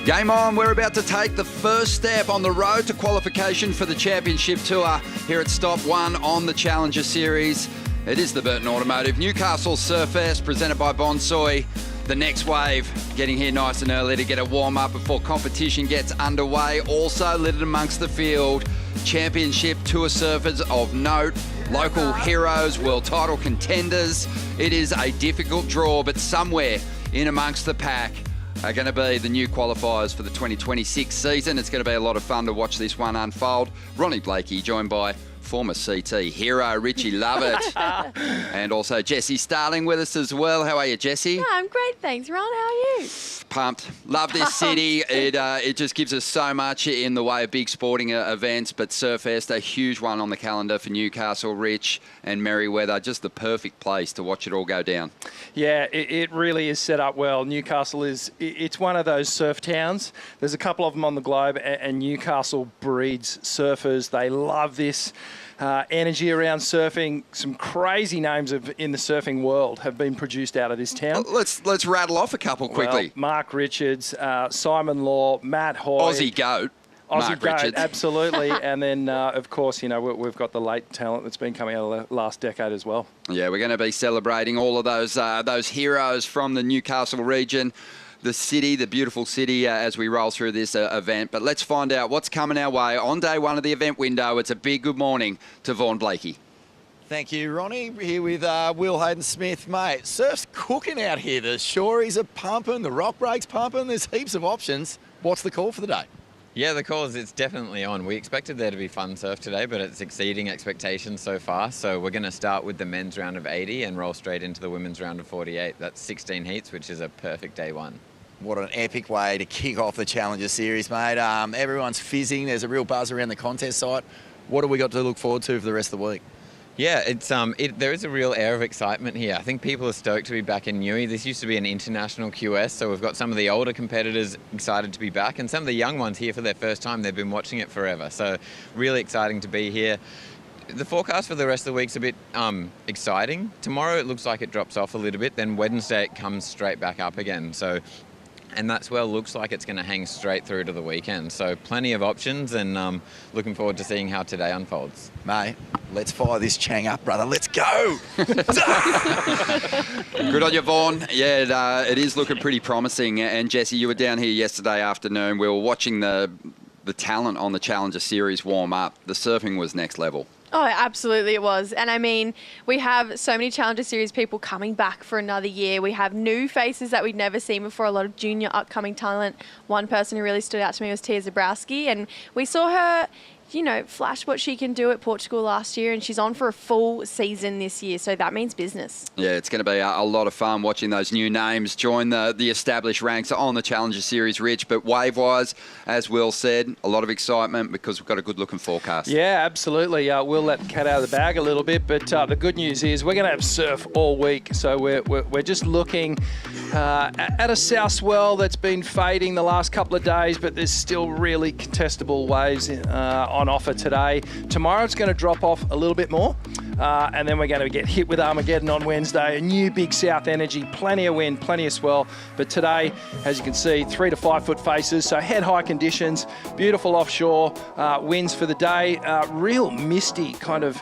Game on, we're about to take the first step on the road to qualification for the Championship Tour here at Stop 1 on the Challenger Series. It is the Burton Automotive Newcastle Surfest presented by Bonsoy. The next wave getting here nice and early to get a warm-up before competition gets underway. Also littered amongst the field, Championship Tour surfers of note, local heroes, world title contenders. It is a difficult draw, but somewhere in amongst the pack are going to be the new qualifiers for the 2026 season. It's going to be a lot of fun to watch this one unfold. Ronnie Blakey, joined by former CT hero Richie Lovett, and also Jessie Starling with us as well. How are you, Jessie? Yeah, I'm great, thanks. Ron, how are you? Pumped. Love this city. It just gives us so much in the way of big sporting events, but Surfest, a huge one on the calendar for Newcastle, Rich and Merewether. Just the perfect place to watch it all go down. Yeah, it really is set up well. Newcastle it's one of those surf towns. There's a couple of them on the globe, and Newcastle breeds surfers. They love this. Energy around surfing. Some crazy names in the surfing world have been produced out of this town. Let's rattle off a couple quickly. Well, Mark Richards, Simon Law, Matt Hoy. Aussie GOAT. Aussie Mark GOAT, Richards. Absolutely. And then, of course, we've got the late talent that's been coming out of the last decade as well. Yeah, we're going to be celebrating all of those heroes from the Newcastle region. The city, the beautiful city, as we roll through this event. But let's find out what's coming our way on day one of the event window. It's a big good morning to Vaughan Blakey. Thank you, Ronnie. Here with Will Hayden-Smith. Mate, surf's cooking out here. The shories are pumping, the rock break's pumping. There's heaps of options. What's the call for the day? Yeah, the call is it's definitely on. We expected there to be fun surf today, but it's exceeding expectations so far. So we're going to start with the men's round of 80 and roll straight into the women's round of 48. That's 16 heats, which is a perfect day one. What an epic way to kick off the Challenger Series, mate. Everyone's fizzing. There's a real buzz around the contest site. What have we got to look forward to for the rest of the week? Yeah, there is a real air of excitement here. I think people are stoked to be back in Newey. This used to be an international QS, so we've got some of the older competitors excited to be back, and some of the young ones here for their first time. They've been watching it forever, so really exciting to be here. The forecast for the rest of the week's a bit exciting. Tomorrow it looks like it drops off a little bit, then Wednesday it comes straight back up again. And that's well looks like it's going to hang straight through to the weekend. So plenty of options, and looking forward to seeing how today unfolds. Mate, let's fire this Chang up, brother. Let's go. Good on you, Vaughan. Yeah, it is looking pretty promising. And Jessie, you were down here yesterday afternoon. We were watching the talent on the Challenger Series warm up. The surfing was next level. Oh, absolutely it was. And I mean, we have so many Challenger Series people coming back for another year. We have new faces that we'd never seen before, a lot of junior upcoming talent. One person who really stood out to me was Tia Zabrowski, and we saw her, flash what she can do at Portugal last year, and she's on for a full season this year, so that means business. Yeah, it's going to be a lot of fun watching those new names join the established ranks on the Challenger Series, Rich. But wave-wise, as Will said, a lot of excitement because we've got a good-looking forecast. Yeah, absolutely. We'll let the cat out of the bag a little bit, but the good news is we're going to have surf all week, so we're just looking at a south swell that's been fading the last couple of days, but there's still really contestable waves on offer today. Tomorrow it's going to drop off a little bit more, and then we're going to get hit with Armageddon on Wednesday. A new big south energy, plenty of wind, plenty of swell. But today, as you can see, 3 to 5 foot faces, so head high conditions, beautiful offshore winds for the day. Real misty kind of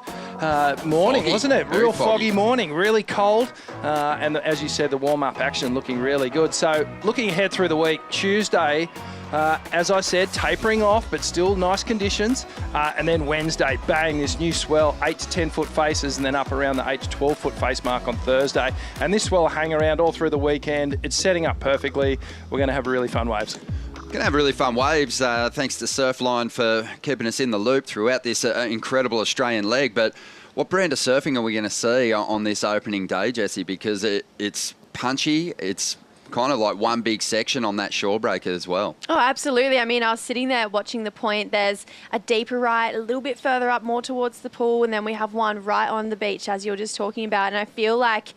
morning, foggy, wasn't it? Real foggy morning, really cold, and as you said, the warm-up action looking really good. So looking ahead through the week, Tuesday, as I said, tapering off, but still nice conditions. And then Wednesday, bang, this new swell, 8 to 10 foot faces, and then up around the 8 to 12 foot face mark on Thursday. And this swell will hang around all through the weekend. It's setting up perfectly. We're going to have really fun waves. Going to have really fun waves. Thanks to Surfline for keeping us in the loop throughout this incredible Australian leg. But what brand of surfing are we going to see on this opening day, Jessie? Because it's punchy, it's kind of like one big section on that shore breaker as well. Oh, absolutely. I mean, I was sitting there watching the point. There's a deeper right, a little bit further up, more towards the pool, and then we have one right on the beach, as you're just talking about. And I feel like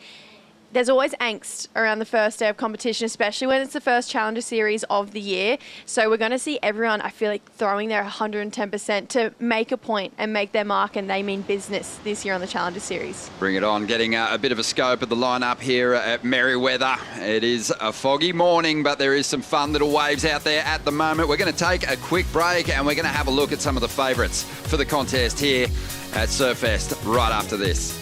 there's always angst around the first day of competition, especially when it's the first Challenger Series of the year. So we're going to see everyone, I feel like, throwing their 110% to make a point and make their mark, and they mean business this year on the Challenger Series. Bring it on, getting a bit of a scope of the lineup here at Merewether. It is a foggy morning, but there is some fun little waves out there at the moment. We're going to take a quick break and we're going to have a look at some of the favourites for the contest here at Surfest right after this.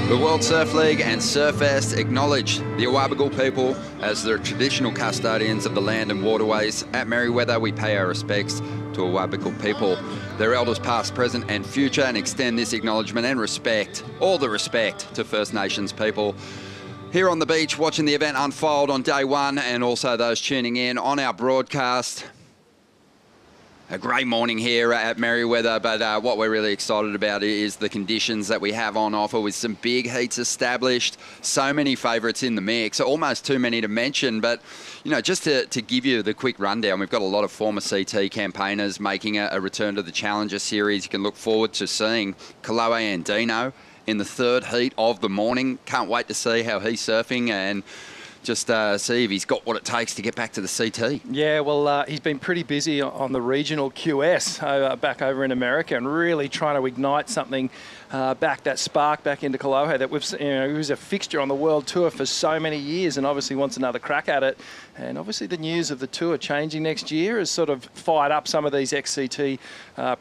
The World Surf League and Surfest acknowledge the Awabigal people as the traditional custodians of the land and waterways. At Merewether, we pay our respects to Awabigal people, their elders past, present and future, and extend this acknowledgement and respect, all the respect, to First Nations people here on the beach watching the event unfold on day one, and also those tuning in on our broadcast. A great morning here at Merewether, but what we're really excited about is the conditions that we have on offer, with some big heats established, so many favourites in the mix, almost too many to mention. But, you know, just to give you the quick rundown, we've got a lot of former CT campaigners making a return to the Challenger Series. You can look forward to seeing Kaloe Andino in the third heat of the morning. Can't wait to see how he's surfing, and just see if he's got what it takes to get back to the CT. Yeah, well, he's been pretty busy on the regional QS back over in America and really trying to ignite something back, that spark back into Kolohe that he was a fixture on the World Tour for so many years and obviously wants another crack at it. And obviously the news of the tour changing next year has sort of fired up some of these XCT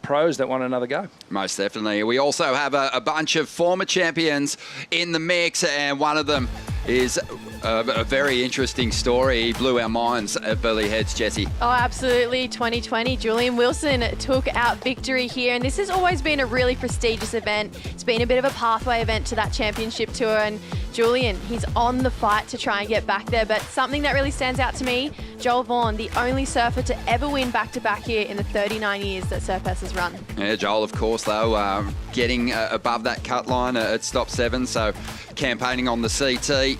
pros that want another go. Most definitely. We also have a bunch of former champions in the mix, and one of them is a very interesting story. He blew our minds at Burleigh Heads, Jessie. Oh, absolutely. 2020, Julian Wilson took out victory here, and this has always been a really prestigious event. It's been a bit of a pathway event to that championship tour, and Julian, he's on the fight to try and get back there. But something that really stands out to me, Joel Vaughan, the only surfer to ever win back-to-back here in the 39 years that Surfest has run. Yeah, Joel, of course, though, getting above that cut line at stop 7, so campaigning on the CT.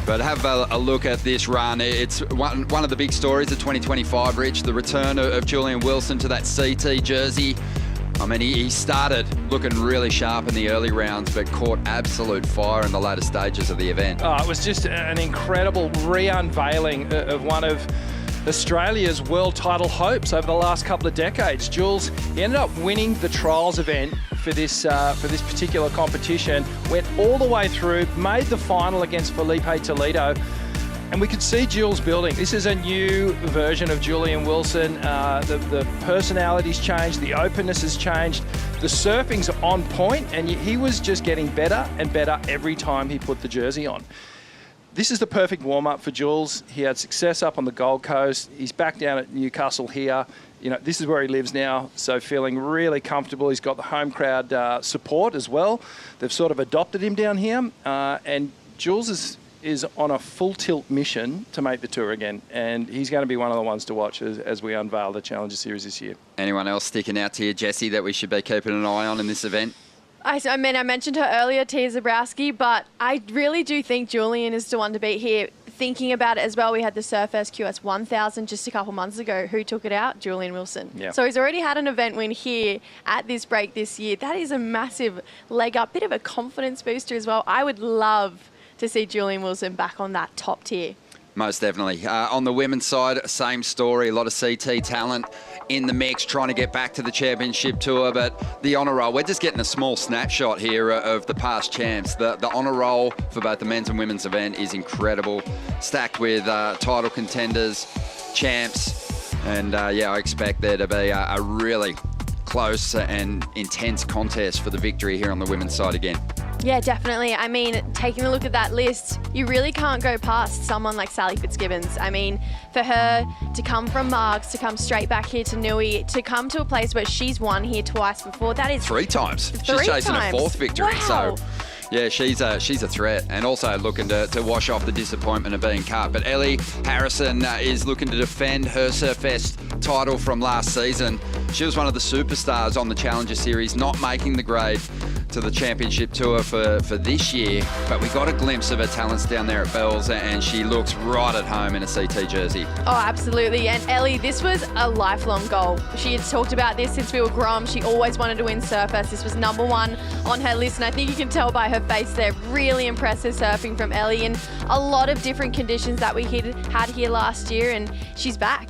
But have a look at this run. It's one of the big stories of 2025, Rich, the return of Julian Wilson to that CT jersey. I mean, he started looking really sharp in the early rounds, but caught absolute fire in the later stages of the event. Oh, it was just an incredible re-unveiling of one of Australia's world title hopes over the last couple of decades. Jules, he ended up winning the trials event for this particular competition, went all the way through, made the final against Felipe Toledo, and we could see Jules building. This is a new version of Julian Wilson. The personality's changed, the openness has changed, the surfing's on point, and he was just getting better and better every time he put the jersey on. This is the perfect warm-up for Jules. He had success up on the Gold Coast. He's back down at Newcastle here. You know, this is where he lives now, so feeling really comfortable. He's got the home crowd support as well. They've sort of adopted him down here, and Jules is on a full tilt mission to make the tour again, and he's going to be one of the ones to watch as we unveil the Challenger Series this year. Anyone else sticking out to you, Jessie, that we should be keeping an eye on in this event? I mean, I mentioned her earlier, Tia Zabrowski, but I really do think Julian is the one to beat here. Thinking about it as well, we had the Surfest QS 1000 just a couple months ago. Who took it out? Julian Wilson. Yeah. So he's already had an event win here at this break this year. That is a massive leg up, bit of a confidence booster as well. I would love to see Julian Wilson back on that top tier. Most definitely. On the women's side, same story. A lot of CT talent in the mix, trying to get back to the championship tour. But the honour roll, we're just getting a small snapshot here of the past champs. The honour roll for both the men's and women's event is incredible. Stacked with title contenders, champs. And yeah, I expect there to be a really close and intense contest for the victory here on the women's side again. Yeah, definitely. I mean, taking a look at that list, you really can't go past someone like Sally Fitzgibbons. I mean, for her to come from Margs, to come straight back here to Nui, to come to a place where she's won here twice before, that is... 3 times. Three She's chasing times. a 4th victory. Wow. So, yeah, she's a threat, and also looking to wash off the disappointment of being cut. But Ellie Harrison is looking to defend her Surfest title from last season. She was one of the superstars on the Challenger Series, not making the grade to the championship tour for this year, but we got a glimpse of her talents down there at Bells, and she looks right at home in a CT jersey. Oh, absolutely. And Ellie, this was a lifelong goal. She had talked about this since we were Grom. She always wanted to win Surfest. This was #1 on her list, and I think you can tell by her face there, really impressive surfing from Ellie in a lot of different conditions that we had here last year, and she's back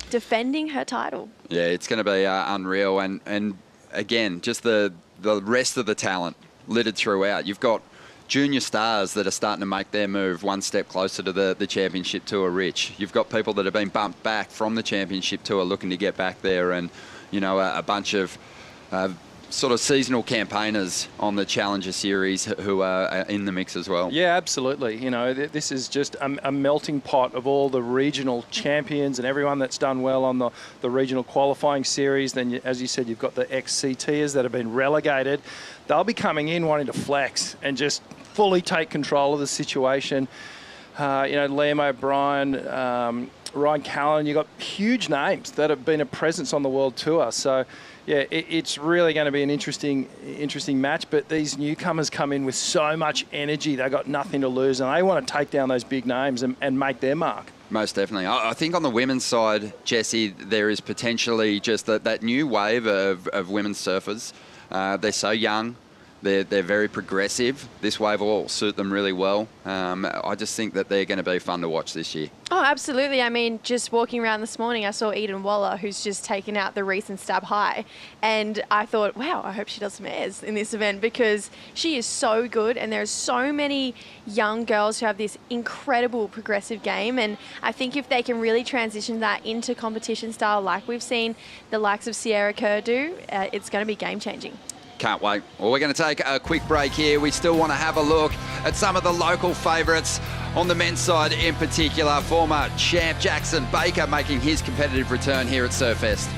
defending her title. Yeah, it's going to be unreal, and again, just the rest of the talent littered throughout. You've got junior stars that are starting to make their move one step closer to the championship tour, Rich. You've got people that have been bumped back from the championship tour looking to get back there, and, you know, a bunch of sort of seasonal campaigners on the Challenger Series who are in the mix as well. Yeah, absolutely. You know, this is just a melting pot of all the regional champions and everyone that's done well on the regional qualifying series. Then, as you said, you've got the ex-CTers that have been relegated. They'll be coming in wanting to flex and just fully take control of the situation. You know, Liam O'Brien, Ryan Callan, you've got huge names that have been a presence on the World Tour. So, yeah, it's really going to be an interesting match. But these newcomers come in with so much energy. They've got nothing to lose, and they want to take down those big names and make their mark. Most definitely. I think on the women's side, Jessie, there is potentially just that new wave of women's surfers. They're so young. They're very progressive. This wave will suit them really well. I just think that they're going to be fun to watch this year. Oh, absolutely. I mean, just walking around this morning, I saw Eden Waller, who's just taken out the recent Stab High. And I thought, wow, I hope she does some airs in this event because she is so good. And there's so many young girls who have this incredible progressive game. And I think if they can really transition that into competition style like we've seen the likes of Sierra Kerr do, it's going to be game-changing. Can't wait. Well, we're going to take a quick break here. We still want to have a look at some of the local favourites on the men's side in particular. Former champ Jackson Baker making his competitive return here at Surfest.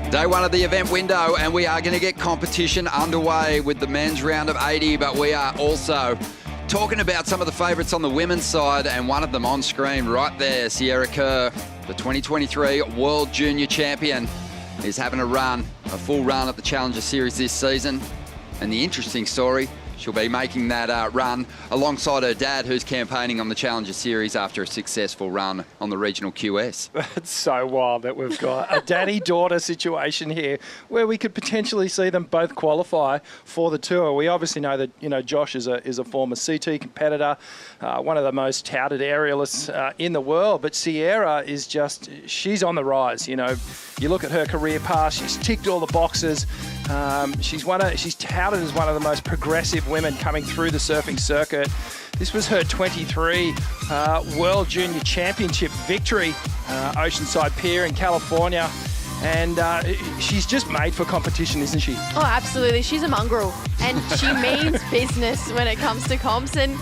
Day one of the event window, and we are going to get competition underway with the men's round of 80, but we are also talking about some of the favourites on the women's side, and one of them on screen right there, Sierra Kerr, the 2023 World Junior Champion, is having a full run at the Challenger Series this season. And the interesting story, she'll be making that run alongside her dad, who's campaigning on the Challenger Series after a successful run on the regional QS. It's so wild that we've got a daddy-daughter situation here where we could potentially see them both qualify for the tour. We obviously know that, you know, Josh is a former CT competitor, one of the most touted aerialists in the world, but Sierra is she's on the rise. You know, you look at her career path, she's ticked all the boxes. She's touted as one of the most progressive women coming through the surfing circuit. This was her 23 World Junior Championship victory, Oceanside Pier in California. And she's just made for competition, isn't she? Oh, absolutely. She's a mongrel, and she means business when it comes to comps. And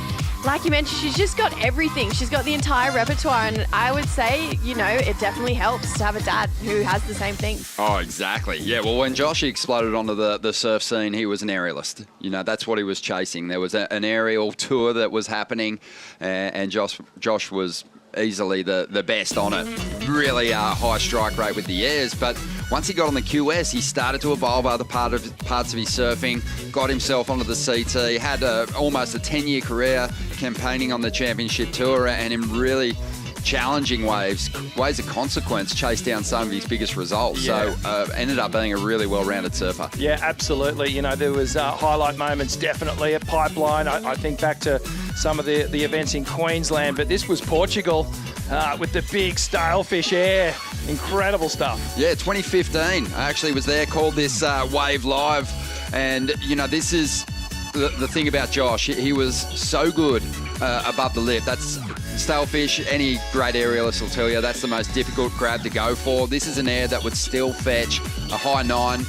Like you mentioned, she's just got everything. She's got the entire repertoire, and I would say, you know, it definitely helps to have a dad who has the same thing. Oh, exactly. Yeah, well, when Josh exploded onto the surf scene, he was an aerialist. You know, that's what he was chasing. There was an aerial tour that was happening, and Josh was easily the best on it. Really high strike rate with the airs, but once he got on the QS, he started to evolve other parts of his surfing, got himself onto the CT, had almost a 10-year career campaigning on the championship tour, and in really challenging waves of consequence, chased down some of his biggest results. Yeah. So ended up being a really well-rounded surfer. Yeah, absolutely. You know, there was highlight moments definitely at Pipeline. I think back to some of the events in Queensland, but this was Portugal with the big Stalefish air. Incredible stuff. Yeah, 2015. I actually was there, called this Wave Live, and you know, this is the thing about Josh. He was so good above the lip. That's Stalefish, any great aerialist will tell you, that's the most difficult grab to go for. This is an air that would still fetch a high 9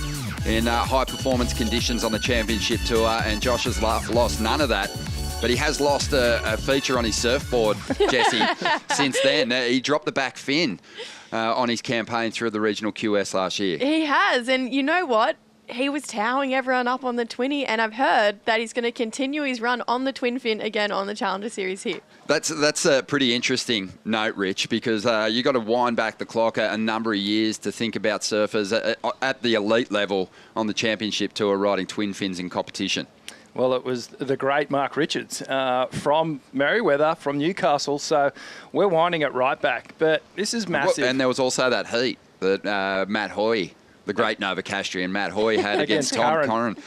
in high performance conditions on the championship tour, and Josh has lost none of that. But he has lost a feature on his surfboard, Jesse, since then. He dropped the back fin on his campaign through the regional QS last year. He has, and you know what? He was towering everyone up on the 20, and I've heard that he's going to continue his run on the twin fin again on the Challenger Series here. That's a pretty interesting note, Rich, because you got to wind back the clock a number of years to think about surfers at the elite level on the championship tour riding twin fins in competition. Well, it was the great Mark Richards from Merewether, from Newcastle. So we're winding it right back. But this is massive. And there was also that heat that Matt Hoy, the great Novocastrian Matt Hoy, had against Tom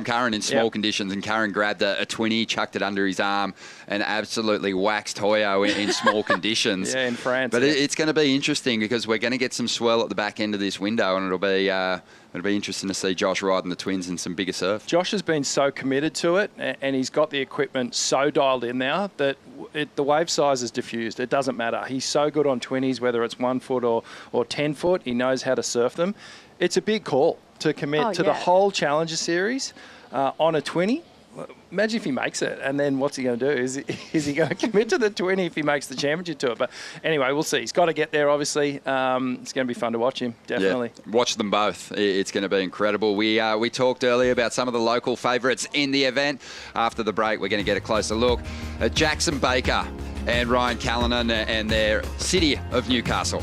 Curran in small conditions, and Curran grabbed a 20, chucked it under his arm, and absolutely waxed Hoyo in small conditions. Yeah, in France. But it's going to be interesting because we're going to get some swell at the back end of this window, and it'll be interesting to see Josh riding the twins in some bigger surf. Josh has been so committed to it, and he's got the equipment so dialed in now that the wave size is diffused. It doesn't matter. He's so good on 20s, whether it's 1 foot or 10 foot. He knows how to surf them. It's a big call to commit to the whole Challenger Series on a 20. Imagine if he makes it, and then what's he going to do? Is he going to commit to the 20 if he makes the championship tour? But anyway, we'll see. He's got to get there, obviously. It's going to be fun to watch him, definitely. Yeah, watch them both. It's going to be incredible. We talked earlier about some of the local favourites in the event. After the break, we're going to get a closer look at Jackson Baker and Ryan Callanan and their city of Newcastle.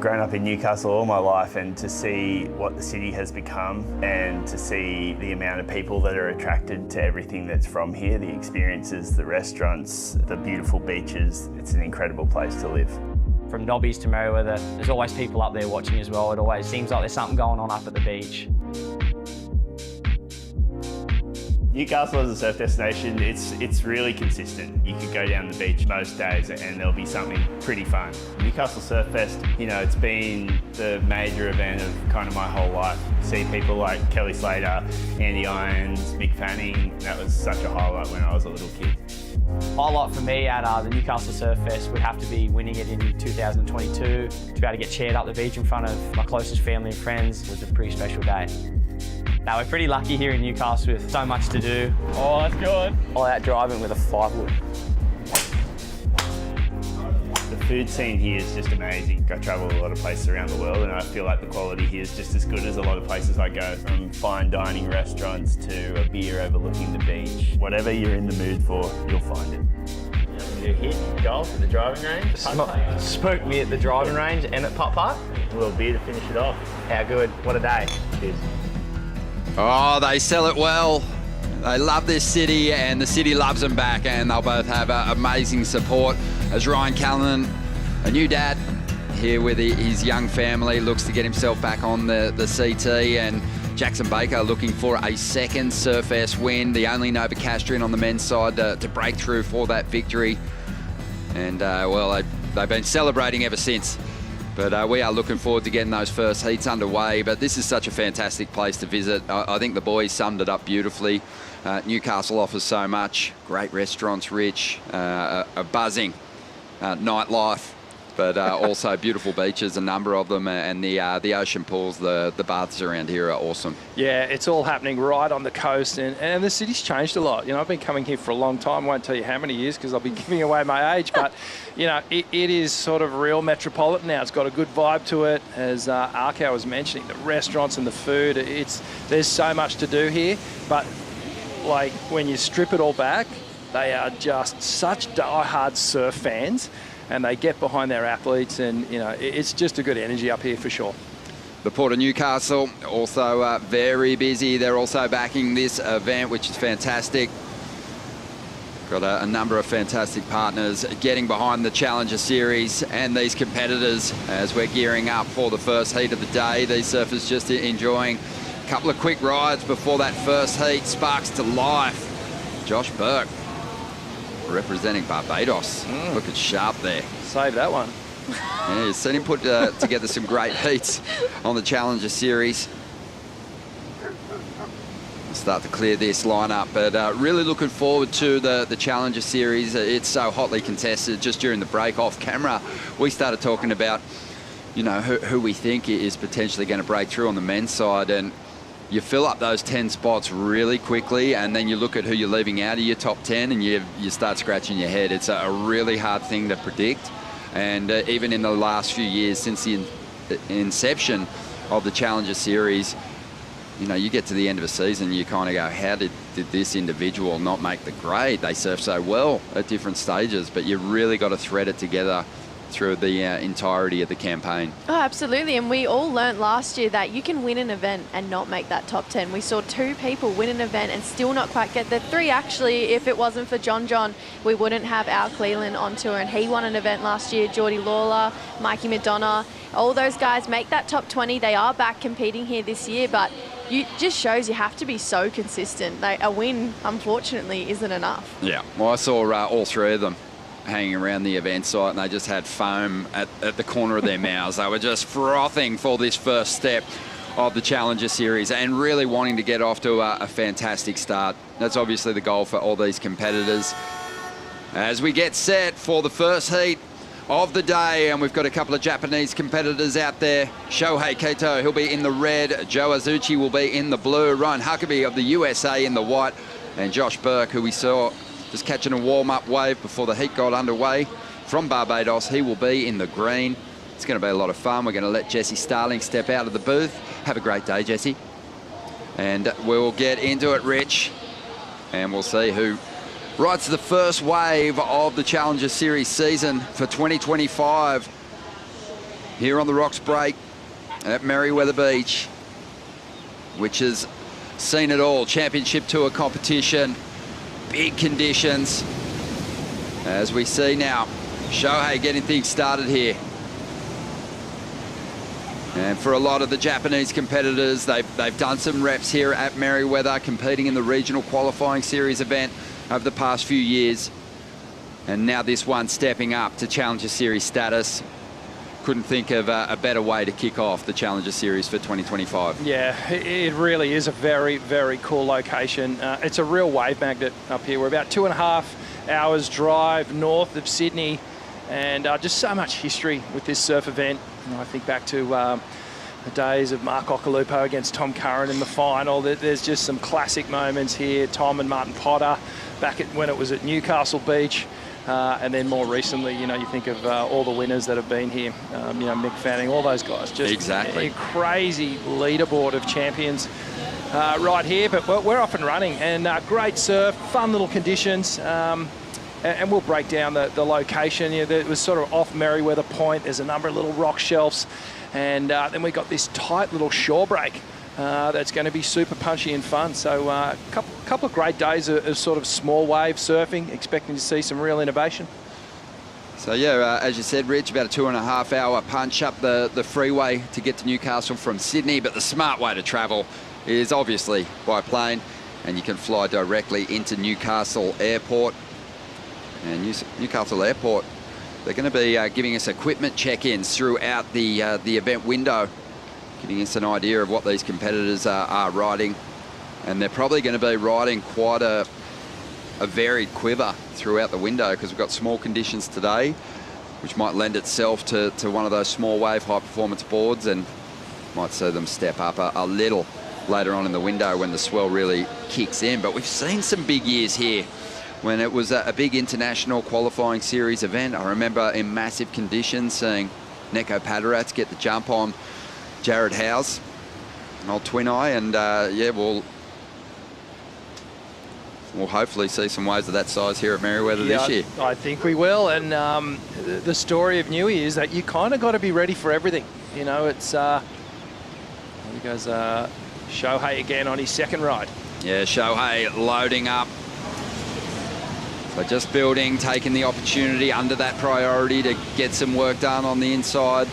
grown up in Newcastle all my life, and to see what the city has become and to see the amount of people that are attracted to everything that's from here, the experiences, the restaurants, the beautiful beaches, it's an incredible place to live. From Nobbies to Merewether, there's always people up there watching as well. It always seems like there's something going on up at the beach. Newcastle as a surf destination, it's really consistent. You could go down the beach most days and there'll be something pretty fun. Newcastle Surfest, you know, it's been the major event of kind of my whole life. See people like Kelly Slater, Andy Irons, Mick Fanning, that was such a highlight when I was a little kid. Highlight for me at the Newcastle Surfest would have to be winning it in 2022. To be able to get chaired up the beach in front of my closest family and friends was a pretty special day. Now, we're pretty lucky here in Newcastle with so much to do. Oh, that's good. All out driving with a 5-wood. The food scene here is just amazing. I travel a lot of places around the world and I feel like the quality here is just as good as a lot of places I go. From fine dining restaurants to a beer overlooking the beach. Whatever you're in the mood for, you'll find it. Do hit golf at the driving range. Smoked me at the driving range and at Putt Putt. A little beer to finish it off. How good. What a day. Cheers. Oh, they sell it well. They love this city and the city loves them back, and they'll both have amazing support as Ryan Callan, a new dad, here with his young family, looks to get himself back on the CT, and Jackson Baker looking for a second Surfest win, the only Novocastrian on the men's side to break through for that victory. And, well, they've been celebrating ever since. But we are looking forward to getting those first heats underway. But this is such a fantastic place to visit. I think the boys summed it up beautifully. Newcastle offers so much. Great restaurants, rich, a buzzing nightlife, but also beautiful beaches, a number of them, and the ocean pools, the baths around here are awesome. Yeah, it's all happening right on the coast, and the city's changed a lot. You know, I've been coming here for a long time. Won't tell you how many years because I'll be giving away my age, but you know, it is sort of real metropolitan now. It's got a good vibe to it, as Arco was mentioning, the restaurants and the food. There's so much to do here, but like when you strip it all back, they are just such die-hard surf fans, and they get behind their athletes, and you know, it's just a good energy up here for sure. The Port of Newcastle also very busy. They're also backing this event, which is fantastic. Got a number of fantastic partners getting behind the Challenger Series and these competitors as we're gearing up for the first heat of the day. These surfers just enjoying a couple of quick rides before that first heat sparks to life. Josh Burke representing Barbados. Looking sharp there. Save that one. Yeah, you've seen him put together some great heats on the Challenger Series. Start to clear this lineup, but really looking forward to the Challenger Series. It's so hotly contested. Just during the break off camera, we started talking about, you know, who we think is potentially going to break through on the men's side, and you fill up those 10 spots really quickly, and then you look at who you're leaving out of your top 10 and you start scratching your head. It's a really hard thing to predict, and even in the last few years since the inception of the Challenger Series, you know, you get to the end of a season, you kind of go, how did this individual not make the grade? They surf so well at different stages, but you really got to thread it together through the entirety of the campaign. Oh, absolutely. And we all learnt last year that you can win an event and not make that top 10. We saw 2 people win an event and still not quite get there. 3 actually. If it wasn't for John, we wouldn't have Al Cleland on tour, and he won an event last year. Geordie Lawler, Mikey McDonough, all those guys make that top 20. They are back competing here this year, but it just shows you have to be so consistent. Like, a win, unfortunately, isn't enough. Yeah, well, I saw all 3 of them hanging around the event site, and they just had foam at the corner of their mouths. They were just frothing for this first step of the Challenger Series and really wanting to get off to a fantastic start. That's obviously the goal for all these competitors. As we get set for the first heat of the day, and we've got a couple of Japanese competitors out there. Shohei Kato, he'll be in the red. Joe Azuchi will be in the blue. Ryan Huckabee of the USA in the white. And Josh Burke, who we saw just catching a warm-up wave before the heat got underway from Barbados, he will be in the green. It's going to be a lot of fun. We're going to let Jesse Starling step out of the booth. Have a great day, Jesse. And we'll get into it, Rich. And we'll see who rides the first wave of the Challenger Series season for 2025. here on the Rocks Break at Merewether Beach, which has seen it all. Championship Tour competition, big conditions. As we see now, Shohei getting things started here. And for a lot of the Japanese competitors, they've done some reps here at Merewether, competing in the regional qualifying series event over the past few years. And now this one stepping up to Challenger Series status. Couldn't think of a better way to kick off the Challenger Series for 2025. Yeah, it really is a very, very cool location. It's a real wave magnet up here. We're about 2.5 hours drive north of Sydney, and just so much history with this surf event. You know, I think back to the days of Mark Occhilupo against Tom Curran in the final. There's just some classic moments here. Tom and Martin Potter back when it was at Newcastle Beach. And then more recently, you know, you think of all the winners that have been here, you know, Mick Fanning, all those guys. Just exactly. A crazy leaderboard of champions right here, but we're off and running, and great surf, fun little conditions, and we'll break down the location. You know, it was sort of off Merewether Point. There's a number of little rock shelves, and then we got this tight little shore break that's going to be super punchy and fun. So a couple of great days of sort of small wave surfing, expecting to see some real innovation. So yeah, as you said, Rich, about a 2.5 hour punch up the freeway to get to Newcastle from Sydney, but the smart way to travel is obviously by plane, and you can fly directly into Newcastle Airport. And Newcastle Airport, they're going to be giving us equipment check-ins throughout the event window, giving us an idea of what these competitors are riding. And they're probably going to be riding quite a varied quiver throughout the window, because we've got small conditions today, which might lend itself to one of those small wave high performance boards, and might see them step up a little later on in the window when the swell really kicks in. But we've seen some big years here when it was a big international qualifying series event. I remember in massive conditions seeing Neko Padarats get the jump on Jared Howes, an old twin eye, and yeah, we'll hopefully see some waves of that size here at Merewether this year. I think we will, and the story of Newey is that you kind of got to be ready for everything. You know, it's here goes Shohei again on his second ride. Yeah, Shohei loading up. So just building, taking the opportunity under that priority to get some work done on the inside.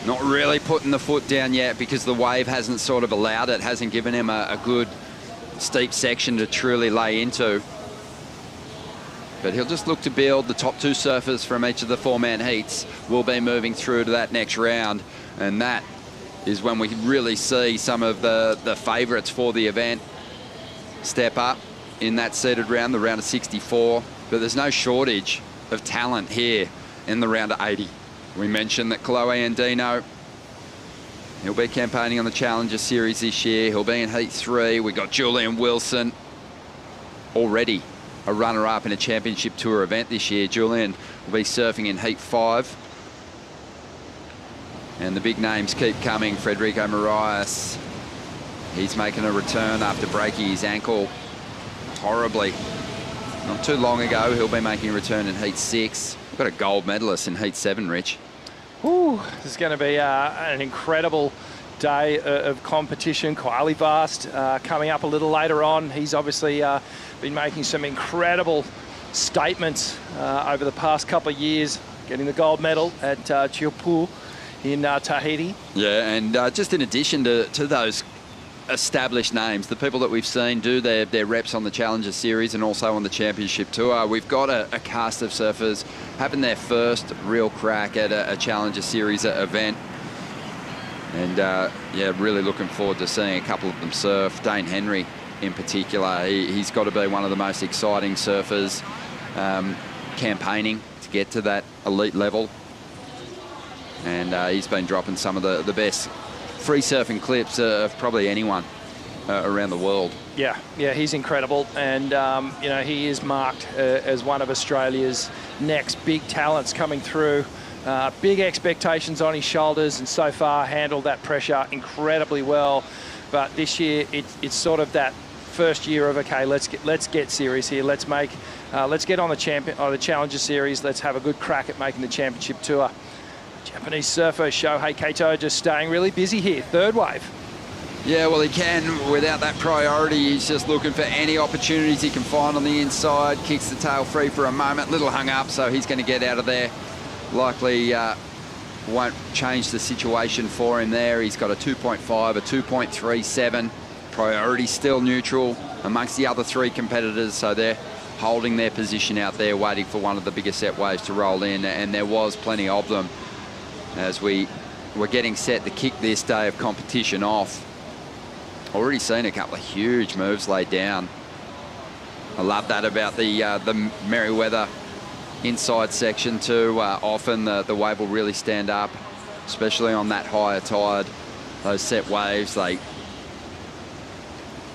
Not really putting the foot down yet, because the wave hasn't sort of allowed it, hasn't given him a good steep section to truly lay into. But he'll just look to build. The top 2 surfers from each of the 4-man heats will be moving through to that next round, and that is when we really see some of the favourites for the event step up in that seeded round, the round of 64. But there's no shortage of talent here in the round of 80. We mentioned that Chloe Andino, he'll be campaigning on the Challenger Series this year. He'll be in Heat 3. We've got Julian Wilson, already a runner-up in a Championship Tour event this year. Julian will be surfing in Heat 5. And the big names keep coming. Federico Moraes, he's making a return after breaking his ankle horribly not too long ago. He'll be making a return in Heat 6. We've got a gold medalist in Heat 7, Rich. Ooh, this is going to be an incredible day of competition. Kylie Vast coming up a little later on. He's obviously been making some incredible statements over the past couple of years, getting the gold medal at Chiupu in Tahiti. Yeah, and just in addition to those established names, the people that we've seen do their reps on the Challenger Series and also on the Championship Tour, we've got a cast of surfers having their first real crack at a Challenger Series event. And yeah, really looking forward to seeing a couple of them surf. Dane Henry in particular, he's got to be one of the most exciting surfers campaigning to get to that elite level. And he's been dropping some of the best free surfing clips of probably anyone around the world. Yeah, he's incredible, and you know, he is marked as one of Australia's next big talents coming through. Big expectations on his shoulders, and so far handled that pressure incredibly well. But this year, it's sort of that first year of, okay, let's get serious here. Let's get on the Challenger Series. Let's have a good crack at making the Championship Tour. Japanese surfer Shohei Kato just staying really busy here. Third wave. Yeah, well, he can without that priority. He's just looking for any opportunities he can find on the inside. Kicks the tail free for a moment. Little hung up, so he's going to get out of there. Likely won't change the situation for him there. He's got a 2.5, a 2.37. Priority still neutral amongst the other three competitors, so they're holding their position out there, waiting for one of the bigger set waves to roll in, and there was plenty of them as we were getting set to kick this day of competition off. Already seen a couple of huge moves laid down. I love that about the Merewether inside section too. Often the wave will really stand up, especially on that higher tide. Those set waves, they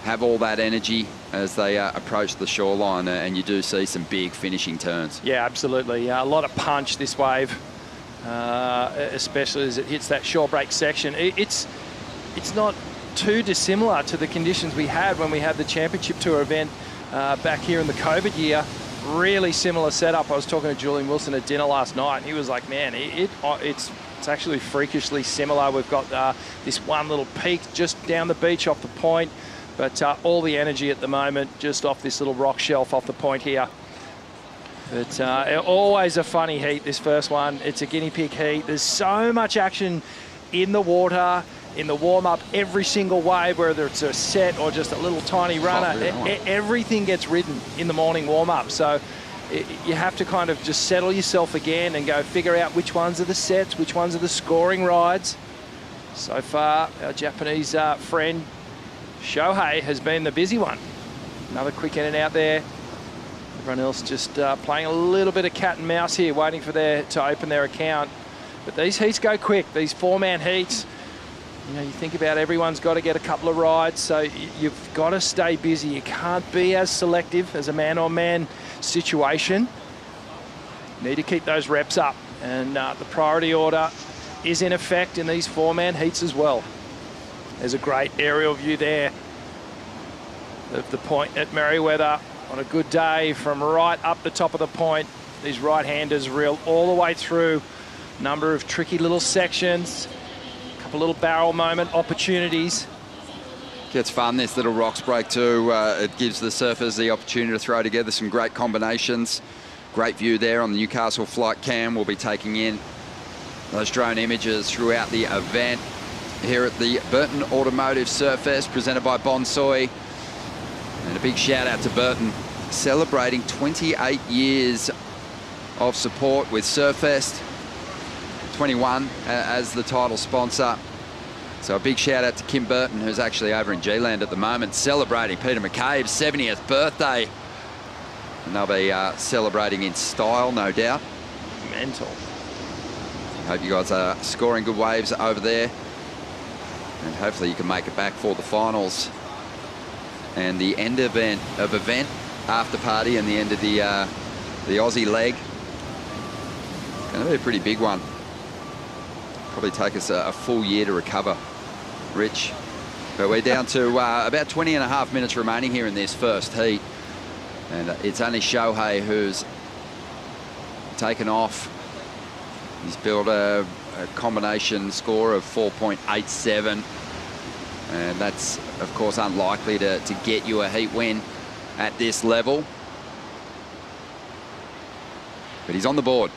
have all that energy as they approach the shoreline, and you do see some big finishing turns. Yeah, absolutely. A lot of punch this wave, especially as it hits that shore break section. It's not too dissimilar to the conditions we had when we had the Championship Tour event back here in the COVID year. Really similar setup. I was talking to Julian Wilson at dinner last night, and he was like, man, it's actually freakishly similar. We've got this one little peak just down the beach off the point, but all the energy at the moment just off this little rock shelf off the point here. But always a funny heat, this first one. It's a guinea pig heat. There's so much action in the water, in the warm-up, every single wave, whether it's a set or just a little tiny runner, everything gets ridden in the morning warm-up. So you have to kind of just settle yourself again and go figure out which ones are the sets, which ones are the scoring rides. So far, our Japanese friend Shohei has been the busy one. Another quick in and out there. Everyone else just playing a little bit of cat and mouse here, waiting for to open their account. But these heats go quick, these four-man heats. You know, you think about everyone's got to get a couple of rides, so you've got to stay busy. You can't be as selective as a man-on-man situation. You need to keep those reps up, and the priority order is in effect in these four-man heats as well. There's a great aerial view there of the point at Merewether on a good day from right up the top of the point. These right-handers reel all the way through. Number of tricky little sections. A little barrel moment opportunities. Gets fun, this little rocks break too. It gives the surfers the opportunity to throw together some great combinations. Great view there on the Newcastle flight cam. We'll be taking in those drone images throughout the event here at the Burton Automotive Surfest, presented by Bonsoy. And a big shout out to Burton, celebrating 28 years of support with Surfest. 21 as the title sponsor. So a big shout out to Kim Burton, who's actually over in G-Land at the moment, celebrating Peter McCabe's 70th birthday. And they'll be celebrating in style, no doubt. Mental. Hope you guys are scoring good waves over there. And hopefully you can make it back for the finals. And the end event after party and the end of the Aussie leg. Going to be a pretty big one. Probably take us a full year to recover, Rich. But we're down to about 20 and a half minutes remaining here in this first heat. And it's only Shohei who's taken off. He's built a combination score of 4.87. And that's, of course, unlikely to get you a heat win at this level. But he's on the board.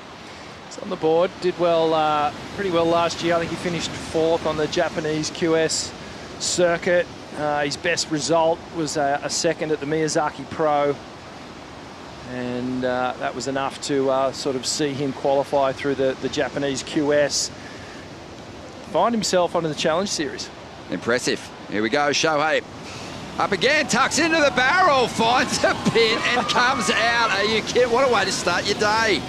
On the board, did well, pretty well last year. I think he finished fourth on the Japanese QS circuit. His best result was a second at the Miyazaki Pro, and that was enough to sort of see him qualify through the Japanese QS. Find himself onto the Challenge Series. Impressive. Here we go, Shohei. Up again, tucks into the barrel, finds a pin and comes out. Are you kidding? What a way to start your day.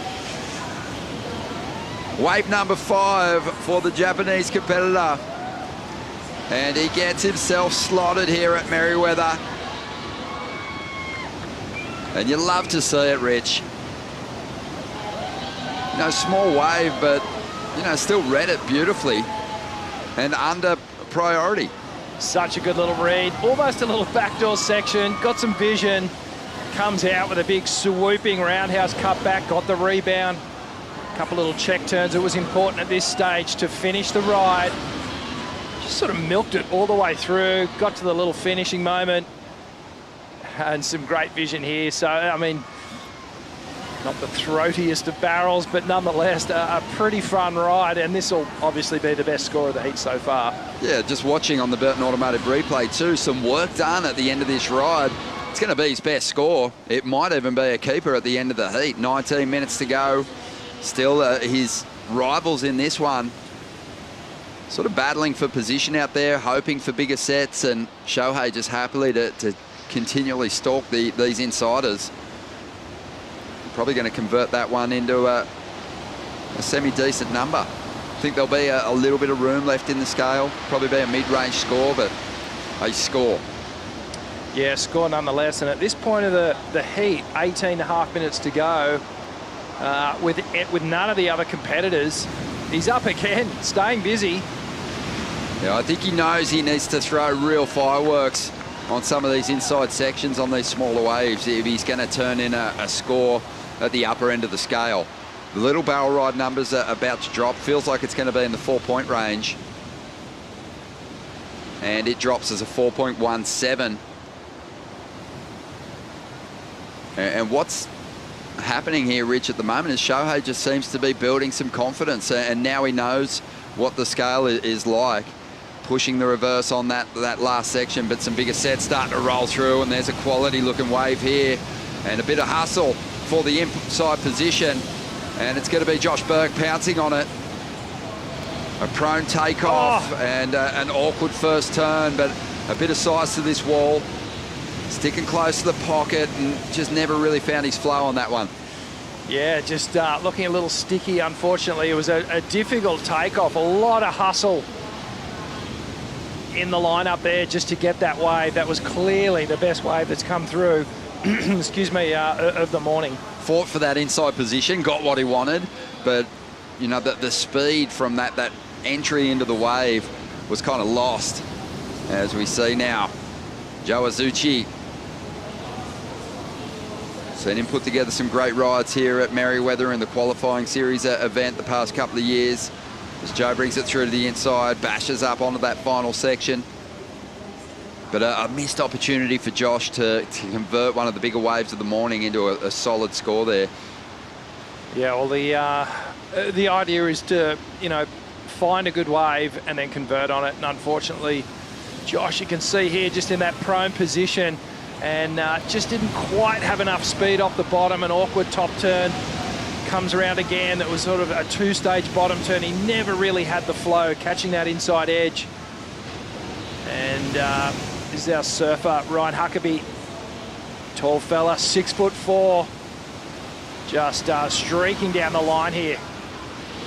Wave number 5 for the Japanese competitor. And he gets himself slotted here at Merewether. And you love to see it, Rich. You know, small wave, but, you know, still read it beautifully and under priority. Such a good little read. Almost a little backdoor section. Got some vision. Comes out with a big swooping roundhouse cutback. Got the rebound. Couple little check turns. It was important at this stage to finish the ride. Just sort of milked it all the way through, got to the little finishing moment, and some great vision here. So, I mean, not the throatiest of barrels, but nonetheless a pretty fun ride, and this will obviously be the best score of the heat so far. Yeah, just watching on the Burton Automotive replay too, some work done at the end of this ride. It's going to be his best score. It might even be a keeper at the end of the heat. 19 minutes to go. Still his rivals in this one sort of battling for position out there, hoping for bigger sets, and Shohei just happily to continually stalk these insiders. Probably going to convert that one into a semi-decent number. I think there'll be a little bit of room left in the scale. Probably be a mid-range score, but a score. Yeah, score nonetheless. And at this point of the heat, 18.5 minutes to go, with none of the other competitors, he's up again, staying busy. Yeah, I think he knows he needs to throw real fireworks on some of these inside sections on these smaller waves if he's going to turn in a score at the upper end of the scale. The little barrel ride numbers are about to drop. Feels like it's going to be in the 4-point range. And it drops as a 4.17. And what's happening here, Rich, at the moment is Shohei just seems to be building some confidence, and now he knows what the scale is like. Pushing the reverse on that last section, but some bigger sets starting to roll through, and there's a quality looking wave here, and a bit of hustle for the inside position, and it's going to be Josh Burke pouncing on it. A prone takeoff and an awkward first turn, but a bit of size to this wall. Sticking close to the pocket and just never really found his flow on that one. Yeah, just looking a little sticky, unfortunately. It was a difficult takeoff, a lot of hustle in the lineup there just to get that wave. That was clearly the best wave that's come through, excuse me, of the morning. Fought for that inside position, got what he wanted, but you know, the speed from that entry into the wave was kind of lost, as we see now. Joe Azuchi. Seen him put together some great rides here at Merewether in the qualifying series event the past couple of years. As Joe brings it through to the inside, bashes up onto that final section. But a missed opportunity for Josh to convert one of the bigger waves of the morning into a solid score there. Yeah, well, the idea is to, you know, find a good wave and then convert on it. And unfortunately, Josh, you can see here, just in that prone position, and just didn't quite have enough speed off the bottom. An awkward top turn. Comes around again. It was sort of a two-stage bottom turn. He never really had the flow, catching that inside edge. And this is our surfer, Ryan Huckabee. Tall fella, 6'4". Just streaking down the line here.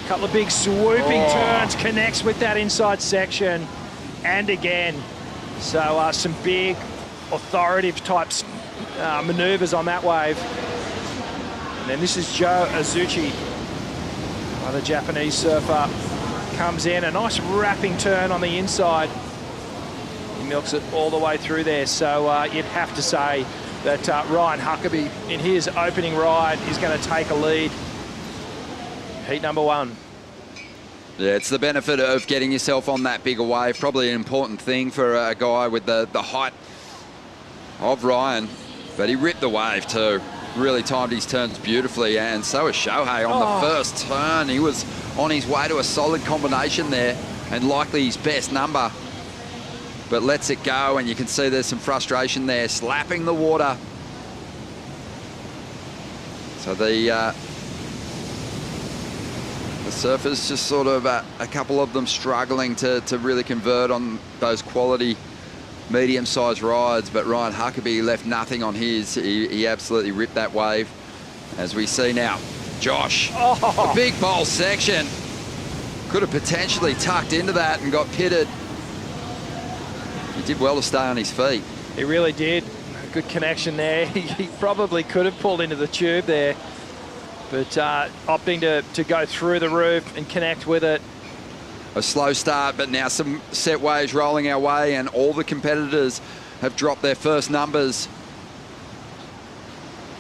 A couple of big swooping turns, connects with that inside section. And again, so some big authoritative types maneuvers on that wave. And then this is Joe Azuchi, another Japanese surfer, comes in, a nice wrapping turn on the inside. He milks it all the way through there. So you'd have to say that Ryan Huckabee, in his opening ride, is going to take a lead. Heat number one. Yeah, it's the benefit of getting yourself on that bigger wave. Probably an important thing for a guy with the height of Ryan. But he ripped the wave too. Really timed his turns beautifully, and so was Shohei on the first turn. He was on his way to a solid combination there, and likely his best number. But lets it go, and you can see there's some frustration there, slapping the water. So the surfers, just sort of a couple of them struggling to really convert on those quality medium-sized rides, but Ryan Huckabee left nothing on his. He absolutely ripped that wave, as we see now. Josh, a big bowl section. Could have potentially tucked into that and got pitted. He did well to stay on his feet. He really did. A good connection there. He probably could have pulled into the tube there, but opting to go through the roof and connect with it. A slow start, but now some set waves rolling our way, and all the competitors have dropped their first numbers.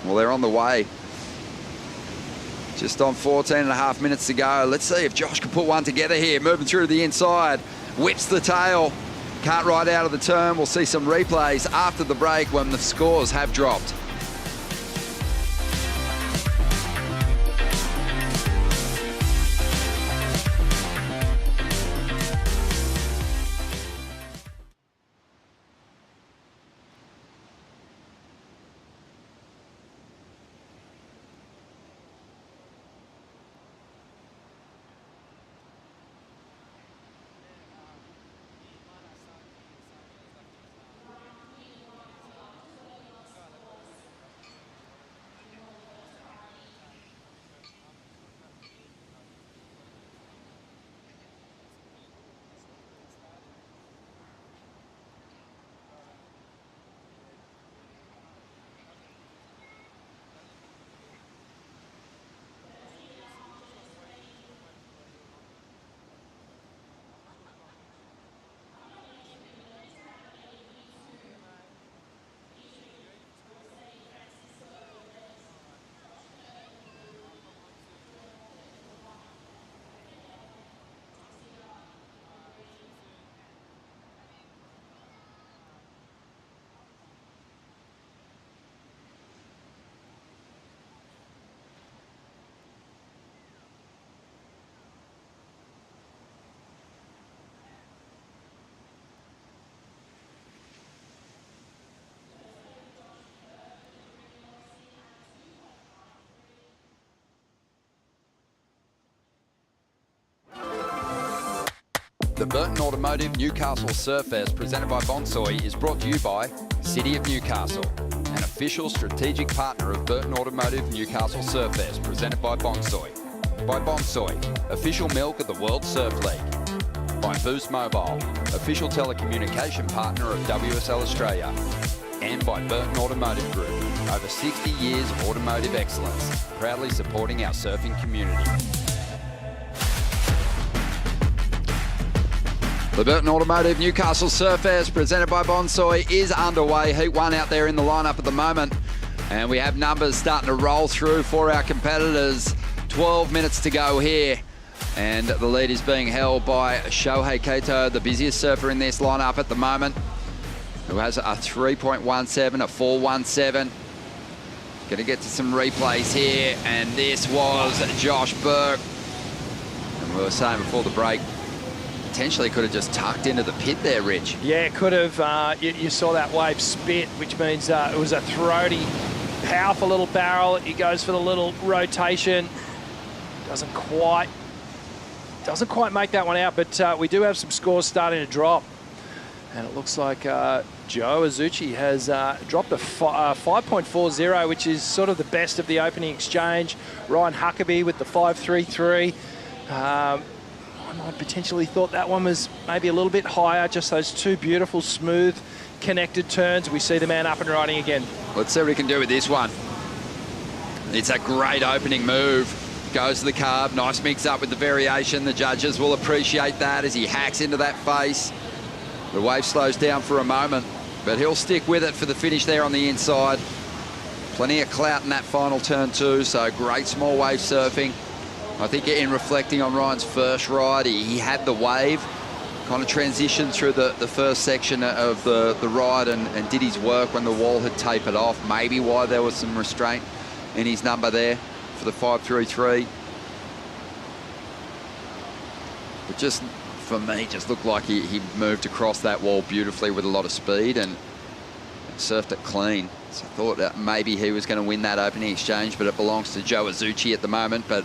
Well, they're on the way. Just on 14.5 minutes to go. Let's see if Josh can put one together here. Moving through to the inside. Whips the tail. Can't ride out of the turn. We'll see some replays after the break when the scores have dropped. The Burton Automotive Newcastle Surfest, presented by Bonsoy, is brought to you by City of Newcastle, an official strategic partner of Burton Automotive Newcastle Surfest, presented by Bonsoy. By Bonsoy, official milk of the World Surf League. By Boost Mobile, official telecommunication partner of WSL Australia. And by Burton Automotive Group, over 60 years of automotive excellence, proudly supporting our surfing community. The Burton Automotive Newcastle Surfest, presented by Bonsoy, is underway. Heat 1 out there in the lineup at the moment. And we have numbers starting to roll through for our competitors. 12 minutes to go here. And the lead is being held by Shohei Kato, the busiest surfer in this lineup at the moment, who has a 3.17, a 4.17. Going to get to some replays here. And this was Josh Burke. And we were saying before the break, potentially could have just tucked into the pit there, Rich. Yeah, it could have. You saw that wave spit, which means it was a throaty, powerful little barrel. He goes for the little rotation. Doesn't quite make that one out, but we do have some scores starting to drop. And it looks like Joe Azuchi has dropped a 5.40, which is sort of the best of the opening exchange. Ryan Huckabee with the 5.33. I potentially thought that one was maybe a little bit higher, just those two beautiful, smooth, connected turns. We see the man up and riding again. Let's see what he can do with this one. It's a great opening move. Goes to the carb, nice mix up with the variation. The judges will appreciate that as he hacks into that face. The wave slows down for a moment, but he'll stick with it for the finish there on the inside. Plenty of clout in that final turn too, so great small wave surfing. I think in reflecting on Ryan's first ride, he had the wave, kind of transitioned through the first section of the ride and did his work when the wall had tapered off. Maybe why there was some restraint in his number there for the 5.33. But just, for me, just looked like he moved across that wall beautifully with a lot of speed and surfed it clean. So I thought that maybe he was going to win that opening exchange, but it belongs to Joe Azuchi at the moment. But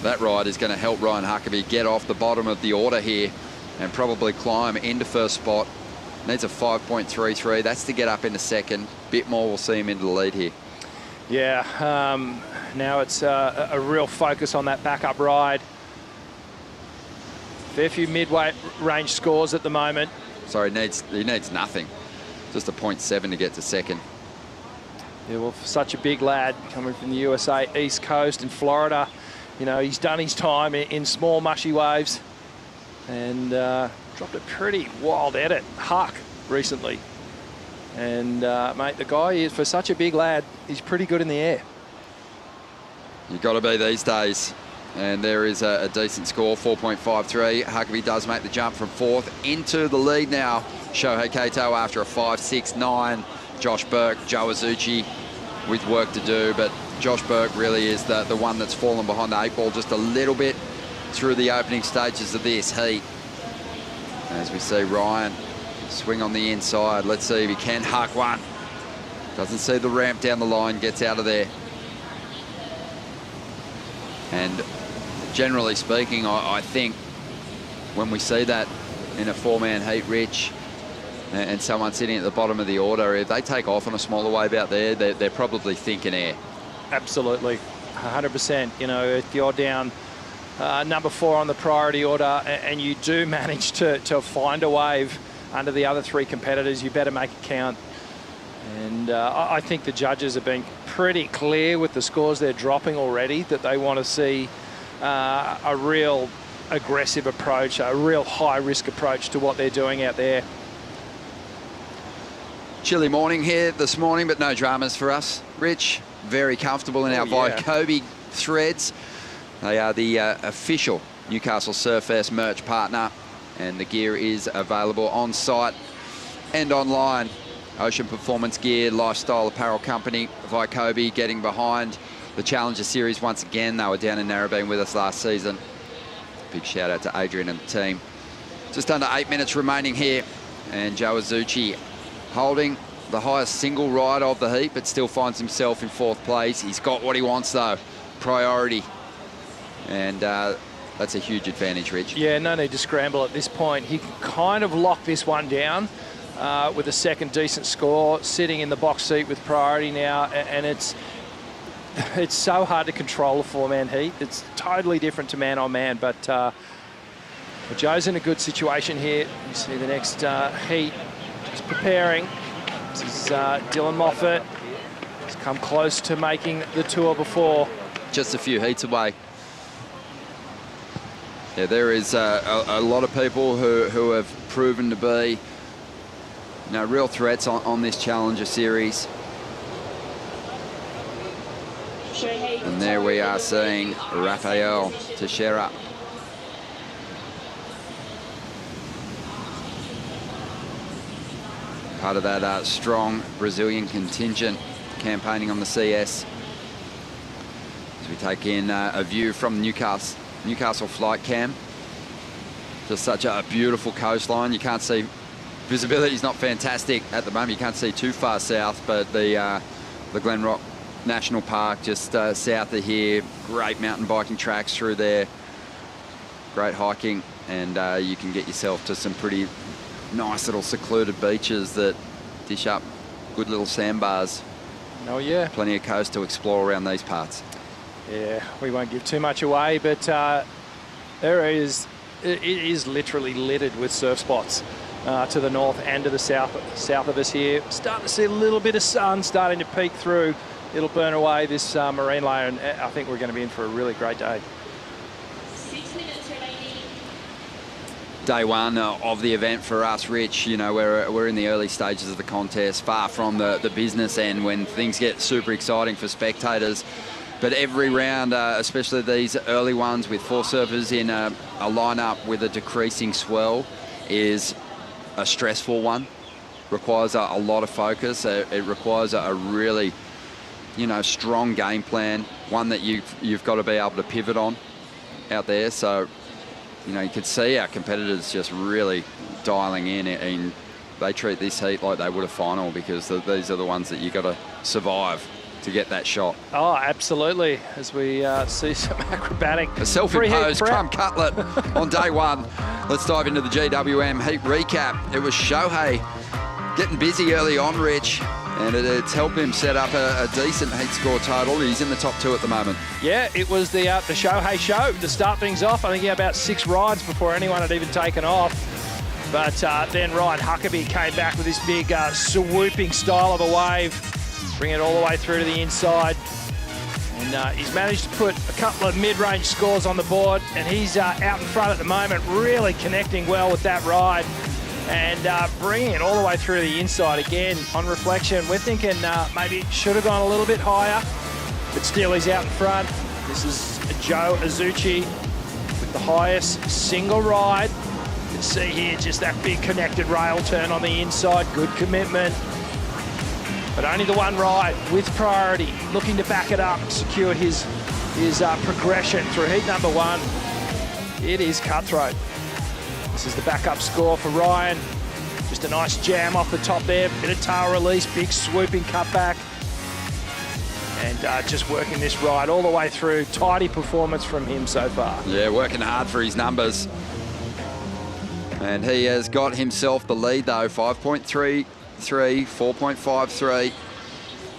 that ride is going to help Ryan Huckabee get off the bottom of the order here and probably climb into first spot. Needs a 5.33. That's to get up into second. Bit more, we'll see him into the lead here. Yeah, now it's a real focus on that backup ride. Fair few mid-weight range scores at the moment. Sorry, he needs nothing. Just a 0.7 to get to second. Yeah, well, for such a big lad coming from the USA, East Coast and Florida, you know, he's done his time in small, mushy waves and dropped a pretty wild edit, Huck, recently. And, mate, the guy is, for such a big lad, he's pretty good in the air. You've got to be these days. And there is a decent score, 4.53. Huckabee does make the jump from 4th into the lead now. Shohei Kato after a 5.69. Josh Burke, Joe Azuchi with work to do, but Josh Burke really is the one that's fallen behind the 8 ball just a little bit through the opening stages of this heat. As we see Ryan swing on the inside. Let's see if he can huck one. Doesn't see the ramp down the line, gets out of there. And generally speaking, I think when we see that in a 4-man heat, Rich, and someone sitting at the bottom of the order, if they take off on a smaller wave out there, they're probably thinking air. Absolutely, 100%. You know, if you're down number 4 on the priority order and you do manage to find a wave under the other 3 competitors, you better make it count. And I think the judges have been pretty clear with the scores they're dropping already that they want to see a real aggressive approach, a real high-risk approach to what they're doing out there. Chilly morning here this morning, but no dramas for us. Rich, very comfortable in our Vycobi threads. They are the official Newcastle Surfest merch partner, and the gear is available on site and online. Ocean Performance Gear, lifestyle apparel company, Vycobi, getting behind the Challenger Series once again. They were down in Narrabeen with us last season. Big shout out to Adrian and the team. Just under 8 minutes remaining here, and Joe Azuchi holding the highest single ride of the heat, but still finds himself in 4th place. He's got what he wants though, priority. And that's a huge advantage, Rich. Yeah, no need to scramble at this point. He can kind of lock this one down with a second decent score, sitting in the box seat with priority now, and it's so hard to control a 4-man heat. It's totally different to man-on-man, but Joe's in a good situation here. You see the next heat just preparing. This is Dylan Moffat. He's come close to making the tour before. Just a few heats away. Yeah, there is a lot of people who have proven to be, you know, real threats on this Challenger Series. And there we are seeing Rafael Teixeira. Part of that strong Brazilian contingent campaigning on the CS. As we take in a view from Newcastle flight cam. Just such a beautiful coastline. You can't see, visibility's not fantastic at the moment. You can't see too far south, but the Glenrock National Park just south of here, great mountain biking tracks through there, great hiking, and you can get yourself to some pretty nice little secluded beaches that dish up good little sandbars. Oh yeah. Plenty of coast to explore around these parts. Yeah, we won't give too much away, but it is literally littered with surf spots to the north and to the south of us here. Starting to see a little bit of sun starting to peek through. It'll burn away this marine layer, and I think we're going to be in for a really great day. 6 minutes remaining. Day one of the event for us, Rich. You know, we're in the early stages of the contest, far from the business end when things get super exciting for spectators. But every round, especially these early ones with 4 surfers in a lineup with a decreasing swell, is a stressful one. Requires a lot of focus. It requires a really, you know, strong game plan, one that you've got to be able to pivot on out there. So, you know, you could see our competitors just really dialing in, and they treat this heat like they would a final, because these are the ones that you got to survive to get that shot. Oh, absolutely. As we see some acrobatic. A self-imposed crumb cutlet on day one. Let's dive into the GWM heat recap. It was Shohei getting busy early on, Rich, and it's helped him set up a decent heat score total. He's in the top 2 at the moment. Yeah, it was the Shohei show to start things off. I think he had about 6 rides before anyone had even taken off. But then Ryan Huckabee came back with this big swooping style of a wave, bring it all the way through to the inside. And he's managed to put a couple of mid-range scores on the board, and he's out in front at the moment, really connecting well with that ride and bringing it all the way through to the inside. Again, on reflection, we're thinking maybe it should have gone a little bit higher, but still he's out in front. This is Joe Azuchi with the highest single ride. You can see here just that big connected rail turn on the inside, good commitment. But only the one ride with priority, looking to back it up, secure his progression through heat number 1. It is cutthroat. This is the backup score for Ryan. Just a nice jam off the top there, bit of tail release, big swooping cutback. And just working this ride all the way through. Tidy performance from him so far. Yeah, working hard for his numbers. And he has got himself the lead though, 5.33, 4.53.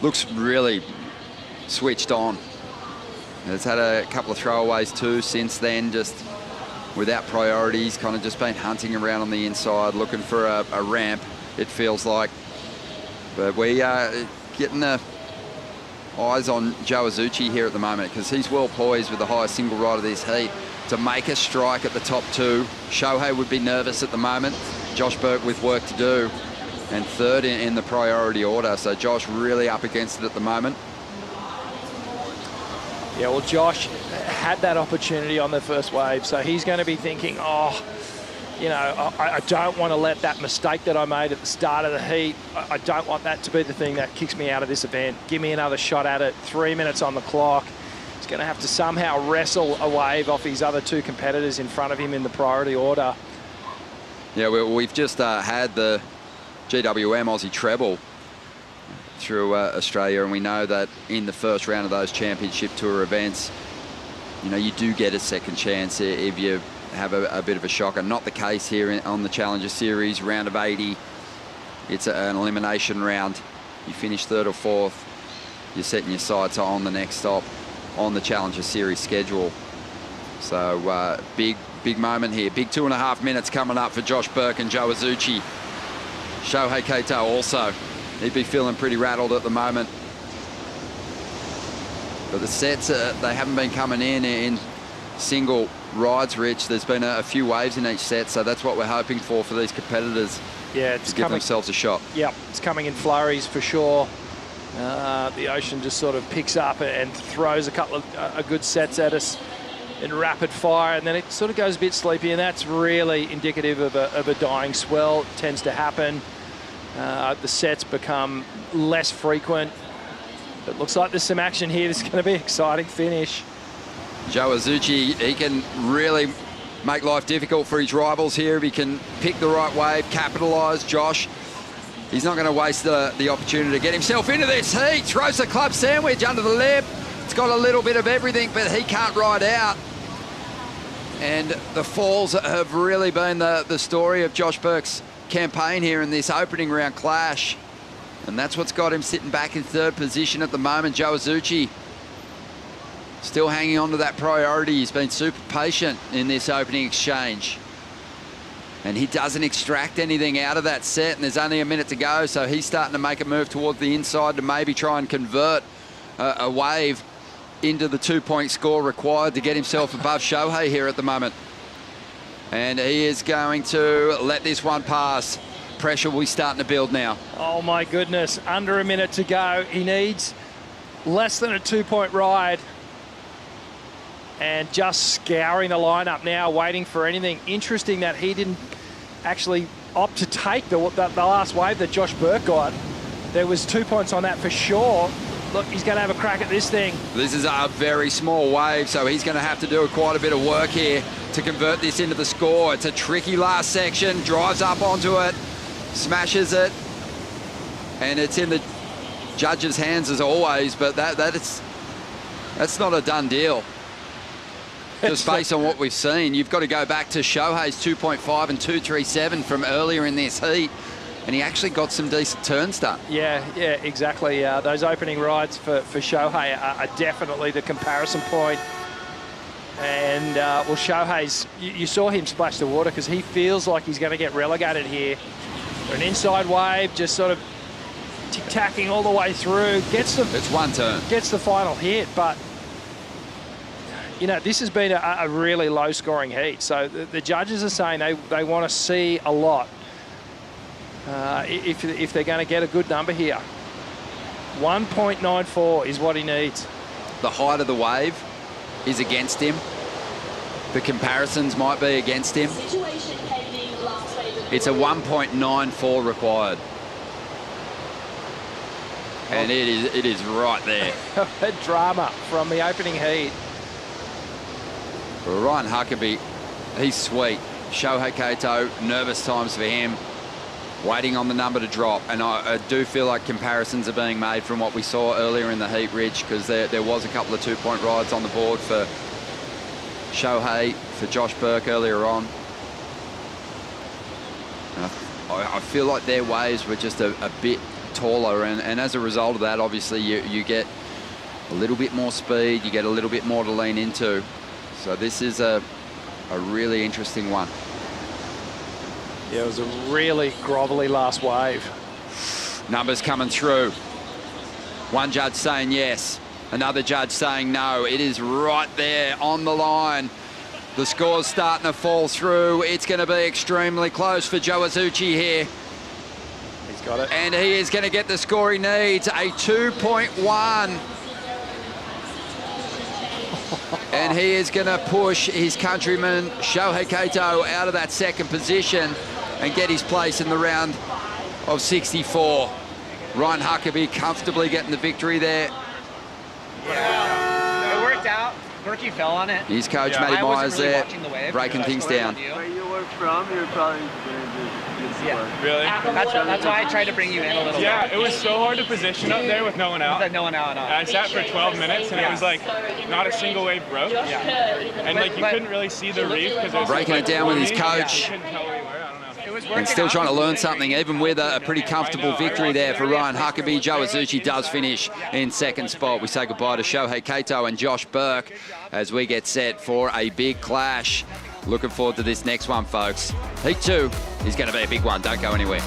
Looks really switched on. Has had a couple of throwaways too since then, just without priorities, kind of just been hunting around on the inside, looking for a ramp, it feels like. But we are getting the eyes on Joe Azuchi here at the moment, because he's well poised with the highest single ride of this heat to make a strike at the top 2. Shohei would be nervous at the moment. Josh Burke with work to do, and third in the priority order. So Josh really up against it at the moment. Yeah, well, Josh had that opportunity on the first wave, so he's going to be thinking, oh, you know, I don't want to let that mistake that I made at the start of the heat, I don't want that to be the thing that kicks me out of this event. Give me another shot at it. 3 minutes on the clock. He's going to have to somehow wrestle a wave off his other 2 competitors in front of him in the priority order. Yeah, we've just had the GWM Aussie treble through Australia, and we know that in the first round of those championship tour events, you know, you do get a second chance if you have a bit of a shocker. Not the case here on the Challenger Series, round of 80. It's an elimination round. You finish 3rd or 4th, you're setting your sights on the next stop on the Challenger Series schedule. So big moment here. Big 2.5 minutes coming up for Josh Burke and Joe Azuchi. Shohei Kato also. He'd be feeling pretty rattled at the moment. But the sets, they haven't been coming in single rides, Rich. There's been a few waves in each set, so that's what we're hoping for these competitors. Yeah, it's to give themselves a shot. Yep, it's coming in flurries for sure. The ocean just sort of picks up and throws a couple of good sets at us in rapid fire, and then it sort of goes a bit sleepy, and that's really indicative of a dying swell. It tends to happen. The sets become less frequent. It looks like there's some action here. This is going to be an exciting finish. Joe Azuchi, he can really make life difficult for his rivals here if he can pick the right wave, capitalise. Josh, he's not going to waste the opportunity to get himself into this heat. Throws the club sandwich under the lip. It's got a little bit of everything, but he can't ride out. And the falls have really been the story of Josh Burke's campaign here in this opening round clash. And that's what's got him sitting back in 3rd position at the moment. Joe Azuchi still hanging on to that priority. He's been super patient in this opening exchange. And he doesn't extract anything out of that set, and there's only a minute to go, so he's starting to make a move towards the inside to maybe try and convert a wave into the 2-point score required to get himself above Shohei here at the moment. And he is going to let this one pass. Pressure will be starting to build now. Oh my goodness, under a minute to go. He needs less than a 2-point ride. And just scouring the lineup now, waiting for anything. Interesting that he didn't actually opt to take the last wave that Josh Burke got. There was 2 points on that for sure. Look, he's going to have a crack at this thing. This is a very small wave, so he's going to have to do quite a bit of work here to convert this into the score. It's a tricky last section, drives up onto it, smashes it, and it's in the judge's hands as always, but that's not a done deal. Just based on what we've seen, you've got to go back to Shohei's 2.5 and 2.37 from earlier in this heat, and he actually got some decent turns done. Yeah, exactly. Those opening rides for Shohei are definitely the comparison point. And, well, Shohei's, you saw him splash the water because he feels like he's going to get relegated here. An inside wave, just sort of tic-tacking all the way through. It's one turn. Gets the final hit, but you know, this has been a really low-scoring heat. So the judges are saying they want to see a lot if they're going to get a good number here. 1.94 is what he needs. The height of the wave is against him. The comparisons might be against him. Situation pending, last wave of It's a 1.94 required. And it is right there. A drama from the opening heat. Ryan Huckabee, he's sweet. Shohei Kato, nervous times for him. Waiting on the number to drop. And I do feel like comparisons are being made from what we saw earlier in the heat, Rich, because there was a couple of 2-point rides on the board for Shohei, for Josh Burke earlier on. And I feel like their waves were just a bit taller, and as a result of that, obviously you get a little bit more speed, you get a little bit more to lean into. So this is a really interesting one. Yeah, it was a really grovelly last wave. Numbers coming through. One judge saying yes, another judge saying no. It is right there on the line. The score's starting to fall through. It's going to be extremely close for Joe Azuchi here. He's got it. And he is going to get the score he needs, a 2.1. And he is going to push his countryman Shohei Kato out of that second position and get his place in the round of 64. Ryan Huckabee comfortably getting the victory there. Yeah, it worked out. Berkey fell on it. His coach, Matty Myers, really there, breaking things down. Where you were from, you're probably going to do Yeah. Really? That's why I tried to bring you in a little bit. Yeah, it was so hard to position up there with no one out. With no one out at all. I sat for 12 minutes and it was like not a single wave broke. Yeah. And like you couldn't really see the reef because it was Breaking like it down with his foamy. coach. You couldn't tell where you were. I don't know. It was And working still out. trying to learn something, even with a pretty comfortable victory there for Ryan Huckabee. Joe Azuchi does finish in second spot. We say goodbye to Shohei Kato and Josh Burke as we get set for a big clash. Looking forward to this next one, folks. Heat 2 is going to be a big one. Don't go anywhere.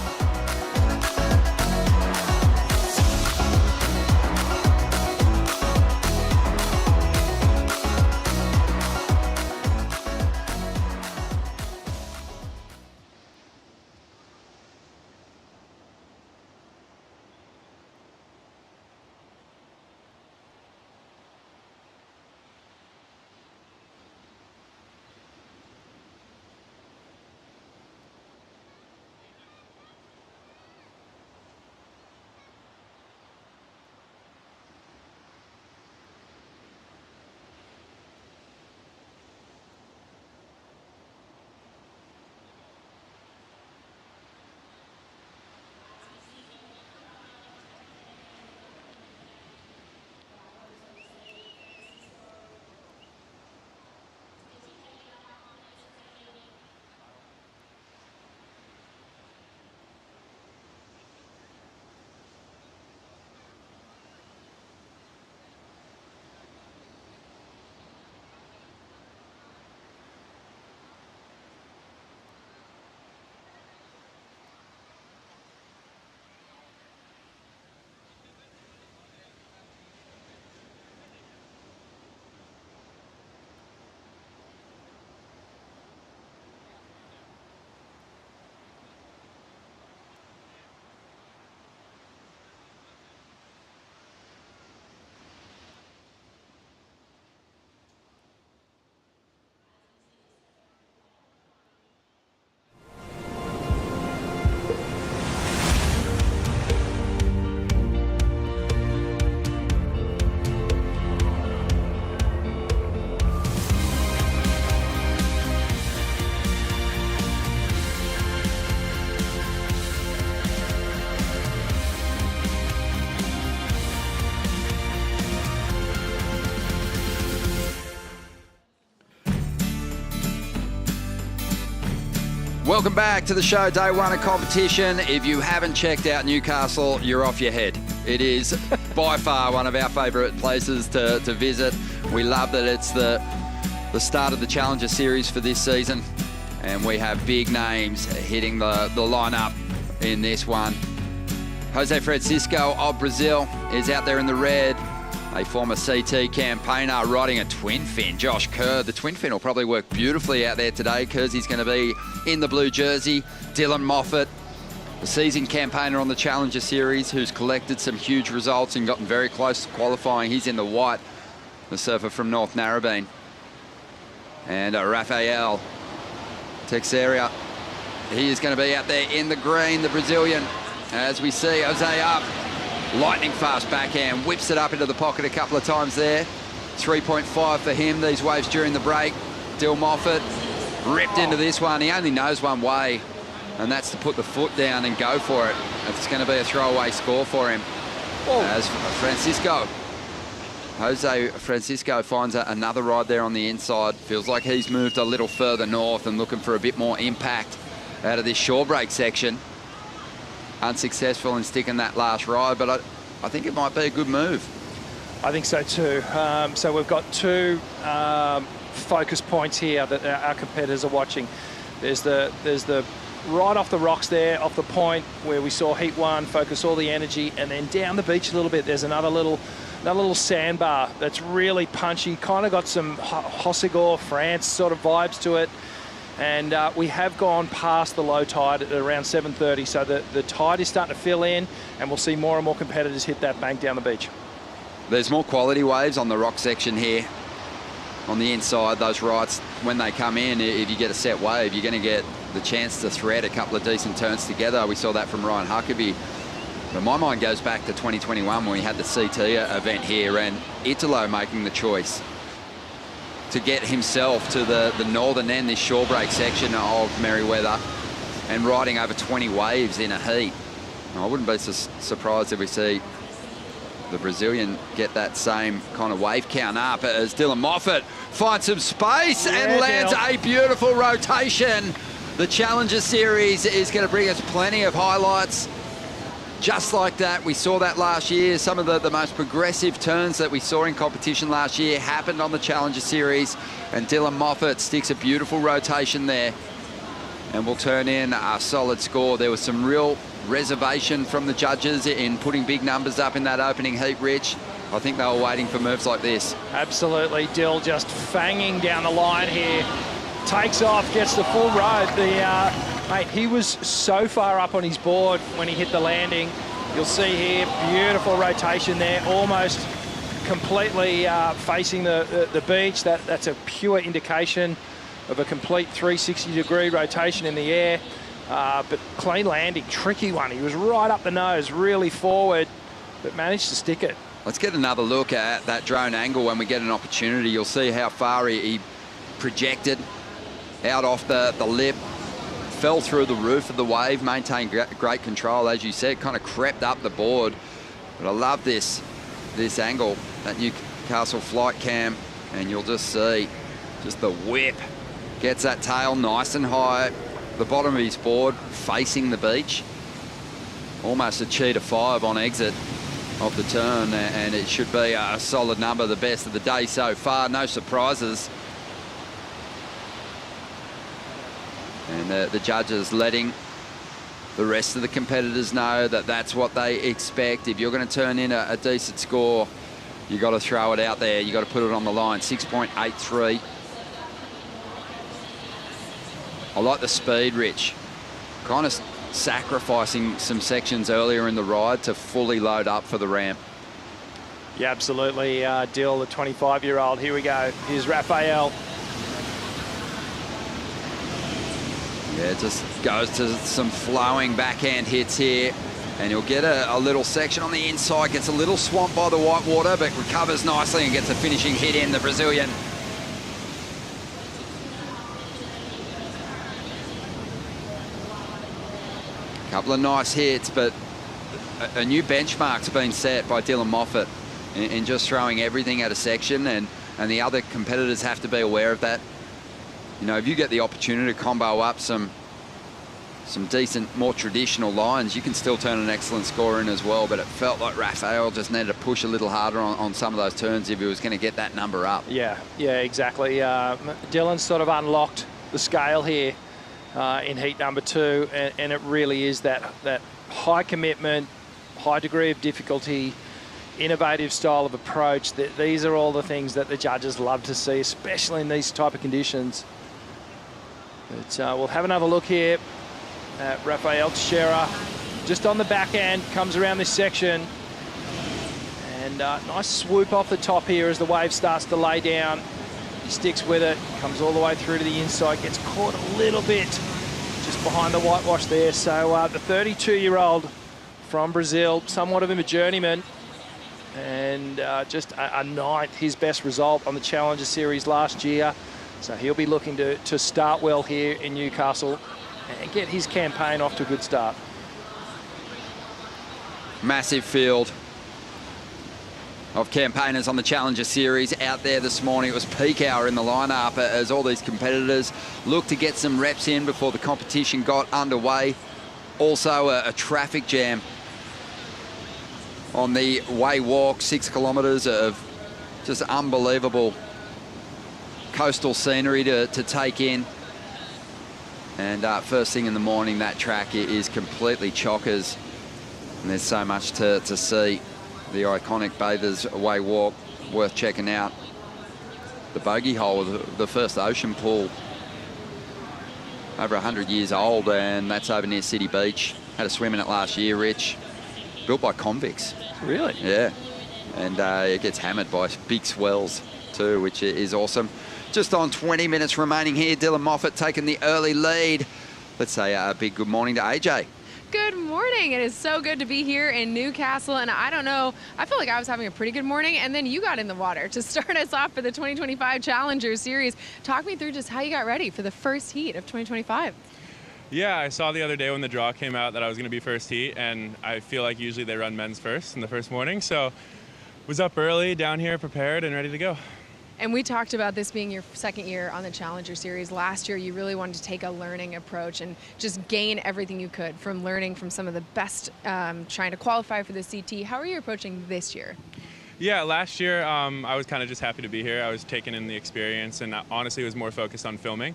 Welcome back to the show, day one of competition. If you haven't checked out Newcastle, you're off your head. It is by far one of our favourite places to visit. We love that it's the start of the Challenger Series for this season, and we have big names hitting the lineup in this one. Jose Francisco of Brazil is out there in the red. A former CT campaigner riding a twin fin, Josh Kerr. The twin fin will probably work beautifully out there today because he's going to be in the blue jersey. Dylan Moffat, the seasoned campaigner on the Challenger Series who's collected some huge results and gotten very close to qualifying. He's in the white. the surfer from North Narrabeen. And Rafael Teixeira, he is going to be out there in the green, the Brazilian. As we see Jose up, lightning fast backhand, whips it up into the pocket a couple of times there. 3.5 for him, these waves during the break. Dill Moffat ripped into this one. He only knows one way, and that's to put the foot down and go for it. It's going to be a throwaway score for him. As Jose Francisco finds another ride there on the inside. Feels like he's moved a little further north and looking for a bit more impact out of this shore break section. Unsuccessful in sticking that last ride, but I think it might be a good move. I think so too. So we've got two focus points here that our competitors are watching. There's the right off the rocks there, off the point where we saw Heat 1 focus all the energy, and then down the beach a little bit, there's another little sandbar that's really punchy, kind of got some Hossegor, France sort of vibes to it. And we have gone past the low tide at around 7:30, so the tide is starting to fill in, and we'll see more and more competitors hit that bank down the beach. There's more quality waves on the rock section here. On the inside, those rights, when they come in, if you get a set wave, you're going to get the chance to thread a couple of decent turns together. We saw that from Ryan Huckabee. But my mind goes back to 2021 when we had the CT event here, and Italo making the choice to get himself to the northern end, this shore break section of Merewether, and riding over 20 waves in a heat. I wouldn't be surprised if we see the Brazilian get that same kind of wave count up as Dylan Moffat finds some space and lands a beautiful rotation. The Challenger Series is going to bring us plenty of highlights just like that. We saw that last year. Some of the most progressive turns that we saw in competition last year happened on the Challenger Series, and Dylan Moffat sticks a beautiful rotation there and will turn in a solid score. There was some real reservation from the judges in putting big numbers up in that opening heat, Rich. I think they were waiting for moves like this. Absolutely. Dill just fanging down the line here. Takes off, gets the full road. Mate, he was so far up on his board when he hit the landing. You'll see here, beautiful rotation there, almost completely facing the beach. That's a pure indication of a complete 360-degree rotation in the air. But clean landing, tricky one. He was right up the nose, really forward, but managed to stick it. Let's get another look at that drone angle when we get an opportunity. You'll see how far he projected out off the lip, fell through the roof of the wave, maintained great control, as you said, kind of crept up the board. But I love this angle, that Newcastle flight cam, and you'll just see just the whip. Gets that tail nice and high, the bottom of his board facing the beach. Almost a cheetah 5 on exit of the turn, and it should be a solid number, the best of the day so far. No surprises. And the judges letting the rest of the competitors know that that's what they expect. If you're going to turn in a decent score, you got to throw it out there. You got to put it on the line. 6.83. I like the speed, Rich. Kind of sacrificing some sections earlier in the ride to fully load up for the ramp. Yeah, absolutely. Dill, the 25-year-old. Here we go. Here's Rafael. Yeah, just goes to some flowing backhand hits here, and he'll get a little section on the inside, gets a little swamped by the white water, but recovers nicely and gets a finishing hit in, the Brazilian. Couple of nice hits, but a new benchmark's been set by Dylan Moffat in just throwing everything at a section, and the other competitors have to be aware of that. You know, if you get the opportunity to combo up some decent, more traditional lines, you can still turn an excellent score in as well. But it felt like Rafael just needed to push a little harder on some of those turns if he was going to get that number up. Yeah, exactly. Dylan's sort of unlocked the scale here in heat number 2, and it really is that high commitment, high degree of difficulty, innovative style of approach. These are all the things that the judges love to see, especially in these type of conditions. But we'll have another look here at Rafael Teixeira. Just on the back end, comes around this section. And nice swoop off the top here as the wave starts to lay down. He sticks with it, comes all the way through to the inside, gets caught a little bit just behind the whitewash there. So the 32-year-old from Brazil, somewhat of him a journeyman, and just a ninth, his best result on the Challenger Series last year. So he'll be looking to start well here in Newcastle and get his campaign off to a good start. Massive field of campaigners on the Challenger Series out there this morning. It was peak hour in the lineup as all these competitors looked to get some reps in before the competition got underway. Also a traffic jam on the way walk, 6 kilometres of just unbelievable coastal scenery to take in. And first thing in the morning, that track is completely chockers. And there's so much to see. The iconic Bathers Way walk, worth checking out. The bogey hole, the first ocean pool, over 100 years old, and that's over near City Beach. Had a swim in it last year, Rich. Built by convicts. Really? Yeah. And it gets hammered by big swells too, which is awesome. Just on 20 minutes remaining here, Dylan Moffat taking the early lead. Let's say a big good morning to AJ. Good morning. It is so good to be here in Newcastle, and I don't know, I feel like I was having a pretty good morning, and then you got in the water to start us off for the 2025 Challenger Series. Talk me through just how you got ready for the first heat of 2025. Yeah, I saw the other day when the draw came out that I was going to be first heat, and I feel like usually they run men's first in the first morning, so was up early, down here, prepared, and ready to go. And we talked about this being your second year on the Challenger Series. Last year, you really wanted to take a learning approach and just gain everything you could from learning from some of the best trying to qualify for the CT. How are you approaching this year? Yeah, last year I was kind of just happy to be here. I was taking in the experience and honestly was more focused on filming.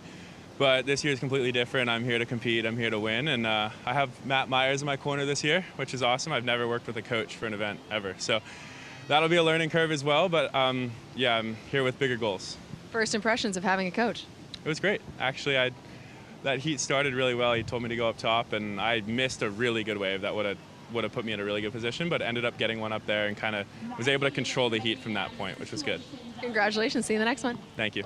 But this year is completely different. I'm here to compete, I'm here to win, and I have Matt Myers in my corner this year, which is awesome. I've never worked with a coach for an event ever. So that'll be a learning curve as well, but yeah, I'm here with bigger goals. First impressions of having a coach? It was great. Actually, that heat started really well. He told me to go up top, and I missed a really good wave that would have put me in a really good position, but ended up getting one up there and kind of was able to control the heat from that point, which was good. Congratulations. See you in the next one. Thank you.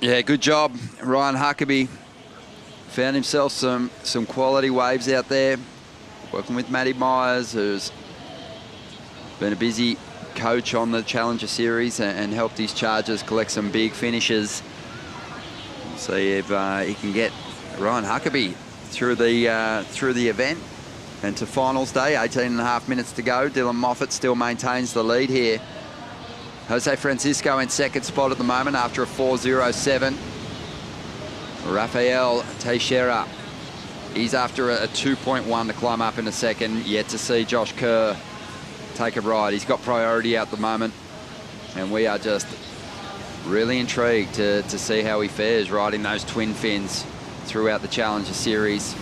Yeah, good job. Ryan Huckabee found himself some quality waves out there, working with Matty Myers, who's been a busy coach on the Challenger Series and helped his Chargers collect some big finishes. See if he can get Ryan Huckabee through the event and to finals day. 18.5 minutes to go. Dylan Moffat still maintains the lead here. Jose Francisco in second spot at the moment after a 4.07. Rafael Teixeira, he's after a 2.1 to climb up in a second. Yet to see Josh Kerr take a ride. He's got priority at the moment, and we are just really intrigued to see how he fares riding those twin fins throughout the Challenger Series.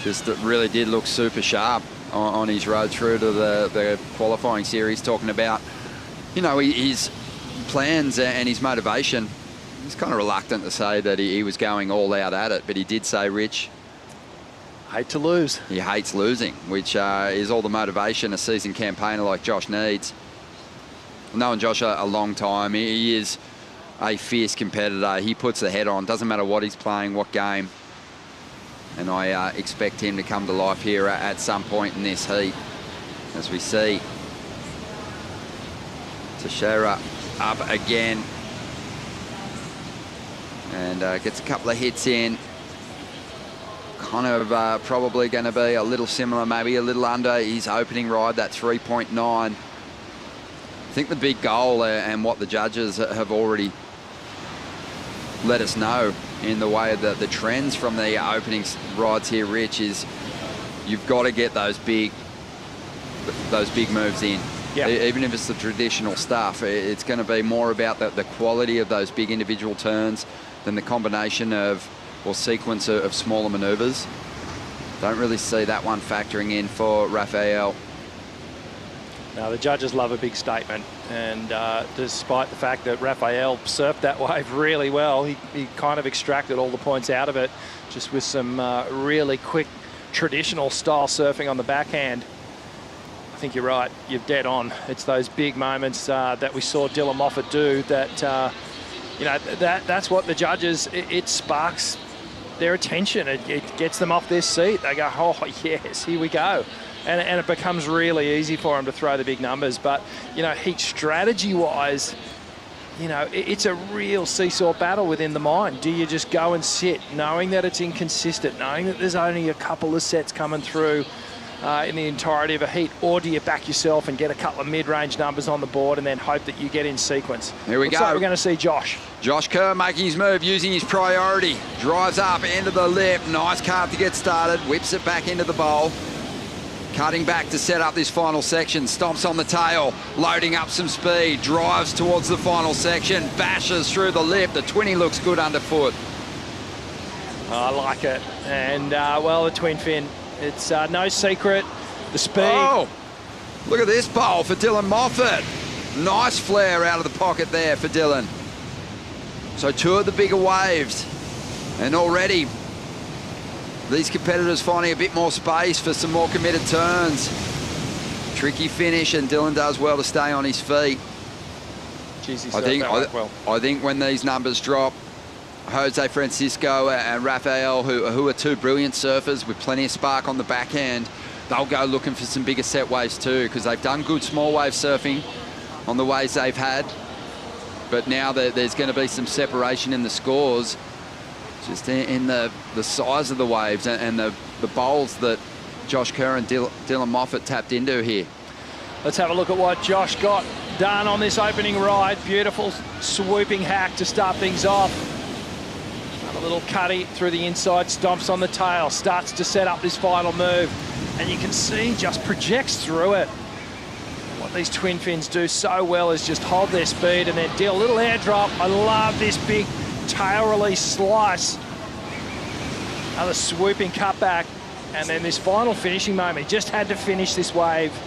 Just it really did look super sharp on his road through to the qualifying series, talking about, you know, his plans and his motivation. He's kind of reluctant to say that he was going all out at it, but he did say, Rich, hate to lose. He hates losing, which is all the motivation a seasoned campaigner like Josh needs. Knowing Josh a long time, he is a fierce competitor. He puts the head on, doesn't matter what he's playing, what game. And I expect him to come to life here at some point in this heat. As we see Teixeira up again. And gets a couple of hits in. Kind of probably going to be a little similar, maybe a little under his opening ride, that 3.9. I think the big goal and what the judges have already let us know in the way that the trends from the opening rides here, Rich, is you've got to get those big moves in. Yep. Even if it's the traditional stuff, it's going to be more about the quality of those big individual turns than the combination of or sequence of smaller manoeuvres. Don't really see that one factoring in for Rafael. Now, the judges love a big statement, and despite the fact that Rafael surfed that wave really well, he kind of extracted all the points out of it just with some really quick traditional style surfing on the backhand. I think you're right. You're dead on. It's those big moments that we saw Dylan Moffat do that, that's what the judges, it sparks their attention. It gets them off their seat. They go, oh, yes, here we go. And it becomes really easy for them to throw the big numbers. But, heat strategy-wise, it's a real seesaw battle within the mind. Do you just go and sit, knowing that it's inconsistent, knowing that there's only a couple of sets coming through in the entirety of a heat, or do you back yourself and get a couple of mid-range numbers on the board and then hope that you get in sequence? Here we go. Like we're going to see Josh. Josh Kerr making his move, using his priority. Drives up into the lip. Nice carve to get started. Whips it back into the bowl. Cutting back to set up this final section. Stomps on the tail. Loading up some speed. Drives towards the final section. Bashes through the lip. The 20 looks good underfoot. I like it. And, the twin fin. It's no secret. The speed. Oh, look at this bowl for Dylan Moffat. Nice flare out of the pocket there for Dylan. So 2 of the bigger waves. And already these competitors finding a bit more space for some more committed turns. Tricky finish, and Dylan does well to stay on his feet. Jeez, I think when these numbers drop, Jose Francisco and Rafael, who are 2 brilliant surfers with plenty of spark on the backhand, they'll go looking for some bigger set waves too, because they've done good small wave surfing on the waves they've had. But now there's going to be some separation in the scores, just in the size of the waves and the bowls that Josh Kerr and Dylan Moffat tapped into here. Let's have a look at what Josh got done on this opening ride. Beautiful swooping hack to start things off. A little cutty through the inside, stomps on the tail, starts to set up this final move, and you can see just projects through it. What these twin fins do so well is just hold their speed and then deal a little airdrop. I love this big tail release slice. Another swooping cutback, and then this final finishing moment. He just had to finish this wave.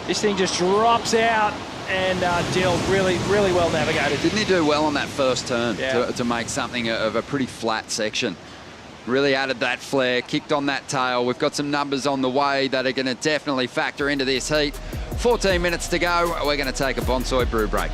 This thing just drops out, and Dill really well navigated. Didn't he do well on that first turn Yeah. to make something of a pretty flat section? Really added that flare, kicked on that tail. We've got some numbers on the way that are going to definitely factor into this heat. 14 minutes to go. We're going to take a Bonsoy brew break.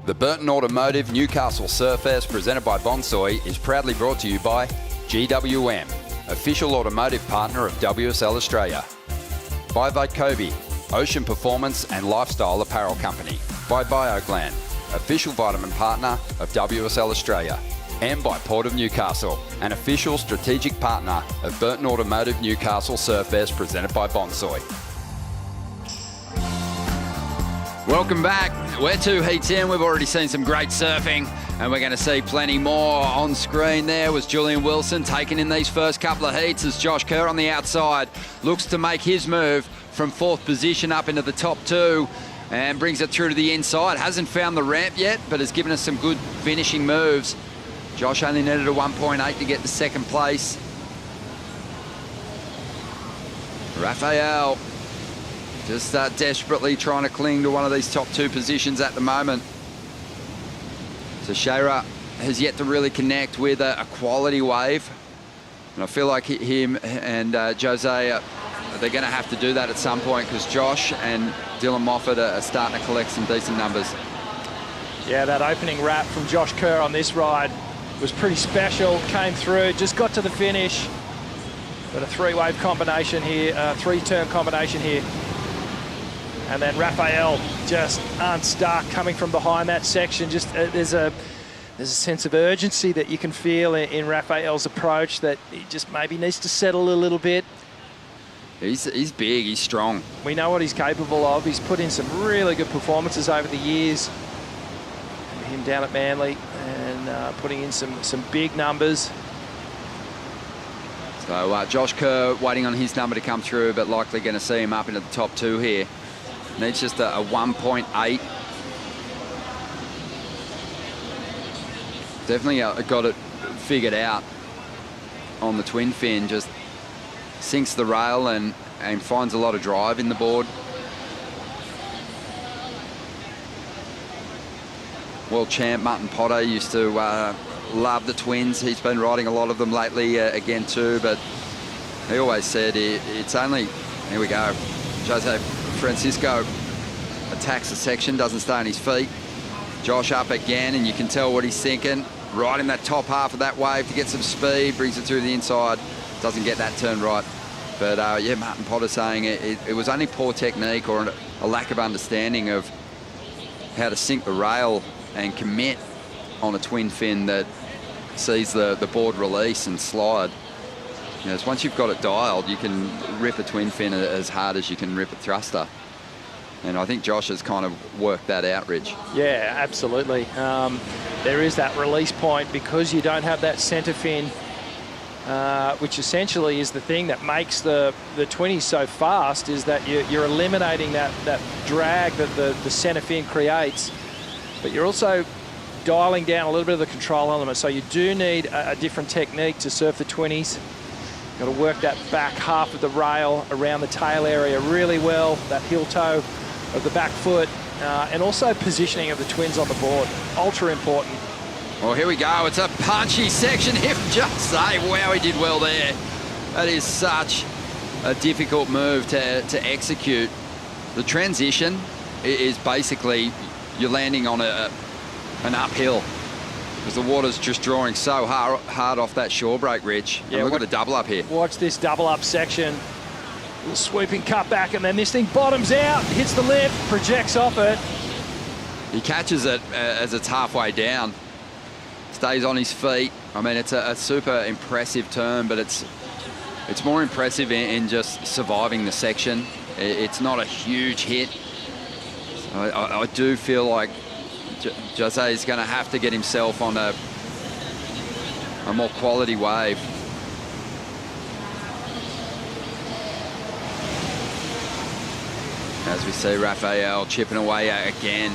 The Burton Automotive Newcastle Surfest, presented by Bonsoy, is proudly brought to you by GWM, official automotive partner of WSL Australia. By Kobe, ocean performance and lifestyle apparel company. By BioGland, official vitamin partner of WSL Australia. And by Port of Newcastle, an official strategic partner of Burton Automotive Newcastle Surfest, presented by Bonsoy. Welcome back. We're 2 heats in. We've already seen some great surfing, and we're going to see plenty more. On screen there was Julian Wilson taking in these first couple of heats as Josh Kerr on the outside looks to make his move from 4th position up into the top 2. and brings it through to the inside. Hasn't found the ramp yet, but has given us some good finishing moves. Josh only needed a 1.8 to get the second place. Raphael just desperately trying to cling to one of these top 2 positions at the moment. Teixeira has yet to really connect with a quality wave. And I feel like him and Jose, they're going to have to do that at some point, because Josh and Dylan Moffat are starting to collect some decent numbers. Yeah, that opening wrap from Josh Kerr on this ride was pretty special. Came through, just got to the finish. Got a 3-wave combination here, 3-turn combination here. And then Raphael just unstuck, coming from behind that section. Just there's a sense of urgency that you can feel in Raphael's approach, that he just maybe needs to settle a little bit. He's big, he's strong. We know what he's capable of. He's put in some really good performances over the years. Him down at Manly and putting in some big numbers. So Josh Kerr waiting on his number to come through, but likely going to see him up into the top 2 here. Needs just a 1.8. Definitely got it figured out on the twin fin. Just sinks the rail and finds a lot of drive in the board. World champ Martin Potter used to love the twins. He's been riding a lot of them lately again too, but he always said it's only, here we go, Jose Francisco attacks the section, doesn't stay on his feet. Josh up again, and you can tell what he's thinking. Right in that top half of that wave to get some speed, brings it through the inside, doesn't get that turn right. But yeah, Martin Potter saying it was only poor technique or a lack of understanding of how to sink the rail and commit on a twin fin that sees the board release and slide. You know, once you've got it dialed, you can rip a twin fin as hard as you can rip a thruster. And I think Josh has kind of worked that out, Rich. Yeah, absolutely. There is that release point because you don't have that centre fin, which essentially is the thing that makes the 20s so fast, is that you're eliminating that drag that the centre fin creates. But you're also dialing down a little bit of the control element. So you do need a different technique to surf the 20s. Got to work that back half of the rail around the tail area really well, that heel toe of the back foot, and also positioning of the twins on the board. Ultra important. Well, here we go. It's a punchy section. If just say, wow, he did well there. That is such a difficult move to execute. The transition is basically you're landing on an uphill because the water's just drawing so hard off that shore break, Rich. Yeah, look at the double up here. Watch this double up section. Little swooping cut back, and then this thing bottoms out, hits the lip, projects off it. He catches it as it's halfway down. Stays on his feet. I mean, it's a super impressive turn, but it's more impressive in just surviving the section. It's not a huge hit. I do feel like Jose is going to have to get himself on a more quality wave. As we see Raphael chipping away again.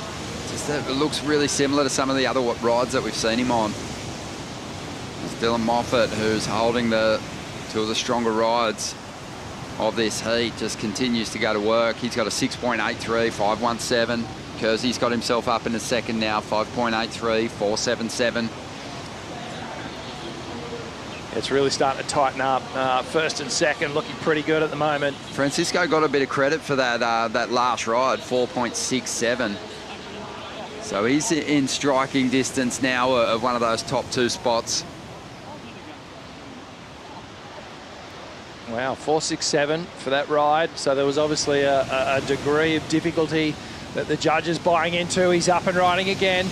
It looks really similar to some of the other rides that we've seen him on. It's Dylan Moffat, who's holding two of the stronger rides of this heat, just continues to go to work. He's got a 6.83, 517. Kersey's got himself up in the second now, 5.83, 477. It's really starting to tighten up. First and second looking pretty good at the moment. Francisco got a bit of credit for that last ride, 4.67. So he's in striking distance now of one of those top 2 spots. Wow, 4.67 for that ride. So there was obviously a degree of difficulty that the judges buying into. He's up and riding again.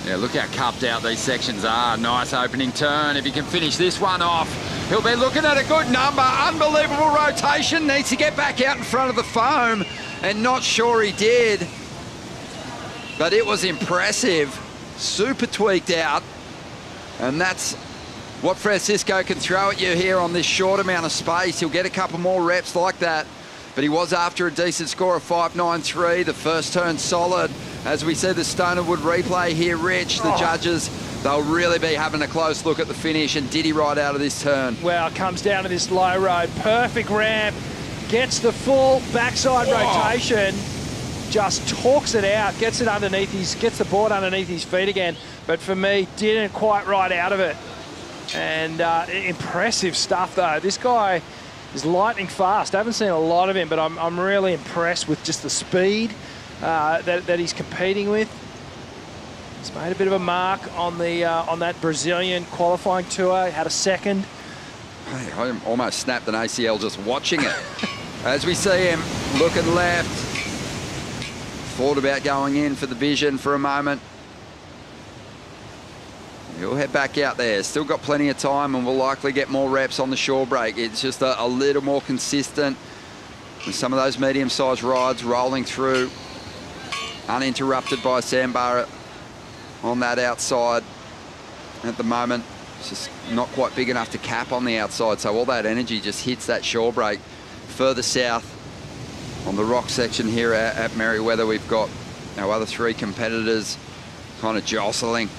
Yeah, look how cupped out these sections are. Nice opening turn. If he can finish this one off, he'll be looking at a good number. Unbelievable rotation. Needs to get back out in front of the foam, and not sure he did. But it was impressive. Super tweaked out. And that's what Francisco can throw at you here on this short amount of space. He'll get a couple more reps like that but he was after a decent score of 5.93. The first turn solid. As we see the Stonerwood replay here, Rich, the judges, they'll really be having a close look at the finish, and did he ride out of this turn? Well, comes down to this low road, perfect ramp, gets the full backside rotation, just talks it out, gets the board underneath his feet again, but for me, didn't quite ride out of it. And impressive stuff though. This guy is lightning fast. I haven't seen a lot of him, but I'm really impressed with just the speed that he's competing with. He's made a bit of a mark on that Brazilian qualifying tour. He had a second. I almost snapped an ACL just watching it. As we see him looking left, thought about going in for the vision for a moment. He'll head back out there. Still got plenty of time, and will likely get more reps on the shore break. It's just a little more consistent with some of those medium-sized rides rolling through, uninterrupted by a sandbar on that outside. At the moment, it's just not quite big enough to cap on the outside, so all that energy just hits that shore break. Further south on the rock section here at Merewether, we've got our other three competitors kind of jostling.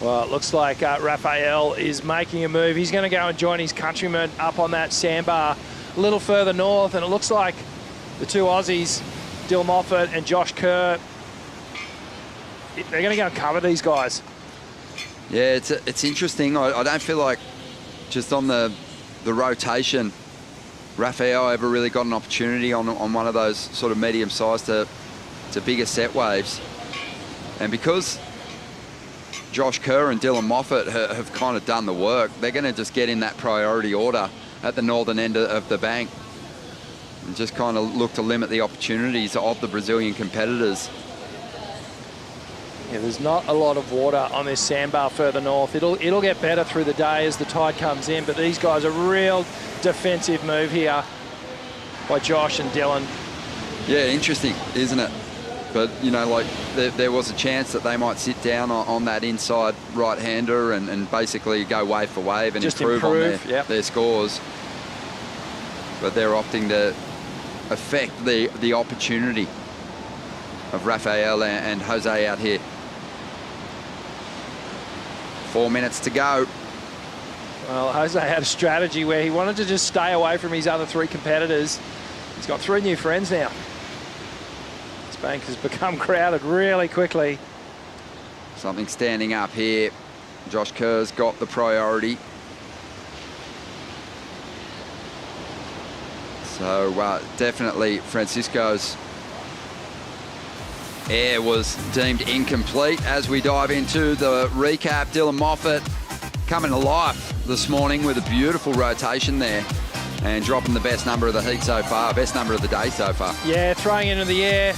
Well, it looks like Raphael is making a move. He's going to go and join his countryman up on that sandbar a little further north, and it looks like the two Aussies, Dill Moffat and Josh Kerr, they're going to go and cover these guys. Yeah, it's interesting. I don't feel like just on the rotation, Raphael ever really got an opportunity on one of those sort of medium-sized to bigger set waves. And because Josh Kerr and Dylan Moffat have kind of done the work, they're going to just get in that priority order at the northern end of the bank and just kind of look to limit the opportunities of the Brazilian competitors. Yeah, there's not a lot of water on this sandbar further north. It'll get better through the day as the tide comes in, but these guys, a real defensive move here by Josh and Dylan. Yeah, interesting, isn't it? But, you know, like there was a chance that they might sit down on that inside right-hander and basically go wave for wave and just improve on their scores. But they're opting to affect the opportunity of Raphael and Jose out here. 4 minutes to go. Well, Jose had a strategy where he wanted to just stay away from his other three competitors. He's got three new friends now. Bank has become crowded really quickly. Something standing up here. Josh Kerr's got the priority. So definitely Francisco's air was deemed incomplete. As we dive into the recap, Dylan Moffat coming to life this morning with a beautiful rotation there and dropping the best number of the heat so far, best number of the day so far. Yeah, throwing it into the air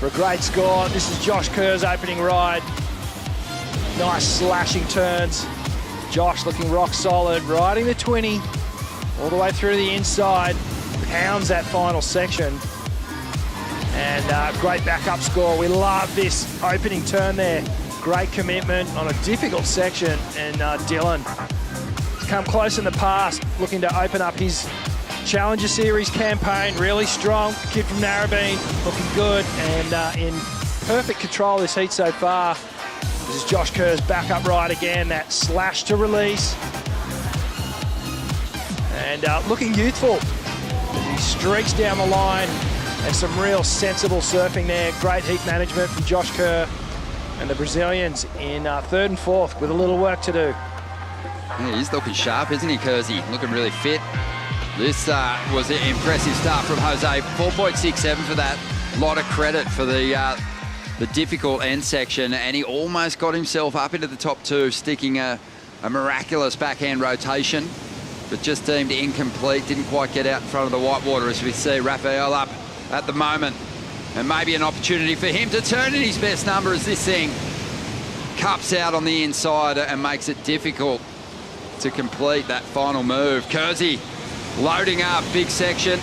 for a great score. This is Josh Kerr's opening ride. Nice slashing turns. Josh looking rock solid, riding the 20 all the way through to the inside. Pounds that final section. And great backup score. We love this opening turn there. Great commitment on a difficult section. And Dylan has come close in the past, looking to open up his Challenger Series campaign. Really strong. Kid from Narrabeen, looking good and in perfect control of this heat so far. This is Josh Kerr's backup ride again, that slash to release. And looking youthful. He streaks down the line and some real sensible surfing there. Great heat management from Josh Kerr. And the Brazilians in third and fourth with a little work to do. Yeah, he's looking sharp, isn't he, Kersey? Looking really fit. This was an impressive start from Jose. 4.67 for that. A lot of credit for the difficult end section, and he almost got himself up into the top two, sticking a miraculous backhand rotation, but just deemed incomplete. Didn't quite get out in front of the whitewater, as we see Raphael up at the moment. And maybe an opportunity for him to turn in his best number as this thing cups out on the inside and makes it difficult to complete that final move. Kersey loading up, big section.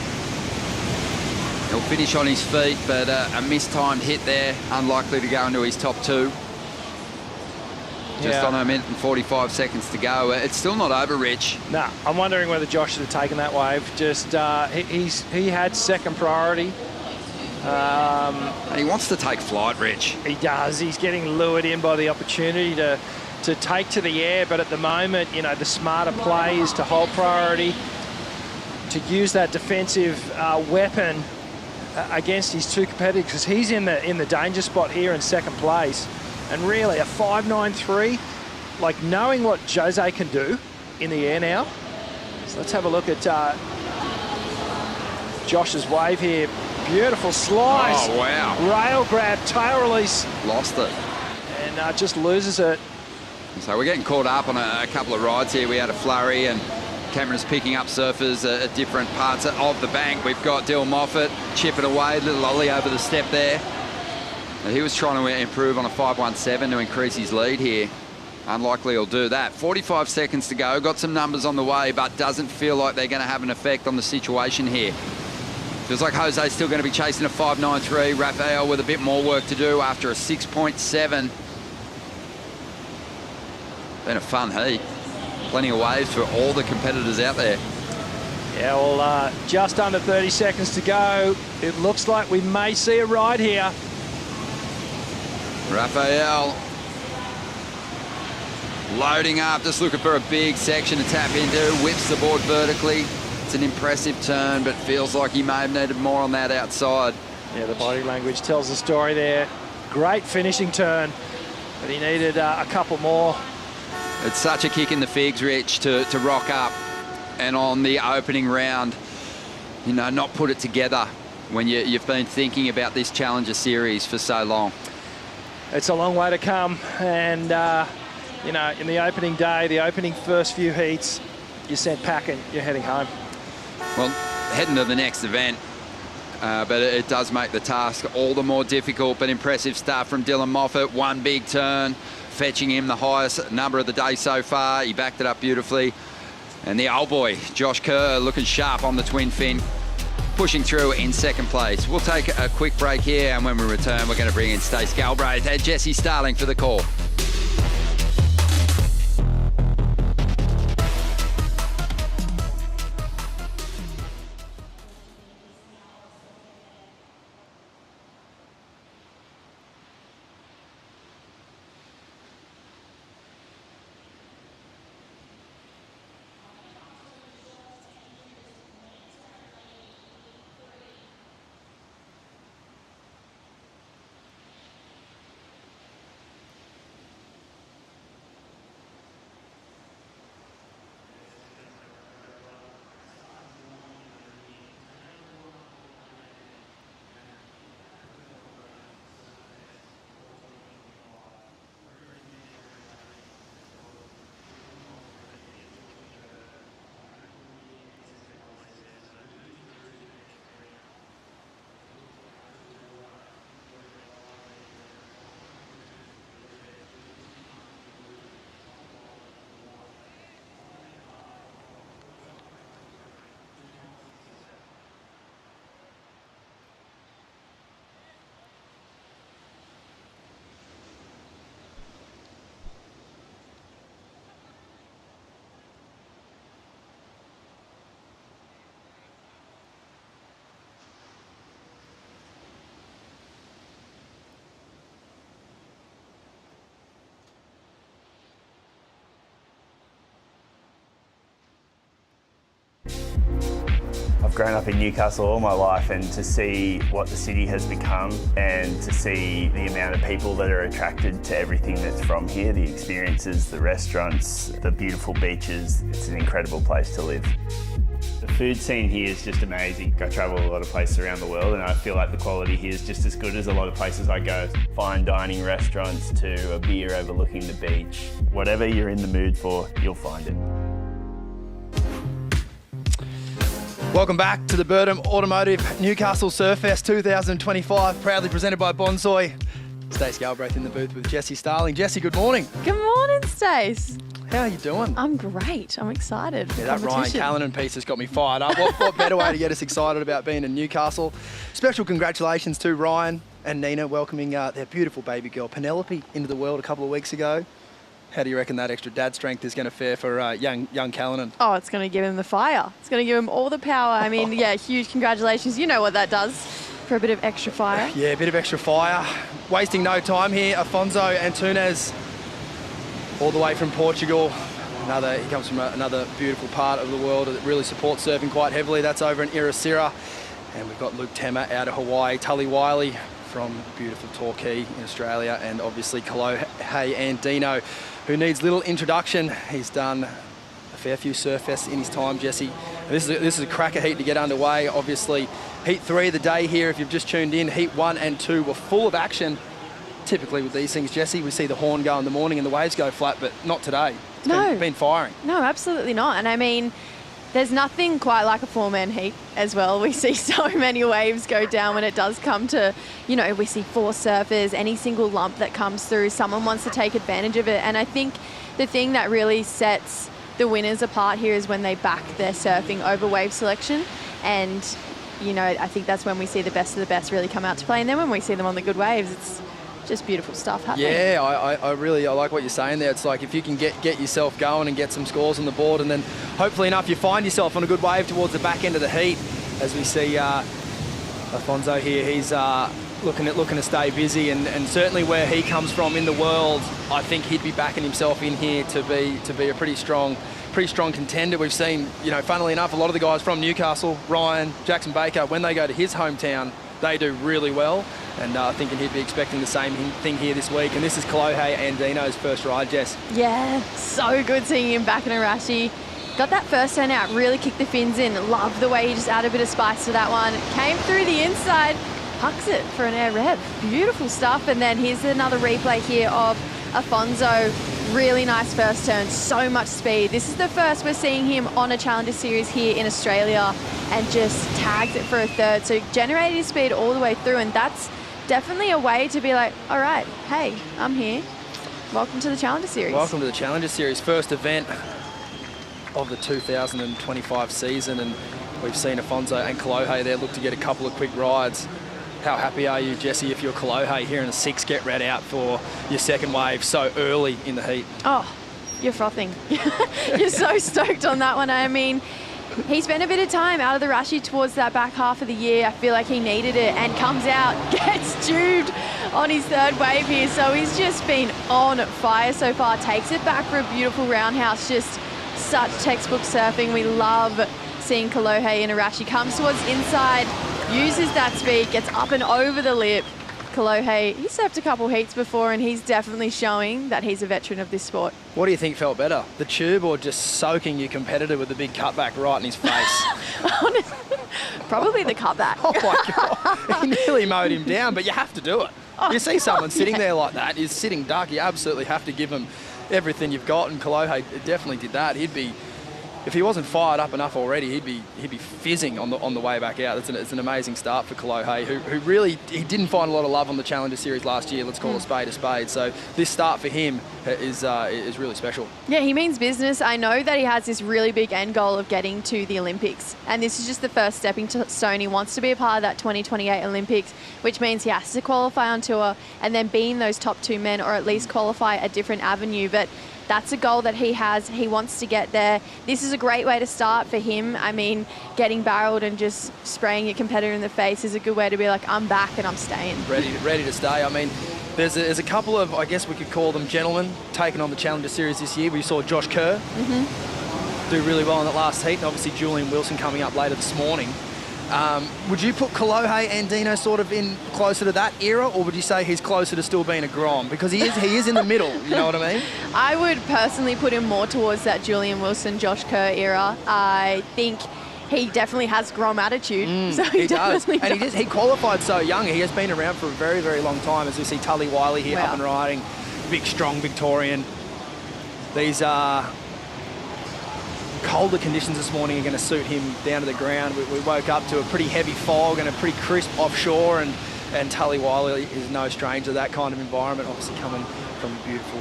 He'll finish on his feet, but a mistimed hit there, unlikely to go into his top two. Just on a minute and 45 seconds to go. It's still not over, Rich. No, I'm wondering whether Josh should have taken that wave. Just he had second priority. He wants to take flight, Rich. He does. He's getting lured in by the opportunity to take to the air, but at the moment, you know, the smarter play is to hold priority, to use that defensive weapon against his two competitors, because he's in the danger spot here in second place. And really, a 5.93, like knowing what Jose can do in the air now. So let's have a look at Josh's wave here. Beautiful slice. Oh, wow. Rail grab, tail release. Lost it. And just loses it. So we're getting caught up on a couple of rides here. We had a flurry and cameras picking up surfers at different parts of the bank. We've got Dylan Moffat chipping away, little ollie over the step there. He was trying to improve on a 5.17 to increase his lead here. Unlikely he'll do that. 45 seconds to go. Got some numbers on the way, but doesn't feel like they're going to have an effect on the situation here. Feels like Jose's still going to be chasing a 5.93. Raphael with a bit more work to do after a 6.7. Been a fun heat. Plenty of waves for all the competitors out there. Yeah, well, just under 30 seconds to go. It looks like we may see a ride here. Raphael loading up, just looking for a big section to tap into. Whips the board vertically. It's an impressive turn, but feels like he may have needed more on that outside. Yeah, the body language tells the story there. Great finishing turn, but he needed a couple more. It's such a kick in the figs, Rich, to rock up and on the opening round, you know, not put it together when you've been thinking about this Challenger Series for so long. It's a long way to come, and you know, in the opening day, the opening first few heats, you're sent packing, you're heading home. Well, heading to the next event, but it does make the task all the more difficult, but impressive stuff from Dylan Moffat. One big turn, fetching him the highest number of the day so far. He backed it up beautifully. And the old boy, Josh Kerr, looking sharp on the twin fin, pushing through in second place. We'll take a quick break here, and when we return, we're going to bring in Stace Galbraith and Jesse Starling for the call. I've grown up in Newcastle all my life, and to see what the city has become and to see the amount of people that are attracted to everything that's from here, the experiences, the restaurants, the beautiful beaches, it's an incredible place to live. The food scene here is just amazing. I travel a lot of places around the world and I feel like the quality here is just as good as a lot of places I go. Fine dining restaurants to a beer overlooking the beach. Whatever you're in the mood for, you'll find it. Welcome back to the Burton Automotive Newcastle Surfest 2025, proudly presented by Bonsoy. Stace Galbraith in the booth with Jesse Starling. Jesse, good morning. Good morning, Stace. How are you doing? I'm great. I'm excited. Yeah, that Ryan Callanan piece has got me fired up. What better way to get us excited about being in Newcastle? Special congratulations to Ryan and Nina welcoming their beautiful baby girl Penelope into the world a couple of weeks ago. How do you reckon that extra dad strength is going to fare for young Callanan? Oh, it's going to give him the fire. It's going to give him all the power. I mean, yeah, huge congratulations. You know what that does for a bit of extra fire. Yeah, a bit of extra fire. Wasting no time here, Afonso Antunes, all the way from Portugal. He comes from another beautiful part of the world that really supports surfing quite heavily. That's over in Irasira. And we've got Luke Temmer out of Hawaii, Tully Wiley from beautiful Torquay in Australia, and obviously Kalohe Andino, who needs little introduction. He's done a fair few Surfests in his time, Jesse. And this is a cracker heat to get underway. Obviously, Heat 3 of the day here, if you've just tuned in. Heat 1 and 2 were full of action. Typically with these things, Jesse, we see the horn go in the morning and the waves go flat, but not today. It's been firing. No, absolutely not. And I mean, there's nothing quite like a four-man heat as well. We see so many waves go down when it does come to, we see 4 surfers, any single lump that comes through, someone wants to take advantage of it. And I think the thing that really sets the winners apart here is when they back their surfing over wave selection. And, I think that's when we see the best of the best really come out to play. And then when we see them on the good waves, it's just beautiful stuff happening. Yeah, I really like what you're saying there. It's like if you can get yourself going and get some scores on the board, and then hopefully enough you find yourself on a good wave towards the back end of the heat. As we see Afonso here, he's looking to stay busy, and certainly where he comes from in the world, I think he'd be backing himself in here to be a pretty strong contender. We've seen, funnily enough, a lot of the guys from Newcastle, Ryan, Jackson Baker, when they go to his hometown, they do really well. And thinking he'd be expecting the same thing here this week. And this is Kalohe Andino's first ride, Jess. Yeah, so good seeing him back in Arashi. Got that first turn out, really kicked the fins in. Love the way he just added a bit of spice to that one. Came through the inside, hucks it for an air rev. Beautiful stuff. And then here's another replay here of Afonso. Really nice first turn, so much speed. This is the first we're seeing him on a Challenger Series here in Australia, and just tags it for a third. So generated his speed all the way through, and that's definitely a way to be like, all right, hey, I'm here. Welcome to the Challenger Series. Welcome to the Challenger Series, first event of the 2025 season, and we've seen Afonso and Kalohe there look to get a couple of quick rides. How happy are you, Jesse, if you're Kalohe here in a 6 get read out for your second wave so early in the heat? Oh, you're frothing. You're so stoked on that one. I mean, he spent a bit of time out of the Rashi towards that back half of the year. I feel like he needed it, and comes out, gets tubed on his third wave here. So he's just been on fire so far. Takes it back for a beautiful roundhouse. Just such textbook surfing. We love seeing Kalohe in Arashi. Comes towards inside, uses that speed, gets up and over the lip. Kalohe, he's surfed a couple heats before, and he's definitely showing that he's a veteran of this sport. What do you think felt better, the tube or just soaking your competitor with a big cutback right in his face? Honestly, probably the cutback. Oh my God, he nearly mowed him down, but you have to do it. You see someone sitting there like that, is sitting duck, you absolutely have to give him everything you've got, and Kalohe definitely did that. He'd be, if he wasn't fired up enough already, he'd be fizzing on the way back out. It's an amazing start for Kalohe, who really, he didn't find a lot of love on the Challenger Series last year. Let's call a spade. So this start for him is really special. Yeah, he means business. I know that he has this really big end goal of getting to the Olympics, and this is just the first stepping stone. He wants to be a part of that 2028 Olympics, which means he has to qualify on tour and then be in those top 2 men, or at least qualify a different avenue. But that's a goal that he has. He wants to get there. This is a great way to start for him. I mean, getting barreled and just spraying your competitor in the face is a good way to be like, I'm back and I'm staying. Ready to stay. I mean, there's a couple of, I guess we could call them gentlemen, taking on the Challenger Series this year. We saw Josh Kerr do really well in that last heat, and obviously Julian Wilson coming up later this morning. Would you put Kalohe Andino sort of in closer to that era, or would you say he's closer to still being a Grom? Because he is in the middle, you know what I mean? I would personally put him more towards that Julian Wilson, Josh Kerr era. I think he definitely has Grom attitude. So he does. And he qualified so young. He has been around for a very, very long time. As we see Tully Wiley here up and riding, big, strong Victorian. These colder conditions this morning are going to suit him down to the ground. We woke up to a pretty heavy fog and a pretty crisp offshore, and Tully Wiley is no stranger to that kind of environment, obviously coming from beautiful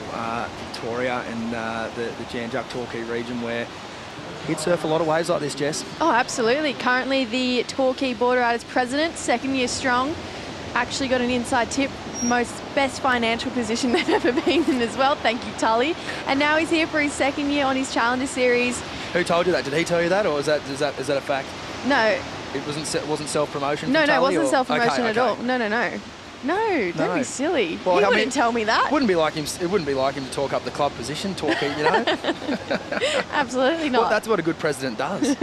Victoria and the Jan-Juk Torquay region, where he'd surf a lot of waves like this, Jess. Oh, absolutely. Currently the Torquay Border Riders president, 2nd year strong. actually got an inside tip, best financial position they've ever been in as well. Thank you, Tully. And now he's here for his second year on his Challenger Series. Who told you that? Did he tell you that, or is that a fact? No. It wasn't self-promotion. No, from Tully, it wasn't or? self-promotion Okay, at all. No, don't be silly. Well, He wouldn't tell me that. It wouldn't be like him to talk up the club position, Absolutely not. Well, that's what a good president does.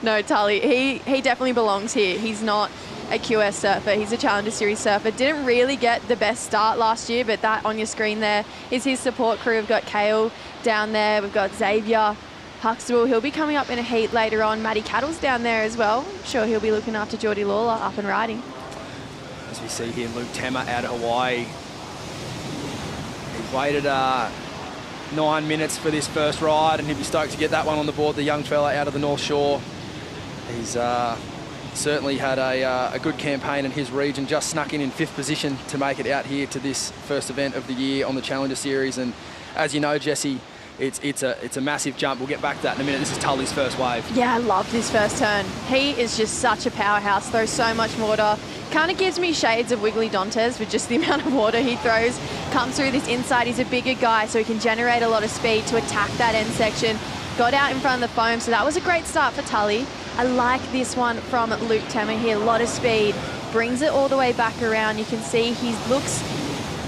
No, Tully, he definitely belongs here. He's not a QS surfer. He's a Challenger Series surfer. Didn't really get the best start last year, but that on your screen there is his support crew. We've got Kale down there. We've got Xavier, Huxtable. He'll be coming up in a heat later on. Matty Cattle's down there as well. I'm sure he'll be looking after Geordie Lawler up and riding. As we see here, Luke Temmer out of Hawaii. He's waited 9 minutes for this first ride, and he'd be stoked to get that one on the board, the young fella out of the North Shore. He's certainly had a good campaign in his region, just snuck in 5th position to make it out here to this first event of the year on the Challenger Series. And as you know, Jesse, it's a massive jump. We'll get back to that in a minute. This is Tully's first wave. Yeah, I love this first turn. He is just such a powerhouse, throws so much water. Kind of gives me shades of Wiggly Dantes with just the amount of water he throws. Comes through this inside. He's a bigger guy, so he can generate a lot of speed to attack that end section. Got out in front of the foam, so that was a great start for Tully. I like this one from Luke Temmer here. A lot of speed. Brings it all the way back around. You can see he looks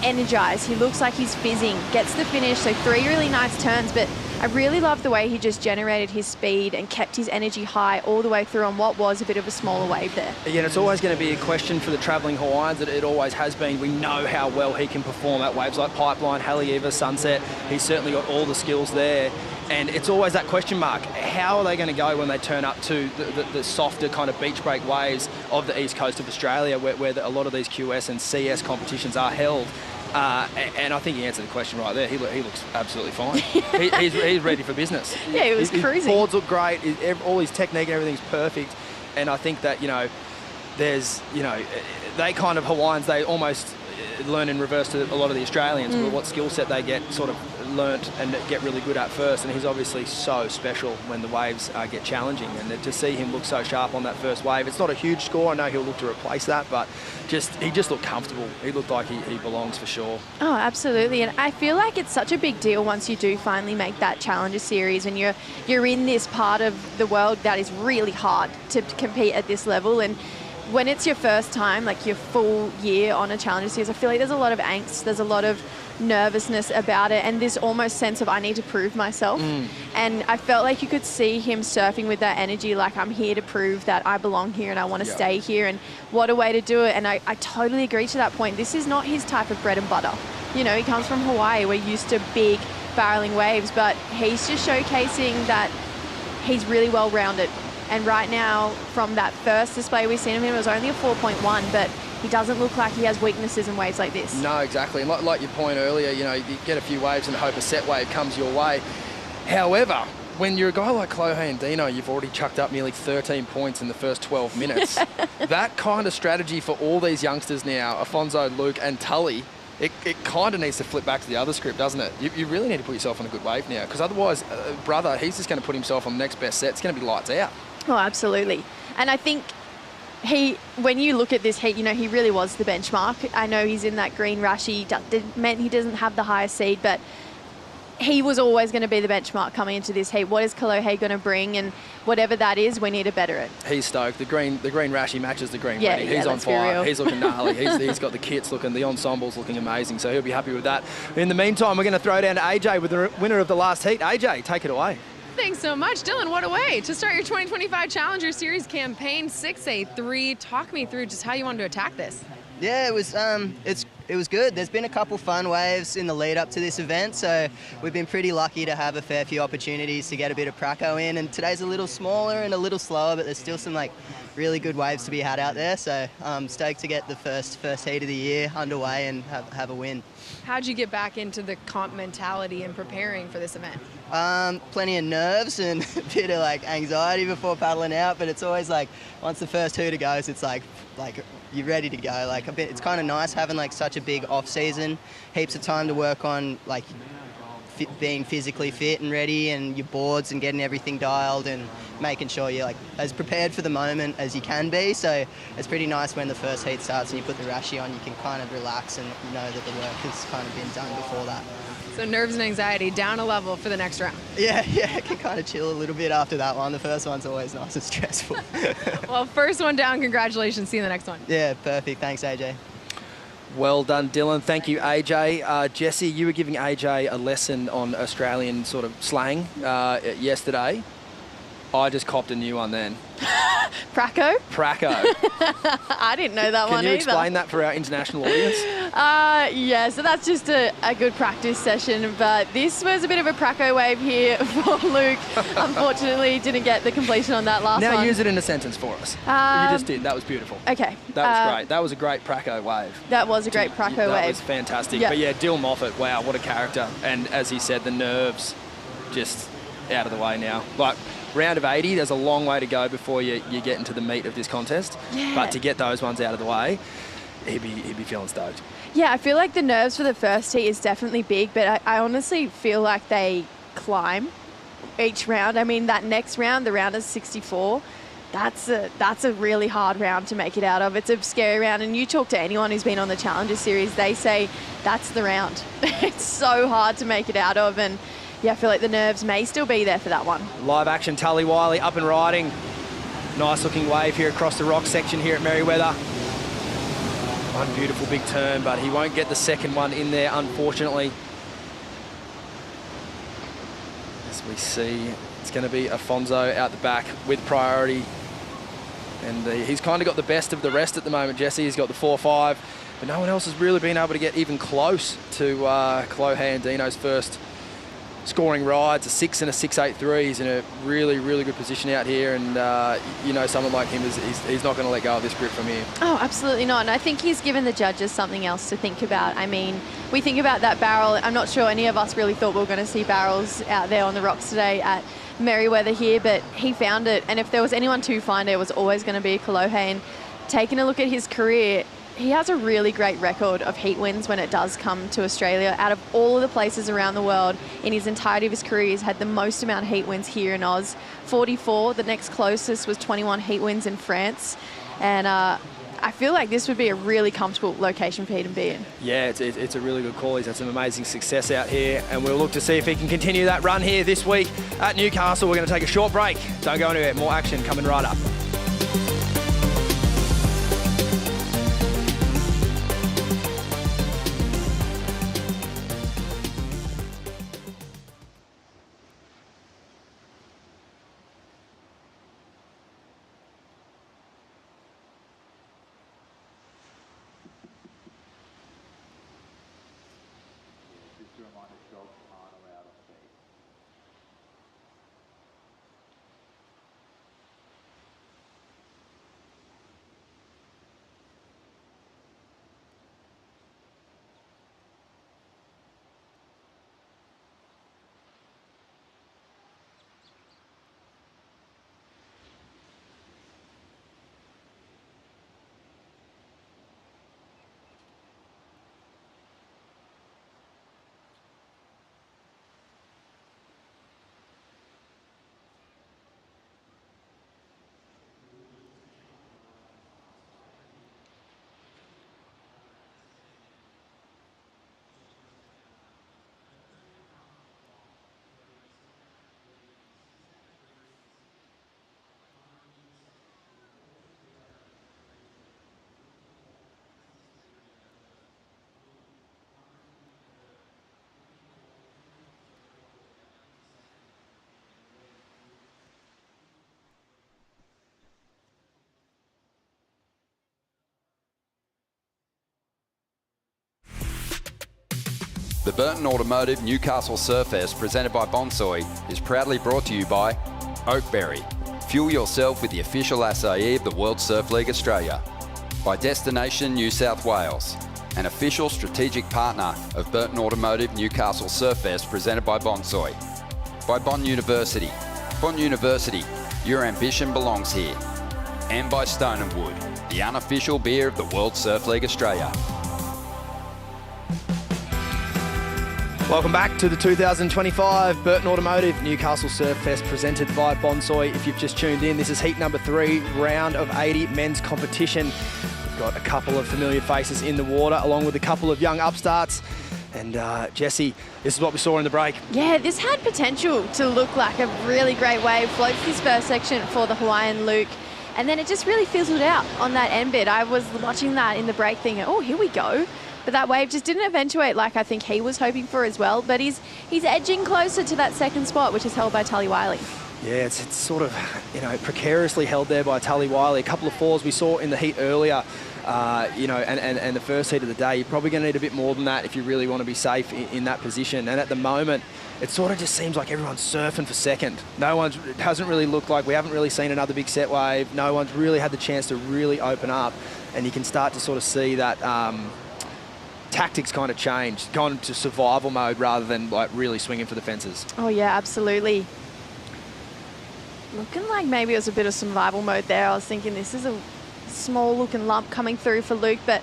energized. He looks like he's fizzing. Gets the finish, so 3 really nice turns, but I really love the way he just generated his speed and kept his energy high all the way through on what was a bit of a smaller wave there. Yeah, it's always going to be a question for the travelling Hawaiians. It always has been. We know how well he can perform at waves like Pipeline, Haleiwa, Sunset. He's certainly got all the skills there. And it's always that question mark. How are they going to go when they turn up to the softer kind of beach break waves of the east coast of Australia, where a lot of these QS and CS competitions are held? And I think he answered the question right there. He looks absolutely fine. he's ready for business. Yeah, he was cruising. His boards look great. All his technique and everything's perfect. And I think that, there's, they kind of Hawaiians, they almost learn in reverse to a lot of the Australians, what skill set they get sort of learnt and get really good at first. And he's obviously so special when the waves get challenging. And to see him look so sharp on that first wave, it's not a huge score. I know he'll look to replace that, but he just looked comfortable. He looked like he belongs for sure. Oh, absolutely. And I feel like it's such a big deal once you do finally make that Challenger Series and you're in this part of the world that is really hard to compete at this level. And when it's your first time, like your full year on a Challenger Series, I feel like there's a lot of angst, there's a lot of nervousness about it, and this almost sense of I need to prove myself. And I felt like you could see him surfing with that energy, like I'm here to prove that I belong here and I want to stay here, and what a way to do it. And I totally agree to that point. This is not his type of bread and butter. He comes from Hawaii. We're used to big barreling waves, but he's just showcasing that he's really well rounded. And right now, from that first display we've seen of him, it was only a 4.1, but he doesn't look like he has weaknesses in waves like this. No, exactly. And like your point earlier, you get a few waves and hope a set wave comes your way. However, when you're a guy like Chloe and Dino, you've already chucked up nearly 13 points in the first 12 minutes. That kind of strategy for all these youngsters now, Afonso, Luke and Tully, it kind of needs to flip back to the other script, doesn't it? You really need to put yourself on a good wave now, because otherwise, brother, he's just going to put himself on the next best set. It's going to be lights out. Oh, absolutely. And I think when you look at this heat, he really was the benchmark. I know he's in that green rash. Meant he doesn't have the highest seed, but he was always going to be the benchmark coming into this heat. What is Kalohe going to bring? And whatever that is, we need to better it. He's stoked. The green rash, he matches the green yeah, ready. Yeah, he's on fire. Real. He's looking gnarly. He's got the kits looking, the ensemble's looking amazing, so he'll be happy with that. In the meantime, we're going to throw down to AJ with the winner of the last heat. AJ, take it away. Thanks so much, Dylan. What a way to start your 2025 Challenger Series campaign. 6A3. Talk me through just how you wanted to attack this. Yeah, it was good. There's been a couple fun waves in the lead up to this event, so we've been pretty lucky to have a fair few opportunities to get a bit of praco in. And today's a little smaller and a little slower, but there's still some really good waves to be had out there. So I'm stoked to get the first heat of the year underway and have a win. How'd you get back into the comp mentality and preparing for this event? Plenty of nerves and a bit of anxiety before paddling out, but it's always once the first hooter goes, it's like you're ready to go. It's kind of nice having such a big off season, heaps of time to work on being physically fit and ready, and your boards and getting everything dialed and making sure you're like as prepared for the moment as you can be. So it's pretty nice when the first heat starts and you put the rashie on, you can kind of relax and know that the work has kind of been done before that. So nerves and anxiety down a level for the next round. Yeah, I can kind of chill a little bit after that one. The first one's always nice and stressful. Well, first one down, congratulations. See you in the next one. Yeah, perfect. Thanks, AJ. Well done, Dylan. Thank you, AJ. Jesse, you were giving AJ a lesson on Australian sort of slang yesterday. I just copped a new one then. Praco? Praco. I didn't know that one either. Can you explain that for our international audience? Yeah, so that's just a good practice session, but this was a bit of a Praco wave here for Luke. Unfortunately, didn't get the completion on that last one. Now use it in a sentence for us. You just did. That was beautiful. Okay. That was great. That was a great Praco wave. That was a great Praco wave. That was fantastic. Yep. But yeah, Dill Moffat, wow, what a character. And as he said, the nerves just out of the way now. Like, round of 80, there's a long way to go before you get into the meat of this contest. Yeah. But to get those ones out of the way, he'd be feeling stoked. Yeah, I feel like the nerves for the first heat is definitely big, but I honestly feel like they climb each round. I mean, that next round, the round is 64. That's a really hard round to make it out of. It's a scary round, and you talk to anyone who's been on the Challenger Series, they say that's the round. It's so hard to make it out of, and yeah, I feel like the nerves may still be there for that one. Live action, Tully Wiley up and riding. Nice looking wave here across the rock section here at Merewether. One beautiful big turn, but he won't get the second one in there, unfortunately. As we see, it's going to be Afonso out the back with priority. And he's kind of got the best of the rest at the moment, Jesse. He's got the 4-5, but no one else has really been able to get even close to Chloe Andino's first scoring rides, a 6 and a 6.83. He's in a really, really good position out here, and you know, someone like him, he's not going to let go of this grip from here. Oh, absolutely not. And I think he's given the judges something else to think about. I mean, we think about that barrel. I'm not sure any of us really thought we were going to see barrels out there on the rocks today at Merewether here, but he found it. And if there was anyone to find it, it was always going to be Kolohe. And taking a look at his career, he has a really great record of heat wins when it does come to Australia. Out of all of the places around the world, in his entirety of his career, he's had the most amount of heat wins here in Oz. 44, the next closest was 21 heat wins in France. And I feel like this would be a really comfortable location for him to be in. Yeah, it's a really good call. He's had some amazing success out here, and we'll look to see if he can continue that run here this week at Newcastle. We're going to take a short break. Don't go anywhere. More action coming right up. The Burton Automotive Newcastle Surfest, presented by Bonsoy, is proudly brought to you by Oakberry. Fuel yourself with the official acai of the World Surf League Australia. By Destination New South Wales, an official strategic partner of Burton Automotive Newcastle Surfest, presented by Bonsoy. By Bond University. Bond University, your ambition belongs here. And by Stone & Wood, the unofficial beer of the World Surf League Australia. Welcome back to the 2025 Burton Automotive Newcastle Surfest presented by Bonsoy. If you've just tuned in, this is heat number 3, round of 80 men's competition. We've got a couple of familiar faces in the water along with a couple of young upstarts. And Jessie, this is what we saw in the break. Yeah, this had potential to look like a really great wave. Floats this first section for the Hawaiian Luke. And then it just really fizzled out on that end bit. I was watching that in the break thinking, oh, here we go. But that wave just didn't eventuate like I think he was hoping for as well. But he's edging closer to that second spot, which is held by Tully Wiley. Yeah, it's sort of, precariously held there by Tully Wiley. A couple of falls we saw in the heat earlier, and the first heat of the day. You're probably going to need a bit more than that if you really want to be safe in that position. And at the moment, it sort of just seems like everyone's surfing for second. It hasn't really looked like, we haven't really seen another big set wave. No one's really had the chance to really open up. And you can start to sort of see that tactics kind of changed, gone to survival mode rather than like really swinging for the fences. Oh yeah, absolutely. Looking like maybe it was a bit of survival mode there. I was thinking this is a small looking lump coming through for Luke, but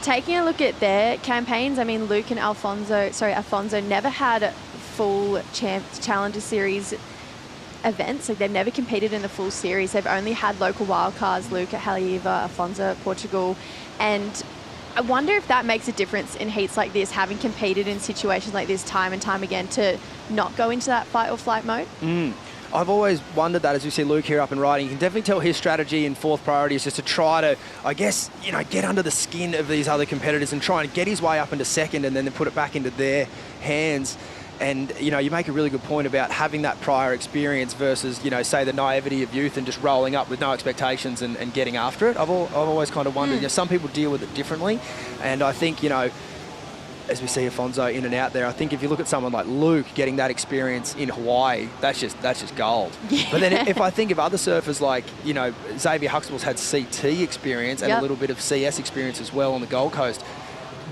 taking a look at their campaigns, I mean, Luke and Alfonso never had full Challenger Series events. Like they've never competed in the full series. They've only had local wildcards, Luke at Haleiwa, Alfonso at Portugal, and I wonder if that makes a difference in heats like this, having competed in situations like this time and time again, to not go into that fight or flight mode. I've always wondered that as we see Luke here up and riding. You can definitely tell his strategy in fourth priority is just to try to, I guess, get under the skin of these other competitors and try and get his way up into second and then put it back into their hands. And, you make a really good point about having that prior experience versus, say the naivety of youth and just rolling up with no expectations and getting after it. I've always kind of wondered, some people deal with it differently. And I think, as we see Alfonso in and out there, I think if you look at someone like Luke getting that experience in Hawaii, that's just gold. Yeah. But then if I think of other surfers like, Xavier Huxtable's had CT experience and a little bit of CS experience as well on the Gold Coast.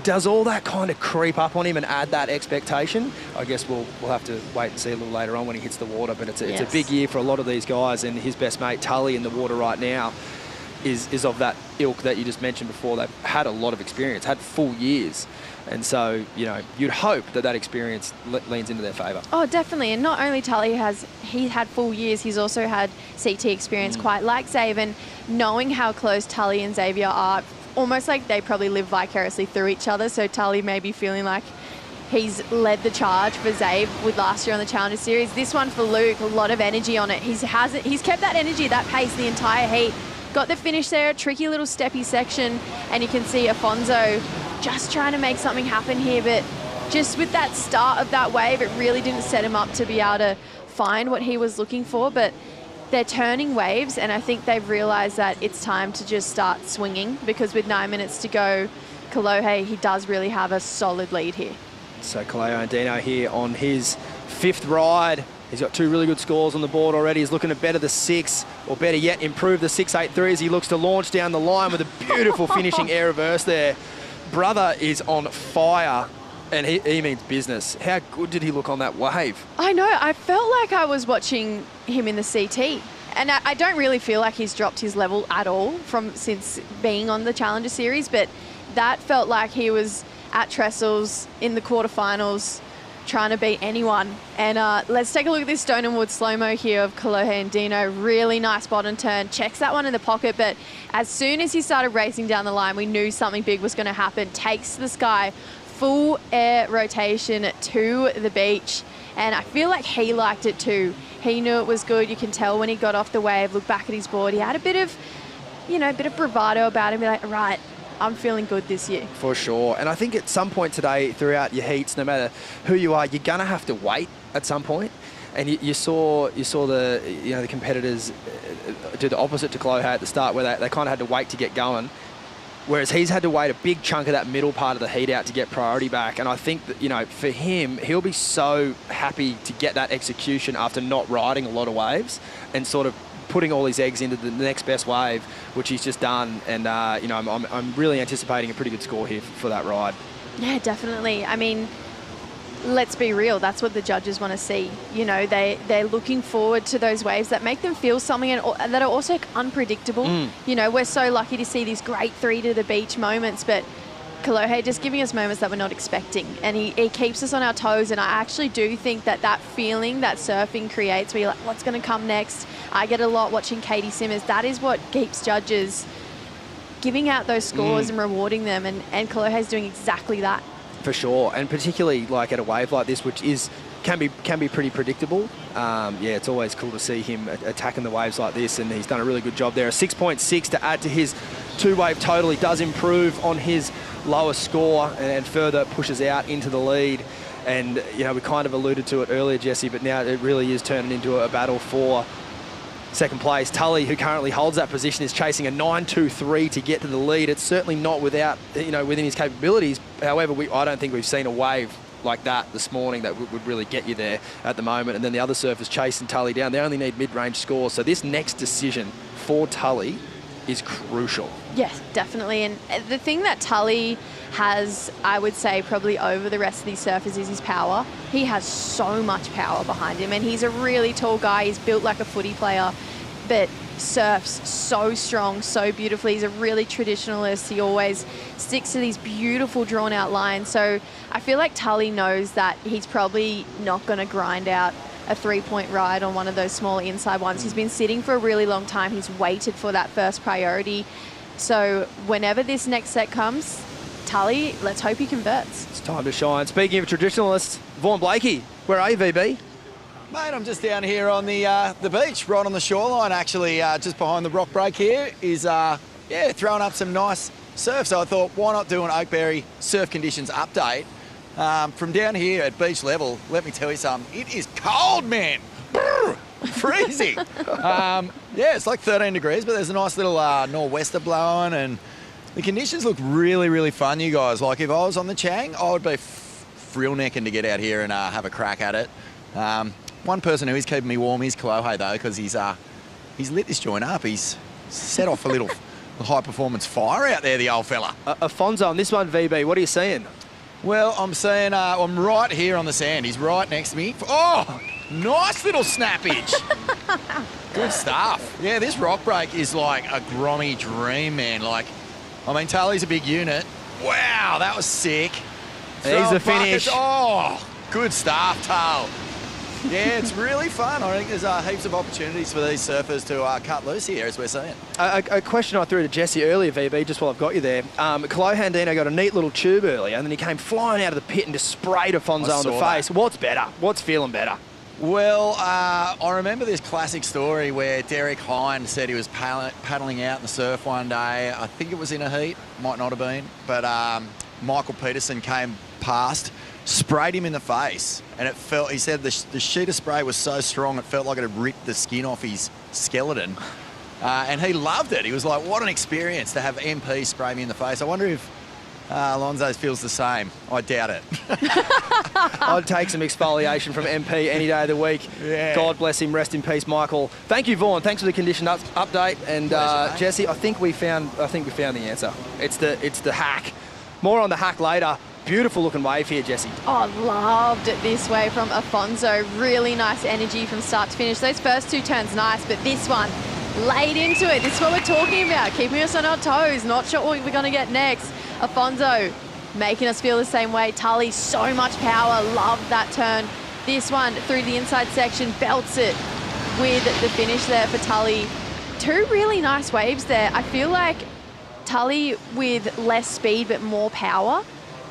Does all that kind of creep up on him and add that expectation? I guess we'll have to wait and see a little later on when he hits the water. But it's a big year for a lot of these guys, and his best mate Tully in the water right now is of that ilk that you just mentioned before. They've had a lot of experience, had full years. And so, you'd hope that experience leans into their favour. Oh, definitely. And not only Tully he had full years, he's also had CT experience quite like Xavier. And knowing how close Tully and Xavier are, almost like they probably live vicariously through each other. So Tully may be feeling like he's led the charge for Xavier with last year on the Challenger Series. This one for Luke, a lot of energy on it. He's kept that energy, that pace the entire heat. Got the finish there, tricky little steppy section, and you can see Alfonso just trying to make something happen here, but just with that start of that wave, it really didn't set him up to be able to find what he was looking for. But they're turning waves, and I think they've realised that it's time to just start swinging, because with 9 minutes to go, Kolohe, he does really have a solid lead here. So Kaleo Andino here on his 5th ride. He's got 2 really good scores on the board already. He's looking to better the 6, or better yet, improve the 6.83 as he looks to launch down the line with a beautiful finishing air reverse there. Brother is on fire, and he means business. How good did he look on that wave? I know. I felt like I was watching him in the CT. And I don't really feel like he's dropped his level at all since being on the Challenger Series, but that felt like he was at Trestles in the quarterfinals, trying to beat anyone. And let's take a look at this Stone and Wood slow-mo here of Kolohe Andino. Really nice bottom turn. Checks that one in the pocket, but as soon as he started racing down the line, we knew something big was going to happen. Takes to the sky, full air rotation to the beach. And I feel like he liked it too. He knew it was good. You can tell when he got off the wave, look back at his board. He had a bit of, a bit of bravado about him. Be like, right, I'm feeling good this year. For sure. And I think at some point today, throughout your heats, no matter who you are, you're going to have to wait at some point. And you saw the competitors do the opposite to Kolohe at the start, where they kind of had to wait to get going. Whereas he's had to wait a big chunk of that middle part of the heat out to get priority back. And I think that, for him, he'll be so happy to get that execution after not riding a lot of waves and sort of putting all his eggs into the next best wave, which he's just done. And, I'm really anticipating a pretty good score here for that ride. Yeah, definitely. I mean, let's be real. That's what the judges want to see. They're looking forward to those waves that make them feel something and that are also unpredictable. We're so lucky to see these great 3 to the beach moments, but Kolohe just giving us moments that we're not expecting, and he keeps us on our toes. And I actually do think that feeling that surfing creates, where you're like, what's going to come next? I get a lot watching Katie Simmers. That is what keeps judges giving out those scores and rewarding them, and Kolohe's doing exactly that. For sure, and particularly like at a wave like this, which can be pretty predictable. It's always cool to see him attacking the waves like this, and he's done a really good job there. A 6.6 to add to his 2-wave total. He does improve on his lowest score and further pushes out into the lead. And, you know, we kind of alluded to it earlier, Jesse, but now it really is turning into a battle for second place. Tully, who currently holds that position, is chasing a 9.23 to get to the lead. It's certainly not within his capabilities. However, I don't think we've seen a wave like that this morning that would really get you there at the moment. And then the other surfers chasing Tully down. They only need mid-range scores. So this next decision for Tully is crucial. Yes, definitely. And the thing that Tully has, I would say, probably over the rest of these surfers is his power. He has so much power behind him, and he's a really tall guy. He's built like a footy player, but surfs so strong, so beautifully. He's a really traditionalist. He always sticks to these beautiful drawn out lines. So I feel like Tully knows that he's probably not going to grind out a 3-point ride on one of those smaller inside ones. He's been sitting for a really long time. He's waited for that first priority. So whenever this next set comes, Tully, let's hope he converts. It's time to shine. Speaking of traditionalists, Vaughan Blakey, where are you, VB? Mate, I'm just down here on the beach, right on the shoreline, actually, just behind the rock break here, is throwing up some nice surf. So I thought, why not do an Oakberry surf conditions update? From down here at beach level, let me tell you something, it is cold, man. Brr, freezing. It's like 13 degrees, but there's a nice little nor'wester blowing, and the conditions look really, really fun, you guys. Like, if I was on the Chang, I would be frill necking to get out here and have a crack at it. One person who is keeping me warm is Kolohe, though, because he's lit this joint up. He's set off a little high-performance fire out there, the old fella. Afonso on this one, VB, what are you seeing? Well, I'm seeing, I'm right here on the sand. He's right next to me. Oh, nice little snappage. Good stuff. Yeah, this rock break is like a grommy dream, man. Like, I mean, Tully's a big unit. Wow, that was sick. There's the finish. Oh, good stuff, Tull. Yeah, it's really fun. I think there's heaps of opportunities for these surfers to cut loose here, as we're seeing. A question I threw to Jesse earlier, VB, just while I've got you there. Kolohe Andino got a neat little tube earlier, and then he came flying out of the pit and just sprayed Afonso in the face. What's better? What's feeling better? Well, I remember this classic story where Derek Hine said he was paddling out in the surf one day. I think it was in a heat, might not have been, but Michael Peterson came past, sprayed him in the face, and it felt, he said the sheet of spray was so strong it felt like it had ripped the skin off his skeleton. And he loved it. He was like, what an experience to have MP spray me in the face. I wonder if Alonso feels the same. I doubt it. I'd take some exfoliation from MP any day of the week. Yeah. God bless him. Rest in peace, Michael. Thank you, Vaughan. Thanks for the condition update. And Jesse, I think we found the answer. It's the hack. More on the hack later. Beautiful looking wave here, Jesse. Oh, loved this wave from Afonso. Really nice energy from start to finish. Those first two turns nice, but this one laid into it. This is what we're talking about, keeping us on our toes, not sure what we're going to get next. Afonso making us feel the same way. Tully, so much power, loved that turn. This one through the inside section, belts it with the finish there for Tully. Two really nice waves there. I feel like Tully with less speed but more power,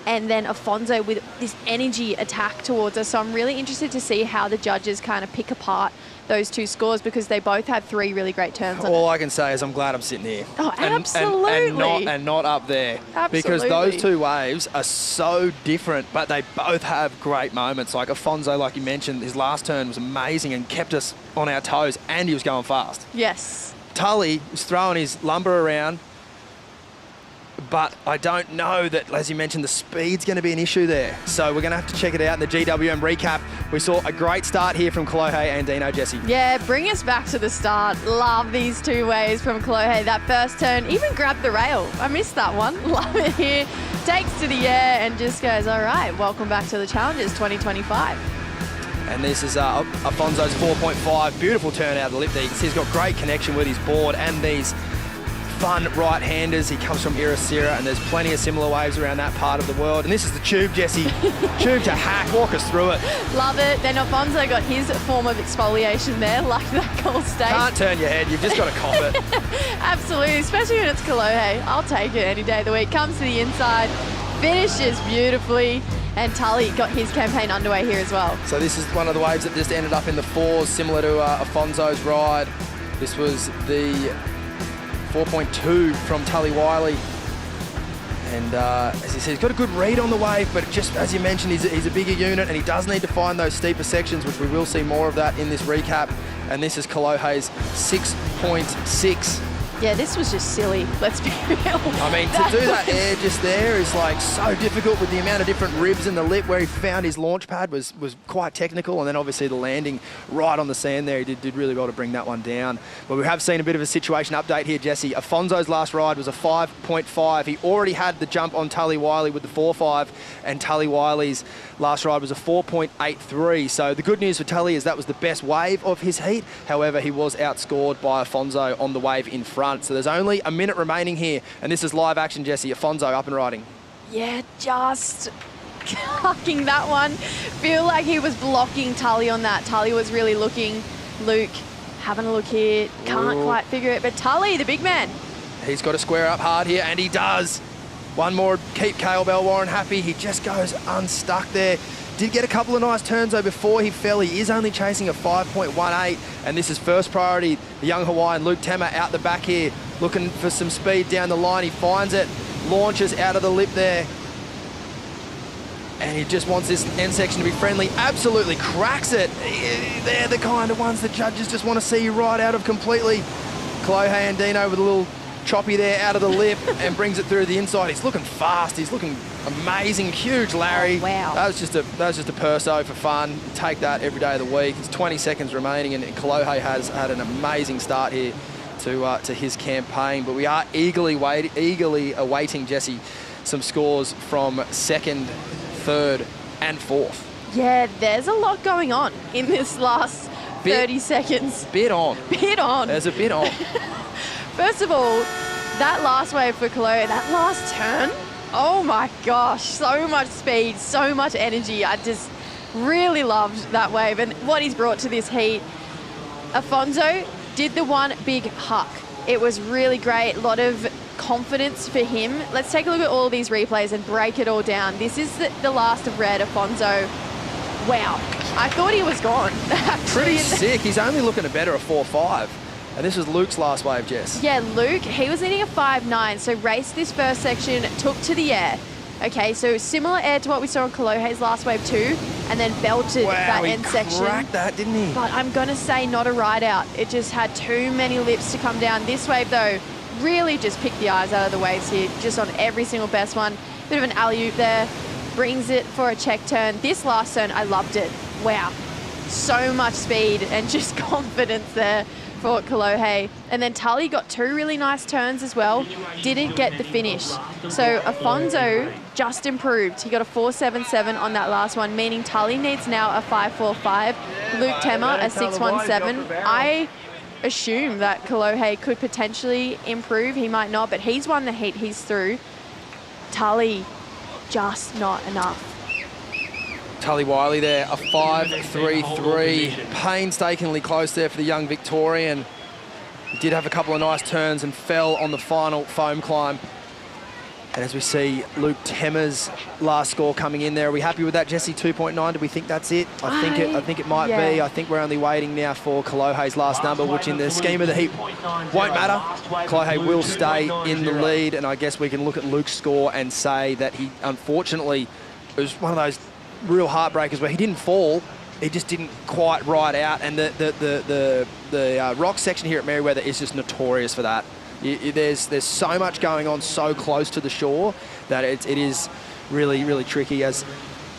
and then Afonso with this energy attack towards us. So I'm really interested to see how the judges kind of pick apart those two scores, because they both had three really great turns on All I can say is I'm glad I'm sitting here. Oh, absolutely. And not up there. Absolutely. Because those two waves are so different, but they both have great moments. Like Afonso, like you mentioned, his last turn was amazing and kept us on our toes, and he was going fast. Yes. Tully was throwing his lumber around, but I don't know that, as you mentioned, the speed's going to be an issue there. So we're going to have to check it out in the GWM recap. We saw a great start here from Kolohe Andino, Jesse. Yeah, bring us back to the start. Love these two waves from Kolohe. That first turn, even grabbed the rail. I missed that one. Love it here. Takes to the air and just goes, all right, welcome back to the Challengers 2025. And this is Afonso's 4.5. Beautiful turn out of the lip there. You can see he's got great connection with his board and these fun right-handers. He comes from Irasira, and there's plenty of similar waves around that part of the world. And this is the tube, Jessie. Tube to hack. Walk us through it. Love it. Then Alfonso got his form of exfoliation there, like that Gold State. Can't turn your head. You've just got to cop it. Absolutely, especially when it's Kolohe. I'll take it any day of the week. Comes to the inside, finishes beautifully, and Tully got his campaign underway here as well. So this is one of the waves that just ended up in the fours, similar to Afonso's ride. This was the 4.2 from Tully Wiley. And as he said, he's got a good read on the wave, but just as you mentioned, he's a bigger unit, and he does need to find those steeper sections, which we will see more of that in this recap. And this is Kolohe's 6.6. Yeah, this was just silly, let's be real. I mean, to do that air just there is like so difficult with the amount of different ribs in the lip. Where he found his launch pad was quite technical, and then obviously the landing right on the sand there, he did really well to bring that one down. But we have seen a bit of a situation update here, Jesse. Afonso's last ride was a 5.5. He already had the jump on Tully Wiley with the 4.5, and Tully Wiley's last ride was a 4.83. So the good news for Tully is that was the best wave of his heat. However, he was outscored by Afonso on the wave in front. So there's only a minute remaining here, and this is live action, Jesse. Afonso up and riding. Yeah, just cucking that one. Feel like he was blocking Tully on that. Tully was really looking. Luke having a look here. Can't quite figure it, but Tully, the big man. He's got to square up hard here, and he does. One more, keep Cale Bell Warren happy. He just goes unstuck there. Did get a couple of nice turns though before he fell. He is only chasing a 5.18, and this is first priority. The young Hawaiian Luke Temmer out the back here, looking for some speed down the line. He finds it, launches out of the lip there, and he just wants this end section to be friendly. Absolutely cracks it. They're the kind of ones that judges just want to see you ride out of completely. Kolohe Andino with a little choppy there out of the lip and brings it through the inside. He's looking fast. He's looking amazing. Huge Larry. Oh, wow. That was just a perso for fun. Take that every day of the week. It's 20 seconds remaining, and Kolohe has had an amazing start here to his campaign. But we are eagerly awaiting, Jesse, some scores from second, third, and fourth. Yeah, there's a lot going on in this last 30 seconds. Bit on. There's a bit on. First of all, that last wave for Kolohe, that last turn, oh my gosh, so much speed, so much energy. I just really loved that wave and what he's brought to this heat. Afonso did the one big huck. It was really great, a lot of confidence for him. Let's take a look at all of these replays and break it all down. This is the last of red, Afonso. Wow, I thought he was gone. Pretty sick. He's only looking to better a 4.5. And this was Luke's last wave, Jess. Yeah, Luke, he was needing a 5.9, so raced this first section, took to the air. Okay, so similar air to what we saw on Kolohe's last wave too, and then belted that end section. Wow, he cracked that, didn't he? But I'm going to say not a ride out. It just had too many lips to come down. This wave, though, really just picked the eyes out of the waves here, just on every single best one. Bit of an alley-oop there, brings it for a check turn. This last turn, I loved it. Wow, so much speed and just confidence there for Kolohe. And then Tully got two really nice turns as well, didn't get the finish. So Afonso just improved. He got a 4.77 on that last one, meaning Tully needs now a 5.45. Luke Temmer a 6.17. I assume that Kolohe could potentially improve. He might not, but he's won the heat. He's through. Tully, just not enough. Tully Wiley there, a 5.33. Painstakingly close there for the young Victorian. He did have a couple of nice turns and fell on the final foam climb. And as we see Luke Temmer's last score coming in there, are we happy with that, Jesse? 2.9. Do we think that's it? I think it might be. I think we're only waiting now for Kolohe's last number, which in the scheme of the heat won't matter. Kolohe will stay in the lead, and I guess we can look at Luke's score and say that he, unfortunately, it was one of those real heartbreakers where he didn't fall, he just didn't quite ride out, and the rock section here at Merewether is just notorious for that. There's so much going on so close to the shore that it is really, really tricky. As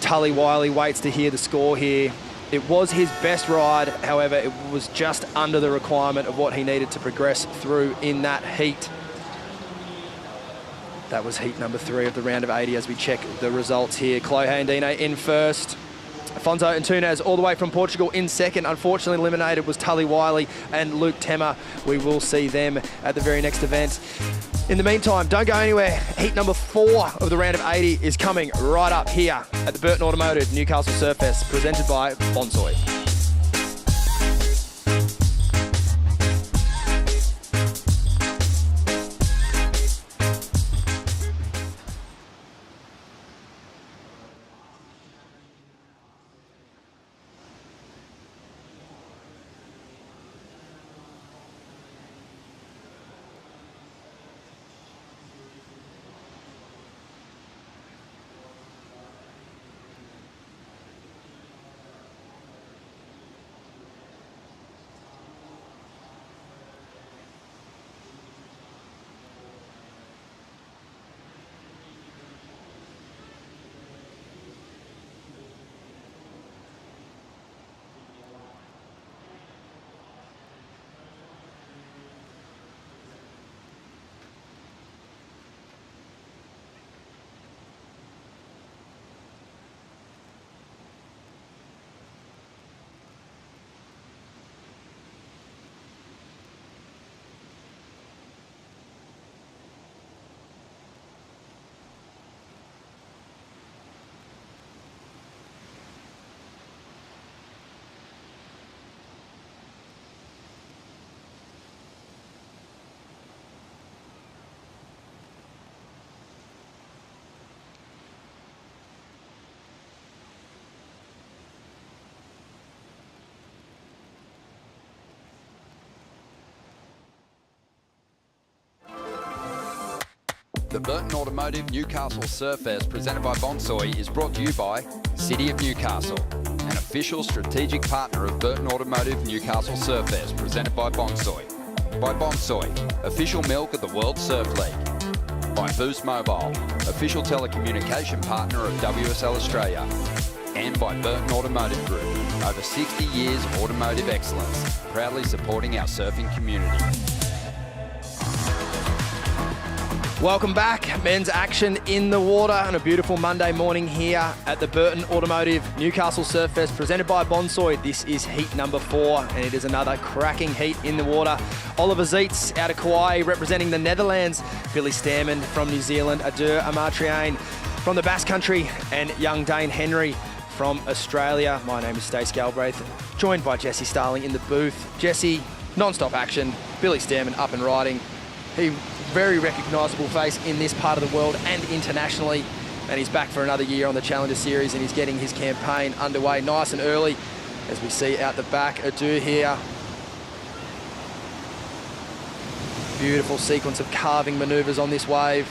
Tully Wiley waits to hear the score here, it was his best ride, however it was just under the requirement of what he needed to progress through in that heat. That was heat number 3 of the round of 80 as we check the results here. Kolohe Andino in first, Afonso Antunes all the way from Portugal in second. Unfortunately eliminated was Tully Wiley and Luke Temmer. We will see them at the very next event. In the meantime, don't go anywhere. Heat number 4 of the round of 80 is coming right up here at the Burton Automotive Newcastle Surfest, presented by Bonsoy. The Burton Automotive Newcastle Surfest, presented by Bonsoy, is brought to you by City of Newcastle, an official strategic partner of Burton Automotive Newcastle Surfest, presented by Bonsoy. By Bonsoy, official milk of the World Surf League. By Boost Mobile, official telecommunication partner of WSL Australia. And by Burton Automotive Group, over 60 years automotive excellence, proudly supporting our surfing community. Welcome back. Men's action in the water on a beautiful Monday morning here at the Burton Automotive Newcastle Surfest, presented by Bonsoy. This is heat number 4, and it is another cracking heat in the water. Oliver Zeitz out of Kauai representing the Netherlands. Billy Stairman from New Zealand. Adur Amartriane from the Basque Country, and young Dane Henry from Australia. My name is Stace Galbraith, joined by Jesse Starling in the booth. Jesse, non-stop action. Billy Stairman up and riding. He very recognisable face in this part of the world and internationally, and he's back for another year on the Challenger Series, and he's getting his campaign underway nice and early, as we see out the back. Adur here. Beautiful sequence of carving manoeuvres on this wave,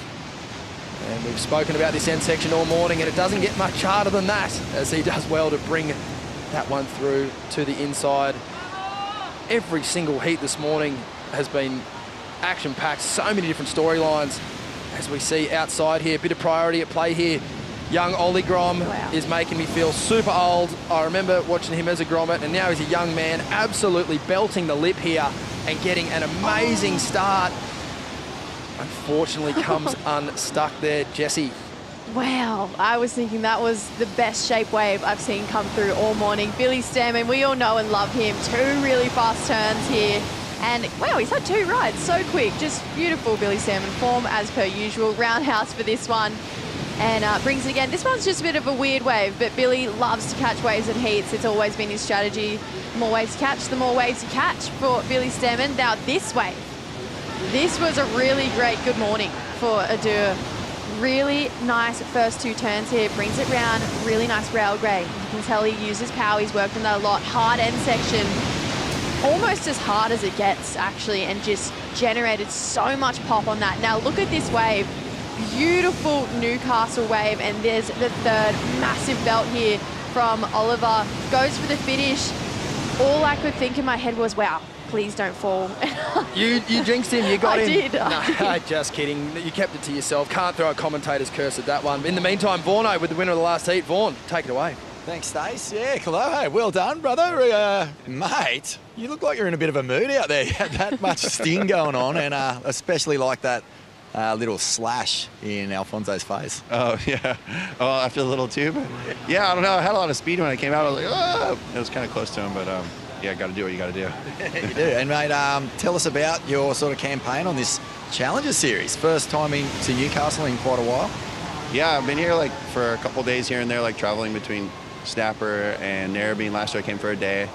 and we've spoken about this end section all morning, and it doesn't get much harder than that, as he does well to bring that one through to the inside. Every single heat this morning has been action-packed, so many different storylines. As we see outside here, a bit of priority at play here. Young Ollie Grom is making me feel super old. I remember watching him as a grommet, and now he's a young man, absolutely belting the lip here and getting an amazing start. Unfortunately comes unstuck there. Jesse. Wow, I was thinking that was the best shape wave I've seen come through all morning. Billy Stairman, we all know and love him. 2 really fast turns here. And wow, he's had 2 rides so quick. Just beautiful Billy Stairman form as per usual. Roundhouse for this one, and brings it again. This one's just a bit of a weird wave, but Billy loves to catch waves at heats. It's always been his strategy. The more waves you catch, the more waves you catch for Billy Stairman. Now this wave, this was a really great good morning for Adur. Really nice first 2 turns here. Brings it round, really nice rail grey. You can tell he uses power. He's worked on that a lot. Hard end section. Almost as hard as it gets, actually, and just generated so much pop on that. Now look at this wave. Beautiful Newcastle wave, and there's the 3rd massive belt here from Oliver. Goes for the finish. All I could think in my head was, wow, please don't fall. You jinxed him, you got him. I did. No, just kidding. You kept it to yourself. Can't throw a commentator's curse at that one. In the meantime, Vaughno with the winner of the last heat. Vaughn, take it away. Thanks, Stace. Yeah, hello. Hey, well done, brother. Mate, you look like you're in a bit of a mood out there. You had that much sting going on, and especially like that little slash in Alfonso's face. Oh, yeah. Oh, I feel a little too, but yeah, I don't know. I had a lot of speed when I came out. I was like, oh, it was kind of close to him, but yeah, got to do what you got to do. You do. And, mate, tell us about your sort of campaign on this Challenger Series. First time into Newcastle in quite a while. Yeah, I've been here like for a couple days here and there, like traveling between Snapper and Merewether. Last year I came for a day,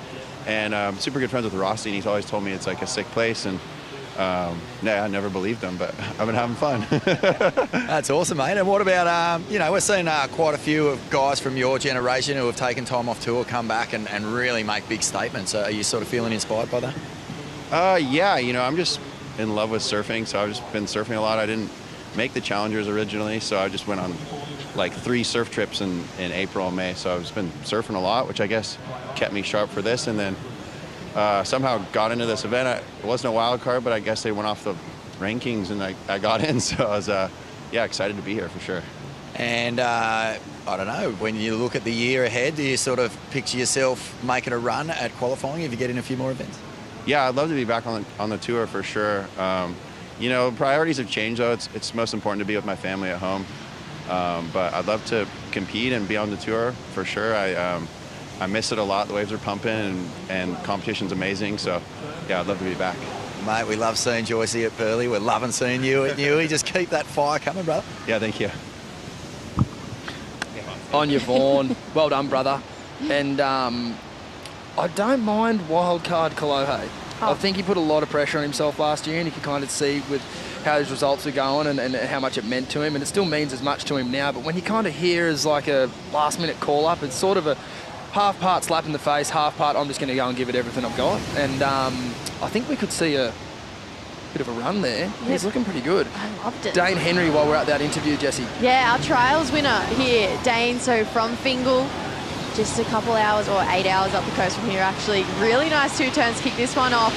and super good friends with Rossi, and he's always told me it's like a sick place, and yeah, I never believed him, but I've been having fun. That's awesome, mate. And what about, you know, we're seeing quite a few of guys from your generation who have taken time off tour come back and really make big statements. Are you sort of feeling inspired by that? Yeah, you know, I'm just in love with surfing, so I've just been surfing a lot. I didn't make the Challengers originally, so I just went on like 3 surf trips in April and May, so I've just been surfing a lot, which I guess kept me sharp for this, and then somehow got into this event. It wasn't a wild card, but I guess they went off the rankings and I got in, so I was yeah, excited to be here for sure. And I don't know, when you look at the year ahead, do you sort of picture yourself making a run at qualifying if you get in a few more events? Yeah, I'd love to be back on the tour for sure. You know, priorities have changed though. It's most important to be with my family at home. But I'd love to compete and be on the tour for sure. I miss it a lot. The waves are pumping and competition's amazing. So yeah, I'd love to be back. Mate, we love seeing Joycey at Burleigh. We're loving seeing you at Newey. Just keep that fire coming, brother. Yeah, thank you. On your Vaughan. Well done, brother. And I don't mind wildcard Kolohe. I think he put a lot of pressure on himself last year, and you could kind of see with how his results are going and how much it meant to him, and it still means as much to him now. But when you kind of hear as like a last-minute call-up, it's sort of a half part slap in the face, half part I'm just going to go and give it everything I've got. And I think we could see a bit of a run there. Yep. He's looking pretty good. I loved it. Dane Henry, while we're at that interview, Jessie. Yeah, our trials winner here, Dane. So from Fingal, just a couple hours or 8 hours up the coast from here, actually. Really nice 2 turns, kick this one off.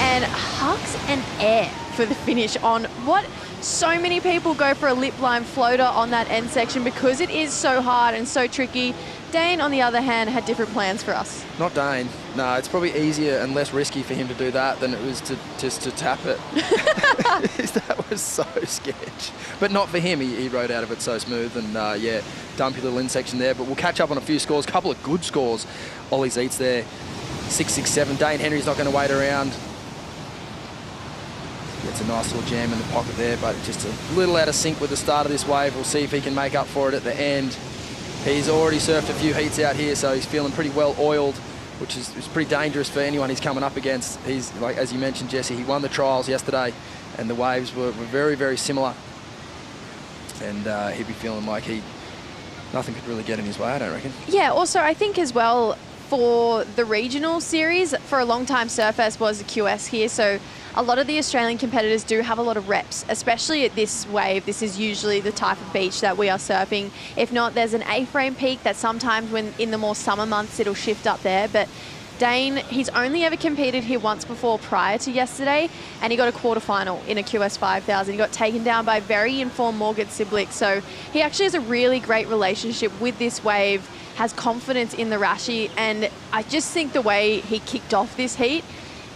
And hugs and air for the finish on what so many people go for a lip line floater on that end section because it is so hard and so tricky. Dane, on the other hand, had different plans for us. Not Dane. No, it's probably easier and less risky for him to do that than it was to just to tap it. That was so sketch. But not for him. He rode out of it so smooth, and yeah, dumpy little in section there. But we'll catch up on a few scores, a couple of good scores. Ollie's Eats there, 6.67. Dane Henry's not going to wait around. Gets a nice little jam in the pocket there, but just a little out of sync with the start of this wave. We'll see if he can make up for it at the end. He's already surfed a few heats out here, so he's feeling pretty well oiled, which is pretty dangerous for anyone he's coming up against. He's, like as you mentioned, Jesse, he won the trials yesterday, and the waves were very, very similar. And he'd be feeling like nothing could really get in his way, I don't reckon. Yeah, also I think as well for the regional series, for a long time Surfest was a QS here, so a lot of the Australian competitors do have a lot of reps, especially at this wave. This is usually the type of beach that we are surfing. If not, there's an A-frame peak that sometimes when in the more summer months, it'll shift up there. But Dane, he's only ever competed here once before prior to yesterday, and he got a quarterfinal in a QS 5000. He got taken down by very informed Morgan Siblick. So he actually has a really great relationship with this wave, has confidence in the Rashi, and I just think the way he kicked off this heat,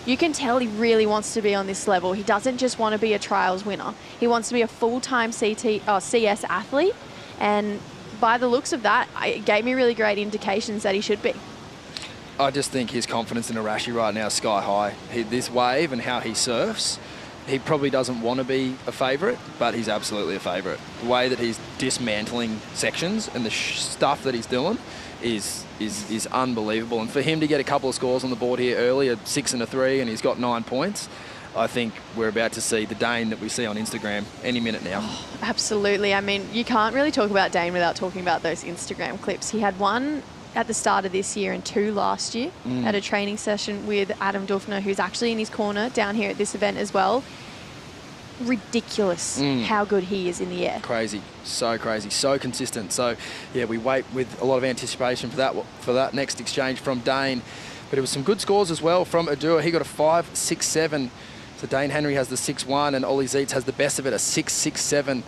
you can tell he really wants to be on this level. He doesn't just want to be a trials winner. He wants to be a full-time CS athlete. And by the looks of that, it gave me really great indications that he should be. I just think his confidence in Arashi right now is sky high. This wave and how he surfs, he probably doesn't want to be a favourite, but he's absolutely a favourite. The way that he's dismantling sections and the stuff that he's doing is unbelievable. And for him to get a couple of scores on the board here early, a 6 and a 3, and he's got 9 points, I think we're about to see the Dane that we see on Instagram any minute now. Oh, absolutely. I mean, you can't really talk about Dane without talking about those Instagram clips. He had one at the start of this year and 2 last year at a training session with Adam Dufner, who's actually in his corner down here at this event as well. Ridiculous how good he is in the air. Crazy, so consistent. So yeah, we wait with a lot of anticipation for that next exchange from Dane. But it was some good scores as well from Adua. He got a 5.67. So Dane Henry has the 6.1 and Ollie Zeitz has the best of it, a 6.67.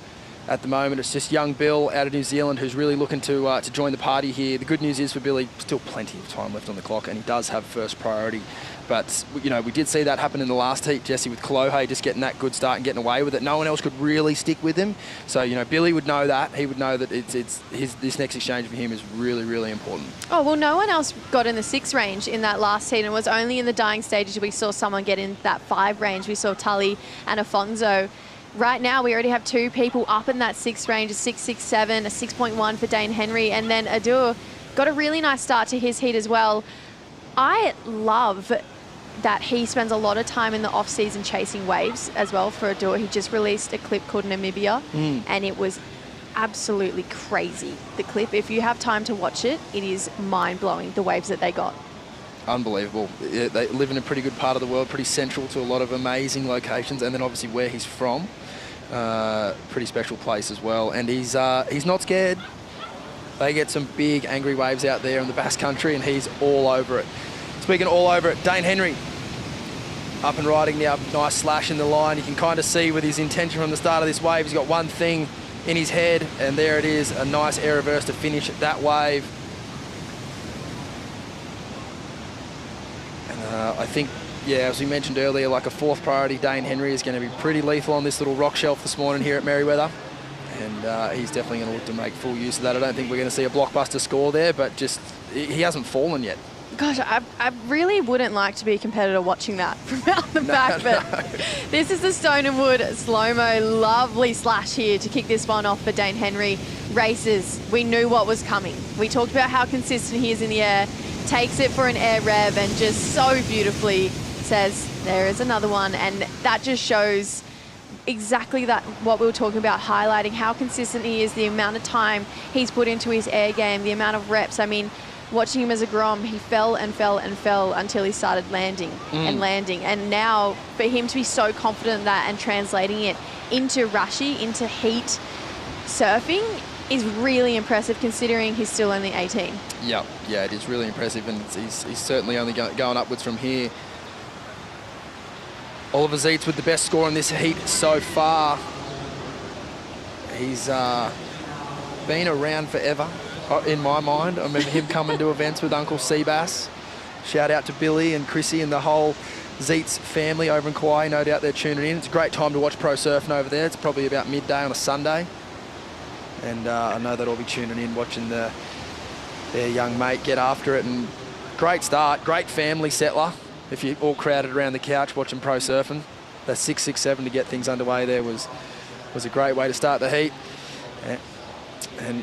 at the moment. It's just young Bill out of New Zealand who's really looking to join the party here. The good news is for Billy, still plenty of time left on the clock, and he does have first priority. But, you know, we did see that happen in the last heat, Jesse, with Kolohe just getting that good start and getting away with it. No one else could really stick with him. So, you know, Billy would know that. He would know that this next exchange for him is really, really important. Oh, well, no one else got in the 6 range in that last heat, and it was only in the dying stages we saw someone get in that 5 range. We saw Tully and Afonso. Right now, we already have 2 people up in that 6 range, a 6.67, a 6.1 for Dane Henry, and then Adur got a really nice start to his heat as well. I love that he spends a lot of time in the off-season chasing waves as well for Adur. He just released a clip called Namibia, and it was absolutely crazy, the clip. If you have time to watch it, it is mind-blowing, the waves that they got. Unbelievable. Yeah, they live in a pretty good part of the world, pretty central to a lot of amazing locations, and then obviously where he's from, pretty special place as well. And he's not scared. They get some big angry waves out there in the Basque Country, and he's all over it. Speaking all over it, Dane Henry up and riding now, nice slash in the line. You can kind of see with his intention from the start of this wave, he's got one thing in his head, and there it is, a nice air reverse to finish that wave. And I think, yeah, as we mentioned earlier, like a 4th priority, Dane Henry is going to be pretty lethal on this little rock shelf this morning here at Merewether. And he's definitely going to look to make full use of that. I don't think we're going to see a blockbuster score there, but just he hasn't fallen yet. Gosh, I really wouldn't like to be a competitor watching that from out the back, but this is the Stone and Wood slow-mo. Lovely slash here to kick this one off for Dane Henry. Races, we knew what was coming. We talked about how consistent he is in the air, takes it for an air rev, and just so beautifully says, there is another one. And that just shows exactly that, what we were talking about, highlighting how consistent he is, the amount of time he's put into his air game, the amount of reps. I mean, watching him as a Grom, he fell and fell and fell until he started landing and landing. And now for him to be so confident in that and translating it into Rashi, into heat surfing is really impressive considering he's still only 18. Yeah, it is really impressive, and he's certainly only going upwards from here. Oliver Zeitz with the best score in this heat so far. He's been around forever. In my mind, I remember him coming to events with Uncle Seabass. Shout out to Billy and Chrissy and the whole Zeitz family over in Kauai. No doubt they're tuning in. It's a great time to watch pro surfing over there. It's probably about midday on a Sunday. And I know they'll all be tuning in, watching their young mate get after it. And great start, great family settler. If you're all crowded around the couch watching pro surfing, that 6.67 to get things underway there was a great way to start the heat. And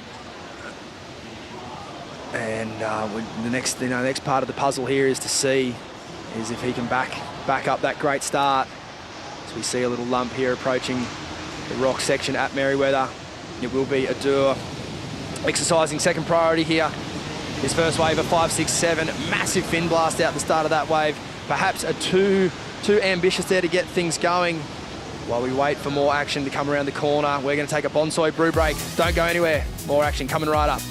the next part of the puzzle here is to see if he can back up that great start. So we see a little lump here approaching the rock section at Merewether. It will be Adur exercising 2nd priority here. His first wave of 5.67, massive fin blast out the start of that wave. Perhaps too ambitious there to get things going. While we wait for more action to come around the corner, we're going to take a Bonsoy brew break. Don't go anywhere. More action coming right up.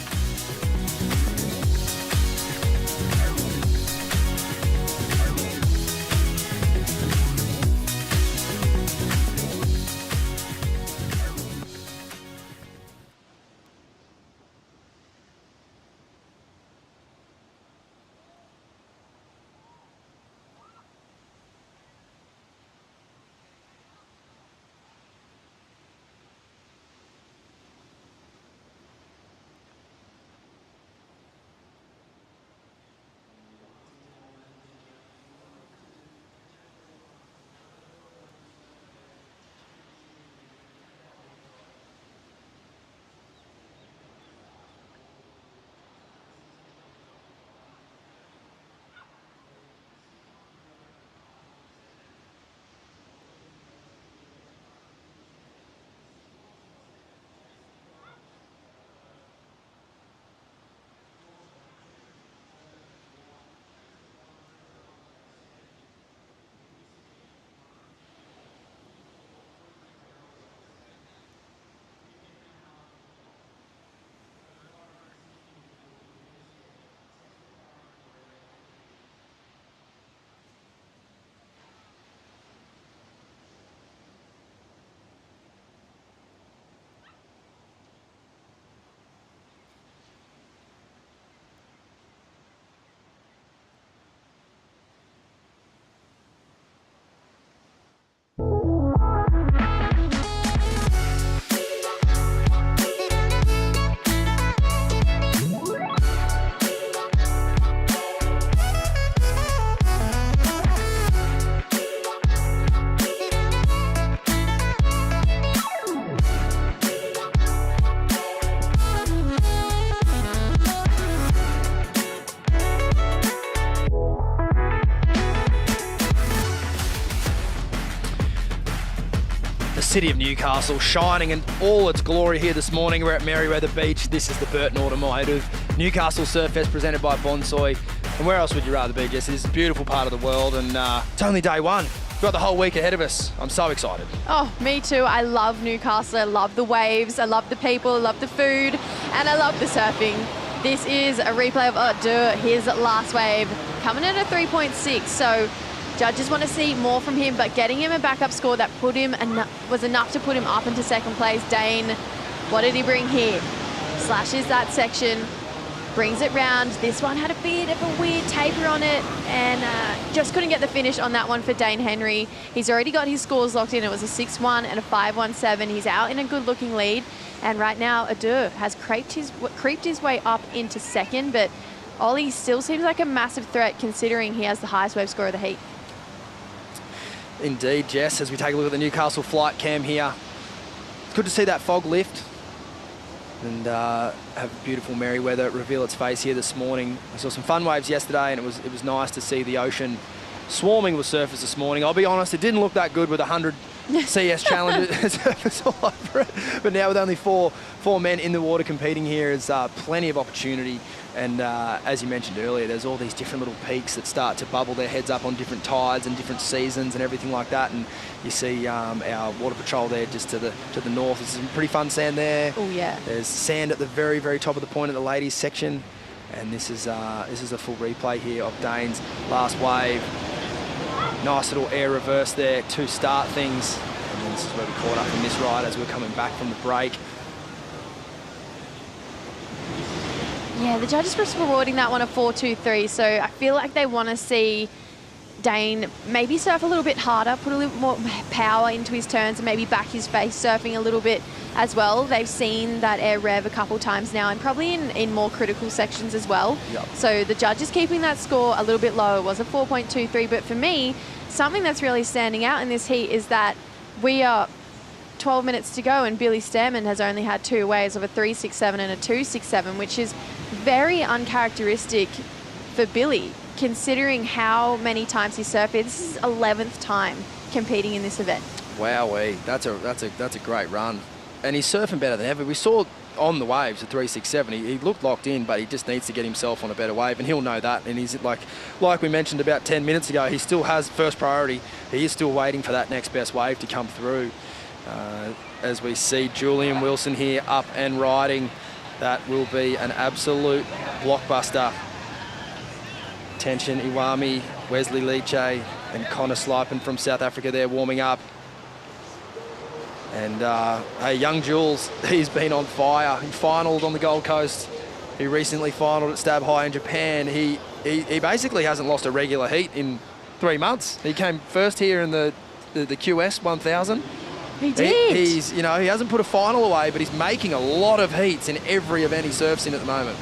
city of Newcastle, shining in all its glory here this morning. We're at Merewether Beach. This is the Burton Automotive Newcastle Surfest presented by Bonsoy. And where else would you rather be, Jess? This is a beautiful part of the world, and it's only day one. We've got the whole week ahead of us. I'm so excited. Oh, me too. I love Newcastle. I love the waves. I love the people. I love the food. And I love the surfing. This is a replay of his last wave, coming in at 3.6. So judges want to see more from him, but getting him a backup score that was enough to put him up into second place. Dane, what did he bring here? Slashes that section, brings it round. This one had a bit of a weird taper on it, and just couldn't get the finish on that one for Dane Henry. He's already got his scores locked in. It was a 6-1 and a 5-1-7. He's out in a good looking lead, and right now Adu has creeped his way up into second, but Ollie still seems like a massive threat considering he has the highest wave score of the heat. Indeed, Jess, as we take a look at the Newcastle flight cam here. It's good to see that fog lift and have beautiful Merewether reveal its face here this morning. We saw some fun waves yesterday, and it was nice to see the ocean swarming with surfers this morning. I'll be honest, it didn't look that good with 100 CS challenges surfers all over it. But now with only four men in the water competing here, is plenty of opportunity. And as you mentioned earlier, there's all these different little peaks that start to bubble their heads up on different tides and different seasons and everything like that. And you see our water patrol there just to the north. There's some pretty fun sand there. Oh yeah. There's sand at the very, very top of the point of the ladies section. And this is a full replay here of Dane's last wave. Nice little air reverse there to start things. And then this is where we caught up in this ride as we're coming back from the break. Yeah, the judges were rewarding that one a 4-2-3, so I feel like they want to see Dane maybe surf a little bit harder, put a little more power into his turns, and maybe back his face surfing a little bit as well. They've seen that air rev a couple times now, and probably in more critical sections as well. Yep. So the judges keeping that score a little bit low. It was a 4.23, but for me, something that's really standing out in this heat is that we are 12 minutes to go, and Billy Stearman has only had 2 waves of a 3.67 and a 2.67, which is very uncharacteristic for Billy, considering how many times he surfed. This is his 11th time competing in this event. Wowee, that's a great run, and he's surfing better than ever. We saw on the waves at 3.67. He looked locked in, but he just needs to get himself on a better wave, and he'll know that. And he's like we mentioned about 10 minutes ago, he still has first priority. He is still waiting for that next best wave to come through. As we see Julian Wilson here up and riding, that will be an absolute blockbuster. Tension Iwami, Wesley Leche, and Connor Slipen from South Africa there warming up. And hey, young Jules, he's been on fire. He finaled on the Gold Coast. He recently finaled at Stab High in Japan. He basically hasn't lost a regular heat in 3 months. He came first here in the QS 1000. He did. He hasn't put a final away, but he's making a lot of heats in every event he surfs in at the moment.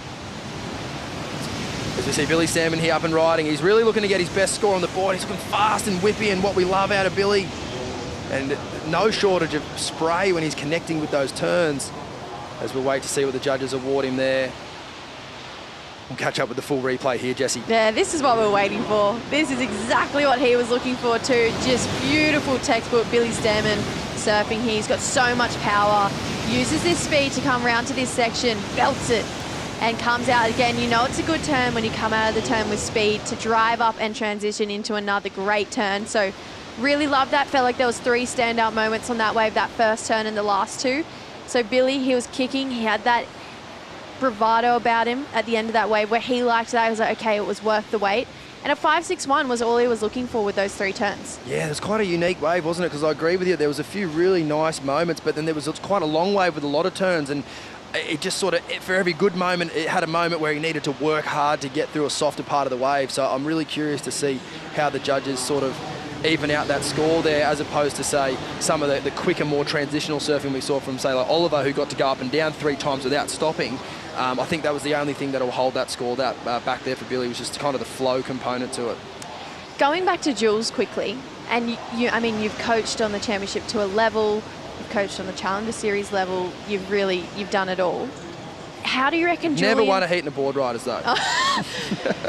As we see Billy Stearman here up and riding, he's really looking to get his best score on the board. He's looking fast and whippy, and what we love out of Billy. And no shortage of spray when he's connecting with those turns. As we'll wait to see what the judges award him there. We'll catch up with the full replay here, Jessie. Yeah, this is what we're waiting for. This is exactly what he was looking for too. Just beautiful textbook Billy Stearman surfing here. He's got so much power. Uses this speed to come around to this section, belts it, and comes out again. You know it's a good turn when you come out of the turn with speed to drive up and transition into another great turn. So really love that. Felt like there was 3 standout moments on that wave, that first turn and the last 2. So Billy, he was kicking. He had that bravado about him at the end of that wave where he liked that. He was like, okay, it was worth the wait. And a 5.61 was all he was looking for with those 3 turns. Yeah, it was quite a unique wave, wasn't it? Because I agree with you, there was a few really nice moments, but then there was quite a long wave with a lot of turns, and it just sort of, for every good moment, it had a moment where he needed to work hard to get through a softer part of the wave. So I'm really curious to see how the judges sort of even out that score there, as opposed to, say, some of the quicker, more transitional surfing we saw from, say, like Oliver, who got to go up and down 3 times without stopping. I think that was the only thing that will hold that score back there for Billy, was just kind of the flow component to it. Going back to Jules quickly, and you've coached on the championship to a level, you've coached on the Challenger Series level, you've done it all. How do you reckon Julian... Never won a heat in a board riders, though.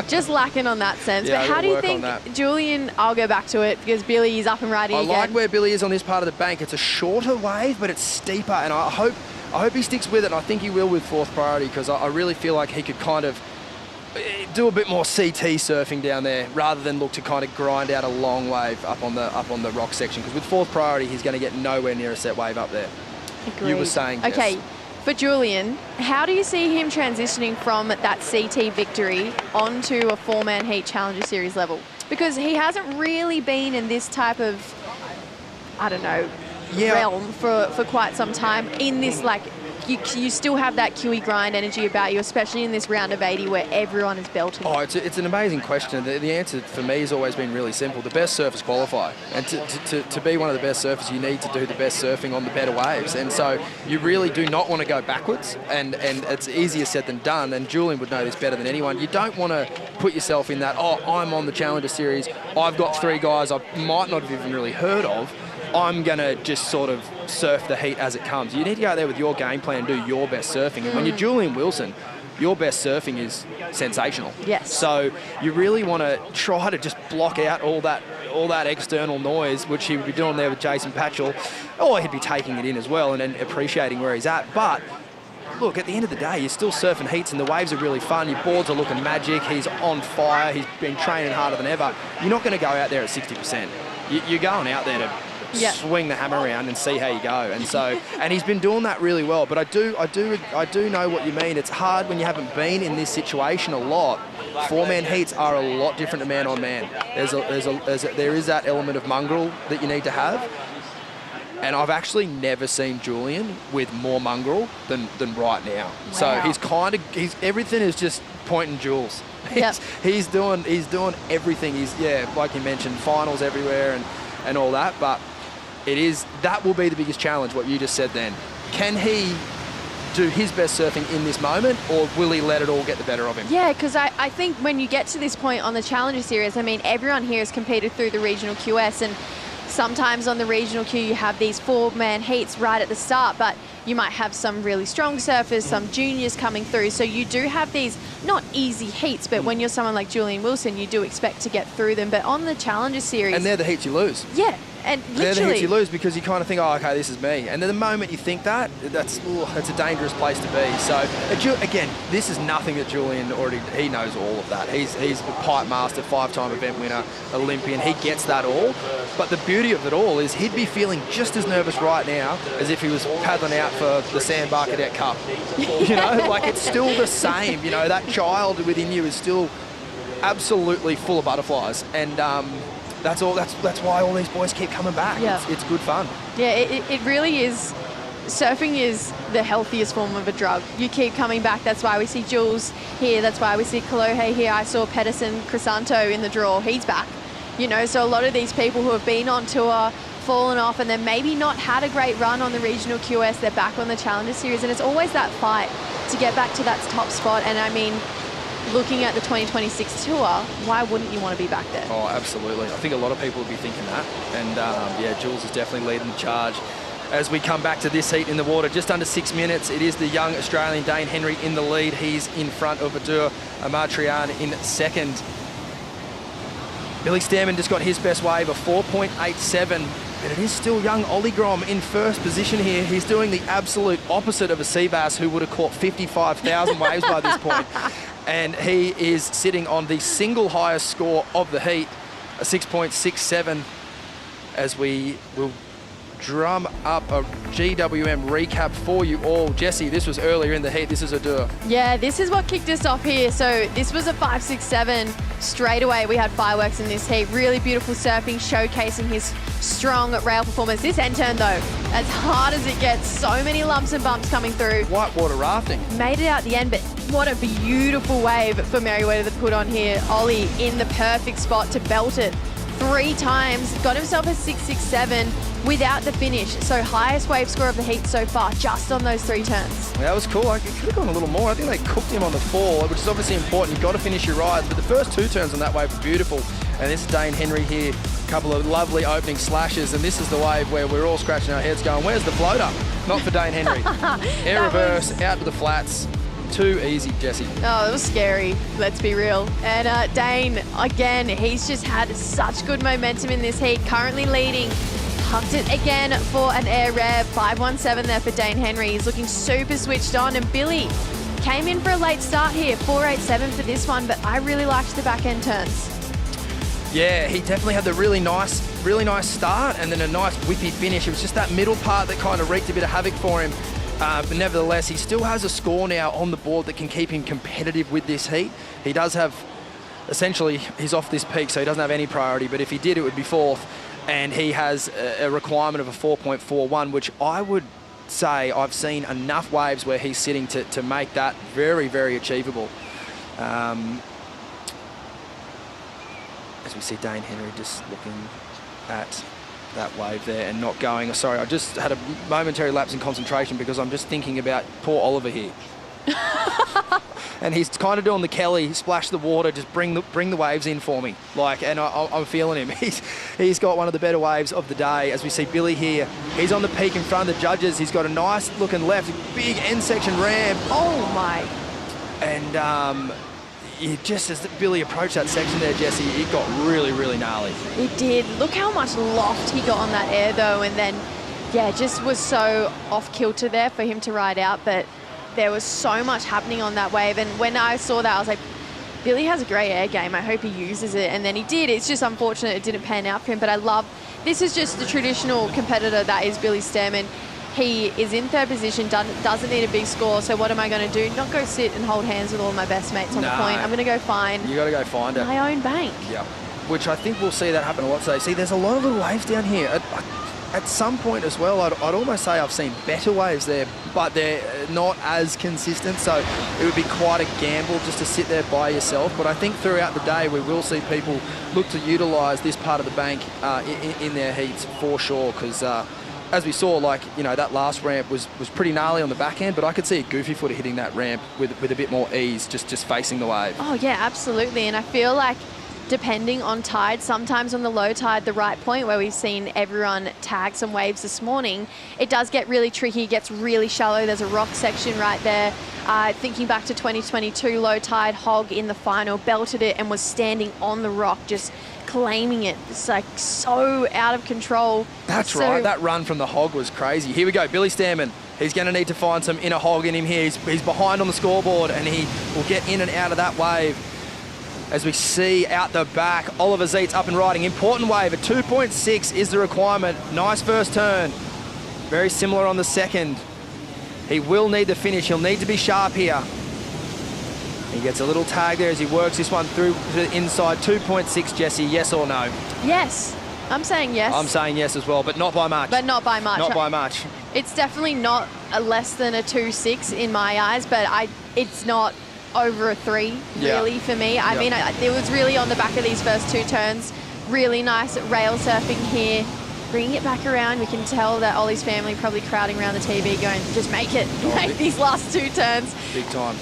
Just lacking on that sense. Yeah, but how do you work on think, that. Julian, I'll go back to it because Billy is up and riding I again. like where Billy is on this part of the bank. It's a shorter wave, but it's steeper, and I hope he sticks with it, and I think he will with fourth priority, because I really feel like he could kind of do a bit more CT surfing down there rather than look to kind of grind out a long wave up on the rock section, because with fourth priority he's going to get nowhere near a set wave up there. Agreed. You were saying, okay, Jess. for Julian, how do you see him transitioning from that CT victory onto a four-man heat Challenger Series level? Because he hasn't really been in this type of, I don't know, realm for quite some time. In this, like, you still have that QE grind energy about you, especially in this round of 80 where everyone is belting. Oh, it's an amazing question. The answer for me has always been really simple. The best surfers qualify. And to be one of the best surfers, you need to do the best surfing on the better waves. And so you really do not want to go backwards. And it's easier said than done. And Julian would know this better than anyone. You don't want to put yourself in that, oh, I'm on the Challenger Series. I've got 3 guys I might not have even really heard of. I'm going to just sort of surf the heat as it comes. You need to go out there with your game plan and do your best surfing. And when you're Julian Wilson, your best surfing is sensational. Yes. So you really want to try to just block out all that external noise, which he would be doing there with Jason Patchell, or he'd be taking it in as well and then appreciating where he's at. But look, at the end of the day, you're still surfing heats and the waves are really fun. Your boards are looking magic. He's on fire. He's been training harder than ever. You're not going to go out there at 60%. You're going out there to swing the hammer around and see how you go. And so, and he's been doing that really well. But I do know what you mean. It's hard when you haven't been in this situation a lot. Four-man heats are a lot different to man-on-man. There is that element of mongrel that you need to have. And I've actually never seen Julian with more mongrel than right now. Wow. So he's everything is just pointing jewels. Yep. He's doing everything. He's like you mentioned, finals everywhere and all that. But that will be the biggest challenge, what you just said then. Can he do his best surfing in this moment, or will he let it all get the better of him? Yeah, because I think when you get to this point on the Challenger Series, I mean, everyone here has competed through the regional QS, and sometimes on the regional Q you have these four-man heats right at the start, but you might have some really strong surfers, some juniors coming through. So you do have these not easy heats, but when you're someone like Julian Wilson, you do expect to get through them. But on the Challenger Series... And they're the heats you lose. Yeah. And literally, they're the heats you lose because you kind of think, oh, okay, this is me. And then the moment you think that, that's a dangerous place to be. So, again, this is nothing that Julian he knows all of that. He's a pipe master, 5-time event winner, Olympian. He gets that all. But the beauty of it all is he'd be feeling just as nervous right now as if he was paddling out for the Sandbar Cadet Cup. You know, like it's still the same. You know, that child within you is still absolutely full of butterflies. And, that's why all these boys keep coming back. Yeah. It's good fun. Yeah, it really is. Surfing is the healthiest form of a drug. You keep coming back. That's why we see Jules here. That's why we see Kolohe here. I saw Pedersen Crisanto in the draw. He's back. You know, so a lot of these people who have been on tour, fallen off, and then maybe not had a great run on the regional QS, they're back on the Challenger Series. And it's always that fight to get back to that top spot. And I mean, looking at the 2026 tour, why wouldn't you want to be back there? Oh, absolutely. I think a lot of people would be thinking that. And yeah, Jules is definitely leading the charge. As we come back to this heat in the water, just under 6 minutes, it is the young Australian Dane Henry in the lead. He's in front of Adur Amartrian in second. Billy Stairman just got his best wave, a 4.87. But it is still young Ollie Grom in first position here. He's doing the absolute opposite of a sea bass who would have caught 55,000 waves by this point. And he is sitting on the single highest score of the heat, a 6.67, as we will drum up a GWM recap for you all. Jesse, this was earlier in the heat. This is Adur. Yeah, this is what kicked us off here. So this was a 5.67. Straight away, we had fireworks in this heat. Really beautiful surfing, showcasing his strong rail performance. This end turn, though, as hard as it gets, so many lumps and bumps coming through. Whitewater rafting. Made it out the end, but what a beautiful wave for Merewether to put on here. Ollie in the perfect spot to belt it 3 times. Got himself a 6.67 without the finish. So highest wave score of the heat so far, just on those 3 turns. Yeah, that was cool. I could have gone a little more. I think they cooked him on the fall, which is obviously important. You've got to finish your rides. But the first 2 turns on that wave were beautiful. And this is Dane Henry here. A couple of lovely opening slashes. And this is the wave where we're all scratching our heads going, where's the floater? Not for Dane Henry. Air reverse, out to the flats. too easy, Jesse. Oh, it was scary, let's be real. And Dane, again, he's just had such good momentum in this heat, currently leading. Hucked it again for an air rev, 5.17 there for Dane Henry. He's looking super switched on, and Billy came in for a late start here, 4.87 for this one, but I really liked the back end turns. Yeah, he definitely had the really nice start and then a nice whippy finish. It was just that middle part that kind of wreaked a bit of havoc for him. But nevertheless, he still has a score now on the board that can keep him competitive with this heat. He does have, essentially, he's off this peak, so he doesn't have any priority, but if he did, it would be fourth. And he has a requirement of a 4.41, which I would say I've seen enough waves where he's sitting to make that very, very achievable. As we see Dane Henry just looking at that wave there and not going. Sorry, I just had a momentary lapse in concentration because I'm just thinking about poor Oliver here. And he's kind of doing the Kelly, splash the water, just bring the waves in for me. And I'm feeling him. He's got one of the better waves of the day. As we see Billy here, he's on the peak in front of the judges. He's got a nice looking left, big end section ramp. Oh my. And just as Billy approached that section there, Jesse, it got really, really gnarly. It did. Look how much loft he got on that air though, and then, yeah, just was so off kilter there for him to ride out, but there was so much happening on that wave, and when I saw that, I was like, Billy has a great air game. I hope he uses it, and then he did. It's just unfortunate it didn't pan out for him, but I love, this is just the traditional competitor that is Billy Stearman. He is in third position, doesn't need a big score, so what am I going to do? Not go sit and hold hands with all my best mates on the point. I'm going to go find You got to go find it. my own bank. Yeah, which I think we'll see that happen a lot today. See, there's a lot of little waves down here. At some point as well, I'd almost say I've seen better waves there, but they're not as consistent, so it would be quite a gamble just to sit there by yourself. But I think throughout the day, we will see people look to utilise this part of the bank in their heats for sure, because as we saw, that last ramp was pretty gnarly on the back end, but I could see a goofy footer hitting that ramp with a bit more ease, just facing the wave. Oh yeah, absolutely. And I feel like depending on tide, sometimes on the low tide, the right point where we've seen everyone tag some waves this morning, it does get really tricky, gets really shallow. There's a rock section right there. Thinking back to 2022, low tide, Hogg in the final, belted it and was standing on the rock, just claiming it. It's like so out of control. That's right, that run from the Hogg was crazy. Here we go, Billy Stearman. He's going to need to find some inner Hogg in him here. He's behind on the scoreboard and he will get in and out of that wave. As we see out the back, Oliver Zeitz up and riding. Important wave, a 2.6 is the requirement. Nice first turn. Very similar on the second. He will need the finish. He'll need to be sharp here. He gets a little tag there as he works this one through to the inside. 2.6, Jesse, yes or no? Yes. I'm saying yes. I'm saying yes as well, but not by much. But not by much. Not by much. It's definitely not a less than a 2.6 in my eyes, but it's not over a 3 really for me. I mean, it was really on the back of these first two turns. Really nice rail surfing here. Bringing it back around, we can tell that Ollie's family probably crowding around the TV going, just make it, make these last two turns. Big time.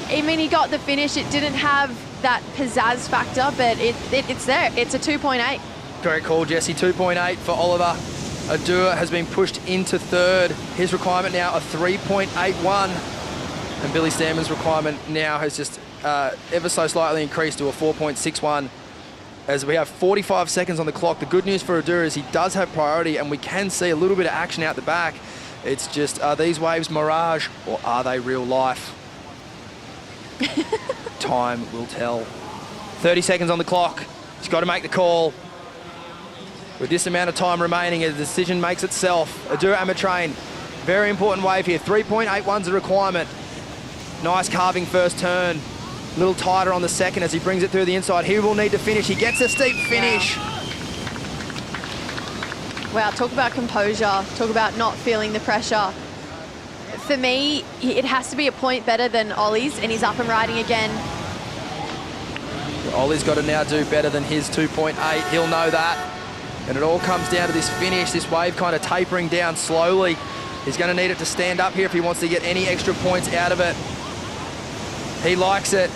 I mean, he got the finish. It didn't have that pizzazz factor, but it's there. It's a 2.8. Great call, Jesse. 2.8 for Oliver. Adur has been pushed into third. His requirement now a 3.81. And Billy Stearman's requirement now has just ever so slightly increased to a 4.61 as we have 45 seconds on the clock. The good news for Adur is he does have priority and we can see a little bit of action out the back. It's just, are these waves mirage or are they real life? Time will tell. 30 seconds on the clock. He's got to make the call. With this amount of time remaining, a decision makes itself. Adur Amatrain, very important wave here. 3.81's the requirement. Nice carving first turn. A little tighter on the second as he brings it through the inside. He will need to finish. He gets a steep finish. Wow, talk about composure. Talk about not feeling the pressure. For me, it has to be a point better than Ollie's, and he's up and riding again. Ollie's got to now do better than his 2.8. He'll know that. And it all comes down to this finish, this wave kind of tapering down slowly. He's going to need it to stand up here if he wants to get any extra points out of it. He likes it.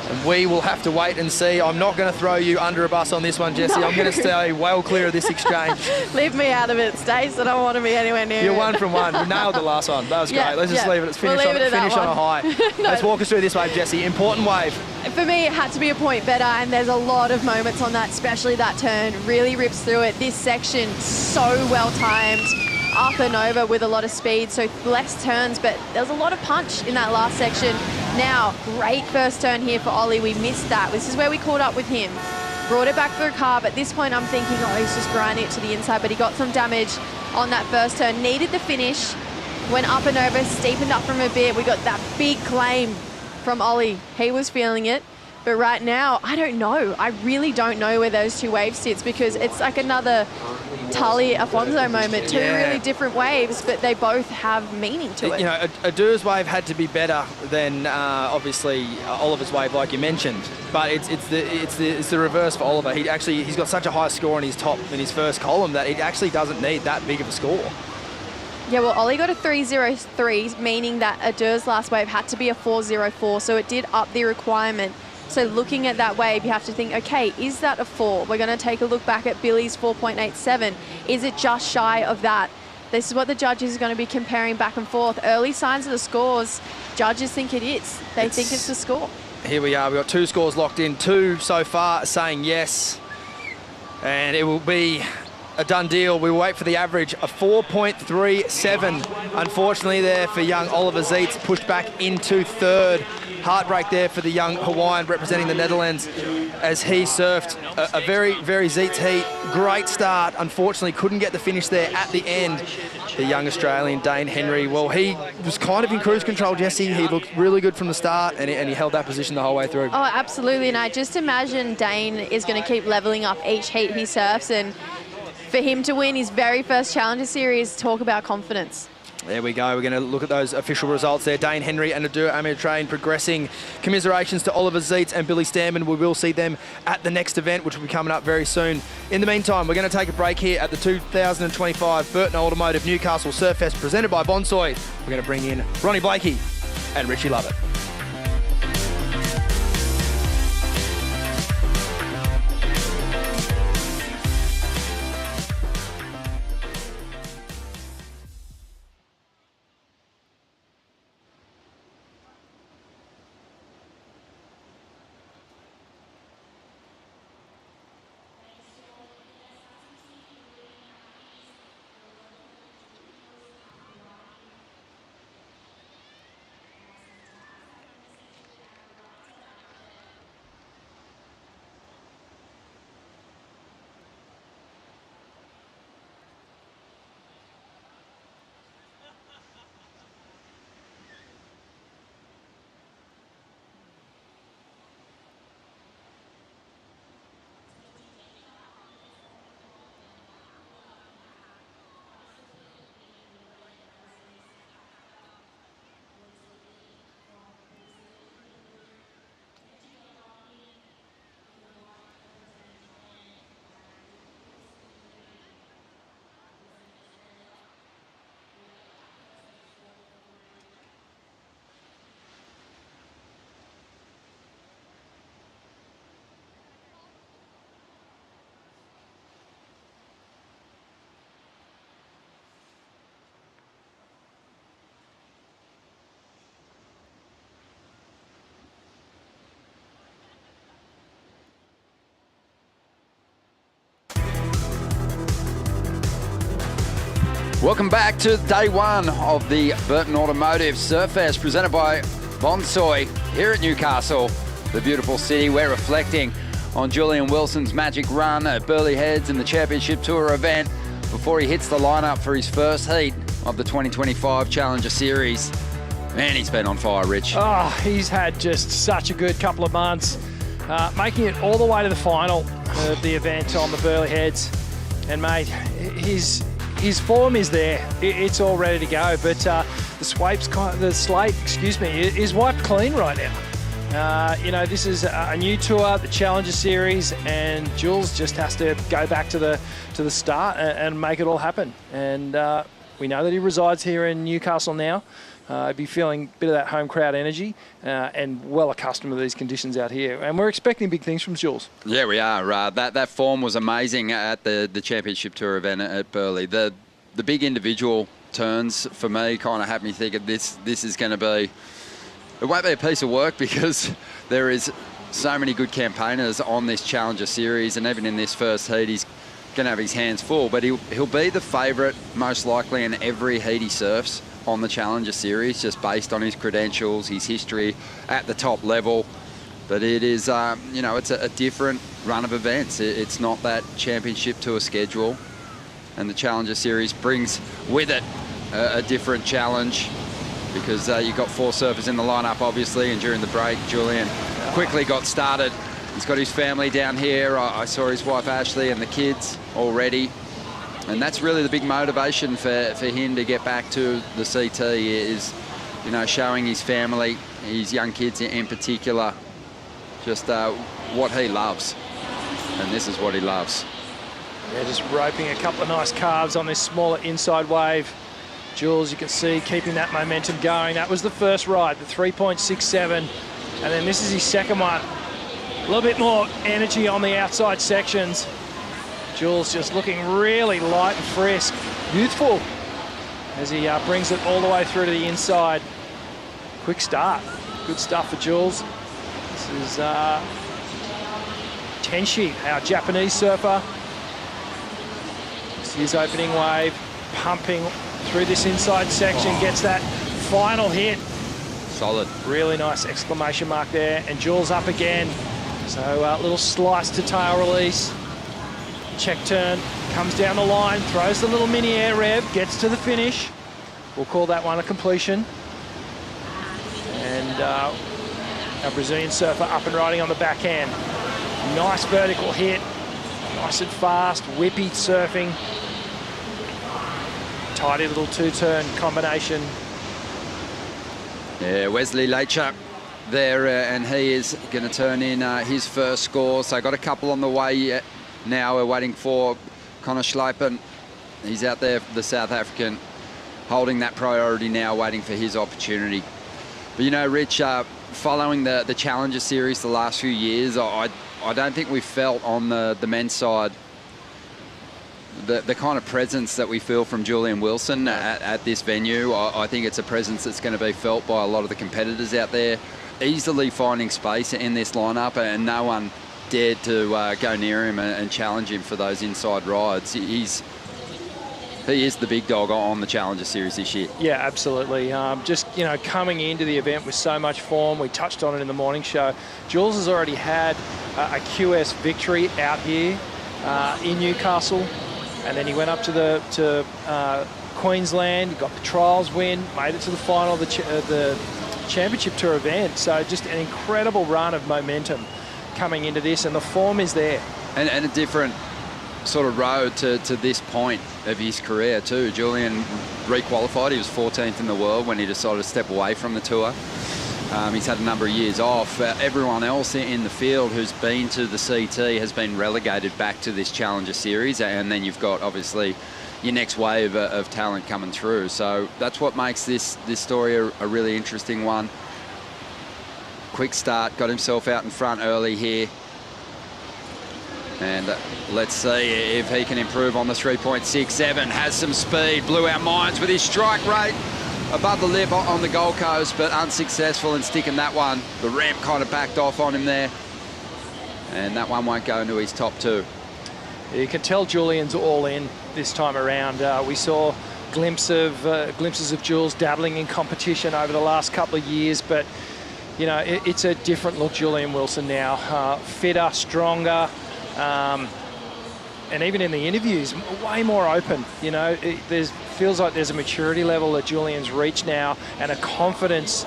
And we will have to wait and see. I'm not going to throw you under a bus on this one, Jessie. No. I'm going to stay well clear of this exchange. Leave me out of it, Stace. I don't want to be anywhere near You're it. 1 from 1. We nailed the last one. That was great. Let's just leave it. Let's finish, We'll leave it at finish that on a high. one. Let's walk us through this wave, Jessie. Important wave. For me, it had to be a point better, and there's a lot of moments on that, especially that turn. Really rips through it. This section, so well timed. Up and over with a lot of speed, so less turns, but there's a lot of punch in that last section. Now, great first turn here for Ollie. We missed that. This is where we caught up with him. Brought it back for a carb. At this point, I'm thinking, oh, he's just grinding it to the inside, but he got some damage on that first turn. Needed the finish. Went up and over, steepened up from a bit. We got that big claim from Ollie. He was feeling it. But right now, I don't know. I really don't know where those two waves sits, because it's like another Tully Afonso moment. Two really different waves, but they both have meaning to it. You know, Adur's wave had to be better than obviously Oliver's wave, like you mentioned. But it's the reverse for Oliver. He's got such a high score in his first column that he actually doesn't need that big of a score. Yeah, well, Ollie got a 3.03, meaning that Adur's last wave had to be a 4.04, so it did up the requirement. So looking at that wave, you have to think, okay, is that a 4? We're going to take a look back at Billy's 4.87. Is it just shy of that? This is what the judges are going to be comparing back and forth. Early signs of the scores, judges think it is. They think it's the score. Here we are. We've got 2 scores locked in. 2 so far saying yes. And it will be a done deal. We will wait for the average, a 4.37. Unfortunately there for young Oliver Zeitz, pushed back into 3rd. Heartbreak there for the young Hawaiian representing the Netherlands as he surfed a very, very Zeitz heat. Great start. Unfortunately, couldn't get the finish there at the end. The young Australian, Dane Henry, well, he was kind of in cruise control, Jessie. He looked really good from the start, and he held that position the whole way through. Oh, absolutely. And I just imagine Dane is going to keep leveling up each heat he surfs, and for him to win his very first Challenger Series, talk about confidence. There we go. We're going to look at those official results there. Dane Henry and Adur Amirtrain progressing. Commiserations to Oliver Zeitz and Billy Stanman. We will see them at the next event, which will be coming up very soon. In the meantime, we're going to take a break here at the 2025 Burton Automotive Newcastle Surfest presented by Bonsoy. We're going to bring in Ronnie Blakey and Richie Lovett. Welcome back to day 1 of the Burton Automotive Surfest presented by Bonsoy here at Newcastle, the beautiful city. We're reflecting on Julian Wilson's magic run at Burleigh Heads in the Championship Tour event before he hits the lineup for his first heat of the 2025 Challenger Series. Man, he's been on fire, Rich. Oh, he's had just such a good couple of months, making it all the way to the final of the event on the Burleigh Heads. And mate, his form is there. It's all ready to go. But the slate, is wiped clean right now. You know, this is a new tour, the Challenger Series, and Jules just has to go back to the start and make it all happen. And we know that he resides here in Newcastle now. be feeling a bit of that home crowd energy and well accustomed to these conditions out here. And we're expecting big things from Jules. Yeah, we are. That form was amazing at the Championship Tour event at Burleigh. The big individual turns for me kind of had me thinking this is going to be, it won't be a piece of work because there is so many good campaigners on this Challenger Series, and even in this first heat he's going to have his hands full, but he'll be the favourite most likely in every heat he surfs on the Challenger Series, just based on his credentials, his history at the top level. But it is, you know, it's a different run of events. It's not that Championship Tour schedule, and the Challenger Series brings with it a different challenge, because you've got 4 surfers in the lineup, obviously, and during the break, Julian quickly got started. He's got his family down here. I saw his wife Ashley and the kids already, and that's really the big motivation for him to get back to the CT, is, you know, showing his family, his young kids in particular, just what he loves, and this is what he loves. Yeah, just roping a couple of nice carves on this smaller inside wave. Jules, you can see, keeping that momentum going. That was the first ride, the 3.67, and then this is his second one. A little bit more energy on the outside sections. Jules just looking really light and frisk, youthful, as he brings it all the way through to the inside. Quick start, good stuff for Jules. This is Tenshi, our Japanese surfer. This is his opening wave, pumping through this inside section, gets that final hit. Solid. Really nice exclamation mark there, and Jules up again. So a little slice to tail release. Check turn, comes down the line, throws the little mini air rev, gets to the finish. We'll call that one a completion. And our Brazilian surfer up and riding on the backhand. Nice vertical hit, nice and fast, whippy surfing. Tidy little 2-turn combination. Yeah, Wesley Leitcher there, and he is going to turn in his first score. So got a couple on the way now. We're waiting for Connor Schleipen. He's out there, the South African, holding that priority now, waiting for his opportunity. But you know, Rich, following the Challenger Series the last few years, I don't think we felt on the men's side the kind of presence that we feel from Julian Wilson at this venue. I think it's a presence that's going to be felt by a lot of the competitors out there, easily finding space in this lineup, and no one dared to go near him and challenge him for those inside rides. He is the big dog on the Challenger Series this year. Yeah, absolutely. Just, you know, coming into the event with so much form, we touched on it in the morning show. Jules has already had a QS victory out here in Newcastle, and then he went up to Queensland, he got the trials win, made it to the final of the Championship Tour event. So just an incredible run of momentum coming into this, and the form is there. And a different sort of road to this point of his career too. Julian requalified. He was 14th in the world when he decided to step away from the tour. He's had a number of years off. Everyone else in the field who's been to the CT has been relegated back to this Challenger Series, and then you've got obviously your next wave of talent coming through. So that's what makes this story a really interesting one. Quick start, got himself out in front early here. And let's see if he can improve on the 3.67. Has some speed, blew our minds with his strike rate above the lip on the Gold Coast, but unsuccessful in sticking that one. The ramp kind of backed off on him there, and that one won't go into his top 2. You can tell Julian's all in this time around. We saw glimpses of Jules dabbling in competition over the last couple of years, but you know, it's a different look Julian Wilson now. Fitter, stronger, and even in the interviews, way more open. You know, feels like there's a maturity level that Julian's reached now, and a confidence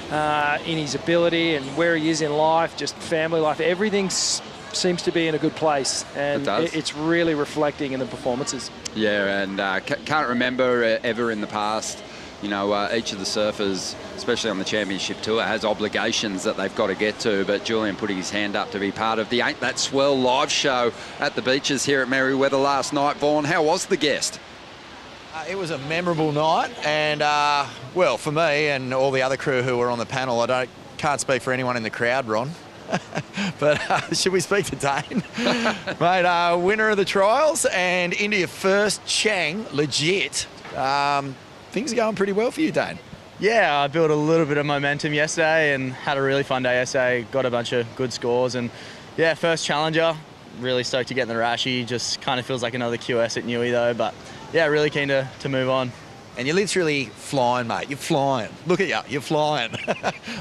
in his ability and where he is in life, just family life. Everything seems to be in a good place, and it's really reflecting in the performances. Yeah, and can't remember ever in the past, you know, each of the surfers, especially on the Championship Tour, has obligations that they've got to get to, but Julian putting his hand up to be part of the Ain't That Swell live show at the beaches here at Merewether last night. Vaughan, how was the guest? It was a memorable night, and well, for me and all the other crew who were on the panel, can't speak for anyone in the crowd, Ron. But should we speak to Dane? Mate, winner of the trials and into your first Chang, legit. Things are going pretty well for you, Dane. Yeah, I built a little bit of momentum yesterday and had a really fun day yesterday. Got a bunch of good scores and yeah, first challenger. Really stoked to get in the Rashi. Just kind of feels like another QS at Newey though, but yeah, really keen to move on. And you're literally flying, mate. You're flying. Look at you. You're flying.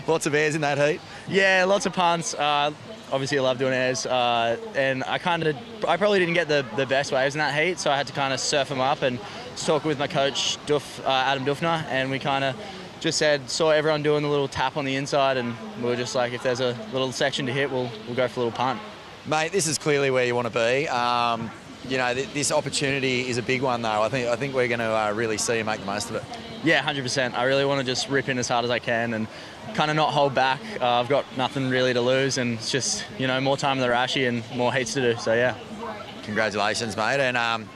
Lots of airs in that heat. Yeah, lots of punts. Obviously, I love doing airs. And I probably didn't get the best waves in that heat, so I had to kind of surf them up and talk with my coach, Adam Dufner, and we kind of just saw everyone doing the little tap on the inside, and we were just like, if there's a little section to hit, we'll go for a little punt. Mate, this is clearly where you want to be. You know, this opportunity is a big one, though. I think we're going to really see you make the most of it. Yeah, 100%. I really want to just rip in as hard as I can and kind of not hold back. I've got nothing really to lose, and it's just, you know, more time in the Rashi and more heats to do. So, yeah. Congratulations, mate, and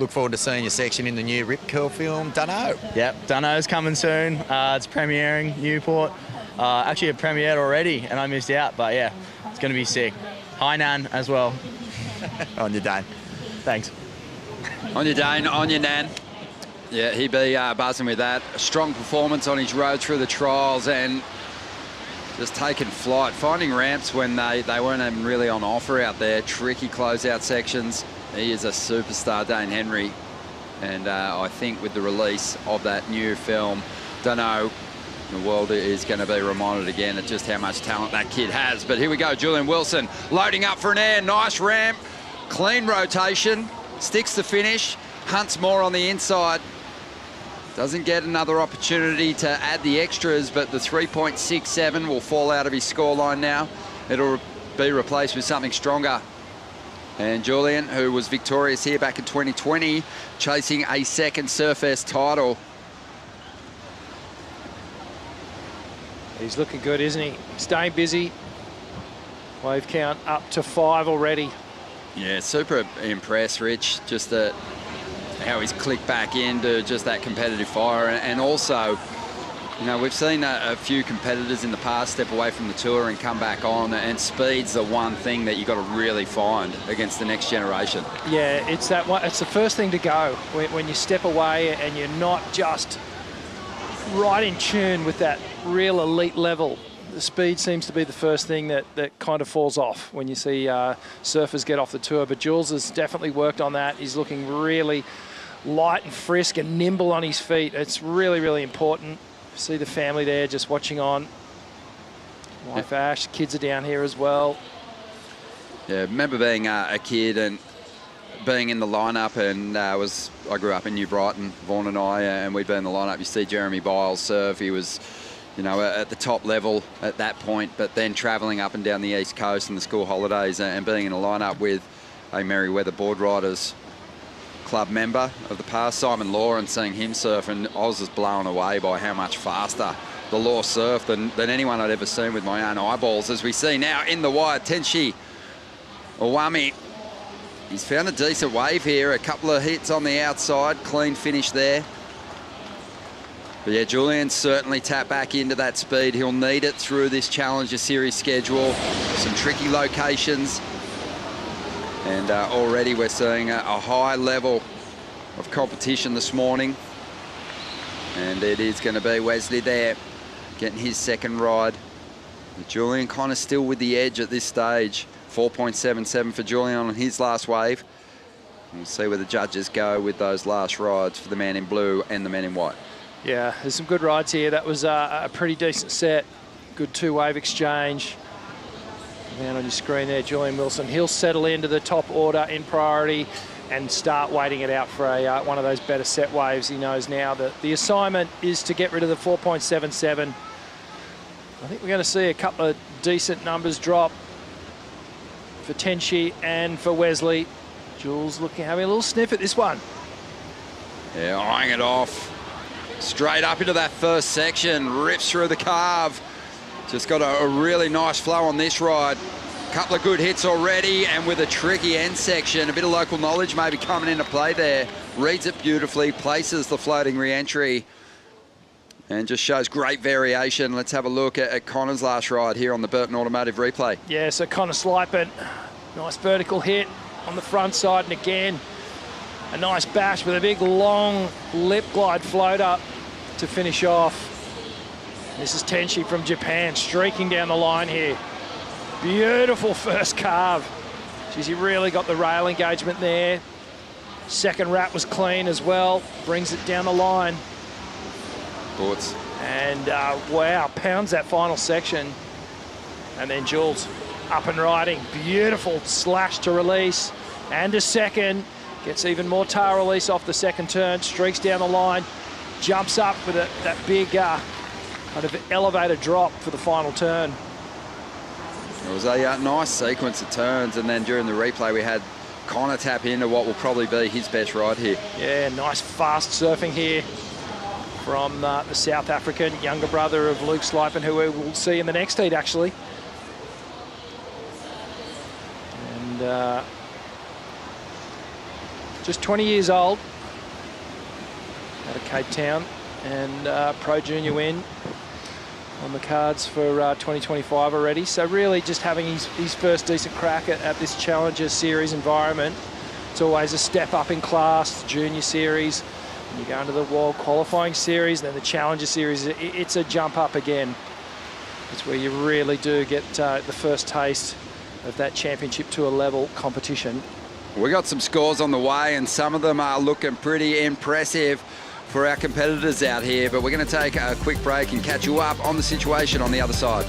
look forward to seeing your section in the new Rip Curl film, Dunno. Yep, Dunno's coming soon. It's premiering Newport. Actually, it premiered already, and I missed out, but yeah, it's going to be sick. Hi, Nan, as well. On your Dane. Thanks. On your Dane, on your Nan. Yeah, he'd be buzzing with that. A strong performance on his road through the trials and just taking flight, finding ramps when they weren't even really on offer out there. Tricky closeout sections. He is a superstar, Dane Henry. And I think with the release of that new film, Dunno, the world is going to be reminded again of just how much talent that kid has. But here we go, Julian Wilson loading up for an air. Nice ramp, clean rotation, sticks the finish, hunts more on the inside. Doesn't get another opportunity to add the extras, but the 3.67 will fall out of his scoreline now. It'll be replaced with something stronger. And Julian, who was victorious here back in 2020, chasing a second Surfest title. He's looking good, isn't he? Staying busy. Wave count up to 5 already. Yeah, super impressed, Rich. Just how he's clicked back into just that competitive fire. And also, you know, we've seen a few competitors in the past step away from the tour and come back on, and speed's the one thing that you've got to really find against the next generation. Yeah, it's that one. It's the first thing to go when you step away and you're not just right in tune with that real elite level. The speed seems to be the first thing that kind of falls off when you see surfers get off the tour. But Jules has definitely worked on that. He's looking really light and frisk and nimble on his feet. It's really, really important. See the family there just watching on. Wife Ash, kids are down here as well. Yeah, remember being a kid and being in the lineup, and I grew up in New Brighton, Vaughan and I, and we'd be in the lineup. You see Jeremy Biles surf. He was, you know, at the top level at that point, but then travelling up and down the East Coast in the school holidays and being in a lineup with a Merewether Board Riders Club member of the past, Simon Law, and seeing him surf, and I was just blown away by how much faster the Law surfed than anyone I'd ever seen with my own eyeballs. As we see now in the wide, Tenshi Owami. He's found a decent wave here, a couple of hits on the outside, clean finish there. But yeah, Julian certainly tapped back into that speed. He'll need it through this Challenger Series schedule. Some tricky locations. And already we're seeing a high level of competition this morning. And it is going to be Wesley there, getting his second ride. But Julian kind of still with the edge at this stage. 4.77 for Julian on his last wave. We'll see where the judges go with those last rides for the man in blue and the man in white. Yeah, there's some good rides here. That was a pretty decent set. Good two-wave exchange. Down on your screen there, Julian Wilson. He'll settle into the top order in priority and start waiting it out for one of those better set waves. He knows now that the assignment is to get rid of the 4.77. I think we're going to see a couple of decent numbers drop for Tenshi and for Wesley. Jules having a little sniff at this one. Yeah, eyeing it off. Straight up into that first section, rips through the carve. Just got a really nice flow on this ride. Couple of good hits already, and with a tricky end section, a bit of local knowledge maybe coming into play there. Reads it beautifully, places the floating re-entry, and just shows great variation. Let's have a look at Connor's last ride here on the Burton Automotive replay. Yeah, so Connor Slipen, nice vertical hit on the front side, and again, a nice bash with a big long lip glide float up to finish off. This is Tenshi from Japan, streaking down the line here. Beautiful first carve. Geez, he really got the rail engagement there. Second wrap was clean as well. Brings it down the line. Thoughts? And wow, pounds that final section. And then Jules up and riding. Beautiful slash to release. And a second. Gets even more tail release off the second turn. Streaks down the line. Jumps up with that big kind of elevated drop for the final turn. It was a nice sequence of turns, and then during the replay we had Connor tap into what will probably be his best ride here. Yeah, nice fast surfing here from the South African younger brother of Luke Slipen, who we will see in the next heat actually. And just 20 years old, out of Cape Town, and Pro Junior win on the cards for 2025 already. So really just having his first decent crack at this Challenger Series environment. It's always a step up in class, Junior Series, and you go into the World Qualifying Series, then the Challenger Series. It's a jump up again. It's where you really do get the first taste of that Championship Tour level competition. We got some scores on the way, and some of them are looking pretty impressive for our competitors out here, but we're going to take a quick break and catch you up on the situation on the other side.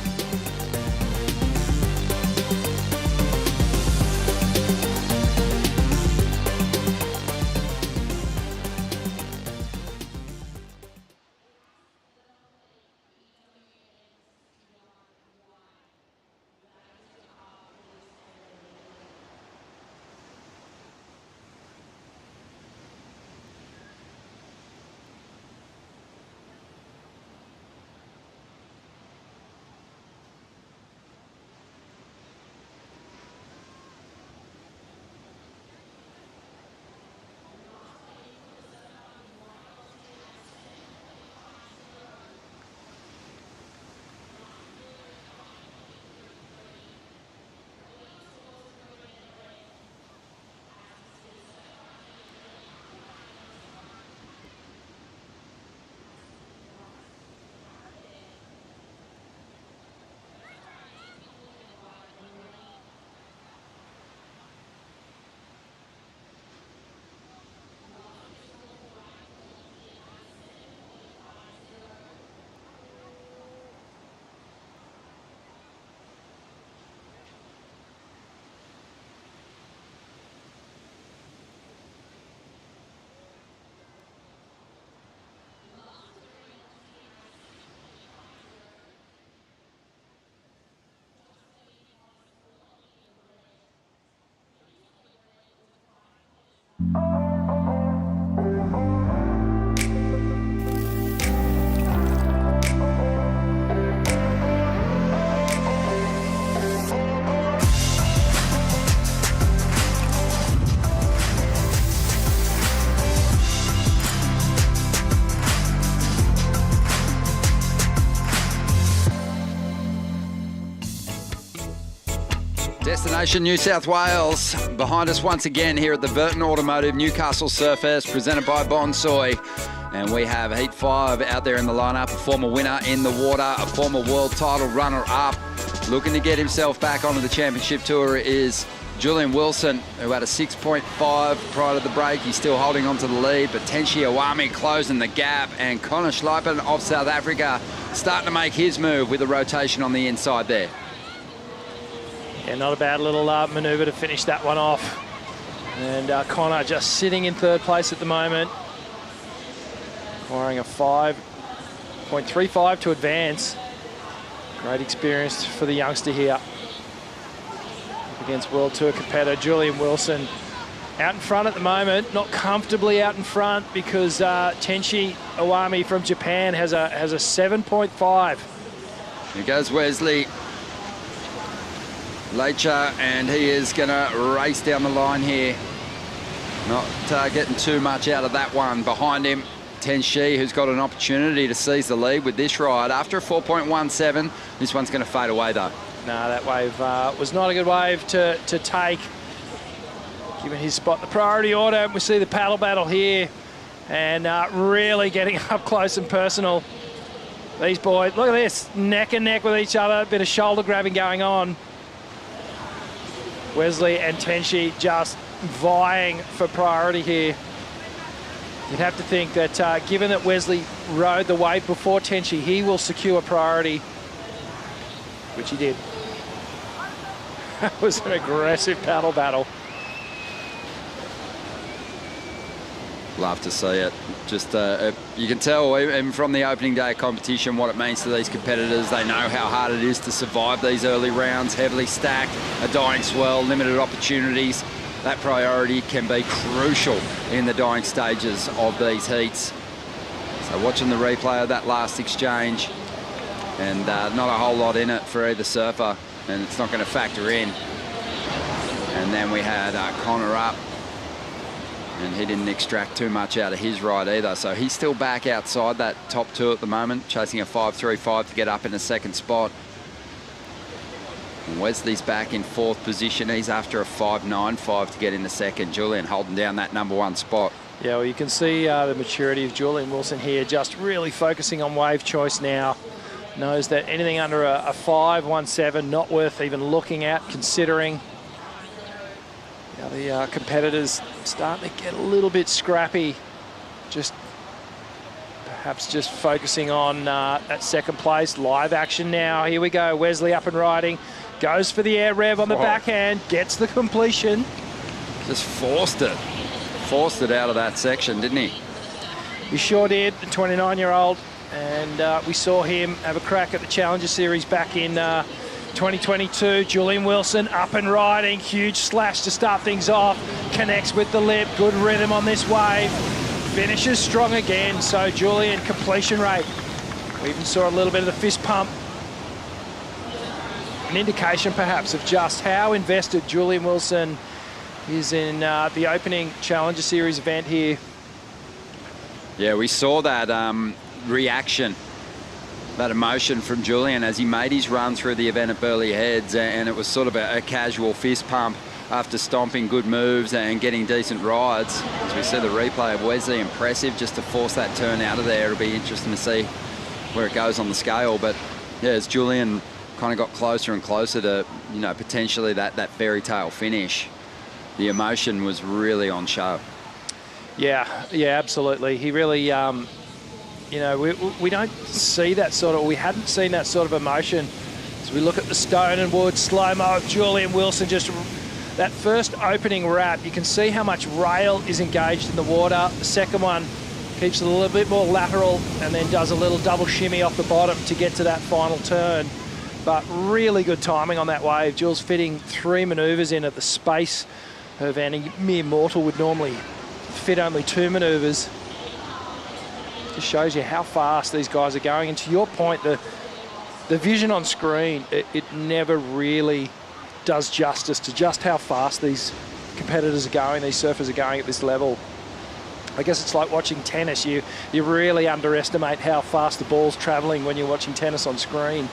Destination New South Wales, behind us once again here at the Burton Automotive Newcastle Surfest, presented by Bonsoy. And we have Heat 5 out there in the lineup, a former winner in the water, a former world title runner-up. Looking to get himself back onto the Championship Tour is Julian Wilson, who had a 6.5 prior to the break. He's still holding on to the lead, but Tenshi Iwami closing the gap, and Connor Slipen of South Africa starting to make his move with a rotation on the inside there. Yeah, not a bad little manoeuvre to finish that one off. And Connor just sitting in third place at the moment, acquiring a 5.35 to advance. Great experience for the youngster here. Up against World Tour competitor Julian Wilson. Out in front at the moment, not comfortably out in front because Tenshi Iwami from Japan has a 7.5. Here goes Wesley. Leitcher, and he is going to race down the line here. Not getting too much out of that one. Behind him, Tenshi, who's got an opportunity to seize the lead with this ride. After a 4.17, this one's going to fade away, though. No, that wave was not a good wave to take. Given his spot in the priority order, we see the paddle battle here, and really getting up close and personal. These boys, look at this, neck and neck with each other, a bit of shoulder grabbing going on. Wesley and Tenshi just vying for priority here. You'd have to think that given that Wesley rode the wave before Tenshi, he will secure priority, which he did. That was an aggressive paddle battle. Love to see it. Just you can tell even from the opening day competition what it means to these competitors. They know how hard it is to survive these early rounds, heavily stacked, a dying swell, limited opportunities. That priority can be crucial in the dying stages of these heats. So watching the replay of that last exchange, and not a whole lot in it for either surfer, and it's not going to factor in. And then we had Connor up, and he didn't extract too much out of his ride either. So he's still back outside that top two at the moment, chasing a 5.35 to get up in a second spot. And Wesley's back in fourth position. He's after a 5.95 to get in the second. Julian holding down that number one spot. Yeah, well, you can see the maturity of Julian Wilson here, just really focusing on wave choice now. Knows that anything under a 5.17, not worth even looking at, considering. Now the competitors starting to get a little bit scrappy, perhaps just focusing on that second place. Live action now. Here we go. Wesley up and riding. Goes for the air rev on the backhand. Gets the completion. Just forced it. Forced it out of that section, didn't he? He sure did, the 29-year-old. And we saw him have a crack at the Challenger Series back in 2022. Julian Wilson up and riding. Huge slash to start things off. Connects with the lip. Good rhythm on this wave. Finishes strong again. So Julian, completion rate. We even saw a little bit of the fist pump. An indication perhaps of just how invested Julian Wilson is in the opening Challenger Series event here. Yeah, we saw that reaction, that emotion from Julian as he made his run through the event at Burleigh Heads, and it was sort of a casual fist pump after stomping good moves and getting decent rides. As we see the replay of Wesley, impressive just to force that turn out of there. It'll be interesting to see where it goes on the scale, but yeah, as Julian kind of got closer and closer to, you know, potentially that fairy tale finish, the emotion was really on show. Yeah, absolutely. He really, you know, we don't see that sort of, we hadn't seen that sort of emotion. As we look at the stone and wood slow-mo of Julian Wilson, just that first opening wrap, you can see how much rail is engaged in the water. The second one keeps it a little bit more lateral and then does a little double shimmy off the bottom to get to that final turn. But really good timing on that wave. Jules fitting 3 manoeuvres in at the space of any mere mortal would normally fit only 2 manoeuvres. Just shows you how fast these guys are going. And to your point, the vision on screen, it never really does justice to just how fast these competitors are going, these surfers are going at this level. I guess it's like watching tennis. You really underestimate how fast the ball's traveling when you're watching tennis on screen.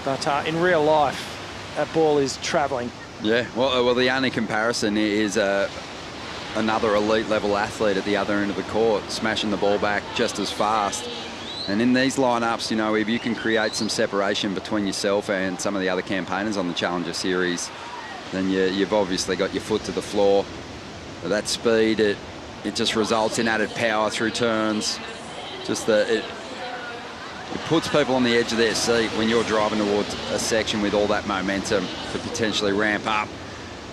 But in real life, that ball is traveling. Yeah, well, the only comparison is another elite level athlete at the other end of the court, smashing the ball back just as fast. And in these lineups, you know, if you can create some separation between yourself and some of the other campaigners on the Challenger Series, then you've obviously got your foot to the floor. But that speed, it just results in added power through turns. Just it puts people on the edge of their seat when you're driving towards a section with all that momentum to potentially ramp up.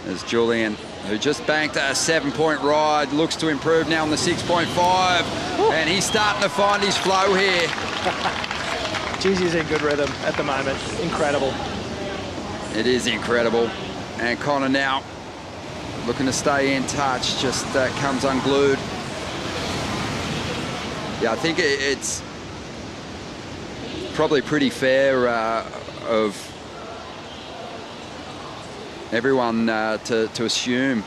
As Julian, who just banked a 7-point ride, looks to improve now on the 6.5, and he's starting to find his flow here. Jeez, he's in good rhythm at the moment. Incredible. It is incredible. And Connor now looking to stay in touch, just comes unglued. Yeah, I think it's probably pretty fair of everyone to assume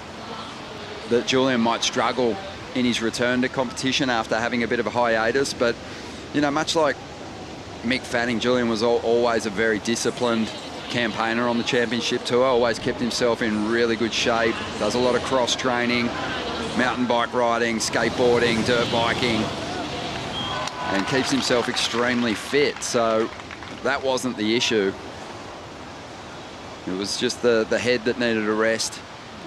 that Julian might struggle in his return to competition after having a bit of a hiatus. But, you know, much like Mick Fanning, Julian was always a very disciplined campaigner on the championship tour, always kept himself in really good shape, does a lot of cross training, mountain bike riding, skateboarding, dirt biking, and keeps himself extremely fit. So that wasn't the issue. It was just the head that needed a rest,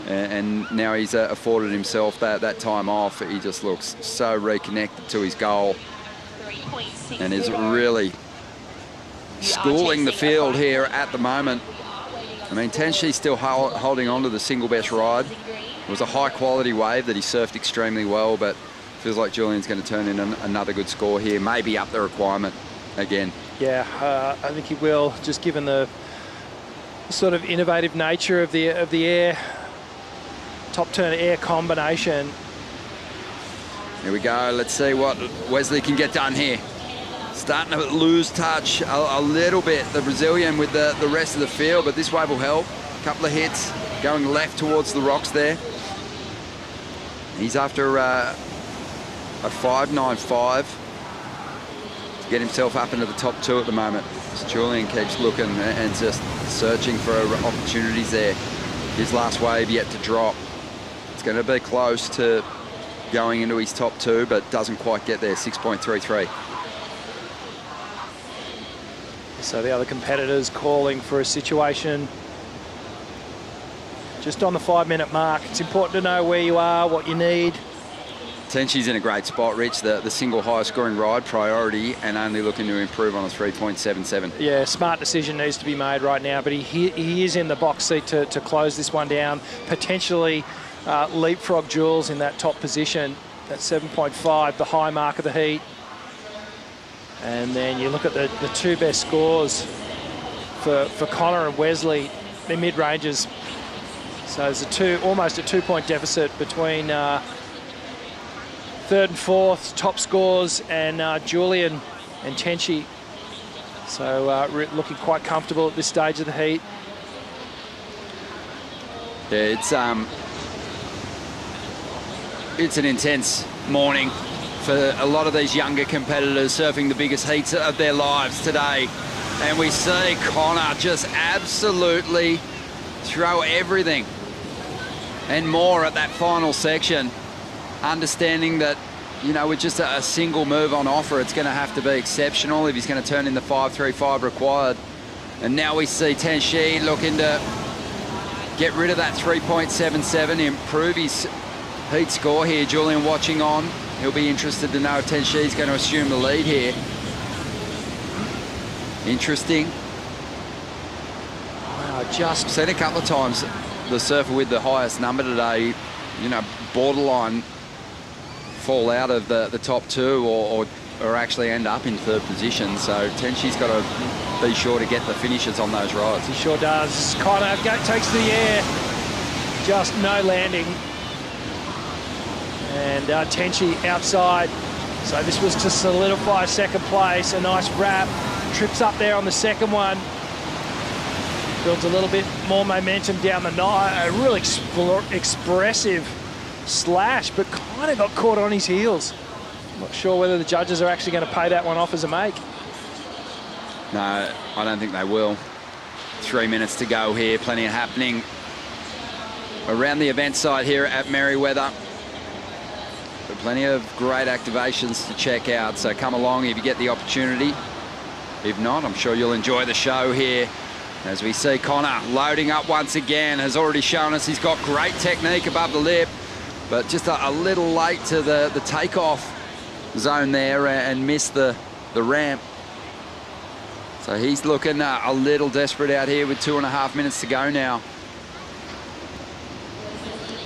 and now he's afforded himself that time off. He just looks so reconnected to his goal and is really schooling the field here at the moment. I mean, Tenshi's still holding on to the single best ride. It was a high quality wave that he surfed extremely well, but feels like Julian's going to turn in another good score here, maybe up the requirement again. Yeah, I think he will, just given the sort of innovative nature of the air, top turn air combination. Here we go. Let's see what Wesley can get done here. Starting to lose touch a little bit, the Brazilian, with the rest of the field, but this wave will help. A couple of hits going left towards the rocks there. He's after a 5.95 to get himself up into the top 2 at the moment. As Julian keeps looking and just searching for opportunities there. His last wave yet to drop. It's going to be close to going into his top 2, but doesn't quite get there. 6.33. So the other competitors calling for a situation just on the 5-minute mark. It's important to know where you are, what you need. Tenshi's in a great spot, Rich. The single highest scoring ride, priority, and only looking to improve on a 3.77. Yeah, smart decision needs to be made right now, but he is in the box seat to close this one down, potentially leapfrog Jules in that top position. That 7.5, the high mark of the heat. And then you look at the 2 best scores for Connor and Wesley, they're mid-ranges. So there's almost a 2-point deficit between 3rd and 4th top scores and Julian and Tenshi. So looking quite comfortable at this stage of the heat. Yeah, it's an intense morning for a lot of these younger competitors surfing the biggest heats of their lives today. And we see Connor just absolutely throw everything and more at that final section, understanding that, you know, with just a single move on offer, it's going to have to be exceptional if he's going to turn in the 5.35 required. And now we see Tenshi looking to get rid of that 3.77, improve his heat score here. Julian watching on. He'll be interested to know if Tenshi's going to assume the lead here. Interesting. Wow, just seen a couple of times the surfer with the highest number today, you know, borderline fall out of the top 2 or actually end up in 3rd position. So Tenshi's got to be sure to get the finishes on those rides. He sure does. Connor takes to the air, just no landing. And Tenshi outside. So this was to solidify 2nd place. A nice wrap. Trips up there on the 2nd one. Builds a little bit more momentum down the night. A really expressive slash, but kind of got caught on his heels. Not sure whether the judges are actually going to pay that one off as a make. No, I don't think they will. 3 minutes to go here. Plenty happening around the event site here at Merewether. But plenty of great activations to check out, so come along if you get the opportunity. If not, I'm sure you'll enjoy the show here. As we see Connor loading up once again, has already shown us he's got great technique above the lip, but just a little late to the takeoff zone there and missed the ramp. So he's looking a little desperate out here with 2.5 minutes to go now.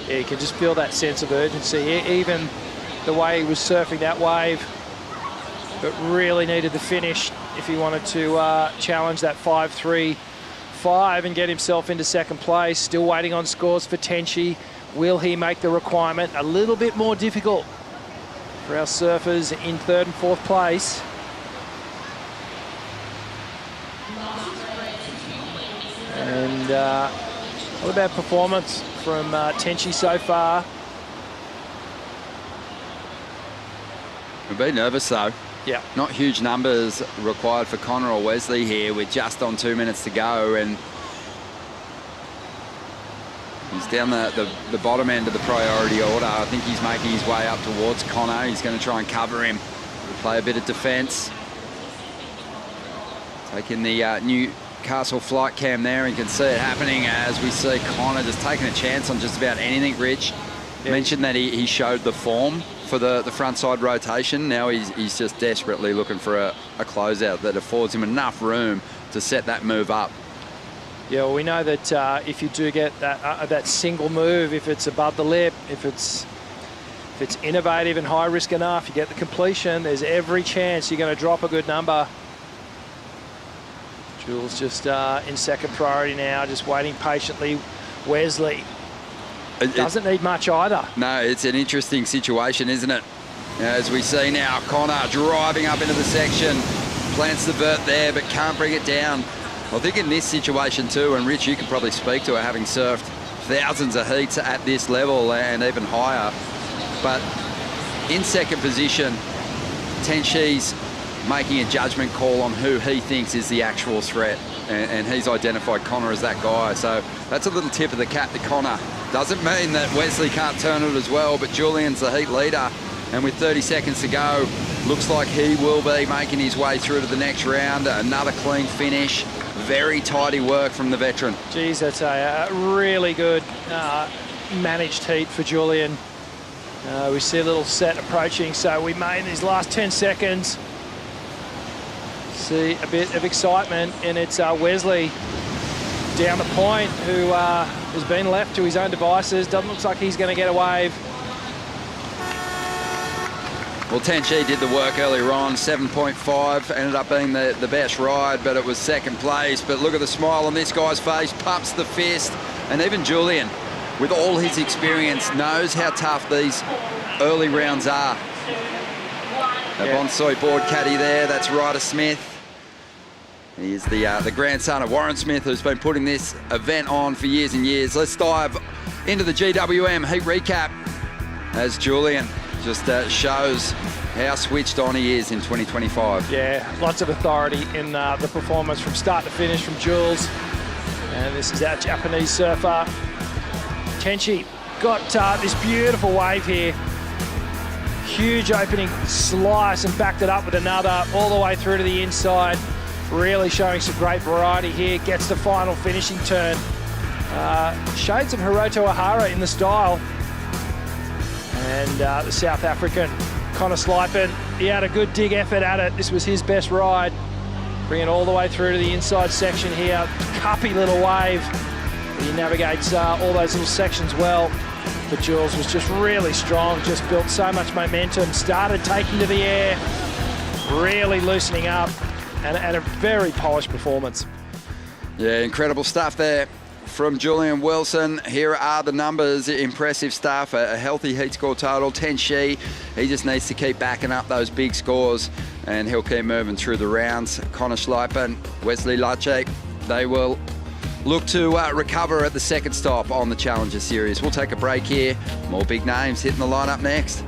Yeah, you can just feel that sense of urgency. Even the way he was surfing that wave, but really needed the finish if he wanted to challenge that 5.35 and get himself into 2nd place. Still waiting on scores for Tenshi. Will he make the requirement? A little bit more difficult for our surfers in 3rd and 4th place. And Not a bad performance from Tenchi so far. We'll be nervous though. Yeah. Not huge numbers required for Connor or Wesley here. We're just on 2 minutes to go, and he's down the bottom end of the priority order. I think he's making his way up towards Connor. He's going to try and cover him, play a bit of defence. Taking the Newcastle flight cam there, and you can see it happening as we see Connor just taking a chance on just about anything. Rich mentioned that he showed the form for the front side rotation. Now he's just desperately looking for a closeout that affords him enough room to set that move up. Yeah, well, we know that if you do get that single move, if it's above the lip, if it's innovative and high risk enough, you get the completion, there's every chance you're going to drop a good number. Jules just in second priority now, just waiting patiently. Wesley doesn't need much either. No, it's an interesting situation, isn't it? As we see now, Connor driving up into the section, plants the vert there, but can't bring it down. I think in this situation too, and Rich, you can probably speak to it, having surfed thousands of heats at this level and even higher. But in second position, Tenchi's making a judgment call on who he thinks is the actual threat, and he's identified Connor as that guy. So that's a little tip of the cap to Connor. Doesn't mean that Wesley can't turn it as well, but Julian's the heat leader, and with 30 seconds to go, looks like he will be making his way through to the next round. Another clean finish. Very tidy work from the veteran. Geez, that's a really good managed heat for Julian. We see a little set approaching, so we may in these last 10 seconds see a bit of excitement, and it's Wesley down the point who has been left to his own devices. Doesn't look like he's going to get a wave. Well, Tenchi did the work earlier on, 7.5, ended up being the best ride, but it was second place. But look at the smile on this guy's face, pumps the fist, and even Julian, with all his experience, knows how tough these early rounds are. The Bonsoy board caddy there, that's Ryder Smith. He is the grandson of Warren Smith, who's been putting this event on for years and years. Let's dive into the GWM heat recap as Julian just shows how switched on he is in 2025. Yeah, lots of authority in the performance from start to finish from Jules. And this is our Japanese surfer. Tenchi got this beautiful wave here. Huge opening slice and backed it up with another all the way through to the inside. Really showing some great variety here. Gets the final finishing turn. Shades of Hiroto Ohara in the style. And the South African, Connor Slipen, he had a good dig effort at it. This was his best ride. Bringing it all the way through to the inside section here. Cuppy little wave. He navigates all those little sections well. But Jules was just really strong, just built so much momentum, started taking to the air, really loosening up, and a very polished performance. Yeah, incredible stuff there from Julian Wilson. Here are the numbers. Impressive stuff. A healthy heat score total. Tenchi, he just needs to keep backing up those big scores, and he'll keep moving through the rounds. Connor Schleipen, Wesley Lache, they will look to recover at the second stop on the Challenger Series. We'll take a break here. More big names hitting the lineup next.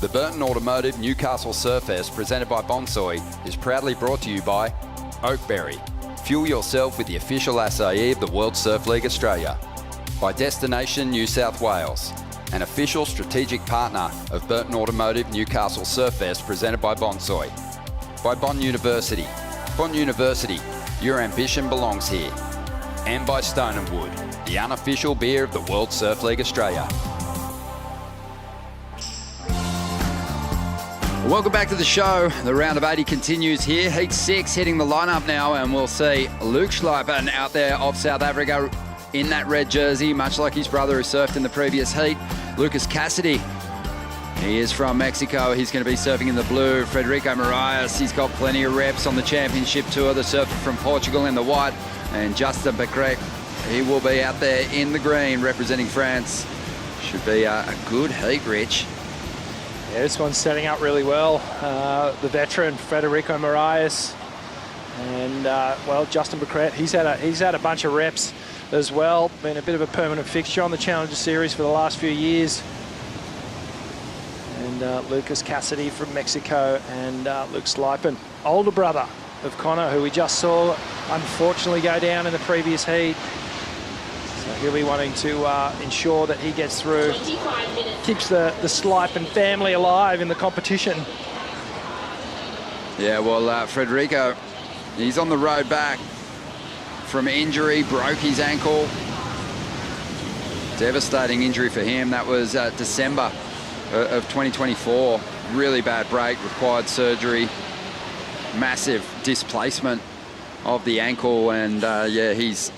The Burton Automotive Newcastle Surfest, presented by Bonsoy, is proudly brought to you by Oakberry. Fuel yourself with the official acai of the World Surf League Australia. By Destination New South Wales, an official strategic partner of Burton Automotive Newcastle Surfest, presented by Bonsoy. By Bond University. Bond University, your ambition belongs here. And by Stone & Wood, the unofficial beer of the World Surf League Australia. Welcome back to the show. The round of 80 continues here. Heat 6 hitting the lineup now, and we'll see Luke Schleipen out there of South Africa in that red jersey, much like his brother who surfed in the previous heat. Lucas Cassidy, he is from Mexico. He's going to be surfing in the blue. Frederico Moraes, he's got plenty of reps on the championship tour. The surfer from Portugal in the white. And Justin Becrec, he will be out there in the green representing France. Should be a good heat, Rich. Yeah, this one's setting up really well. The veteran Frederico Moraes, and well, Justin Becrec, he's had a bunch of reps as well. Been a bit of a permanent fixture on the Challenger Series for the last few years. And Lucas Cassidy from Mexico, and Luke Schleipen, older brother of Connor, who we just saw unfortunately go down in the previous heat. So he'll be wanting to ensure that he gets through, keeps the Schleipen family alive in the competition. Yeah, well, Frederico, he's on the road back from injury, broke his ankle. Devastating injury for him. That was December of 2024. Really bad break, required surgery, massive displacement of the ankle, and yeah, he's,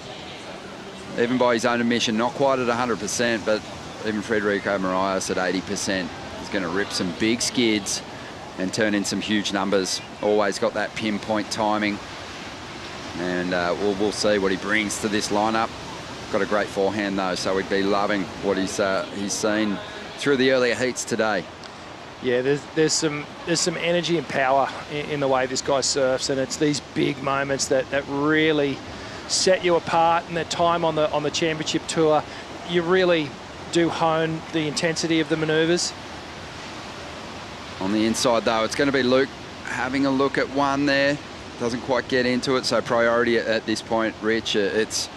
even by his own admission, not quite at 100%, but even Frederico Moraes at 80%. He's going to rip some big skids and turn in some huge numbers. Always got that pinpoint timing, and we'll see what he brings to this lineup. Got a great forehand though, so we'd be loving what he's seen through the earlier heats today. Yeah, there's some energy and power in the way this guy surfs, and it's these big moments that really set you apart. And that time on the championship tour, you really do hone the intensity of the manoeuvres. On the inside though, it's going to be Luke having a look at one there. Doesn't quite get into it, so priority at this point, Rich. It's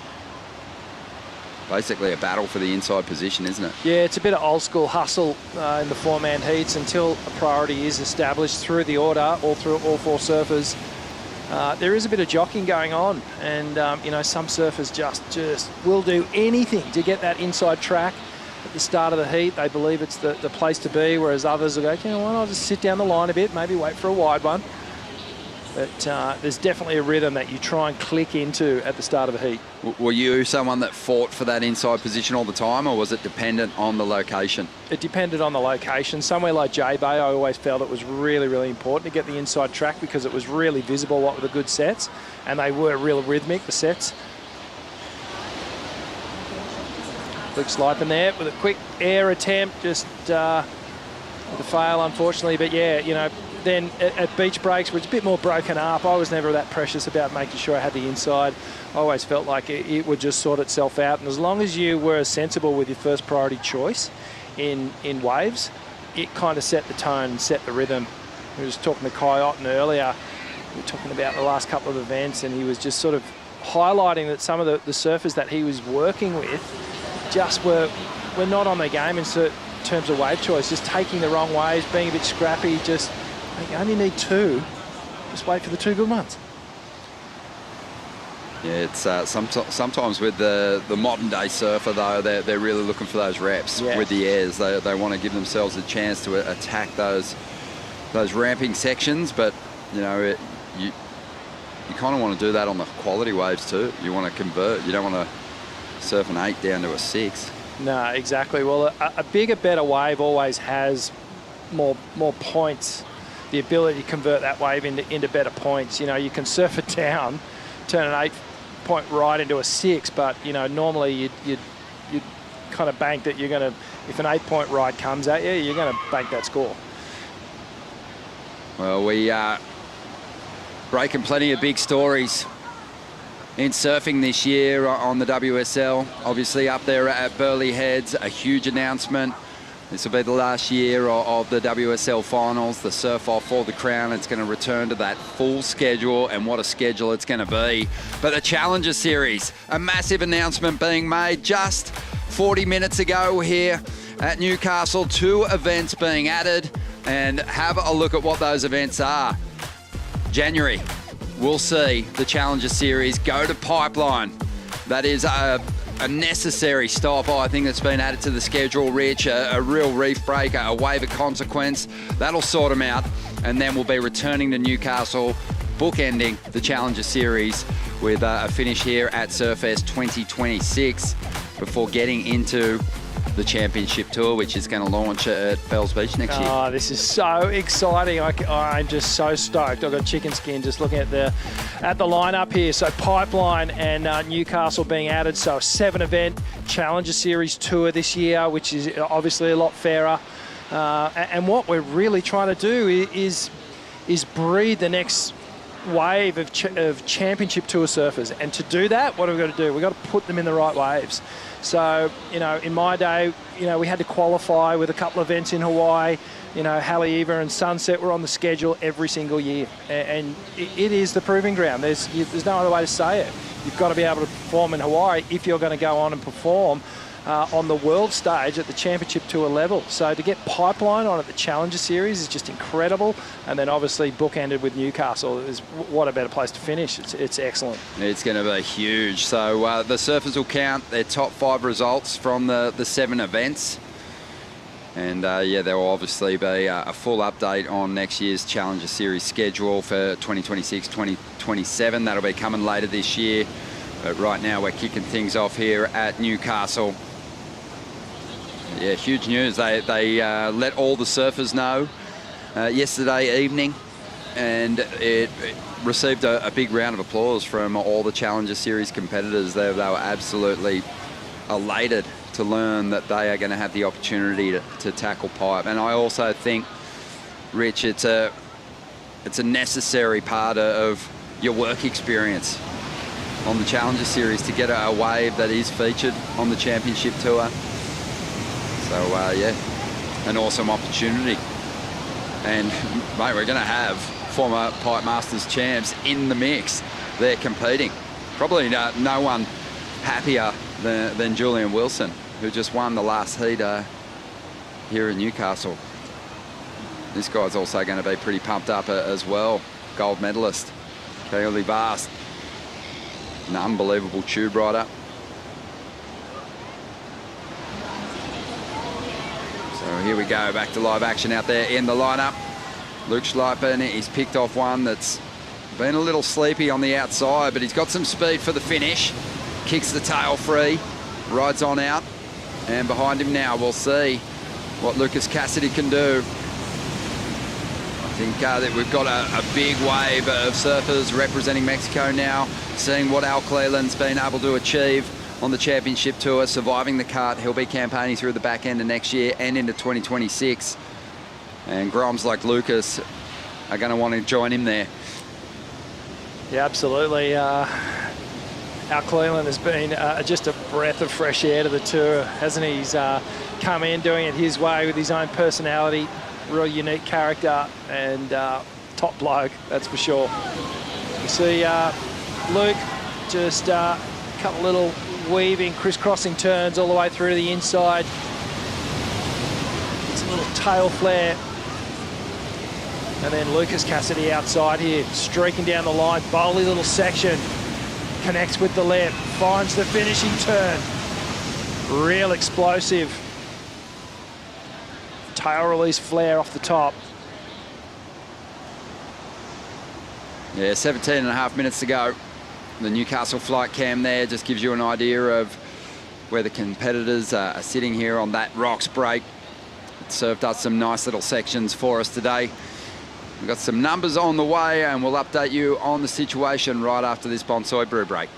basically a battle for the inside position, isn't it? Yeah, it's a bit of old school hustle in the four-man heats until a priority is established through the order, through all four surfers. There is a bit of jockeying going on, and you know, some surfers just will do anything to get that inside track at the start of the heat. They believe it's the place to be, whereas others will go, you know what, I'll just sit down the line a bit, maybe wait for a wide one. But there's definitely a rhythm that you try and click into at the start of the heat. Were you someone that fought for that inside position all the time, or was it dependent on the location? It depended on the location. Somewhere like J-Bay, I always felt it was really, really important to get the inside track because it was really visible what were the good sets, and they were real rhythmic, the sets. Luke Schleipen there with a quick air attempt, just with a fail, unfortunately. But yeah, you know, then at beach breaks, which was a bit more broken up, I was never that precious about making sure I had the inside. I always felt like it would just sort itself out. And as long as you were sensible with your first priority choice in waves, it kind of set the tone, set the rhythm. We were just talking to Kai Otten earlier. We were talking about the last couple of events, and he was just sort of highlighting that some of the surfers that he was working with just were not on their game in terms of wave choice, just taking the wrong waves, being a bit scrappy, just... You only need two. Just wait for the two good ones. Yeah, it's sometimes with the modern day surfer though, they're really looking for those reps with the airs. They want to give themselves a chance to attack those ramping sections, but you know you kind of want to do that on the quality waves too. You want to convert. You don't want to surf an 8 down to a 6. No, exactly. Well, a bigger, better wave always has more points. The ability to convert that wave into better points. You know, you can surf it down, turn an 8-point right into a 6, but you know, normally you'd kind of bank that you're going to, if an 8-point right comes at you, you're going to bank that score. Well, we are breaking plenty of big stories in surfing this year on the WSL. Obviously up there at Burleigh Heads, a huge announcement This will be the last year of the WSL finals, the surf off for the crown. It's going to return to that full schedule, and what a schedule it's going to be. But the Challenger Series, a massive announcement being made just 40 minutes ago here at Newcastle. 2 events being added, and have a look at what those events are. January, we'll see the Challenger Series go to Pipeline. That is a necessary stop, I think, that's been added to the schedule, Rich. A real reef break, a wave of consequence. That'll sort them out. And then we'll be returning to Newcastle, bookending the Challenger Series with a finish here at Surfest 2026 before getting into the championship tour, which is going to launch at Fells Beach next year. Oh, this is so exciting. I'm just so stoked. I've got chicken skin just looking at the lineup here. So Pipeline and Newcastle being added. So a 7-event Challenger Series tour this year, which is obviously a lot fairer. And what we're really trying to do is breed the next wave of championship tour surfers. And to do that, what have we got to do? We've got to put them in the right waves. So, in my day, we had to qualify with a couple of events in Hawaii. Haleiwa and Sunset were on the schedule every single year. And it is the proving ground. There's no other way to say it. You've got to be able to perform in Hawaii if you're going to go on and perform on the world stage at the championship tour level. So to get Pipeline on at the Challenger Series is just incredible. And then obviously bookended with Newcastle is what a better place to finish. It's excellent. It's going to be huge. So the surfers will count their top 5 results from the 7 events. And there will obviously be a full update on next year's Challenger Series schedule for 2026, 2027. That'll be coming later this year. But right now we're kicking things off here at Newcastle. Yeah, huge news. They let all the surfers know yesterday evening, and it received a big round of applause from all the Challenger Series competitors. They were absolutely elated to learn that they are going to have the opportunity to tackle pipe. And I also think, Rich, it's a necessary part of your work experience on the Challenger Series to get a wave that is featured on the championship tour. So, an awesome opportunity. And, mate, we're going to have former Pipe Masters champs in the mix. They're competing. Probably no one happier than Julian Wilson, who just won the last heat here in Newcastle. This guy's also going to be pretty pumped up as well. Gold medalist, Kaeli Vast. An unbelievable tube rider. So here we go, back to live action out there in the lineup. Luke Schleipen, he's picked off one that's been a little sleepy on the outside, but he's got some speed for the finish. Kicks the tail free, rides on out, and behind him now we'll see what Lucas Cassidy can do. I think that we've got a big wave of surfers representing Mexico now, seeing what Al Cleland's been able to achieve on the championship tour, surviving the cut. He'll be campaigning through the back end of next year and into 2026. And Groms like Lucas are going to want to join him there. Yeah, absolutely. Al Cleland has been just a breath of fresh air to the tour, hasn't he? He's come in doing it his way with his own personality, real unique character, and top bloke, that's for sure. You see Luke just a couple little weaving, crisscrossing turns all the way through to the inside. It's a little tail flare. And then Lucas Cassidy outside here, streaking down the line, bowly little section. Connects with the left, finds the finishing turn. Real explosive. Tail release flare off the top. Yeah, 17 and a half minutes to go. The Newcastle flight cam there just gives you an idea of where the competitors are sitting here on that rocks break. It served us some nice little sections for us today. We've got some numbers on the way, and we'll update you on the situation right after this Bonsoy brew break.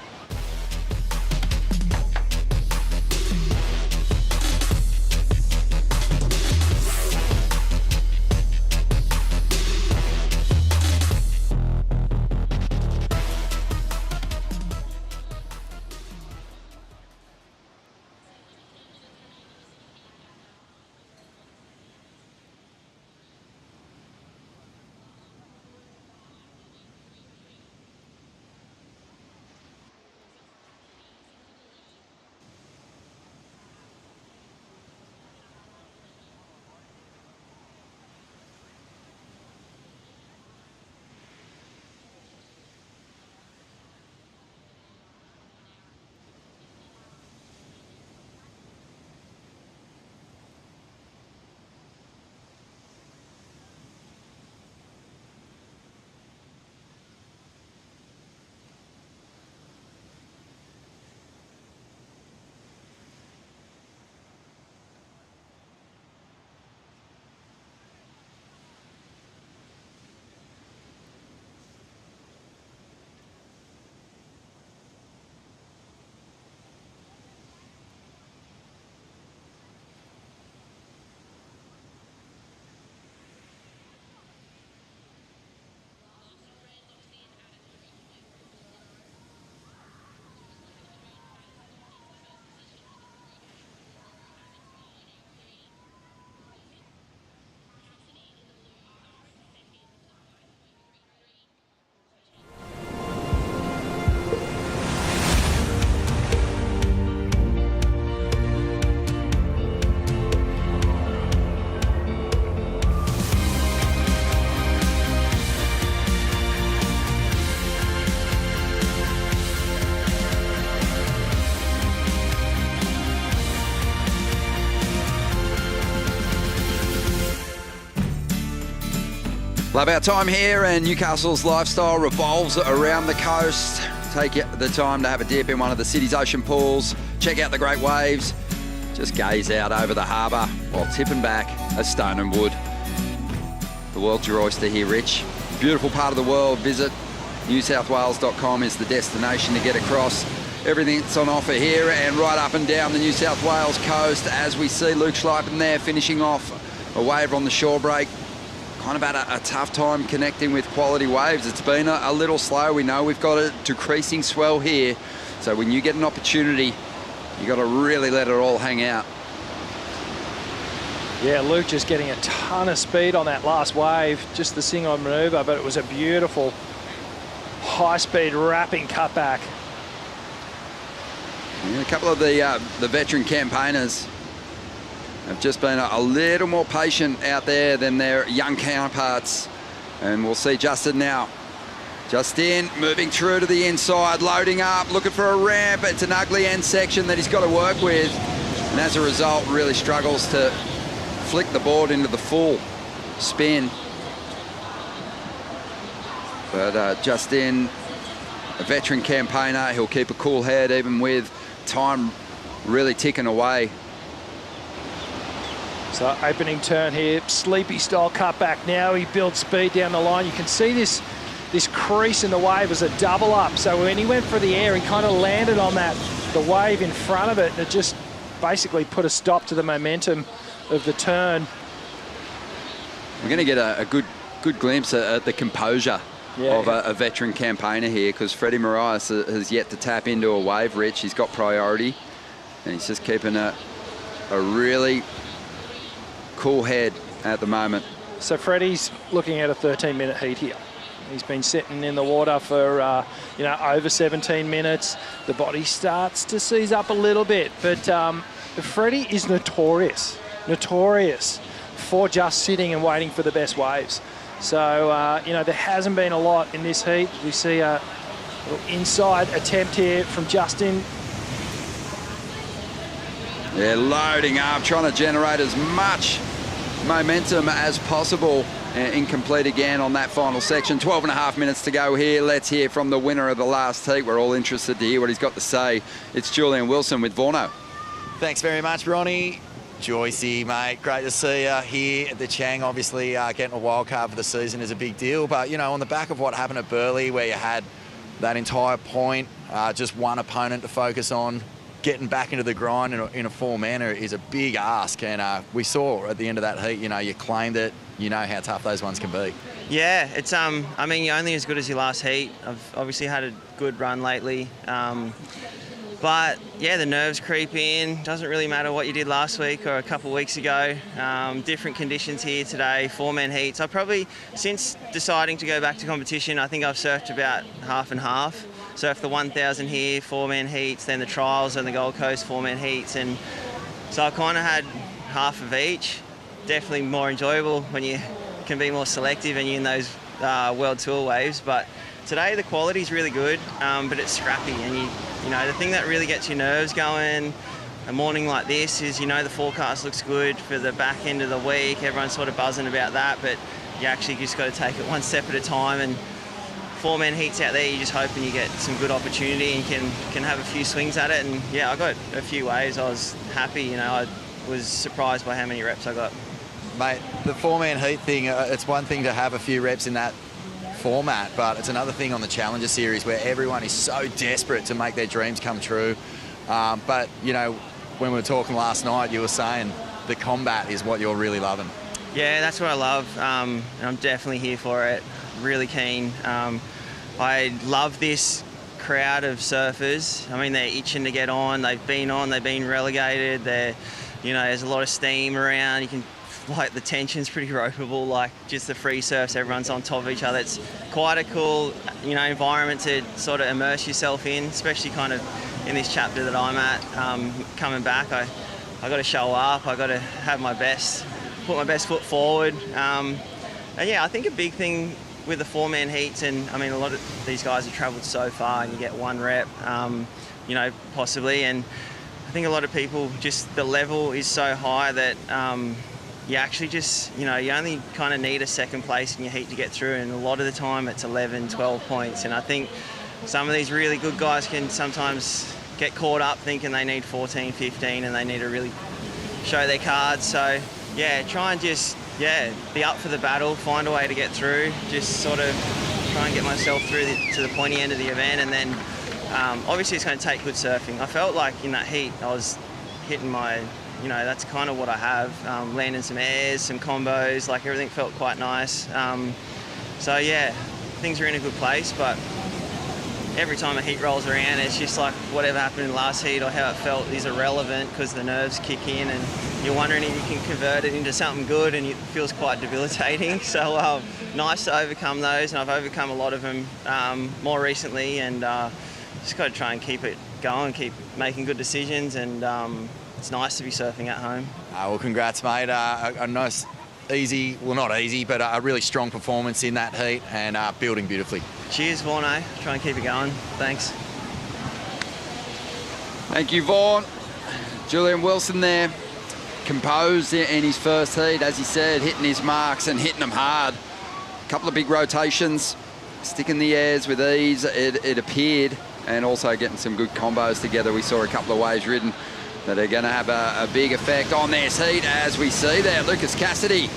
Love our time here, and Newcastle's lifestyle revolves around the coast. Take the time to have a dip in one of the city's ocean pools, check out the great waves, just gaze out over the harbour while tipping back a stone and wood. The world's your oyster here, Rich. Beautiful part of the world. Visit newsouthwales.com is the destination to get across. Everything's on offer here and right up and down the New South Wales coast, as we see Luke Schleipen there finishing off a wave on the shore break. Kind of had a tough time connecting with quality waves. It's been a little slow. We know we've got a decreasing swell here. So when you get an opportunity, you got to really let it all hang out. Yeah, Luke just getting a ton of speed on that last wave, just the single manoeuvre, but it was a beautiful high-speed wrapping cutback. Yeah, a couple of the veteran campaigners have just been a little more patient out there than their young counterparts. And we'll see Justin now. Justin moving through to the inside, loading up, looking for a ramp. It's an ugly end section that he's got to work with. And as a result, really struggles to flick the board into the full spin. But Justin, a veteran campaigner, he'll keep a cool head even with time really ticking away. So opening turn here, sleepy style cutback now. He builds speed down the line. You can see this crease in the wave as a double up. So when he went for the air, he kind of landed on the wave in front of it, and it just basically put a stop to the momentum of the turn. We're going to get a good glimpse at the composure of a veteran campaigner here, because Freddie Marias has yet to tap into a wave, Rich. He's got priority, and he's just keeping a really cool head at the moment. So Freddie's looking at a 13-minute heat here. He's been sitting in the water for over 17 minutes. The body starts to seize up a little bit, but Freddie is notorious for just sitting and waiting for the best waves. So there hasn't been a lot in this heat. We see a little inside attempt here from Justin. Yeah, loading up, trying to generate as much momentum as possible. Incomplete again on that final section. 12.5 minutes to go here. Let's hear from the winner of the last heat. We're all interested to hear what he's got to say. It's Julian Wilson with Vorno. Thanks very much, Ronnie. Joycey, mate, great to see you here at the Chang. Obviously, getting a wild card for the season is a big deal. But, on the back of what happened at Burleigh, where you had that entire point, just one opponent to focus on, getting back into the grind in a full manner is a big ask. And we saw at the end of that heat, you claimed it. You know how tough those ones can be. Yeah, it's you're only as good as your last heat. I've obviously had a good run lately. But yeah, the nerves creep in. Doesn't really matter what you did last week or a couple of weeks ago. Different conditions here today, 4-man heats. I probably, since deciding to go back to competition, I think I've surfed about half and half. Surfed the 1,000 here, 4-man heats, then the trials on the Gold Coast, 4-man heats. And so I kind of had half of each. Definitely more enjoyable when you can be more selective and you're in those World Tour waves. But today the quality's really good, but it's scrappy. And the thing that really gets your nerves going a morning like this is, the forecast looks good for the back end of the week. Everyone's sort of buzzing about that, but you actually just got to take it one step at a time. And 4-man heats out there, you're just hoping you get some good opportunity and can have a few swings at it. And yeah, I got a few waves. I was happy. I was surprised by how many reps I got. Mate, the 4-man heat thing, it's one thing to have a few reps in that format, but it's another thing on the Challenger Series where everyone is so desperate to make their dreams come true. But, when we were talking last night, you were saying the combat is what you're really loving. Yeah, that's what I love, and I'm definitely here for it. Really keen. I love this crowd of surfers. They're itching to get on. They've been relegated. There's a lot of steam around. You can, the tension's pretty ropeable, just the free surfs, everyone's on top of each other. It's quite a cool, environment to sort of immerse yourself in, especially kind of in this chapter that I'm at. Coming back, I got to show up. I got to have my best, put my best foot forward. And yeah, I think a big thing with the 4-man heats, and a lot of these guys have travelled so far, and you get one rep, possibly. And I think a lot of people, just the level is so high that you actually just, you only kind of need a second place in your heat to get through, and a lot of the time it's 11, 12 points. And I think some of these really good guys can sometimes get caught up thinking they need 14, 15, and they need to really show their cards. So, yeah, try and just, be up for the battle, find a way to get through, just sort of try and get myself through to the pointy end of the event. And then, obviously, it's going to take good surfing. I felt like in that heat, I was hitting my, that's kind of what I have, landing some airs, some combos, like everything felt quite nice. So, yeah, things are in a good place, but every time a heat rolls around, it's just like whatever happened in the last heat or how it felt is irrelevant because the nerves kick in and you're wondering if you can convert it into something good, and it feels quite debilitating. So nice to overcome those, and I've overcome a lot of them more recently, and just got to try and keep it going, keep making good decisions, and it's nice to be surfing at home. Well, congrats, mate. A nice, easy, well, not easy, but a really strong performance in that heat, and building beautifully. Cheers, Vaughan. Try and keep it going. Thanks. Thank you, Vaughan. Julian Wilson there, composed in his first heat, as he said, hitting his marks and hitting them hard. A couple of big rotations, sticking the airs with ease, it appeared, and also getting some good combos together. We saw a couple of waves ridden that are going to have a big effect on this heat, as we see there. Lucas Cassidy.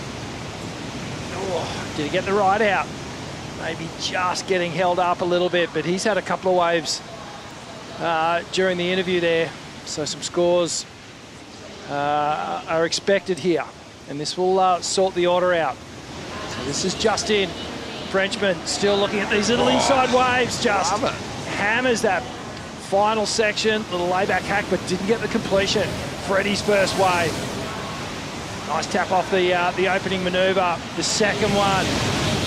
Oh, did he get the ride out? Maybe just getting held up a little bit, but he's had a couple of waves during the interview there. So some scores are expected here, and this will sort the order out. So this is Justin, Frenchman, still looking at these little inside waves, just hammers that final section, little layback hack, but didn't get the completion. Freddie's first wave. Nice tap off the opening manoeuvre. The second one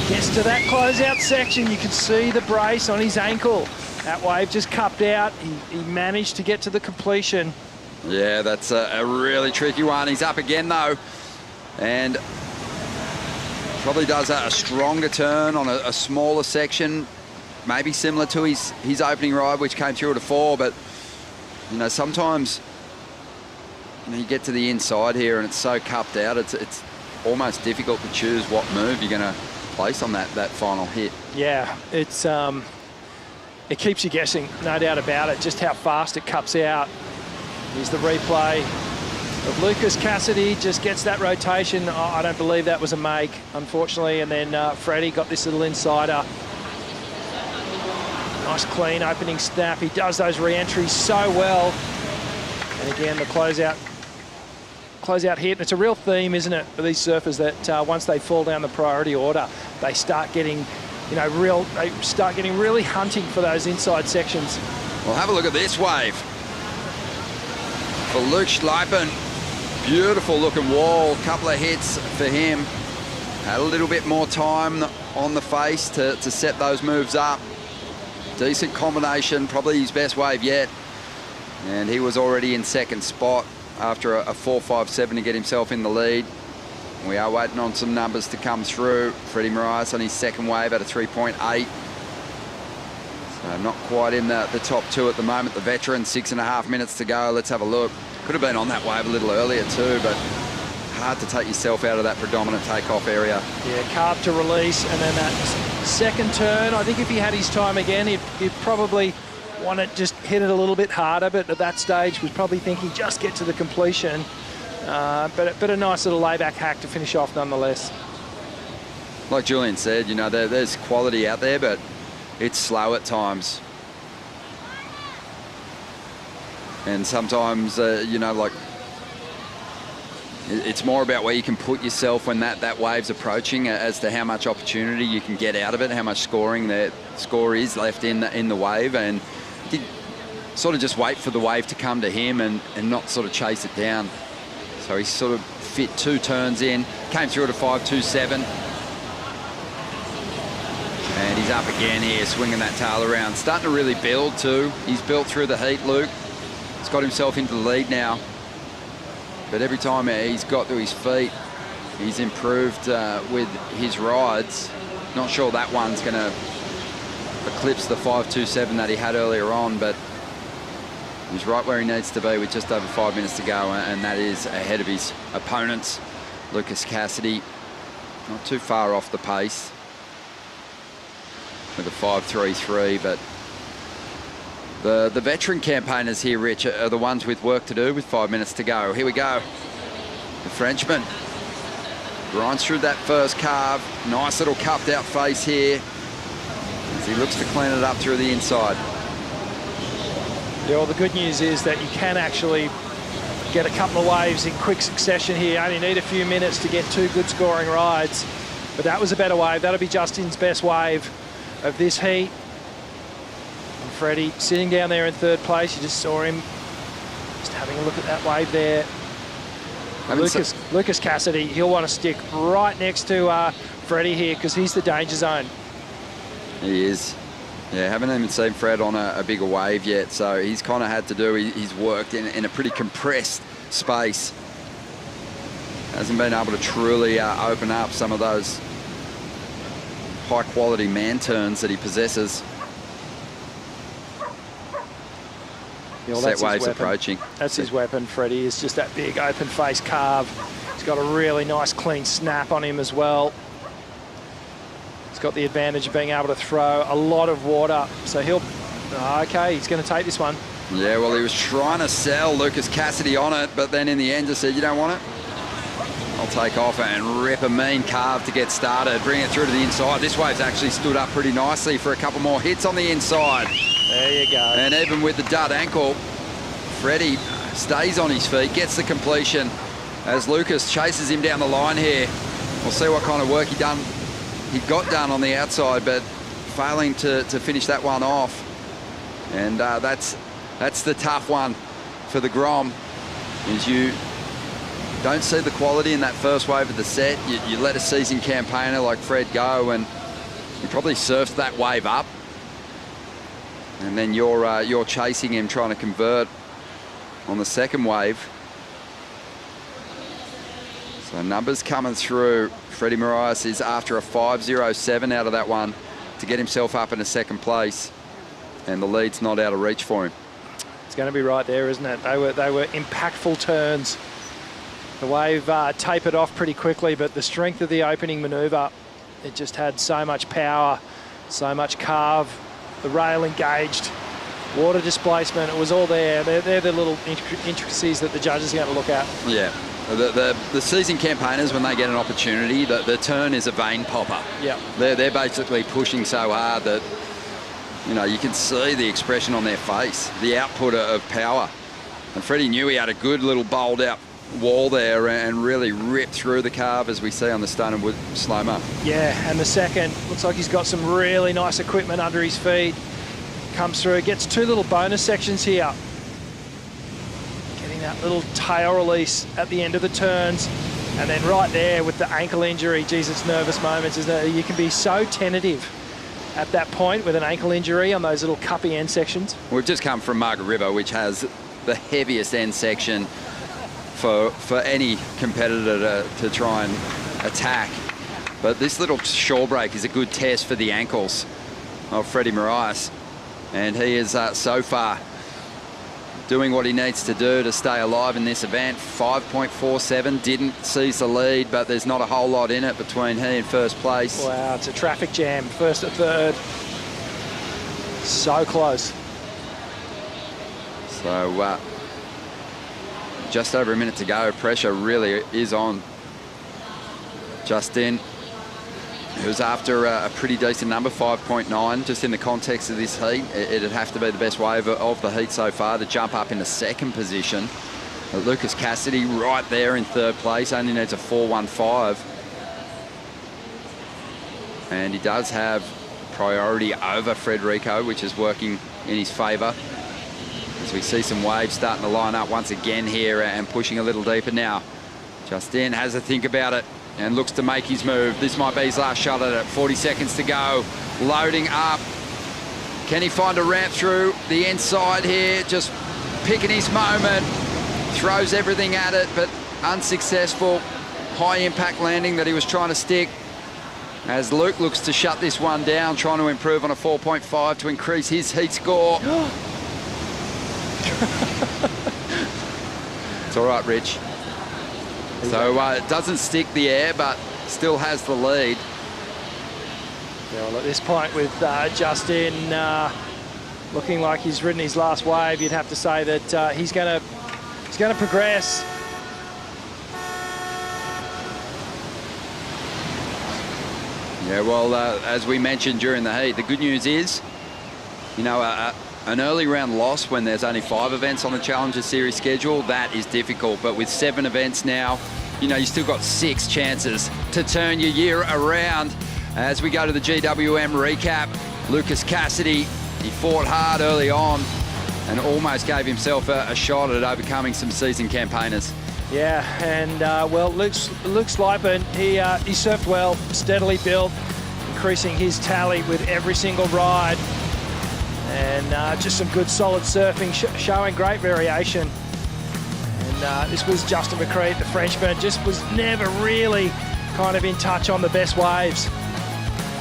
gets to that closeout section. You can see the brace on his ankle. That wave just cupped out. He managed to get to the completion. Yeah, that's a really tricky one. He's up again, though, and probably does a stronger turn on a smaller section, maybe similar to his opening ride, which came through at a 4, but, sometimes, you get to the inside here and it's so cupped out, it's almost difficult to choose what move you're going to place on that final hit. Yeah, it's it keeps you guessing, no doubt about it, just how fast it cups out. Here's the replay of Lucas Cassidy, just gets that rotation. I don't believe that was a make, unfortunately, and then Freddie got this little insider. Nice clean opening snap. He does those re-entries so well. And again, the closeout hit. And it's a real theme, isn't it, for these surfers that once they fall down the priority order, they start getting, really hunting for those inside sections. Well, have a look at this wave. For Luke Schleipen, beautiful looking wall, couple of hits for him. Had a little bit more time on the face to set those moves up. Decent combination, probably his best wave yet. And he was already in second spot after a 4.57 to get himself in the lead. We are waiting on some numbers to come through. Freddie Moraes on his second wave at a 3.8. So not quite in the top two at the moment. The veteran, 6.5 minutes to go. Let's have a look. Could have been on that wave a little earlier too, but hard to take yourself out of that predominant takeoff area. Yeah, carb to release, and then that second turn, I think if he had his time again, he'd probably want to just hit it a little bit harder, but at that stage was probably thinking just get to the completion. But a nice little layback hack to finish off nonetheless. Like Julian said, there's quality out there, but it's slow at times. And sometimes, it's more about where you can put yourself when that wave's approaching as to how much opportunity you can get out of it, how much scoring the score is left in the wave, and sort of just wait for the wave to come to him and not sort of chase it down. So he sort of fit 2 turns in, came through at a 5.27. And he's up again here, swinging that tail around. Starting to really build too. He's built through the heat, Luke. He's got himself into the lead now. But every time he's got to his feet, he's improved with his rides. Not sure that one's going to eclipse the 5.27 that he had earlier on, but he's right where he needs to be with just over 5 minutes to go, and that is ahead of his opponents. Lucas Cassidy, not too far off the pace with a 5.33, but the veteran campaigners here, Rich, are the ones with work to do with 5 minutes to go. Here we go. The Frenchman grinds through that first carve. Nice little cupped out face here as he looks to clean it up through the inside. Yeah, well, the good news is that you can actually get a couple of waves in quick succession here. You only need a few minutes to get 2 good scoring rides. But that was a better wave. That'll be Justin's best wave of this heat. And Freddie sitting down there in 3rd place. You just saw him just having a look at that wave there. Lucas Cassidy, he'll want to stick right next to Freddie here because he's the danger zone. He is. Yeah, haven't even seen Fred on a bigger wave yet, so he's kind of had to do his work in a pretty compressed space. Hasn't been able to truly open up some of those high-quality man turns that he possesses. Yeah, well, Set waves approaching. That's his weapon, Freddie, is just that big open face carve. He's got a really nice clean snap on him as well. He's got the advantage of being able to throw a lot of water. So he'll, okay, he's going to take this one. Yeah, well, he was trying to sell Lucas Cassidy on it, but then in the end just said, you don't want it? I'll take off and rip a mean carve to get started, bring it through to the inside. This wave's actually stood up pretty nicely for a couple more hits on the inside. There you go. And even with the dud ankle, Freddie stays on his feet, gets the completion as Lucas chases him down the line here. We'll see what kind of work he got done on the outside, but failing to finish that one off. And that's the tough one for the Grom, is you don't see the quality in that first wave of the set. You let a seasoned campaigner like Fred go, and he probably surfs that wave up. And then you're chasing him, trying to convert on the second wave. So numbers coming through. Freddie Morais is after a 5.07 out of that one to get himself up in a 2nd place, and the lead's not out of reach for him. It's going to be right there, isn't it? They were impactful turns. The wave tapered off pretty quickly, but the strength of the opening manoeuvre, it just had so much power, so much carve. The rail engaged, water displacement, it was all there. They're the little intricacies that the judges are going to look at. Yeah. The seasoned campaigners, when they get an opportunity, the turn is a vein popper. Yeah. They're basically pushing so hard that, you know, you can see the expression on their face, the output of power. And Freddie knew he had a good little bowled out wall there and really ripped through the carve, as we see on the Stone and Wood slow-mo. Yeah, and the second, looks like he's got some really nice equipment under his feet. Comes through, gets 2 little bonus sections here. Getting that little tail release at the end of the turns. And then right there with the ankle injury, geez, it's nervous moments, isn't it? You can be so tentative at that point with an ankle injury on those little cuppy end sections. We've just come from Margaret River, which has the heaviest end section for any competitor to try and attack. But this little shore break is a good test for the ankles of Freddie Morais. And he is so far doing what he needs to do to stay alive in this event. 5.47, didn't seize the lead, but there's not a whole lot in it between he and 1st place. Wow, it's a traffic jam, 1st to 3rd. So close. So just over a minute to go. Pressure really is on Justin, who's after a pretty decent number, 5.9. Just in the context of this heat, it'd have to be the best wave of the heat so far to jump up in the 2nd position. Lucas Cassidy right there in 3rd place, only needs a 4.15. And he does have priority over Frederico, which is working in his favour. As we see some waves starting to line up once again here and pushing a little deeper now. Justin has a think about it and looks to make his move. This might be his last shot at it. 40 seconds to go. Loading up. Can he find a ramp through the inside here? Just picking his moment. Throws everything at it, but unsuccessful. High impact landing that he was trying to stick. As Luke looks to shut this one down, trying to improve on a 4.5 to increase his heat score. It's all right, Rich. So it doesn't stick the air, but still has the lead. Yeah, well, at this point with Justin looking like he's ridden his last wave, you'd have to say that he's going to progress. Yeah, well, as we mentioned during the heat, the good news is, you know, an early round loss when there's only 5 events on the Challenger Series schedule, that is difficult. But with 7 events now, you know, you still got 6 chances to turn your year around. As we go to the GWM recap, Lucas Cassidy, he fought hard early on and almost gave himself a shot at overcoming some seasoned campaigners. Yeah, and well, Luke Slipen, he surfed well, steadily built, increasing his tally with every single ride. And just some good solid surfing, showing great variation. And this was Justin McCreate, the Frenchman, just was never really kind of in touch on the best waves.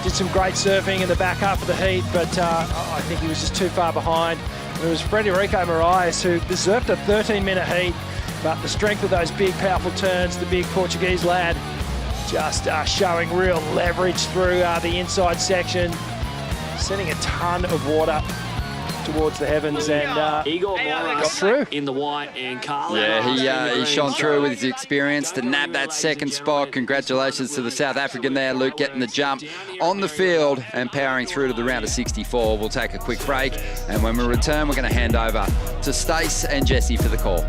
Did some great surfing in the back half of the heat, but I think he was just too far behind. And it was Frederico Moraes who surfed a 13-minute heat, but the strength of those big, powerful turns, the big Portuguese lad, just showing real leverage through the inside section, sending a ton of water towards the heavens, and Igor got through. In the white, and Carl. Yeah, he shone through with his experience to nab that second spot. Congratulations to the South African there, Luke, getting the jump on the field and powering through to the round of 64. We'll take a quick break, and when we return, we're going to hand over to Stace and Jesse for the call.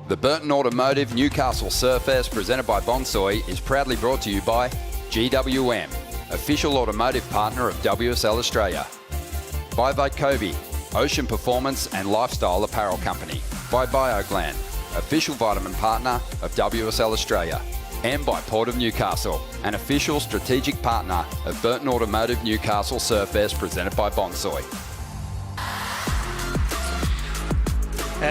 The Burton Automotive Newcastle Surfest, presented by Bonsoy, is proudly brought to you by GWM, official automotive partner of WSL Australia. By Vycovi, ocean performance and lifestyle apparel company. By BioGland, official vitamin partner of WSL Australia. And by Port of Newcastle, an official strategic partner of Burton Automotive Newcastle Surfest, presented by Bonsoy.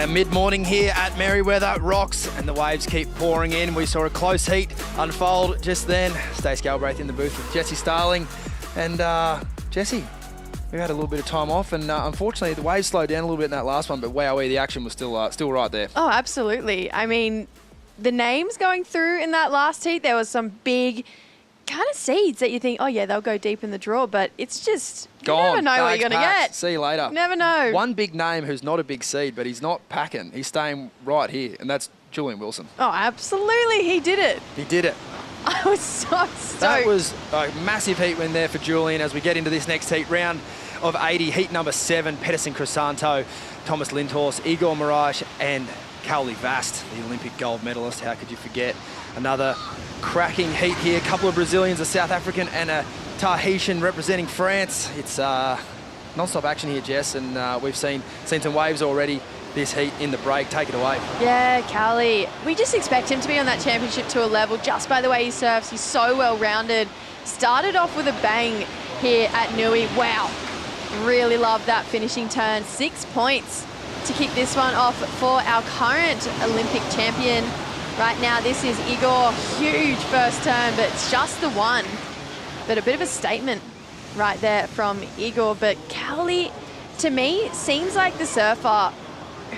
Mid-morning here at Merewether, rocks and the waves keep pouring in. We saw a close heat unfold just then. Stace Galbraith in the booth with Jesse Starling. And Jesse, we had a little bit of time off, and unfortunately the waves slowed down a little bit in that last one, but wowee, the action was still right there. Oh, absolutely. I mean, the names going through in that last heat, there was some big kind of seeds that you think, oh yeah, they'll go deep in the draw, but it's just, you never know what you're going to get. See you later. Never know. One big name who's not a big seed, but he's not packing. He's staying right here, and that's Julian Wilson. Oh, absolutely. He did it. He did it. I was so stoked. That was a massive heat win there for Julian as we get into this next heat, round of 80, heat number 7, Pedersen Crisanto, Thomas Lindhorst, Igor Moraes, and Kaoli Vast, the Olympic gold medalist. How could you forget? Another cracking heat here. A couple of Brazilians, a South African and a Tahitian representing France. It's non-stop action here, Jess, and we've seen some waves already this heat in the break. Take it away. Yeah, Kaoli. We just expect him to be on that championship tour level just by the way he surfs. He's so well-rounded. Started off with a bang here at Nui. Wow. Really love that finishing turn. 6 points to kick this one off for our current Olympic champion. Right now, this is Igor. Huge first turn, but it's just the one. But a bit of a statement right there from Igor. But Cowley, to me, seems like the surfer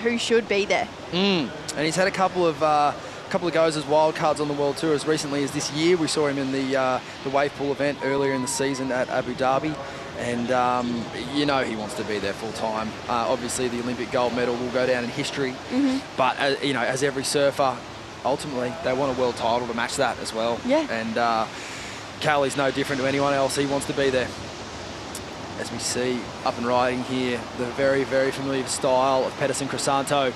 who should be there. And he's had a couple of goes as wild cards on the World Tour as recently as this year. We saw him in the wave pool event earlier in the season at Abu Dhabi. And, you know, he wants to be there full time. Obviously, the Olympic gold medal will go down in history. But, you know, as every surfer, ultimately, they want a world title to match that as well. Yeah. And Cowley's no different to anyone else. He wants to be there. As we see up and riding here, the very, very familiar style of Pedersen Crisanto.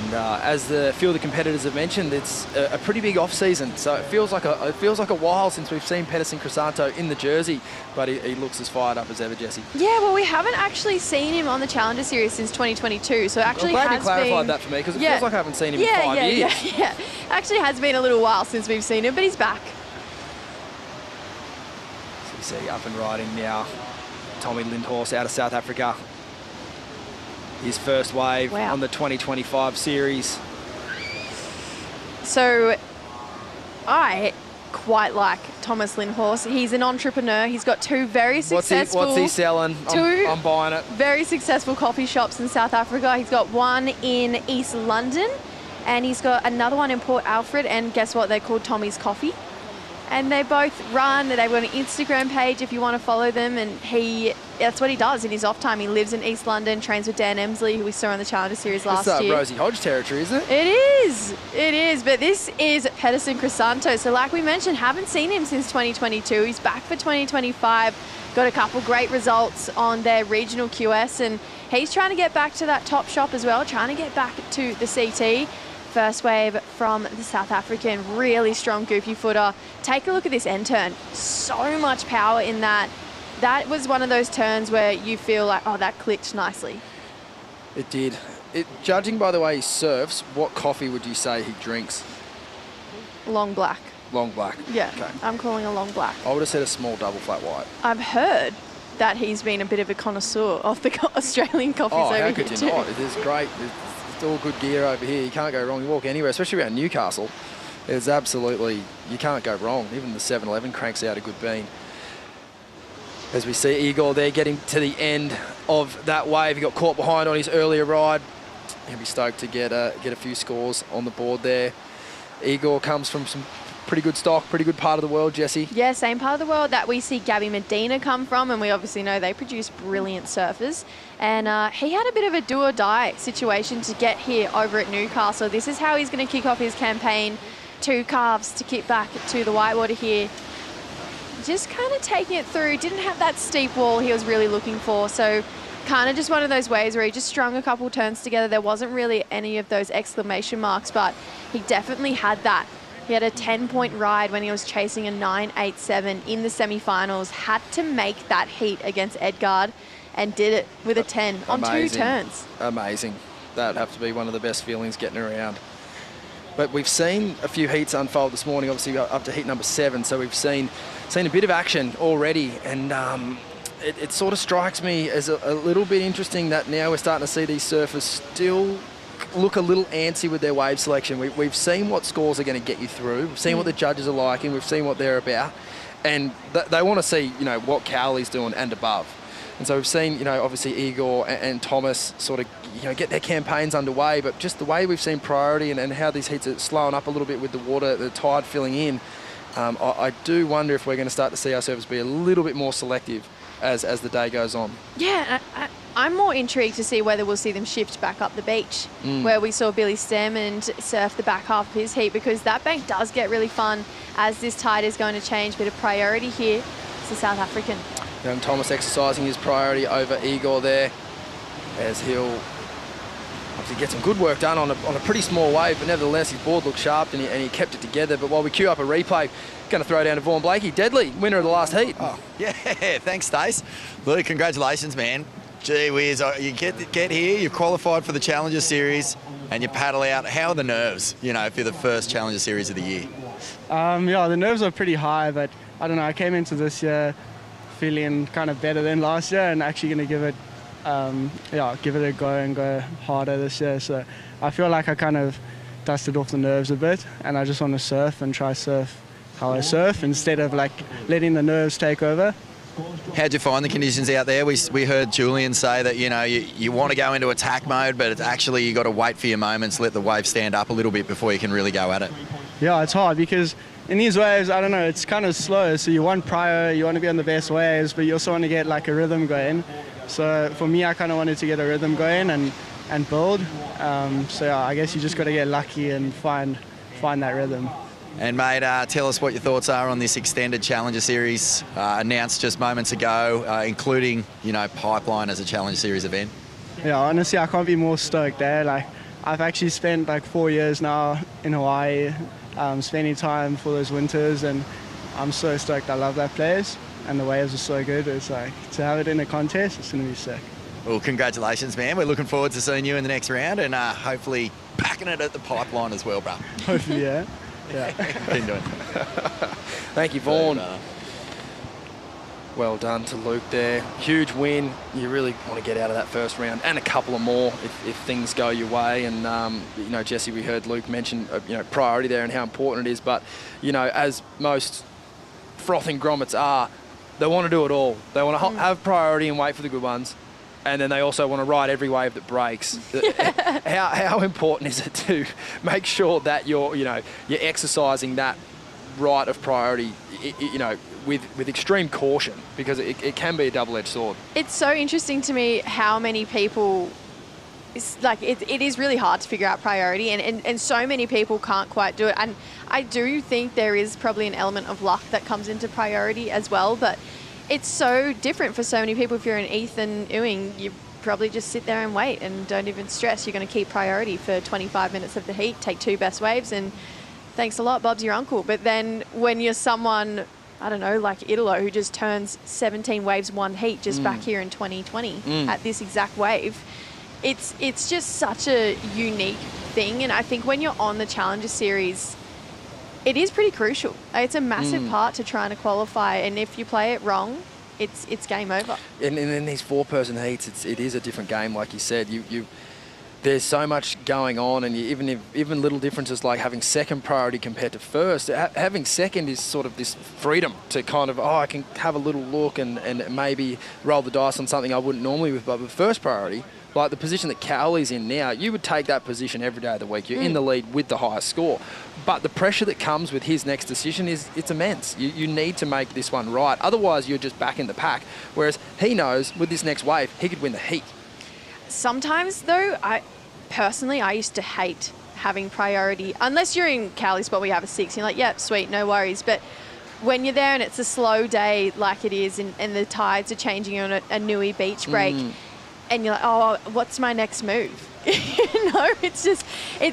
And as the few of the competitors have mentioned, it's a pretty big off season, so it feels like a while since we've seen Pedersen Crisanto in the jersey, but he looks as fired up as ever, Jessie. Yeah, well, we haven't actually seen him on the Challenger Series since 2022, so actually I'm glad you clarified that for me, because it feels like I haven't seen him in 5 years. Yeah. Actually has been a little while since we've seen him, but he's back. So you see up and riding now, Tommy Lindhorst out of South Africa. His first wave on the 2025 series. So I quite like Thomas Lindhorst. He's an entrepreneur. He's got 2 very successful... What's he selling? I'm buying it. Very successful coffee shops in South Africa. He's got one in East London and he's got another one in Port Alfred, and guess what? They're called Tommy's Coffee. And they both run, they've got an Instagram page if you want to follow them, and that's what he does in his off time. He lives in East London, trains with Dan Emsley, who we saw on the Challenger Series last year. It's Rosie Hodge territory, isn't it? It is, but this is Pedersen Crisanto. So like we mentioned, haven't seen him since 2022. He's back for 2025, got a couple great results on their regional QS, and he's trying to get back to that top shop as well, trying to get back to the CT. First wave from the South African, really strong goofy footer. Take a look at this end turn. So much power in that. That was one of those turns where you feel like, oh, that clicked nicely. It did. Judging by the way he surfs, what coffee would you say he drinks? Long black. Long black. Yeah, okay. I'm calling a long black. I would have said a small double flat white. I've heard that he's been a bit of a connoisseur of the Australian coffees over here too. Oh, how could you not? It is great. It's all good gear over here. You can't go wrong. You walk anywhere, especially around Newcastle. It's absolutely, you can't go wrong. Even the 7-Eleven cranks out a good bean. As we see Igor there getting to the end of that wave. He got caught behind on his earlier ride. He'll be stoked to get a few scores on the board there. Igor comes from some pretty good stock, pretty good part of the world, Jessie. Yeah, same part of the world that we see Gabby Medina come from, and we obviously know they produce brilliant surfers. And he had a bit of a do-or-die situation to get here over at Newcastle. This is how he's going to kick off his campaign. 2 calves to kick back to the whitewater here. Just kind of taking it through. Didn't have that steep wall he was really looking for. So kind of just one of those waves where he just strung a couple turns together. There wasn't really any of those exclamation marks, but he definitely had that. He had a 10-point ride when he was chasing a 9.87 in the semi-finals. Had to make that heat against Edgard and did it with a 10 on 2 turns. Amazing. That would have to be one of the best feelings getting around. But we've seen a few heats unfold this morning, obviously up to heat number 7. So we've seen a bit of action already, and it sort of strikes me as a little bit interesting that now we're starting to see these surfers still look a little antsy with their wave selection. We've seen what scores are going to get you through. We've seen what the judges are liking. We've seen what they're about, and they want to see, you know, what Cowley's doing and above. And so we've seen, you know, obviously Igor and Thomas sort of, you know, get their campaigns underway, but just the way we've seen priority and how these heats are slowing up a little bit with the water, the tide filling in, I do wonder if we're going to start to see our surfers be a little bit more selective as the day goes on. Yeah, I'm more intrigued to see whether we'll see them shift back up the beach, where we saw Billy Stamond surf the back half of his heat, because that bank does get really fun as this tide is going to change. Bit of priority here. It's the South African. Young Thomas exercising his priority over Igor there, as he'll obviously get some good work done on a pretty small wave, but nevertheless his board looked sharp and he kept it together. But while we queue up a replay, going to throw down to Vaughan Blakey. Deadly, winner of the last heat. Oh, yeah, thanks, Stace. Luke, congratulations, man. Gee whiz, you get here, you've qualified for the Challenger Series, and you paddle out. How are the nerves, you know, for the first Challenger Series of the year? Yeah, the nerves are pretty high, but I don't know, I came into this year feeling kind of better than last year and actually going to give it a go and go harder this year. So I feel like I kind of dusted off the nerves a bit, and I just want to surf and try surf how I surf instead of like letting the nerves take over. How'd you find the conditions out there? We heard Julian say that, you know, you want to go into attack mode, but it's actually you got to wait for your moments, let the wave stand up a little bit before you can really go at it. Yeah, it's hard because in these waves, I don't know, it's kind of slow. So you want prior, you want to be on the best waves, but you also want to get like a rhythm going. So for me, I kind of wanted to get a rhythm going and build. So yeah, I guess you just got to get lucky and find that rhythm. And mate, tell us what your thoughts are on this extended Challenger Series announced just moments ago, including, you know, Pipeline as a Challenger Series event. Yeah, honestly, I can't be more stoked there. Like, I've actually spent like 4 years now in Hawaii, spending time for those winters, and I'm so stoked. I love that place, and the waves are so good. It's like, to have it in a contest, it's going to be sick. Well, congratulations, man. We're looking forward to seeing you in the next round, and hopefully packing it at the Pipeline as well, bro. Hopefully, yeah. Yeah. Keep doing it. Thank you, Vaughan. Well done to Luke there. Huge win. You really want to get out of that first round and a couple of more if things go your way. And, you know, Jesse, we heard Luke mention, you know, priority there and how important it is. But, you know, as most frothing grommets are, they want to do it all. They want to have priority and wait for the good ones. And then they also want to ride every wave that breaks. How important is it to make sure that you're exercising that right of priority, you know, with extreme caution, because it can be a double-edged sword. It's so interesting to me how many people, it is really hard to figure out priority, and so many people can't quite do it. And I do think there is probably an element of luck that comes into priority as well, but it's so different for so many people. If you're an Ethan Ewing, you probably just sit there and wait and don't even stress. You're going to keep priority for 25 minutes of the heat, take 2 best waves, and thanks a lot, Bob's your uncle. But then when you're someone, I don't know, like Italo, who just turns 17 waves 1 heat just back here in 2020 at this exact wave, it's just such a unique thing. And I think when you're on the Challenger Series, it is pretty crucial. It's a massive part to trying to qualify, and if you play it wrong, it's game over. And in these 4-person heats, it is a different game, like you said. There's so much going on, and even little differences like having second priority compared to first. Having second is sort of this freedom to kind of, I can have a little look and maybe roll the dice on something I wouldn't normally with. But with first priority, like the position that Cowley's in now, you would take that position every day of the week. You're in the lead with the highest score. But the pressure that comes with his next decision it's immense. You need to make this one right. Otherwise, you're just back in the pack. Whereas he knows with this next wave, he could win the heat. Sometimes, though, I used to hate having priority. Unless you're in Cowley's spot where you have a 6, you're like, yeah, sweet, no worries. But when you're there and it's a slow day like it is, and the tides are changing on a Nui beach break, and you're like, oh, what's my next move? You know,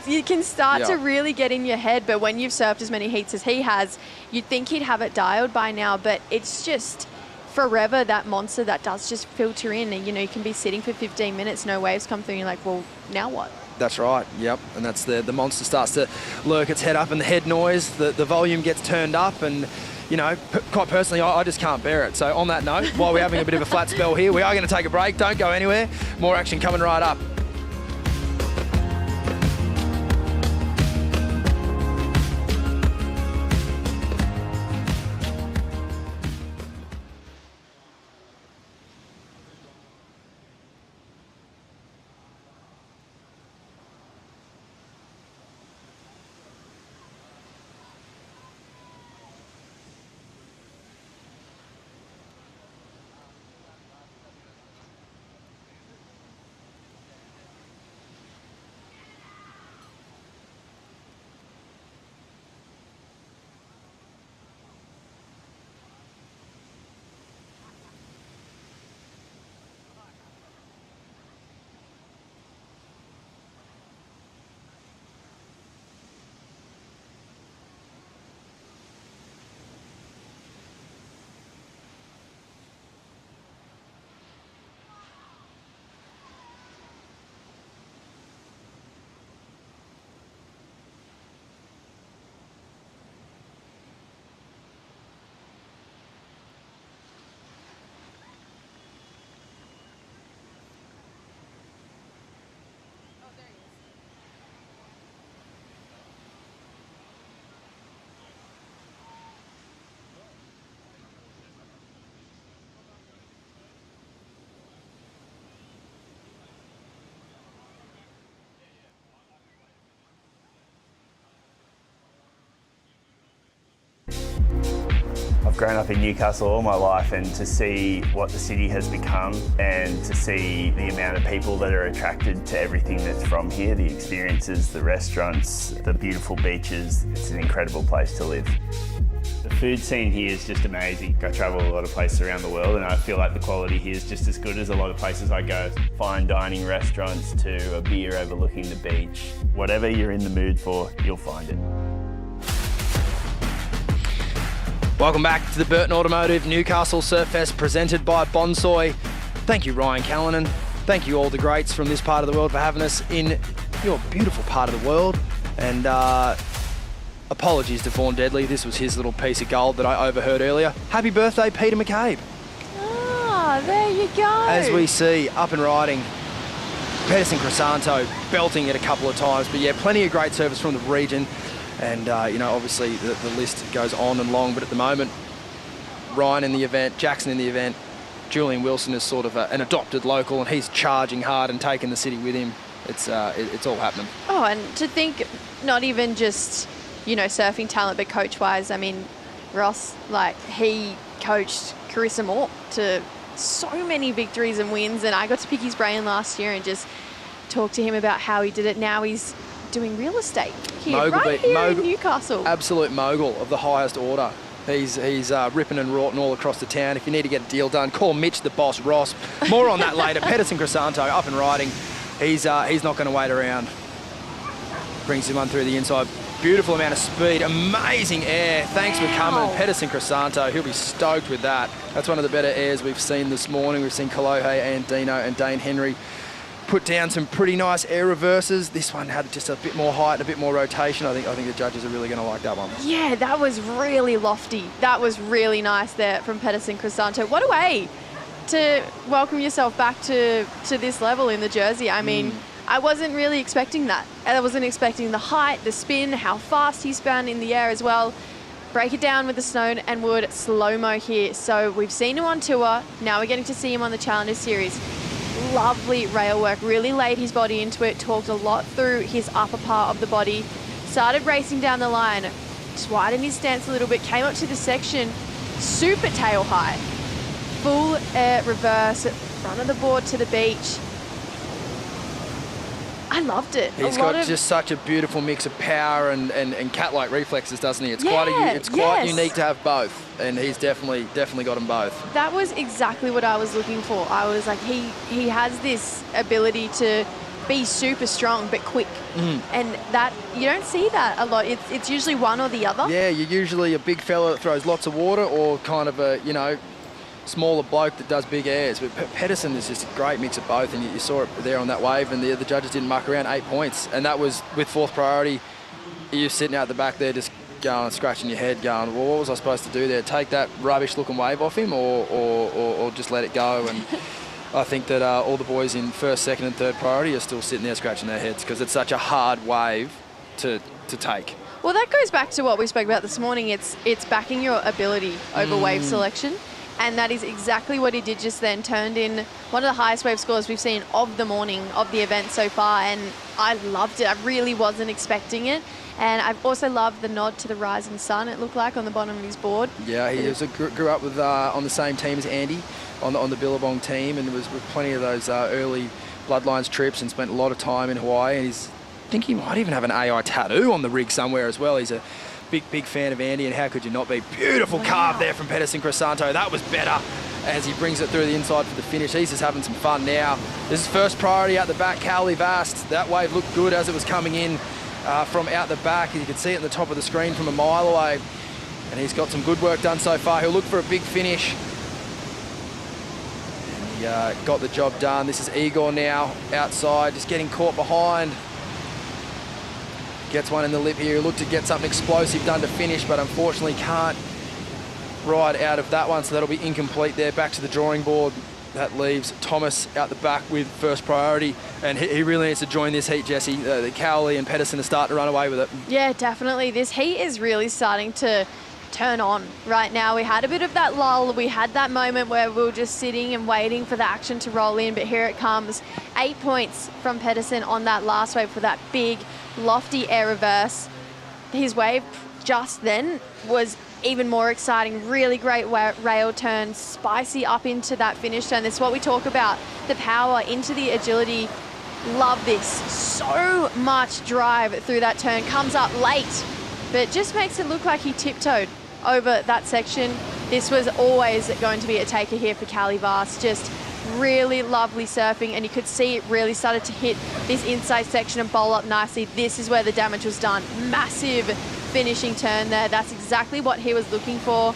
you can start to really get in your head. But when you've surfed as many heats as he has, you'd think he'd have it dialed by now. But it's just forever that monster that does just filter in. And, you know, you can be sitting for 15 minutes, no waves come through, and you're like, well, now what? That's right, yep. And that's the monster starts to lurk its head up, and the head noise, the volume gets turned up, and, you know, quite personally, I just can't bear it. So on that note, while we're having a bit of a flat spell here, we are going to take a break. Don't go anywhere. More action coming right up. I've grown up in Newcastle all my life, and to see what the city has become and to see the amount of people that are attracted to everything that's from here, the experiences, the restaurants, the beautiful beaches, it's an incredible place to live. The food scene here is just amazing. I travel a lot of places around the world and I feel like the quality here is just as good as a lot of places I go. Fine dining restaurants to a beer overlooking the beach. Whatever you're in the mood for, you'll find it. Welcome back to the Burton Automotive Newcastle Surfest presented by Bonsoy. Thank you, Ryan Callanan. Thank you all the greats from this part of the world for having us in your beautiful part of the world. And apologies to Vaughan Deadly. This was his little piece of gold that I overheard earlier. Happy birthday, Peter McCabe. Ah, there you go. As we see, up and riding. Pedersen Crisanto belting it a couple of times. But yeah, plenty of great service from the region. And, obviously the list goes on and long, but at the moment, Ryan in the event, Jackson in the event, Julian Wilson is sort of an adopted local, and he's charging hard and taking the city with him. It's all happening. Oh, and to think not even just, surfing talent, but coach-wise, I mean, Ross, he coached Carissa Moore to so many victories and wins, and I got to pick his brain last year and just talk to him about how he did it. Now he's doing real estate here, in Newcastle. Absolute mogul of the highest order. He's ripping and rorting all across the town. If you need to get a deal done, call Mitch, the boss, Ross. More on that later. Pedersen Crisanto up and riding. He's not going to wait around. Brings him on through the inside. Beautiful amount of speed. Amazing air. Thanks for coming. Pedersen Crisanto, he'll be stoked with that. That's one of the better airs we've seen this morning. We've seen Kalohe and Dino and Dane Henry put down some pretty nice air reverses. This one had just a bit more height and a bit more rotation. I think the judges are really going to like that one. Yeah, that was really lofty. That was really nice there from Pedersen Crisanto. What a way to welcome yourself back to this level in the jersey. I mean, I wasn't really expecting that. I wasn't expecting the height, the spin, how fast he spun in the air as well. Break it down with the Snow and Wood slow-mo here. So we've seen him on tour. Now we're getting to see him on the Challenger Series. Lovely rail work, really laid his body into it, talked a lot through his upper part of the body, started racing down the line, just widened his stance a little bit, came up to the section, super tail high, full air reverse, front of the board to the beach. I loved it. He's got just such a beautiful mix of power and cat-like reflexes, doesn't he? It's quite unique to have both, and he's definitely got them both. That was exactly what I was looking for. I was like, he has this ability to be super strong but quick, and that you don't see that a lot. It's usually one or the other. Yeah, you're usually a big fella that throws lots of water, or kind of a smaller bloke that does big airs. But Pedersen is just a great mix of both, and you saw it there on that wave, and the judges didn't muck around. 8 points, and that was with fourth priority. You're sitting out the back there just going, scratching your head, going, well, what was I supposed to do there? Take that rubbish-looking wave off him, or just let it go? And I think that all the boys in first, second, and third priority are still sitting there scratching their heads because it's such a hard wave to take. Well, that goes back to what we spoke about this morning. It's backing your ability over wave selection. And that is exactly what he did just then. Turned in one of the highest wave scores we've seen of the morning of the event so far. And I loved it. I really wasn't expecting it. And I've also loved the nod to the rising sun, it looked like, on the bottom of his board. Yeah, he grew up with on the same team as Andy on the Billabong team, and was with plenty of those early Bloodlines trips, and spent a lot of time in Hawaii. And I think he might even have an AI tattoo on the rig somewhere as well. He's a big fan of Andy, and how could you not be? Beautiful carve there from Pedersen Crisanto. That was better as he brings it through the inside for the finish. He's just having some fun now. This is first priority out the back, Cowley Vast. That wave looked good as it was coming in from out the back. You can see it at the top of the screen from a mile away. And he's got some good work done so far. He'll look for a big finish. And he got the job done. This is Igor now outside, just getting caught behind. Gets one in the lip here. Looked to get something explosive done to finish, but unfortunately can't ride out of that one, so that'll be incomplete there. Back to the drawing board. That leaves Thomas out the back with first priority, and he really needs to join this heat, Jesse. The Cowley and Pedersen are starting to run away with it. Yeah, definitely. This heat is really starting to turn on right now. We had a bit of that lull. We had that moment where we were just sitting and waiting for the action to roll in, but here it comes. 8 points from Pedersen on that last wave for that big, lofty air reverse. His wave just then was even more exciting. Really great rail turn, spicy up into that finish turn. That's what we talk about, the power into the agility. Love this. So much drive through that turn. Comes up late, but just makes it look like he tiptoed over that section. This was always going to be a taker here for Callie Vast. Just really lovely surfing, and you could see it really started to hit this inside section and bowl up nicely. This is where the damage was done. Massive finishing turn there. That's exactly what he was looking for.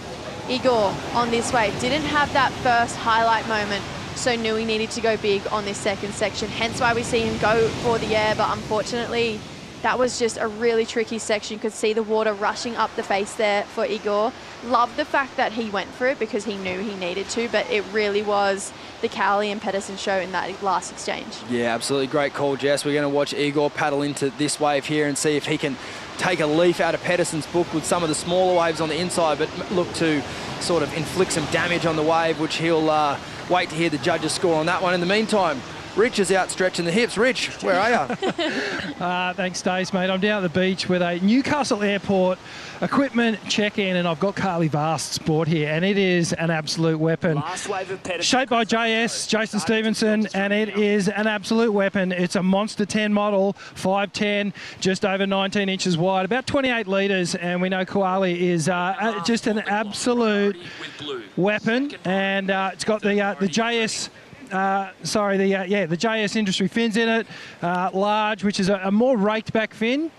Igor on this wave didn't have that first highlight moment, so knew he needed to go big on this second section, hence why we see him go for the air. But unfortunately, that was just a really tricky section. You could see the water rushing up the face there for Igor. Love the fact that he went for it because he knew he needed to, but it really was the Cowley and Pedersen show in that last exchange. Yeah, absolutely great call, Jess. We're going to watch Igor paddle into this wave here and see if he can take a leaf out of Pedersen's book with some of the smaller waves on the inside, but look to sort of inflict some damage on the wave, which he'll wait to hear the judges score on that one. In the meantime, Rich is out stretching the hips. Rich, where are you? Thanks, Stace, mate. I'm down at the beach with a Newcastle Airport equipment check-in, and I've got Carly Vast's board here, and it is an absolute weapon. Shaped by JS, Jason Stevenson, and it is an absolute weapon. It's a Monster 10 model, 5'10", just over 19 inches wide, about 28 litres, and we know Koali is just an absolute weapon, and it's got the JS... the JS industry fins in it, large, which is a more raked back fin,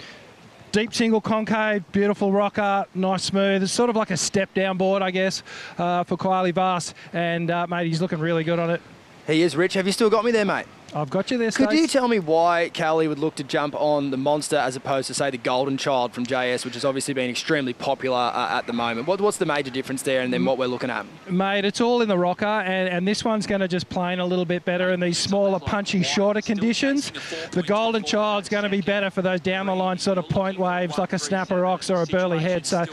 deep single concave, beautiful rocker, nice smooth. It's sort of like a step down board, I guess, for Koali Vast, and mate, he's looking really good on it. He is. Rich, have you still got me there, mate? I've got you there, Could Stace. you tell me why Cowley would look to jump on the Monster as opposed to, say, the Golden Child from JS, which has obviously been extremely popular at the moment? What's the major difference there and then what we're looking at? Mate, it's all in the rocker, and this one's going to just plane a little bit better in these smaller, punchy, shorter conditions. The Golden Child's going to be better for those down-the-line sort of point waves like a Snapper Rocks or a Burley Head. So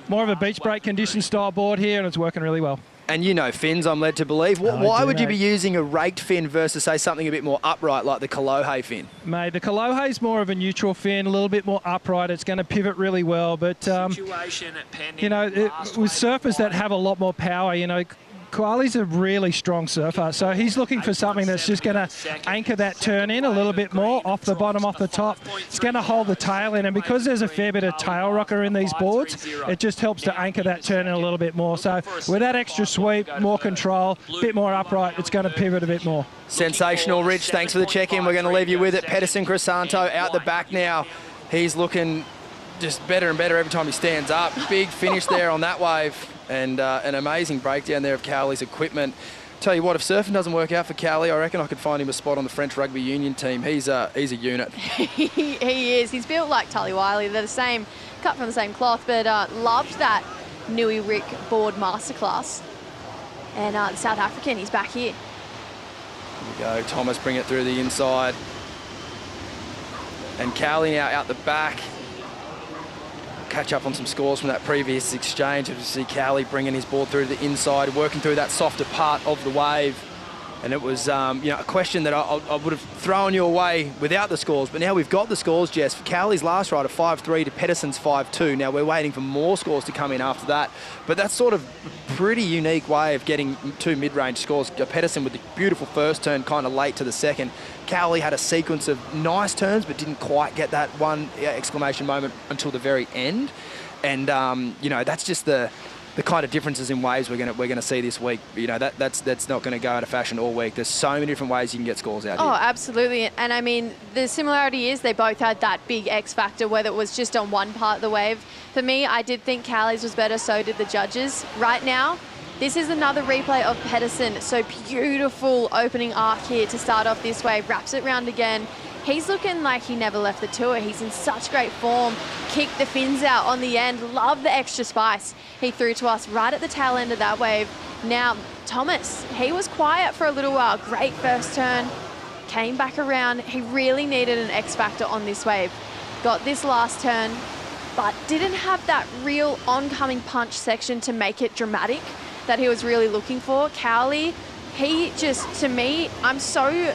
more of a beach break condition style board here, and it's working really well. And you know fins, I'm led to believe. Why would you be using a raked fin versus, say, something a bit more upright like the Kolohe fin? Mate, the Kolohe's more of a neutral fin, a little bit more upright. It's going to pivot really well. But, you know, with surfers that have a lot more power, you know, Koali's a really strong surfer, so he's looking for something that's just going to anchor that turn in a little bit more, off the bottom, off the top. It's going to hold the tail in, and because there's a fair bit of tail rocker in these boards, it just helps to anchor that turn in a little bit more. So with that extra sweep, more control, a bit more upright, it's going to pivot a bit more. Sensational, Rich. Thanks for the check-in. We're going to leave you with it. Pedersen Crisanto out the back now. He's looking just better and better every time he stands up. Big finish there on that wave. And an amazing breakdown there of Cowley's equipment. Tell you what, if surfing doesn't work out for Cowley, I reckon I could find him a spot on the French rugby union team. He's a unit. He is. He's built like Tully Wiley. They're the same, cut from the same cloth, but loved that Nui Rick board masterclass. And the South African, he's back here. Here we go. Thomas bring it through the inside. And Cowley now out the back. Catch up on some scores from that previous exchange. You see Cowley bringing his board through to the inside, working through that softer part of the wave. And it was you know, a question that I would have thrown your way without the scores. But now we've got the scores, Jess. For Cowley's last ride of 5'3" to Pedersen's 5'2". Now we're waiting for more scores to come in after that. But that's sort of a pretty unique way of getting two mid-range scores. Pedersen with the beautiful first turn kind of late to the second. Cowley had a sequence of nice turns but didn't quite get that one exclamation moment until the very end. And, you know, that's just the kind of differences in waves we're gonna see this week. You know, that's not going to go out of fashion all week. There's so many different ways you can get scores out here. Oh, absolutely. And I mean, the similarity is they both had that big X factor, whether it was just on one part of the wave. For me, I did think Cowley's was better, so did the judges. Right now, this is another replay of Pedersen. So beautiful opening arc here to start off this wave. Wraps it round again. He's looking like he never left the tour. He's in such great form. Kicked the fins out on the end. Love the extra spice he threw to us right at the tail end of that wave. Now, Thomas, he was quiet for a little while. Great first turn. Came back around. He really needed an X factor on this wave. Got this last turn, but didn't have that real oncoming punch section to make it dramatic that he was really looking for. Cowley, he just, to me, I'm so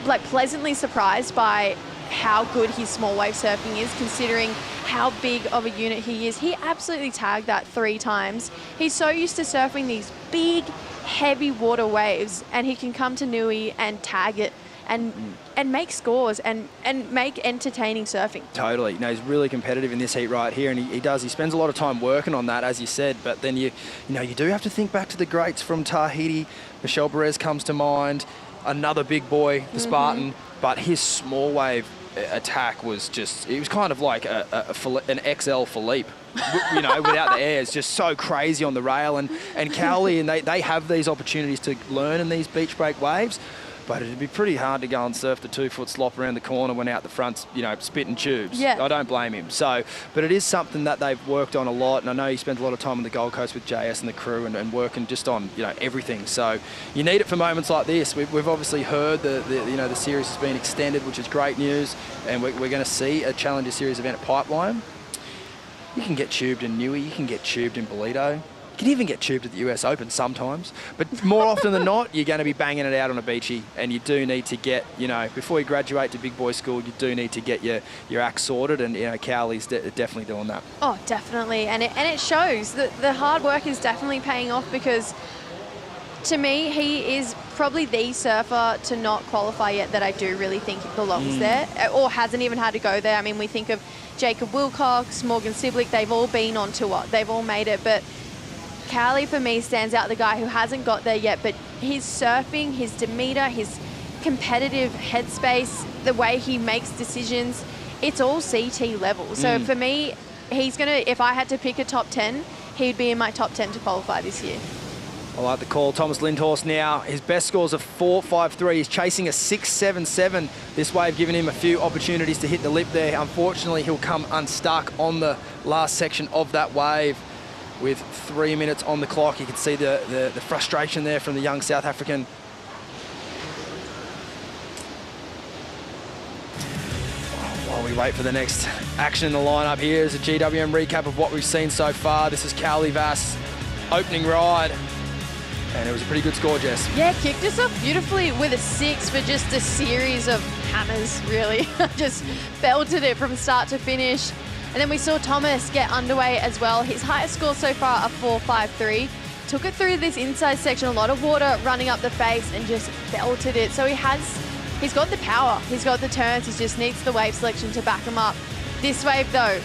like pleasantly surprised by how good his small wave surfing is, considering how big of a unit he is. He absolutely tagged that 3 times. He's so used to surfing these big, heavy water waves, and he can come to Nui and tag it and make scores and make entertaining surfing. Totally. No, he's really competitive in this heat right here, and he spends a lot of time working on that, as you said. But then you do have to think back to the greats from Tahiti. Michel Perez comes to mind, another big boy, the Spartan, but his small wave attack was just, it was kind of like an XL Philippe. Without the air. It's just so crazy on the rail, and Cowley, and they have these opportunities to learn in these beach break waves. But it'd be pretty hard to go and surf the 2-foot slop around the corner when out the front's, spitting tubes. Yeah. I don't blame him. So, but it is something that they've worked on a lot, and I know he spent a lot of time on the Gold Coast with JS and the crew and working just on, everything. So you need it for moments like this. We've obviously heard the series has been extended, which is great news, and we're going to see a Challenger Series event at Pipeline. You can get tubed in Nui, you can get tubed in Bolito. You can even get tubed at the US Open sometimes, but more often than not, you're going to be banging it out on a beachy, and you do need to get, before you graduate to big boy school, you do need to get your act sorted, and, Cowley's definitely doing that. Oh, definitely, and it shows that the hard work is definitely paying off, because to me, he is probably the surfer to not qualify yet that I do really think belongs there, or hasn't even had to go there. I mean, we think of Jacob Wilcox, Morgan Siblick, they've all been on tour, they've all made it, but Cowley, for me, stands out, the guy who hasn't got there yet, but his surfing, his demeanour, his competitive headspace, the way he makes decisions, it's all CT level. So for me, he's going to, if I had to pick a top 10, he'd be in my top 10 to qualify this year. I like the call. Thomas Lindhorst now, his best scores are 4.53. He's chasing a 6.77. This wave giving him a few opportunities to hit the lip there. Unfortunately, he'll come unstuck on the last section of that wave. With 3 minutes on the clock, you can see the frustration there from the young South African. While we wait for the next action in the lineup, here is a GWM recap of what we've seen so far. This is Cowley Vass opening ride, and it was a pretty good score, Jess. Yeah, kicked us off beautifully with a 6 for just a series of hammers, really. Just belted it from start to finish. And then we saw Thomas get underway as well. His highest score so far, a 4.53. Took it through this inside section, a lot of water running up the face, and just belted it. So he's got the power, he's got the turns, he just needs the wave selection to back him up. This wave though,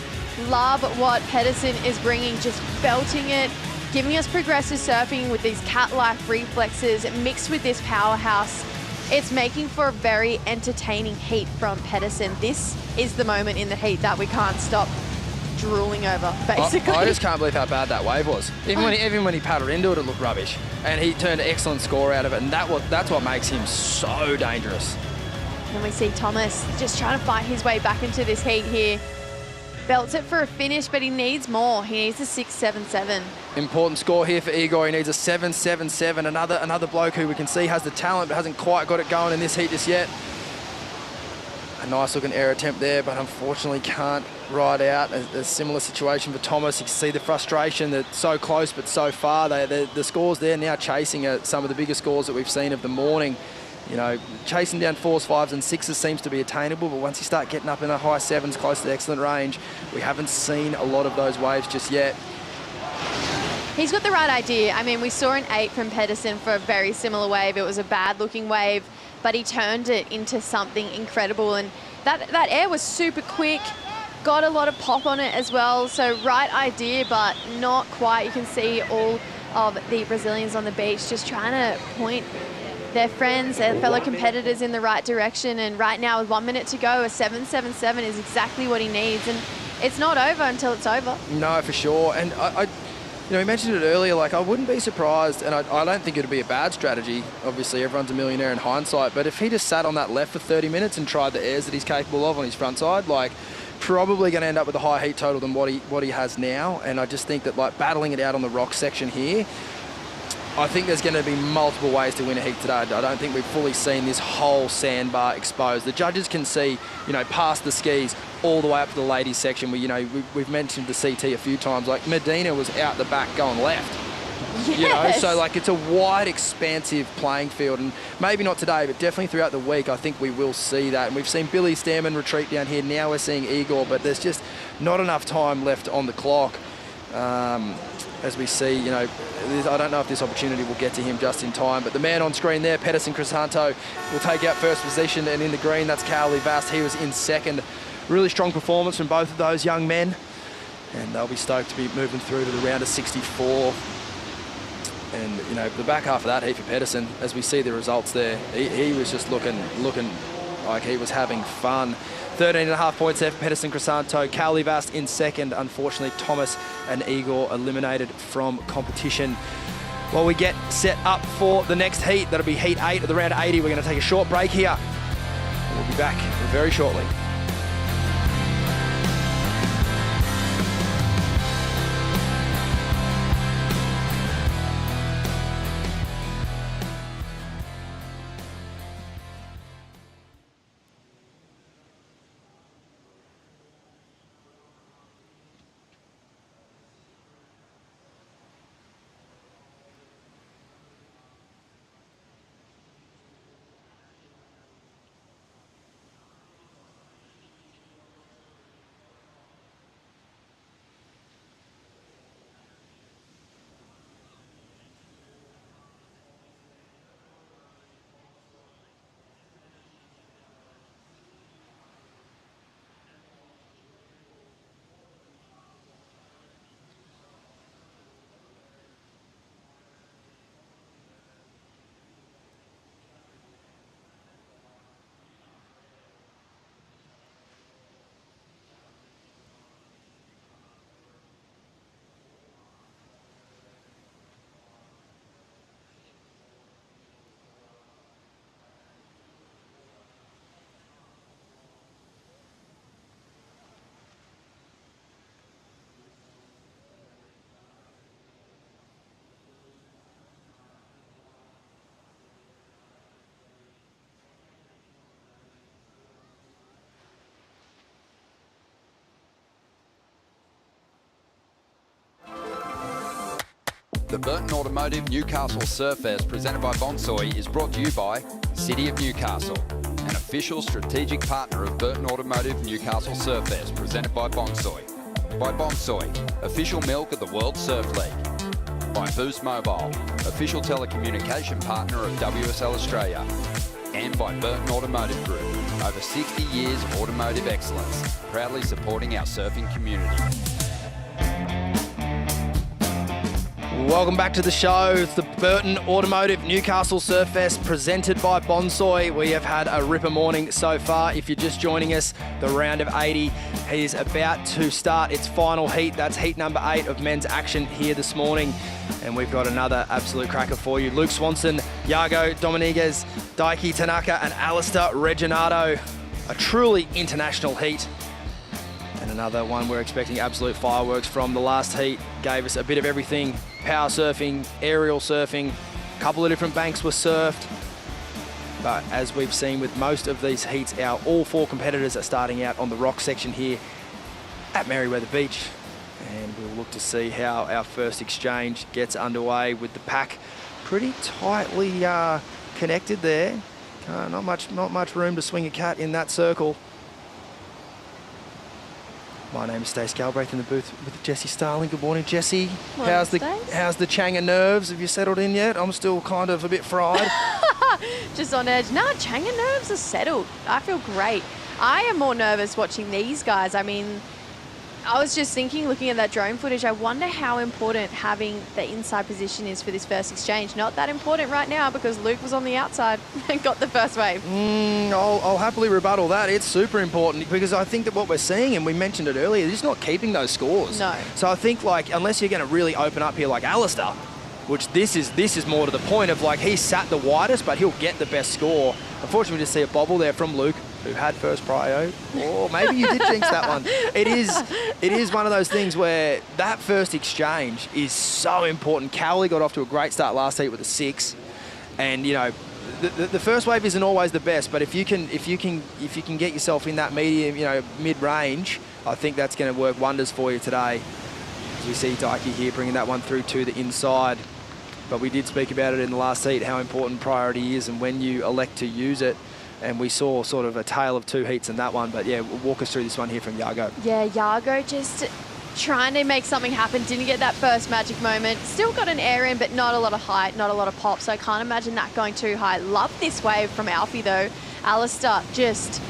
love what Pedersen is bringing, just belting it, giving us progressive surfing with these cat-like reflexes mixed with this powerhouse. It's making for a very entertaining heat from Pedersen. This is the moment in the heat that we can't stop drooling over, basically. I just can't believe how bad that wave was. Even when he paddled into it, it looked rubbish. And he turned an excellent score out of it, and that's what makes him so dangerous. And we see Thomas just trying to fight his way back into this heat here. Belts it for a finish, but he needs more. He needs a 6.77. Important score here for Igor. He needs a 7.77. Another bloke who we can see has the talent but hasn't quite got it going in this heat just yet. A nice looking air attempt there, but unfortunately can't ride out. A similar situation for Thomas. You can see the frustration that so close but so far. The scores there now chasing some of the biggest scores that we've seen of the morning. Chasing down 4s, 5s and 6s seems to be attainable, but once you start getting up in the high 7s, close to excellent range, we haven't seen a lot of those waves just yet. He's got the right idea. I mean, we saw an 8 from Pedersen for a very similar wave. It was a bad-looking wave, but he turned it into something incredible, and that air was super quick, got a lot of pop on it as well, so right idea, but not quite. You can see all of the Brazilians on the beach just trying to point their friends, their fellow competitors in the right direction, and right now with 1 minute to go, a 7.77 is exactly what he needs, and it's not over until it's over. No, for sure, and we mentioned it earlier, like I wouldn't be surprised, and I don't think it'd be a bad strategy. Obviously, everyone's a millionaire in hindsight, but if he just sat on that left for 30 minutes and tried the airs that he's capable of on his front side, like probably going to end up with a higher heat total than what he has now, and I just think that like battling it out on the rock section here, I think there's going to be multiple ways to win a heat today. I don't think we've fully seen this whole sandbar exposed. The judges can see, past the skis all the way up to the ladies section where, we've mentioned the CT a few times. Like Medina was out the back going left. You know, Yes. so like it's a wide, expansive playing field, and maybe not today, but definitely throughout the week, I think we will see that. And we've seen Billy Stairman retreat down here. Now we're seeing Igor, but there's just not enough time left on the clock. As we see, you know, I don't know if this opportunity will get to him just in time, but the man on screen there, Pedersen Crisanto, will take out first position, and in the green, that's Cowley Vast. He was in second. Really strong performance from both of those young men, and they'll be stoked to be moving through to the round of 64. And, you know, the back half of that heat for Pedersen, as we see the results there, he was just looking like he was having fun. 13.5 points there for Pedersen Crisanto. Cowley Vast in second. Unfortunately, Thomas and Igor eliminated from competition. While we get set up for the next heat, that'll be heat 8 of the round of 80. We're going to take a short break here. We'll be back very shortly. The Burton Automotive Newcastle Surfest, presented by Bonsoy, is brought to you by City of Newcastle, an official strategic partner of Burton Automotive Newcastle Surfest, presented by Bonsoy. By Bonsoy, official milk of the World Surf League. By Boost Mobile, official telecommunication partner of WSL Australia. And by Burton Automotive Group, over 60 years of automotive excellence, proudly supporting our surfing community. Welcome back to the show. It's the Burton Automotive Newcastle Surfest presented by Bonsoy. We have had a ripper morning so far. If you're just joining us, the round of 80 is about to start its final heat. That's heat number 8 of men's action here this morning. And we've got another absolute cracker for you. Luke Swanson, Iago Dominguez, Daiki Tanaka and Alistair Reginato. A truly international heat. And another one we're expecting absolute fireworks from. The last heat gave us a bit of everything. Power surfing, aerial surfing, a couple of different banks were surfed. But as we've seen with most of these heats, all 4 competitors are starting out on the rock section here at Merewether Beach. And we'll look to see how our first exchange gets underway with the pack pretty tightly connected there. Not much room to swing a cat in that circle. My name is Stace Galbraith in the booth with Jessie Starling. Good morning, Jessie. How's the Changa nerves? Have you settled in yet? I'm still kind of a bit fried. Just on edge. No, Changa nerves are settled. I feel great. I am more nervous watching these guys. I mean, I was just thinking, looking at that drone footage, I wonder how important having the inside position is for this first exchange. Not that important right now because Luke was on the outside and got the first wave. I'll happily rebuttal that. It's super important because I think that what we're seeing, and we mentioned it earlier, they're just not keeping those scores. No. So I think, like, unless you're going to really open up here like Alistair, which this is more to the point of, like, he sat the widest, but he'll get the best score. Unfortunately, we just see a bobble there from Luke, who had first prio. Or maybe you did jinx that one. It is one of those things where that first exchange is so important. Cowley got off to a great start last heat with a 6. And, you know, the first wave isn't always the best, but if you can get yourself in that medium, you know, mid-range, I think that's going to work wonders for you today. As we see Daiki here bringing that one through to the inside. but we did speak about it in the last heat, how important priority is and when you elect to use it. And we saw sort of a tale of two heats in that one. But yeah, walk us through this one here from Yago. Yeah, Yago just trying to make something happen. Didn't get that first magic moment. Still got an air in, but not a lot of height, not a lot of pop. So I can't imagine that going too high. Love this wave from Alfie though. Alistair just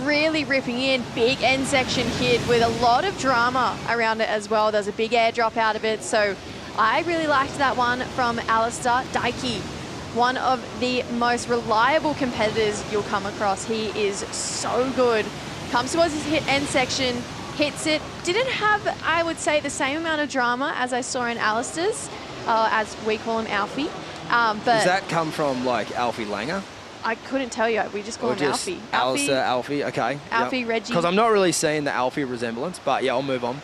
really ripping in. Big end section hit with a lot of drama around it as well. There's a big airdrop out of it. So I really liked that one from Alistair. Daiki, one of the most reliable competitors you'll come across. He is so good. Comes towards his hit end section, hits it. Didn't have, I would say, the same amount of drama as I saw in Alistair's, as we call him Alfie. But Does that come from like Alfie Langer? I couldn't tell you. We just call him Alfie. Alistair, Alfie, okay. Alfie, yep. Reggie. Because I'm not really seeing the Alfie resemblance, but yeah, I'll move on.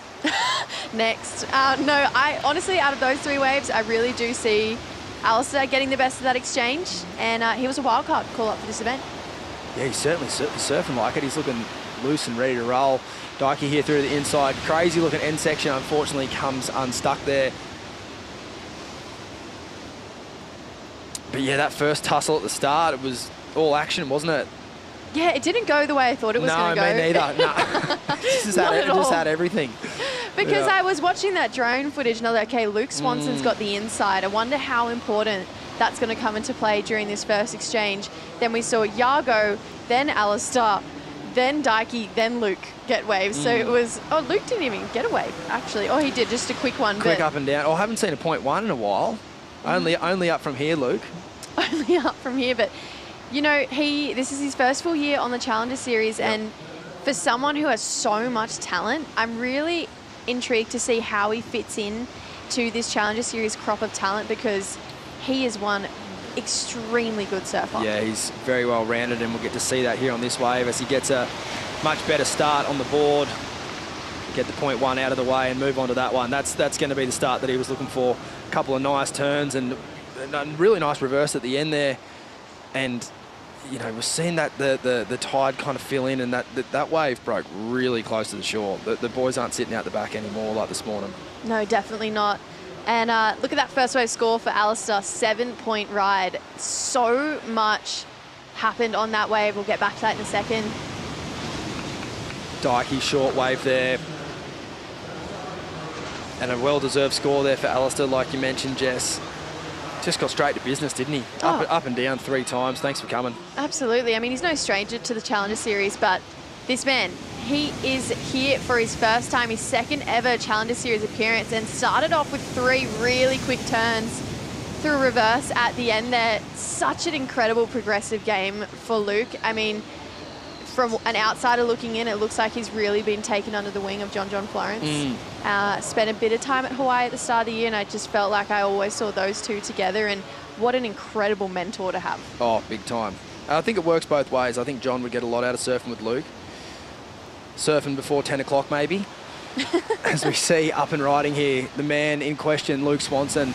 Next. No, I honestly, out of those three waves, I really do see Alistair getting the best of that exchange, and he was a wild card call up for this event. Yeah, he's certainly surfing like it. He's looking loose and ready to roll. Daiki here through the inside. Crazy looking end section, unfortunately comes unstuck there. But yeah, that first tussle at the start, it was all action, wasn't it? Yeah, it didn't go the way I thought it was going to go. No, me neither. No. just had everything. Because I was watching that drone footage and I was like, okay, Luke Swanson's got the inside. I wonder how important that's going to come into play during this first exchange. Then we saw Yago, then Alistair, then Daiki, then Luke get waves. So it was, Luke didn't even get a wave, actually. He did, just a quick one. Quick up and down. I haven't seen a 0.1 in a while. Only up from here, Luke. Only up from here, but you know, this is his first full year on the Challenger Series, and for someone who has so much talent, I'm really intrigued to see how he fits in to this Challenger Series crop of talent, because he is one extremely good surfer. Yeah, he's very well rounded, and we'll get to see that here on this wave as he gets a much better start on the board. Get the 0.1 out of the way and move on to that one. That's going to be the start that he was looking for. A couple of nice turns and a really nice reverse at the end there. And you know, we're seeing that the tide kind of fill in, and that wave broke really close to the shore. The boys aren't sitting out the back anymore like this morning. No, definitely not. And look at that first wave score for Alistair, 7-point ride. So much happened on that wave. We'll get back to that in a second. Daiki short wave there. And a well-deserved score there for Alistair, like you mentioned, Jess. Just got straight to business, didn't he? Up and down 3 times. Thanks for coming. Absolutely. I mean, he's no stranger to the Challenger Series, but this man, he is here for his first time, his second ever Challenger Series appearance, and started off with 3 really quick turns through reverse at the end there. Such an incredible progressive game for Luke. I mean, from an outsider looking in, it looks like he's really been taken under the wing of John Florence. Spent a bit of time at Hawaii at the start of the year, and I just felt like I always saw those two together, and what an incredible mentor to have. Oh, big time. I think it works both ways. I think John would get a lot out of surfing with Luke. Surfing before 10 o'clock maybe. As we see up and riding here, the man in question, Luke Swanson.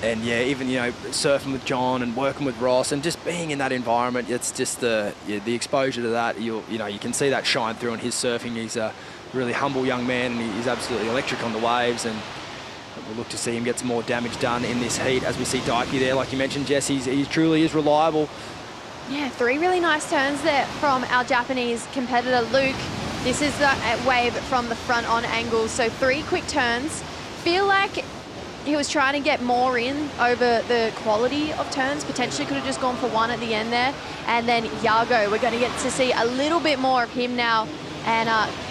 And yeah, even, you know, surfing with John and working with Ross and just being in that environment, it's just the exposure to that. You can see that shine through in his surfing. He's a really humble young man, and he's absolutely electric on the waves. And we'll look to see him get some more damage done in this heat. As we see Daiki there, like you mentioned, Jess, he truly is reliable. Yeah, 3 really nice turns there from our Japanese competitor, Luke. This is the wave from the front on angle. So 3 quick turns. Feel like he was trying to get more in over the quality of turns. Potentially could have just gone for 1 at the end there. And then Yago, we're going to get to see a little bit more of him now, and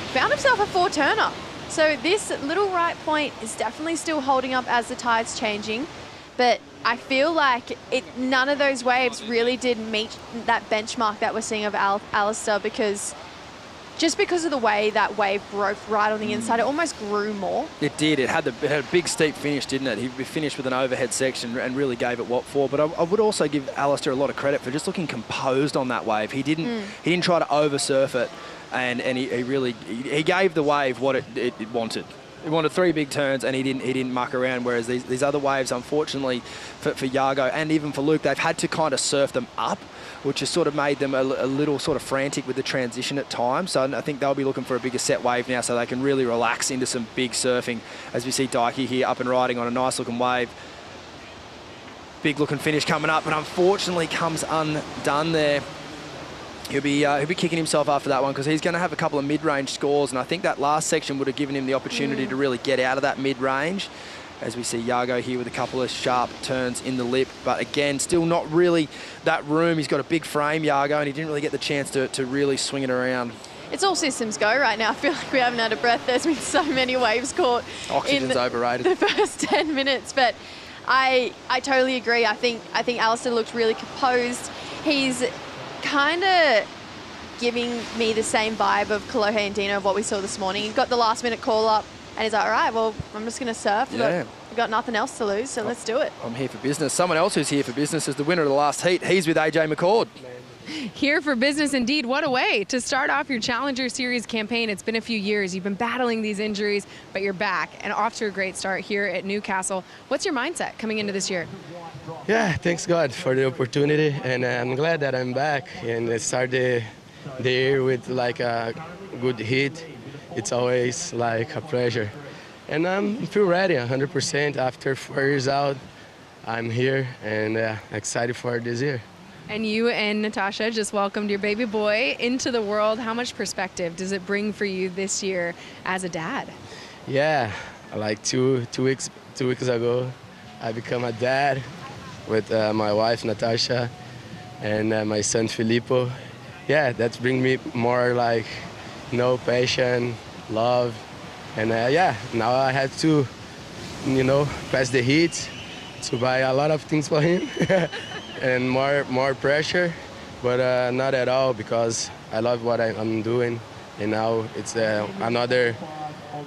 found himself a 4-turner. So this little right point is definitely still holding up as the tide's changing. But I feel like none of those waves really did meet that benchmark that we're seeing of Alistair, because of the way that wave broke right on the inside, it almost grew more. It did. It had a big steep finish, didn't it? He finished with an overhead section and really gave it what for. But I would also give Alistair a lot of credit for just looking composed on that wave. He didn't try to over surf it, and he really gave the wave what it wanted. wanted 3 big turns, and he didn't muck around. Whereas these other waves, unfortunately, for Iago and even for Luke, they've had to kind of surf them up, which has sort of made them a little sort of frantic with the transition at times. So I think they'll be looking for a bigger set wave now, so they can really relax into some big surfing. As we see Dikey here up and riding on a nice looking wave. Big looking finish coming up, but unfortunately comes undone there. He'll be kicking himself after that one, because he's going to have a couple of mid-range scores, and I think that last section would have given him the opportunity to really get out of that mid-range. As we see Iago here with a couple of sharp turns in the lip, but again, still not really that room. He's got a big frame, Iago, and he didn't really get the chance to really swing it around. It's all systems go right now. I feel like we haven't had a breath. There's been so many waves caught. Oxygen's overrated. The first 10 minutes, but I totally agree. I think Alistair looked really composed. He's kind of giving me the same vibe of Kolohe and Dino of what we saw this morning. He got the last minute call up and he's like, all right, well, I'm just going to surf. We've got nothing else to lose, so let's do it. I'm here for business. Someone else who's here for business is the winner of the last heat. He's with AJ McCord. Here for business indeed. What a way to start off your Challenger Series campaign. It's been a few years. You've been battling these injuries, but you're back and off to a great start here at Newcastle. What's your mindset coming into this year? Yeah, thanks God for the opportunity, and I'm glad that I'm back and start the year with like a good hit. It's always like a pleasure, and I feel ready 100% after 4 years out. I'm here and excited for this year. And you and Natasha just welcomed your baby boy into the world. How much perspective does it bring for you this year as a dad? Yeah, like two weeks ago, I became a dad with my wife Natasha and my son Filippo. Yeah, that's bring me more like, passion, love, and now I have to, pass the heat to buy a lot of things for him. And more pressure, but not at all, because I love what I'm doing, and now it's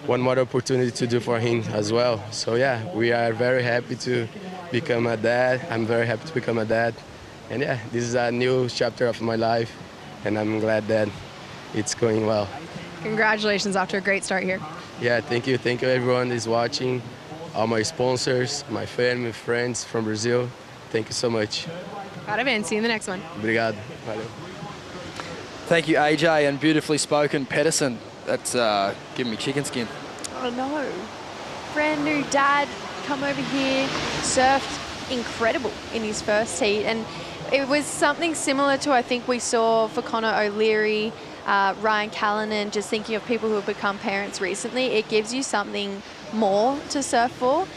one more opportunity to do for him as well. So yeah, we are very happy to become a dad. I'm very happy to become a dad, and yeah, this is a new chapter of my life, and I'm glad that it's going well. Congratulations, off to a great start here. Yeah, thank you everyone who's watching, all my sponsors, my family, friends from Brazil. Thank you so much. Parabéns. See you in the next one. Obrigado. Valeu. Thank you, AJ, and beautifully spoken, Pedersen. That's giving me chicken skin. Oh no. Brand new dad, come over here, surfed incredible in his first heat. And it was something similar to, I think, we saw for Connor O'Leary, Ryan Callanan, just thinking of people who have become parents recently. It gives you something more to surf for.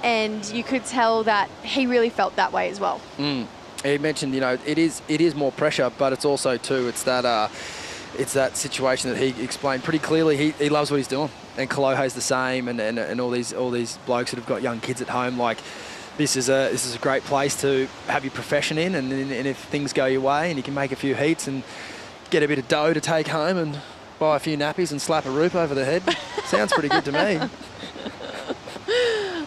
And you could tell that he really felt that way as well. He mentioned, it is more pressure, but it's also too, it's that situation that he explained pretty clearly. He loves what he's doing, and Kolohe's the same, and all these blokes that have got young kids at home. Like, this is a great place to have your profession in, and if things go your way and you can make a few heats and get a bit of dough to take home and buy a few nappies and slap a roof over the head, sounds pretty good to me.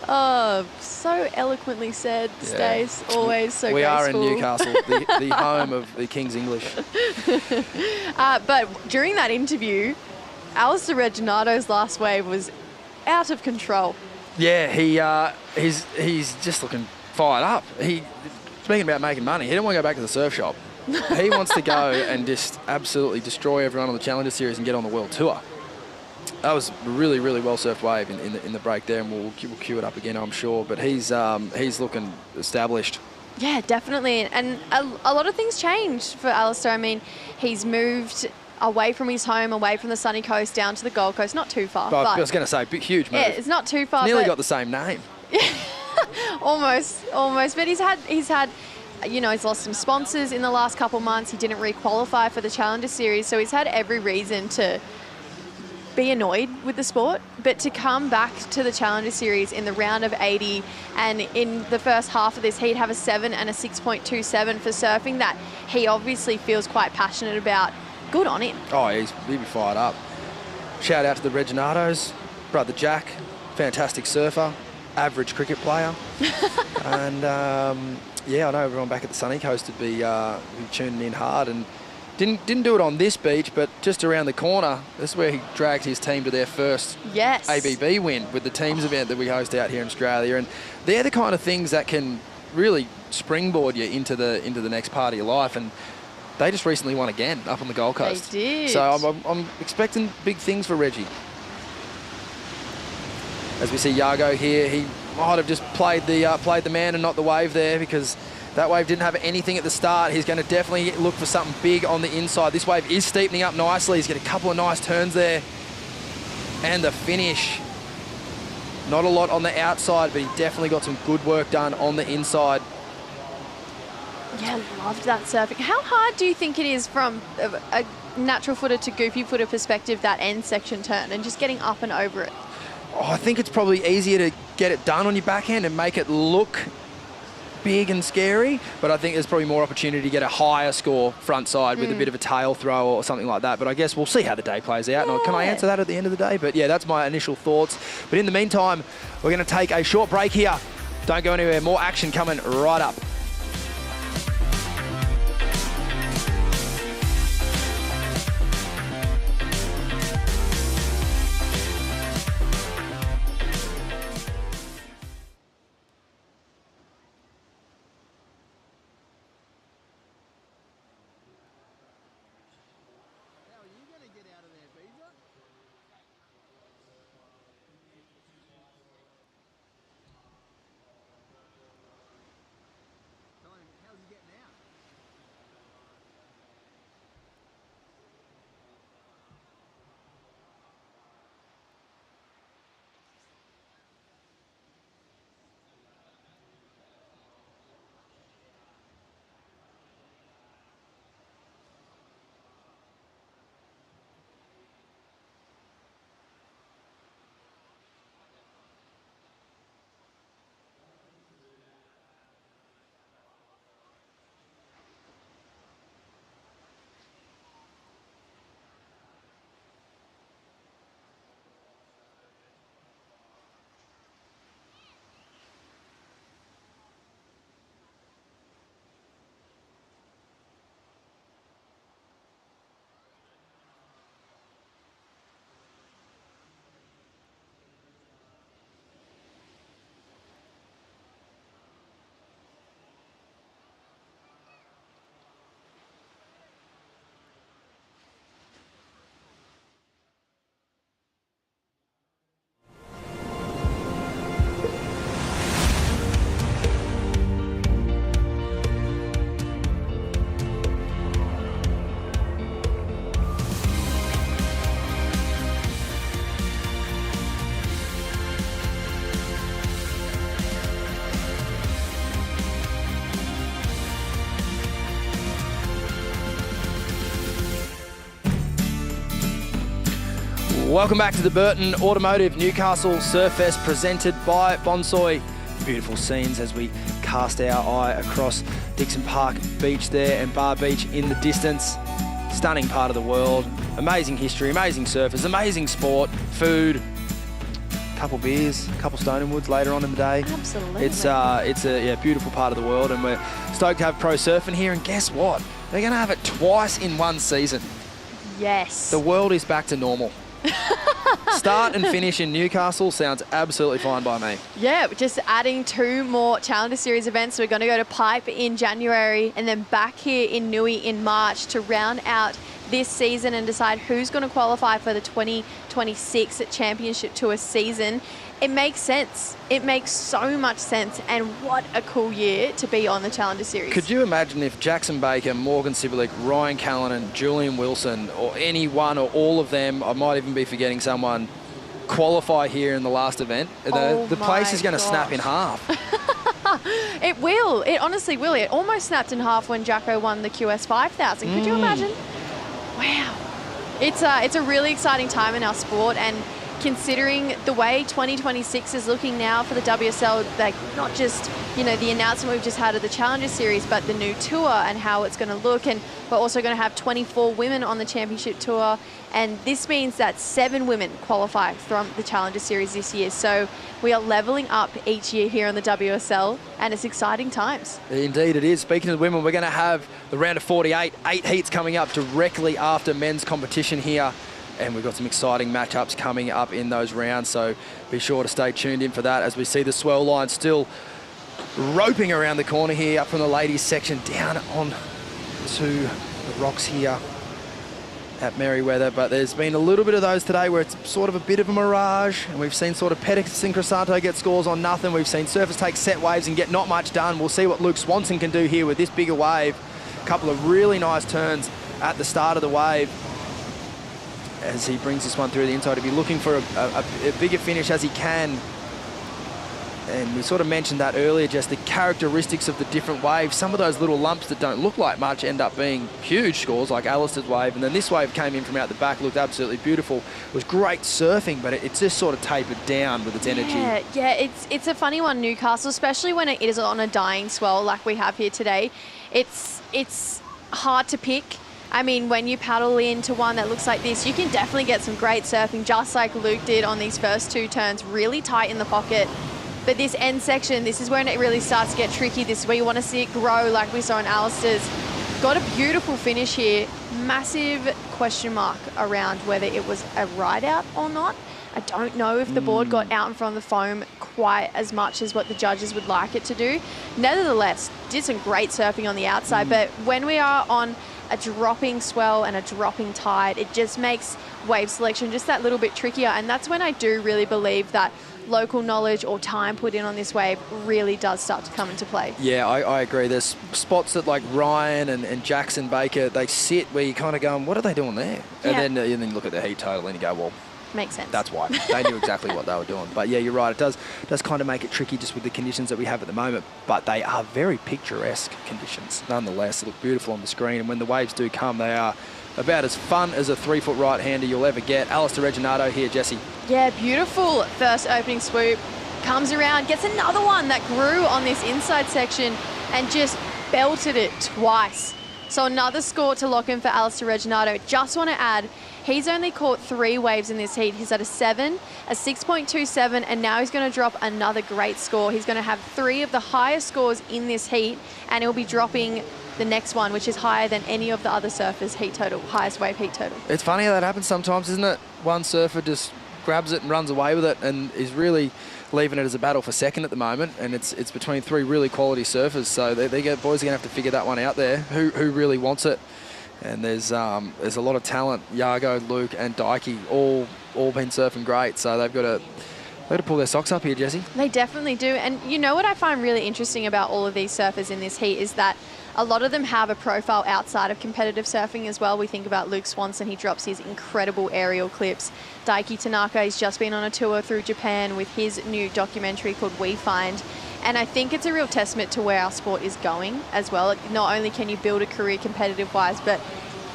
Oh, so eloquently said, Stace. Always so graceful. We are in Newcastle, the home of the King's English. But during that interview, Alistair Reginato's last wave was out of control. Yeah, he's just looking fired up. Speaking about making money, he didn't want to go back to the surf shop. He wants to go and just absolutely destroy everyone on the Challenger Series and get on the World Tour. That was a really, really well-surfed wave in the break there, and we'll cue it up again, I'm sure. But he's looking established. Yeah, definitely. And a lot of things changed for Alistair. I mean, he's moved away from his home, away from the sunny coast, down to the Gold Coast. Not too far. But I was going to say, huge move. Yeah, it's not too far. Nearly got the same name. almost. But he's had, he's lost some sponsors in the last couple months. He didn't re-qualify for the Challenger Series, so he's had every reason to be annoyed with the sport, but to come back to the Challenger Series in the round of 80 and in the first half of this heat have a 7 and a 6.27 for surfing that he obviously feels quite passionate about. Good on him. Oh, he'd be fired up. Shout out to the Reginatos, brother Jack, fantastic surfer, average cricket player. And I know everyone back at the sunny coast would be tuning in hard, and Didn't do it on this beach, but just around the corner. This is where he dragged his team to their first ABB win with the teams event that we host out here in Australia. And they're the kind of things that can really springboard you into the next part of your life. And they just recently won again up on the Gold Coast. They did. So I'm expecting big things for Reggie. As we see Yago here, he might have just played the man and not the wave there, because that wave didn't have anything at the start. He's going to definitely look for something big on the inside. This wave is steepening up nicely. He's got a couple of nice turns there. And the finish. Not a lot on the outside, but he definitely got some good work done on the inside. Yeah, loved that surfing. How hard do you think it is from a natural footer to goofy footer perspective, that end section turn, and just getting up and over it? Oh, I think it's probably easier to get it done on your backhand and make it look big and scary, but I think there's probably more opportunity to get a higher score front side with a bit of a tail throw or something like that. But I guess we'll see how the day plays out. Yeah. Can I answer that at the end of the day? But yeah, that's my initial thoughts. But in the meantime, we're going to take a short break here. Don't go anywhere. More action coming right up. Welcome back to the Burton Automotive Newcastle Surfest, presented by Bonsoy. Beautiful scenes as we cast our eye across Dixon Park Beach there and Bar Beach in the distance. Stunning part of the world. Amazing history, amazing surfers, amazing sport, food, couple beers, couple Stone and Woods later on in the day. Absolutely. It's a beautiful part of the world, and we're stoked to have pro surfing here. And guess what? They're going to have it twice in one season. Yes. The world is back to normal. Start and finish in Newcastle sounds absolutely fine by me. Yeah, just adding 2 more Challenger Series events. We're going to go to Pipe in January and then back here in Nui in March to round out this season and decide who's going to qualify for the 2026 Championship Tour season. It makes sense. It makes so much sense, and what a cool year to be on the Challenger Series. Could you imagine if Jackson Baker, Morgan Sibilic, Ryan Callanan, Julian Wilson, or any one or all of them, I might even be forgetting someone, qualify here in the last event? The place is going to snap in half. It will. It honestly will. It almost snapped in half when Jacko won the QS 5000. Could you imagine? Wow. It's a really exciting time in our sport, and considering the way 2026 is looking now for the WSL, like not just, you know, the announcement we've just had of the Challenger Series, but the new tour and how it's going to look. And we're also going to have 24 women on the championship tour. And this means that 7 women qualify from the Challenger Series this year. So we are leveling up each year here on the WSL, and it's exciting times. Indeed it is. Speaking of women, we're going to have the round of 48, 8 heats coming up directly after men's competition here. And we've got some exciting matchups coming up in those rounds, so be sure to stay tuned in for that as we see the swell line still roping around the corner here up from the ladies section down on to the rocks here at Merewether. But there's been a little bit of those today where it's sort of a bit of a mirage, and we've seen sort of Pettis and Crisanto get scores on nothing. We've seen surfers take set waves and get not much done. We'll see what Luke Swanson can do here with this bigger wave. A couple of really nice turns at the start of the wave as he brings this one through the inside. To be looking for a bigger finish as he can. And we sort of mentioned that earlier, just the characteristics of the different waves. Some of those little lumps that don't look like much end up being huge scores, like Alistair's wave. And then this wave came in from out the back, looked absolutely beautiful. It was great surfing, but it's just sort of tapered down with its energy. Yeah, it's a funny one, Newcastle, especially when it is on a dying swell like we have here today. It's hard to pick. I mean, when you paddle into one that looks like this, you can definitely get some great surfing, just like Luke did on these first 2 turns, really tight in the pocket. But this end section, this is when it really starts to get tricky. This is where you want to see it grow like we saw in Alistair's. Got a beautiful finish here. Massive question mark around whether it was a ride out or not. I don't know if the board got out in front of the foam quite as much as what the judges would like it to do. Nevertheless, did some great surfing on the outside, but when we are on a dropping swell and a dropping tide, it just makes wave selection just that little bit trickier. And that's when I do really believe that local knowledge or time put in on this wave really does start to come into play. Yeah, I agree. There's spots that like Ryan and Jackson Baker, they sit where you kind of go, what are they doing there? And then you look at the heat total and you go, well, makes sense. That's why. They knew exactly what they were doing. But yeah, you're right. It does kind of make it tricky just with the conditions that we have at the moment. But they are very picturesque conditions. Nonetheless, they look beautiful on the screen. And when the waves do come, they are about as fun as a 3-foot right-hander you'll ever get. Alistair Reginato here, Jessie. Yeah, beautiful first opening swoop. Comes around, gets another one that grew on this inside section and just belted it twice. So another score to lock in for Alistair Reginato. Just want to add, he's only caught 3 waves in this heat. He's at a 7, a 6.27, and now he's going to drop another great score. He's going to have 3 of the highest scores in this heat, and he'll be dropping the next one, which is higher than any of the other surfers' heat total, highest wave heat total. It's funny how that happens sometimes, isn't it? One surfer just grabs it and runs away with it and is really leaving it as a battle for second at the moment, and it's between 3 really quality surfers. So boys are going to have to figure that one out there. Who really wants it? And there's a lot of talent. Yago, Luke, and Dikey all been surfing great. So they've got to pull their socks up here, Jessie. They definitely do. And you know what I find really interesting about all of these surfers in this heat is that a lot of them have a profile outside of competitive surfing as well. We think about Luke Swanson, he drops his incredible aerial clips. Daiki Tanaka, he's just been on a tour through Japan with his new documentary called We Find. And I think it's a real testament to where our sport is going as well. Not only can you build a career competitive-wise, but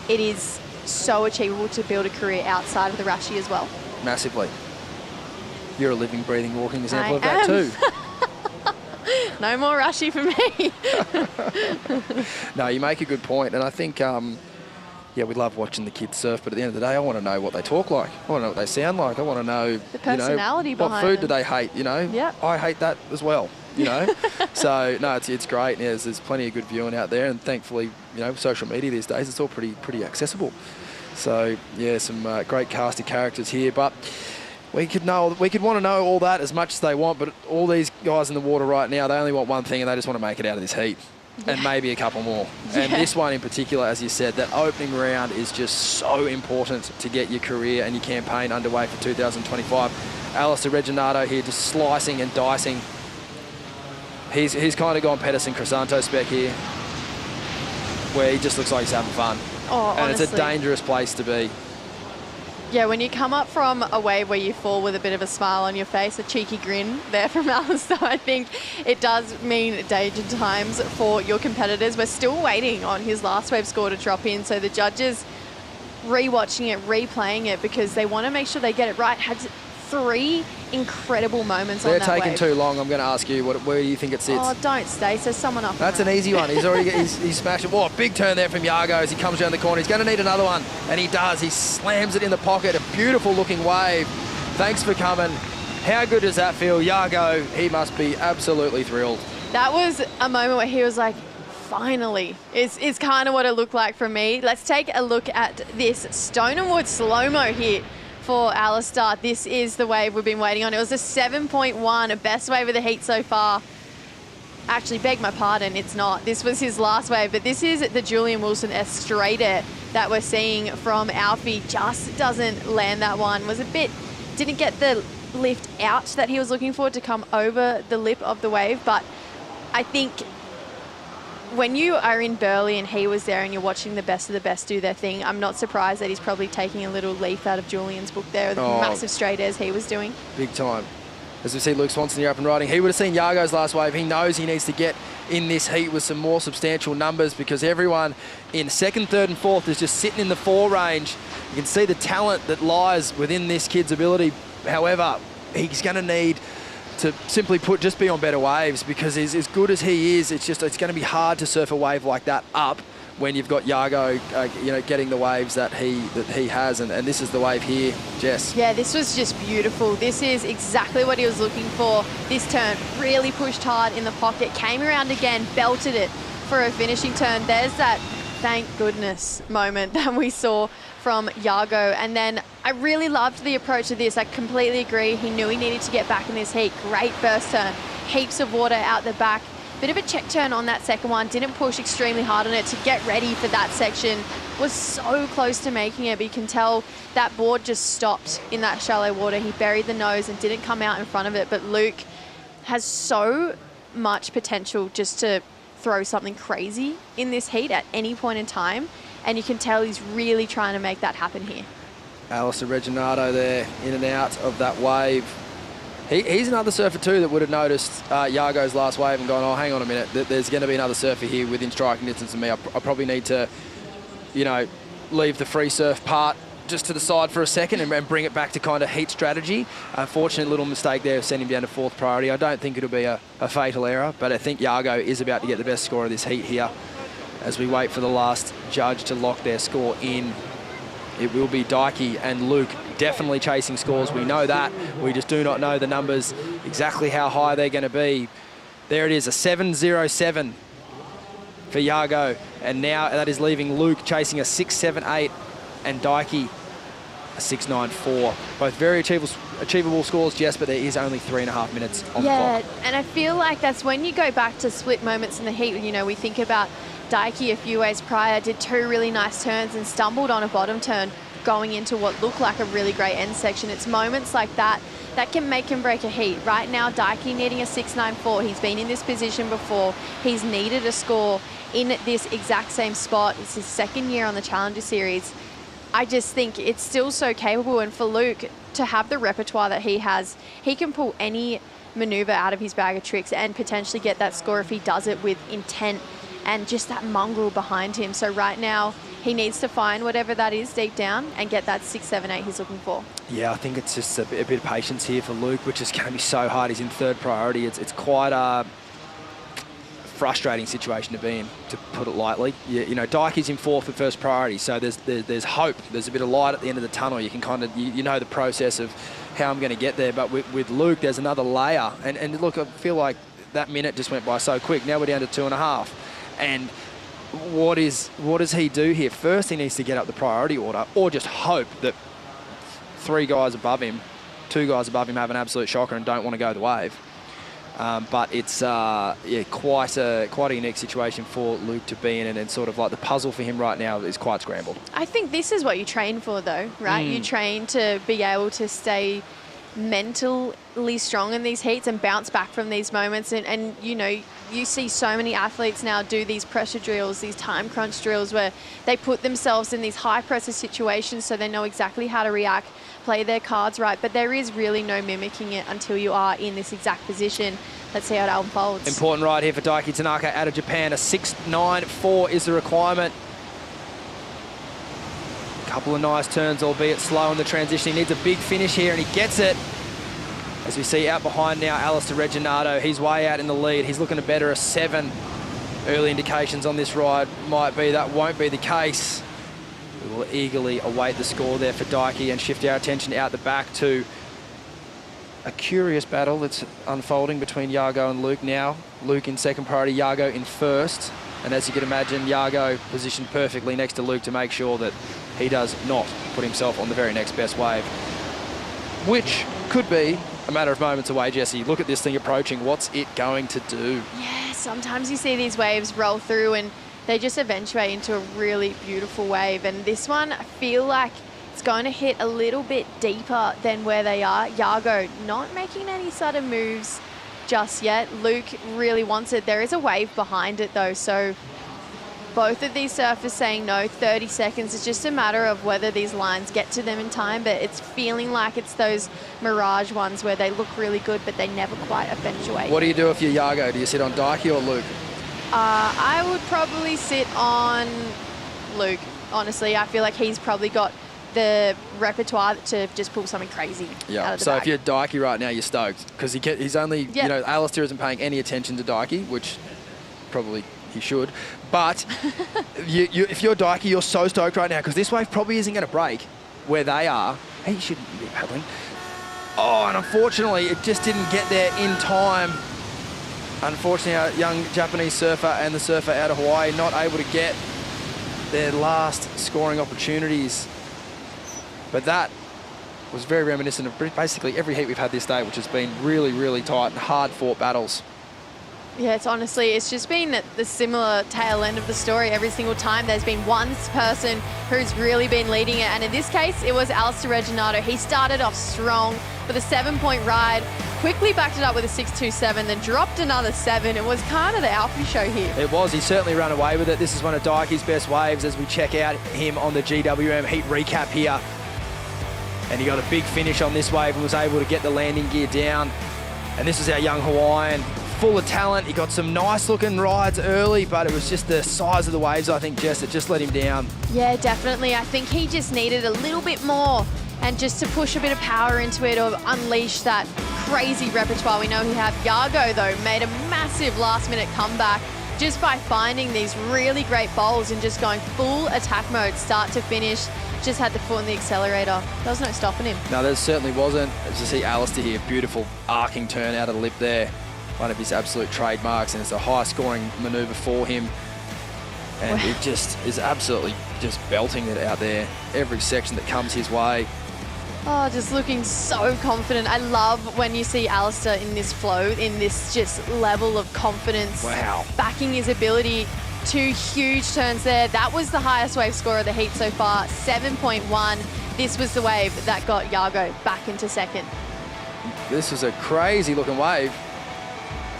it is so achievable to build a career outside of the Rashi as well. Massively. You're a living, breathing, walking example of that too. No more Rashi for me. No, you make a good point. And I think, we love watching the kids surf, but at the end of the day, I want to know what they talk like. I want to know what they sound like. I want to know, the personality behind what food them. do they hate, Yep. I hate that as well, So, no, it's great. Yeah, there's plenty of good viewing out there, and thankfully, social media these days, it's all pretty accessible. So, yeah, some great cast of characters here, but we could want to know all that as much as they want, but all these guys in the water right now, they only want one thing, and they just want to make it out of this heat. Yeah. And maybe a couple more. Yeah. And this one in particular, as you said, that opening round is just so important to get your career and your campaign underway for 2025. Alistair Reginato here just slicing and dicing. He's kind of gone Pedersen Crisanto spec here, where he just looks like he's having fun. Oh, and honestly, it's a dangerous place to be. Yeah, when you come up from a wave where you fall with a bit of a smile on your face, a cheeky grin there from Alistair, I think it does mean danger times for your competitors. We're still waiting on his last wave score to drop in, so the judges rewatching it, replaying it, because they want to make sure they get it right. Had 3 incredible moments on They're that taking wave. too long. I'm going to ask you, where do you think it sits? Oh, don't stay. So someone up. That's an easy one. He's already he's smashed it. Whoa, big turn there from Yago as he comes around the corner. He's going to need another one, and he does. He slams it in the pocket. A beautiful looking wave. Thanks for coming. How good does that feel? Yago, he must be absolutely thrilled. That was a moment where he was like, finally, is kind of what it looked like for me. Let's take a look at this Stone and Wood slow-mo here for Alistair. This is the wave we've been waiting on. It was a 7.1, a best wave of the heat so far. Actually, beg my pardon, it's not. This was his last wave, but this is the Julian Wilson straight air that we're seeing from Alfie. Just doesn't land that one. Was a bit, didn't get the lift out that he was looking for to come over the lip of the wave, but I think when you are in Burleigh and he was there and you're watching the best of the best do their thing, I'm not surprised that he's probably taking a little leaf out of Julian's book there, the massive straight airs he was doing. Big time. As we see Luke Swanson here up and riding, he would have seen Yago's last wave. He knows he needs to get in this heat with some more substantial numbers because everyone in second, third and fourth is just sitting in the 4 range. You can see the talent that lies within this kid's ability. However, he's going to need to simply put, just be on better waves because as good as he is, it's going to be hard to surf a wave like that up when you've got Yago, getting the waves that he has, and this is the wave here, Jess. Yeah, this was just beautiful. This is exactly what he was looking for. This turn really pushed hard in the pocket, came around again, belted it for a finishing turn. There's that thank goodness moment that we saw from Yago. And then I really loved the approach of this. I completely agree. He knew he needed to get back in this heat. Great first turn. Heaps of water out the back. Bit of a check turn on that second one. Didn't push extremely hard on it to get ready for that section. Was so close to making it, but you can tell that board just stopped in that shallow water. He buried the nose and didn't come out in front of it. But Luke has so much potential just to throw something crazy in this heat at any point in time. And you can tell he's really trying to make that happen here. Alistair Reginato there, in and out of that wave. He's another surfer too that would have noticed Yago's last wave and gone, oh, hang on a minute, there's going to be another surfer here within striking distance of me. I probably need to, leave the free surf part just to the side for a second and bring it back to kind of heat strategy. Unfortunate little mistake there of sending him down to 4th priority. I don't think it'll be a fatal error, but I think Yago is about to get the best score of this heat here as we wait for the last judge to lock their score in. It will be Dykey and Luke definitely chasing scores. We know that. We just do not know the numbers, exactly how high they're going to be. There it is, a 7.07 for Yago. And now that is leaving Luke chasing a 6.78 and Dykey a 6.94. Both very achievable scores, Jess, but there is only 3.5 minutes on the clock. And I feel like that's when you go back to split moments in the heat. We think about Dykey a few ways prior, did 2 really nice turns and stumbled on a bottom turn going into what looked like a really great end section. It's moments like that that can make him break a heat. Right now, Dykey needing a 6.94. He's been in this position before. He's needed a score in this exact same spot. It's his 2nd year on the Challenger Series. I just think it's still so capable, and for Luke to have the repertoire that he has, he can pull any maneuver out of his bag of tricks and potentially get that score if he does it with intent and just that mongrel behind him. So right now, he needs to find whatever that is deep down and get that 6.78 he's looking for. Yeah, I think it's just a bit of patience here for Luke, which is going to be so hard. He's in 3rd priority. It's quite a frustrating situation to be in, to put it lightly. Dykey's in 4th for 1st priority, so there's hope. There's a bit of light at the end of the tunnel. You can kind of, you know the process of how I'm going to get there. But with Luke, there's another layer. And look, I feel like that minute just went by so quick. Now we're down to 2.5. And what does he do here? First, he needs to get up the priority order, or just hope that 3 guys above him, 2 guys above him have an absolute shocker and don't want to go the wave. But it's quite a unique situation for Luke to be in, and sort of like the puzzle for him right now is quite scrambled. I think this is what you train for, though, right? You train to be able to stay mentally strong in these heats and bounce back from these moments. And you see so many athletes now do these pressure drills, these time crunch drills, where they put themselves in these high pressure situations so they know exactly how to react, play their cards right. But there is really no mimicking it until you are in this exact position. Let's see how it unfolds. Important ride here for Daiki Tanaka out of Japan. A 6.94 is the requirement. Couple of nice turns, albeit slow in the transition. He needs a big finish here, and he gets it. As we see out behind now, Alistair Regginato, he's way out in the lead. He's looking to better a 7. Early indications on this ride might be that won't be the case. We will eagerly await the score there for Dykey and shift our attention out the back to a curious battle that's unfolding between Yago and Luke now. Luke in second priority, Yago in first. And as you can imagine, Yago positioned perfectly next to Luke to make sure that he does not put himself on the very next best wave, which could be a matter of moments away, Jesse. Look at this thing approaching. What's it going to do? Yeah, sometimes you see these waves roll through and they just eventuate into a really beautiful wave. And this one, I feel like it's going to hit a little bit deeper than where they are. Yago not making any sudden moves just yet. Luke really wants it. There is a wave behind it though, so both of these surfers saying no. 30 seconds. It's just a matter of whether these lines get to them in time, but it's feeling like it's those mirage ones where they look really good, but they never quite eventuate. What do you do if you're Yago? Do you sit on Dykey or Luke? I would probably sit on Luke, honestly. I feel like he's probably got the repertoire to just pull something crazy out of the so bag. if you're Dykey right now, you're stoked because he's only, you know, Alistair isn't paying any attention to Dykey, which probably he should. But if you're Dykey, you're so stoked right now because this wave probably isn't going to break where they are. He shouldn't be paddling. Oh, and unfortunately, it just didn't get there in time. Unfortunately, our young Japanese surfer and the surfer out of Hawaii not able to get their last scoring opportunities. But that was very reminiscent of basically every heat we've had this day, which has been really, really tight and hard-fought battles. Yeah, it's just been the similar tail end of the story every single time. There's been one person who's really been leading it, and in this case, it was Alistair Regginato. He started off strong with a 7-point ride, quickly backed it up with a 6.27, then dropped another 7. It was kind of the Alfie show here. It was. He certainly ran away with it. This is one of Dykey's best waves as we check out him on the GWM heat recap here. And he got a big finish on this wave and was able to get the landing gear down. And this is our young Hawaiian, full of talent. He got some nice looking rides early, but it was just the size of the waves, I think, Jess, that just let him down. Yeah, definitely. I think he just needed a little bit more and just to push a bit of power into it or unleash that crazy repertoire we know he had. Yago, though, made a massive last-minute comeback just by finding these really great bowls and just going full attack mode, start to finish. Just had the foot on the accelerator. There was no stopping him. No, there certainly wasn't. As you see Alistair here, beautiful arcing turn out of the lip there. One of his absolute trademarks, and it's a high-scoring manoeuvre for him. And it just is absolutely just belting it out there. Every section that comes his way. Oh, just looking so confident. I love when you see Alistair in this flow, in this just level of confidence. Wow. Backing his ability. 2 huge turns there. That was the highest wave score of the heat so far, 7.1. This was the wave that got Yago back into second. This was a crazy looking wave.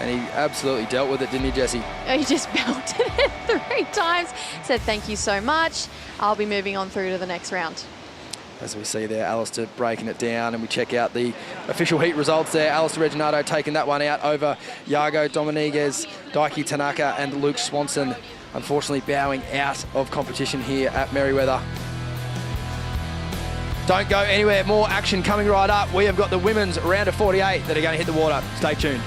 And he absolutely dealt with it, didn't he, Jesse? He just belted it 3 times. Said, thank you so much. I'll be moving on through to the next round. As we see there, Alistair breaking it down, and we check out the official heat results there. Alistair Regginato taking that one out over Yago Dominguez, Dykey Tanaka and Luke Swanson, unfortunately bowing out of competition here at Merewether. Don't go anywhere, more action coming right up. We have got the women's round of 48 that are going to hit the water. Stay tuned.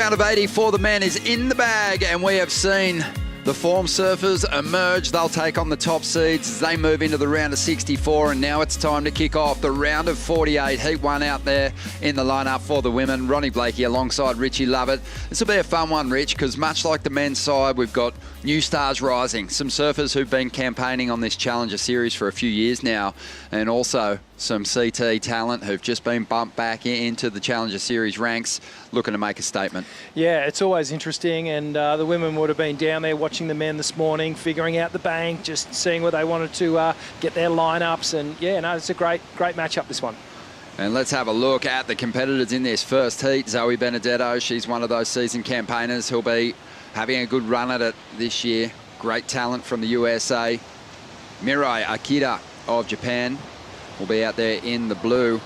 round of 80 for the men is in the bag, and we have seen the form surfers emerge. They'll take on the top seeds as they move into the round of 64, and now it's time to kick off the round of 48. Heat 1 out there in the lineup for the women. Ronnie Blakey alongside Richie Lovett. This will be a fun one, Rich, because much like the men's side, we've got new stars rising. Some surfers who've been campaigning on this Challenger Series for a few years now, and also some CT talent who've just been bumped back into the Challenger Series ranks, looking to make a statement. Yeah, it's always interesting, and the women would have been down there watching the men this morning, figuring out the bank, just seeing where they wanted to get their lineups, and yeah, no, it's a great matchup, this one. And let's have a look at the competitors in this first heat. Zoe Benedetto, she's one of those seasoned campaigners who'll be having a good run at it this year. Great talent from the USA. Mirai Akita of Japan will be out there in the blue.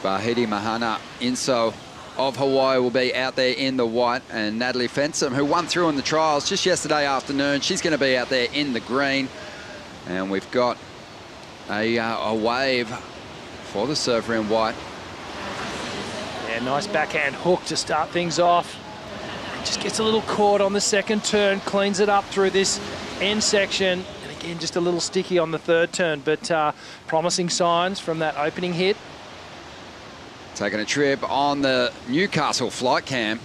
Vahidi Mahana Inso of Hawaii will be out there in the white, and Natalie Fensom, who won through in the trials just yesterday afternoon, she's going to be out there in the green. And we've got a wave for the surfer in white. Yeah, nice backhand hook to start things off. Just gets a little caught on the second turn, cleans it up through this end section. And again, just a little sticky on the third turn, but promising signs from that opening hit. Taking a trip on the Newcastle flight cam.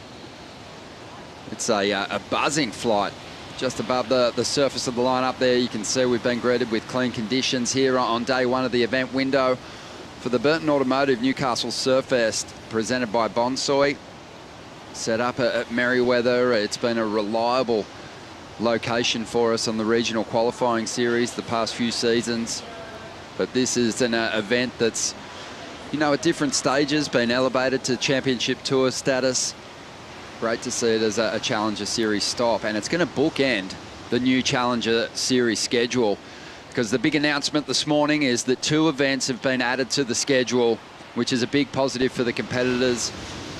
It's a buzzing flight just above the surface of the line up there. You can see we've been greeted with clean conditions here on day one of the event window for the Burton Automotive Newcastle Surfest, presented by Bonsoy. Set up at Merewether. It's been a reliable location for us on the regional qualifying series the past few seasons. But this is an event that's, you know, at different stages, been elevated to championship tour status. Great to see it as a Challenger Series stop, and it's going to bookend the new Challenger Series schedule, because the big announcement this morning is that 2 events have been added to the schedule, which is a big positive for the competitors,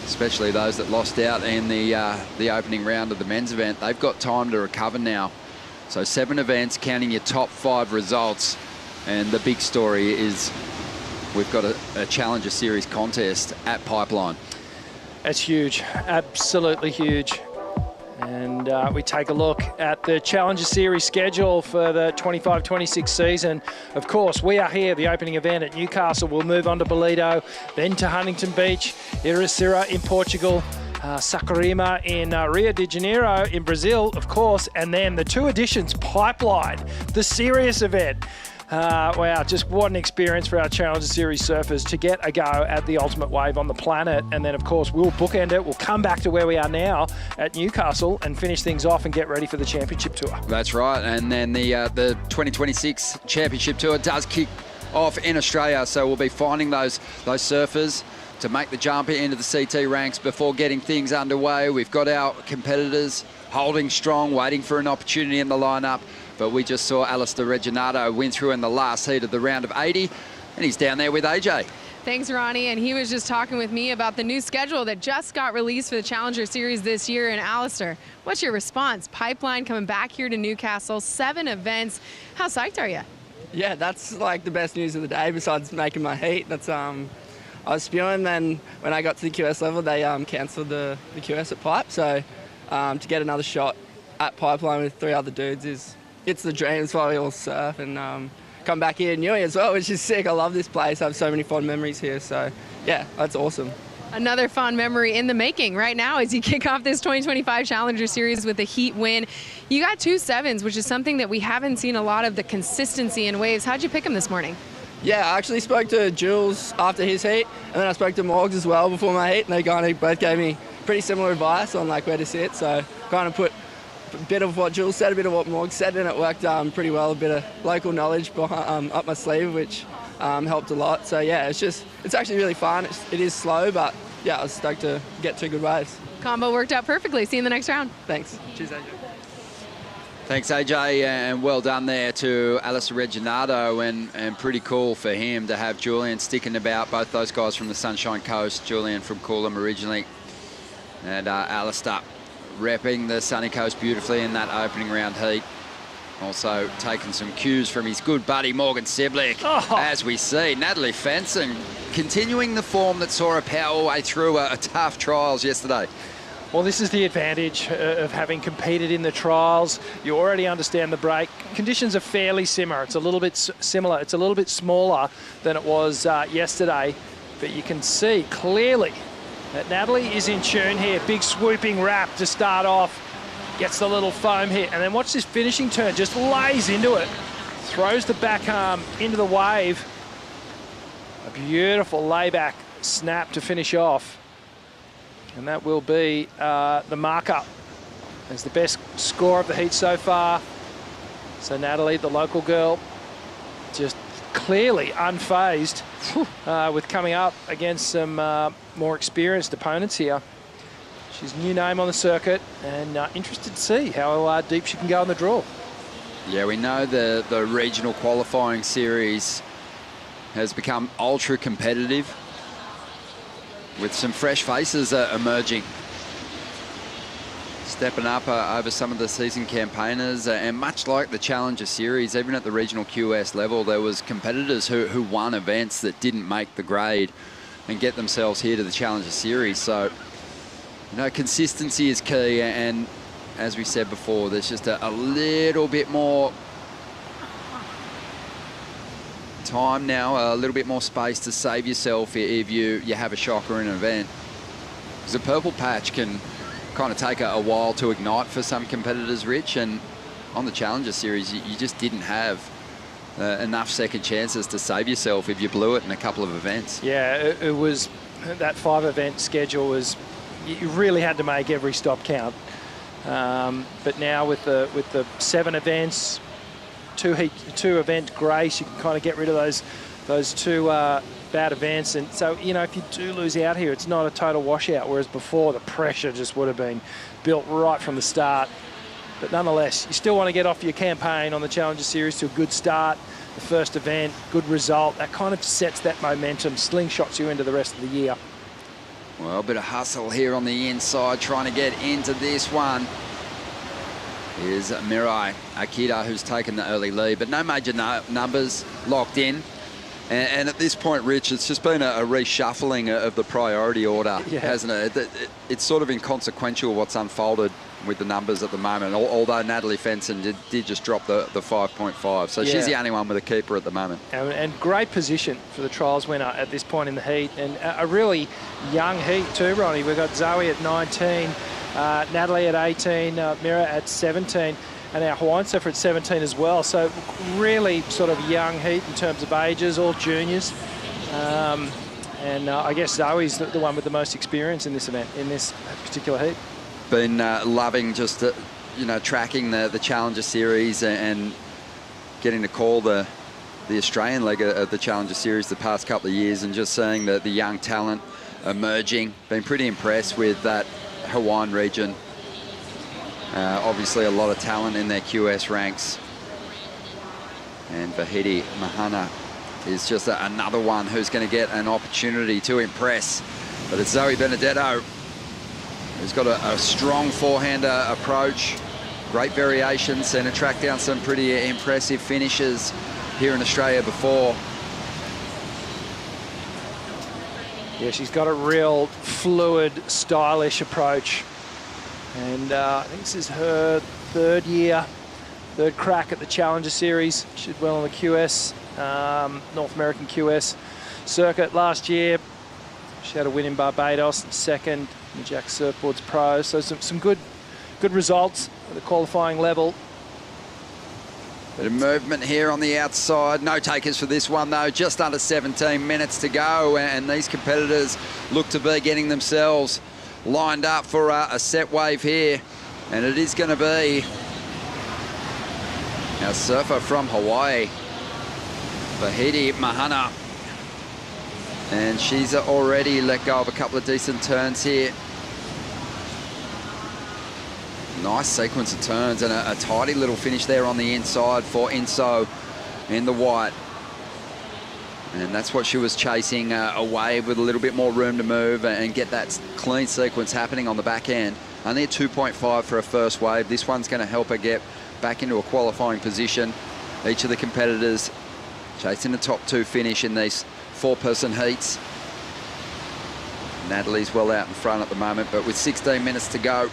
especially those that lost out in the opening round of the men's event. They've got time to recover now. So 7 events, counting your top 5 results, and the big story is we've got a Challenger Series contest at Pipeline. That's huge, absolutely huge. And we take a look at the Challenger Series schedule for the 25-26 season. Of course, we are here, the opening event at Newcastle. We'll move on to Bolido, then to Huntington Beach, Iracema in Portugal, Saquarema in Rio de Janeiro in Brazil, of course, and then the 2 additions, Pipeline, the serious event. Wow, just what an experience for our Challenger Series surfers to get a go at the ultimate wave on the planet. And then, of course, we'll bookend it. We'll come back to where we are now at Newcastle and finish things off and get ready for the championship tour. That's right. And then the 2026 championship tour does kick off in Australia. So we'll be finding those surfers to make the jump into the CT ranks before getting things underway. We've got our competitors holding strong, waiting for an opportunity in the lineup. But we just saw Alistair Reginato win through in the last heat of the round of 80, and he's down there with AJ. Thanks, Ronnie. And he was just talking with me about the new schedule that just got released for the Challenger Series this year. And Alistair, what's your response? Pipeline coming back here to Newcastle, 7 events. How psyched are you? Yeah, that's like the best news of the day besides making my heat. That's I was spewing, then when I got to the QS level, they cancelled the QS at Pipe. So to get another shot at Pipeline with 3 other dudes it's the dream. It's why we all surf, and come back here in Newey as well, which is sick. I love this place. I have so many fond memories here. So yeah, that's awesome. Another fond memory in the making right now as you kick off this 2025 Challenger Series with a heat win. You got 2 7s, which is something that we haven't seen a lot of the consistency in waves. How'd you pick them this morning? Yeah, I actually spoke to Jules after his heat, and then I spoke to Morgs as well before my heat, and they kind of both gave me pretty similar advice on like where to sit. So kind of put a bit of what Jules said, a bit of what Morg said, and it worked pretty well. A bit of local knowledge behind, up my sleeve, which helped a lot. So yeah, it's actually really fun. It is slow, but yeah, I was stoked to get 2 good waves. Combo worked out perfectly. See you in the next round. Thanks. Cheers, AJ. Thanks, AJ, and well done there to Alistair Reginato, and pretty cool for him to have Julian sticking about. Both those guys from the Sunshine Coast, Julian from Coolum originally, and Alistair repping the sunny coast beautifully in that opening round heat. Also taking some cues from his good buddy Morgan Siblick, as we see. Natalie Fenson continuing the form that saw her power way through a tough trials yesterday. Well, this is the advantage of having competed in the trials. You already understand the break. Conditions are fairly similar. It's a little bit similar. It's a little bit smaller than it was yesterday, but you can see clearly that Natalie is in tune here. Big swooping wrap to start off. Gets the little foam hit, and then watch this finishing turn. Just lays into it. Throws the back arm into the wave. A beautiful layback snap to finish off. And that will be the marker as the best score of the heat so far. So Natalie, the local girl, just clearly unfazed with coming up against some more experienced opponents here. She's a new name on the circuit, and interested to see how deep she can go in the draw. Yeah, we know the regional qualifying series has become ultra competitive, with some fresh faces emerging, stepping up over some of the seasoned campaigners, and much like the Challenger Series, even at the regional QS level, there was competitors who won events that didn't make the grade and get themselves here to the Challenger Series. So, you know, consistency is key, and as we said before, there's just a little bit more time now, a little bit more space to save yourself if you have a shocker in an event. Because the purple patch can kind of take a while to ignite for some competitors, Rich, and on the Challenger Series, you just didn't have enough second chances to save yourself if you blew it in a couple of events. Yeah, it was, that 5-event schedule was, you really had to make every stop count. But now with the 7 events, two event grace, you can kind of get rid of those 2 bad events. And so, you know, if you do lose out here, it's not a total washout, whereas before the pressure just would have been built right from the start. But nonetheless, you still want to get off your campaign on the Challenger Series to a good start. The first event, good result, that kind of sets that momentum, slingshots you into the rest of the year. Well, a bit of hustle here on the inside, trying to get into this one. Here's Mirai Akita, who's taken the early lead, but no major numbers locked in. And at this point, Rich, it's just been a reshuffling of the priority order, hasn't it? It's sort of inconsequential what's unfolded with the numbers at the moment, although Natalie Fenson did just drop the 5.5. So she's the only one with a keeper at the moment. And great position for the trials winner at this point in the heat. And a really young heat too, Ronnie. We've got Zoe at 19. Natalie at 18, Mira at 17, and our Hawaiian surfer at 17 as well. So really sort of young heat in terms of ages, all juniors. And I guess Zoe's the one with the most experience in this event, in this particular heat. Been loving just, you know, tracking the Challenger Series and getting to call the Australian leg of the Challenger Series the past couple of years, and just seeing the young talent emerging. Been pretty impressed with that Hawaiian region. Obviously a lot of talent in their QS ranks. And Vahidi Mahana is just another one who's going to get an opportunity to impress. But it's Zoe Benedetto who's got a strong forehander approach. Great variations, and tracked down some pretty impressive finishes here in Australia before. Yeah, she's got a real fluid, stylish approach. And I think this is her third crack at the Challenger Series. She did well on the QS, North American QS circuit last year. She had a win in Barbados, second in the Jack Surfboards Pro. So some good results at the qualifying level. Bit of movement here on the outside. No takers for this one, though. Just under 17 minutes to go, and these competitors look to be getting themselves lined up for a set wave here. And it is going to be our surfer from Hawaii, Vahidi Mahana. And she's already let go of a couple of decent turns here. Nice sequence of turns and a tidy little finish there on the inside for Inso in the white. And that's what she was chasing, a wave with a little bit more room to move and get that clean sequence happening on the back end. Only a 2.5 for a first wave. This one's going to help her get back into a qualifying position. Each of the competitors chasing the top 2 finish in these 4-person heats. Natalie's well out in front at the moment, but with 16 minutes to go,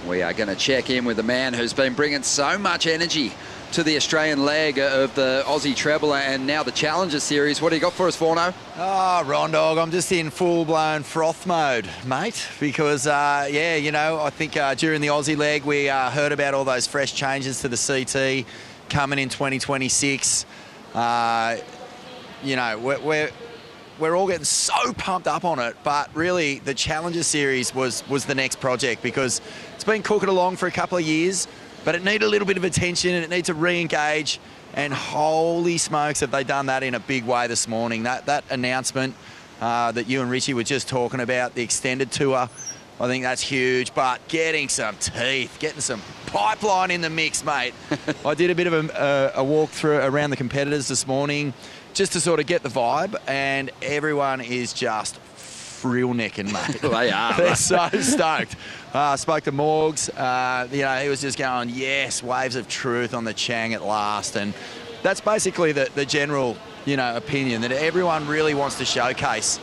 we are going to check in with the man who's been bringing so much energy to the Australian leg of the Aussie treble and now the Challenger Series. What do you got for us, Forno? Oh, Rondog, I'm just in full-blown froth mode, mate, because, yeah, you know, I think during the Aussie leg we heard about all those fresh changes to the CT coming in 2026. You know, we're all getting so pumped up on it, but really the Challenger Series was the next project because it's been cooking along for a couple of years, but it needed a little bit of attention and it needs to re-engage, and holy smokes have they done that in a big way this morning. That announcement that you and Richie were just talking about, the extended tour, I think that's huge, but getting some teeth, getting some pipeline in the mix, mate. I did a bit of a walk through around the competitors this morning just to sort of get the vibe, and everyone is just frill necking, mate. They are. They're so stoked. Spoke to Morgs. You know, he was just going, yes, waves of truth on the Chang at last. And that's basically the general, you know, opinion, that everyone really wants to showcase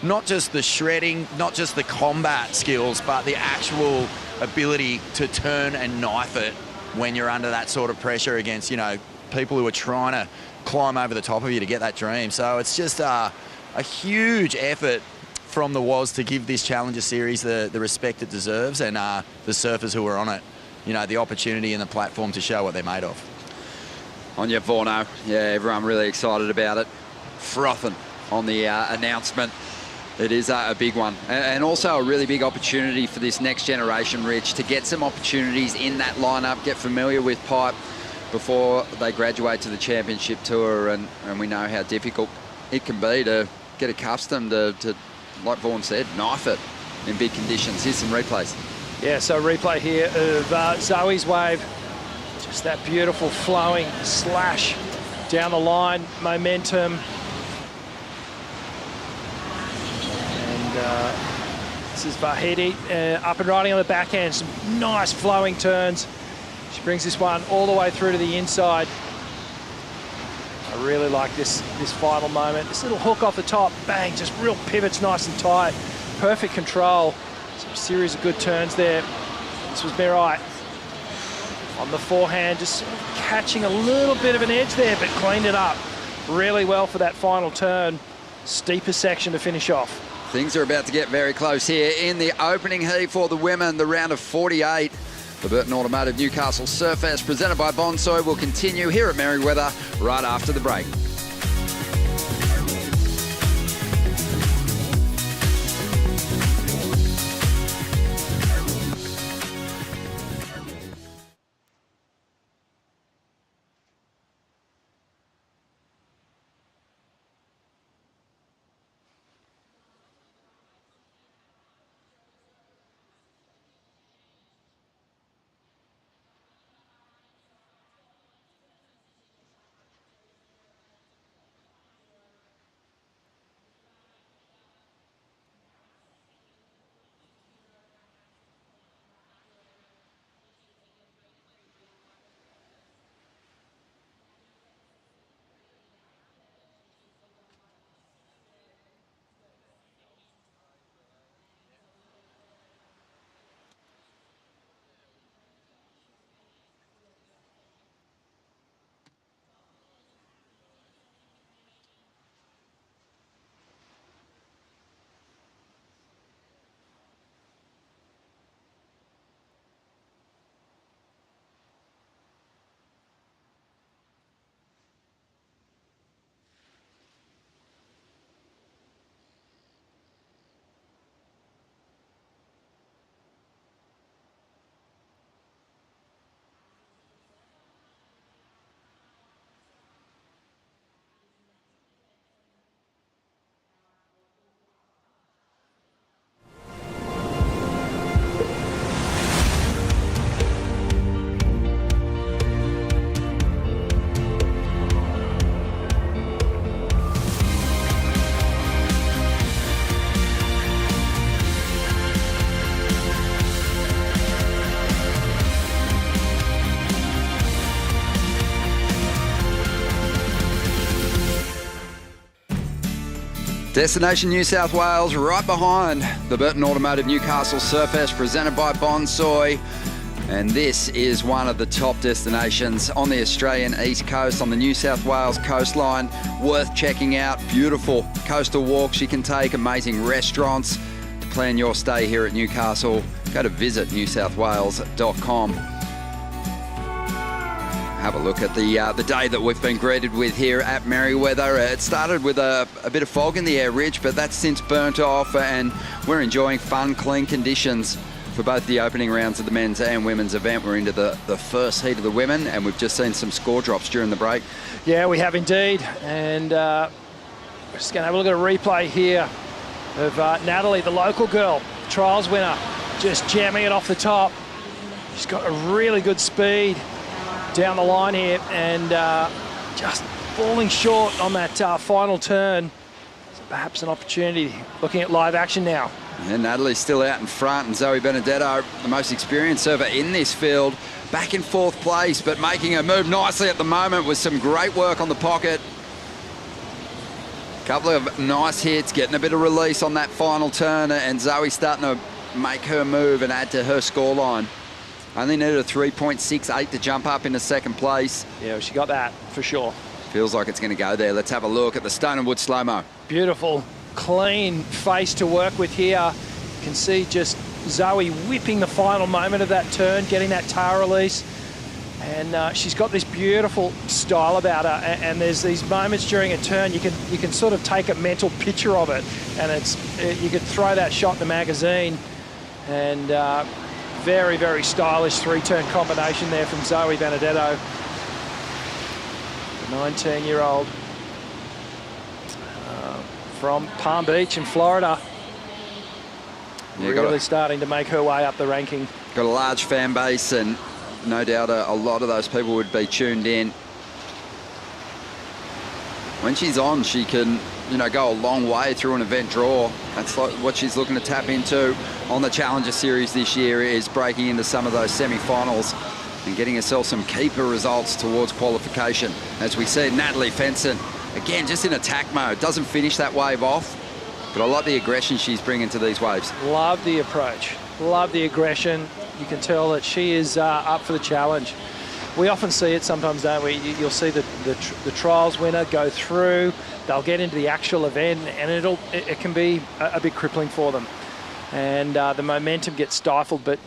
not just the shredding, not just the combat skills, but the actual ability to turn and knife it when you're under that sort of pressure against, you know, people who are trying to climb over the top of you to get that dream. So it's just a huge effort from the WAS to give this Challenger Series the respect it deserves, and the surfers who are on it, you know, the opportunity and the platform to show what they're made of. On your Vorno, yeah, everyone really excited about it. Frothing on the announcement. It is a big one, and also a really big opportunity for this next generation, Rich, to get some opportunities in that lineup, get familiar with pipe before they graduate to the championship tour, and we know how difficult it can be to get accustomed to, like Vaughan said, knife it in big conditions. Here's some replays. Yeah, so replay here of Zoe's wave. Just that beautiful flowing slash down the line, momentum. And this is Vahedi up and riding on the backhand. Some nice flowing turns. She brings this one all the way through to the inside. I really like this final moment. This little hook off the top, bang, just real pivots nice and tight. Perfect control. Some series of good turns there. This was Mirai on the forehand, just sort of catching a little bit of an edge there, but cleaned it up really well for that final turn. Steeper section to finish off. Things are about to get very close here in the opening heat for the women, the round of 48. The Burton Automotive Newcastle Surfest, presented by Bonsoy, will continue here at Merewether right after the break. Destination New South Wales, right behind the Burton Automotive Newcastle Surfest, presented by Bonsoy. And this is one of the top destinations on the Australian East Coast, on the New South Wales coastline. Worth checking out. Beautiful coastal walks you can take, amazing restaurants. To plan your stay here at Newcastle, go to visitnewsouthwales.com. Have a look at the day that we've been greeted with here at Merewether. It started with a bit of fog in the air, Rich, but that's since burnt off, and we're enjoying fun, clean conditions for both the opening rounds of the men's and women's event. We're into the first heat of the women, and we've just seen some score drops during the break. Yeah, we have indeed, and we're just going to have a look at a replay here of Natalie, the local girl, trials winner, just jamming it off the top. She's got a really good speed down the line here, and just falling short on that final turn. So perhaps an opportunity looking at live action now. And Natalie's still out in front, and Zoe Benedetto, the most experienced server in this field, back in fourth place, but making her move nicely at the moment with some great work on the pocket. Couple of nice hits, getting a bit of release on that final turn, and Zoe starting to make her move and add to her scoreline. Only needed a 3.68 to jump up into second place. Yeah, she got that for sure. Feels like it's going to go there. Let's have a look at the Stone and Wood slow-mo. Beautiful, clean face to work with here. You can see just Zoe whipping the final moment of that turn, getting that tail release. And she's got this beautiful style about her. And there's these moments during a turn, you can sort of take a mental picture of it. And you could throw that shot in the magazine. And very, very stylish three-turn combination there from Zoe Benedetto, the 19-year-old from Palm Beach in Florida. Yeah, really starting to make her way up the ranking. Got a large fan base, and no doubt a lot of those people would be tuned in. When she's on, she can, go a long way through an event draw. That's like what she's looking to tap into on the Challenger Series this year, is breaking into some of those semi-finals and getting herself some keeper results towards qualification. As we see Natalie Fenson, again, just in attack mode. Doesn't finish that wave off, but I like the aggression she's bringing to these waves. Love the approach, love the aggression. You can tell that she is up for the challenge. We often see it sometimes, don't we? You'll see the trials winner go through, they'll get into the actual event, and it can be a bit crippling for them. And the momentum gets stifled, but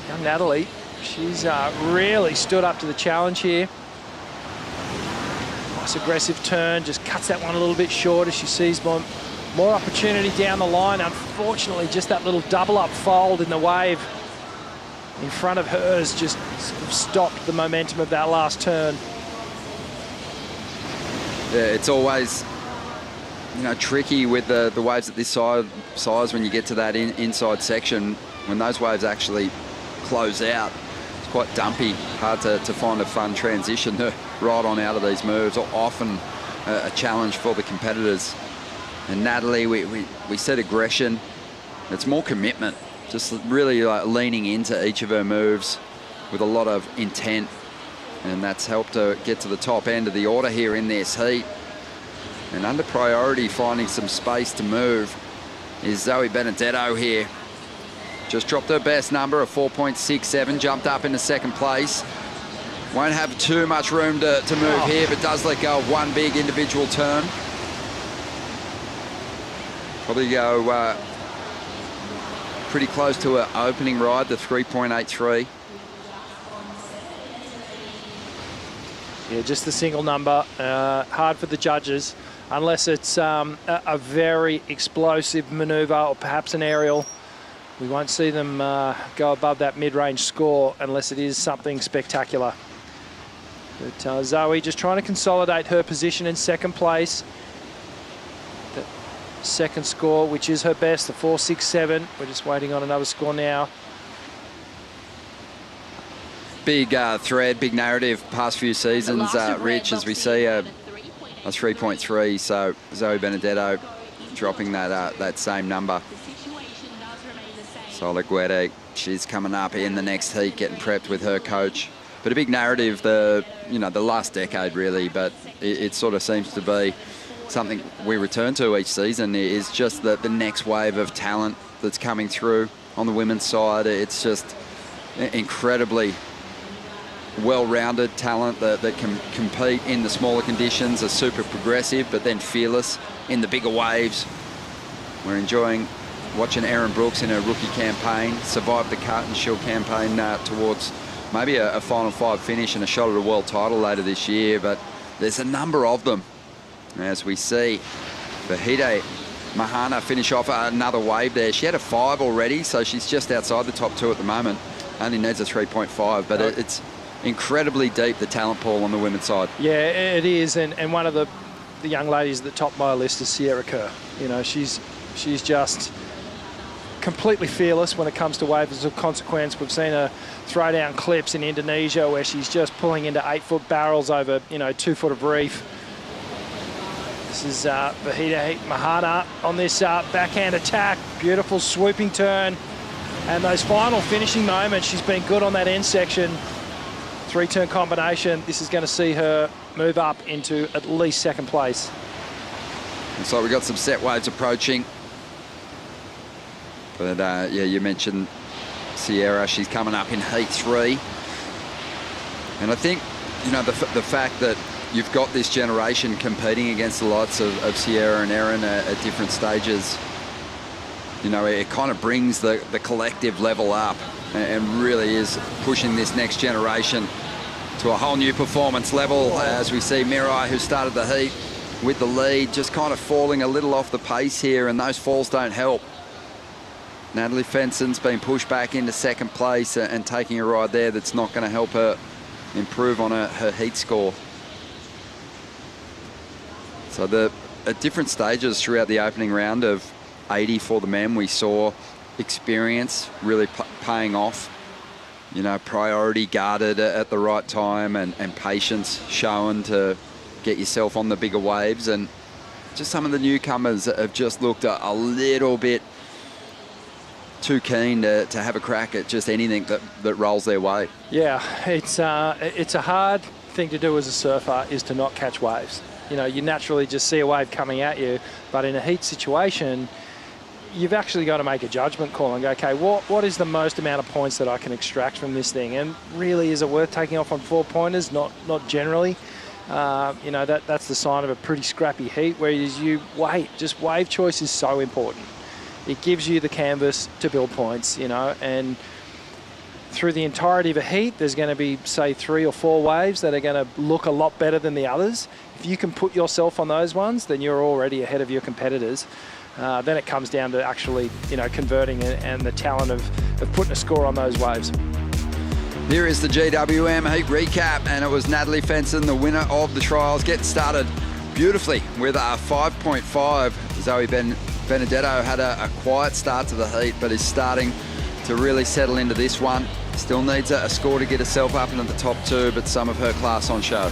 young Natalie, she's really stood up to the challenge here. Nice aggressive turn, just cuts that one a little bit short as she sees more opportunity down the line. Unfortunately, just that little double up fold in the wave in front of hers just sort of stopped the momentum of that last turn. Yeah, it's always, tricky with the waves at this size when you get to that inside section. When those waves actually close out, it's quite dumpy, hard to find a fun transition to ride on out of these moves, or often a challenge for the competitors. And Natalie, we said aggression, it's more commitment. Just really leaning into each of her moves with a lot of intent, and that's helped her get to the top end of the order here in this heat. And under priority, finding some space to move, is Zoe Benedetto here. Just dropped her best number of 4.67, jumped up into second place. Won't have too much room to move here, but does let go of one big individual turn. Probably go pretty close to her opening ride, the 3.83. Yeah, just the single number. Hard for the judges, unless it's a very explosive manoeuvre or perhaps an aerial. We won't see them go above that mid-range score unless it is something spectacular. But Zoe just trying to consolidate her position in second place. Second score, which is her best, the 4.67. We're just waiting on another score now. Big thread, big narrative past few seasons, Rich, as we see a 3.3. So Zoe Benedetto dropping that same number. Soliguete, she's coming up in the next heat, getting prepped with her coach. But a big narrative, the last decade really, but it sort of seems to be something we return to each season, is just the next wave of talent that's coming through on the women's side. It's just incredibly well-rounded talent that can compete in the smaller conditions, are super progressive, but then fearless in the bigger waves. We're enjoying watching Erin Brooks in her rookie campaign survive the cut and she'll campaign towards maybe a Final 5 finish and a shot at a world title later this year. But there's a number of them, as we see Vahide Mahana finish off another wave there. She had a 5 already, so she's just outside the top 2 at the moment. Only needs a 3.5, but it's incredibly deep, the talent pool on the women's side. Yeah, it is, and one of the young ladies at the top of my list is Sierra Kerr. You know, she's just completely fearless when it comes to waves of consequence. We've seen her throw down clips in Indonesia where she's just pulling into 8-foot barrels over, 2 foot of reef. This is Vahide Mahana on this backhand attack. Beautiful swooping turn. And those final finishing moments, she's been good on that end section. 3-turn combination. This is going to see her move up into at least 2nd place. And so we've got some set waves approaching. But yeah, you mentioned Sierra. She's coming up in heat 3. And I think, the fact that you've got this generation competing against the likes of Sierra and Erin at different stages, it kind of brings the collective level up and really is pushing this next generation to a whole new performance level. As we see Mirai, who started the heat with the lead, just kind of falling a little off the pace here, and those falls don't help. Natalie Fenson's been pushed back into 2nd place and taking a ride there that's not going to help her improve on her heat score. So at different stages throughout the opening round of 80 for the men, we saw experience really paying off. Priority guarded at the right time and patience shown to get yourself on the bigger waves. And just some of the newcomers have just looked a little bit too keen to have a crack at just anything that rolls their way. Yeah, it's a hard thing to do as a surfer, is to not catch waves. You naturally just see a wave coming at you, but in a heat situation, you've actually got to make a judgment call and go, okay, what is the most amount of points that I can extract from this thing? And really, is it worth taking off on 4-pointers? Not generally. That's the sign of a pretty scrappy heat, whereas you wait. Just wave choice is so important. It gives you the canvas to build points, and through the entirety of a heat, there's going to be, say, 3 or 4 waves that are going to look a lot better than the others. If you can put yourself on those ones, then you're already ahead of your competitors. Then it comes down to actually, converting and the talent of putting a score on those waves. Here is the GWM heat recap, and it was Natalie Fenson, the winner of the trials, getting started beautifully with a 5.5. Zoe Benedetto had a quiet start to the heat, but is starting to really settle into this one. Still needs a score to get herself up into the top 2, but some of her class on show.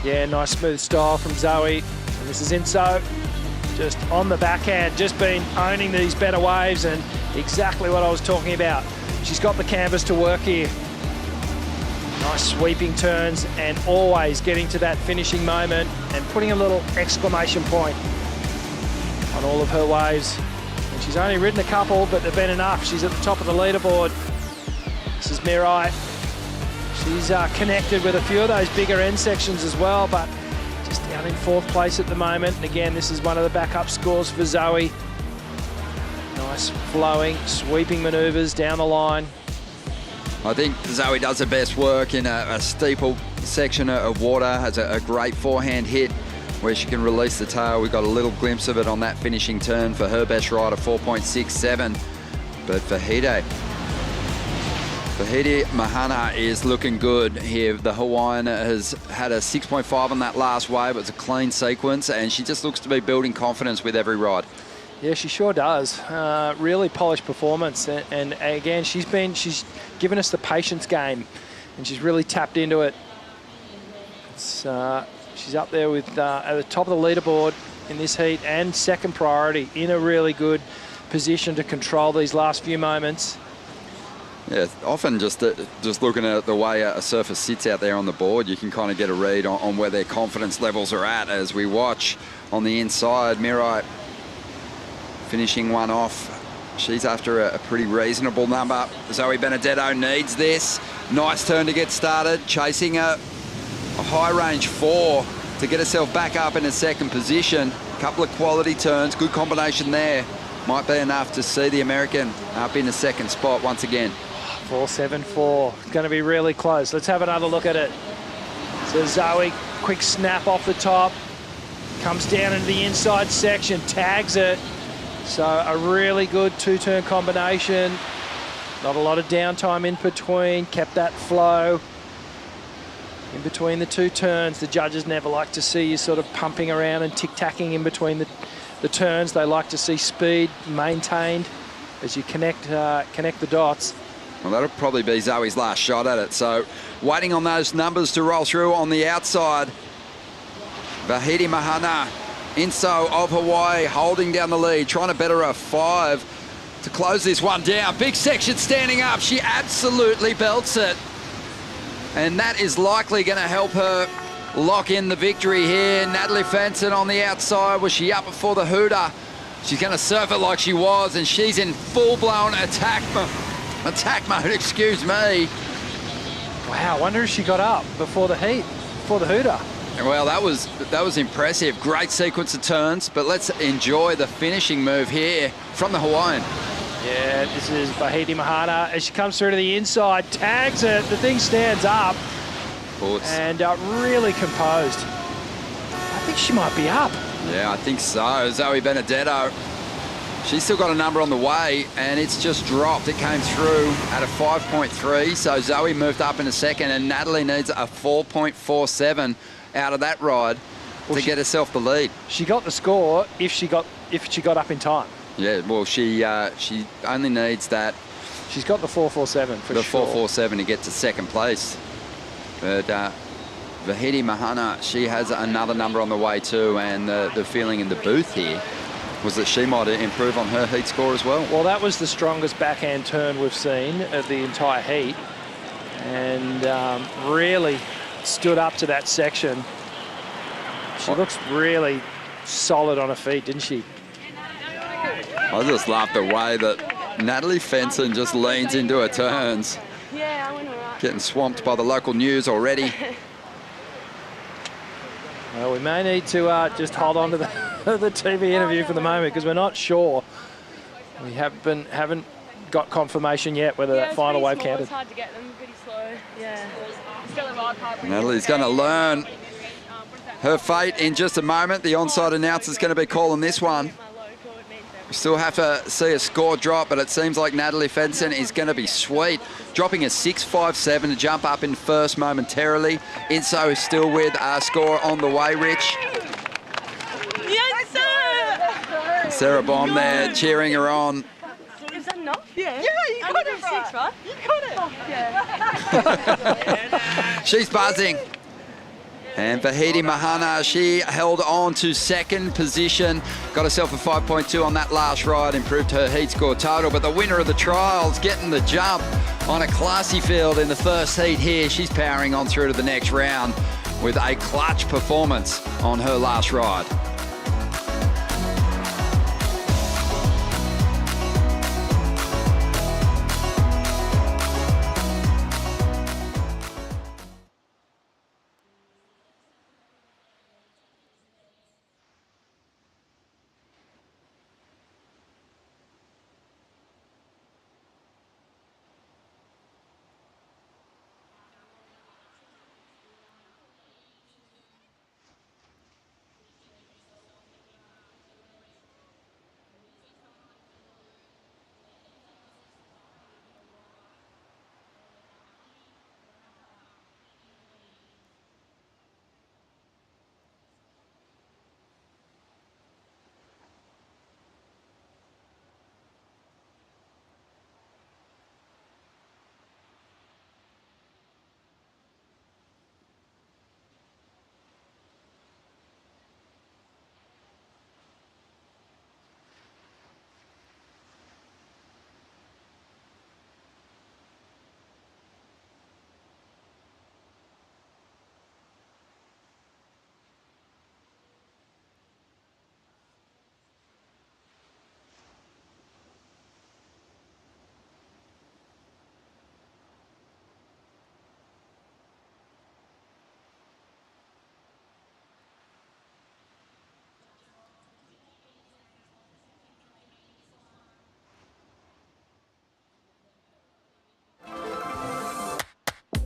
Yeah, nice smooth style from Zoe. And this is Inso, just on the backhand, just been owning these better waves, and exactly what I was talking about. She's got the canvas to work here. Nice sweeping turns and always getting to that finishing moment and putting a little exclamation point on all of her waves. And she's only ridden a couple, but they've been enough. She's at the top of the leaderboard. This is Mirai. She's connected with a few of those bigger end sections as well, but just down in 4th place at the moment. And again, this is one of the backup scores for Zoe. Nice flowing, sweeping manoeuvres down the line. I think Zoe does her best work in a steeple section of water, has a great forehand hit where she can release the tail. We got a little glimpse of it on that finishing turn for her best ride of 4.67. But Vahide Mahana is looking good here. The Hawaiian has had a 6.5 on that last wave. It was a clean sequence, and she just looks to be building confidence with every ride. Yeah, she sure does. Really polished performance, and again, she's given us the patience game, and she's really tapped into it. She's up there with at the top of the leaderboard in this heat, and 2nd priority, in a really good position to control these last few moments. Yeah, often just looking at the way a surfer sits out there on the board, you can kind of get a read on where their confidence levels are at as we watch on the inside. Mirai finishing one off. She's after a pretty reasonable number. Zoe Benedetto needs this. Nice turn to get started, chasing a high range 4 to get herself back up in a second position. Couple of quality turns, good combination there. Might be enough to see the American up in the second spot once again. 4.74. It's going to be really close. Let's have another look at it. So Zoe, quick snap off the top. Comes down into the inside section, tags it. So a really good two-turn combination. Not a lot of downtime in between. Kept that flow. In between the two turns, the judges never like to see you sort of pumping around and tic-tacking in between the turns. They like to see speed maintained as you connect the dots. Well, that'll probably be Zoe's last shot at it. So waiting on those numbers to roll through on the outside. Vahidi Mahana, Inso of Hawaii, holding down the lead, trying to better a 5 to close this one down. Big section standing up. She absolutely belts it. And that is likely going to help her lock in the victory here. Natalie Fenton on the outside. Was she up before the hooter? She's going to surf it like she was, and she's in full-blown attack mode, excuse me. Wow, I wonder if she got up before the heat, before the hooter. Well, that was impressive. Great sequence of turns, but let's enjoy the finishing move here from the Hawaiian. Yeah, this is Vahidi Mahana as she comes through to the inside, tags it, the thing stands up. And really composed. I think she might be up. Yeah, I think so. Zoe Benedetto, she's still got a number on the way, and it's just dropped. It came through at a 5.3, so Zoe moved up in a second, and Natalie needs a 4.47 out of that ride to get herself the lead. She got the score if she got up in time. Yeah, well, she only needs that. She's got the 4.47 for the sure. 4.47 to get to second place. But Vahidi Mahana, she has another number on the way too, and the feeling in the booth here was that she might improve on her heat score as well. Well, that was the strongest backhand turn we've seen of the entire heat, and really stood up to that section. She looks really solid on her feet, didn't she? I just love the way that Natalie Fenton just leans into her turns. Yeah, I went all right. Getting swamped by the local news already. Well, we may need to just hold on to the TV interview for the moment because we're not sure. We haven't got confirmation yet whether that final wave counted. It's hard to get them, pretty slow. Yeah. Still a ride hard. Natalie's going to learn her fate in just a moment. The onside announcer's going to be calling this one. We still have to see a score drop, but it seems like Natalie Fenton is going to be sweet. Dropping a 6.57 to jump up in first momentarily. Inso is still with a score on the way, Rich. Yes, sir! Sarah Bomb there cheering her on. Is that enough? Yeah. Yeah, you got it, 6, right? You got it. Oh, yeah. She's buzzing. And Vahidi Mahana, she held on to second position. Got herself a 5.2 on that last ride, improved her heat score total. But the winner of the trials getting the jump on a classy field in the first heat here. She's powering on through to the next round with a clutch performance on her last ride.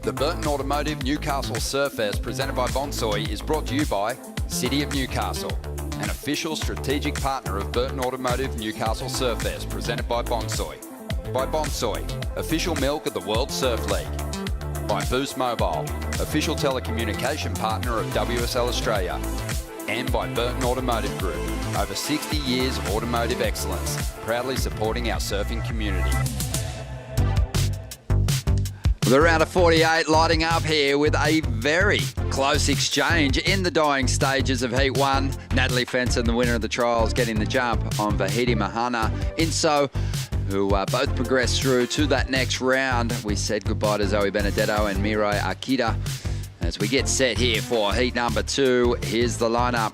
The Burton Automotive Newcastle Surfest, presented by Bonsoy, is brought to you by City of Newcastle, an official strategic partner of Burton Automotive Newcastle Surfest, presented by Bonsoy. By Bonsoy, official milk of the World Surf League. By Boost Mobile, official telecommunication partner of WSL Australia. And by Burton Automotive Group, over 60 years of automotive excellence, proudly supporting our surfing community. The round of 48 lighting up here with a very close exchange in the dying stages of Heat 1. Natalie Fenson, the winner of the trials, getting the jump on Vahidi Mahana Inso, who both progressed through to that next round. We said goodbye to Zoe Benedetto and Mirai Akita. As we get set here for Heat number 2, here's the lineup.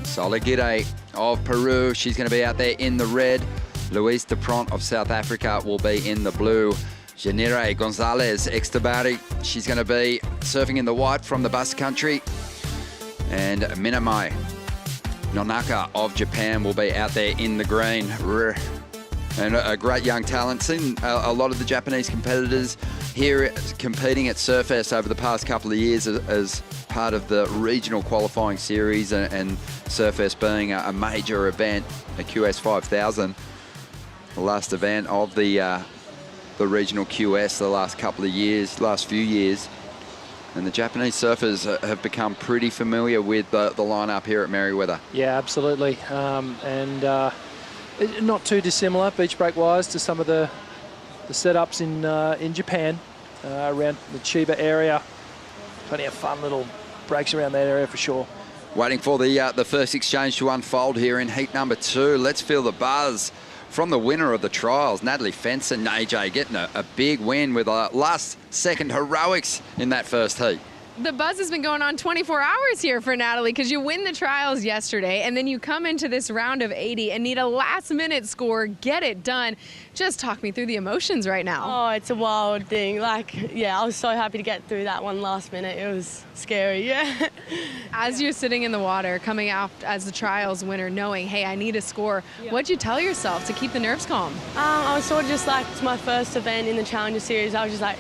Soligire of Peru, she's going to be out there in the red. Luis Dupont of South Africa will be in the blue. Janire Gonzalez Extabari, she's going to be surfing in the white from the Basque Country. And Minamai Nonaka of Japan will be out there in the green. And a great young talent. Seen a lot of the Japanese competitors here competing at Surfest over the past couple of years as part of the regional qualifying series, and Surfest being a major event, a QS 5000, the last event of the regional QS the last few years. And the Japanese surfers have become pretty familiar with the lineup here at Merewether. Yeah, absolutely. Not too dissimilar, beach break wise, to some of the setups in Japan, around the Chiba area. Plenty of fun little breaks around that area for sure. Waiting for the first exchange to unfold here in Heat number 2. Let's feel the buzz from the winner of the trials, Natalie Fenson. AJ getting a big win with a last-second heroics in that first heat. The buzz has been going on 24 hours here for Natalie, because you win the trials yesterday and then you come into this round of 80 and need a last-minute score, get it done. Just talk me through the emotions right now. Oh, it's a wild thing. I was so happy to get through that one last minute. It was scary, yeah. As you're sitting in the water, coming out as the trials winner, knowing, hey, I need a score, what'd you tell yourself to keep the nerves calm? I was sort of just like, it's my first event in the Challenger Series. I was just like,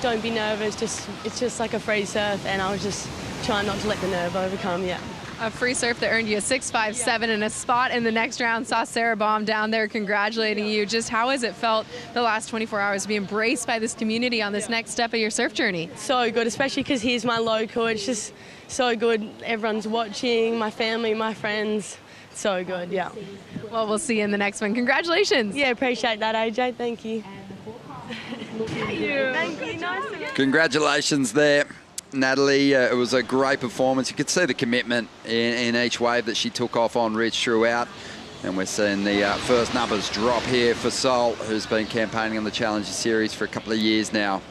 don't be nervous, it's just like a free surf, and I was just trying not to let the nerve overcome, yeah. A free surf that earned you a 6.57 and a spot in the next round. Saw Sarah Baum down there congratulating you. Just how has it felt the last 24 hours to be embraced by this community on this next step of your surf journey? So good, especially because he's my local. It's just so good. Everyone's watching, my family, my friends. So good, yeah. Well, we'll see you in the next one. Congratulations. Yeah, appreciate that, AJ. Thank you. Thank you. Thank you. Nice to meet you. Congratulations there, Natalie. It was a great performance. You could see the commitment in each wave that she took off on Rich throughout. And we're seeing the first numbers drop here for Sol, who's been campaigning on the Challenger Series for a couple of years now.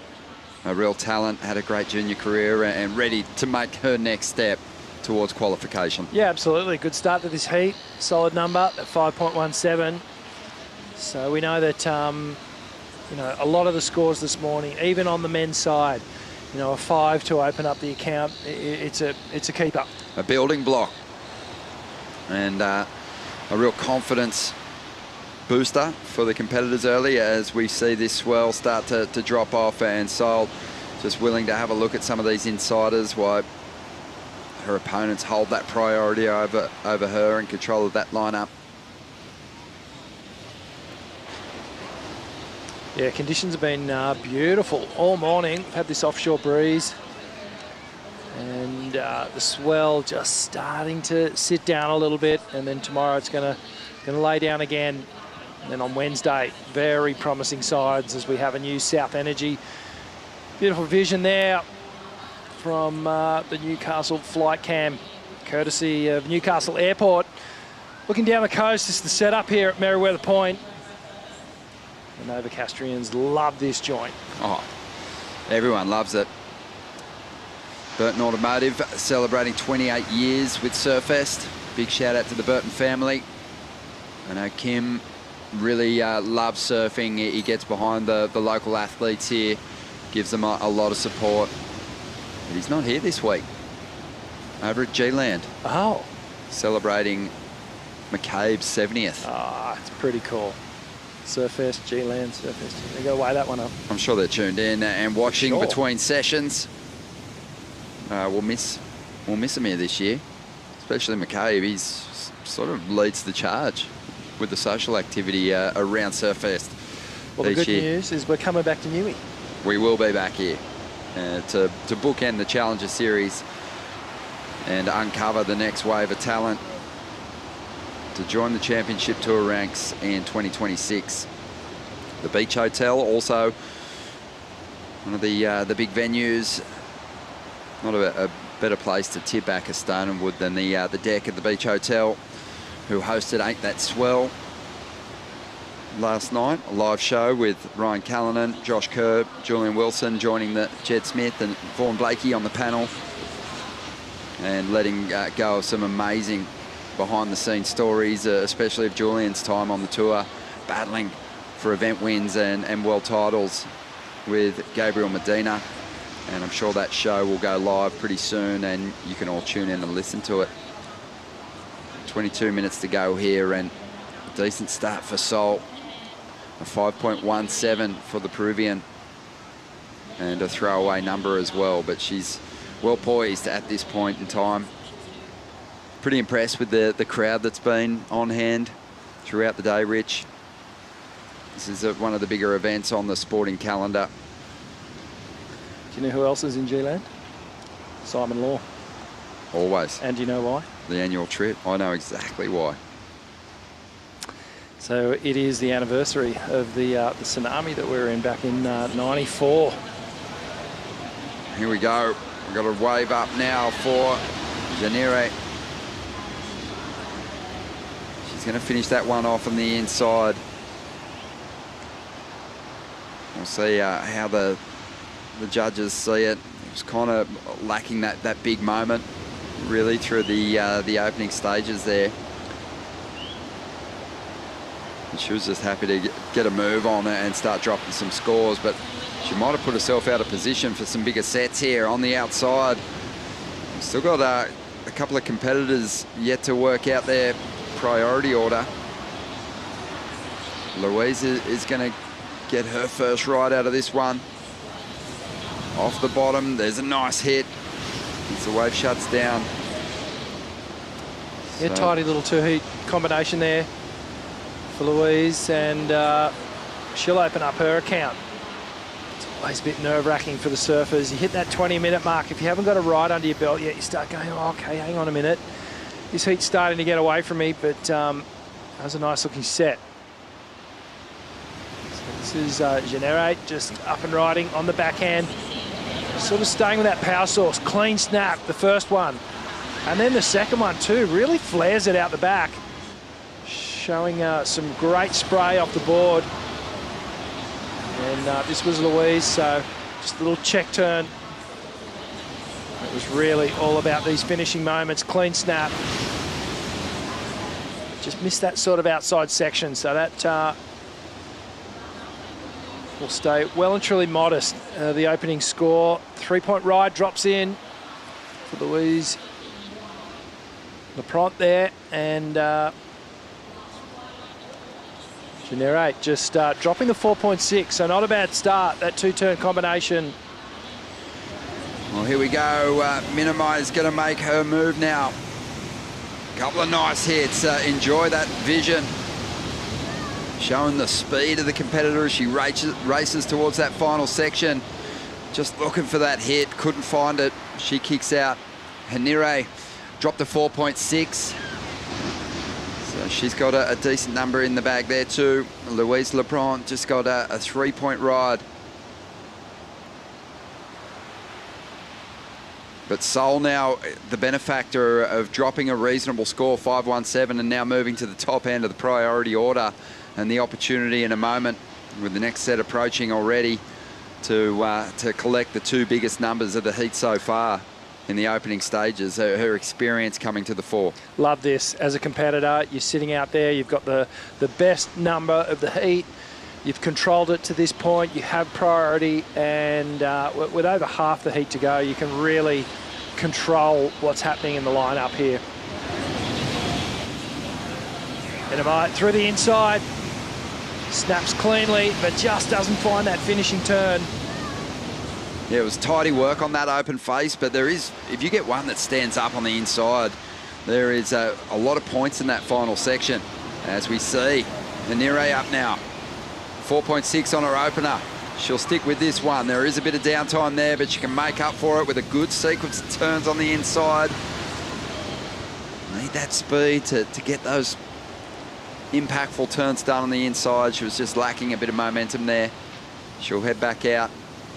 A real talent, had a great junior career and ready to make her next step towards qualification. Yeah, absolutely. Good start to this heat. Solid number at 5.17. So we know that a lot of the scores this morning, even on the men's side, a 5 to open up the account, it's a keeper. A building block and a real confidence booster for the competitors early as we see this swell start to drop off, and Sol just willing to have a look at some of these insiders while her opponents hold that priority over her and control of that lineup. Yeah, conditions have been beautiful all morning. We've had this offshore breeze and the swell just starting to sit down a little bit, and then tomorrow it's going to lay down again. And then on Wednesday, very promising signs as we have a new South Energy. Beautiful vision there from the Newcastle flight cam, courtesy of Newcastle Airport. Looking down the coast, this is the setup here at Merewether Point. The Novocastrians love this joint. Oh, everyone loves it. Burton Automotive celebrating 28 years with Surfest. Big shout out to the Burton family. I know Kim really loves surfing. He gets behind the local athletes here, gives them a lot of support. But he's not here this week. Over at G-Land. Oh. Celebrating McCabe's 70th. Ah, it's pretty cool. Surfest, G-Land, Surfest. They got to weigh that one up. I'm sure they're tuned in and watching Sure. between sessions. We'll miss him here this year, especially McCabe. He's sort of leads the charge with the social activity around Surfest. Well, the each good year. news is we're coming back to Newey. We will be back here to bookend the Challenger Series and uncover the next wave of talent to join the Championship Tour ranks in 2026. The Beach Hotel, also one of the big venues. Not a better place to tip back a stone and wood than the deck at the Beach Hotel, who hosted Ain't That Swell last night. A live show with Ryan Callanan, Josh Kerr, Julian Wilson joining the Jed Smith and Vaughan Blakey on the panel, and letting go of some amazing behind-the-scenes stories, especially of Julian's time on the tour, battling for event wins and world titles with Gabriel Medina. And I'm sure that show will go live pretty soon, and you can all tune in and listen to it. 22 minutes to go here, and a decent start for Sol. A 5.17 for the Peruvian, and a throwaway number as well, but she's well poised at this point in time. Pretty impressed with the crowd that's been on hand throughout the day, Rich. This is one of the bigger events on the sporting calendar. Do you know who else is in G-Land? Simon Law. Always. And do you know why? The annual trip. I know exactly why. So it is the anniversary of the tsunami that we were in back in '94. Here we go. We've got a wave up now for Janire. She's going to finish that one off on the inside. We'll see how the judges see it. It was kind of lacking that big moment, really, through the opening stages there. And she was just happy to get a move on and start dropping some scores, but she might have put herself out of position for some bigger sets here on the outside. We've still got a couple of competitors yet to work out their priority order. Louise is going to get her first ride out of this one. Off the bottom, there's a nice hit as the wave shuts down. Yeah, So- tidy little two-heat combination there for Louise, and she'll open up her account. It's always a bit nerve-wracking for the surfers. You hit that 20-minute mark. If you haven't got a ride under your belt yet, you start going, oh, okay, hang on a minute. This heat's starting to get away from me, but that was a nice-looking set. So this is Janere just up and riding on the backhand. Sort of staying with that power source. Clean snap, the first one. And then the second one too, really flares it out the back. Showing some great spray off the board. And this was Louise, so just a little check turn. It was really all about these finishing moments. Clean snap. Just missed that sort of outside section, so that will stay well and truly modest. The opening score, 3-point ride drops in for Louise Lapront there, and Janere just dropping the 4.6, so not a bad start, that two-turn combination. Well, here we go. Minima is going to make her move now. Couple of nice hits. Enjoy that vision. Showing the speed of the competitor as she races towards that final section. Just looking for that hit. Couldn't find it. She kicks out. Hanire dropped to 4.6. So she's got a decent number in the bag there too. Louise Lapront just got a 3-point ride. But Sol now the benefactor of dropping a reasonable score, 5.17, and now moving to the top end of the priority order, and the opportunity in a moment with the next set approaching already to collect the two biggest numbers of the heat so far in the opening stages. Her experience coming to the fore. Love this. As a competitor, you're sitting out there, you've got the best number of the heat, you've controlled it to this point, you have priority, and with over half the heat to go, you can really control what's happening in the lineup here. Minima through the inside. Snaps cleanly, but just doesn't find that finishing turn. Yeah, it was tidy work on that open face, but there is, if you get one that stands up on the inside, there is a lot of points in that final section. As we see, Hanire up now. 4.6 on her opener. She'll stick with this one. There is a bit of downtime there, but she can make up for it with a good sequence of turns on the inside. Need that speed to get those impactful turns done on the inside. She was just lacking a bit of momentum there. She'll head back out,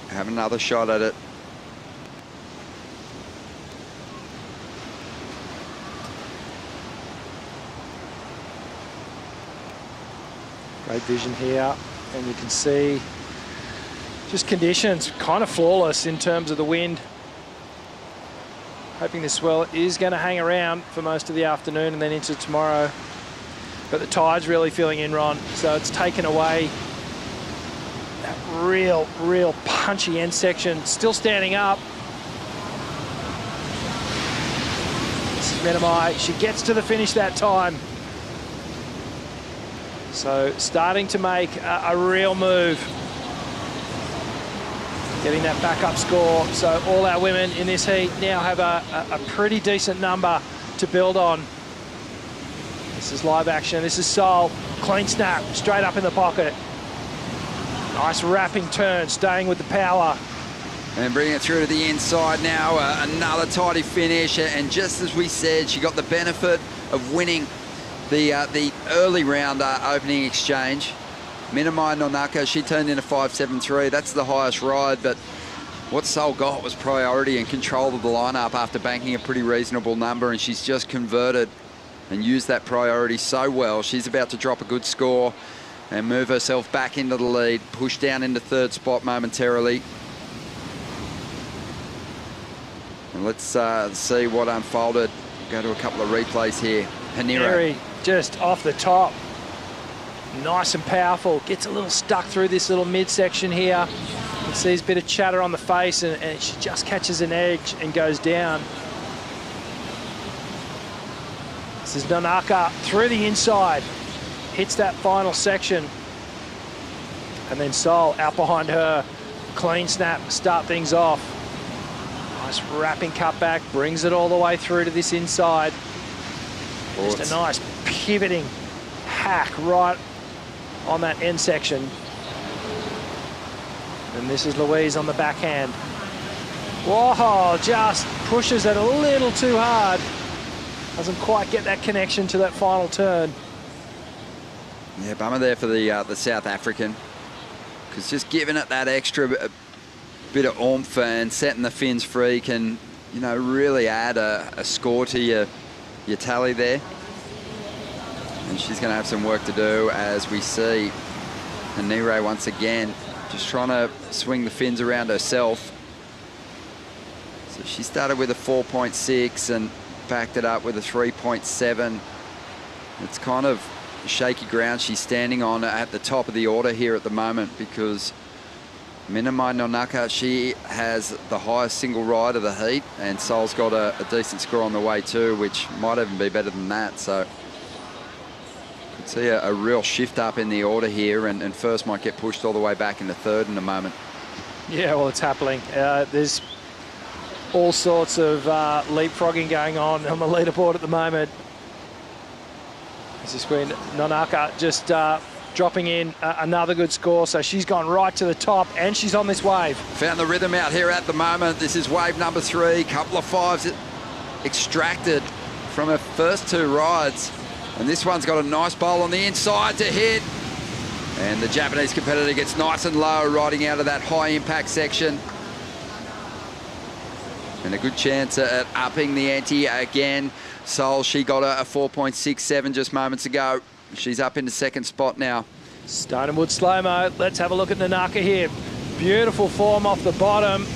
have another shot at it. Great vision here, and you can see just conditions kind of flawless in terms of the wind. Hoping this swell is going to hang around for most of the afternoon and then into tomorrow. But the tide's really feeling in, Ron, so it's taken away that real punchy end section. Still standing up. This is Menamai. She gets to the finish that time. So starting to make a real move. Getting that backup score. So all our women in this heat now have a pretty decent number to build on. This is live action. This is Sol. Clean snap, straight up in the pocket. Nice wrapping turn, staying with the power. And bringing it through to the inside now. Another tidy finish. And just as we said, she got the benefit of winning the early round opening exchange. Minamai Nonaka, she turned in a 5.73. That's the highest ride, but what Sol got was priority and control of the lineup after banking a pretty reasonable number, and she's just converted and used that priority so well. She's about to drop a good score and move herself back into the lead, push down into third spot momentarily. And let's see what unfolded. Go to a couple of replays here. Hanire. Just off the top. Nice and powerful. Gets a little stuck through this little midsection here. You can see there's a bit of chatter on the face, and she just catches an edge and goes down. This is Nonaka through the inside. Hits that final section. And then Sol out behind her. Clean snap, start things off. Nice wrapping cutback, brings it all the way through to this inside. Just a nice pivoting hack right on that end section. And this is Louise on the backhand. Whoa, just pushes it a little too hard. Doesn't quite get that connection to that final turn. Yeah, bummer there for the South African. Because just giving it that extra bit of oomph and setting the fins free can, you know, really add a score to your tally there. And she's going to have some work to do, as we see Hanire once again just trying to swing the fins around herself. So she started with a 4.6 and backed it up with a 3.7. It's kind of shaky ground she's standing on at the top of the order here at the moment, because Minamai Nonaka, she has the highest single ride of the heat, and Sol's got a decent score on the way too, which might even be better than that. So could see a real shift up in the order here, and first might get pushed all the way back into third in a moment. Yeah, well, it's happening. There's all sorts of leapfrogging going on the leaderboard at the moment. This is when Nonaka just dropping in another good score, so she's gone right to the top, and she's on this wave. Found the rhythm out here at the moment. This is wave number 3. Couple of fives extracted from her first 2 rides, and this one's got a nice bowl on the inside to hit, and the Japanese competitor gets nice and low, riding out of that high impact section, and a good chance at upping the ante again. Sol, she got a 4.67 just moments ago. She's up into second spot now. Stone and Wood slow-mo. Let's have a look at Nonaka here. Beautiful form off the bottom.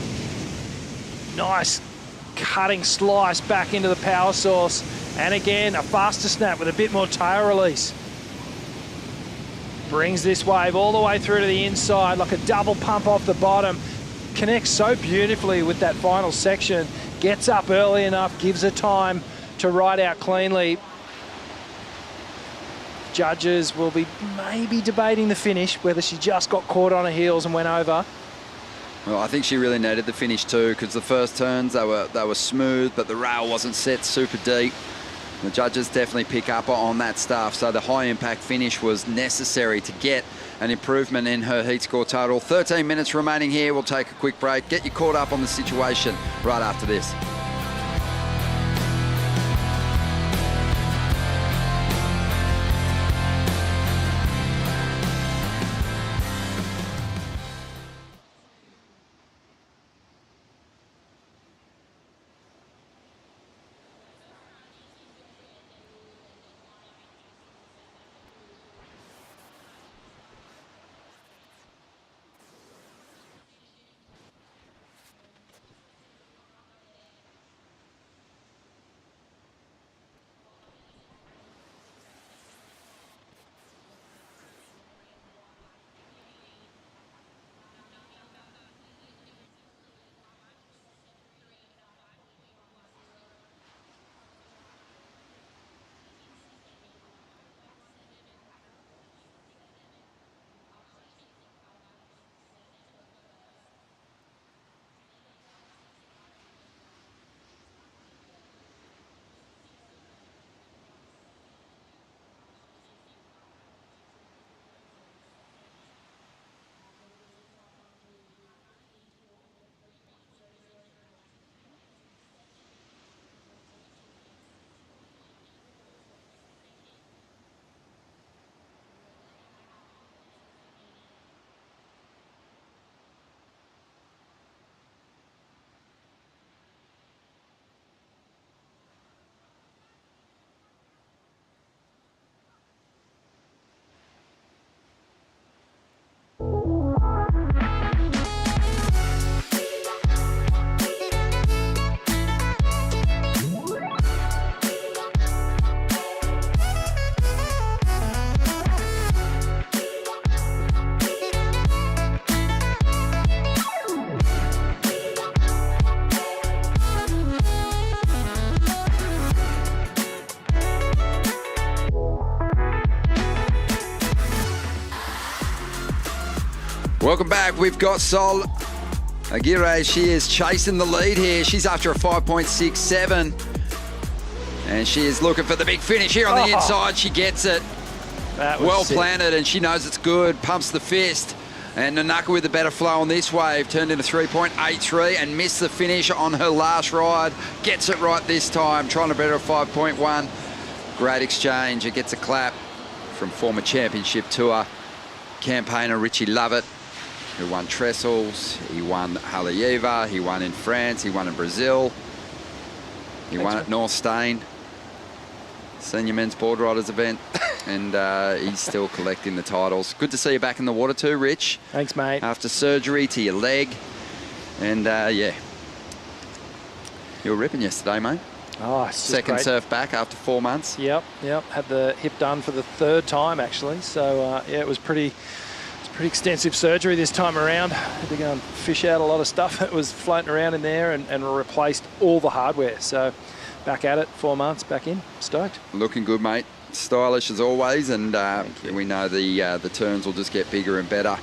Nice cutting slice back into the power source. And again, a faster snap with a bit more tail release. Brings this wave all the way through to the inside, like a double pump off the bottom. Connects so beautifully with that final section. Gets up early enough, gives her time to ride out cleanly. judges will be maybe debating the finish, whether she just got caught on her heels and went over. Well, I think she really needed the finish too, because the first turns, they were smooth, but the rail wasn't set super deep. The judges definitely pick up on that stuff, so the high impact finish was necessary to get an improvement in her heat score total. 13 minutes remaining here. We'll take a quick break. Get you caught up on the situation right after this. Welcome back. We've got Sol Aguirre. She is chasing the lead here. She's after a 5.67. And she is looking for the big finish here on the inside. She gets it. Well planted, and she knows it's good. Pumps the fist. And Nanaka with a better flow on this wave. Turned into 3.83 and missed the finish on her last ride. Gets it right this time. Trying to better a 5.1. Great exchange. It gets a clap from former championship tour campaigner Richie Lovett, who won Trestles. He won Halayeva. He won in France. He won in Brazil. He won at North Stain, senior men's board riders event. And he's still collecting the titles. Good to see you back in the water too, Rich. Thanks, mate. After surgery to your leg. And yeah, you were ripping yesterday, mate. Oh, it's second great. surf back after 4 months. Yep. Had the hip done for the third time, actually. So, yeah, it was pretty extensive surgery this time around. Had to go and fish out a lot of stuff that was floating around in there and replaced all the hardware. So, back at it, 4 months, back in. Stoked. Looking good, mate. Stylish as always, and we know the turns will just get bigger and better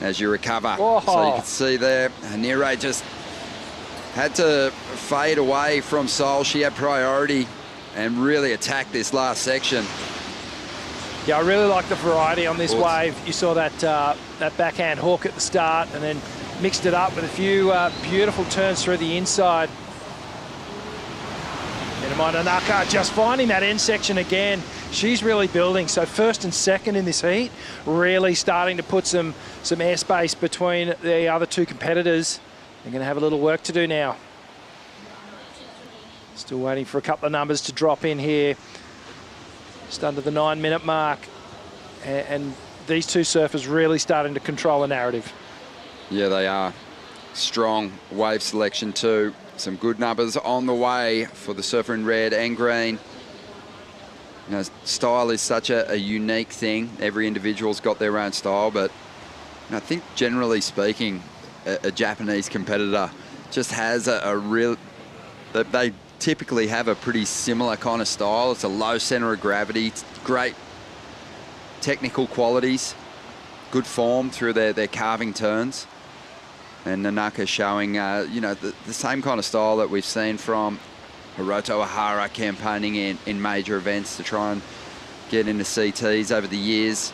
as you recover. Whoa. So you can see there, Nere just had to fade away from Sol. She had priority and really attacked this last section. Yeah, I really like the variety on this wave. You saw that that backhand hook at the start, and then mixed it up with a few beautiful turns through the inside. Nanaka just finding that end section again. She's really building. So first and second in this heat, really starting to put some airspace between the other two competitors. They're going to have a little work to do now. Still waiting for a couple of numbers to drop in here. Just under the 9-minute mark. And these two surfers really starting to control the narrative. Yeah, they are. Strong wave selection too. Some good numbers on the way for the surfer in red and green. You know, style is such a unique thing. Every individual's got their own style, but I think generally speaking, a Japanese competitor just has a real... They typically have a pretty similar kind of style. It's a low center of gravity. It's great technical qualities, good form through their carving turns. And Nonaka showing, you know, the same kind of style that we've seen from Hiroto Ohara campaigning in major events to try and get into CTs over the years.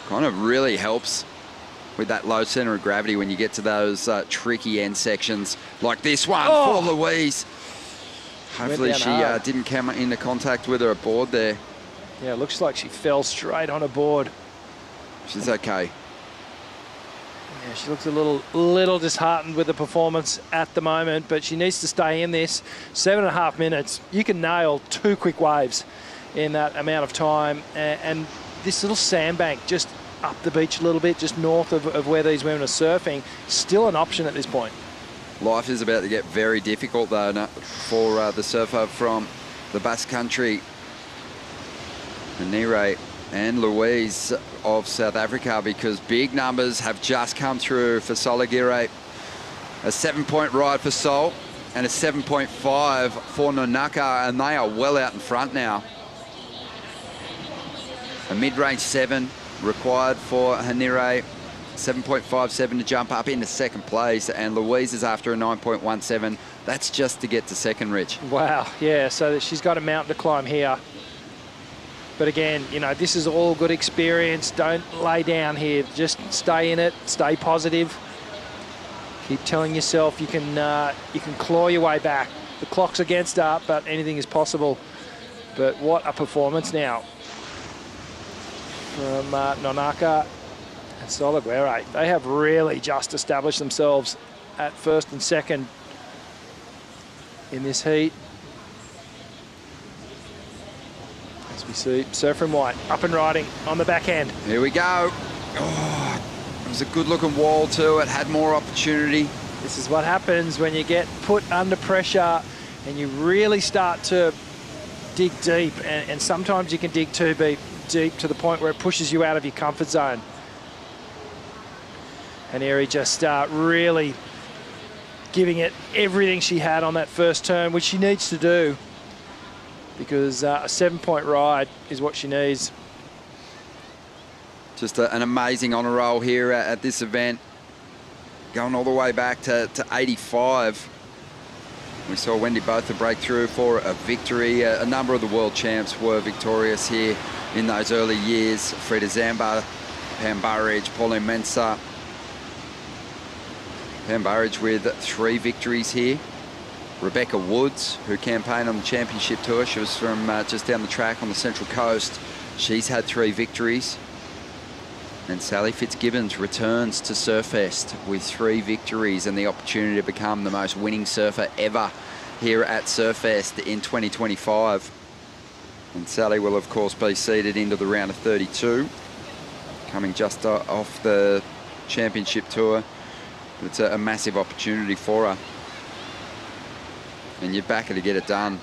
Kind of really helps with that low center of gravity when you get to those tricky end sections like this one for Louise. Hopefully she didn't come into contact with her aboard there. Yeah, it looks like she fell straight on a board. She's okay. Yeah, she looks a little disheartened with the performance at the moment, but she needs to stay in this. 7.5 minutes. You can nail 2 quick waves in that amount of time. And this little sandbank just up the beach a little bit, just north of where these women are surfing, still an option at this point. Life is about to get very difficult, though, for the surfer from the Basque Country, Nere and Louise of South Africa, because big numbers have just come through for Sol Aguirre. A 7-point ride for Sol and a 7.5 for Nonaka, and they are well out in front now. A mid-range 7 required for Hanire, 7.57 to jump up into second place, and Louise is after a 9.17. That's just to get to second, Rich. Wow, yeah, so she's got a mountain to climb here. But again, you know, this is all good experience. Don't lay down here. Just stay in it. Stay positive. Keep telling yourself you can claw your way back. The clock's against her, but anything is possible. But what a performance now from Nonaka and Sol Aguirre. They have really just established themselves at first and second in this heat. As we see, Surfer in white up and riding on the backhand. Here we go. Oh, it was a good looking wall too. It had more opportunity. This is what happens when you get put under pressure and you really start to dig deep, and sometimes you can dig too deep to the point where it pushes you out of your comfort zone. And Eri just really giving it everything she had on that first turn, which she needs to do, because a 7-point ride is what she needs. Just an amazing honour roll here at this event, going all the way back to 85. We saw Wendy Botha break through for a victory. A number of the world champs were victorious here in those early years. Frida Zamba, Pam Burridge, Pauline Mensah. Pam Burridge with 3 victories here. Rebecca Woods, who campaigned on the championship tour. She was from just down the track on the Central Coast. She's had 3 victories. And Sally Fitzgibbons returns to Surfest with 3 victories and the opportunity to become the most winning surfer ever here at Surfest in 2025. And Sally will, of course, be seeded into the round of 32, coming just off the championship tour. It's a massive opportunity for her. And you're back to get it done.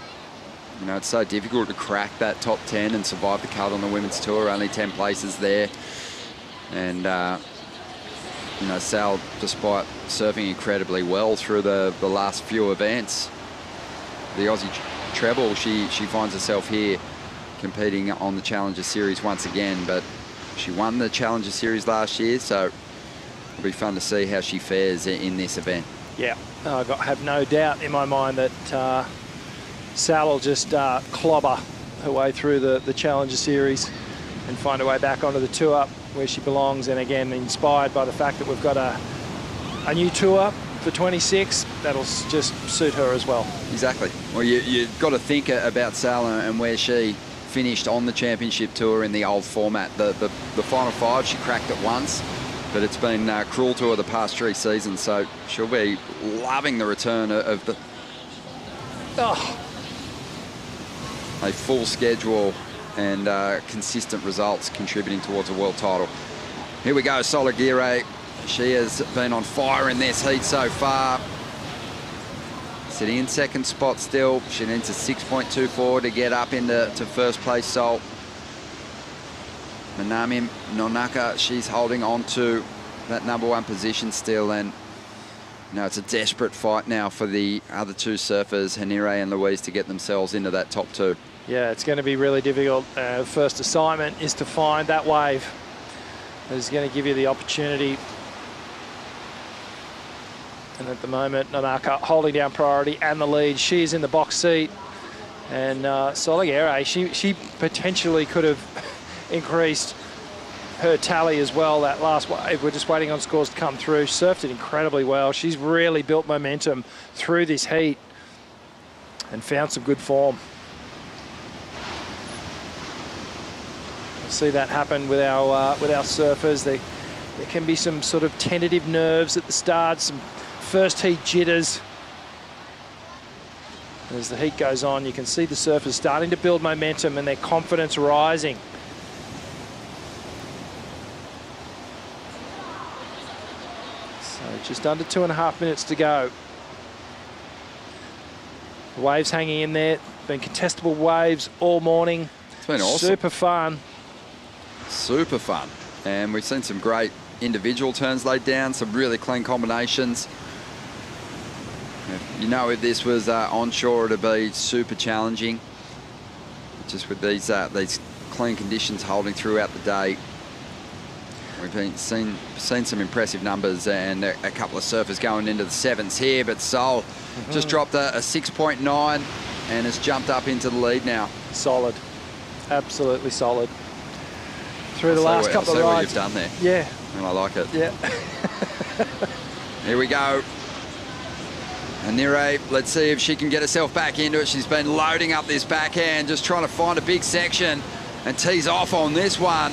You know, it's so difficult to crack that top 10 and survive the cut on the women's tour. Only 10 places there. And, you know, Sal, despite surfing incredibly well through the last few events, the Aussie treble, she finds herself here competing on the Challenger Series once again. But she won the Challenger Series last year, so it'll be fun to see how she fares in this event. Yeah, I have no doubt in my mind that Sal will just clobber her way through the Challenger Series and find her way back onto the tour where she belongs. And again, inspired by the fact that we've got a new tour for 26, that'll just suit her as well. Exactly. Well, you've got to think about Sal and where she finished on the championship tour in the old format. The final 5, she cracked it once, but it's been cruel to her the past 3 seasons, so she'll be loving the return of the a full schedule and consistent results contributing towards a world title. Here we go, Sol Aguirre. She has been on fire in this heat so far. Sitting in second spot still. She needs a 6.24 to get up into first place, Sol. Manami Nonaka, she's holding on to that #1 position still, and you know, it's a desperate fight now for the other 2 surfers, Hanire and Louise, to get themselves into that top 2. Yeah, it's going to be really difficult. First assignment is to find that wave. It's going to give you the opportunity. And at the moment, Nanaka holding down priority and the lead. She is in the box seat. And Soligere, she potentially could have increased her tally as well that last wave. We're just waiting on scores to come through. Surfed it incredibly well. She's really built momentum through this heat and found some good form. See that happen with our surfers. There can be some sort of tentative nerves at the start, some first heat jitters. As the heat goes on, you can see the surfers starting to build momentum and their confidence rising. So just under 2.5 minutes to go. The waves hanging in there. Been contestable waves all morning. It's been awesome. Super fun. Super fun. And we've seen some great individual turns laid down, some really clean combinations. You know, if this was onshore, it'd be super challenging. Just with these clean conditions holding throughout the day. We've seen some impressive numbers and a couple of surfers going into the 7s here, but Sol just dropped a 6.9 and has jumped up into the lead now. Solid. Absolutely solid. Through the last couple of rides. What you've done there. Yeah. And I like it. Yeah. Here we go. Hanire, let's see if she can get herself back into it. She's been loading up this backhand, just trying to find a big section and tees off on this one.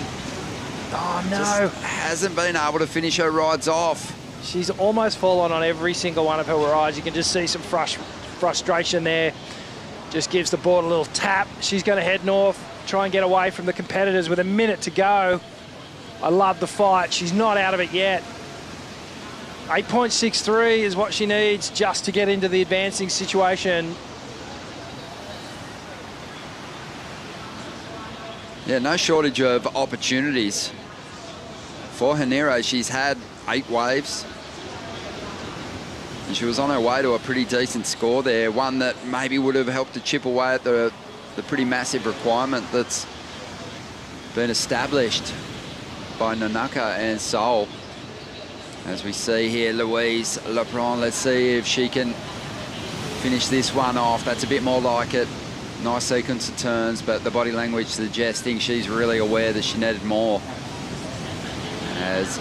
Oh, no. Just hasn't been able to finish her rides off. She's almost fallen on every single one of her rides. You can just see some frustration there. Just gives the board a little tap. She's going to head north, try and get away from the competitors with a minute to go. I love the fight. She's not out of it yet. 8.63 is what she needs just to get into the advancing situation. Yeah, no shortage of opportunities for Hanire. She's had 8 waves. And she was on her way to a pretty decent score there. One that maybe would have helped to chip away at the pretty massive requirement that's been established by Nanaka and Sol. As we see here, Louise Lepron, let's see if she can finish this one off. That's a bit more like it. Nice sequence of turns, but the body language suggesting she's really aware that she needed more. As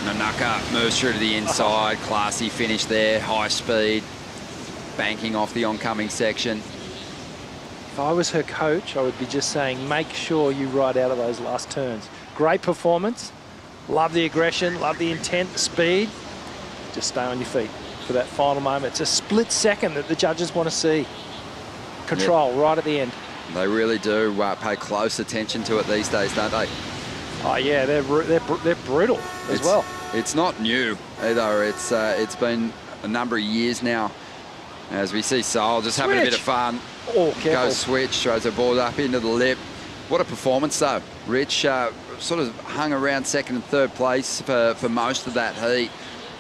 Nanaka moves through to the inside, classy finish there, high speed, banking off the oncoming section. If I was her coach, I would be just saying, make sure you ride out of those last turns. Great performance. Love the aggression, love the intent, the speed. Just stay on your feet for that final moment. It's a split second that the judges want to see. Control right at the end. They really do pay close attention to it these days, don't they? Oh yeah, they're brutal as well. It's not new either. It's been a number of years now. As we see Sol just having a bit of fun. Oh, careful. Goes switch, throws her board up into the lip. What a performance though. Rich sort of hung around 2nd and 3rd place for most of that heat,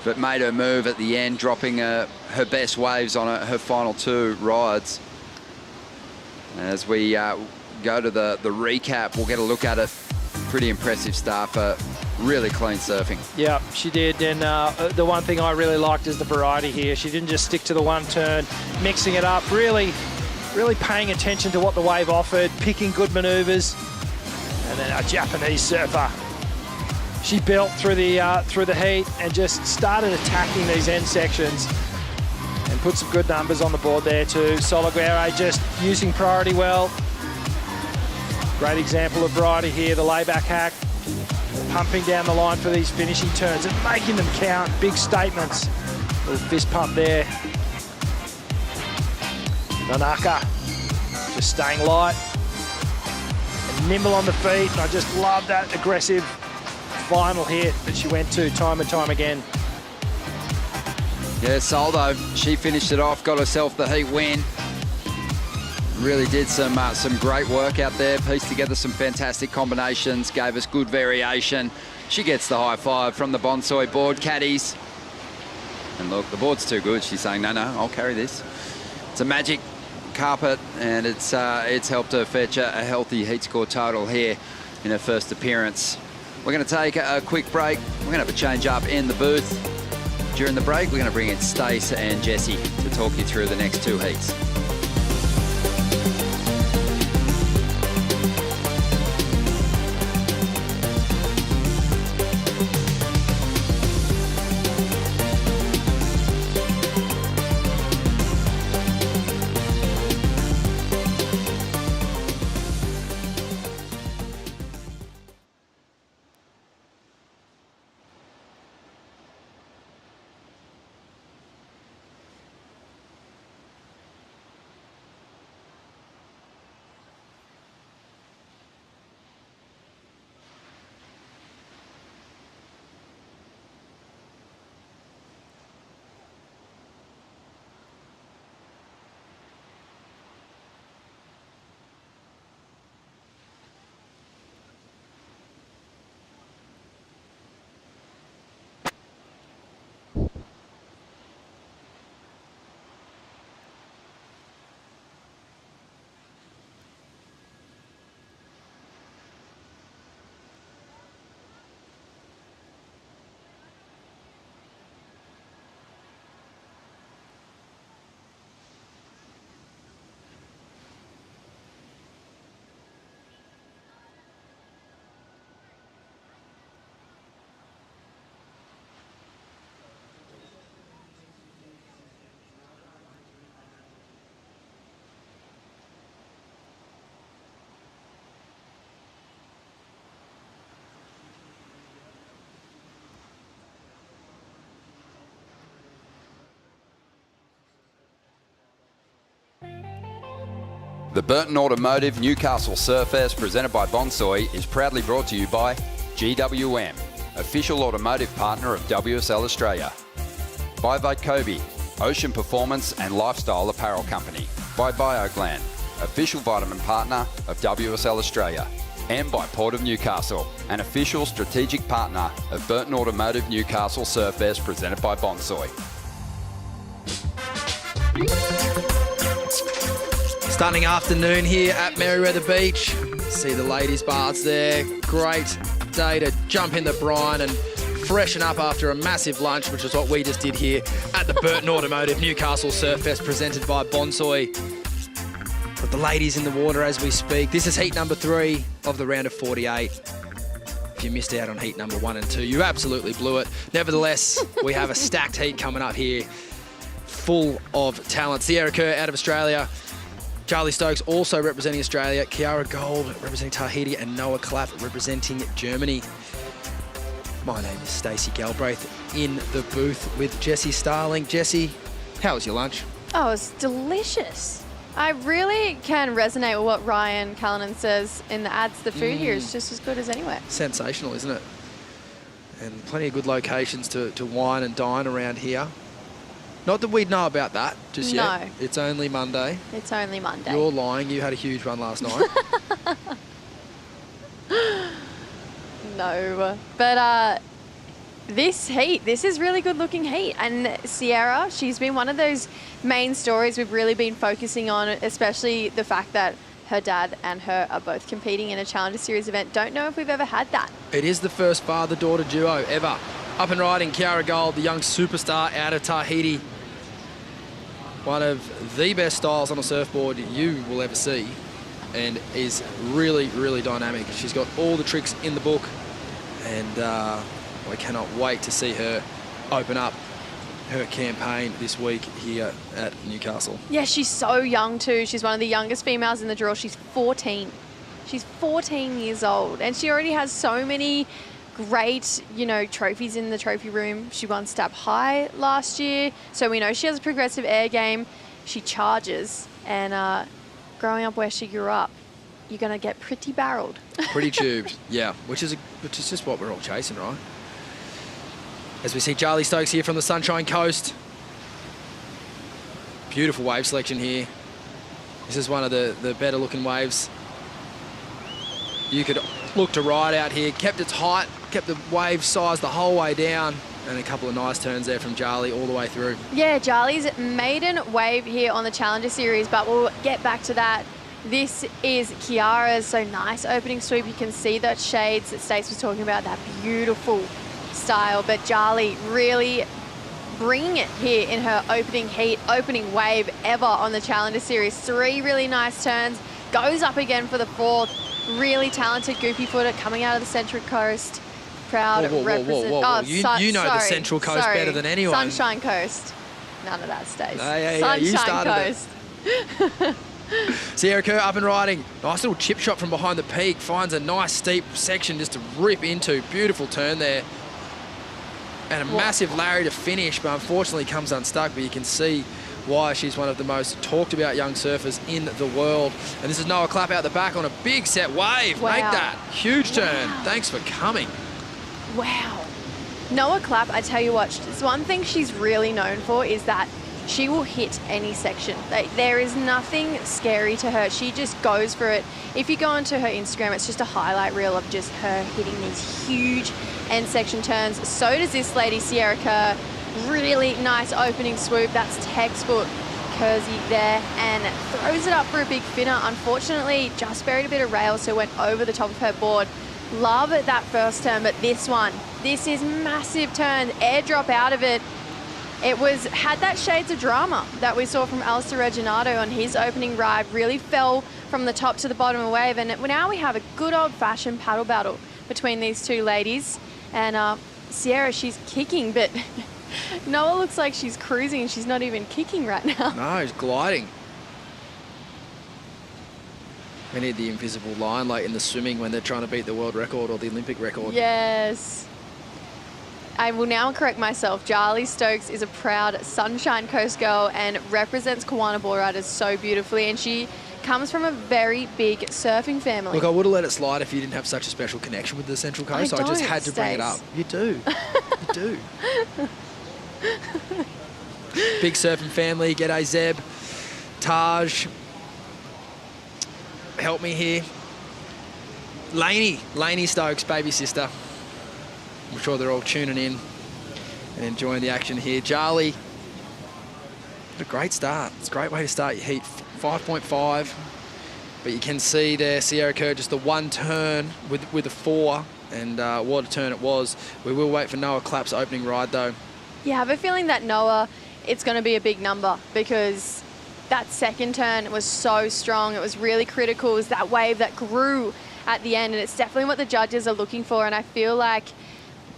but made her move at the end, dropping her best waves on her final 2 rides. As we go to the recap, we'll get a look at it. Pretty impressive stuff. Really clean surfing. Yeah, she did. And the one thing I really liked is the variety here. She didn't just stick to the one turn, mixing it up, really paying attention to what the wave offered, picking good maneuvers. And then a Japanese surfer. She built through the heat and just started attacking these end sections and put some good numbers on the board there too. Soligere just using priority well. Great example of variety here, the layback hack. Pumping down the line for these finishing turns and making them count. Big statements. Little fist pump there. Nanaka just staying light. Nimble on the feet, and I just love that aggressive final hit that she went to time and time again. Yeah, Sol though, she finished it off, got herself the heat win. Really did some great work out there, pieced together some fantastic combinations, gave us good variation. She gets the high five from the Bonsoy board caddies. And look, the board's too good. She's saying, no, I'll carry this. It's a magic carpet, and it's helped her fetch a healthy heat score total here in her first appearance. We're going to take a quick break. We're going to have a change up in the booth. During the break, we're going to bring in Stace and Jessie to talk you through the next 2 heats. The Burton Automotive Newcastle Surfest, presented by Bonsoy, is proudly brought to you by GWM, official automotive partner of WSL Australia. By Vitacobi, ocean performance and lifestyle apparel company. By BioGlan, official vitamin partner of WSL Australia. And by Port of Newcastle, an official strategic partner of Burton Automotive Newcastle Surfest, presented by Bonsoy. Stunning afternoon here at Merewether Beach. See the ladies' baths there. Great day to jump in the brine and freshen up after a massive lunch, which is what we just did here at the Burton Automotive Newcastle Surfest, presented by Bonsoy. Got the ladies in the water as we speak. This is heat number 3 of the round of 48. If you missed out on heat number 1 and 2, you absolutely blew it. Nevertheless, we have a stacked heat coming up here, full of talent. Sierra Kerr out of Australia. Charlie Stokes also representing Australia, Kiara Gold representing Tahiti, and Noah Clapp representing Germany. My name is Stacey Galbraith in the booth with Jessie Starling. Jessie, how was your lunch? Oh, it was delicious. I really can resonate with what Ryan Callanan says in the ads. The food here is just as good as anywhere. Sensational, isn't it? And plenty of good locations to wine and dine around here. Not that we'd know about that just yet. No. It's only Monday. It's only Monday. You're lying. You had a huge run last night. No. But this heat, this is really good looking heat. And Sierra, she's been one of those main stories we've really been focusing on, especially the fact that her dad and her are both competing in a Challenger Series event. Don't know if we've ever had that. It is the first father-daughter duo ever. Up and riding, Kiara Gold, the young superstar out of Tahiti. One of the best styles on a surfboard you will ever see, and is really, really dynamic. She's got all the tricks in the book, and we cannot wait to see her open up her campaign this week here at Newcastle. Yeah, she's so young too. She's one of the youngest females in the draw. She's 14. She's 14 years old, and she already has so many great, trophies in the trophy room. She won Stab High last year, so we know she has a progressive air game. She charges, and growing up where she grew up, you're going to get pretty barreled. Pretty tubed, yeah, which is just what we're all chasing, right? As we see Charlie Stokes here from the Sunshine Coast. Beautiful wave selection here. This is one of the better looking waves you could look to ride out here. Kept its height, kept the wave size the whole way down. and a couple of nice turns there from Charlie all the way through. Yeah, Charlie's maiden wave here on the Challenger Series, but we'll get back to that. This is Kiara's, so nice opening sweep. You can see those shades that Stace was talking about, that beautiful style, but Charlie really bringing it here in her opening heat, opening wave ever on the Challenger Series. 3 really nice turns, goes up again for the 4th. Really talented goofy footer coming out of the Central Coast. Proud represent. Oh, you know the Central Coast better than anyone. Sunshine Coast. None of that stays. You Sunshine started Coast. Sierra Kerr up and riding. Nice little chip shot from behind the peak. Finds a nice steep section just to rip into. Beautiful turn there. And a massive Larry to finish, but unfortunately comes unstuck. But you can see why she's one of the most talked about young surfers in the world. And this is Noah Clapp out the back on a big set wave. Wow. Make that. Huge turn. Thanks for coming. Wow. Noah Clapp, I tell you what, one thing she's really known for is that she will hit any section. There is nothing scary to her. She just goes for it. If you go onto her Instagram, it's just a highlight reel of just her hitting these huge end section turns. So does this lady, Sierra Kerr. Really nice opening swoop. That's textbook Kersey there, and throws it up for a big finner. Unfortunately, just buried a bit of rail, so went over the top of her board. Love that first turn, but this is massive turn. Airdrop out of it. It had that shades of drama that we saw from Alistair Reginato on his opening ride. Really fell from the top to the bottom of the wave, and now we have a good old-fashioned paddle battle between these two ladies. And Sierra, she's kicking, but Noah looks like she's cruising and she's not even kicking right now. No, she's gliding. We need the invisible line like in the swimming when they're trying to beat the world record or the Olympic record. Yes. I will now correct myself. Charlie Stokes is a proud Sunshine Coast girl and represents Kiwana Board Riders so beautifully, and she comes from a very big surfing family. Look, I would have let it slide if you didn't have such a special connection with the Central Coast. I just had to bring it up. You do. You do. Big surfing family. G'day, Zeb. Taj. Help me here. Lainey Stokes, baby sister. I'm sure they're all tuning in and enjoying the action here. Charlie, what a great start. It's a great way to start your heat. 5.5, but you can see there Sierra Kerr just the one turn with a 4, and what a turn it was. We will wait for Noah Clapp's opening ride though. Yeah, I have a feeling that Noah, it's going to be a big number because that second turn was so strong. It was really critical. It was that wave that grew at the end, and it's definitely what the judges are looking for, and I feel like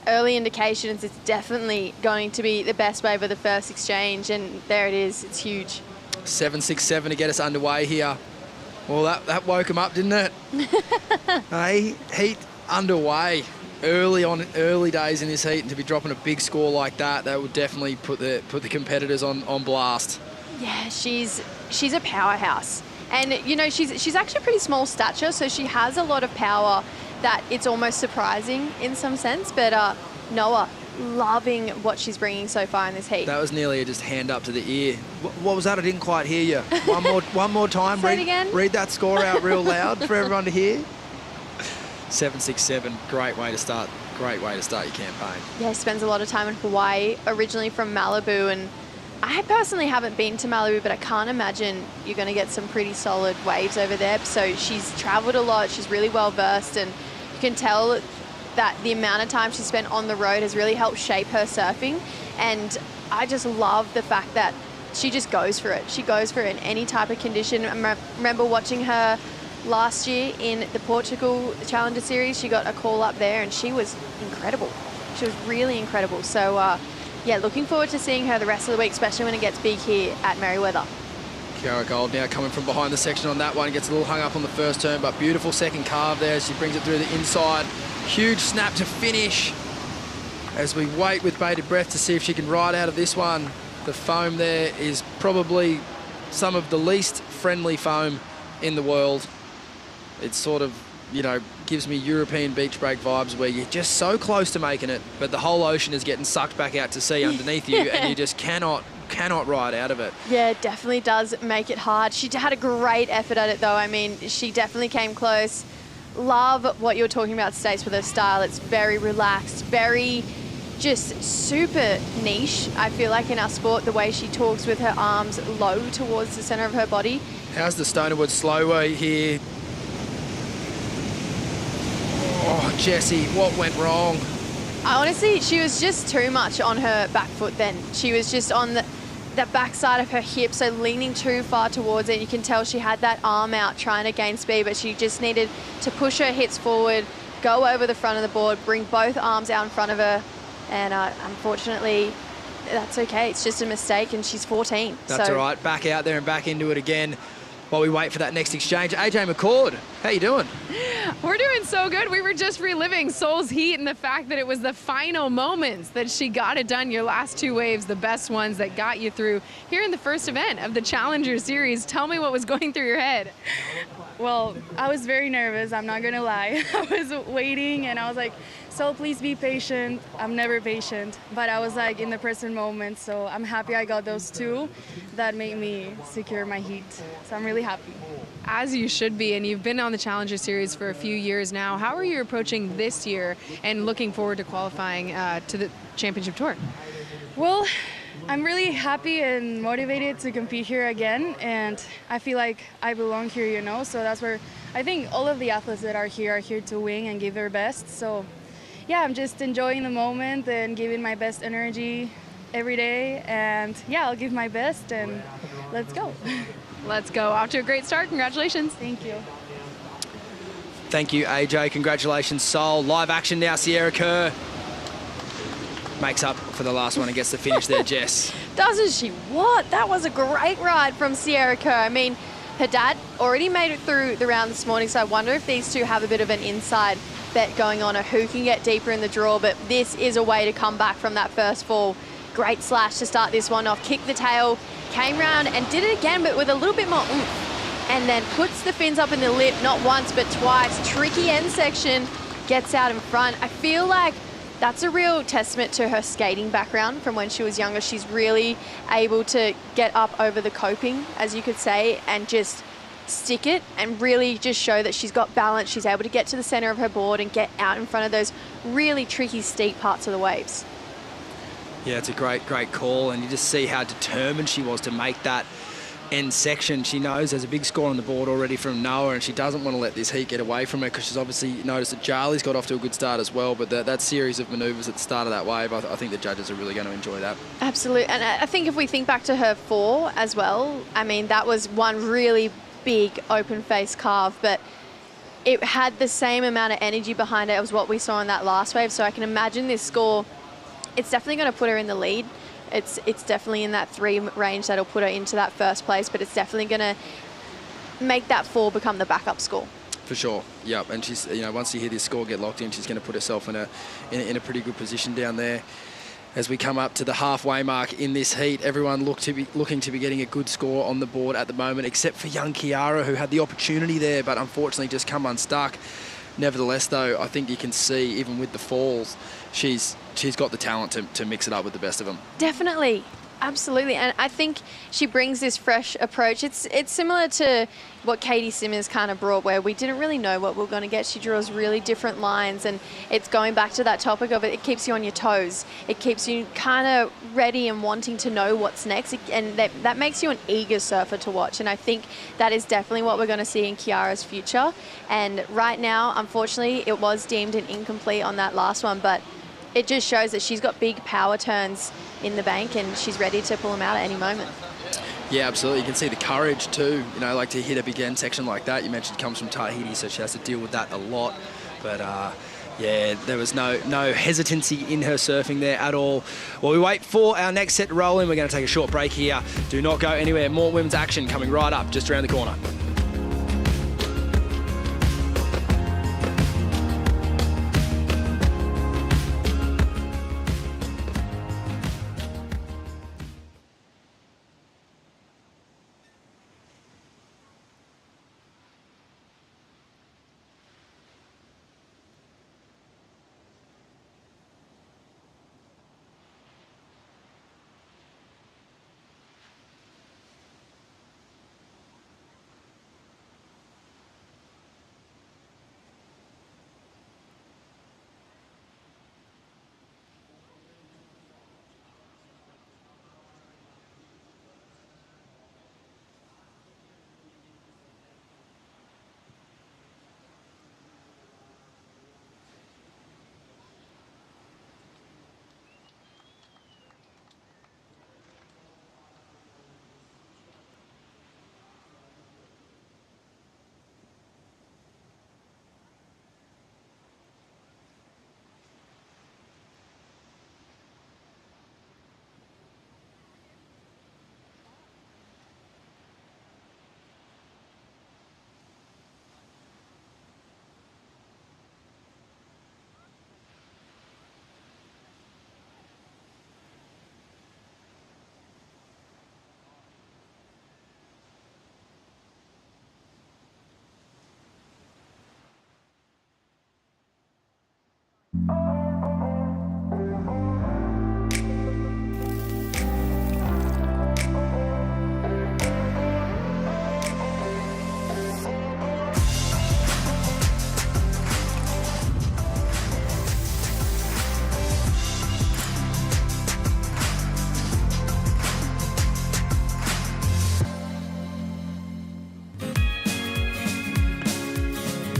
early indications it's definitely going to be the best wave of the first exchange, and there it is. It's huge. 7.67 to get us underway here. Well, that woke him up, didn't it? Hey, heat underway early days in this heat, and to be dropping a big score like that would definitely put the competitors on blast. Yeah, she's a powerhouse, and you know she's actually pretty small stature, so she has a lot of power that it's almost surprising in some sense. But Noah, loving what she's bringing so far in this heat. That was nearly a just hand up to the ear. What was that? I didn't quite hear you. One more time. Say it again. Read that score out real loud for everyone to hear. 7.67. Great way to start. Great way to start your campaign. Yeah, spends a lot of time in Hawaii, originally from Malibu, and I personally haven't been to Malibu, but I can't imagine you're going to get some pretty solid waves over there. So she's traveled a lot. She's really well versed, and you can tell that the amount of time she spent on the road has really helped shape her surfing. And I just love the fact that she just goes for it. She goes for it in any type of condition. I remember watching her last year in the Portugal Challenger Series. She got a call up there and she was incredible. She was really incredible. So yeah, looking forward to seeing her the rest of the week, especially when it gets big here at Merewether. Kiara Gold now coming from behind the section on that one. Gets a little hung up on the first turn, but beautiful second carve there. She brings it through the inside. Huge snap to finish as we wait with bated breath to see if she can ride out of this one. The foam there is probably some of the least friendly foam in the world. It's sort of, you know, gives me European beach break vibes where you're just so close to making it, but the whole ocean is getting sucked back out to sea underneath you, and you just cannot ride out of it. Yeah, it definitely does make it hard. She had a great effort at it though. I mean, she definitely came close. Love what you're talking about, Stace, with her style. It's very relaxed, very just super niche, I feel like, in our sport, the way she talks with her arms low towards the centre of her body. How's the Stonerwood slowway here? Oh, Jessie, what went wrong? Honestly, she was just too much on her back foot then. She was just on the back side of her hip, so leaning too far towards it. You can tell she had that arm out trying to gain speed, but she just needed to push her hips forward, go over the front of the board, bring both arms out in front of her, and unfortunately, that's okay. It's just a mistake, and she's 14. That's all right. Back out there and back into it again while we wait for that next exchange. AJ McCord, how you doing? We're doing so good. We were just reliving Soul's heat and the fact that it was the final moments that she got it done. Your last 2 waves, the best ones that got you through here in the first event of the Challenger Series. Tell me what was going through your head. Well, I was very nervous, I'm not gonna lie. I was waiting and I was like, Soul, please be patient. I'm never patient, but I was like in the present moment, so I'm happy I got those 2 that made me secure my heat. So I'm really happy. As you should be, and you've been on the Challenger Series for a few years now. How are you approaching this year and looking forward to qualifying to the championship tour? Well, I'm really happy and motivated to compete here again, and I feel like I belong here, you know, so that's where I think all of the athletes that are here to win and give their best. So yeah, I'm just enjoying the moment and giving my best energy every day, and yeah, I'll give my best, and let's go. Let's go. Off to a great start. Congratulations. Thank you. Thank you, AJ. Congratulations, Sol. Live action now, Sierra Kerr. Makes up for the last one and gets the finish there, Jess. Doesn't she? What? That was a great ride from Sierra Kerr. I mean, her dad already made it through the round this morning, so I wonder if these two have a bit of an inside bet going on, or who can get deeper in the draw. But this is a way to come back from that first fall. Great slash to start this one off. Kicked the tail, came round and did it again, but with a little bit more oomph. And then puts the fins up in the lip, not once, but twice. Tricky end section, gets out in front. I feel like that's a real testament to her skating background from when she was younger. She's really able to get up over the coping, as you could say, and just stick it and really just show that she's got balance. She's able to get to the center of her board and get out in front of those really tricky, steep parts of the waves. Yeah, it's a great call, and you just see how determined she was to make that end section. She knows there's a big score on the board already from Noah, and she doesn't want to let this heat get away from her, because she's obviously noticed that Charlie's got off to a good start as well, but that series of manoeuvres at the start of that wave, I think the judges are really going to enjoy that. Absolutely, and I think if we think back to her 4 as well, I mean, that was one really big open face carve, but it had the same amount of energy behind it as what we saw in that last wave, so I can imagine this score, it's definitely going to put her in the lead. It's definitely in that 3 range that'll put her into that first place, but it's definitely going to make that 4 become the backup score. For sure, yep. And she's, you know, once you hear this score get locked in, she's going to put herself in a pretty good position down there. As we come up to the halfway mark in this heat, everyone looking to be getting a good score on the board at the moment, except for young Kiara, who had the opportunity there, but unfortunately just come unstuck. Nevertheless, though, I think you can see, even with the falls, she's got the talent to mix it up with the best of them. Definitely. Absolutely, and I think she brings this fresh approach. It's similar to what Katie Simmers kind of brought, where we didn't really know what we were going to get. She draws really different lines, and it's going back to that topic of it keeps you on your toes. It keeps you kind of ready and wanting to know what's next, and that makes you an eager surfer to watch, and I think that is definitely what we're going to see in Kiara's future. And right now, unfortunately, it was deemed an incomplete on that last one, but it just shows that she's got big power turns in the bank, and she's ready to pull them out at any moment. Yeah, absolutely. You can see the courage too, you know, like to hit a big end section like that. You mentioned comes from Tahiti, so she has to deal with that a lot. But yeah, there was no hesitancy in her surfing there at all. While we wait for our next set to roll in, we're going to take a short break here. Do not go anywhere. More women's action coming right up just around the corner.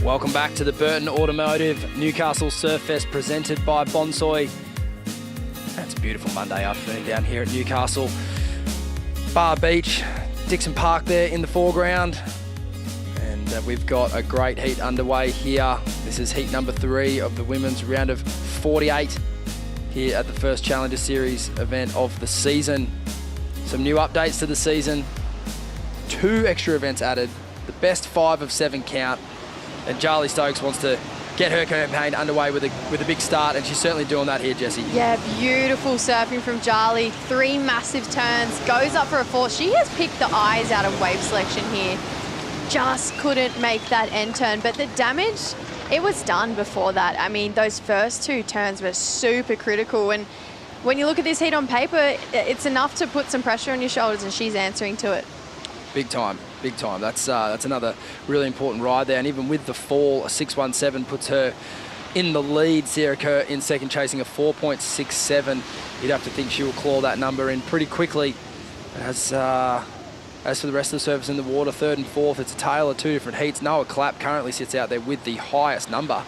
Welcome back to the Burton Automotive Newcastle Surfest presented by Bonsoy. It's a beautiful Monday afternoon down here at Newcastle. Bar Beach, Dixon Park there in the foreground. And we've got a great heat underway here. This is heat number 3 of the women's round of 48 here at the first Challenger Series event of the season. Some new updates to the season. 2 extra events added. The best 5 of 7 count. And Charlie Stokes wants to get her campaign underway with a big start, and she's certainly doing that here, Jessie. Yeah, beautiful surfing from Charlie. 3 massive turns, goes up for a 4. She has picked the eyes out of wave selection here. Just couldn't make that end turn, but the damage, it was done before that. I mean, those first 2 turns were super critical, and when you look at this heat on paper, it's enough to put some pressure on your shoulders, and she's answering to it. Big time, big time. That's another really important ride there. And even with the fall, a 6.17 puts her in the lead. Sierra Kerr in second, chasing a 4.67. You'd have to think she will claw that number in pretty quickly. As for the rest of the surface in the water, 3rd and 4th, it's a tale of 2 different heats. Noah Clapp currently sits out there with the highest number.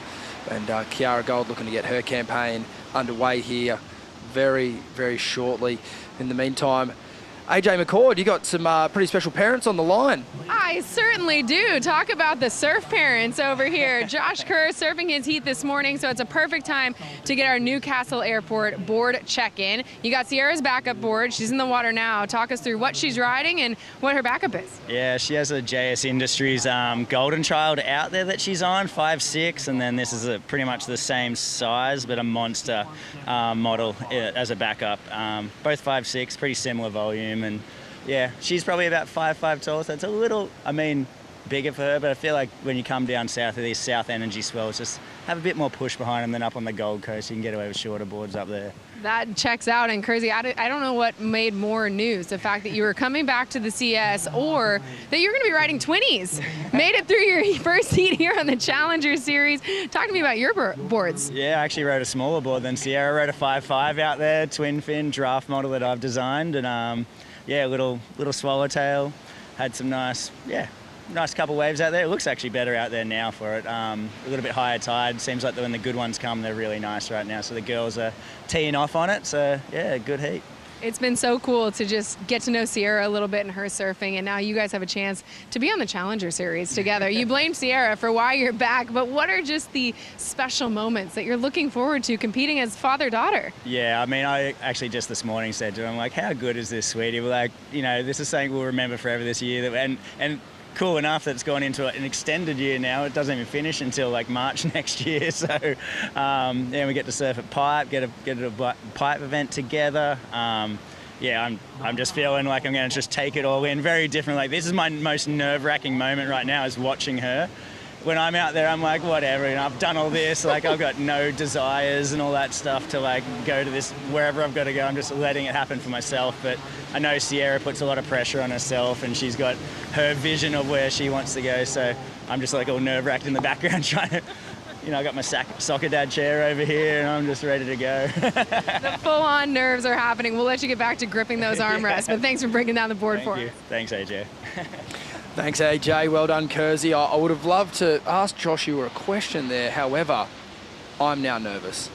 And Kiara Gold looking to get her campaign underway here very, very shortly. In the meantime, AJ McCord, you got some pretty special parents on the line. I certainly do. Talk about the surf parents over here. Josh Kerr surfing his heat this morning, so it's a perfect time to get our Newcastle Airport board check-in. You got Sierra's backup board. She's in the water now. Talk us through what she's riding and what her backup is. Yeah, she has a JS Industries Golden Child out there that she's on, 5'6", and then this is pretty much the same size, but a monster model as a backup. Both 5'6", pretty similar volume. And yeah, she's probably about 5'5" tall, so it's a little, bigger for her, but I feel like when you come down south of these South Energy swells, just have a bit more push behind them than up on the Gold Coast. You can get away with shorter boards up there. That checks out. And Kersey, I don't know what made more news, the fact that you were coming back to the CS or that you're going to be riding 20s. Made it through your first heat here on the Challenger Series. Talk to me about your boards. Yeah, I actually rode a smaller board than Sierra. I rode a 5'5" out there, twin fin draft model that I've designed, and yeah, little swallowtail. Had some nice couple waves out there. It looks actually better out there now for it. A little bit higher tide. Seems like when the good ones come, they're really nice right now. So the girls are teeing off on it. So yeah, good heat. It's been so cool to just get to know Sierra a little bit and her surfing, and now you guys have a chance to be on the Challenger Series together. You blamed Sierra for why you're back, but what are just the special moments that you're looking forward to competing as father-daughter? Yeah, I actually just this morning said to him, how good is this, sweetie? We're like, this is something we'll remember forever this year. And cool enough that it's gone into an extended year now. It doesn't even finish until March next year. So we get to surf at Pipe, get a Pipe event together. Yeah, I'm just feeling like I'm going to just take it all in. Very different. This is my most nerve-wracking moment right now, is watching her. When I'm out there, I'm like, whatever, I've done all this, I've got no desires and all that stuff to go to this, wherever I've got to go. I'm just letting it happen for myself. But I know Sierra puts a lot of pressure on herself, and she's got her vision of where she wants to go. So I'm just all nerve-wracked in the background trying to, I got my soccer dad chair over here, and I'm just ready to go. The full-on nerves are happening. We'll let you get back to gripping those armrests, but thanks for breaking down the board for us. Thanks, AJ. Thanks, AJ. Well done, Kersey. I would have loved to ask Joshua a question there. However, I'm now nervous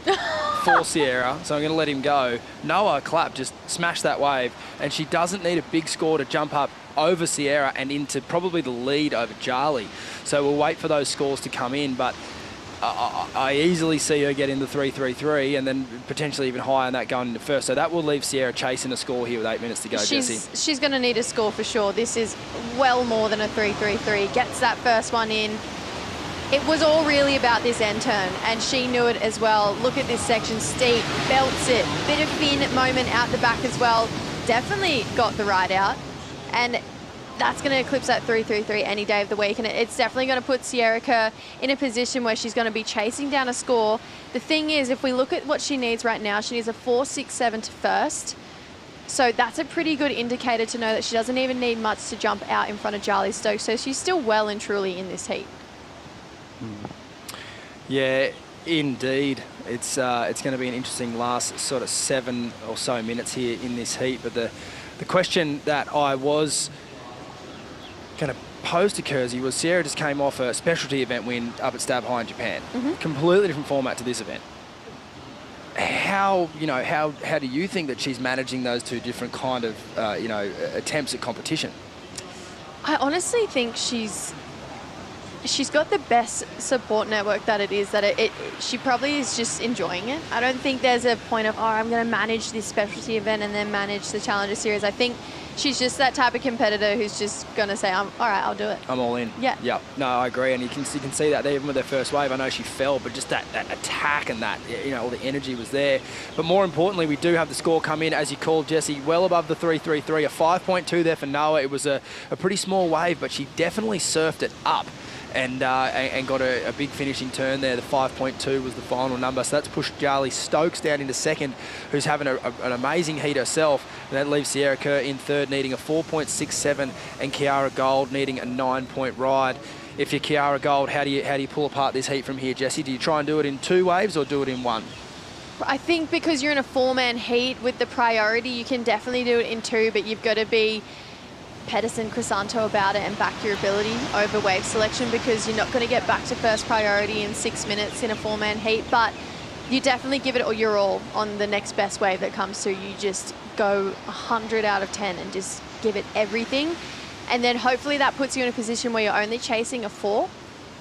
for Sierra, so I'm going to let him go. Noah Clapp just smashed that wave, and she doesn't need a big score to jump up over Sierra and into probably the lead over Charlie. So we'll wait for those scores to come in, but I easily see her get in the 3.33 and then potentially even higher on that going into first. So that will leave Sierra chasing a score here with 8 minutes to go, Jessie. She's going to need a score for sure. This is well more than a 3.33. Gets that first one in. It was all really about this end turn, and she knew it as well. Look at this section, steep, belts it. Bit of fin moment out the back as well. Definitely got the ride out. And that's going to eclipse that 333 any day of the week, and it's definitely going to put Sierra Kerr in a position where she's going to be chasing down a score. The thing is, if we look at what she needs right now, she needs a 4.67 to first. So that's a pretty good indicator to know that she doesn't even need much to jump out in front of Charlie Stokes. So she's still well and truly in this heat. Yeah, indeed. It's going to be an interesting last sort of 7 or so minutes here in this heat. But the question that I was going to pose to Kersey was, Sierra just came off a specialty event win up at Stab High in Japan. Completely different format to this event. How do you think that she's managing those two different kind of attempts at competition? I honestly think she's got the best support network that it is, that she probably is just enjoying it. I don't think there's a point of, I'm going to manage this specialty event and then manage the Challenger Series. I think she's just that type of competitor who's just going to say, all right, I'll do it. I'm all in. Yeah. Yep. No, I agree. And you can see that even with her first wave. I know she fell, but just that attack and that, all the energy was there. But more importantly, we do have the score come in, as you called, Jesse, well above the 333, a 5.2 there for Noah. It was a pretty small wave, but she definitely surfed it up. And got a big finishing turn there. The 5.2 was the final number. So that's pushed Charlie Stokes down into second, who's having an amazing heat herself. And that leaves Sierra Kerr in third, needing a 4.67, and Kiara Gold needing a 9-point ride. If you're Kiara Gold, how do you pull apart this heat from here, Jesse? Do you try and do it in 2 waves or do it in 1? I think because you're in a 4-man heat with the priority, you can definitely do it in 2, but you've got to be Pedersen, Crisanto about it and back your ability over wave selection, because you're not going to get back to first priority in 6 minutes in a 4-man heat. But you definitely give it your all on the next best wave that comes through. You just go 100 out of 10 and just give it everything. And then hopefully that puts you in a position where you're only chasing a 4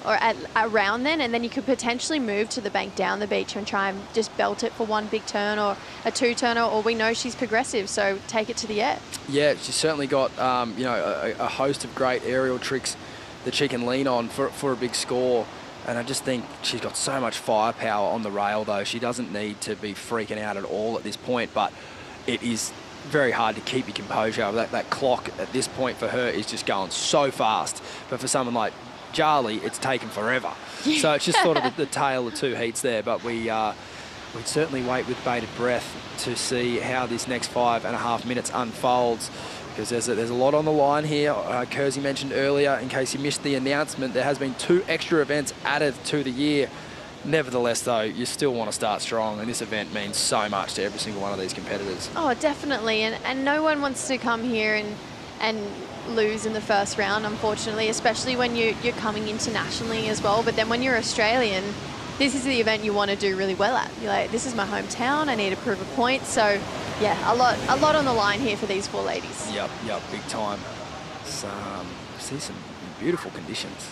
or around then, and then you could potentially move to the bank down the beach and try and just belt it for 1 big turn or a 2-turner, or we know she's progressive, so take it to the air. Yeah, she's certainly got a host of great aerial tricks that she can lean on for a big score. And I just think she's got so much firepower on the rail, though. She doesn't need to be freaking out at all at this point, but it is very hard to keep your composure. That clock at this point for her is just going so fast. But for someone like Charlie, it's taken forever. So it's just sort of the tale of 2 heats there. But we'd certainly wait with bated breath to see how this next 5.5 minutes unfolds, because there's a lot on the line here. Kersey mentioned earlier, in case you missed the announcement, there has been 2 extra events added to the year. Nevertheless, though, you still want to start strong, and this event means so much to every single one of these competitors. Oh, definitely. And no one wants to come here and lose in the first round, unfortunately, especially when you're coming internationally as well. But then when you're Australian, this is the event you want to do really well at. You're like, this is my hometown, I need to prove a point. So yeah, a lot on the line here for these 4 ladies. Yep, big time. See some beautiful conditions.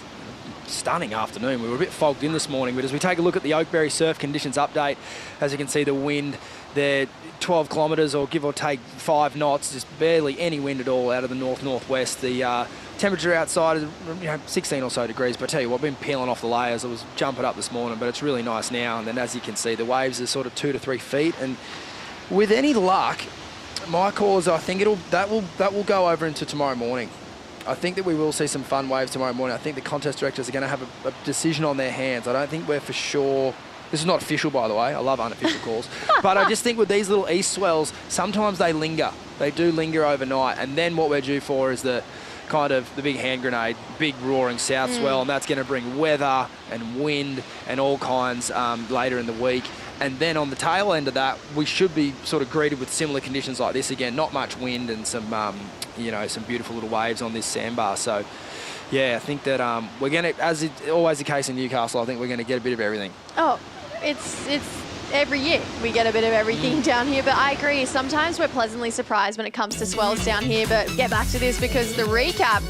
Stunning afternoon. We were a bit fogged in this morning, but as we take a look at the Oakberry surf conditions update, as you can see, the wind there, 12 kilometres or give or take 5 knots, just barely any wind at all out of the north-northwest. The temperature outside is 16 or so degrees, but I tell you what, I've been peeling off the layers. I was jumping up this morning, but it's really nice now. And then as you can see, the waves are sort of 2 to 3 feet, and with any luck, my call is I think that will go over into tomorrow morning. I think that we will see some fun waves tomorrow morning. I think the contest directors are going to have a decision on their hands. I don't think we're for sure. This is not official, by the way. I love unofficial calls. But I just think with these little east swells, sometimes they linger. They do linger overnight. And then what we're due for is the big hand grenade, big roaring south swell. And that's going to bring weather and wind and all kinds later in the week. And then on the tail end of that, we should be sort of greeted with similar conditions like this again. Not much wind and some beautiful little waves on this sandbar. So, yeah, I think that we're going to, as is always the case in Newcastle, I think we're going to get a bit of everything. Oh, it's every year we get a bit of everything down here. But I agree, sometimes we're pleasantly surprised when it comes to swells down here. But get back to this, because the recap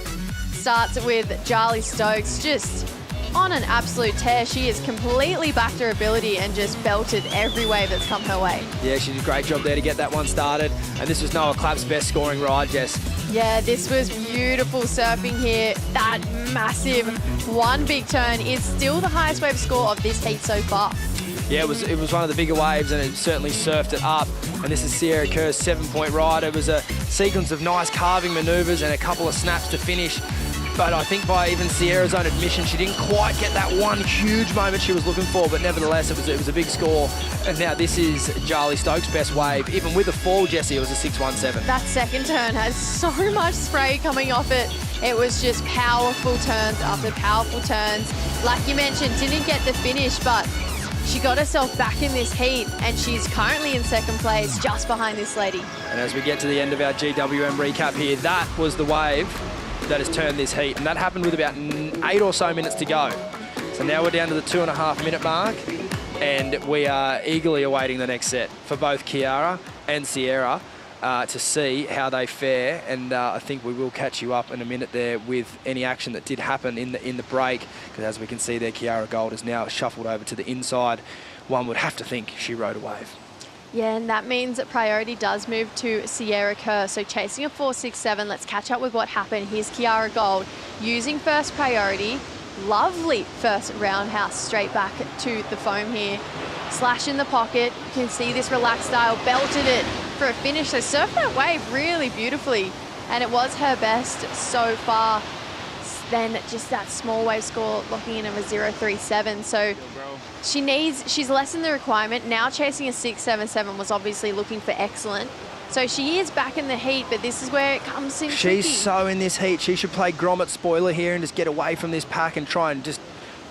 starts with Charlie Stokes just on an absolute tear. She has completely backed her ability and just belted every wave that's come her way. Yeah, she did a great job there to get that one started. And this was Noah Clapp's best scoring ride, Jess. Yeah, this was beautiful surfing here. That massive 1 big turn is still the highest wave score of this heat so far. Yeah, it was one of the bigger waves, and it certainly surfed it up. And this is Sierra Kerr's 7-point ride. It was a sequence of nice carving manoeuvres and a couple of snaps to finish. But I think by even Sierra's own admission, she didn't quite get that one huge moment she was looking for, but nevertheless, it was a big score. And now this is Charlie Stokes' best wave. Even with the fall, Jessie, it was a 6.17. That second turn has so much spray coming off it. It was just powerful turns after powerful turns. Like you mentioned, didn't get the finish, but she got herself back in this heat, and she's currently in second place, just behind this lady. And as we get to the end of our GWM recap here, that was the wave that has turned this heat, and that happened with about 8 or so minutes to go. So now we're down to the 2.5 minute mark, and we are eagerly awaiting the next set for both Kiara and Sierra to see how they fare. And I think we will catch you up in a minute there with any action that did happen in the break, because as we can see there, Kiara Gold is now shuffled over to the inside. One would have to think she rode a wave. Yeah, and that means that priority does move to Sierra Kerr. So chasing a 4.67, let's catch up with what happened. Here's Kiara Gold using first priority. Lovely first roundhouse straight back to the foam here. Slash in the pocket. You can see this relaxed style, belted it for a finish. So surfed that wave really beautifully, and it was her best so far. Then just that small wave score locking in of a 0.37. So she's lessened the requirement. Now chasing a 6.77 was obviously looking for excellent. So she is back in the heat, but this is where it comes in tricky. She's so in this heat. She should play Grommet spoiler here and just get away from this pack and try and just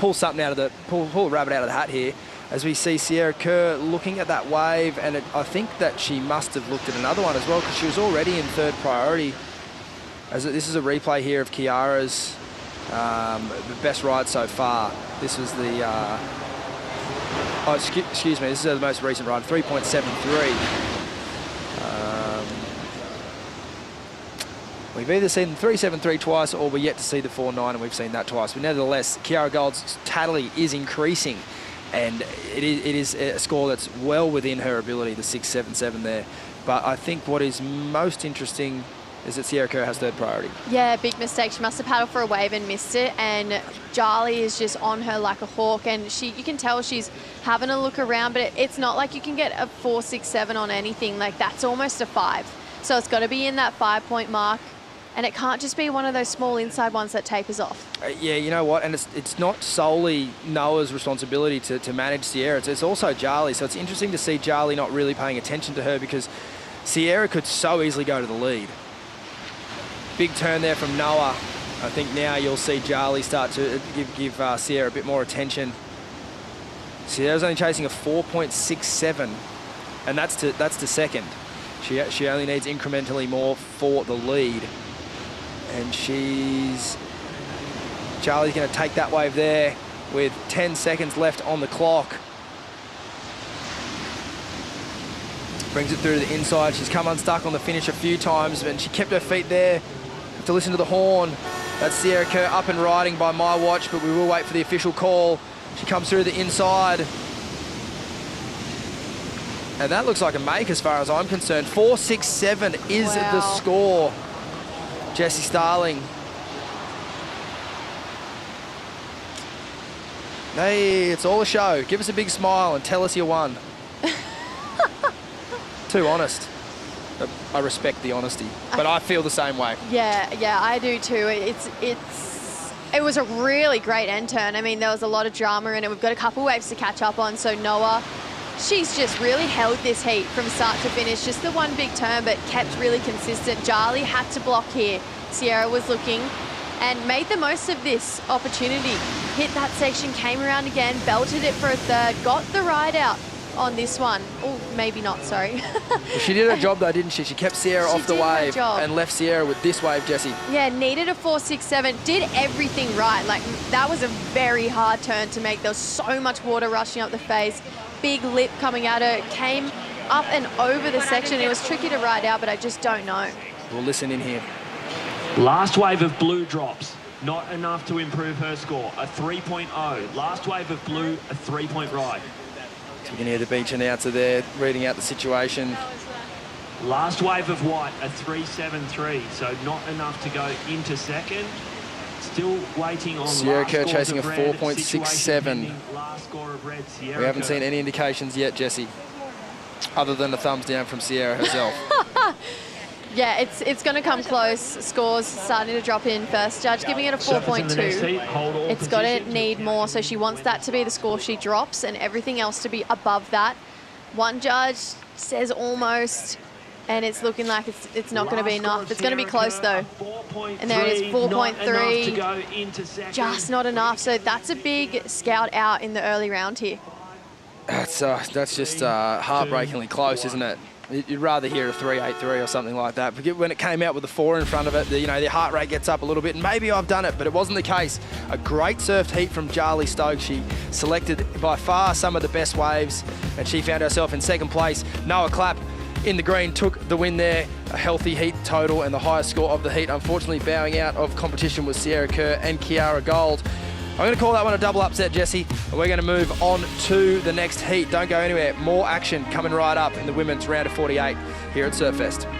pull something out of the, pull a rabbit out of the hat here. As we see Sierra Kerr looking at that wave, and I think that she must have looked at another one as well, because she was already in third priority. This is a replay here of Kiara's the best ride so far. This was the, excuse me, this is the most recent ride, 3.73. We've either seen 3.73 twice, or we're yet to see the 4.9, and we've seen that twice. But nevertheless, Kiara Gold's tally is increasing, and it is a score that's well within her ability, the 6.77 there. But I think what is most interesting is that Sierra Kerr has third priority. Yeah, big mistake. She must have paddled for a wave and missed it, and Charlie is just on her like a hawk, and you can tell she's having a look around, but it's not like you can get a 4.67 on anything. Like, that's almost a 5. So it's got to be in that 5-point mark, and it can't just be one of those small inside ones that tapers off. Yeah, you know what, and it's not solely Noah's responsibility to manage Sierra, it's also Charlie. So it's interesting to see Charlie not really paying attention to her, because Sierra could so easily go to the lead. Big turn there from Noah. I think now you'll see Charlie start to give Sierra a bit more attention. Sierra's only chasing a 4.67, and that's to second. She only needs incrementally more for the lead, and Charlie's going to take that wave there with 10 seconds left on the clock. Brings it through to the inside. She's come unstuck on the finish a few times, and she kept her feet there. To listen to the horn. That's Sierra Kerr up and riding by my watch, but we will wait for the official call. She comes through the inside. And that looks like a make as far as I'm concerned. 4.67 is the score. Jessie Starling. Hey, it's all a show. Give us a big smile and tell us you won. Too honest. I respect the honesty, but I feel the same way. Yeah, I do too. It was a really great end turn. I mean, there was a lot of drama in it. We've got a couple waves to catch up on. So Noah, she's just really held this heat from start to finish. Just the one big turn, but kept really consistent. Charlie had to block here. Sierra was looking and made the most of this opportunity. Hit that section, came around again, belted it for a third, got the ride out on this one. Oh, maybe not, sorry. She did her job though, didn't she? She kept Sierra off the wave and left Sierra with this wave, Jessie. Yeah, needed a 4.67, did everything right. Like, that was a very hard turn to make. There was so much water rushing up the face, big lip coming at her, came up and over the section. It was tricky to ride out, but I just don't know. We'll listen in here. Last wave of blue drops. Not enough to improve her score. A 3.0. Last wave of blue, a 3-point ride. So we can hear the beach announcer there reading out the situation. Last wave of white, a 3.73, so not enough to go into second. Still waiting on Sierra last Kerr scores chasing a of red. 4.67. Situation last score of red, Sierra We haven't Kerr. seen any indications yet, Jesse, other than a thumbs down from Sierra herself. Yeah, it's going to come close. Scores starting to drop in. First judge giving it a 4.2. It's got to need more, so she wants that to be the score she drops and everything else to be above that. One judge says almost, and it's looking like it's not going to be enough. It's going to be close though. And there it is, 4.3. Just not enough. So that's a big scout out in the early round here. That's just heartbreakingly close, isn't it? You'd rather hear a 3.83 or something like that. But when it came out with a 4 in front of it, the heart rate gets up a little bit. And maybe I've done it, but it wasn't the case. A great surfed heat from Charlie Stokes. She selected by far some of the best waves, and she found herself in second place. Noah Clapp in the green took the win there. A healthy heat total and the highest score of the heat. Unfortunately, bowing out of competition was Sierra Kerr and Kiara Gold. I'm going to call that one a double upset, Jesse. And we're going to move on to the next heat. Don't go anywhere. More action coming right up in the women's round of 48 here at Surfest.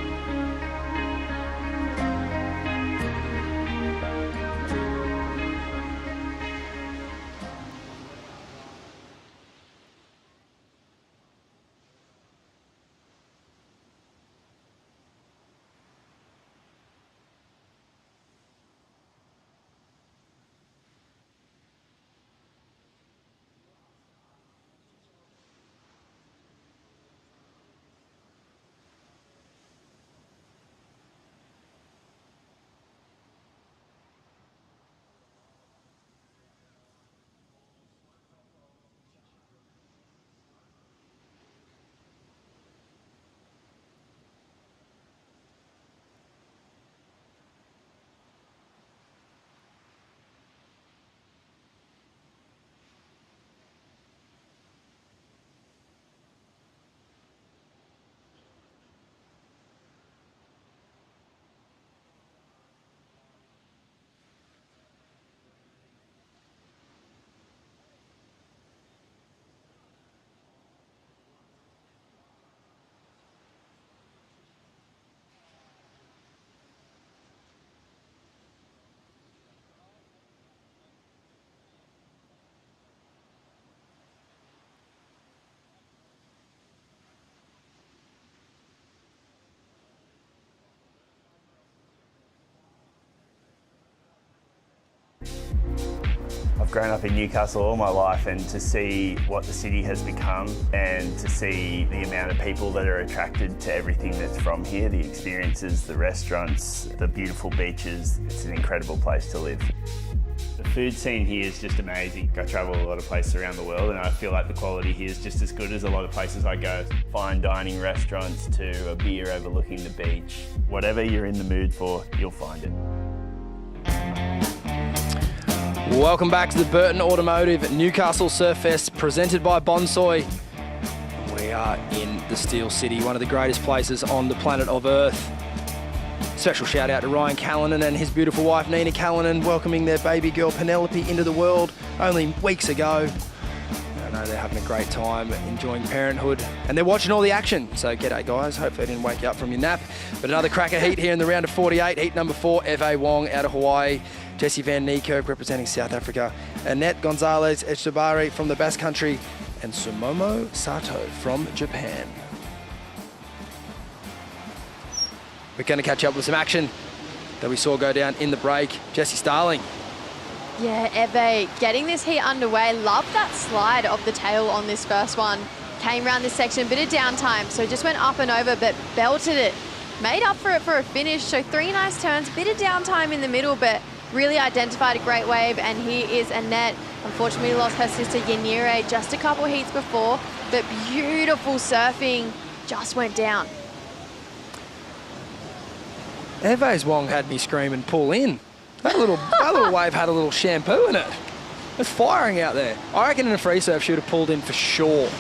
I've grown up in Newcastle all my life, and to see what the city has become and to see the amount of people that are attracted to everything that's from here, the experiences, the restaurants, the beautiful beaches, it's an incredible place to live. The food scene here is just amazing. I travel a lot of places around the world and I feel like the quality here is just as good as a lot of places I go. Fine dining restaurants to a beer overlooking the beach. Whatever you're in the mood for, you'll find it. Welcome back to the Burton Automotive Newcastle Surfest, presented by Bonsoy. We are in the Steel City, one of the greatest places on the planet of Earth. Special shout out to Ryan Callanan and his beautiful wife Nina Callanan, welcoming their baby girl Penelope into the world only weeks ago. I know they're having a great time, enjoying parenthood, and they're watching all the action. So g'day guys, hopefully I didn't wake you up from your nap. But another cracker heat here in the round of 48, heat number 4, Eve Wong out of Hawaii, Jessie Van Niekerk representing South Africa, Annette Gonzalez Echtabari from the Basque Country, and Sumomo Sato from Japan. We're going to catch up with some action that we saw go down in the break. Jessie Starling. Yeah, Eve getting this heat underway. Love that slide of the tail on this first one. Came around this section, bit of downtime, so just went up and over, but belted it. Made up for it for a finish, so 3 nice turns, bit of downtime in the middle, but really identified a great wave. And here is Annette. Unfortunately lost her sister Yanire just a couple heats before, but beautiful surfing, just went down. Eve Wong had me screaming, pull in. That little wave had a little shampoo in it. It's firing out there. I reckon in a free surf she would have pulled in for sure.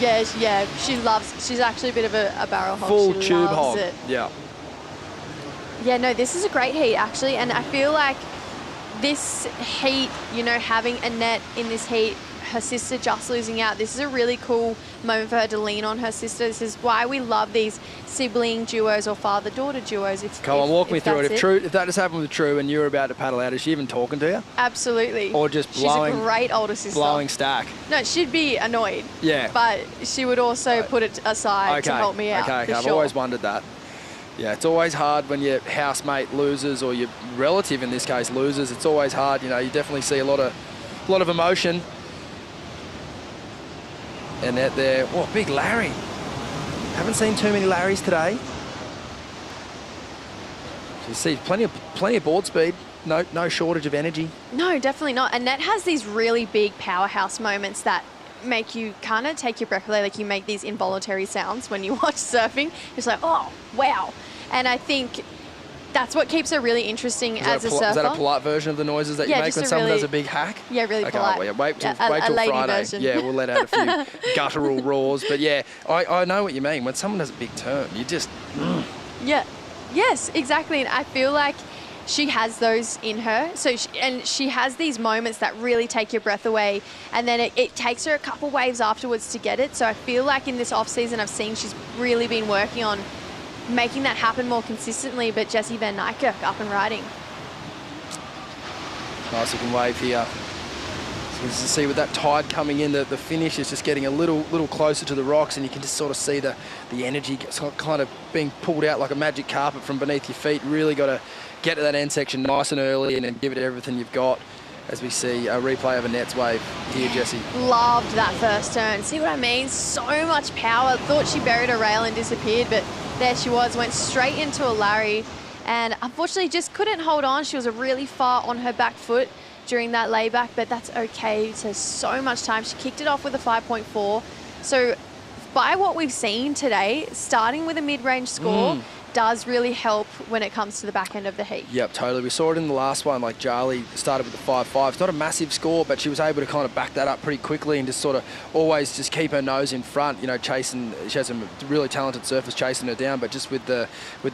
Yeah, she's actually a bit of a barrel hog. Full she tube loves hog, it. yeah. Yeah, no, this is a great heat actually, and I feel like this heat, you know, having Annette in this heat, her sister just losing out. This is a really cool moment for her to lean on her sister. This is why we love these sibling duos or father-daughter duos. Come on, walk me through it. that's If that just happened with True and you were about to paddle out, is she even talking to you? Absolutely. Or just blowing? She's a great older sister. Blowing stack. No, she'd be annoyed. Yeah. But she would also put it aside to help me out. Okay, for I've sure. always wondered that. Yeah, it's always hard when your housemate loses, or your relative in this case loses. It's always hard. You definitely see a lot of emotion. And that there, oh, big Larry. Haven't seen too many Larrys today. You see plenty of board speed. No shortage of energy. No, definitely not. Annette has these really big powerhouse moments that make you kind of take your breath away. Like, you make these involuntary sounds when you watch surfing. It's like, oh, wow. And I think that's what keeps her really interesting as a surfer. Is that a polite version of the noises that you make when someone does a big hack? Yeah, really polite. Okay, wait till a lady Friday. version. Yeah, we'll let out a few guttural roars. But yeah, I know what you mean. When someone does a big turn, you just... Yeah. Yes, exactly. And I feel like she has those in her. So she has these moments that really take your breath away, and then it takes her a couple waves afterwards to get it. So I feel like in this off season, I've seen she's really been working on making that happen more consistently. But Jessie Van Niekerk up and riding. Nice looking wave here. So you can see with that tide coming in, the finish is just getting a little closer to the rocks, and you can just sort of see the energy kind of being pulled out like a magic carpet from beneath your feet. Really got to get to that end section nice and early and then give it everything you've got, as we see a replay of Annette's wave here, Jessie. Loved that first turn. See what I mean? So much power. Thought she buried a rail and disappeared, but there she was, went straight into a Larry, and unfortunately just couldn't hold on. She was really far on her back foot during that layback, but that's okay. So much time. She kicked it off with a 5.4. So by what we've seen today, starting with a mid-range score does really help when it comes to the back end of the heat. Yep, totally. We saw it in the last one, like Jarly started with the 5.5. It's not a massive score, but she was able to kind of back that up pretty quickly and just sort of always just keep her nose in front, chasing. She has some really talented surfers chasing her down, but just with the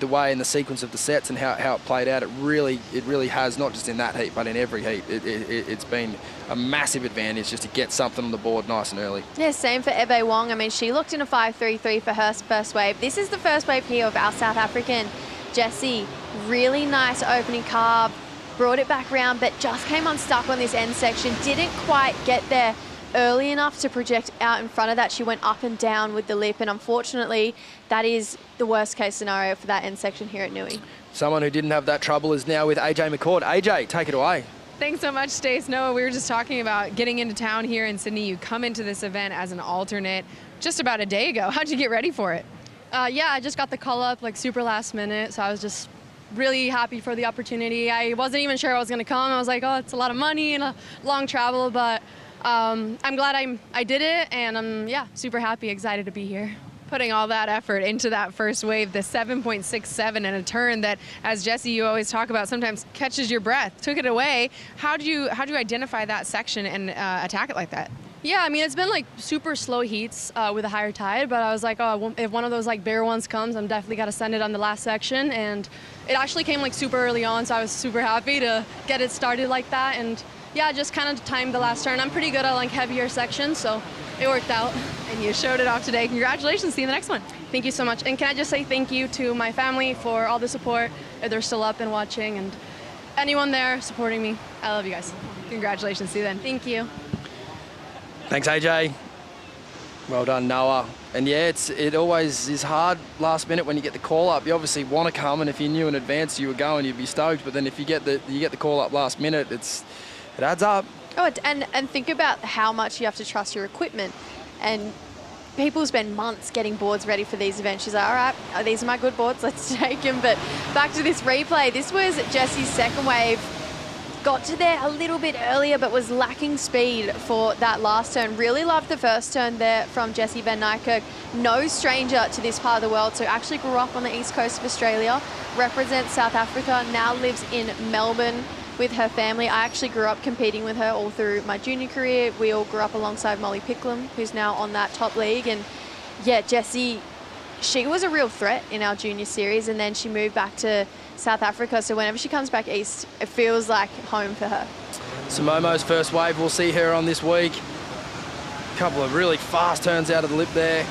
way and the sequence of the sets and how it played out, it really has, not just in that heat, but in every heat. It's been a massive advantage just to get something on the board nice and early. Yeah, same for Ebe Wong. I mean, she looked in a 5.33 for her first wave. This is the first wave here of our South African Jessie. Really nice opening carve, brought it back round, but just came unstuck on this end section. Didn't quite get there early enough to project out in front of that. She went up and down with the lip, and unfortunately, that is the worst case scenario for that end section here at Nui. Someone who didn't have that trouble is now with AJ McCord. AJ, take it away. Thanks so much, Stace. Noah, we were just talking about getting into town here in Sydney. You come into this event as an alternate just about a day ago. How'd you get ready for it? Yeah, I just got the call up like super last minute, so I was just really happy for the opportunity. I wasn't even sure I was going to come. I was like, oh, it's a lot of money and a long travel, but I'm glad I did it, and I'm super happy, excited to be here. Putting all that effort into that first wave, the 7.67 and a turn that, as Jessie, you always talk about, sometimes catches your breath. Took it away. How do you identify that section and attack it like that? Yeah, I mean, it's been like super slow heats with a higher tide, but I was like, oh, if one of those like bigger ones comes, I'm definitely got to send it on the last section. And it actually came like super early on, so I was super happy to get it started like that. And yeah, just kind of timed the last turn. I'm pretty good at like heavier sections, so it worked out. And you showed it off today. Congratulations. See you in the next one. Thank you so much. And can I just say thank you to my family for all the support, if they're still up and watching, and anyone there supporting me. I love you guys. Congratulations. See you then. Thank you. Thanks, AJ. Well done, Noah. And yeah, it always is hard last minute when you get the call up. You obviously want to come, and if you knew in advance you were going, you'd be stoked. But then if you get the call up last minute, it adds up. Oh, and think about how much you have to trust your equipment. And people spend months getting boards ready for these events. She's like, all right, these are my good boards, let's take them. But back to this replay. This was Jessie's second wave. Got to there a little bit earlier, but was lacking speed for that last turn. Really loved the first turn there from Jessie Van Niekerk. No stranger to this part of the world. So actually grew up on the east coast of Australia, represents South Africa, now lives in Melbourne with her family. I actually grew up competing with her all through my junior career. We all grew up alongside Molly Picklum, who's now on that top league. And yeah, Jessie, she was a real threat in our junior series, and then she moved back to South Africa. So whenever she comes back east, it feels like home for her. So Momo's first wave, we'll see her on this week. Couple of really fast turns out of the lip there.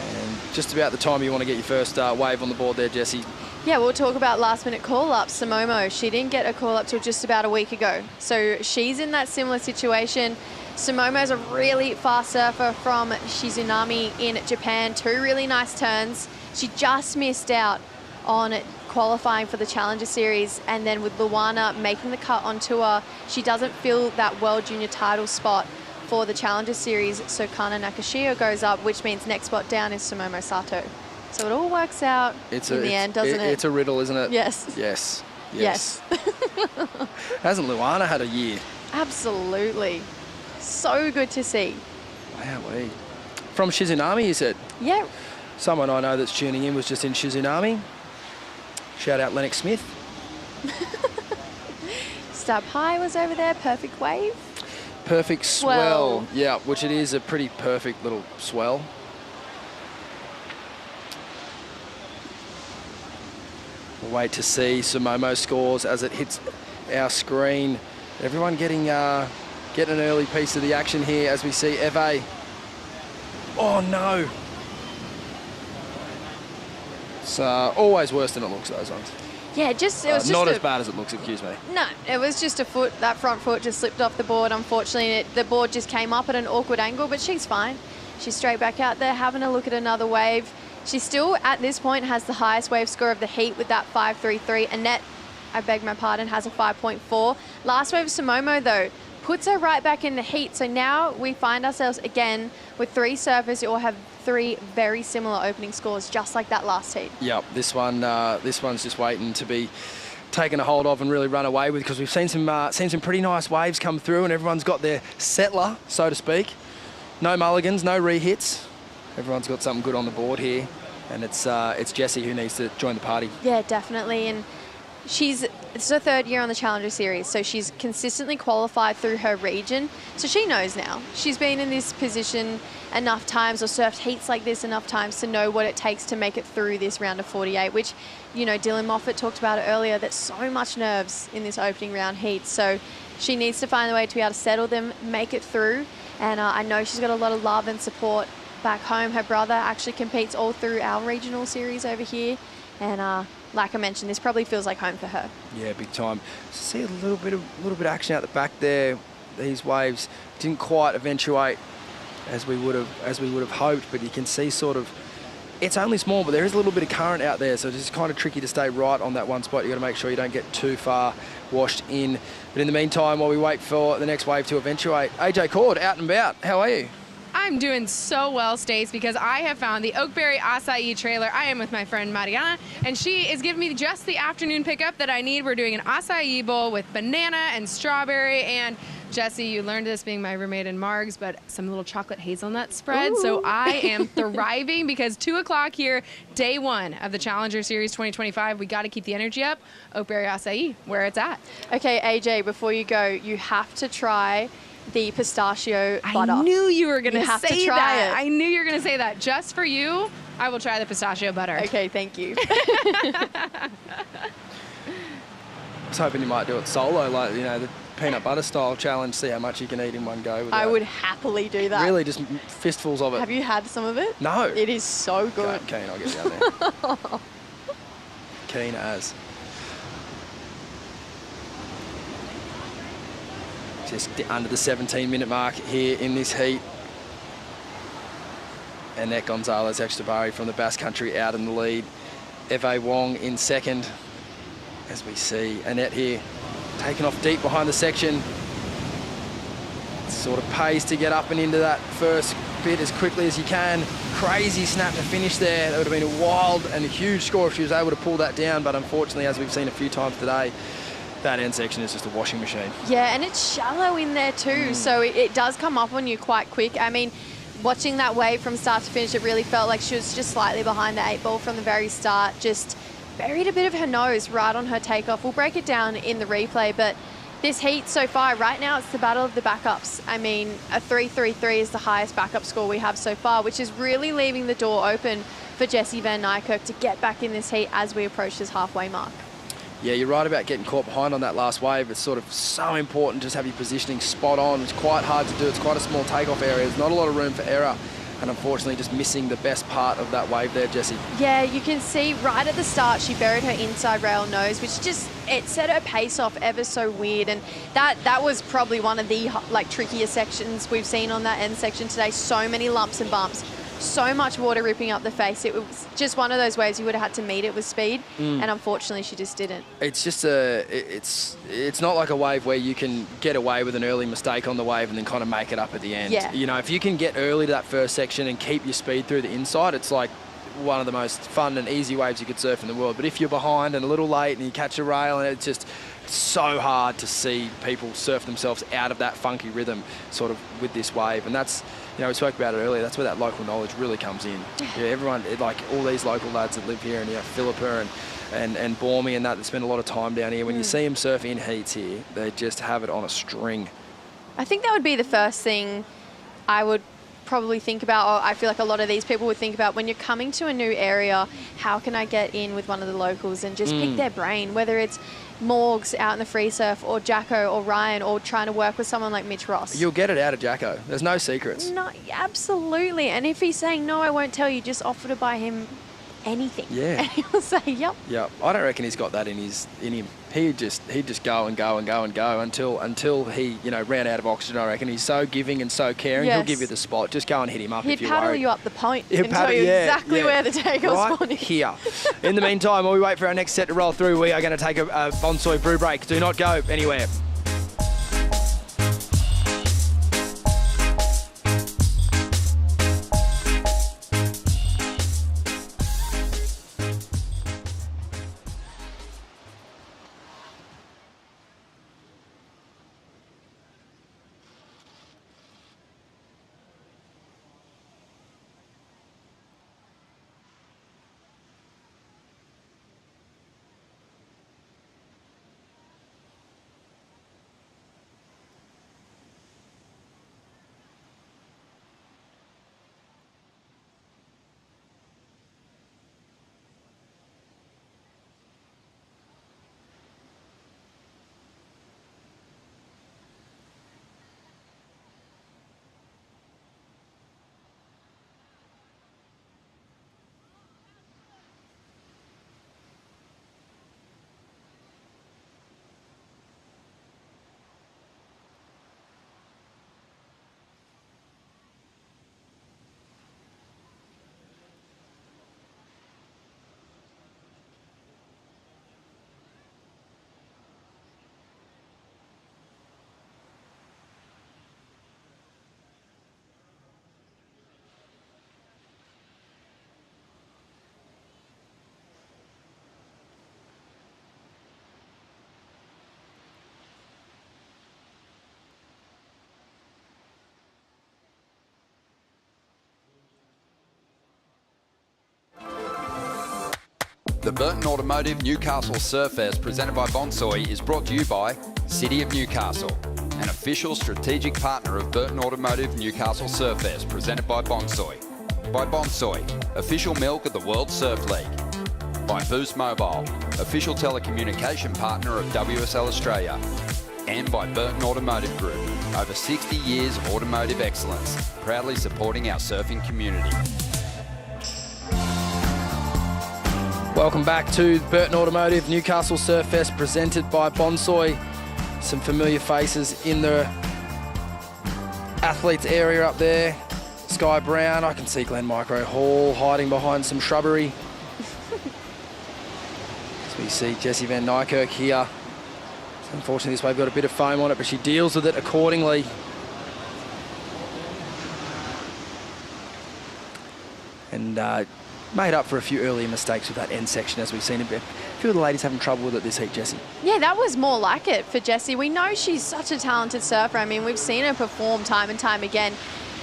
And just about the time you want to get your first wave on the board there, Jessie. Yeah, we'll talk about last-minute call-ups. Samomo, she didn't get a call-up till just about a week ago. So she's in that similar situation. Samomo's a really fast surfer from Shizunami in Japan. 2 really nice turns. She just missed out on qualifying for the Challenger Series, and then with Luana making the cut on tour, she doesn't fill that World Junior title spot for the Challenger Series, so Kana Nakashio goes up, which means next spot down is Sumomo Sato. So it all works out in the end, doesn't it? It's a riddle, isn't it? Yes. Yes. Yes. Hasn't Luana had a year? Absolutely. So good to see. Wowee. From Shizunami, you said? Yeah. Someone I know that's tuning in was just in Shizunami. Shout out Lennox Smith. Stub High was over there, perfect wave. Perfect swell. Yeah, which it is a pretty perfect little swell. We'll wait to see Sumomo scores as it hits our screen. Everyone getting an early piece of the action here as we see Eve. Oh no. It's always worse than it looks, those ones. Yeah, it was just not as bad as it looks, excuse me. No, it was just a foot. That front foot just slipped off the board. Unfortunately, the board just came up at an awkward angle, but she's fine. She's straight back out there having a look at another wave. She still, at this point, has the highest wave score of the heat with that 5.33. Annette, I beg my pardon, has a 5.4. Last wave Sumomo, though, puts her right back in the heat. So now we find ourselves again with 3 surfers who all have 3 very similar opening scores, just like that last heat. Yep, this one's just waiting to be taken a hold of and really run away with, because we've seen some pretty nice waves come through, and everyone's got their settler, so to speak. No mulligans, no re-hits. Everyone's got something good on the board here, and it's Jessie who needs to join the party. Yeah, definitely, and it's her 3rd year on the Challenger Series, so she's consistently qualified through her region. So she knows now. She's been in this position enough times, or surfed heats like this enough times, to know what it takes to make it through this round of 48, which, you know, Dylan Moffat talked about it earlier, that so much nerves in this opening round heat. So she needs to find a way to be able to settle them, make it through. And I know she's got a lot of love and support back home. Her brother actually competes all through our regional series over here. And like I mentioned, this probably feels like home for her. Yeah, big time. See a little bit of action out the back there. These waves didn't quite eventuate as we would have hoped, but you can see sort of, it's only small, but there is a little bit of current out there, so it's just kind of tricky to stay right on that one spot. You got to make sure you don't get too far washed in. But in the meantime, while we wait for the next wave to eventuate, AJ Cord, out and about. How are you? I'm doing so well, Stace, because I have found the Oakberry Acai trailer. I am with my friend Mariana, and she is giving me just the afternoon pickup that I need. We're doing an acai bowl with banana and strawberry, and Jessie, you learned this being my roommate in Margs, but some little chocolate hazelnut spread. Ooh. So I am thriving, because 2 o'clock here, day 1 of the Challenger Series 2025. We got to keep the energy up. Oakberry Acai, where it's at. Okay, AJ, before you go, you have to try the pistachio butter. I knew you were going to say try that. it. I knew you were going to say that. Just for you, I will try the pistachio butter. Okay, thank you. I was hoping you might do it solo, like, you know, the peanut butter style challenge, see how much you can eat in one go. I would happily do that. Really, just fistfuls of it. Have you had some of it? No. It is so good. Okay, keen, I'll get down there. Keen as. Just under the 17-minute mark here in this heat. Annette Gonzalez-Extabari from the Basque Country out in the lead. Eve Wong in second. As we see Annette here taking off deep behind the section. Sort of pays to get up and into that first bit as quickly as you can. Crazy snap to finish there. That would have been a wild and a huge score if she was able to pull that down, but unfortunately, as we've seen a few times today, that end section is just a washing machine. Yeah, and it's shallow in there too, so it does come up on you quite quick. I mean, watching that wave from start to finish, it really felt like she was just slightly behind the 8 ball from the very start, just buried a bit of her nose right on her takeoff. We'll break it down in the replay, but this heat so far, right now, it's the battle of the backups. I mean, a 3.33 is the highest backup score we have so far, which is really leaving the door open for Jessie Van Niekerk to get back in this heat as we approach this halfway mark. Yeah, you're right about getting caught behind on that last wave. It's sort of so important just have your positioning spot on. It's quite hard to do. It's quite a small takeoff area. There's not a lot of room for error. And unfortunately just missing the best part of that wave there, Jessie. Yeah, you can see right at the start she buried her inside rail nose, which just, it set her pace off ever so weird. And that was probably one of the like trickier sections we've seen on that end section today. So many lumps and bumps, so much water ripping up the face. It was just one of those waves you would have had to meet it with speed, and unfortunately she just didn't. It's just it's not like a wave where you can get away with an early mistake on the wave and then kind of make it up at the end. Yeah. You know, if you can get early to that first section and keep your speed through the inside, it's like one of the most fun and easy waves you could surf in the world. But if you're behind and a little late and you catch a rail, and it's just so hard to see people surf themselves out of that funky rhythm sort of with this wave. And that's, you know, we spoke about it earlier, that's where that local knowledge really comes in. Yeah, everyone, like all these local lads that live here, and you know, Philippa and Bormy and that spend a lot of time down here. When you see them surf in heats here, they just have it on a string. I think that would be the first thing I would probably think about, or I feel like a lot of these people would think about when you're coming to a new area. How can I get in with one of the locals and just pick their brain, whether it's Morgs out in the free surf, or Jacko or Ryan, or trying to work with someone like Mitch Ross. You'll get it out of Jacko. There's no secrets. No, absolutely. And if he's saying, no, I won't tell you, just offer to buy him anything. Yeah. And he'll say, yep. Yeah, I don't reckon he's got that in him. He'd just go and go and go and go until he, you know, ran out of oxygen. I reckon he's so giving and so caring. Yes. He'll give you the spot. Just go and hit him up if He'd you're paddle worried. you up the point He'd and tell you exactly where the takeoff's right spawning. here. In the meantime, while we wait for our next set to roll through, we are going to take a Bonsoy brew break. Do not go anywhere. The Burton Automotive Newcastle Surfest, presented by Bonsoy, is brought to you by City of Newcastle, an official strategic partner of Burton Automotive Newcastle Surfest, presented by Bonsoy. By Bonsoy, official milk of the World Surf League. By Boost Mobile, official telecommunication partner of WSL Australia. And by Burton Automotive Group, over 60 years of automotive excellence, proudly supporting our surfing community. Welcome back to Burton Automotive Newcastle Surfest, presented by Bonsoy. Some familiar faces in the athletes area up there. Sky Brown, I can see Glenn Micro Hall hiding behind some shrubbery. So we see Jessie Van Nykirk here. Unfortunately, this wave got a bit of foam on it, but she deals with it accordingly. And made up for a few earlier mistakes with that end section, as we've seen a bit. A few of the ladies having trouble with it this heat, Jessie. Yeah, that was more like it for Jessie. We know she's such a talented surfer. I mean, we've seen her perform time and time again,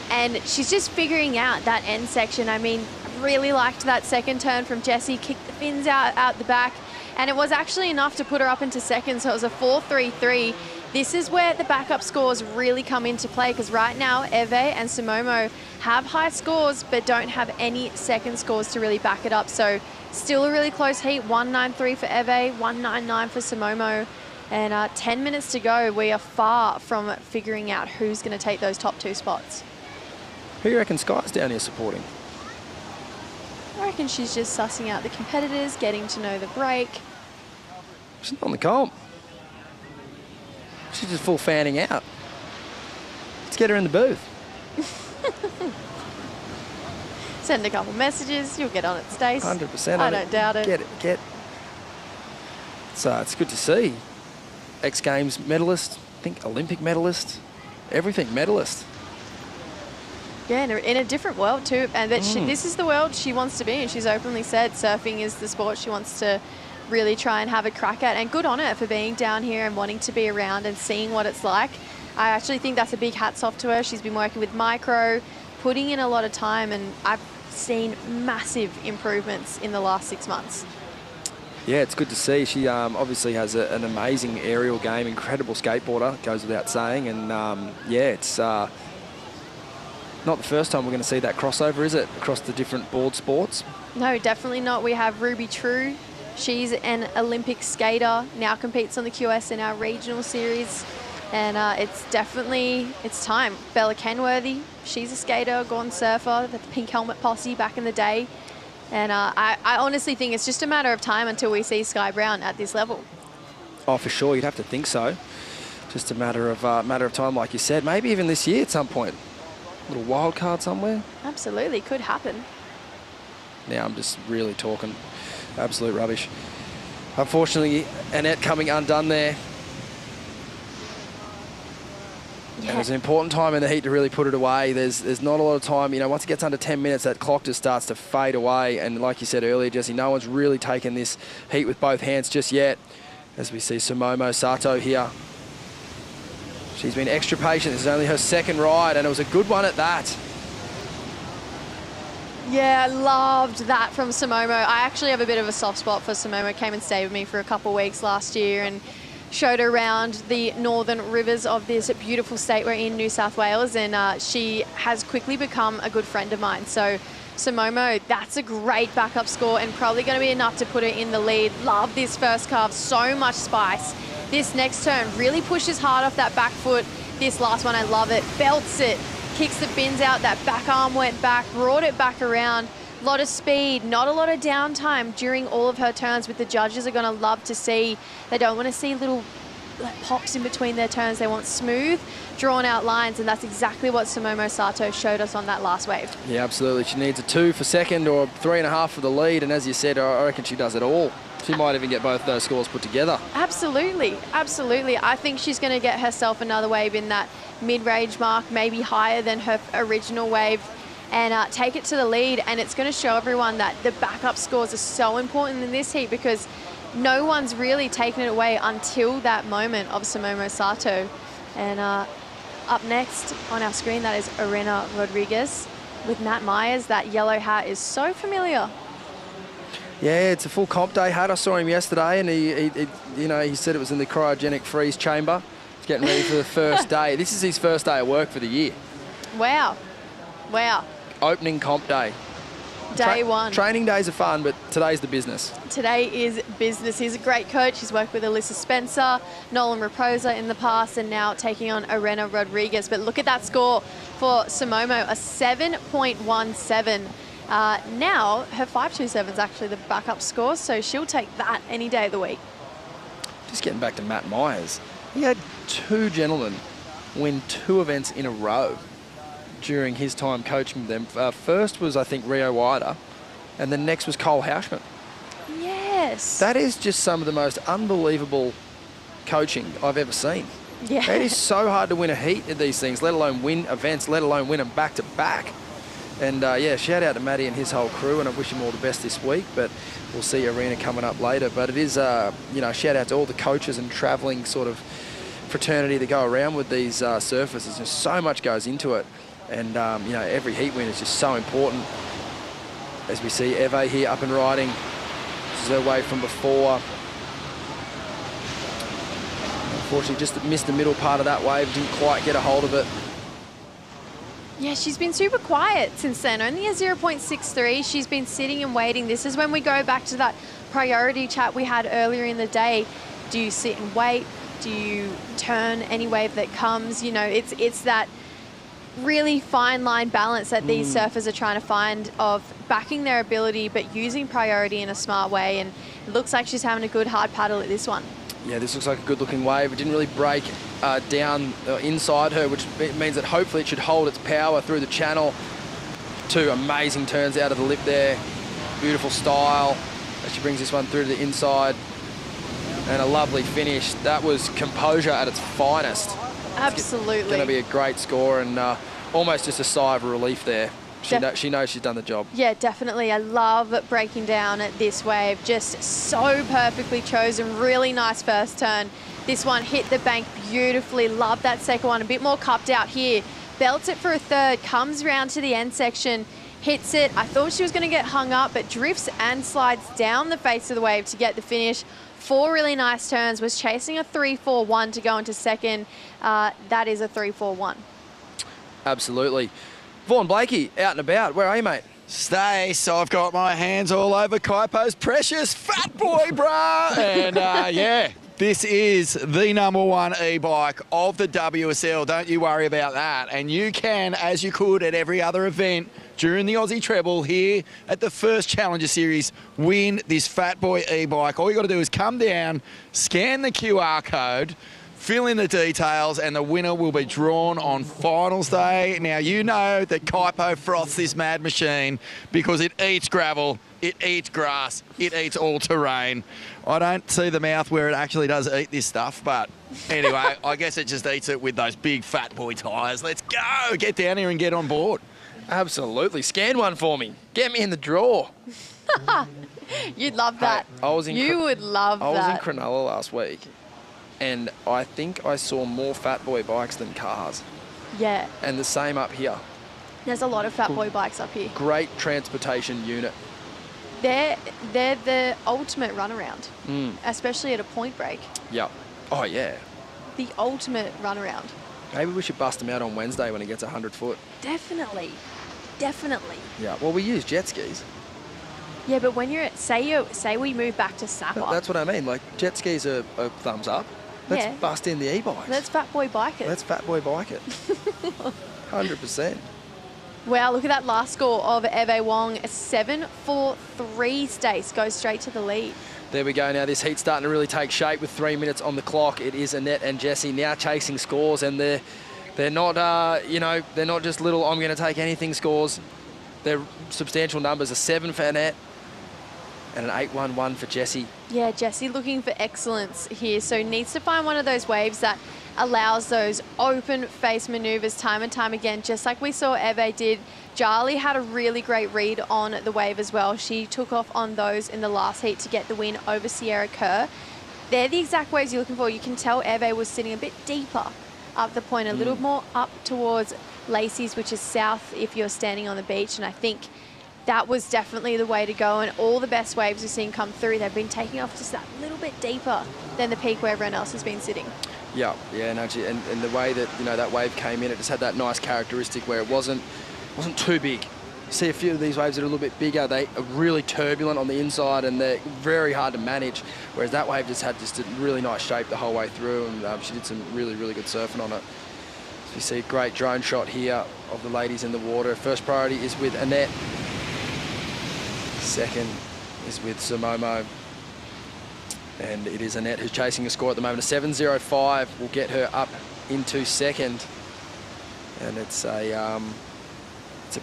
and she's just figuring out that end section. I mean, I really liked that second turn from Jessie, kicked the fins out the back, and it was actually enough to put her up into second, so it was a 4.33. This is where the backup scores really come into play, because right now Eve and Simomo have high scores but don't have any second scores to really back it up. So Still a really close heat, 193 for Eve, 199 for Simomo. And 10 minutes to go. We are far from figuring out who's going to take those top 2 spots. Who do you reckon Sky's down here supporting? I reckon she's just sussing out the competitors, getting to know the break. She's not on the comp. She's just full fanning out. Let's get her in the booth. Send a couple messages, you'll get on it, Stace. 100%. I don't doubt it. Get. So it's good to see. X Games medalist, I think Olympic medalist, everything medalist. Yeah, in a different world too. And that this is the world she wants to be in. She's openly said surfing is the sport she wants to really try and have a crack at. And good on her for being down here and wanting to be around and seeing what it's like. I actually think that's a big hats off to her. She's been working with micro, putting in a lot of time, and I've seen massive improvements in the last 6 months. Yeah, it's good to see. She obviously has an amazing aerial game, incredible skateboarder, goes without saying. And yeah, it's not the first time we're going to see that crossover, is it, across the different board sports? No, definitely not. We have Ruby True. She's an Olympic skater, now competes on the QS in our regional series. And it's time. Bella Kenworthy, she's a skater, gone surfer, the Pink Helmet Posse back in the day. And I honestly think it's just a matter of time until we see Sky Brown at this level. Oh, for sure, you'd have to think so. Just a matter of time, like you said. Maybe even this year at some point. A little wild card somewhere. Absolutely, could happen. Now I'm just really talking absolute rubbish. Unfortunately, Annette coming undone there. Yeah. And it's an important time in the heat to really put it away. There's not a lot of time. You know, once it gets under 10 minutes, that clock just starts to fade away. And like you said earlier, Jesse, no one's really taken this heat with both hands just yet. As we see Simomo Sato here. She's been extra patient. This is only her second ride, and it was a good one at that. Yeah, loved that from Simomo. I actually have a bit of a soft spot for Simomo. Came and stayed with me for a couple of weeks last year and showed her around the northern rivers of this beautiful state. We're in New South Wales, and she has quickly become a good friend of mine. So Simomo, that's a great backup score and probably going to be enough to put her in the lead. Love this first carve, so much spice. This next turn really pushes hard off that back foot. This last one, I love it. Belts it, kicks the fins out, that back arm went back, brought it back around. A lot of speed, not a lot of downtime during all of her turns, which the judges are going to love to see. They don't want to see little pops in between their turns. They want smooth, drawn out lines, and that's exactly what Simomo Sato showed us on that last wave. Yeah, absolutely. She needs a 2 for second or 3.5 for the lead, and as you said, I reckon she does it all. She might even get both those scores put together. Absolutely, absolutely. I think she's going to get herself another wave in that mid-range mark, maybe higher than her original wave, and take it to the lead. And it's going to show everyone that the backup scores are so important in this heat, because no one's really taken it away until that moment of Simomo Sato. And up next on our screen, that is Arena Rodriguez with Matt Myers. That yellow hat is so familiar. Yeah, it's a full comp day hat. I saw him yesterday, and he said it was in the cryogenic freeze chamber. He's getting ready for the first day. This is his first day at work for the year. Wow. Wow. Opening comp day. Day one. Training days are fun, but today's the business. Today is business. He's a great coach. He's worked with Alyssa Spencer, Nolan Raposa in the past, and now taking on Arena Rodriguez. But look at that score for Simomo, a 7.17. Now, her 5.27 is actually the backup score, so she'll take that any day of the week. Just getting back to Matt Myers. He had 2 gentlemen win 2 events in a row during his time coaching them. First was, I think, Rio Wider, and the next was Cole Hauschman. Yes. That is just some of the most unbelievable coaching I've ever seen. Yeah. It is so hard to win a heat at these things, let alone win events, let alone win them back to back. And yeah, shout out to Matty and his whole crew, and I wish him all the best this week, but we'll see Arena coming up later. But it is, shout out to all the coaches and travelling sort of fraternity that go around with these surfers. There's just so much goes into it. And, every heat win is just so important. As we see Eve here up and riding. This is her wave from before. Unfortunately, just missed the middle part of that wave. Didn't quite get a hold of it. Yeah, she's been super quiet since then. Only a 0.63. She's been sitting and waiting. This is when we go back to that priority chat we had earlier in the day. Do you sit and wait? Do you turn any wave that comes? You know, it's that really fine line balance that these surfers are trying to find of backing their ability but using priority in a smart way, and it looks like she's having a good hard paddle at this one. Yeah, this looks like a good looking wave. It didn't really break down inside her, which means that hopefully it should hold its power through the channel. 2 amazing turns out of the lip there. Beautiful style as she brings this one through to the inside, and a lovely finish. That was composure at its finest. Absolutely. It's going to be a great score, and almost just a sigh of relief there. She knows she's done the job. Yeah, definitely. I love breaking down at this wave. Just so perfectly chosen. Really nice first turn. This one hit the bank beautifully. Love that second one. A bit more cupped out here. Belts it for a third. Comes round to the end section. Hits it. I thought she was going to get hung up, but drifts and slides down the face of the wave to get the finish. 4 really nice turns. Was chasing a 3-4-1 to go into second. That is a 3-4-1. Absolutely. Vaughan Blakey, out and about. Where are you, mate? Stace, I've got my hands all over Kaipo's precious fat boy, bruh. And yeah, this is the #1 e-bike of the WSL. Don't you worry about that. And you can, as you could at every other event during the Aussie Treble here at the first Challenger Series, win this fat boy e-bike. All you got to do is come down, scan the QR code, fill in the details, and the winner will be drawn on finals day. Now, you know that Kaipo froths this mad machine because it eats gravel, it eats grass, it eats all terrain. I don't see the mouth where it actually does eat this stuff, but anyway, I guess it just eats it with those big fat boy tyres. Let's go! Get down here and get on board. Absolutely. Scan one for me. Get me in the draw. You'd love that. Hey, you would love that. I was in Cronulla last week, and I think I saw more fat boy bikes than cars. Yeah. And the same up here. There's a lot of fat boy bikes up here. Great transportation unit. They're the ultimate runaround, especially at a point break. Yep. Oh, yeah. The ultimate runaround. Maybe we should bust them out on Wednesday when it gets 100 foot. Definitely. Definitely. Yeah. Well, we use jet skis. Yeah, but when you're say we move back to Sapper. That's what I mean. Like, jet skis are thumbs up. Let's bust in the e-bikes. Let's fat boy bike it. Let's fat boy bike it. 100%. Wow, look at that last score of Eve Wong. A 7-4-3 Stace goes straight to the lead. There we go. Now this heat's starting to really take shape with 3 minutes on the clock. It is Annette and Jessie now chasing scores, and they're not they're not just little I'm going to take anything scores. They're substantial numbers. A 7 for Annette and an 8-1-1 for Jessie. Yeah, Jessie looking for excellence here, so needs to find one of those waves that allows those open face maneuvers time and time again, just like we saw Eve did. Jarly had a really great read on the wave as well. She took off on those in the last heat to get the win over Sierra Kerr. They're the exact waves you're looking for. You can tell Eve was sitting a bit deeper up the point, a little more up towards Lacey's, which is south if you're standing on the beach, and I think that was definitely the way to go, and all the best waves we've seen come through, they've been taking off just that little bit deeper than the peak where everyone else has been sitting. Yeah, and actually, and the way that that wave came in, it just had that nice characteristic where it wasn't too big. You see a few of these waves that are a little bit bigger, they are really turbulent on the inside and they're very hard to manage, whereas that wave just had a really nice shape the whole way through, and she did some really, really good surfing on it. So you see a great drone shot here of the ladies in the water. First priority is with Annette. Second is with Sumomo. And it is Annette who's chasing a score at the moment. A 7.05 will get her up into second. And it's a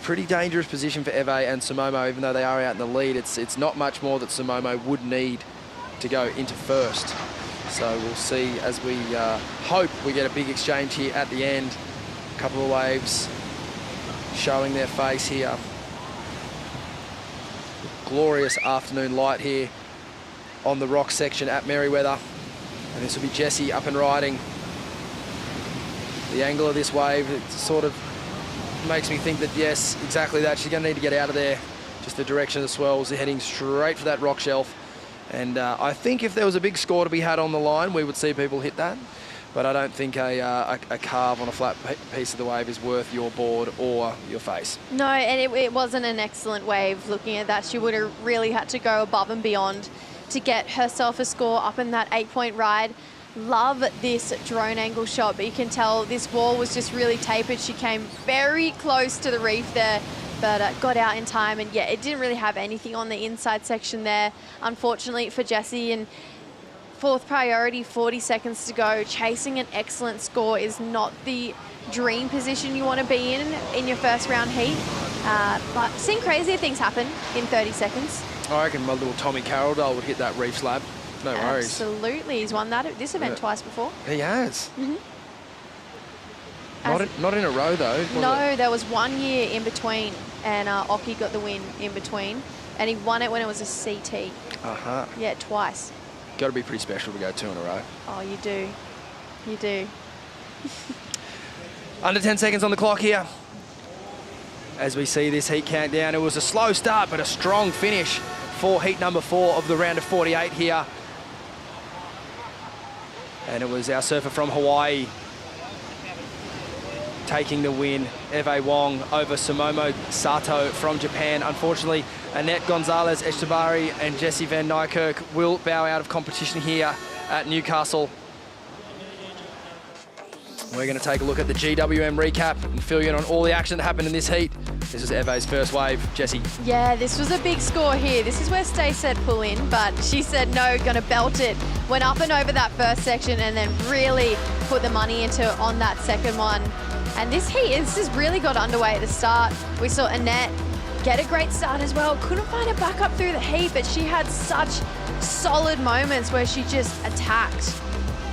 pretty dangerous position for Eve and Sumomo, even though they are out in the lead. It's not much more that Sumomo would need to go into first. So we'll see as we hope we get a big exchange here at the end. A couple of waves showing their face here. Glorious afternoon light here on the rock section at Merewether. And this will be Jessie up and riding. The angle of this wave, it sort of makes me think that, yes, exactly that. She's going to need to get out of there. Just the direction of the swells, they're heading straight for that rock shelf. And I think if there was a big score to be had on the line, we would see people hit that. but I don't think a carve on a flat piece of the wave is worth your board or your face. No, and it wasn't an excellent wave. Looking at that, she would have really had to go above and beyond to get herself a score up in that 8-point ride. Love this drone angle shot, but you can tell this wall was just really tapered. She came very close to the reef there, but got out in time, and yeah, it didn't really have anything on the inside section there, unfortunately for Jessie. And fourth priority, 40 seconds to go. Chasing an excellent score is not the dream position you want to be in your first round heat, but seen crazier things happen in 30 seconds. I reckon my little Tommy Carroll would hit that reef slab. No worries. Absolutely, he's won this event twice before. He has. Mm-hmm. Not in a row though. No, there was 1 year in between, and Oki got the win in between, and he won it when it was a CT. Uh-huh. Yeah, twice. Got to be pretty special to go 2 in a row. Oh, you do. You do. Under 10 seconds on the clock here. As we see this heat countdown, it was a slow start, but a strong finish for heat number 4 of the round of 48 here. And it was our surfer from Hawaii taking the win, Eve Wong over Sumomo Sato from Japan. Unfortunately, Annette Gonzalez Echtabari and Jessie Van Niekerk will bow out of competition here at Newcastle. We're going to take a look at the GWM recap and fill you in on all the action that happened in this heat. This is Eve's first wave. Jessie. Yeah, this was a big score here. This is where Stay said pull in, but she said no, gonna belt it. Went up and over that first section and then really put the money into on that second one. And this has really got underway at the start. We saw Annette get a great start as well. Couldn't find a backup through the heat, but she had such solid moments where she just attacked.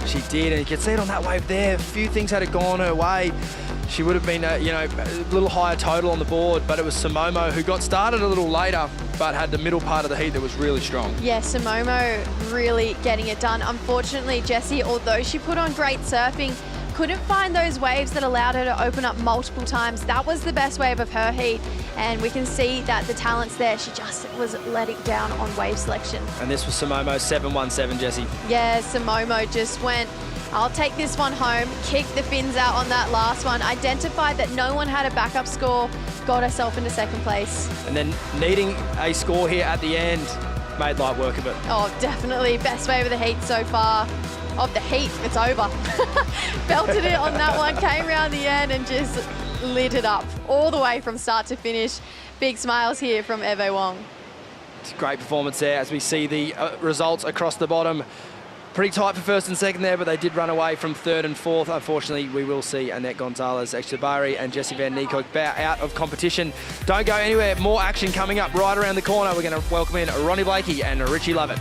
She did, and you can see it on that wave there. A few things had gone her way. She would have been, a little higher total on the board, but it was Sumomo who got started a little later, but had the middle part of the heat that was really strong. Yeah, Sumomo really getting it done. Unfortunately, Jessie, although she put on great surfing, couldn't find those waves that allowed her to open up multiple times. That was the best wave of her heat, and we can see that the talent's there. She just was letting down on wave selection. And this was Sumomo 717, Jessie. Yeah, Sumomo just went, I'll take this one home, kicked the fins out on that last one, identified that no one had a backup score, got herself into second place. And then needing a score here at the end, made light work of it. Oh, definitely. Best wave of the heat so far. Of the heat, it's over. Belted it on that one, came around the end and just lit it up all the way from start to finish. Big smiles here from Eve Wong. It's a great performance there as we see the results across the bottom. Pretty tight for first and second there, but they did run away from third and fourth. Unfortunately, we will see Annette Gonzalez Echtabari and Jessie Van Niekerk bow out of competition. Don't go anywhere. More action coming up right around the corner. We're going to welcome in Ronnie Blakey and Richie Lovett.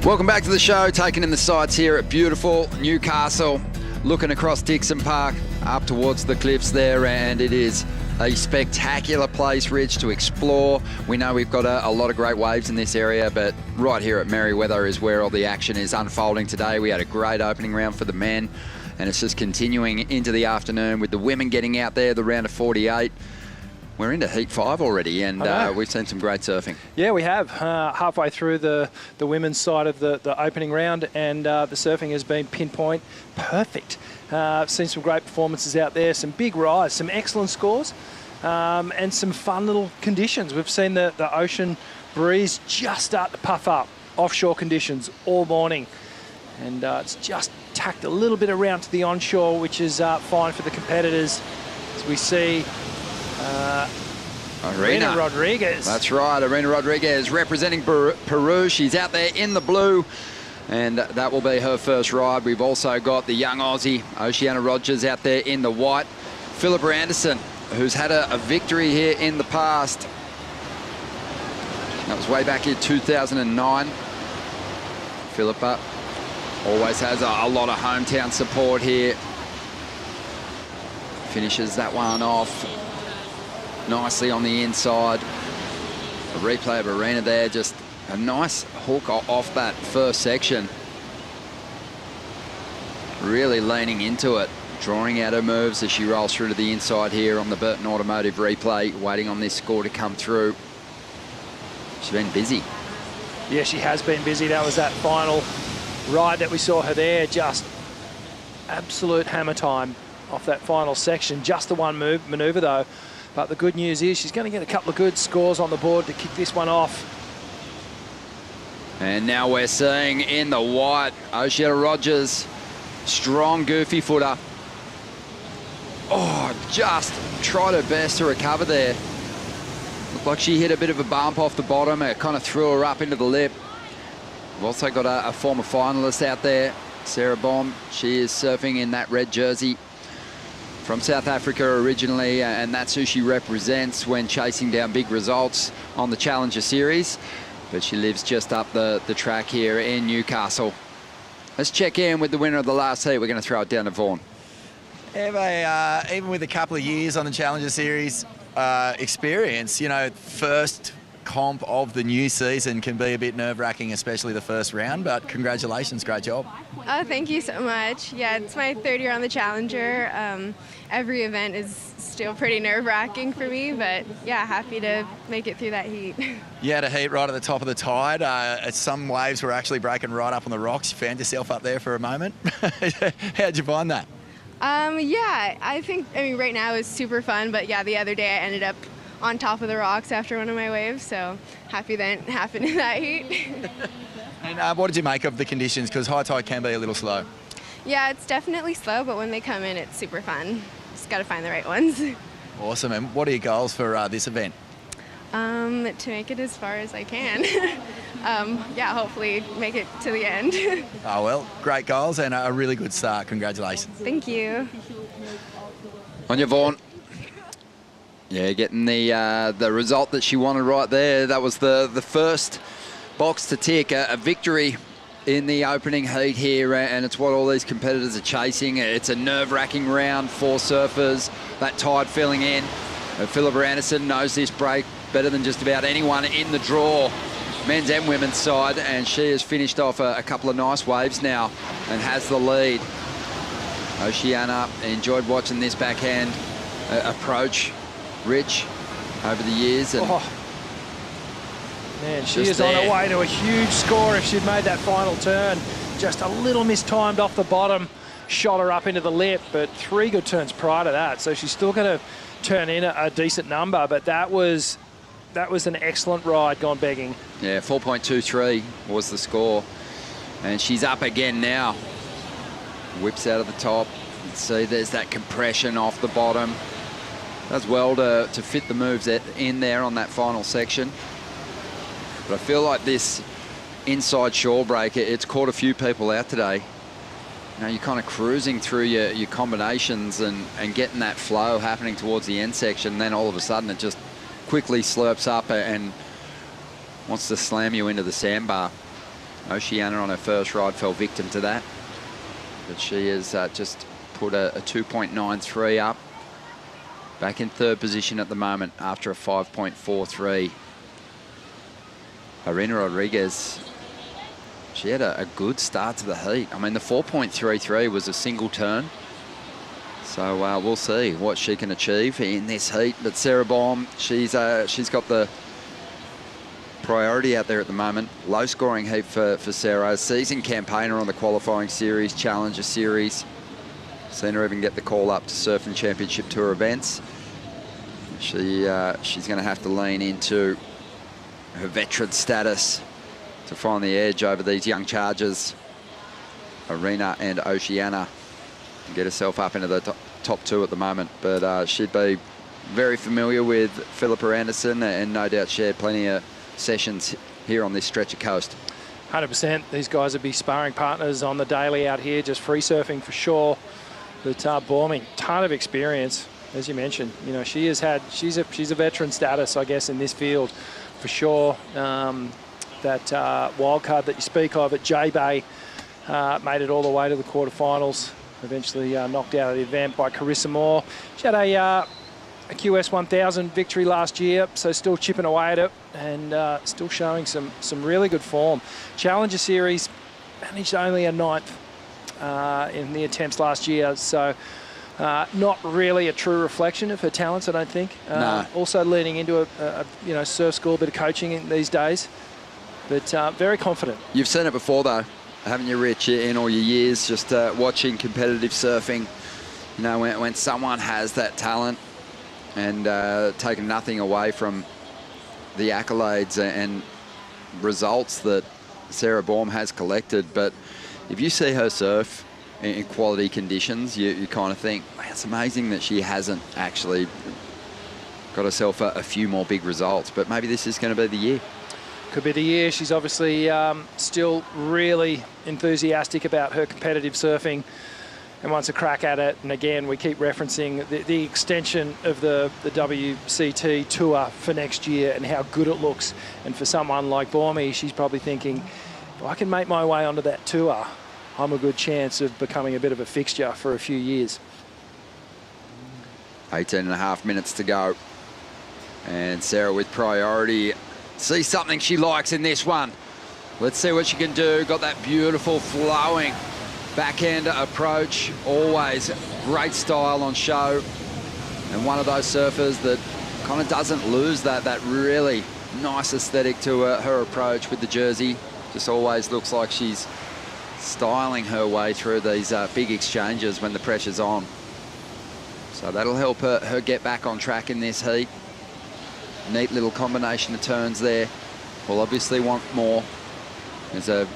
Welcome back to the show, taking in the sights here at beautiful Newcastle, looking across Dixon Park up towards the cliffs there, and it is a spectacular place, Rich, to explore. We know we've got a lot of great waves in this area, but right here at Merewether is where all the action is unfolding today. We had a great opening round for the men, and it's just continuing into the afternoon with the women getting out there, the round of 48. We're into Heat 5 already, and we've seen some great surfing. Yeah, we have. Halfway through the women's side of the opening round, and the surfing has been pinpoint perfect. Seen some great performances out there, some big rides, some excellent scores, and some fun little conditions. We've seen the ocean breeze just start to puff up, offshore conditions all morning. And it's just tacked a little bit around to the onshore, which is fine for the competitors. As we see Irina Rodriguez. That's right, Irina Rodriguez representing Peru. She's out there in the blue, and that will be her first ride. We've also got the young Aussie, Oceana Rogers, out there in the white. Philippa Anderson, who's had a victory here in the past. That was way back in 2009. Philippa always has a lot of hometown support here. Finishes that one off nicely on the inside. A replay of Irina there, just a nice hook off that first section. Really leaning into it, drawing out her moves as she rolls through to the inside here on the Burton Automotive replay, waiting on this score to come through. She's been busy. Yeah, she has been busy. That was that final ride that we saw her there, just absolute hammer time off that final section. Just the one manoeuvre though. But the good news is she's going to get a couple of good scores on the board to kick this one off. And now we're seeing in the white, Oceana Rogers, strong goofy footer. Oh, just tried her best to recover there. Looked like she hit a bit of a bump off the bottom. It kind of threw her up into the lip. We've also got a former finalist out there, Sarah Baum. She is surfing in that red jersey. From South Africa originally, and that's who she represents when chasing down big results on the Challenger Series. But she lives just up the track here in Newcastle. Let's check in with the winner of the last heat. We're going to throw it down to Vaughan. Eva, even with a couple of years on the Challenger Series experience, you know, first comp of the new season can be a bit nerve-wracking, especially the first round, but congratulations, great job. Oh, thank you so much. Yeah, it's my third year on the Challenger. Every event is still pretty nerve-wracking for me, but yeah, happy to make it through that heat. You had a heat right at the top of the tide. Some waves were actually breaking right up on the rocks. You found yourself up there for a moment. How'd you find that? Yeah, I mean, right now is super fun, but yeah, the other day I ended up on top of the rocks after one of my waves, so happy that happened in that heat. And what did you make of the conditions? Because high tide can be a little slow. Yeah, it's definitely slow, but when they come in, it's super fun. Just got to find the right ones. Awesome. And what are your goals for this event? To make it as far as I can. Yeah, hopefully make it to the end. Oh, well, great goals and a really good start. Congratulations. Thank you. On your Vaughan. Yeah, getting the result that she wanted right there. That was the first box to tick, a victory in the opening heat here, and it's what all these competitors are chasing. It's a nerve-wracking round for surfers, that tide filling in. Philippa Anderson knows this break better than just about anyone in the draw, men's and women's side, and she has finished off a couple of nice waves now and has the lead. Oceana enjoyed watching this backhand approach Rich over the years. And man, she is on her way to a huge score if she'd made that final turn. Just a little mistimed off the bottom, shot her up into the lip, but 3 good turns prior to that. So she's still going to turn in a decent number, but that was an excellent ride gone begging. Yeah, 4.23 was the score. And she's up again now. Whips out of the top. You can see there's that compression off the bottom. Does well to fit the moves in there on that final section. But I feel like this inside shore break, it's caught a few people out today. You know, you're kind of cruising through your combinations and getting that flow happening towards the end section. And then all of a sudden it just quickly slurps up and wants to slam you into the sandbar. Oceana on her first ride fell victim to that. But she has just put a 2.93 up. Back in third position at the moment after a 5.43. Irina Rodriguez, she had a good start to the heat. I mean, the 4.33 was a single turn. So we'll see what she can achieve in this heat. But Sarah Baum, she's got the priority out there at the moment. Low scoring heat for Sarah. Season campaigner on the qualifying series, Challenger series. Seen her even get the call up to Surfing Championship Tour events. She's going to have to lean into her veteran status to find the edge over these young chargers, Irina and Oceana, and get herself up into the top two at the moment. But she'd be very familiar with Philippa Anderson and no doubt shared plenty of sessions here on this stretch of coast. 100%. These guys would be sparring partners on the daily out here, just free surfing for sure. But Bauming, ton of experience, as you mentioned. You know, she's a veteran status, I guess, in this field for sure. That wild card that you speak of at J-Bay made it all the way to the quarterfinals. Eventually knocked out of the event by Carissa Moore. She had a QS 1000 victory last year, so still chipping away at it and still showing some really good form. Challenger Series managed only a 9th in the attempts last year, so not really a true reflection of her talents, I don't think. No. Also leaning into a surf school, a bit of coaching in these days, but very confident. You've seen it before though, haven't you, Rich, in all your years just watching competitive surfing? You know, when someone has that talent and taking nothing away from the accolades and results that Sarah Baum has collected, but if you see her surf in quality conditions, you kind of think, wow, it's amazing that she hasn't actually got herself a few more big results, but maybe this is going to be the year. Could be the year. She's obviously still really enthusiastic about her competitive surfing and wants a crack at it. And again, we keep referencing the extension of the WCT tour for next year and how good it looks. And for someone like Baumey, she's probably thinking, if I can make my way onto that tour, I'm a good chance of becoming a bit of a fixture for a few years. 18.5 minutes to go. And Sarah with priority. See something she likes in this one. Let's see what she can do. Got that beautiful flowing backhand approach. Always great style on show. And one of those surfers that kind of doesn't lose that really nice aesthetic to her approach with the jersey. Just always looks like she's styling her way through these big exchanges when the pressure's on. So that'll help her get back on track in this heat. Neat little combination of turns there. We'll obviously want more. There's a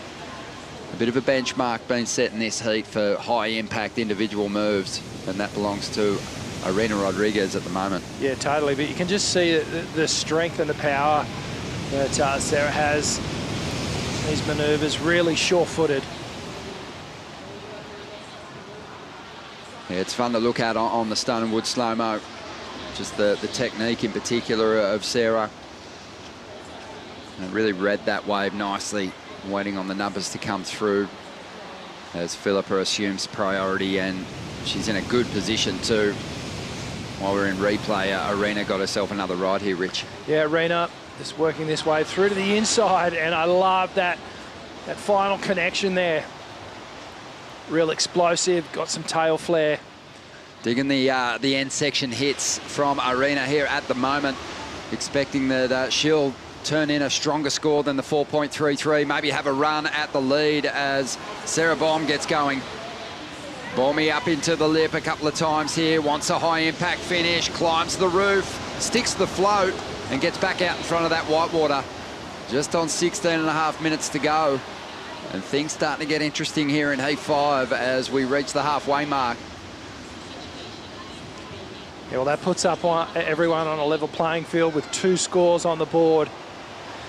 bit of a benchmark being set in this heat for high impact individual moves, and that belongs to Irina Rodriguez at the moment. Yeah, totally. But you can just see the strength and the power that Sarah has. These manoeuvres really sure-footed. Yeah, it's fun to look at on the Stone and Wood slow-mo. Just the technique in particular of Sarah. And really read that wave nicely, waiting on the numbers to come through as Philippa assumes priority, and she's in a good position too. While we're in replay, Irina got herself another ride here, Rich. Yeah, Irina just working this way through to the inside, and I love that final connection there. Real explosive, got some tail flare. Digging the end section hits from Irina here at the moment. Expecting that she'll turn in a stronger score than the 4.33. Maybe have a run at the lead as Sarah Baum gets going. Baumey up into the lip a couple of times here. Wants a high impact finish. Climbs the roof. Sticks the float and gets back out in front of that whitewater. Just on 16.5 minutes to go. And things starting to get interesting here in Heat 5 as we reach the halfway mark. Yeah, well, that puts up everyone on a level playing field with 2 scores on the board.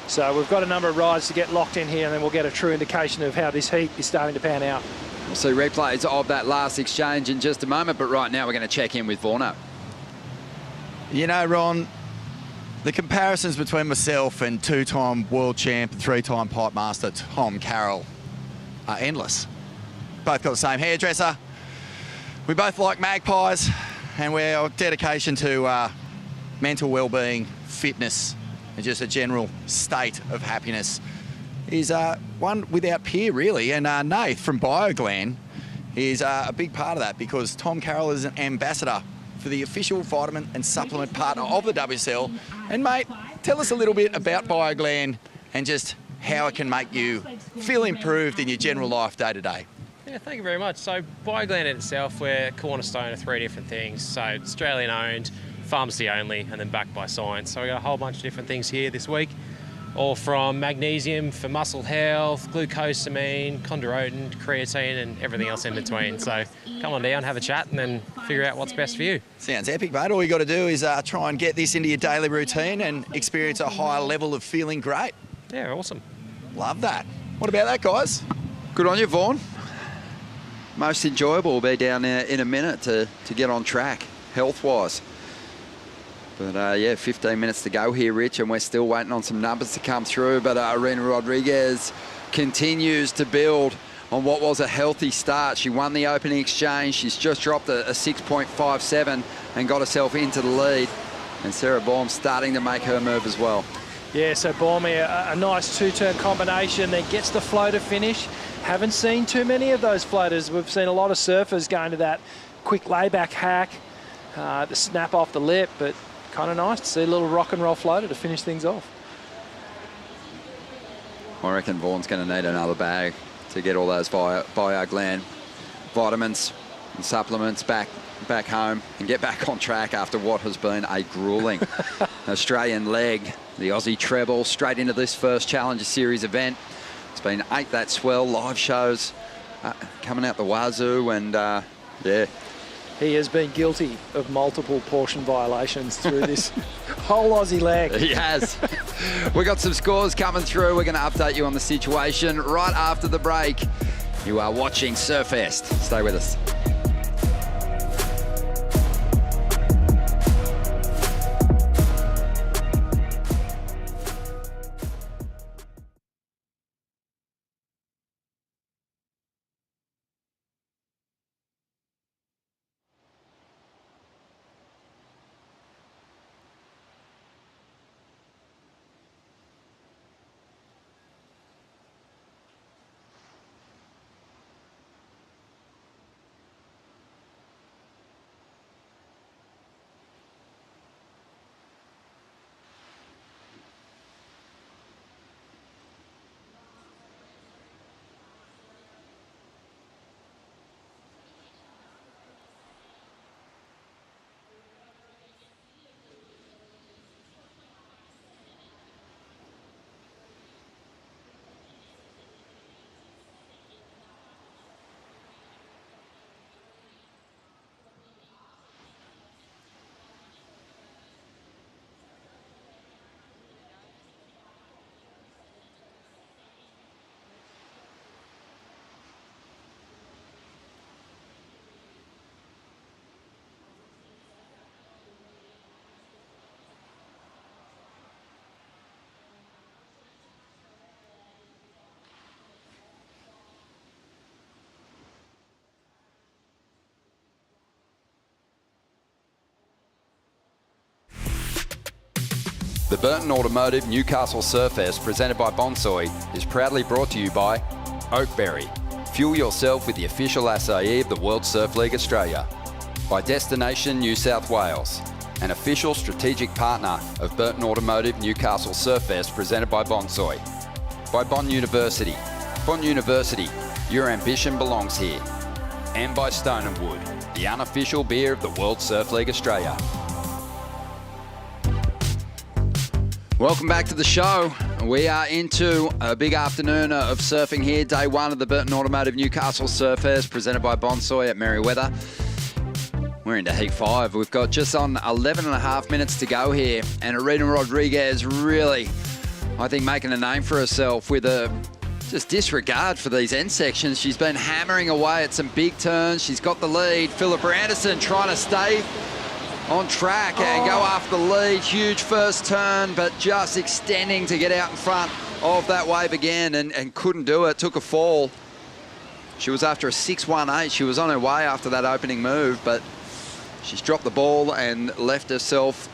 So we've got a number of rides to get locked in here, and then we'll get a true indication of how this heat is starting to pan out. We'll see replays of that last exchange in just a moment, but right now we're going to check in with Vorno. You know, Ron, The comparisons between myself and two-time world champ, three-time pipe master Tom Carroll are endless. Both got the same hairdresser. We both like magpies, and our dedication to mental well-being, fitness, and just a general state of happiness is one without peer, really. And Nath from BioGlan is a big part of that, because Tom Carroll is an ambassador for the official vitamin and supplement partner of the WSL. And mate, tell us a little bit about BioGlan and just how it can make you feel improved in your general life day to day. Yeah, thank you very much. So BioGlan in itself, we're a cornerstone of 3 different things. So Australian owned, pharmacy only, and then backed by science. So we got a whole bunch of different things here this week, all from magnesium for muscle health, glucosamine, chondroitin, creatine, and everything else in between. So come on down, have a chat, and then figure out what's best for you. Sounds epic, mate. All you got to do is try and get this into your daily routine and experience a higher level of feeling great. Yeah, awesome. Love that. What about that, guys? Good on you, Vaughan. Most enjoyable will be down there in a minute to get on track, health-wise. But yeah, 15 minutes to go here, Rich, and we're still waiting on some numbers to come through. But Irina Rodriguez continues to build on what was a healthy start. She won the opening exchange. She's just dropped a 6.57 and got herself into the lead. And Sarah Baum starting to make her move as well. Yeah, so Baumey, a nice two-turn combination, then gets the floater finish. Haven't seen too many of those floaters. We've seen a lot of surfers going to that quick layback hack, the snap off the lip, but kind of nice to see a little rock and roll floater to finish things off. I reckon Vaughan's going to need another bag to get all those BioGlan vitamins and supplements back home and get back on track after what has been a grueling Australian leg. The Aussie treble straight into this first Challenger Series event. It's been 8 that swell, live shows coming out the wazoo, and yeah. He has been guilty of multiple portion violations through this whole Aussie leg. He has. We've got some scores coming through. We're going to update you on the situation right after the break. You are watching Surfest. Stay with us. The Burton Automotive Newcastle Surfest, presented by Bonsoy, is proudly brought to you by Oakberry. Fuel yourself with the official acai of the World Surf League Australia. By Destination New South Wales, an official strategic partner of Burton Automotive Newcastle Surfest, presented by Bonsoy. By Bond University. Bond University, your ambition belongs here. And by Stone & Wood, the unofficial beer of the World Surf League Australia. Welcome back to the show. We are into a big afternoon of surfing here. Day one of the Burton Automotive Newcastle Surfest, presented by Bonsoy at Merewether. We're into heat 5. We've got just on 11 and a half minutes to go here. And Irina Rodriguez really, I think, making a name for herself with a just disregard for these end sections. She's been hammering away at some big turns. She's got the lead. Philippa Anderson trying to stay on track and go after the lead. Huge first turn, but just extending to get out in front of that wave again and couldn't do it. Took a fall. She was after a 6.18. She was on her way after that opening move, but she's dropped the ball and left herself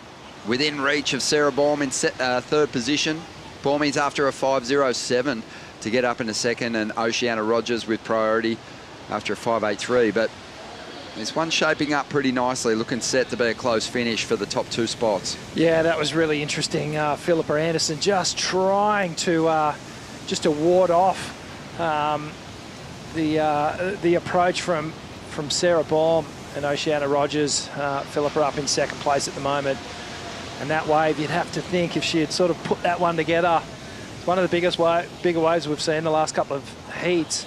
within reach of Sarah Baum in third position. Baume's after a 5.07 to get up in a second, and Oceana Rogers with priority after a 5.83. But this one's shaping up pretty nicely, looking set to be a close finish for the top 2 spots. Yeah, that was really interesting. Philippa Anderson just trying to ward off the approach from Sarah Baum and Oceana Rogers. Philippa up in second place at the moment. And that wave, you'd have to think if she had sort of put that one together. It's one of the bigger waves we've seen the last couple of heats.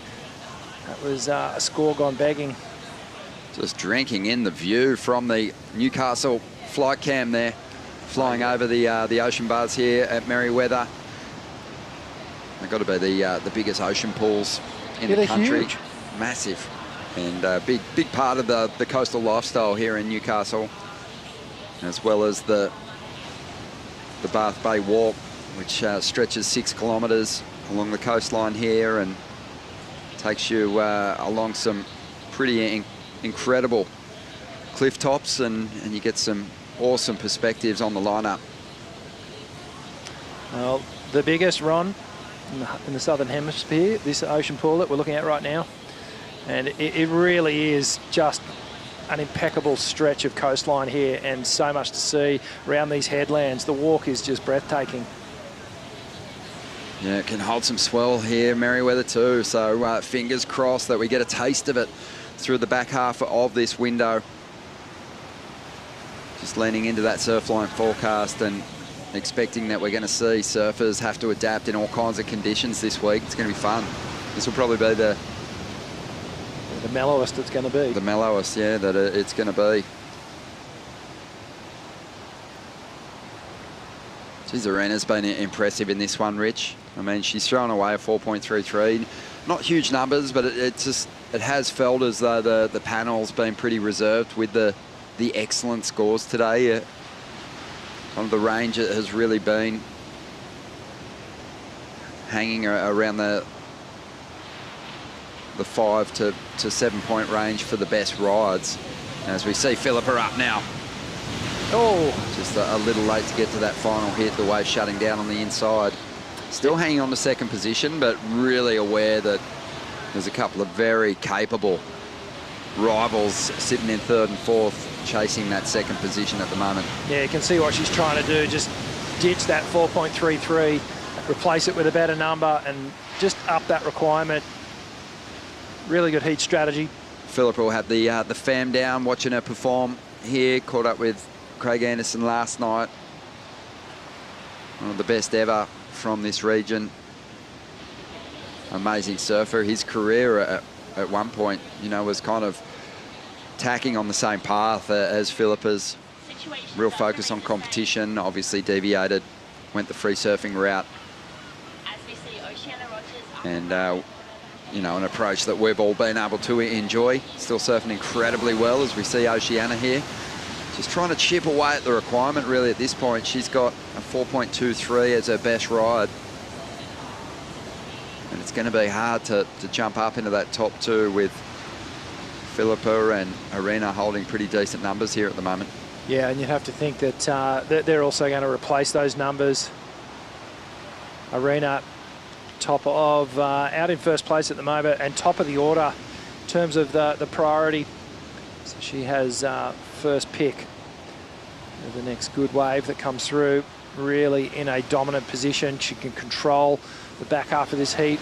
That was a score gone begging. Just drinking in the view from the Newcastle flight cam there, flying over the ocean bars here at Merewether. They've got to be the biggest ocean pools in the country. Huge. Massive, and big part of the coastal lifestyle here in Newcastle, as well as the Bath Bay Walk, which stretches 6 kilometres along the coastline here and takes you along some pretty incredible cliff tops, and you get some awesome perspectives on the lineup. Well, the biggest, Ron, in the southern hemisphere, this ocean pool that we're looking at right now, and it really is just an impeccable stretch of coastline here, and so much to see around these headlands. The walk is just breathtaking. Yeah, it can hold some swell here, Merewether too, so fingers crossed that we get a taste of it through the back half of this window. Just leaning into that surfline forecast and expecting that we're going to see surfers have to adapt in all kinds of conditions this week. It's going to be fun. This will probably be the mellowest it's going to be. The mellowest, yeah, that it's going to be. Geez, Arena's been impressive in this one, Rich. I mean, she's thrown away a 4.33. Not huge numbers, but it has felt as though the panel's been pretty reserved with the excellent scores today. Kind of the range has really been hanging around the 5 to 7 point range for the best rides. As we see Philippa up now. Oh, just a little late to get to that final hit. The wave shutting down on the inside. Still hanging on to second position, but really aware that there's a couple of very capable rivals sitting in third and fourth, chasing that second position at the moment. Yeah, you can see what she's trying to do. Just ditch that 4.33, replace it with a better number, and just up that requirement. Really good heat strategy. Philippa will have the fam down, watching her perform here. Caught up with Craig Anderson last night. One of the best ever from this region. Amazing surfer. His career at one point, you know, was kind of tacking on the same path as Philippa's. Real focus on competition. Obviously deviated, went the free surfing route. And you know, an approach that we've all been able to enjoy. Still surfing incredibly well as we see Oceana here. Just trying to chip away at the requirement really at this point. She's got a 4.23 as her best ride. And it's going to be hard to jump up into that top 2 with Philippa and Arena holding pretty decent numbers here at the moment. Yeah, and you'd have to think that they're also going to replace those numbers. Arena top of, out in first place at the moment and top of the order in terms of the priority. So she has first pick of the next good wave that comes through, really in a dominant position. She can control the back half of this heat.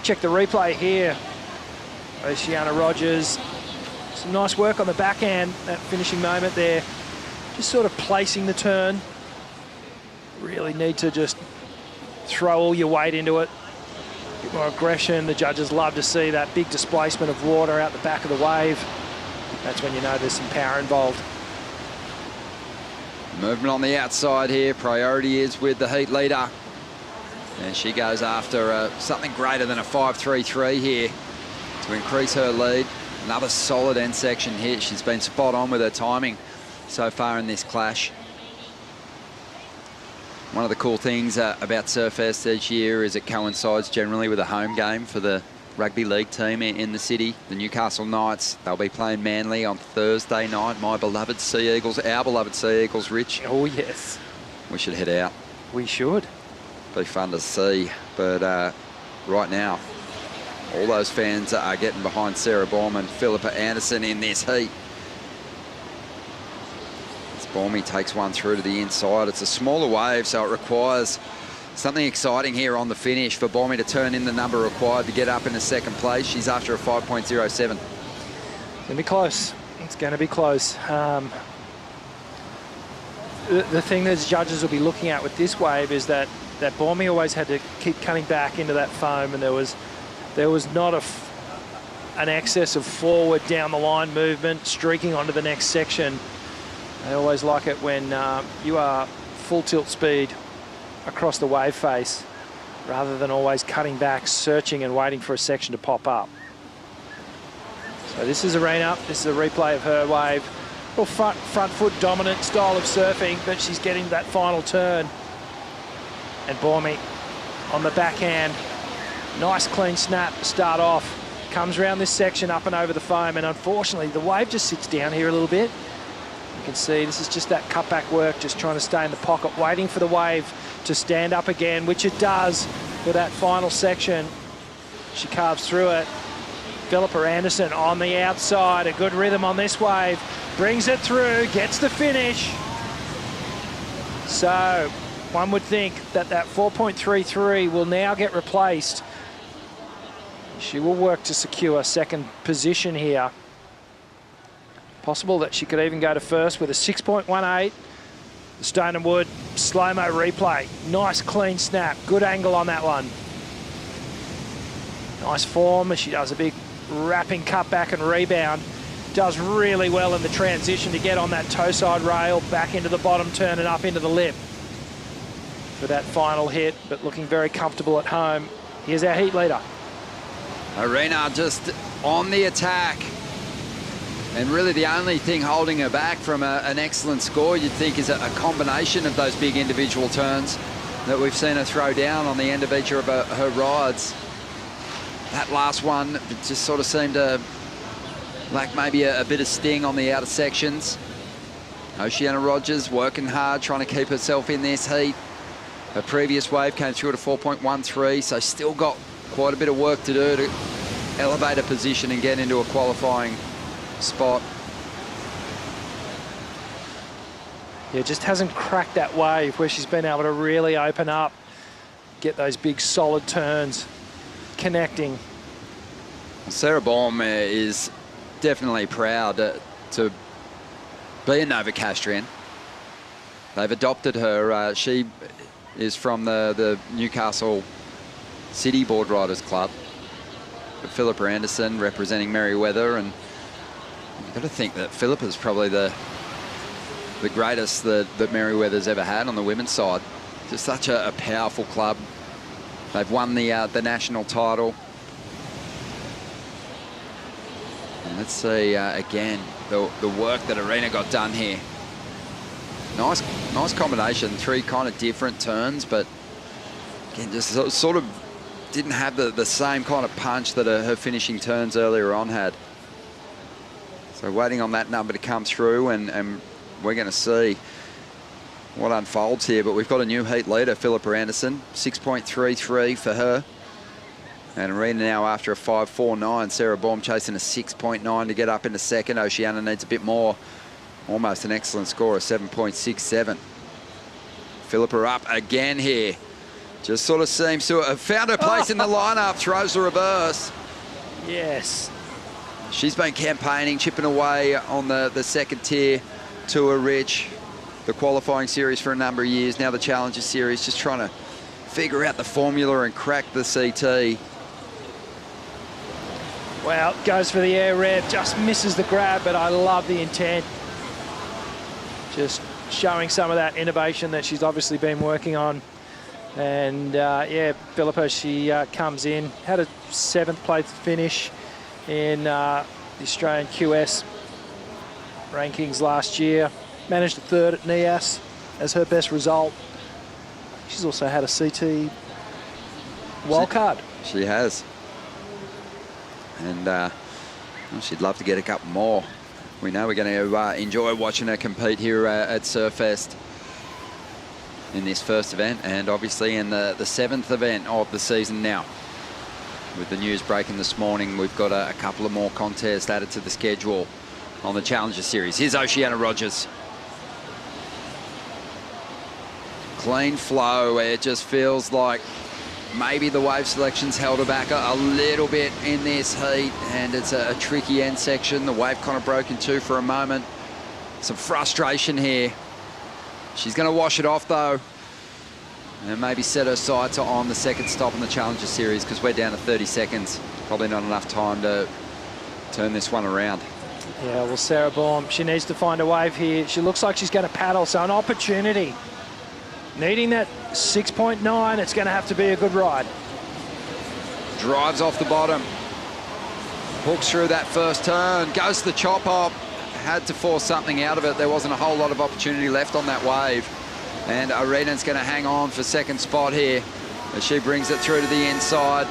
Check the replay here. Oceana Rogers, some nice work on the backhand, that finishing moment there. Just sort of placing the turn. Really need to just throw all your weight into it. A bit more aggression. The judges love to see that big displacement of water out the back of the wave. That's when you know there's some power involved. Movement on the outside here. Priority is with the heat leader. And she goes after something greater than a 5.33 here to increase her lead. Another solid end section hit. She's been spot on with her timing so far in this clash. One of the cool things about Surfest each year is it coincides generally with a home game for the rugby league team in the city. The Newcastle Knights, they'll be playing Manly on Thursday night. My beloved Sea Eagles, our beloved Sea Eagles, Rich. Oh, yes. We should head out. We should. Be fun to see. But right now, all those fans are getting behind Sarah Baum and Philippa Anderson in this heat. Baumey takes one through to the inside. It's a smaller wave, so it requires something exciting here on the finish for Baumey to turn in the number required to get up in the second place. She's after a 5.07. It's going to be close. It's going to be close. The thing that judges will be looking at with this wave is that Baumey always had to keep coming back into that foam, and there was not an excess of forward down the line movement, streaking onto the next section. They always like it when you are full tilt speed across the wave face rather than always cutting back, searching and waiting for a section to pop up. So this is Arena. This is a replay of her wave. Well, front foot dominant style of surfing, but she's getting that final turn. And Baumey on the backhand. Nice clean snap to start off. Comes around this section up and over the foam, and unfortunately the wave just sits down here a little bit. You can see this is just that cutback work, just trying to stay in the pocket, waiting for the wave to stand up again, which it does for that final section. She carves through it. Philippa Anderson on the outside, a good rhythm on this wave, brings it through, gets the finish. So one would think that 4.33 will now get replaced. She will work to secure second position here. Possible that she could even go to first with a 6.18. The Stone and Wood slow-mo replay. Nice clean snap, good angle on that one. Nice form as she does a big wrapping cutback and rebound. Does really well in the transition to get on that toe side rail, back into the bottom turn and up into the lip for that final hit, but looking very comfortable at home. Here's our heat leader. Arena just on the attack. And really the only thing holding her back from an excellent score, you'd think, is a combination of those big individual turns that we've seen her throw down on the end of each of her rides. That last one just sort of seemed to lack maybe a bit of sting on the outer sections. Oceana Rogers working hard, trying to keep herself in this heat. Her previous wave came through at a 4.13, so still got quite a bit of work to do to elevate her position and get into a qualifying spot. Yeah, just hasn't cracked that wave where she's been able to really open up, get those big solid turns, connecting. Sarah Baum is definitely proud to be a Novocastrian. They've adopted her. She is from the Newcastle City Board Riders Club. But Philippa Anderson representing Merewether, and you've got to think that Philippa's probably the greatest that Merewether's ever had on the women's side. Just such a powerful club. They've won the national title. And let's see again the work that Arena got done here. Nice combination, three kind of different turns, but again, just sort of didn't have the same kind of punch that her finishing turns earlier on had. So waiting on that number to come through, and we're going to see what unfolds here. But we've got a new heat leader, Philippa Anderson, 6.33 for her. And Arena now after a 5.49. Sarah Baum chasing a 6.9 to get up into second. Oceana needs a bit more. Almost an excellent score, a 7.67. Philippa up again here. Just sort of seems to have found her place in the lineup, throws the reverse. Yes. She's been campaigning, chipping away on the second tier tour, Rich. The qualifying series for a number of years. Now the Challenger Series, just trying to figure out the formula and crack the CT. Well, goes for the air rev, just misses the grab, but I love the intent. Just showing some of that innovation that she's obviously been working on. And yeah, Philippa, she comes in, had a 7th place finish in the Australian QS rankings last year. managed a third at Nias as her best result. She's also had a CT wildcard. She has. And well, she'd love to get a couple more. We know we're going to enjoy watching her compete here at Surfest in this first event, and obviously in the 7th event of the season now. With the news breaking this morning, we've got a couple of more contests added to the schedule on the Challenger Series. Here's Oceana Rogers. Clean flow. It just feels like maybe the wave selection's held her back a little bit in this heat, and it's a tricky end section. The wave kind of broke in two for a moment. Some frustration here. She's going to wash it off though, and maybe set her sights on the second stop in the Challenger Series, because we're down to 30 seconds. Probably not enough time to turn this one around. Yeah, well, Sarah Baum, she needs to find a wave here. She looks like she's going to paddle, so an opportunity. Needing that 6.9, it's going to have to be a good ride. Drives off the bottom. Hooks through that first turn. Goes to the chop hop. Had to force something out of it. There wasn't a whole lot of opportunity left on that wave. And Arena's going to hang on for second spot here as she brings it through to the inside.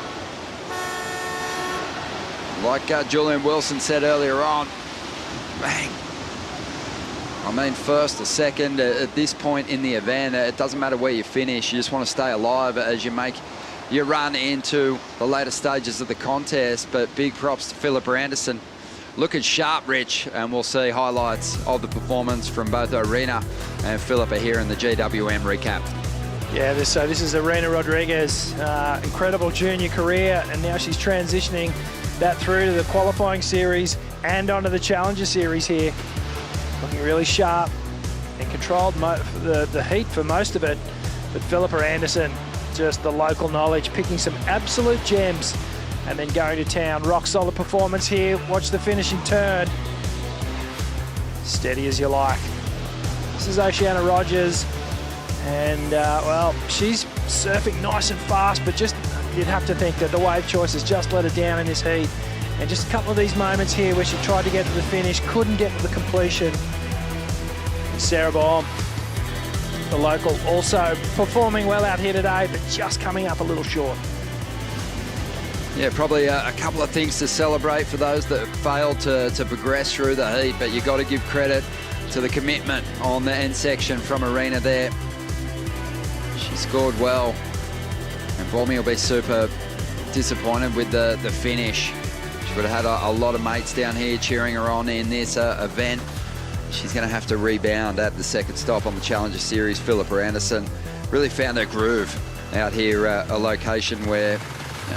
Like Julian Wilson said earlier on, bang. I mean, first or second, at this point in the event, it doesn't matter where you finish. You just want to stay alive as you make your run into the later stages of the contest. But big props to Philippa Anderson. Looking sharp, Rich, and we'll see highlights of the performance from both Arena and Philippa here in the GWM recap. Yeah, this is Arena Rodriguez, incredible junior career, and now she's transitioning that through to the qualifying series and onto the Challenger Series here. Looking really sharp and controlled the heat for most of it. But Philippa Anderson, just the local knowledge, picking some absolute gems and then going to town. Rock solid performance here. Watch the finishing turn. Steady as you like. This is Oceana Rogers. And, well, she's surfing nice and fast, but just you'd have to think that the wave choice has just let her down in this heat. And just a couple of these moments here where she tried to get to the finish, couldn't get to the completion. And Sarah Baum, the local, also performing well out here today, but just coming up a little short. Yeah, probably a couple of things to celebrate for those that failed to progress through the heat, but you've got to give credit to the commitment on the end section from Arena there. She scored well, and Balmy will be super disappointed with the finish. She would have had a lot of mates down here cheering her on in this event. She's going to have to rebound at the second stop on the Challenger Series. Philippa Anderson really found her groove out here, a location where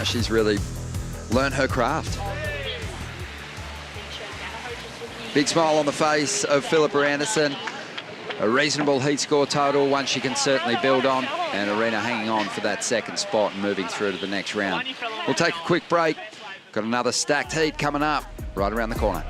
she's really learned her craft. Big smile on the face of Philippa Anderson. A reasonable heat score total, one she can certainly build on, and Arena hanging on for that second spot and moving through to the next round. We'll take a quick break. Got another stacked heat coming up right around the corner.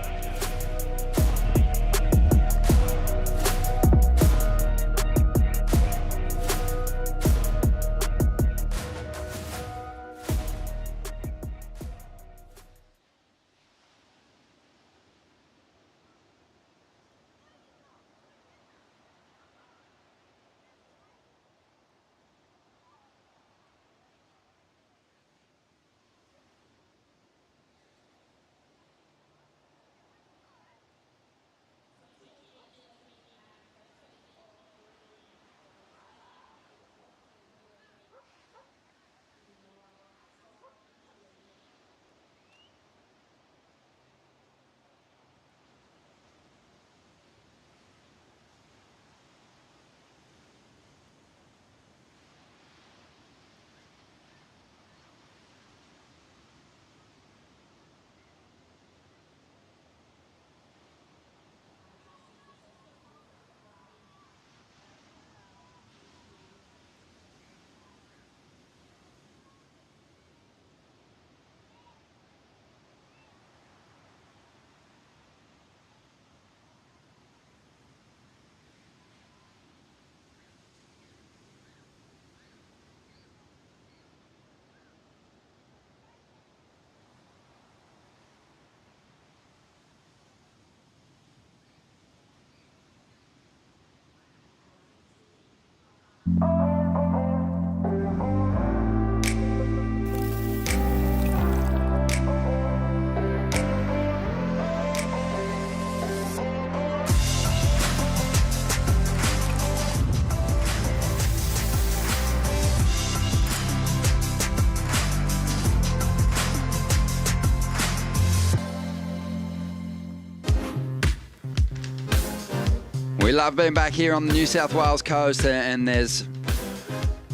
love being back here on the New South Wales coast, and there's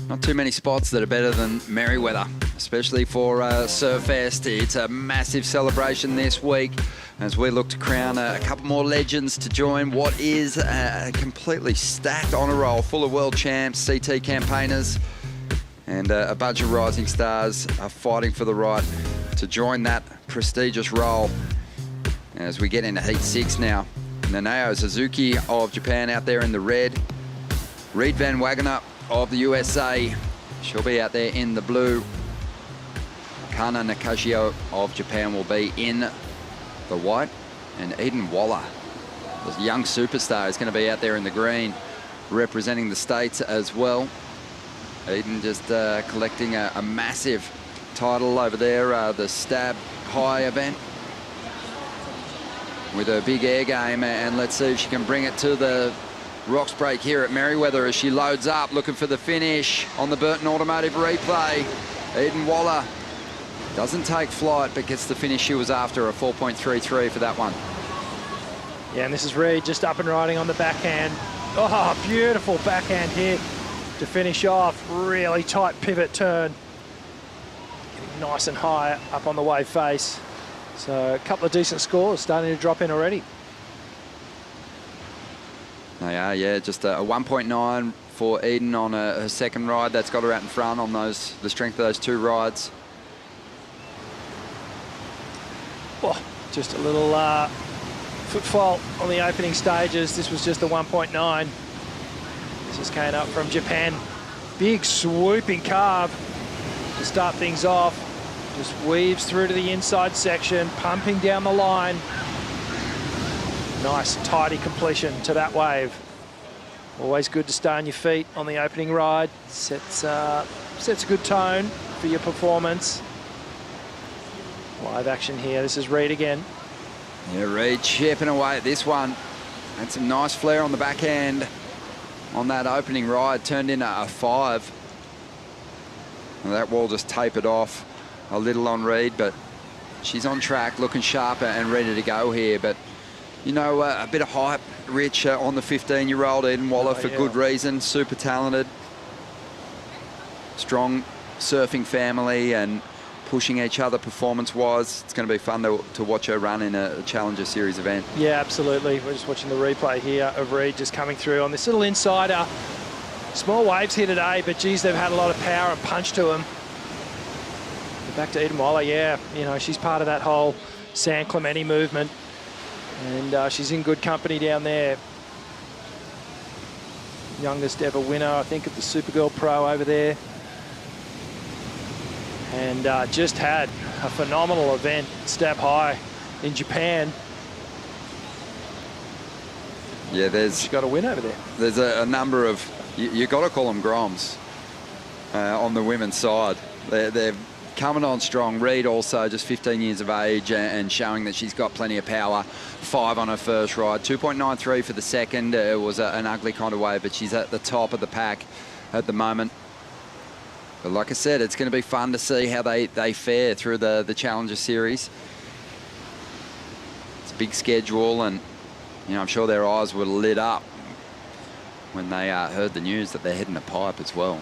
not too many spots that are better than Merewether, especially for Surfest. It's a massive celebration this week as we look to crown a couple more legends to join what is a completely stacked honour roll full of world champs, CT campaigners, and a bunch of rising stars are fighting for the right to join that prestigious role. As we get into Heat 6 now, Nanao Suzuki of Japan out there in the red. Reed Van Wagener of the USA, she'll be out there in the blue. Kana Nakashio of Japan will be in the white. And Eden Waller, the young superstar, is going to be out there in the green, representing the States as well. Eden just collecting a massive title over there, the Stab High event, with her big air game, and let's see if she can bring it to the rocks break here at Merewether as she loads up, looking for the finish on the Burton Automotive replay. Eden Waller doesn't take flight, but gets the finish she was after, a 4.33 for that one. Yeah, and this is Reed just up and riding on the backhand. Oh, beautiful backhand hit to finish off. Really tight pivot turn. Getting nice and high up on the wave face. So a couple of decent scores starting to drop in already. They are, yeah, just a 1.9 for Eden on her second ride. That's got her out in front on the strength of those two rides. Oh, just a little foot fault on the opening stages. This was just a 1.9. This is coming up from Japan. Big swooping carve to start things off. Just weaves through to the inside section, pumping down the line. Nice, tidy completion to that wave. Always good to stay on your feet on the opening ride. Sets a good tone for your performance. Live action here. This is Reed again. Yeah, Reed chipping away at this one. Had some nice flair on the backhand on that opening ride. Turned in a 5. And that wall just tapered off a little on Reed, but she's on track, looking sharper and ready to go here. But, you know, a bit of hype, Rich, on the 15-year-old Eden Waller for good reason. Super talented, strong surfing family, and pushing each other performance-wise. It's going to be fun to watch her run in a Challenger Series event. Yeah, absolutely. We're just watching the replay here of Reed just coming through on this little insider. Small waves here today, but geez, they've had a lot of power and punch to them. Back to Eden Waller, yeah, you know, she's part of that whole San Clemente movement, and she's in good company down there. Youngest ever winner, I think, of the Supergirl Pro over there, and just had a phenomenal event, Stab High in Japan. Yeah, she's got a win over there. There's a number of, you got to call them Groms on the women's side. They're coming on strong. Reed also just 15 years of age and showing that she's got plenty of power. 5 on her first ride, 2.93 for the second. It was an ugly kind of wave, but she's at the top of the pack at the moment. But like I said, it's going to be fun to see how they fare through the Challenger Series. It's a big schedule, and you know, I'm sure their eyes were lit up when they heard the news that they're heading to Pipe as well.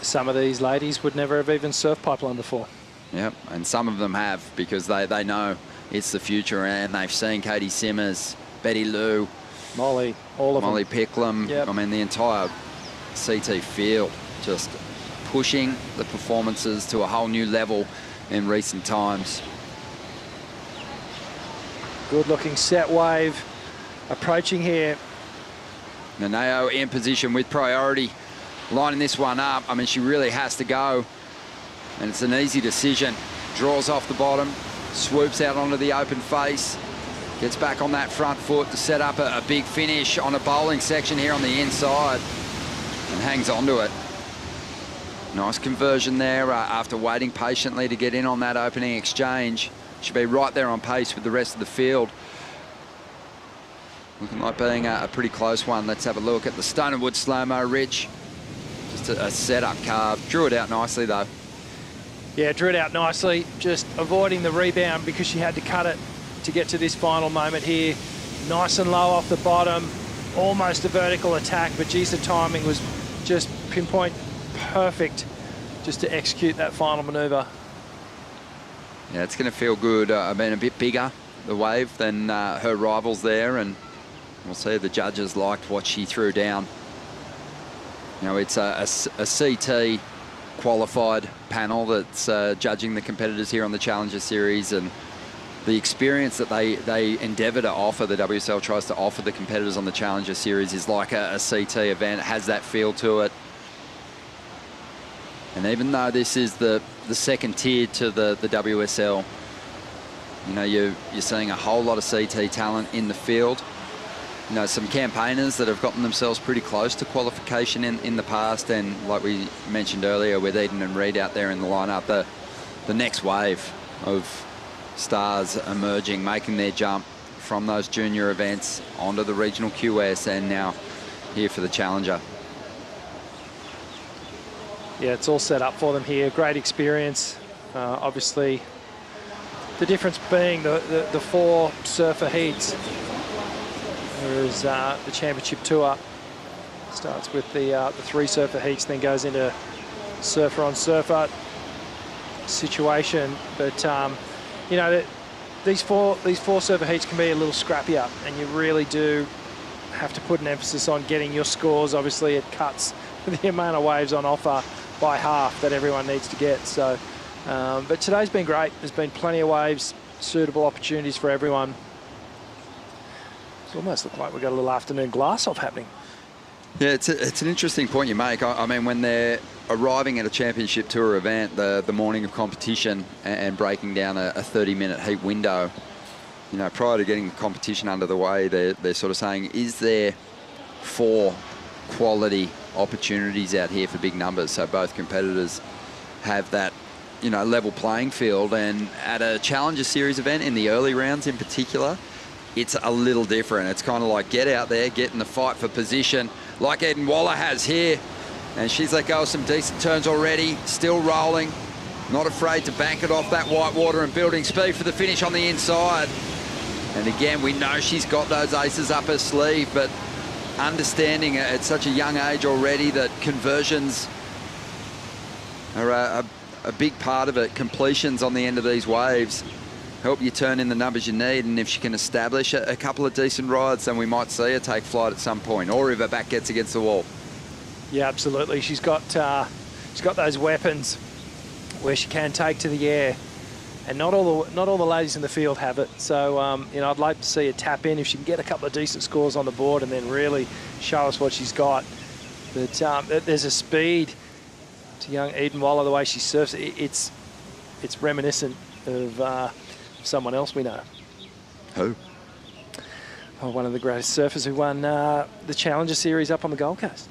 Some of these ladies would never have even surfed Pipeline before. Yep, and some of them have, because they know it's the future, and they've seen Katie Simmers, Betty Lou, Molly, all of them. Molly Picklum. Yep. I mean, the entire CT field just pushing the performances to a whole new level in recent times. Good looking set wave approaching here. Nanao in position with priority, lining this one up. I mean, she really has to go, and it's an easy decision. Draws off the bottom, swoops out onto the open face, gets back on that front foot to set up a big finish on a bowling section here on the inside, and hangs onto it. Nice conversion there after waiting patiently to get in on that opening exchange. Should be right there on pace with the rest of the field. Looking like being a pretty close one. Let's have a look at the Stone and Wood slow-mo, Rich. Just a setup carve. Drew it out nicely, though. Yeah, drew it out nicely. Just avoiding the rebound because she had to cut it to get to this final moment here. Nice and low off the bottom. almost a vertical attack, but geez, the timing was just pinpoint perfect just to execute that final manoeuvre. Yeah, it's going to feel good. I mean, a bit bigger, the wave, than her rivals there, and we'll see if the judges liked what she threw down. You know, it's a CT qualified panel that's judging the competitors here on the Challenger Series, and the experience that they endeavour to offer, the WSL tries to offer the competitors on the Challenger Series, is like a CT event. It has that feel to it. And even though this is the second tier to the WSL, you know, you're seeing a whole lot of CT talent in the field. You know, some campaigners that have gotten themselves pretty close to qualification in the past, and like we mentioned earlier with Eden and Reed out there in the lineup, the next wave of stars emerging, making their jump from those junior events onto the regional QS and now here for the Challenger. Yeah, it's all set up for them here. Great experience. Obviously, the difference being the 4 surfer heats, whereas the Championship Tour starts with the 3 surfer heats, then goes into surfer on surfer situation. But you know, these four surfer heats can be a little scrappier, and you really do have to put an emphasis on getting your scores. Obviously, it cuts the amount of waves on offer by half that everyone needs to get. So, but today's been great. There's been plenty of waves, suitable opportunities for everyone. It's almost looked like we've got a little afternoon glass-off happening. Yeah, it's an interesting point you make. I mean, when they're arriving at a Championship Tour event the morning of competition and breaking down a 30-minute heat window, you know, prior to getting the competition under the way, they're sort of saying, is there 4 quality opportunities out here for big numbers? So both competitors have that, you know, level playing field. And at a Challenger Series event, in the early rounds in particular, it's a little different. It's kind of like get out there, get in the fight for position, like Eden Waller has here. And she's let go of some decent turns already, still rolling, not afraid to bank it off that white water and building speed for the finish on the inside. And again, we know she's got those aces up her sleeve, but understanding at such a young age already that conversions are a big part of it. Completions on the end of these waves help you turn in the numbers you need, and if she can establish a couple of decent rides, then we might see her take flight at some point, or if her back gets against the wall. Yeah, absolutely. She's got those weapons where she can take to the air, and not all the ladies in the field have it. So you know, I'd like to see her tap in if she can get a couple of decent scores on the board, and then really show us what she's got. But there's a speed to young Eden Waller, the way she surfs. It's reminiscent of someone else we know. Who? Oh, one of the greatest surfers who won the Challenger Series up on the Gold Coast.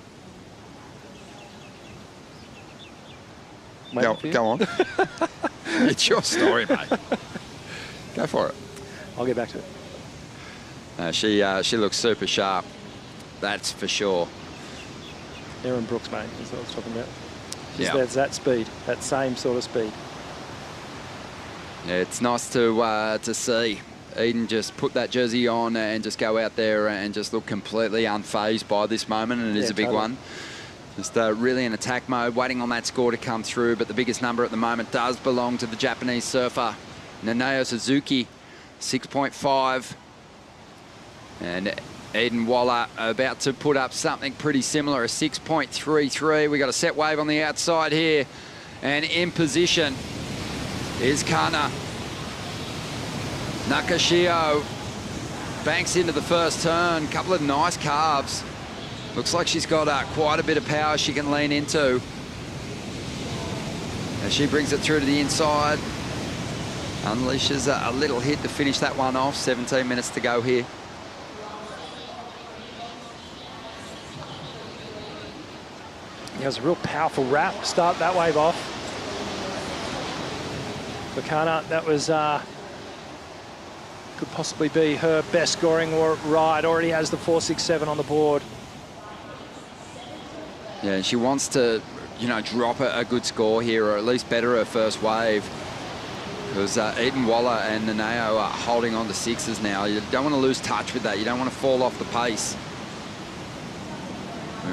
Go on. It's your story, mate. Go for it. I'll get back to it. She looks super sharp. That's for sure. Erin Brooks, mate, is what I was talking about. Yeah. There's that speed, that same sort of speed. Yeah, it's nice to see Eden just put that jersey on and just go out there and just look completely unfazed by this moment, and it is a big one. Just really in attack mode, waiting on that score to come through, but the biggest number at the moment does belong to the Japanese surfer, Nanao Suzuki, 6.5. And Eden Waller about to put up something pretty similar, a 6.33. We got a set wave on the outside here, and in position is Kana. Nakashio banks into the first turn, couple of nice carves. Looks like she's got quite a bit of power she can lean into. As she brings it through to the inside, unleashes a little hit to finish that one off. 17 minutes to go here. It was a real powerful wrap. Start that wave off. Bakana, that was could possibly be her best scoring ride. Already has the 4.67 on the board. Yeah, and she wants to, you know, drop a good score here, or at least better her first wave. Because Eden Waller and Nanao are holding on to sixes now. You don't want to lose touch with that. You don't want to fall off the pace.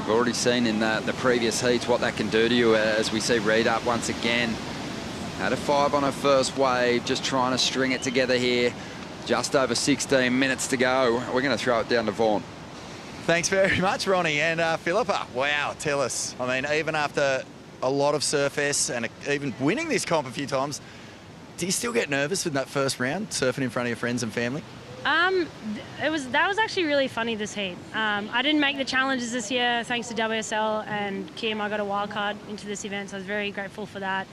We've already seen in the previous heats what that can do to you as we see Reid up once again. Had a 5 on her first wave, just trying to string it together here. Just over 16 minutes to go. We're going to throw it down to Vaughan. Thanks very much, Ronnie. And Philippa, wow, tell us. I mean, even after a lot of Surfests and even winning this comp a few times, do you still get nervous in that first round, surfing in front of your friends and family? That was actually really funny, this heat. I didn't make the challenges this year thanks to WSL and Kim. I got a wild card into this event, so I was very grateful for that.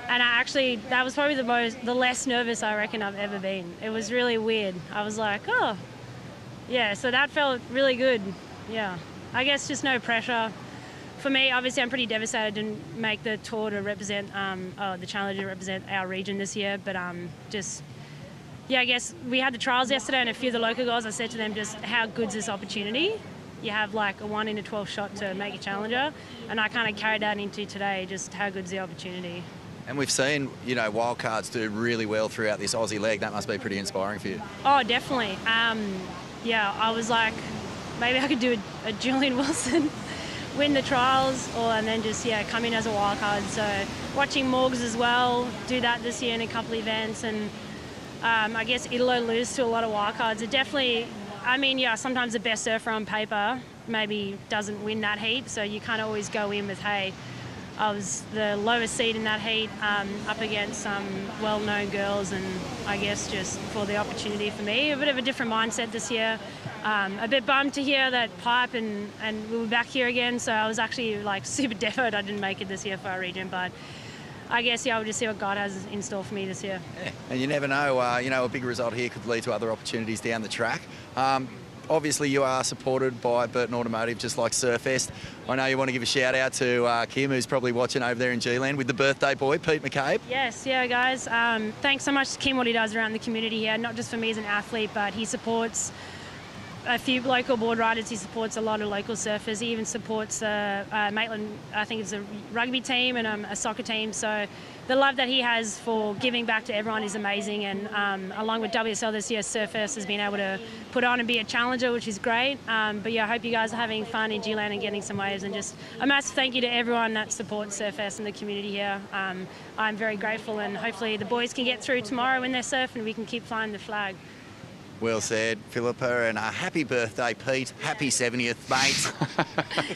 And that was probably the less nervous I reckon I've ever been. It was really weird. I was like, oh, yeah, so that felt really good. Yeah, I guess just no pressure. For me, obviously, I'm pretty devastated I didn't make the tour to represent, the challenge to represent our region this year, but yeah, I guess we had the trials yesterday and a few of the local guys, I said to them just how good's this opportunity. You have like a 1 in 12 shot to make a challenger, and I kind of carried that into today, just how good's the opportunity. And we've seen, you know, wildcards do really well throughout this Aussie leg. That must be pretty inspiring for you. Oh, definitely. Yeah, I was like, maybe I could do a Julian Wilson, win the trials, and then just, yeah, come in as a wildcard. So watching Morgs as well, do that this year in a couple of events, and I guess Italo lose to a lot of wildcards. It definitely, I mean, yeah, sometimes the best surfer on paper maybe doesn't win that heat, so you kind of always go in with, hey, I was the lowest seed in that heat, up against some well-known girls, and I guess just for the opportunity for me, a bit of a different mindset this year. A bit bummed to hear that pipe and we were back here again, so I was actually like super deferred I didn't make it this year for our region, but I guess, yeah, we'll just see what God has in store for me this year. Yeah. And you never know, you know, a big result here could lead to other opportunities down the track. Obviously, you are supported by Burton Automotive, just like Surfest. I know you want to give a shout out to Kim, who's probably watching over there in G-Land with the birthday boy, Pete McCabe. Yes, yeah, guys. Thanks so much to Kim, what he does around the community here, not just for me as an athlete, but he supports a few local board riders. He supports a lot of local surfers. He even supports Maitland, I think it's a rugby team and a soccer team. So the love that he has for giving back to everyone is amazing. And along with WSL this year, Surfest has been able to put on and be a challenger, which is great. But yeah, I hope you guys are having fun in G-Land and getting some waves. And just a massive thank you to everyone that supports Surfest and the community here. I'm very grateful, and hopefully the boys can get through tomorrow when they're surfing and we can keep flying the flag. Well said, Philippa, and happy birthday, Pete. Yeah. Happy 70th, mate.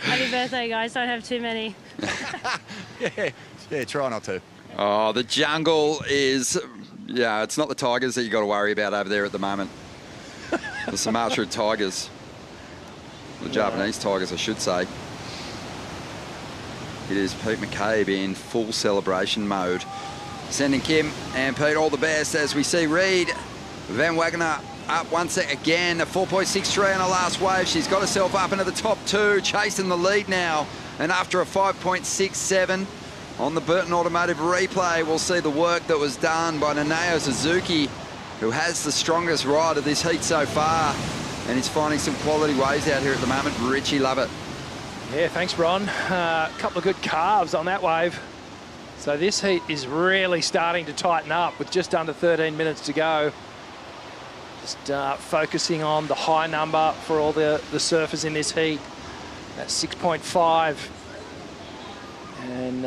Happy birthday, guys. Don't have too many. Yeah, try not to. Oh, the jungle is, yeah, it's not the tigers that you got to worry about over there at the moment. The Sumatra tigers. The Japanese tigers, I should say. It is Pete McCabe in full celebration mode. Sending Kim and Pete all the best as we see Reid Van Wagner up once again, a 4.63 on her last wave. She's got herself up into the top 2, chasing the lead now. And after a 5.67 on the Burton Automotive replay, we'll see the work that was done by Nanao Suzuki, who has the strongest ride of this heat so far. And he's finding some quality waves out here at the moment. Richie, love it. Yeah, thanks, Ron. A couple of good carves on that wave. So this heat is really starting to tighten up with just under 13 minutes to go. Just focusing on the high number for all the surfers in this heat. That's 6.5. And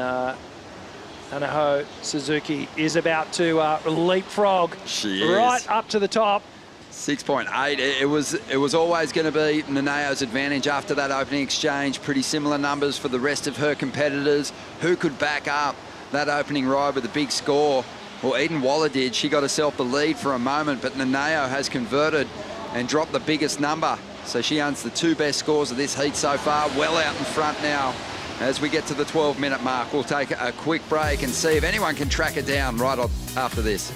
Nanao Suzuki is about to leapfrog right up to the top. 6.8. It was always going to be Nanao's advantage after that opening exchange. Pretty similar numbers for the rest of her competitors. Who could back up that opening ride with a big score? Well, Eden Waller did. She got herself the lead for a moment, but Nanao has converted and dropped the biggest number. So she owns the 2 best scores of this heat so far, well out in front now. As we get to the 12-minute mark, we'll take a quick break and see if anyone can track her down right after this.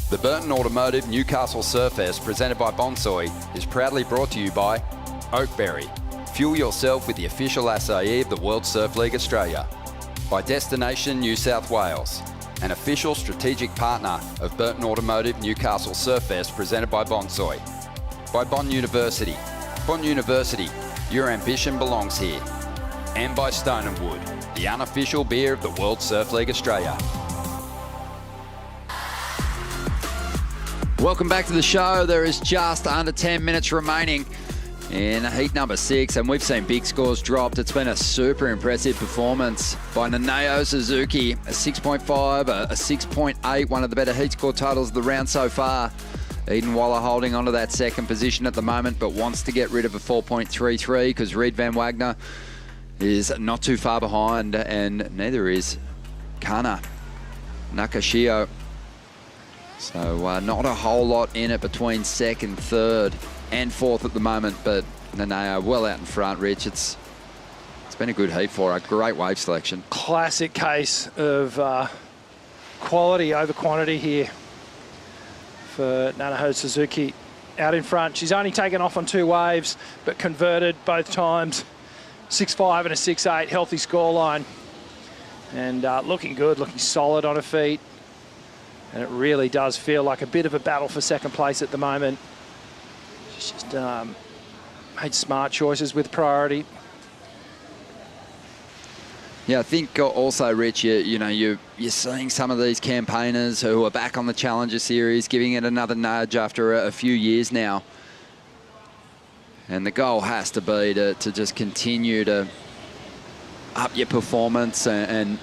The Burton Automotive Newcastle Surfest, presented by Bonsoy, is proudly brought to you by Oakberry. Fuel yourself with the official acai of the World Surf League Australia. By Destination New South Wales, an official strategic partner of Burton Automotive Newcastle Surfest, presented by Bonsoy. By Bond University. Bond University, your ambition belongs here. And by Stone & Wood, the unofficial beer of the World Surf League Australia. Welcome back to the show. There is just under 10 minutes remaining in heat number 6, and we've seen big scores dropped. It's been a super impressive performance by Nanao Suzuki, a 6.5, a 6.8, one of the better heat score totals of the round so far. Eden Waller holding onto that second position at the moment, but wants to get rid of a 4.33 because Reed Van Wagner is not too far behind, and neither is Kana Nakashio. So not a whole lot in it between second, third and fourth at the moment, but Nanao well out in front, Rich. It's been a good heat for her. Great wave selection. Classic case of quality over quantity here for Nanao Suzuki. Out in front, she's only taken off on 2 waves, but converted both times. 6.5 and a 6.8, healthy scoreline. And looking good, looking solid on her feet. And it really does feel like a bit of a battle for second place at the moment. She's just made smart choices with priority. Yeah, I think also, Rich, you're seeing some of these campaigners who are back on the Challenger Series, giving it another nudge after a few years now. And the goal has to be to just continue to up your performance and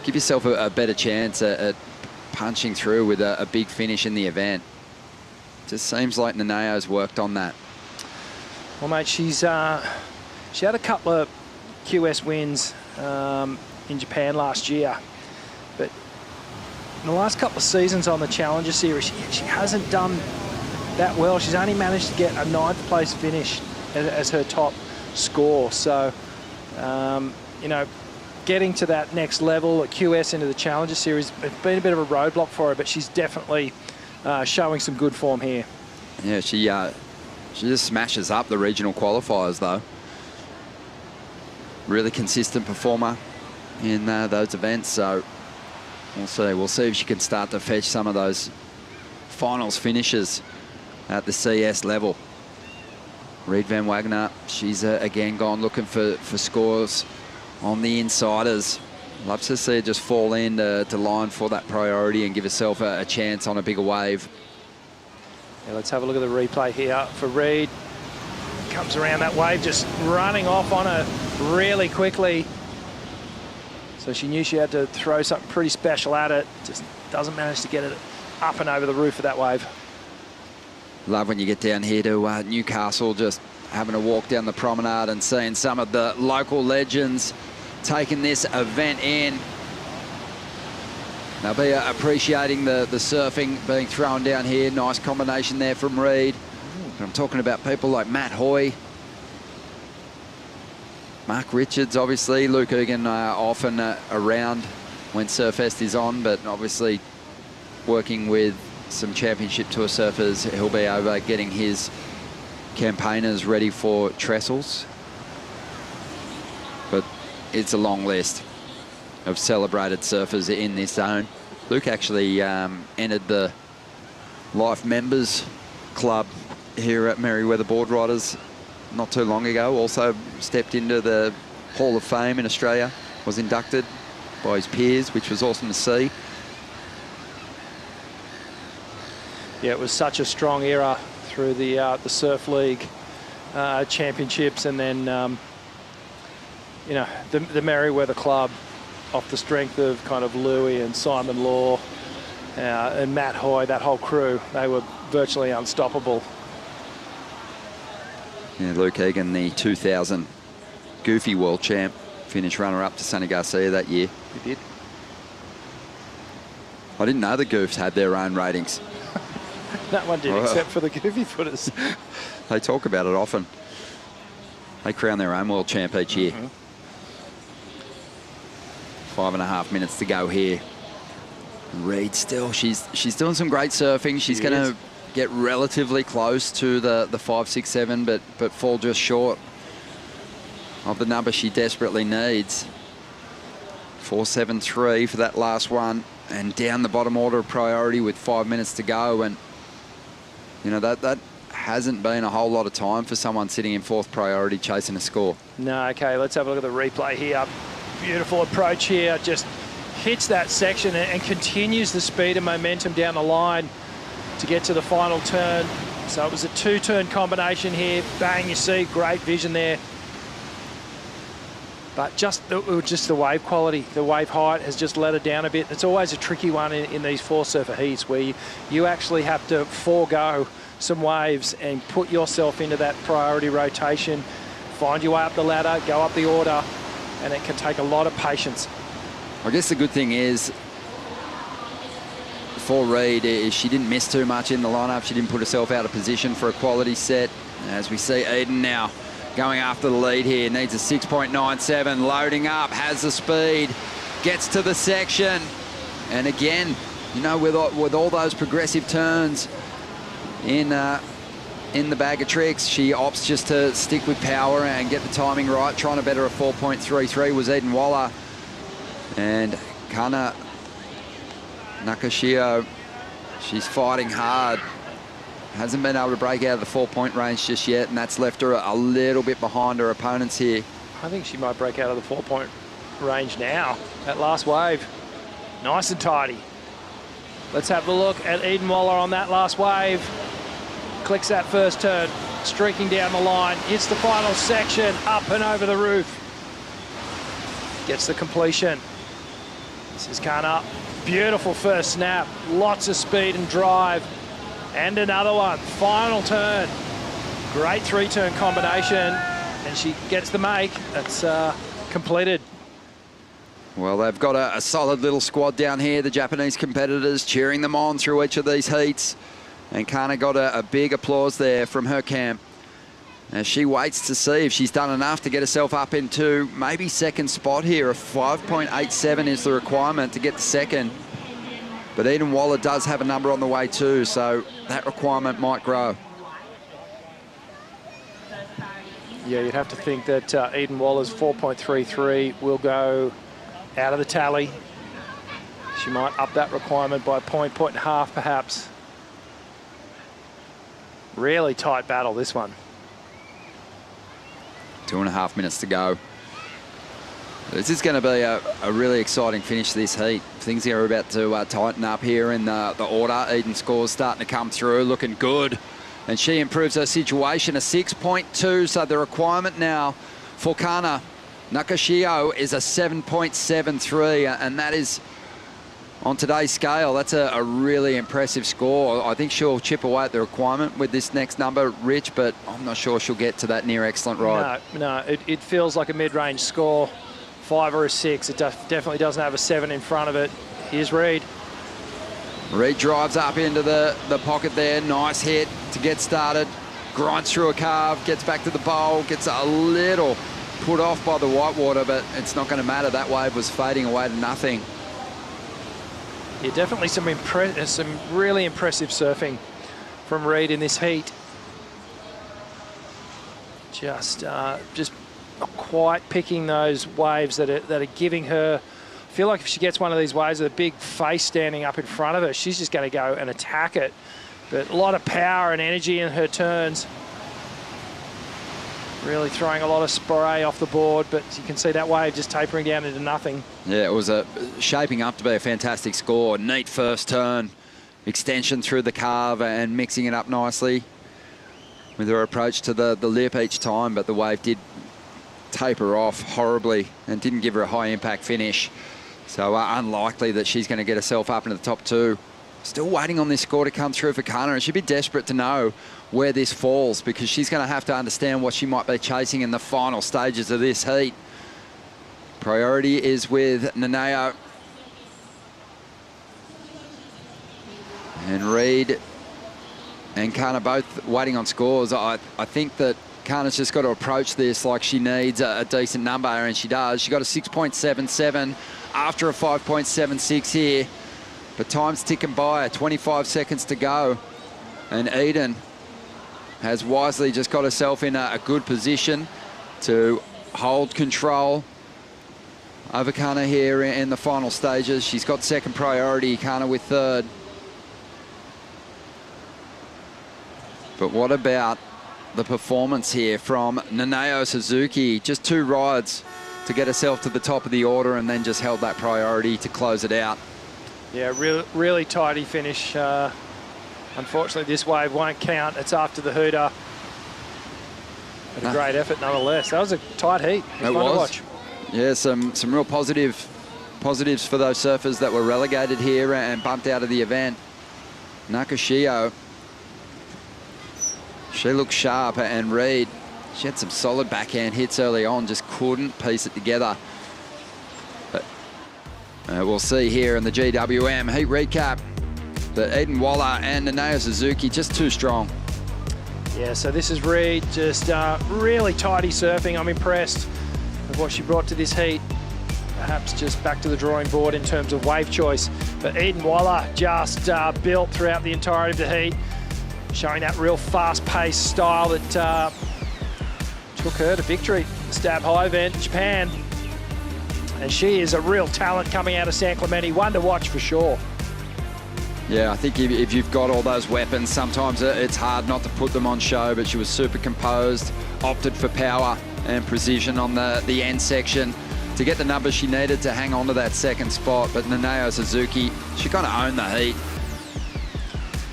give yourself a better chance at punching through with a big finish in the event. Just seems like Nanao's worked on that. Well, mate, she had a couple of QS wins in Japan last year, but in the last couple of seasons on the Challenger Series, she hasn't done that well. She's only managed to get a 9th place finish as her top score. So, getting to that next level at QS into the Challenger Series, it's been a bit of a roadblock for her, but she's definitely showing some good form here. Yeah, she just smashes up the regional qualifiers, though. Really consistent performer in those events, so we'll see if she can start to fetch some of those finals finishes at the CS level. Reed Van Wagner, she's again gone looking for scores on the insiders. Loves to see her just fall in to line for that priority and give herself a chance on a bigger wave. Yeah, let's have a look at the replay here for Reed. Comes around that wave, just running off on her really quickly. So she knew she had to throw something pretty special at it. Just doesn't manage to get it up and over the roof of that wave. Love when you get down here to Newcastle, just having a walk down the promenade and seeing some of the local legends taking this event in. They'll be appreciating the surfing being thrown down here. Nice combination there from Reed. And I'm talking about people like Matt Hoy, Mark Richards, obviously. Luke Egan often around when Surfest is on, but obviously working with some Championship Tour surfers. He'll be over getting his campaigners ready for trestles. But it's a long list of celebrated surfers in this zone. Luke actually entered the Life Members Club here at Merewether Board Riders not too long ago. Also stepped into the Hall of Fame in Australia, was inducted by his peers, which was awesome to see. Yeah, it was such a strong era through the Surf League championships, and then the Merewether Club, off the strength of kind of Louis and Simon Law and Matt Hoy, that whole crew, they were virtually unstoppable. Yeah, Luke Egan, the 2000 Goofy World Champ, finished runner-up to Sonny Garcia that year. He did. I didn't know the Goofs had their own ratings. That one did, except for the Goofy footers. They talk about it often. They crown their own world champ each year. 5.5 minutes to go here Reed still, she's doing some great surfing. She's going to get relatively close to the 5, 6, 7, but fall just short of the number she desperately needs. 4.73 for that last one, and down the bottom order of priority with 5 minutes to go. And you know that hasn't been a whole lot of time for someone sitting in 4th priority chasing a score. No, okay, let's have a look at the replay here. Beautiful approach here, just hits that section and continues the speed and momentum down the line to get to the final turn. So it was a 2-turn combination here. Bang, you see, great vision there. But just the wave quality, the wave height has just let her down a bit. It's always a tricky one in these 4-surfer heats where you actually have to forego some waves and put yourself into that priority rotation, find your way up the ladder, go up the order, and it can take a lot of patience. I guess the good thing is for Reed is she didn't miss too much in the lineup. She didn't put herself out of position for a quality set. As we see Eden now going after the lead here, needs a 6.97, loading up, has the speed, gets to the section. And again, you know, with all those progressive turns in the bag of tricks, she opts just to stick with power and get the timing right. Trying to better a 4.33 was Eden Waller. And Kana Nakashio, she's fighting hard. Hasn't been able to break out of the 4-point range just yet, and that's left her a little bit behind her opponents here. I think she might break out of the 4-point range now. That last wave, nice and tidy. Let's have a look at Eden Waller on that last wave. Clicks that first turn, streaking down the line, hits the final section, up and over the roof. Gets the completion. This is Kana. Beautiful first snap, lots of speed and drive. And another one, final turn. Great 3-turn combination, and she gets the make. That's completed. Well, they've got a solid little squad down here, the Japanese competitors, cheering them on through each of these heats. And Kana got a big applause there from her camp as she waits to see if she's done enough to get herself up into maybe 2nd spot here. A 5.87 is the requirement to get to 2nd. But Eden Waller does have a number on the way too, so that requirement might grow. Yeah, you'd have to think that Eden Waller's 4.33 will go out of the tally. She might up that requirement by a point and a half perhaps. Really tight battle, this one. 2.5 minutes to go. This is going to be a really exciting finish to this heat. Things are about to tighten up here in the order. Eden's score's starting to come through, looking good. And she improves her situation, a 6.2. So the requirement now for Kana Nakashio is a 7.73. And that is, on today's scale, that's a really impressive score. I think she'll chip away at the requirement with this next number, Rich, but I'm not sure she'll get to that near excellent ride. No, it feels like a mid-range score. 5 or a 6. It definitely doesn't have a 7 in front of it. Here's Reed. Reed drives up into the pocket there. Nice hit to get started. Grinds through a carve, gets back to the bowl, gets a little put off by the whitewater, but it's not going to matter. That wave was fading away to nothing. Yeah, definitely some really impressive surfing from Reed in this heat. Just not quite picking those waves that are giving her. I feel like if she gets one of these waves with a big face standing up in front of her, she's just going to go and attack it. But a lot of power and energy in her turns. Really throwing a lot of spray off the board, but you can see that wave just tapering down into nothing. Yeah, it was shaping up to be a fantastic score. Neat first turn, extension through the carve and mixing it up nicely with her approach to the lip each time, but the wave did taper off horribly and didn't give her a high impact finish. So unlikely that she's going to get herself up into the top 2. Still waiting on this score to come through for Kana, and she'd be desperate to know where this falls because she's going to have to understand what she might be chasing in the final stages of this heat. Priority is with Naneo. And Reed and Kana both waiting on scores. I think that Kana's just got to approach this like she needs a decent number, and she does. She got a 6.77 after a 5.76 here. But time's ticking by, 25 seconds to go. And Eden has wisely just got herself in a good position to hold control over Kana here in the final stages. She's got second priority, Kana with third. But what about the performance here from Nanao Suzuki? Just 2 rides to get herself to the top of the order and then just held that priority to close it out. Yeah, really tidy finish. Unfortunately, this wave won't count. It's after the hooter. But a great effort nonetheless. That was a tight heat. It was fun to watch. Yeah, some real positives for those surfers that were relegated here and bumped out of the event. Nakashio, she looked sharp, and Reed, she had some solid backhand hits early on, just couldn't piece it together. But we'll see here in the GWM heat recap that Eden Waller and Nanao Suzuki just too strong. Yeah, so this is Reed, just really tidy surfing. I'm impressed with what she brought to this heat. Perhaps just back to the drawing board in terms of wave choice. But Eden Waller just built throughout the entirety of the heat, showing that real fast-paced style that took her to victory. The Stab High event in Japan. And she is a real talent coming out of San Clemente. One to watch for sure. Yeah, I think if you've got all those weapons, sometimes it's hard not to put them on show, but she was super composed, opted for power and precision on the end section to get the numbers she needed to hang on to that second spot. But Nanao Suzuki, she kind of owned the heat.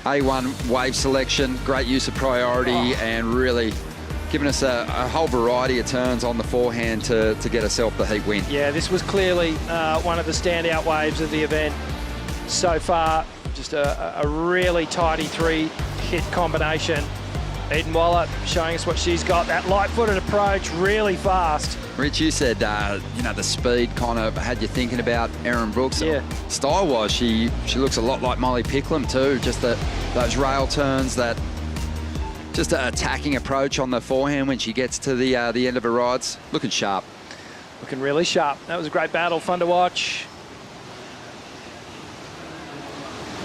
A1 wave selection, great use of priority, and really giving us a whole variety of turns on the forehand to get herself the heat win. Yeah, this was clearly one of the standout waves of the event so far. Just a really tidy 3-hit combination. Eden Waller showing us what she's got. That light-footed approach, really fast. Rich, you said, the speed kind of had you thinking about Erin Brooks. Yeah. Style-wise, she looks a lot like Molly Picklum too. Just those rail turns, that just an attacking approach on the forehand when she gets to the end of her rides. Looking sharp. Looking really sharp. That was a great battle, fun to watch.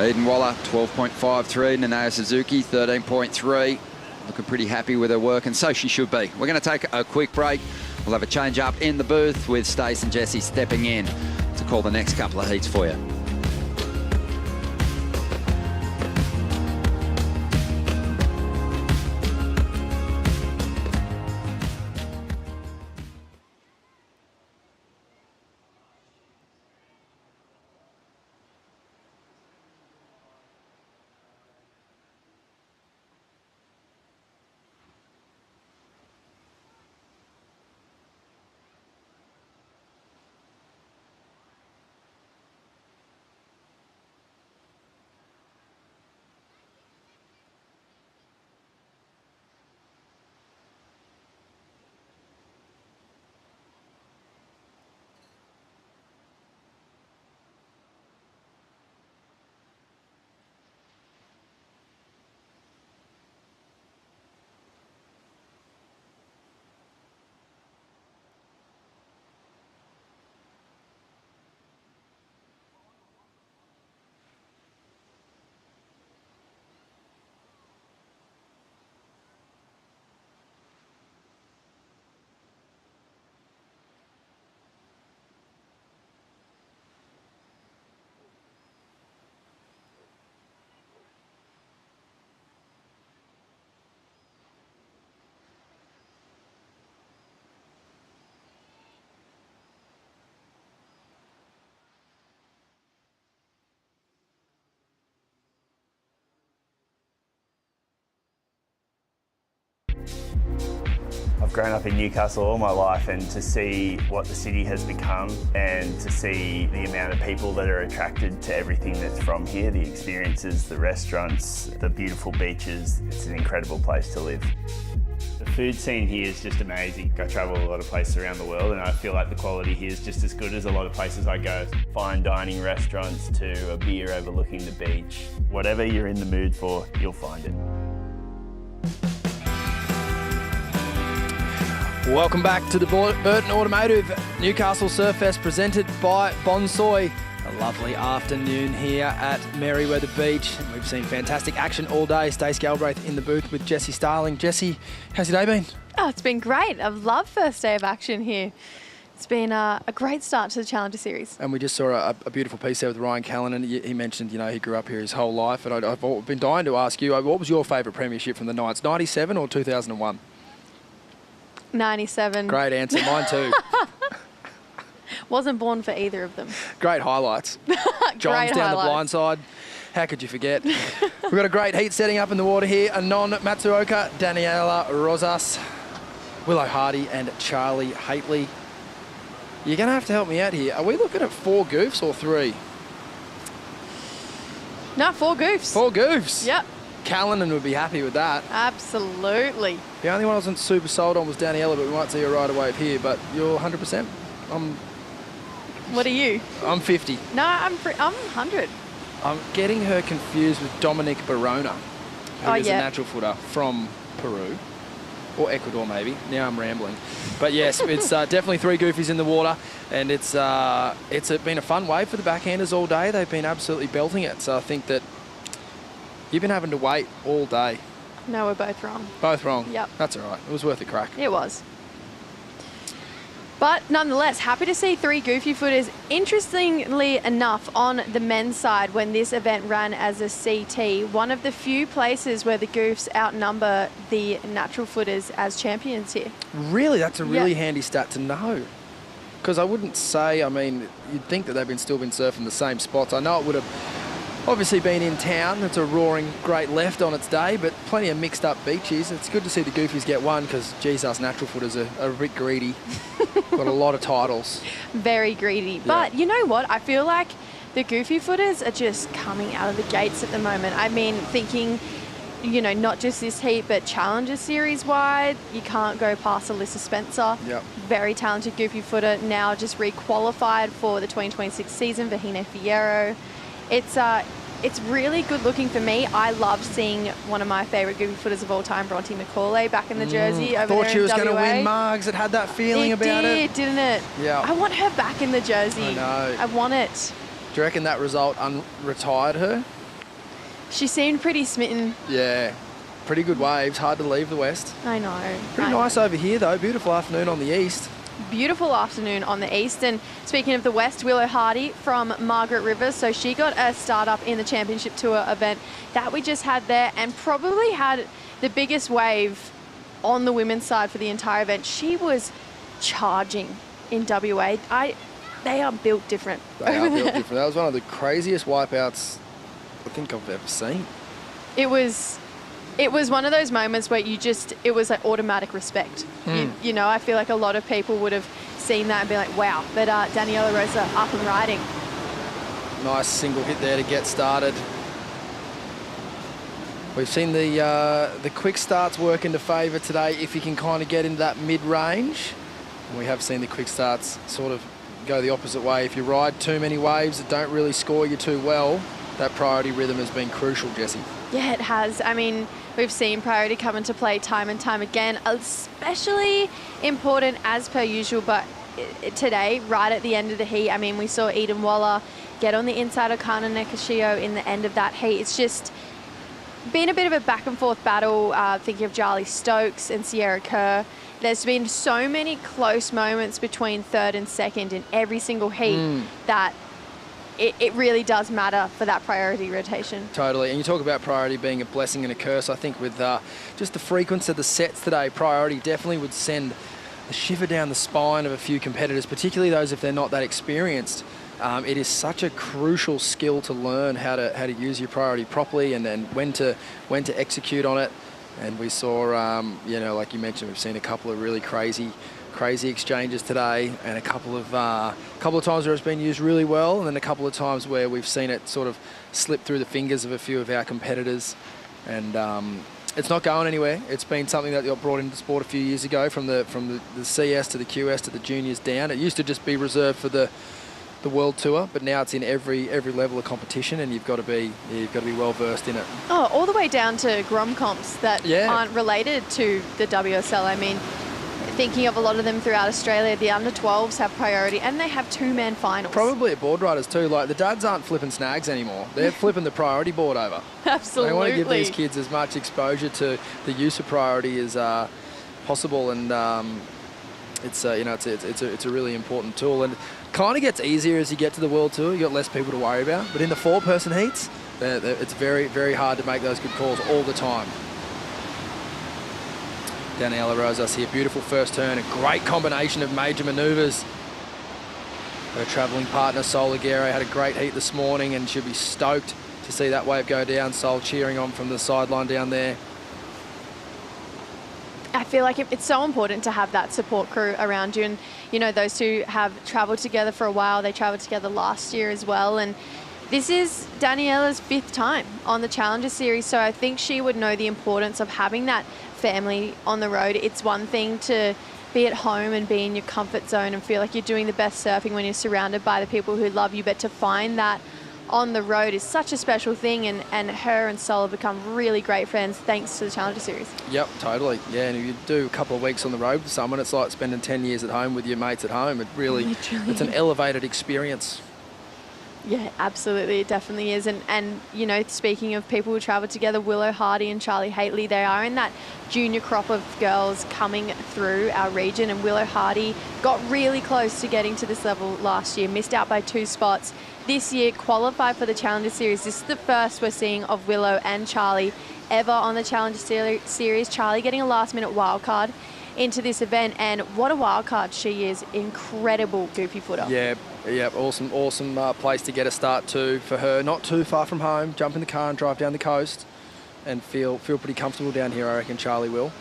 Eden Waller, 12.53. Nanao Suzuki, 13.3. Looking pretty happy with her work, and so she should be. We're going to take a quick break. We'll have a change up in the booth with Stace and Jesse stepping in to call the next couple of heats for you. I've grown up in Newcastle all my life, and to see what the city has become and to see the amount of people that are attracted to everything that's from here, the experiences, the restaurants, the beautiful beaches, it's an incredible place to live. The food scene here is just amazing. I travel a lot of places around the world and I feel like the quality here is just as good as a lot of places I go. Fine dining restaurants to a beer overlooking the beach. Whatever you're in the mood for, you'll find it. Welcome back to the Burton Automotive Newcastle Surfest presented by Bonsoy. A lovely afternoon here at Merewether Beach. We've seen fantastic action all day. Stacey Galbraith in the booth with Jessie Starling. Jessie, how's your day been? Oh, it's been great. I've loved first day of action here. It's been a great start to the Challenger Series. And we just saw a beautiful piece there with Ryan Callanan. He mentioned, he grew up here his whole life. And I've been dying to ask you, what was your favourite premiership from the Knights, 97 or 2001? 97. Great answer. Mine too. Wasn't born for either of them. Great highlights. John's down the blind side. How could you forget? We've got a great heat setting up in the water here. Anon Matsuoka, Daniela Rosas, Willow Hardy and Charlie Haitley. You're going to have to help me out here. Are we looking at 4 goofs or 3? No, 4 goofs. 4 goofs? Yep. Callanan would be happy with that. Absolutely. The only one I wasn't super sold on was Daniela, but we might see her right away here. But you're 100%? What are you? I'm 50. No, I'm 100. I'm getting her confused with Dominic Barona, who is a natural footer from Peru. Or Ecuador, maybe. Now I'm rambling. But yes, it's definitely 3 goofies in the water, and it's been a fun wave for the backhanders all day. They've been absolutely belting it. So I think that you've been having to wait all day. No, we're both wrong. Both wrong? Yep. That's all right. It was worth a crack. It was. But nonetheless, happy to see 3 goofy footers. Interestingly enough, on the men's side, when this event ran as a CT, one of the few places where the goofs outnumber the natural footers as champions here. Really? That's a really handy stat to know. Because I wouldn't say, you'd think that they've still been surfing the same spots. I know it would have obviously been in town. It's a roaring great left on its day, but plenty of mixed up beaches. It's good to see the goofies get one because, geez, us natural footers are a bit greedy. Got a lot of titles. Very greedy. But you know what? I feel like the goofy footers are just coming out of the gates at the moment. Thinking, not just this heat, but Challenger Series wide, you can't go past Alyssa Spencer. Yep. Very talented goofy footer, now just re-qualified for the 2026 season for Hine Fierro. It's really good looking for me. I loved seeing one of my favourite goofy footers of all time, Bronte McCauley, back in the jersey over there in WA. Thought she was going to win Margs. It had that feeling about it. It did, didn't it? Yeah. I want her back in the jersey. I know. I want it. Do you reckon that result retired her? She seemed pretty smitten. Yeah. Pretty good waves. Hard to leave the west. I know. Pretty nice over here, though. Beautiful afternoon on the east. Beautiful afternoon on the east. And speaking of the west, Willow Hardy from Margaret River. So she got a start up in the Championship Tour event that we just had there and probably had the biggest wave on the women's side for the entire event. She was charging in WA. They are built different. They are built different. That was one of the craziest wipeouts I think I've ever seen. It was one of those moments where it was like automatic respect. I feel like a lot of people would have seen that and be like, wow. But Daniela Rosa up and riding. Nice single hit there to get started. We've seen the quick starts work into favour today if you can kind of get into that mid-range. And we have seen the quick starts sort of go the opposite way. If you ride too many waves that don't really score you too well, that priority rhythm has been crucial, Jessie. Yeah, it has. We've seen priority come into play time and time again, especially important as per usual, but today, right at the end of the heat, we saw Eden Waller get on the inside of Kana Nekashio in the end of that heat. It's just been a bit of a back and forth battle, thinking of Charlie Stokes and Sierra Kerr. There's been so many close moments between third and second in every single heat that it really does matter for that priority rotation. Totally. And you talk about priority being a blessing and a curse. I think with just the frequency of the sets today, priority definitely would send a shiver down the spine of a few competitors, particularly those if they're not that experienced. It is such a crucial skill to learn how to use your priority properly and then when to execute on it. And we saw, like you mentioned, we've seen a couple of really crazy exchanges today, and a couple of times where it's been used really well, and then a couple of times where we've seen it sort of slip through the fingers of a few of our competitors. And it's not going anywhere. It's been something that got brought into sport a few years ago, from the CS to the QS to the juniors down. It used to just be reserved for the World Tour, but now it's in every level of competition, and you've got to be well versed in it. Oh, all the way down to Grom comps that aren't related to the WSL. thinking of a lot of them throughout Australia, the under-12s have priority, and they have two-man finals. Probably at board riders too. Like, the dads aren't flipping snags anymore. They're flipping the priority board over. Absolutely. They want to give these kids as much exposure to the use of priority as possible, and it's a really important tool, and kind of gets easier as you get to the World Tour. You got less people to worry about, but in the 4-person heats, it's very, very hard to make those good calls all the time. Daniela Rosas here, beautiful first turn, a great combination of major manoeuvres. Her travelling partner, Sol Aguirre, had a great heat this morning, and she'll be stoked to see that wave go down. Sol cheering on from the sideline down there. I feel like it's so important to have that support crew around you, and you know, those two have travelled together for a while. They travelled together last year as well, and this is Daniela's 5th time on the Challenger Series, so I think she would know the importance of having that family on the road. It's one thing to be at home and be in your comfort zone and feel like you're doing the best surfing when you're surrounded by the people who love you, but to find that on the road is such a special thing, and her and Sol have become really great friends thanks to the Challenger Series. Yep, totally. Yeah, and if you do a couple of weeks on the road with someone, it's like spending 10 years at home with your mates at home. It really, Literally. It's an elevated experience. Yeah, absolutely, it definitely is. And you know, speaking of people who travel together, Willow Hardy and Charlie Haitley, they are in that junior crop of girls coming through our region, and Willow Hardy got really close to getting to this level last year, missed out by 2 spots. This year, qualified for the Challenger Series. This is the first we're seeing of Willow and Charlie ever on the Challenger Series. Charlie getting a last-minute wild card into this event, and what a wild card she is. Incredible goofy footer. Yeah, awesome place to get a start too for her. Not too far from home. Jump in the car and drive down the coast and feel pretty comfortable down here, I reckon Charlie will.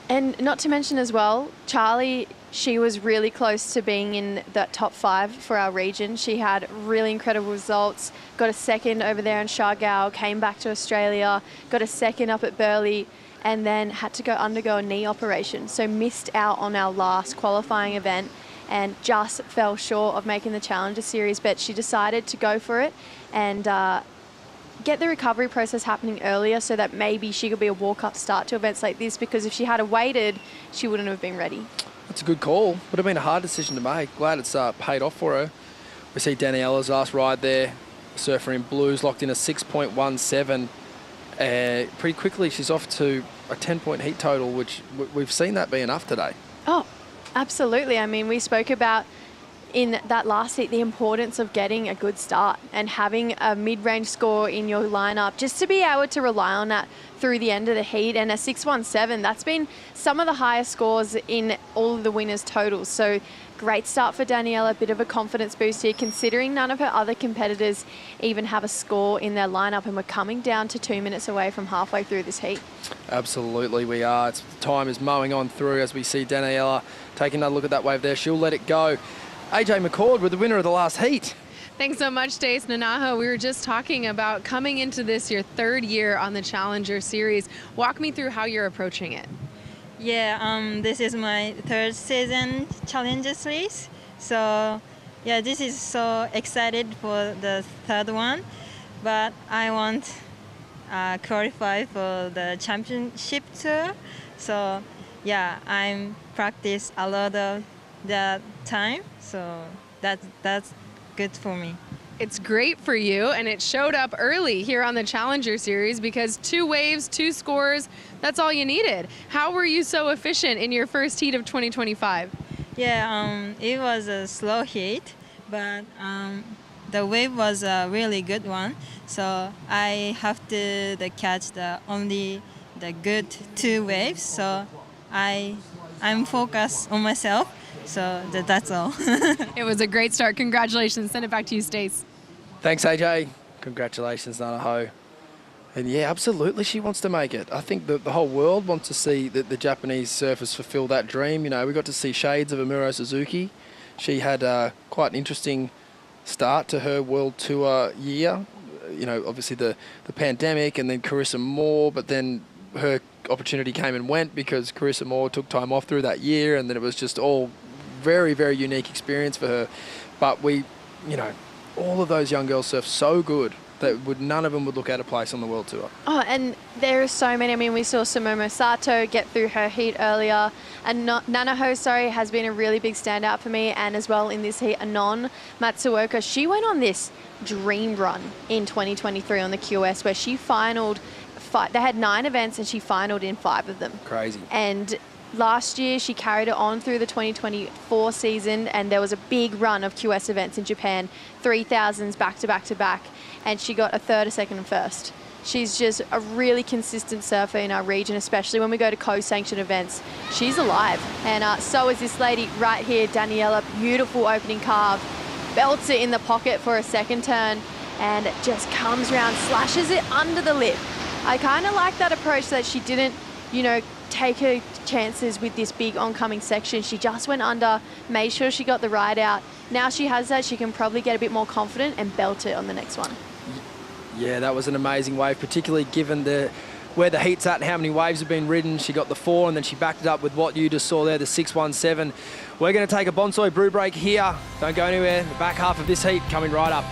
And not to mention as well, Charlie, she was really close to being in that top 5 for our region. She had really incredible results, got a 2nd over there in Shargau, came back to Australia, got a 2nd up at Burleigh, and then had to go undergo a knee operation. So missed out on our last qualifying event and just fell short of making the Challenger Series, but she decided to go for it and get the recovery process happening earlier so that maybe she could be a walk-up start to events like this, because if she had waited, she wouldn't have been ready. That's a good call. Would have been a hard decision to make. Glad it's paid off for her. We see Daniela's last ride there. Surfer in blues locked in a 6.17. Pretty quickly, she's off to a 10-point heat total, which we've seen that be enough today. Oh, absolutely. I mean, we spoke about in that last heat the importance of getting a good start and having a mid-range score in your lineup just to be able to rely on that through the end of the heat. And a 6.17, that's been some of the highest scores in all of the winners' totals. So great start for Daniela, a bit of a confidence boost here, considering none of her other competitors even have a score in their lineup, and we're coming down to 2 minutes away from halfway through this heat. Absolutely, we are. Time is mowing on through as we see Daniela taking another look at that wave there. She'll let it go. AJ McCord with the winner of the last heat. Thanks so much, Stace. Nanaho, we were just talking about coming into this, your 3rd year on the Challenger Series. Walk me through how you're approaching it. Yeah, this is my 3rd season Challenger Series. So, yeah, this is so excited for the 3rd one. But I want qualify for the championship tour. So, yeah, I'm practice a lot of that time. So that's good for me. It's great for you, and it showed up early here on the Challenger Series because 2 waves, 2 scores, that's all you needed. How were you so efficient in your first heat of 2025? Yeah, it was a slow heat, but the wave was a really good one. So I have to catch only the good 2 waves. So I'm focused on myself. So that's all. It was a great start. Congratulations. Send it back to you, Stace. Thanks, AJ. Congratulations, Nanaho. And yeah, absolutely, she wants to make it. I think the whole world wants to see the Japanese surfers fulfill that dream. You know, we got to see shades of Amuro Suzuki. She had quite an interesting start to her World Tour year. You know, obviously the pandemic, and then Carissa Moore, but then her opportunity came and went because Carissa Moore took time off through that year, and then it was just all very, very unique experience for her. But all of those young girls surf so good none of them would look out of place on the World Tour. Oh, and there are so many. I mean, we saw Sumomo Sato get through her heat earlier, and Nanaho, has been a really big standout for me, and as well in this heat, Anon Matsuoka. She went on this dream run in 2023 on the QS where she finaled. They had 9 events and she finaled in 5 of them. Crazy. And last year, she carried it on through the 2024 season, and there was a big run of QS events in Japan, 3,000s back to back to back, and she got a 3rd, a 2nd, and 1st. She's just a really consistent surfer in our region, especially when we go to co-sanctioned events. She's alive, and so is this lady right here, Daniela. Beautiful opening carve, belts it in the pocket for a 2nd turn, and it just comes around, slashes it under the lip. I kind of like that approach that she didn't, take her chances with this big oncoming section. She just went under, made sure she got the ride out. Now she has that, she can probably get a bit more confident and belt it on the next one. Yeah, that was an amazing wave, particularly given where the heat's at and how many waves have been ridden. She got the 4 and then she backed it up with what you just saw there, the 617. We're going to take a Bonsoy brew break here. Don't go anywhere. The back half of this heat coming right up.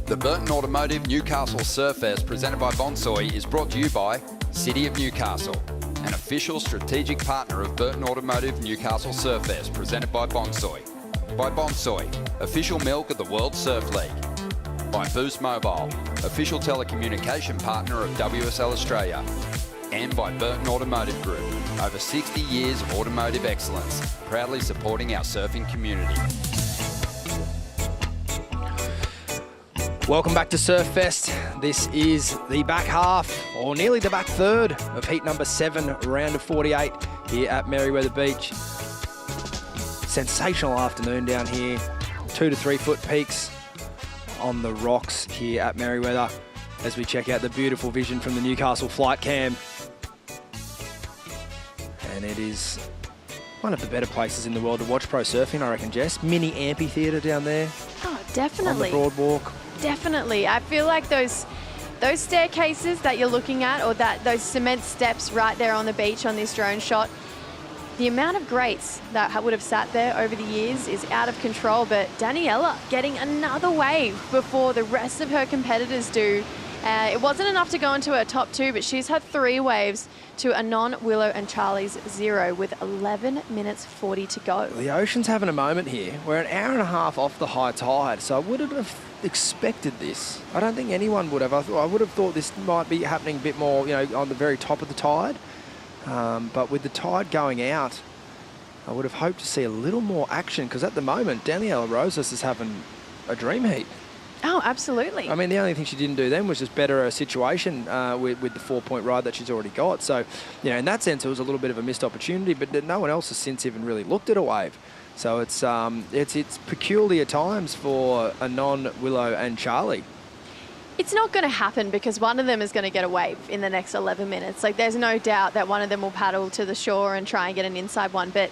The Burton Automotive Newcastle Surfest, presented by Bonsoy, is brought to you by City of Newcastle, an official strategic partner of Burton Automotive Newcastle Surfest, presented by Bonsoy. By Bonsoy, official milk of the World Surf League. By Boost Mobile, official telecommunication partner of WSL Australia. And by Burton Automotive Group, over 60 years of automotive excellence, proudly supporting our surfing community. Welcome back to Surfest. This is the back half, or nearly the back third, of heat number 7, round of 48 here at Merewether Beach. Sensational afternoon down here. 2 to 3 foot peaks on the rocks here at Merewether as we check out the beautiful vision from the Newcastle flight cam. And it is one of the better places in the world to watch pro surfing, I reckon, Jess. Mini amphitheatre down there. Oh, definitely. On the Broadwalk. Definitely. I feel like those staircases that you're looking at, or those cement steps right there on the beach on this drone shot, the amount of greats that would have sat there over the years is out of control. But Daniela getting another wave before the rest of her competitors do. It wasn't enough to go into her top 2, but she's had 3 waves to Anon, Willow and Charlie's 0 with 11 minutes 40 to go. The ocean's having a moment here. We're an hour and a half off the high tide, so I wouldn't have expected this. I don't think anyone would have. I would have thought this might be happening a bit more, on the very top of the tide. But with the tide going out, I would have hoped to see a little more action, because at the moment, Daniela Rosas is having a dream heat. Oh, absolutely. I mean, the only thing she didn't do then was just better her situation with the 4-point ride that she's already got. So, in that sense, it was a little bit of a missed opportunity, but no one else has since even really looked at a wave. So it's peculiar times for Anon, Willow and Charlie. It's not going to happen because one of them is going to get a wave in the next 11 minutes. Like, there's no doubt that one of them will paddle to the shore and try and get an inside one. But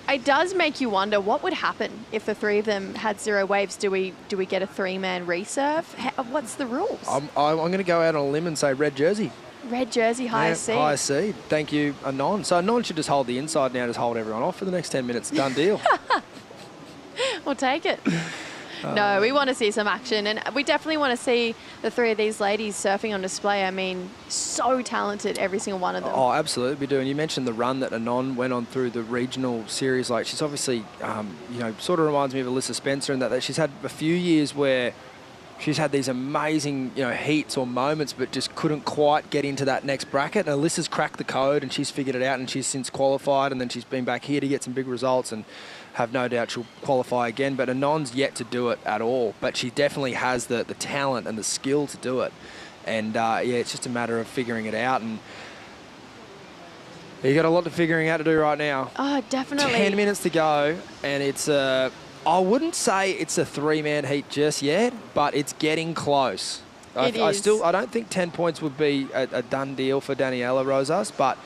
it does make you wonder what would happen if the three of them had 0 waves. Do we get a 3-man resurf? What's the rules? I'm going to go out on a limb and say red jersey. Red jersey, highest seed. Highest seed. Thank you, Anon. So Anon should just hold the inside now, just hold everyone off for the next 10 minutes. Done deal. We'll take it. No, we want to see some action, and we definitely want to see the three of these ladies surfing on display. I mean, so talented, every single one of them. Oh, absolutely, we do. And you mentioned the run that Anon went on through the regional series. Like, she's obviously, sort of reminds me of Alyssa Spencer in that she's had a few years where she's had these amazing, heats or moments, but just couldn't quite get into that next bracket. And Alyssa's cracked the code, and she's figured it out, and she's since qualified, and then she's been back here to get some big results, and have no doubt she'll qualify again. But Anon's yet to do it at all. But she definitely has the talent and the skill to do it. And, it's just a matter of figuring it out. And you got a lot of figuring out to do right now. Oh, definitely. 10 minutes to go, and it's I wouldn't say it's a 3-man heat just yet, but it's getting close. I don't think 10 points would be a done deal for Daniela Rosas, but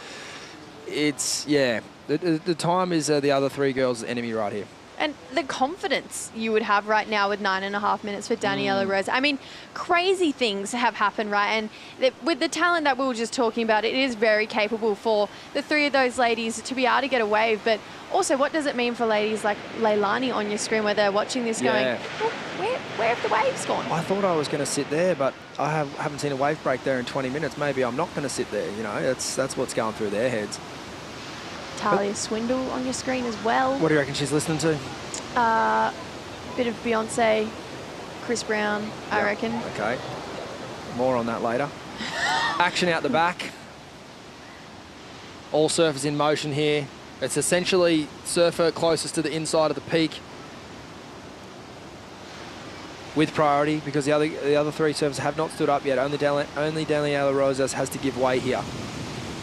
it's, the time is the other 3 girls' enemy right here. And the confidence you would have right now with 9.5 minutes for Daniela Rose. I mean, crazy things have happened, right? And with the talent that we were just talking about, it is very capable for the 3 of those ladies to be able to get a wave. But also, what does it mean for ladies like Leilani on your screen where they're watching this going, well, where have the waves gone? I thought I was going to sit there, but I haven't seen a wave break there in 20 minutes. Maybe I'm not going to sit there, That's what's going through their heads. Talia Swindle on your screen as well. What do you reckon she's listening to? Bit of Beyonce, Chris Brown, I reckon. Okay. More on that later. Action out the back. All surfers in motion here. It's essentially surfer closest to the inside of the peak with priority because the other 3 surfers have not stood up yet. Only Daniela Rosas has to give way here.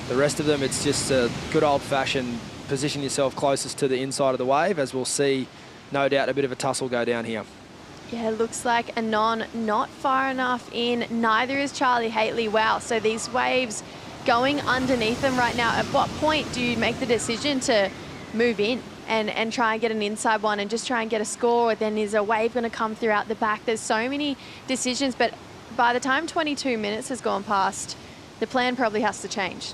The rest of them, it's just a good old-fashioned position yourself closest to the inside of the wave, as we'll see, no doubt, a bit of a tussle go down here. Yeah, looks like Anon not far enough in. Neither is Charlie Haitley. Wow, so these waves going underneath them right now. At what point do you make the decision to move in and try and get an inside one and just try and get a score? Then is a wave going to come throughout the back? There's so many decisions, but by the time 22 minutes has gone past, the plan probably has to change.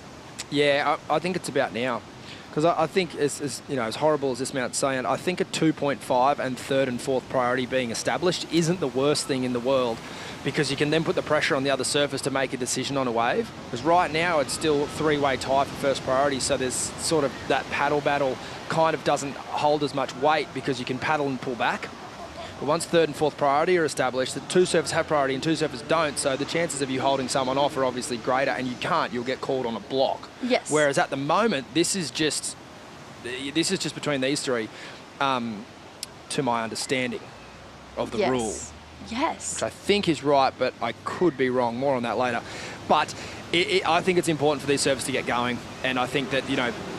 Yeah, I think it's about now. Because I think, as horrible as this might sound, I think a 2.5 and 3rd and 4th priority being established isn't the worst thing in the world, because you can then put the pressure on the other surfers to make a decision on a wave. Because right now it's still 3-way tie for first priority, so there's sort of that paddle battle kind of doesn't hold as much weight because you can paddle and pull back. But once 3rd and 4th priority are established, the 2 surfers have priority and 2 surfers don't, so the chances of you holding someone off are obviously greater, and you'll get called on a block. Yes. Whereas at the moment, this is just between these 3, to my understanding of the rule. Yes. Which I think is right, but I could be wrong. More on that later. But I think it's important for these surfers to get going, and I think that,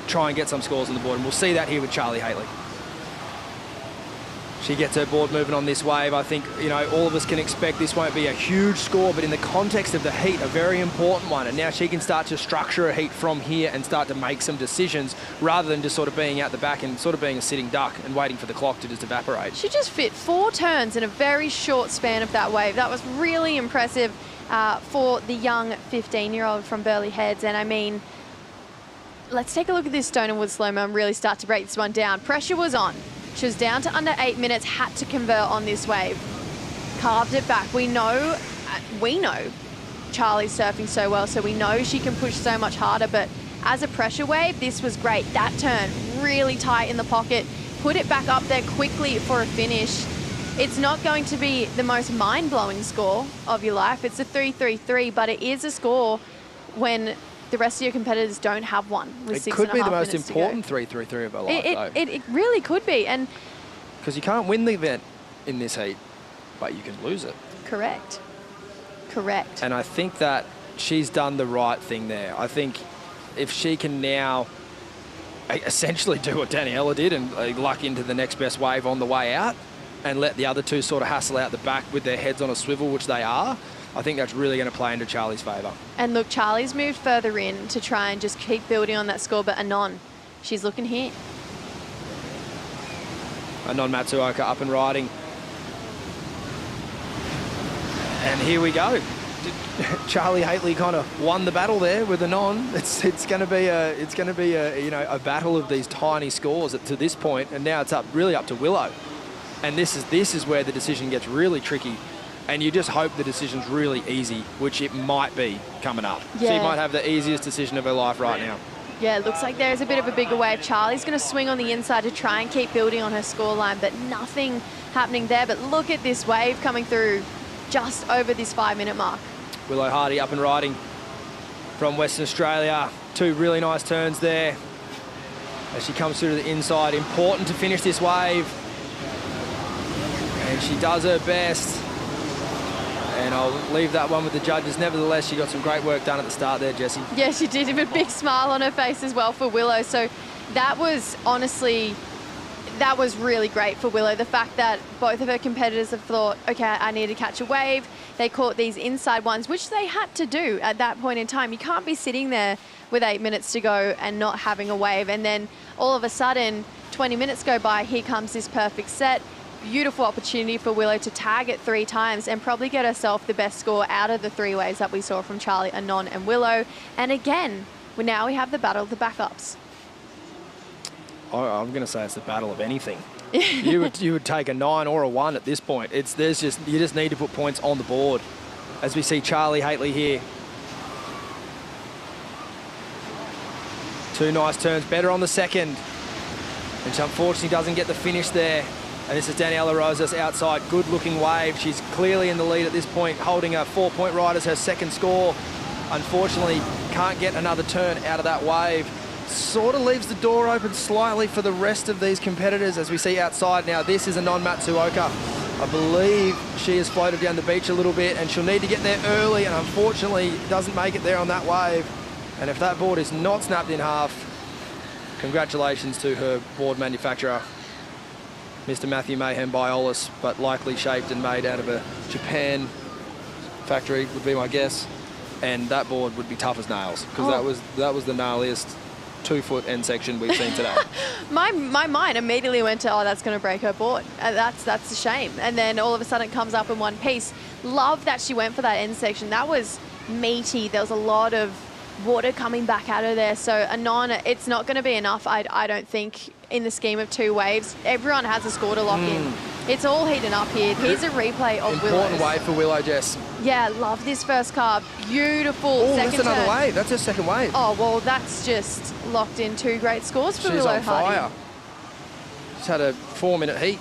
try and get some scores on the board, and we'll see that here with Charlie Haitley. She gets her board moving on this wave. I think, all of us can expect this won't be a huge score, but in the context of the heat, a very important one. And now she can start to structure a heat from here and start to make some decisions rather than just sort of being out the back and sort of being a sitting duck and waiting for the clock to just evaporate. She just fit 4 turns in a very short span of that wave. That was really impressive for the young 15-year-old from Burleigh Heads. And I mean, let's take a look at this Stone and Wood slow-mo and really start to break this one down. Pressure was on. She was down to under 8 minutes, had to convert on this wave. Carved it back. We know Charlie's surfing so well, so we know she can push so much harder, but as a pressure wave, this was great. That turn, really tight in the pocket, put it back up there quickly for a finish. It's not going to be the most mind-blowing score of your life. It's a 3-3-3, but it is a score when the rest of your competitors don't have one with 6.5 minutes to go. It could be the most important 3-3-3 of her life, though. It really could be. And because you can't win the event in this heat, but you can lose it. Correct. And I think that she's done the right thing there. I think if she can now essentially do what Daniela did and luck into the next best wave on the way out and let the other 2 sort of hassle out the back with their heads on a swivel, which they are, I think that's really going to play into Charlie's favour. And look, Charlie's moved further in to try and just keep building on that score, but Anon, she's looking here. Anon Matsuoka up and riding. And here we go. Charlie Haitley kind of won the battle there with Anon. It's going to be a battle of these tiny scores to this point, and now it's really up to Willow. And this is where the decision gets really tricky. And you just hope the decision's really easy, which it might be coming up. Yeah. She might have the easiest decision of her life right now. Yeah, it looks like there's a bit of a bigger wave. Charlie's going to swing on the inside to try and keep building on her scoreline, but nothing happening there. But look at this wave coming through just over this 5-minute mark. Willow Hardy up and riding from Western Australia. 2 really nice turns there as she comes through to the inside. Important to finish this wave. And she does her best. And I'll leave that one with the judges. Nevertheless, she got some great work done at the start there, Jessie. Yeah, she did. Have a big smile on her face as well for Willow. So that was honestly, that was really great for Willow. The fact that both of her competitors have thought, okay, I need to catch a wave. They caught these inside ones, which they had to do at that point in time. You can't be sitting there with 8 minutes to go and not having a wave. And then all of a sudden, 20 minutes go by, here comes this perfect set. Beautiful opportunity for Willow to tag it 3 times and probably get herself the best score out of the 3 waves that we saw from Charlie, Anon and Willow. And again, now we have the battle of the backups. I'm going to say it's the battle of anything. you would take a 9 or a 1 at this point. You just need to put points on the board. As we see Charlie Haitley here. 2 nice turns, better on the second. And she unfortunately doesn't get the finish there. And this is Daniela Rosas outside, good looking wave. She's clearly in the lead at this point, holding a 4-point ride as her second score. Unfortunately, can't get another turn out of that wave. Sort of leaves the door open slightly for the rest of these competitors as we see outside now. This is Anon Matsuoka. I believe she has floated down the beach a little bit and she'll need to get there early and unfortunately doesn't make it there on that wave. And if that board is not snapped in half, congratulations to her board manufacturer, Mr. Matthew Mayhem Biolis, but likely shaped and made out of a Japan factory would be my guess. And that board would be tough as nails because that was the gnarliest 2-foot end section we've seen today. My mind immediately went to, oh, that's going to break her board. That's a shame. And then all of a sudden it comes up in one piece. Love that she went for that end section. That was meaty. There was a lot of water coming back out of there. So Anon, it's not going to be enough, I don't think, in the scheme of 2 waves. Everyone has a score to lock in. It's all heating up here. Here's a replay of Willow. Important wave for Willow, Jess. Yeah, love this first car. Beautiful second second that's another turn. wave. That's her second wave. Oh, well, that's just locked in 2 great scores for Willow Hardy. She's on fire. She's had a 4-minute heat.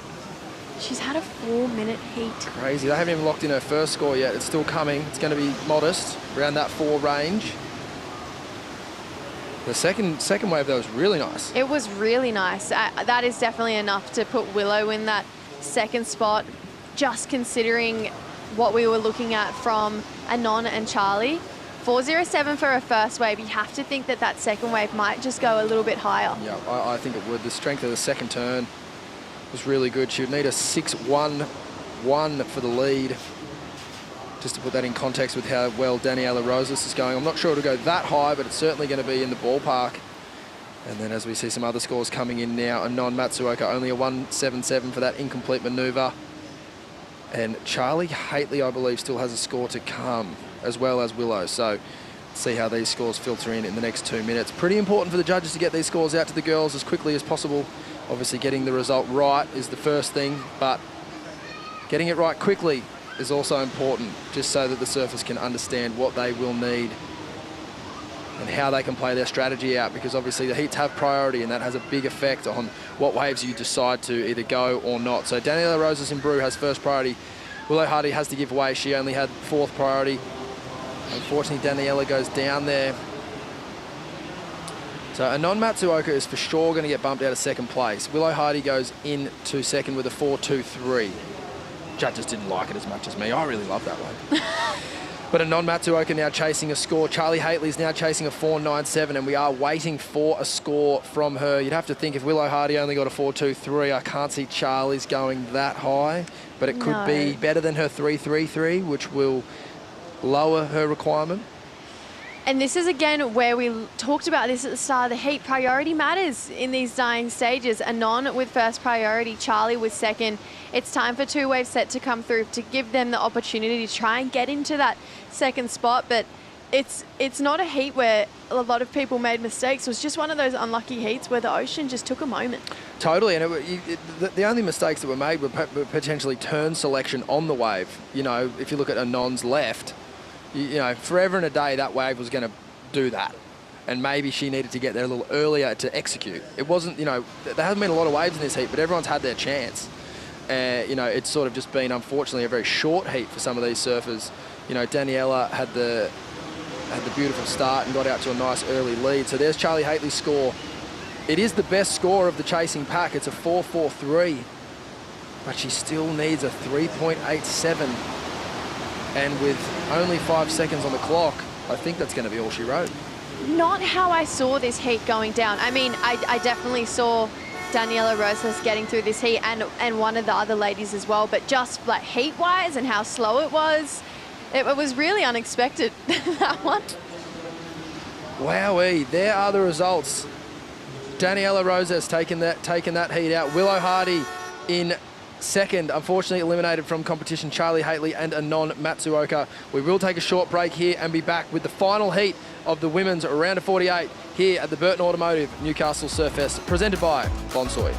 She's had a 4-minute heat. Crazy. They haven't even locked in her first score yet. It's still coming. It's going to be modest, around that 4 range. The second wave, though, was really nice. It was really nice. That is definitely enough to put Willow in that second spot, just considering what we were looking at from Anon and Charlie. 407 for her first wave. You have to think that that second wave might just go a little bit higher. Yeah, I think it would. The strength of the second turn was really good. She would need a 6-1-1 for the lead. Just to put that in context with how well Daniela Rosas is going. I'm not sure it'll go that high, but it's certainly going to be in the ballpark. And then as we see some other scores coming in now, Anon Matsuoka only a 177 for that incomplete manoeuvre. And Charlie Haitley, I believe, still has a score to come, as well as Willow. So see how these scores filter in the next 2 minutes. Pretty important for the judges to get these scores out to the girls as quickly as possible. Obviously getting the result right is the first thing, but getting it right quickly is also important, just so that the surfers can understand what they will need and how they can play their strategy out, because obviously the heats have priority and that has a big effect on what waves you decide to either go or not. So Daniela Rosas in Brew has first priority. Willow Hardy has to give way. She only had 4th priority. Unfortunately, Daniela goes down there. So Anon Matsuoka is for sure going to get bumped out of second place. Willow Hardy goes into second with a 4.23. Judges didn't like it as much as me. I really love that one. But Anon Matsuoka now chasing a score. Charlie Haitley is now chasing a 4.97, and we are waiting for a score from her. You'd have to think if Willow Hardy only got a 4.23, I can't see Charlie's going that high, but it could be better than her 3.33, which will lower her requirement. And this is again where we talked about this at the start of the heat. Priority matters in these dying stages. Anon with first priority, Charlie with second. It's time for two-wave set to come through to give them the opportunity to try and get into that second spot. But it's not a heat where a lot of people made mistakes. It was just one of those unlucky heats where the ocean just took a moment. Totally, and the only mistakes that were made were potentially turn selection on the wave. You know, if you look at Anon's left, you know, forever and a day that wave was going to do that. And maybe she needed to get there a little earlier to execute. It wasn't, you know, there hasn't been a lot of waves in this heat, but everyone's had their chance. You know, it's sort of just been, unfortunately, a very short heat for some of these surfers. You know, Daniela had the beautiful start and got out to a nice early lead. So there's Charlie Haitley's score. It is the best score of the chasing pack. It's a 4.43, but she still needs a 3.87. And with only 5 seconds on the clock, I think that's going to be all she wrote. Not how I saw this heat going down. I mean, I definitely saw Daniela Rosas getting through this heat and one of the other ladies as well, but just like heat-wise and how slow it was really unexpected, that one. Wowee, there are the results. Daniela Rosas taking that heat out. Willow Hardy in second, unfortunately eliminated from competition, Charlie Haitley and Anon Matsuoka. We will take a short break here and be back with the final heat of the women's round of 48 here at the Burton Automotive Newcastle Surfest, presented by Bonsoy.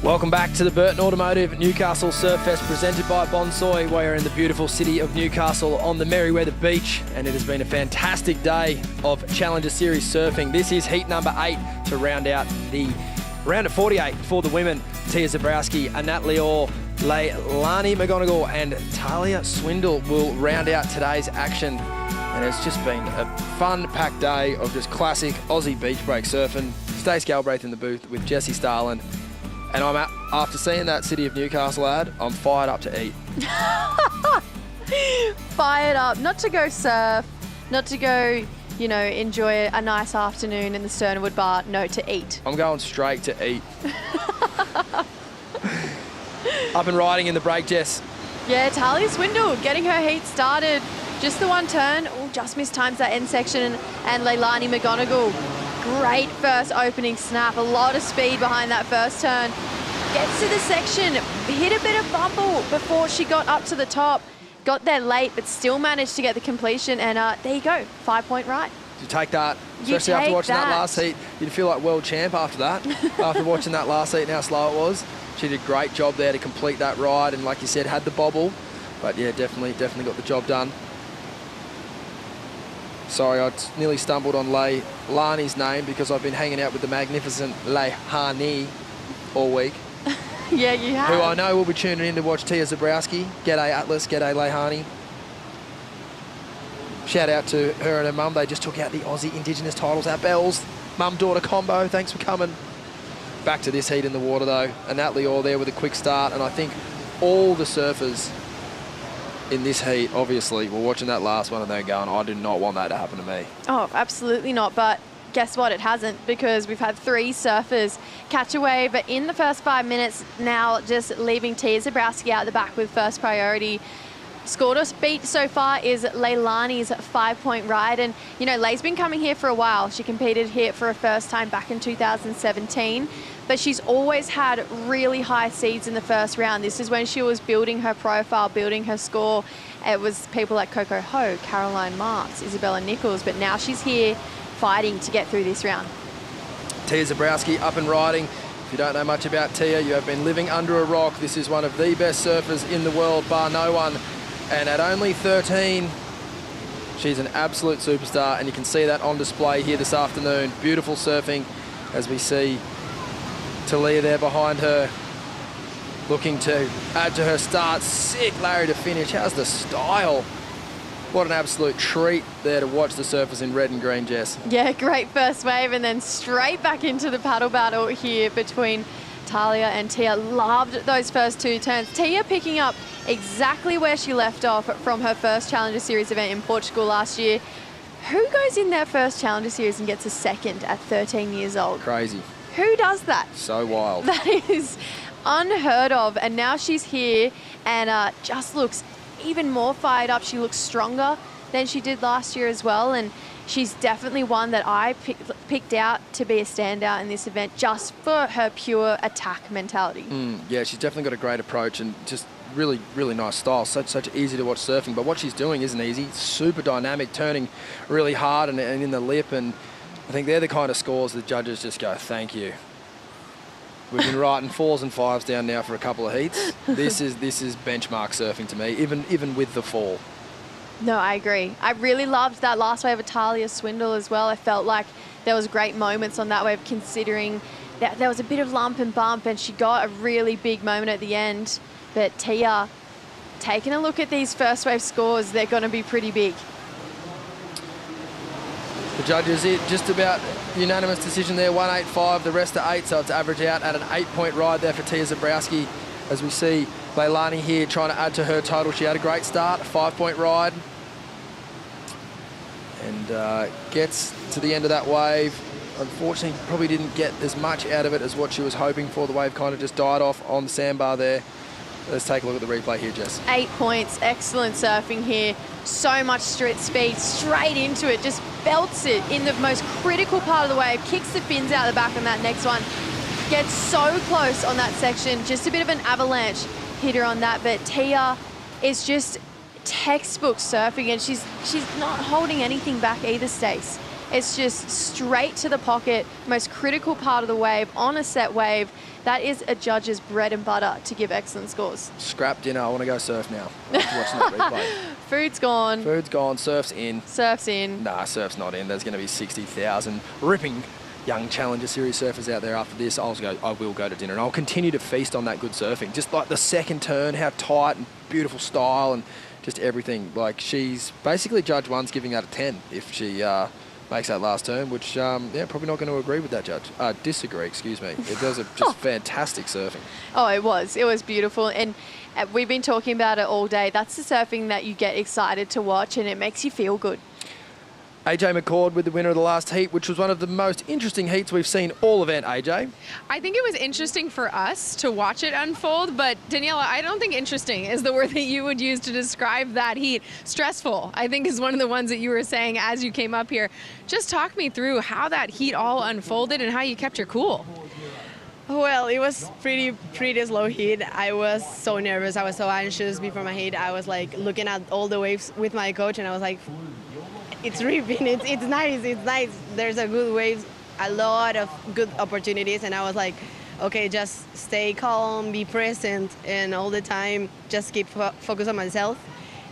Welcome back to the Burton Automotive Newcastle Surfest, presented by Bonsoy. We're in the beautiful city of Newcastle on the Merewether Beach, and it has been a fantastic day of Challenger Series surfing. This is heat number 8 to round out the round of 48 for the women. Tia Zabrowski, Anat Lior, Leilani McGonigal and Talia Swindle will round out today's action. And it's just been a fun-packed day of just classic Aussie beach break surfing. Stace Galbraith in the booth with Jessie Starlin. And after seeing that City of Newcastle ad, I'm fired up to eat. Fired up, not to go surf, not to go, you know, enjoy a nice afternoon in the Sternwood Bar, no, to eat. I'm going straight to eat. Up and riding in the break, Jess. Yeah, Talia Swindle getting her heat started. Just the one turn, just missed times that end section, and Leilani McGonigal. Great first opening snap, a lot of speed behind that first turn. Gets to the section, hit a bit of bumble before she got up to the top. Got there late, but still managed to get the completion, and there you go, 5-point right. You take that, You especially after take watching that that. last heat. You'd feel like world champ after that. After watching that last heat and how slow it was. She did a great job there to complete that ride, and like you said, had the bobble. But yeah, definitely got the job done. Sorry, I nearly stumbled on Leilani's name because I've been hanging out with the magnificent Leilani all week. Yeah, you have. Who I know will be tuning in to watch Tia Zabrowski. G'day Atlas, g'day Leilani. Shout out to her and her mum. They just took out the Aussie Indigenous titles at Bells. Mum-daughter combo, thanks for coming. Back to this heat in the water though. And Natalie Orr there with a quick start. And I think all the surfers in this heat, obviously, were watching that last one and they're going, I do not want that to happen to me. Oh, absolutely not. But guess what? It hasn't, because we've had 3 surfers catch a wave. But in the first 5 minutes now, just leaving Tia Zabrowski out the back with first priority. Score to beat so far is Leilani's 5-point ride. And, you know, Leigh's been coming here for a while. She competed here for a first time back in 2017. But she's always had really high seeds in the first round. This is when she was building her profile, building her score. It was people like Coco Ho, Caroline Marks, Isabella Nichols. But now she's here fighting to get through this round. Tia Zabrowski up and riding. If you don't know much about Tia, you have been living under a rock. This is one of the best surfers in the world, bar no one. And at only 13, she's an absolute superstar, and you can see that on display here this afternoon. Beautiful surfing as we see Talia there behind her, looking to add to her start. Sick Larry to finish. How's the style? What an absolute treat there to watch the surfers in red and green, Jess. Yeah, great first wave, and then straight back into the paddle battle here between Talia and Tia. Loved those first 2 turns. Tia picking up exactly where she left off from her first Challenger Series event in Portugal last year. Who goes in their first Challenger Series and gets a second at 13 years old? Crazy. Who does that? So wild. That is unheard of. And now she's here and just looks even more fired up. She looks stronger than she did last year as well. And she's definitely one that I picked out to be a standout in this event just for her pure attack mentality. Yeah, she's definitely got a great approach and just really, really nice style. Such easy to watch surfing, but what she's doing isn't easy. Super dynamic, turning really hard and in the lip, and I think they're the kind of scores the judges just go, thank you. We've been writing 4s and 5s down now for a couple of heats. This is benchmark surfing to me, even with the fall. No, I agree. I really loved that last wave of Talia's swindle as well. I felt like there was great moments on that wave, considering that there was a bit of lump and bump, and she got a really big moment at the end. But Tia, taking a look at these first wave scores, they're going to be pretty big. The judges, just about unanimous decision there, 185, the rest are 8, so it's average out at an 8-point ride there for Tia Zabrowski. As we see Leilani here trying to add to her total. She had a great start, a 5-point ride. And gets to the end of that wave. Unfortunately, probably didn't get as much out of it as what she was hoping for. The wave kind of just died off on the sandbar there. Let's take a look at the replay here, Jess. 8 points, excellent surfing here. So much street speed, straight into it, just belts it in the most critical part of the wave, kicks the fins out the back on that next one. Gets so close on that section, just a bit of an avalanche hitter on that, but Tia is just textbook surfing, and she's not holding anything back either, Stace. It's just straight to the pocket, most critical part of the wave, on a set wave. That is a judge's bread and butter to give excellent scores. Scrap dinner, I want to go surf now. After watching that replay. Food's gone. Food's gone, surf's in. Surf's in. Nah, surf's not in. There's going to be 60,000 ripping young Challenger Series surfers out there after this. I will go to dinner, and I'll continue to feast on that good surfing. Just like the second turn, how tight and beautiful style, and just everything. Like, she's basically Judge 1's giving that a 10 if she makes that last turn, which, probably not going to agree with that judge. Disagree, excuse me. It was just fantastic surfing. Oh, it was. It was beautiful. And we've been talking about it all day. That's the surfing that you get excited to watch, and it makes you feel good. AJ McCord with the winner of the last heat, which was one of the most interesting heats we've seen all event, AJ. I think it was interesting for us to watch it unfold, but Daniela, I don't think interesting is the word that you would use to describe that heat. Stressful, I think, is one of the ones that you were saying as you came up here. Just talk me through how that heat all unfolded and how you kept your cool. Well, it was pretty slow heat. I was so nervous. I was so anxious before my heat. I was like looking at all the waves with my coach, and I was like, it's ripping. It's nice. It's nice. There's a good waves, a lot of good opportunities, and I was like, okay, just stay calm, be present, and all the time just keep focus on myself.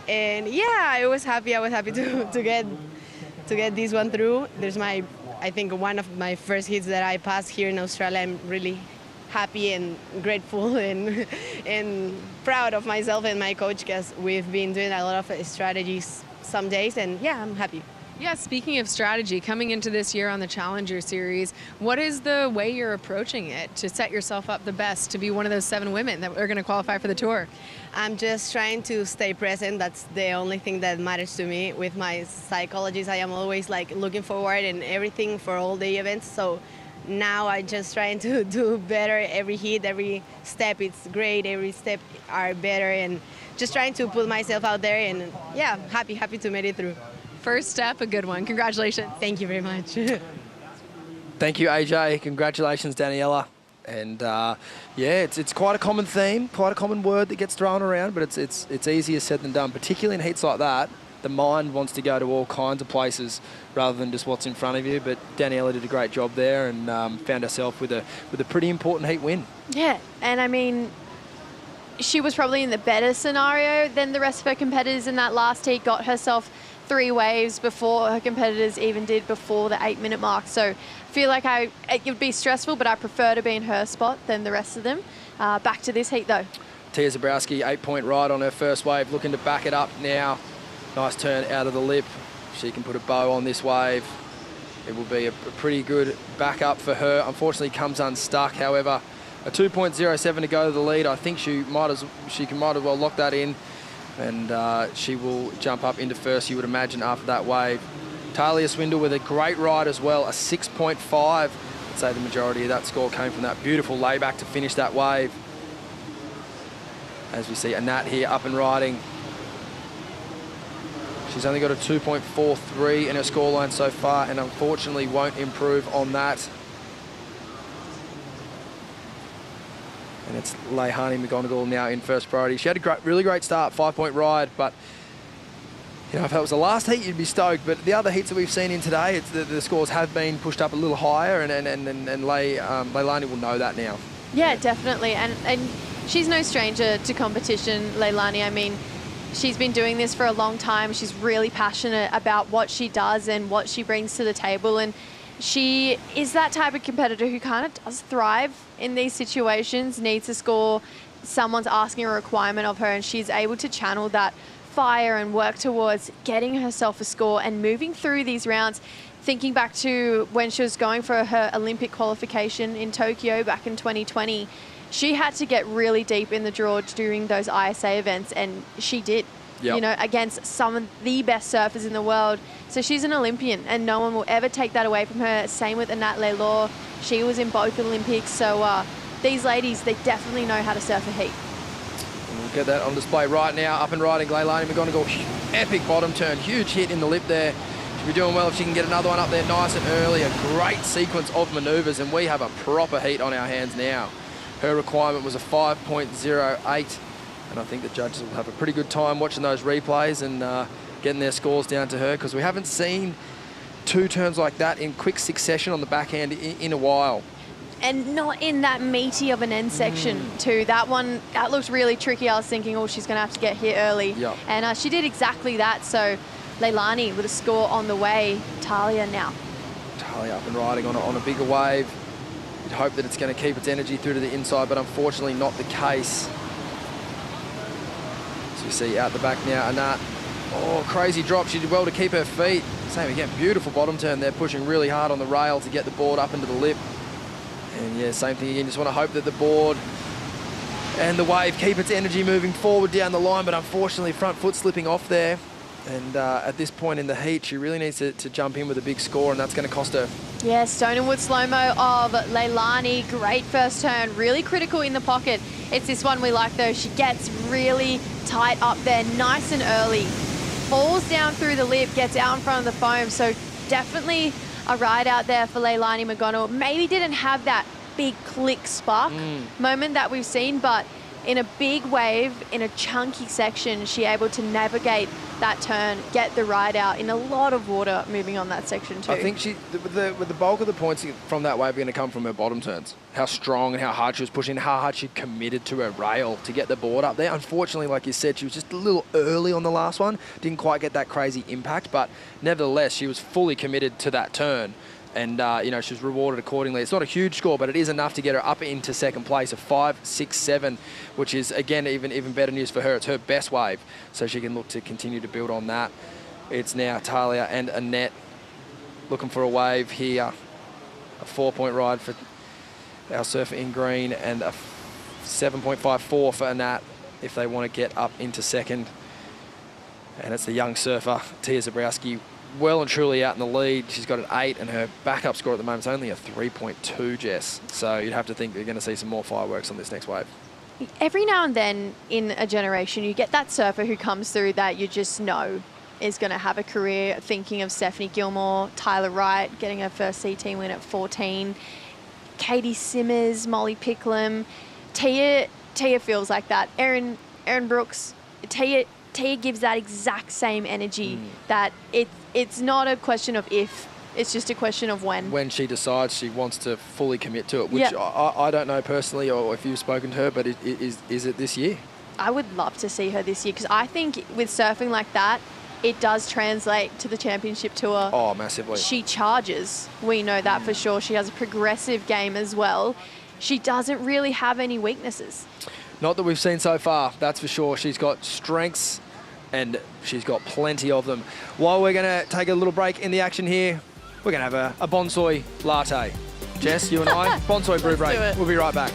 And yeah, I was happy to get this one through. There's I think one of my first hits that I passed here in Australia. I'm really happy and grateful and proud of myself and my coach, because we've been doing a lot of strategies some days, and yeah, I'm happy. Yeah, speaking of strategy, coming into this year on the Challenger Series, what is the way you're approaching it to set yourself up the best to be one of those 7 women that are going to qualify for the tour? I'm just trying to stay present. That's the only thing that matters to me. With my psychologist, I am always like looking forward and everything for all the events. So now I'm just trying to do better every hit, every step. It's great. Every step are better, and just trying to put myself out there. And yeah, happy to make it through. First step, a good one. Congratulations. Thank you very much. Thank you, AJ. Congratulations, Daniela. And yeah, it's quite a common theme, quite a common word that gets thrown around, but it's easier said than done, particularly in heats like that. The mind wants to go to all kinds of places rather than just what's in front of you. But Daniela did a great job there and found herself with a pretty important heat win. Yeah, and I mean, she was probably in the better scenario than the rest of her competitors in that last heat, got herself 3 waves before her competitors even did before the 8-minute mark. So I feel like it would be stressful, but I prefer to be in her spot than the rest of them. Back to this heat though. Tia Zabrowski, 8-point ride on her first wave, looking to back it up now. Nice turn out of the lip. She can put a bow on this wave. It will be a pretty good backup for her. Unfortunately, comes unstuck. However, a 2.07 to go to the lead. I think she might as well lock that in. And she will jump up into first, you would imagine, after that wave. Talia Swindle with a great ride as well, a 6.5. I'd say the majority of that score came from that beautiful layback to finish that wave. As we see Anat here up and riding. She's only got a 2.43 in her scoreline so far, and unfortunately won't improve on that. And it's Leilani McGonigal now in first priority. She had a really great start, 5-point ride, but you know, if that was the last heat, you'd be stoked. But the other heats that we've seen in today, the scores have been pushed up a little higher, and Leilani will know that now. Yeah, definitely. And she's no stranger to competition, Leilani. I mean, she's been doing this for a long time. She's really passionate about what she does and what she brings to the table. And she is that type of competitor who kind of does thrive in these situations, needs to score, someone's asking a requirement of her, and she's able to channel that fire and work towards getting herself a score and moving through these rounds. Thinking back to when she was going for her Olympic qualification in Tokyo back in 2020, she had to get really deep in the draw during those ISA events, and she did. Yep. You know, against some of the best surfers in the world. So she's an Olympian, and no one will ever take that away from her. Same with Anat Leilor. She was in both Olympics. So these ladies, they definitely know how to surf a heat. And we'll get that on display right now. Up and riding, Leilani McGonigal. Epic bottom turn. Huge hit in the lip there. She'll be doing well if she can get another one up there nice and early. A great sequence of manoeuvres, and we have a proper heat on our hands now. Her requirement was a 5.08. And I think the judges will have a pretty good time watching those replays and getting their scores down to her, because we haven't seen 2 turns like that in quick succession on the backhand in a while. And not in that meaty of an end section too. That one, that looked really tricky. I was thinking, oh, she's going to have to get hit early. Yep. And she did exactly that. So Leilani with a score on the way. Talia now. Talia up and riding on a bigger wave. You'd hope that it's going to keep its energy through to the inside, but unfortunately not the case. So you see out the back now, Anat. Oh, crazy drop. She did well to keep her feet. Same again, beautiful bottom turn there, pushing really hard on the rail to get the board up into the lip. And yeah, same thing again. Just want to hope that the board and the wave keep its energy moving forward down the line, but unfortunately front foot slipping off there. And at this point in the heat, she really needs to jump in with a big score, and that's going to cost her. Yeah, Stone and Wood slow-mo of Leilani. Great first turn, really critical in the pocket. It's this one we like though. She gets really tight up there, nice and early. Falls down through the lip, gets out in front of the foam. So definitely a ride out there for Leilani McGonigal. Maybe didn't have that big click spark moment that we've seen, but in a big wave, in a chunky section, she able to navigate that turn, get the ride out in a lot of water moving on that section too. I think with the bulk of the points from that wave are going to come from her bottom turns. How strong and how hard she was pushing, how hard she committed to her rail to get the board up there. Unfortunately, like you said, she was just a little early on the last one. Didn't quite get that crazy impact, but nevertheless, she was fully committed to that turn. And, you know, she was rewarded accordingly. It's not a huge score, but it is enough to get her up into second place of 5, 6, 7, which is, again, even better news for her. It's her best wave, so she can look to continue to build on that. It's now Talia and Annette looking for a wave here. A 4-point ride for our surfer in green and a 7.54 for Annette if they want to get up into second. And it's the young surfer, Tia Zabrowski, well and truly out in the lead. She's got an 8 and her backup score at the moment is only a 3.2, Jess. So you'd have to think you're going to see some more fireworks on this next wave. Every now and then in a generation, you get that surfer who comes through that you just know is going to have a career. Thinking of Stephanie Gilmore, Tyler Wright getting her first CT win at 14, Katie Simmers, Molly Picklum. Tia feels like that. Erin Brooks, Tia gives that exact same energy that it's not a question of if, it's just a question of when. When she decides she wants to fully commit to it, which I don't know personally or if you've spoken to her, but is it this year? I would love to see her this year because I think with surfing like that, it does translate to the championship tour. Oh, massively. She charges. We know that for sure. She has a progressive game as well. She doesn't really have any weaknesses. Not that we've seen so far, that's for sure. She's got strengths and she's got plenty of them. While we're going to take a little break in the action here, we're going to have a Bonsoy latte. Jess, you and I, Bonsoy brew break. We'll be right back.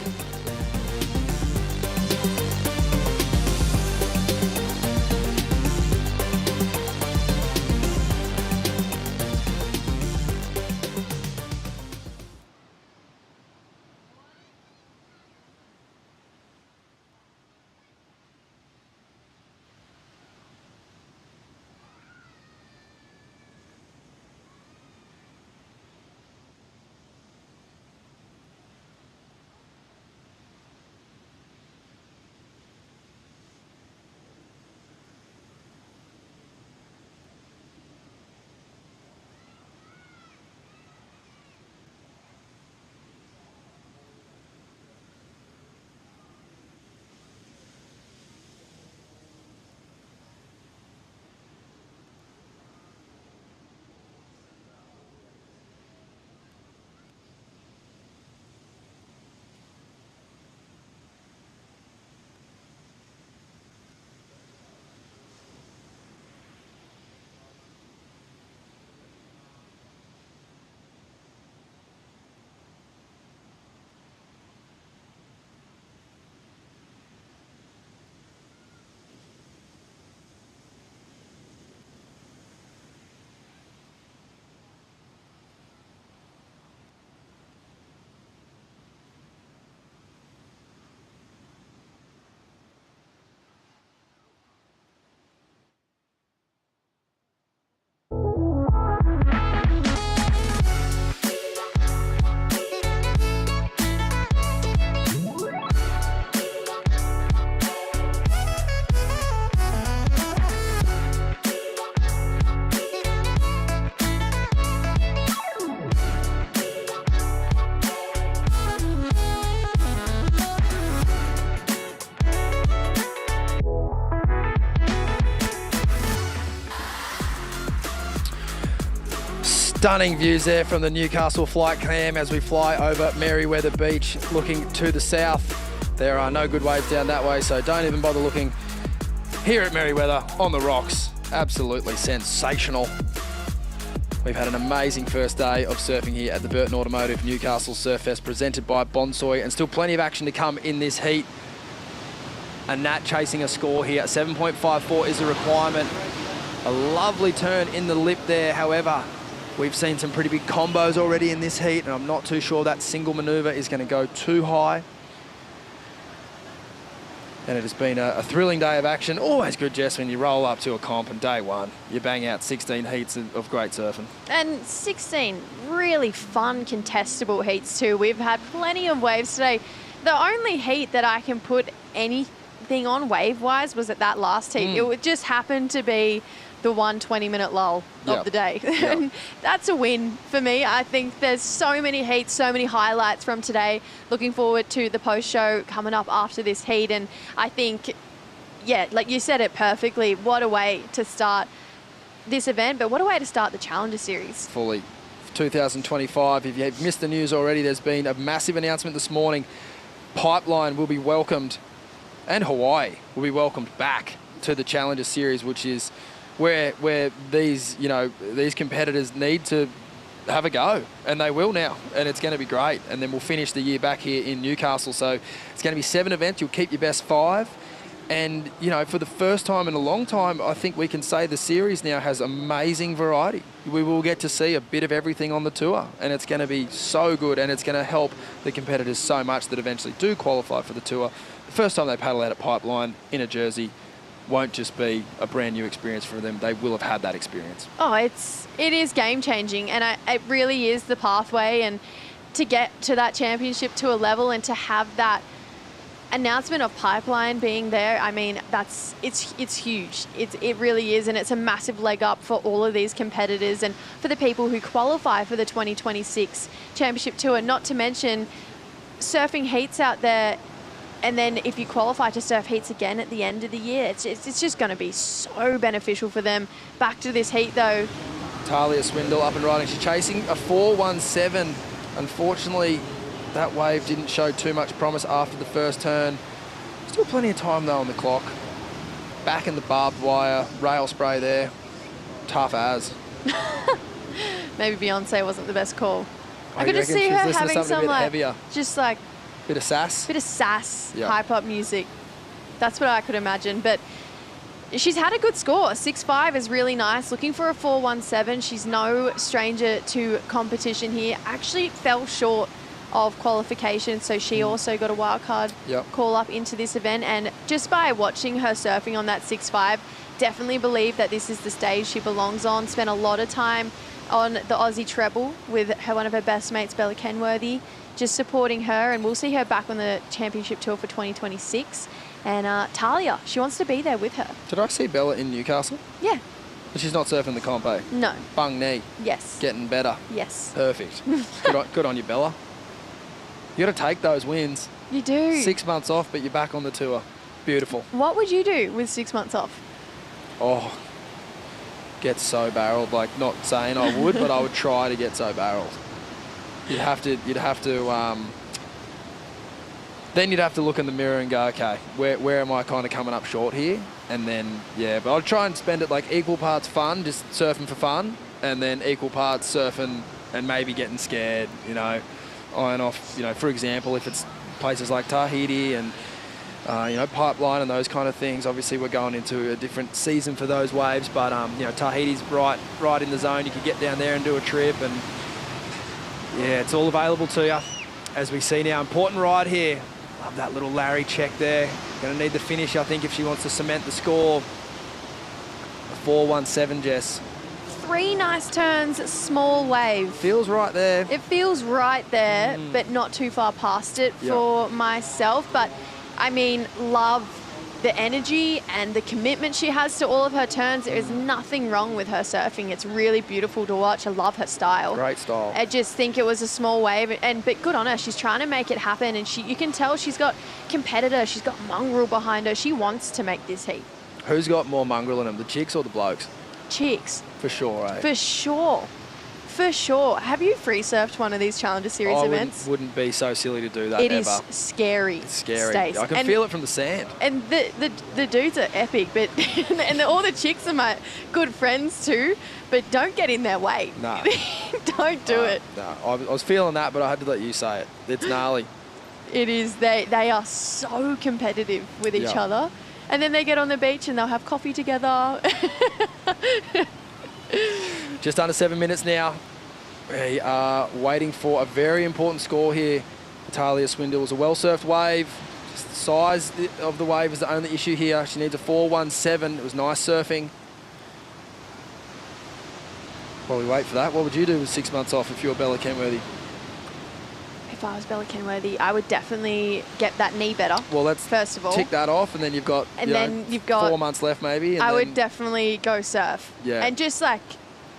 Stunning views there from the Newcastle flight cam as we fly over Merewether Beach looking to the south. There are no good waves down that way, so don't even bother looking. Here at Merewether on the rocks, absolutely sensational. We've had an amazing first day of surfing here at the Burton Automotive Newcastle Surfest presented by Bonsoy, and still plenty of action to come in this heat. A Nat chasing a score here. 7.54 is a requirement. A lovely turn in the lip there, however. We've seen some pretty big combos already in this heat, and I'm not too sure that single manoeuvre is going to go too high. And it has been a thrilling day of action. Always good, Jess, when you roll up to a comp and day one, you bang out 16 heats of great surfing. And 16 really fun, contestable heats too. We've had plenty of waves today. The only heat that I can put anything on wave-wise was at that last heat. It would just happen to be the 1 20-minute lull of the day. And that's a win for me. I think there's so many heats, so many highlights from today. Looking forward to the post-show coming up after this heat. And I think, yeah, like you said it perfectly, what a way to start this event, but what a way to start the Challenger Series. Fully. 2025, if you've missed the news already, there's been a massive announcement this morning. Pipeline will be welcomed, and Hawaii will be welcomed back to the Challenger Series, which is where these, you know, these competitors need to have a go, and they will now, and it's going to be great. And then we'll finish the year back here in Newcastle. So it's going to be 7 events. You'll keep your best 5. And, you know, for the first time in a long time, I think we can say the series now has amazing variety. We will get to see a bit of everything on the tour, and it's going to be so good, and it's going to help the competitors so much that eventually do qualify for the tour. The first time they paddle out at Pipeline in a jersey won't just be a brand new experience for them. They will have had that experience. Oh, it is game changing, and it really is the pathway, and to get to that championship to a level and to have that announcement of Pipeline being there, I mean, it's huge. It really is, and it's a massive leg up for all of these competitors and for the people who qualify for the 2026 Championship Tour, not to mention surfing heats out there. And then if you qualify to surf heats again at the end of the year, it's just going to be so beneficial for them. Back to this heat, though. Talia Swindle up and riding. She's chasing a 4.17. Unfortunately, that wave didn't show too much promise after the first turn. Still plenty of time, though, on the clock. Back in the barbed wire. Rail spray there. Tough as. Maybe Beyonce wasn't the best call. Oh, I could just see her having some, like, heavier. just like... Bit of sass? Bit of sass, Yeah. hype-up music. That's what I could imagine. But she's had a good score. 6.5 is really nice. Looking for a 4.17. She's no stranger to competition here. Actually fell short of qualification, so she also got a wildcard call up into this event. And just by watching her surfing on that 6.5, definitely believe that this is the stage she belongs on. Spent a lot of time on the Aussie treble with one of her best mates, Bella Kenworthy, just supporting her, and we'll see her back on the championship tour for 2026. And Talia, she wants to be there with her. Did I see Bella in Newcastle? Yeah. But she's not surfing the comp, eh? No. Bung knee. Yes. Getting better. Yes. Perfect. Good on you, Bella. You got to take those wins. You do. 6 months off, but you're back on the tour. Beautiful. What would you do with 6 months off? Oh, get so barreled. Like, not saying I would, but I would try to get so barreled. You'd have to then you'd have to look in the mirror and go, okay, where am I kind of coming up short here? And then, yeah, but I'd try and spend it like equal parts fun, just surfing for fun, and then equal parts surfing and maybe getting scared, you know, eyeing off, you know, for example, if it's places like Tahiti and, you know, Pipeline and those kind of things. Obviously, we're going into a different season for those waves, but, you know, Tahiti's right in the zone. You could get down there and do a trip, and yeah, it's all available to you, as we see now. Important ride here. Love that little Larry check there. Going to need the finish, I think, if she wants to cement the score. A 4.17, Jess. 3 nice turns, small wave. Feels right there. It feels right there, but not too far past it for myself. But, I mean, love the energy and the commitment she has to all of her turns. There is nothing wrong with her surfing. It's really beautiful to watch. I love her style. Great style. I just think it was a small wave, but good on her. She's trying to make it happen, and you can tell she's got competitor. She's got mongrel behind her. She wants to make this heat. Who's got more mongrel in them, the chicks or the blokes? Chicks. For sure, eh? For sure. For sure. Have you free surfed one of these Challenger Series events? I wouldn't be so silly to do that It ever. is scary. It's scary. Stace. I can feel it from the sand. And the dudes are epic, but and all the chicks are my good friends too. But don't get in their way. No. Don't do it. No, I was feeling that, but I had to let you say it. It's gnarly. It is. They are so competitive with each other, and then they get on the beach and they'll have coffee together. Just under 7 minutes now. We are waiting for a very important score here. Talia Swindle was a well-surfed wave. Just the size of the wave is the only issue here. She needs a 4.17. It was nice surfing. While we wait for that, what would you do with 6 months off if you were Bella Kenworthy? If if I was Bella Kenworthy, I would definitely get that knee better. Well, let's first of all tick that off, and then you've got you've got 4 months left maybe. And I then, would definitely go surf. Yeah. And just like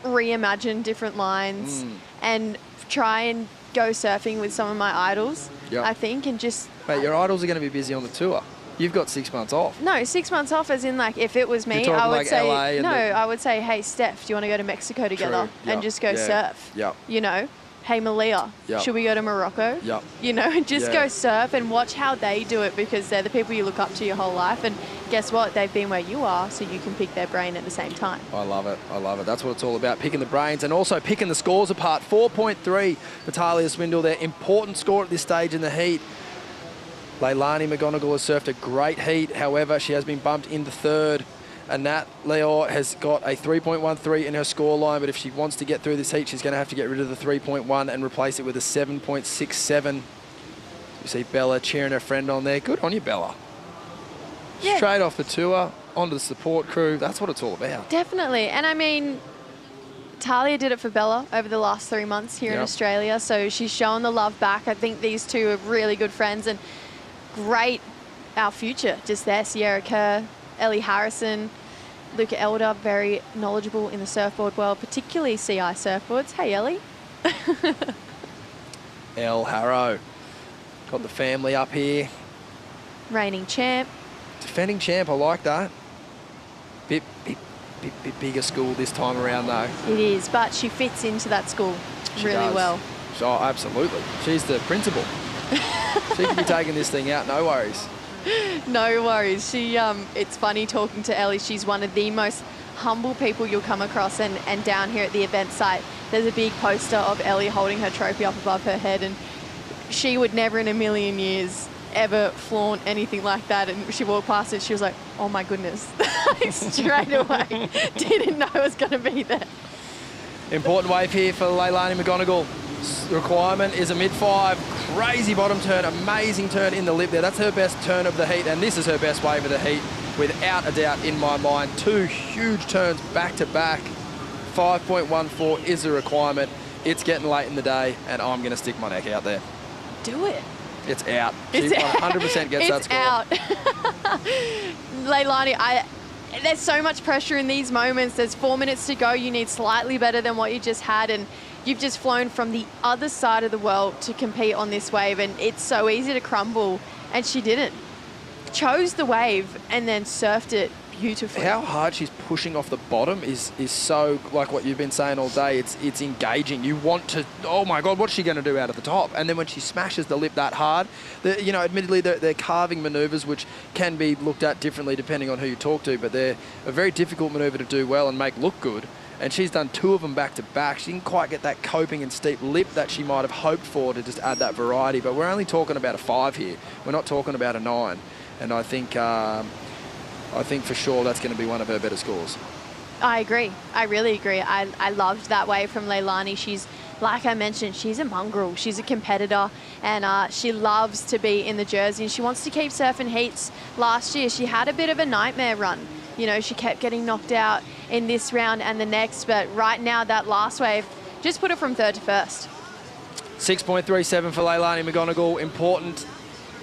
reimagine different lines and try and go surfing with some of my idols. Yep. I think, and just Mate, your idols are going to be busy on the tour. You've got 6 months off. no 6 months off, as in like if it was me, You're talking I would like say LA and I would say, hey Steph, do you want to go to Mexico together Yep. and just go Yeah. surf? Yep. You know, hey Malia, Yep. should we go to Morocco? Yep. You know, just Yeah. go surf and watch how they do it, because they're the people you look up to your whole life, and guess what? They've been where you are, so you can pick their brain at the same time. I love it. I love it. That's what it's all about, picking the brains and also picking the scores apart. 4.3 for Talia Swindle there. Important score at this stage in the heat. Leilani McGonigal has surfed a great heat. However, she has been bumped into third. And Nat Leor has got a 3.13 in her scoreline, but if she wants to get through this heat, she's going to have to get rid of the 3.1 and replace it with a 7.67. You see Bella cheering her friend on there. Good on you, Bella. Yeah. Straight off the tour, onto the support crew. That's what it's all about. Definitely. And I mean, Talia did it for Bella over the last 3 months here in Yep. Australia, so she's shown the love back. I think these two are really good friends and great, our future just there. Sierra Kerr, Ellie Harrison, Luca Elder, very knowledgeable in the surfboard world, particularly CI surfboards. Hey, Ellie. El Harrow. Got the family up here. Reigning champ. Defending champ, I like that. Bit bigger school this time around though. It is, but she fits into that school She really does. well. Oh, absolutely. She's the principal. She could be taking this thing out, no worries. No worries. She, it's funny talking to Ellie. She's one of the most humble people you'll come across, and down here at the event site, there's a big poster of Ellie holding her trophy up above her head, and she would never in a million years ever flaunt anything like that. And she walked past it, she was like, oh my goodness. Straight away. Didn't know it was going to be there. Important wave here for Leilani McGonigal. Requirement is a mid-5. Crazy bottom turn, amazing turn in the lip there. That's her best turn of the heat, and this is her best wave of the heat, without a doubt in my mind. 2 huge turns back to back. 5.14 is the requirement. It's getting late in the day, and I'm going to stick my neck out there. Do it. It's out. It's She 100% gets that score. out. Leilani, there's so much pressure in these moments. There's 4 minutes to go. You need slightly better than what you just had, and you've just flown from the other side of the world to compete on this wave, and it's so easy to crumble, and she didn't. Chose the wave and then surfed it beautifully. How hard she's pushing off the bottom is so, like what you've been saying all day, it's engaging. You want to, oh my God, what's she going to do out of the top? And then when she smashes the lip that hard, admittedly they're carving manoeuvres which can be looked at differently depending on who you talk to, but they're a very difficult manoeuvre to do well and make look good. And she's done 2 of them back to back. She didn't quite get that coping and steep lip that she might have hoped for to just add that variety, but we're only talking about a 5 here. We're not talking about a 9. And I think for sure that's going to be one of her better scores. I agree. I really agree. I loved that wave from Leilani. She's, like I mentioned, she's a mongrel. She's a competitor, and she loves to be in the jersey, and she wants to keep surfing heats. Last year, she had a bit of a nightmare run. You know, she kept getting knocked out in this round and the next, but right now, that last wave just put her from third to first. 6.37 for Leilani McGonigal. Important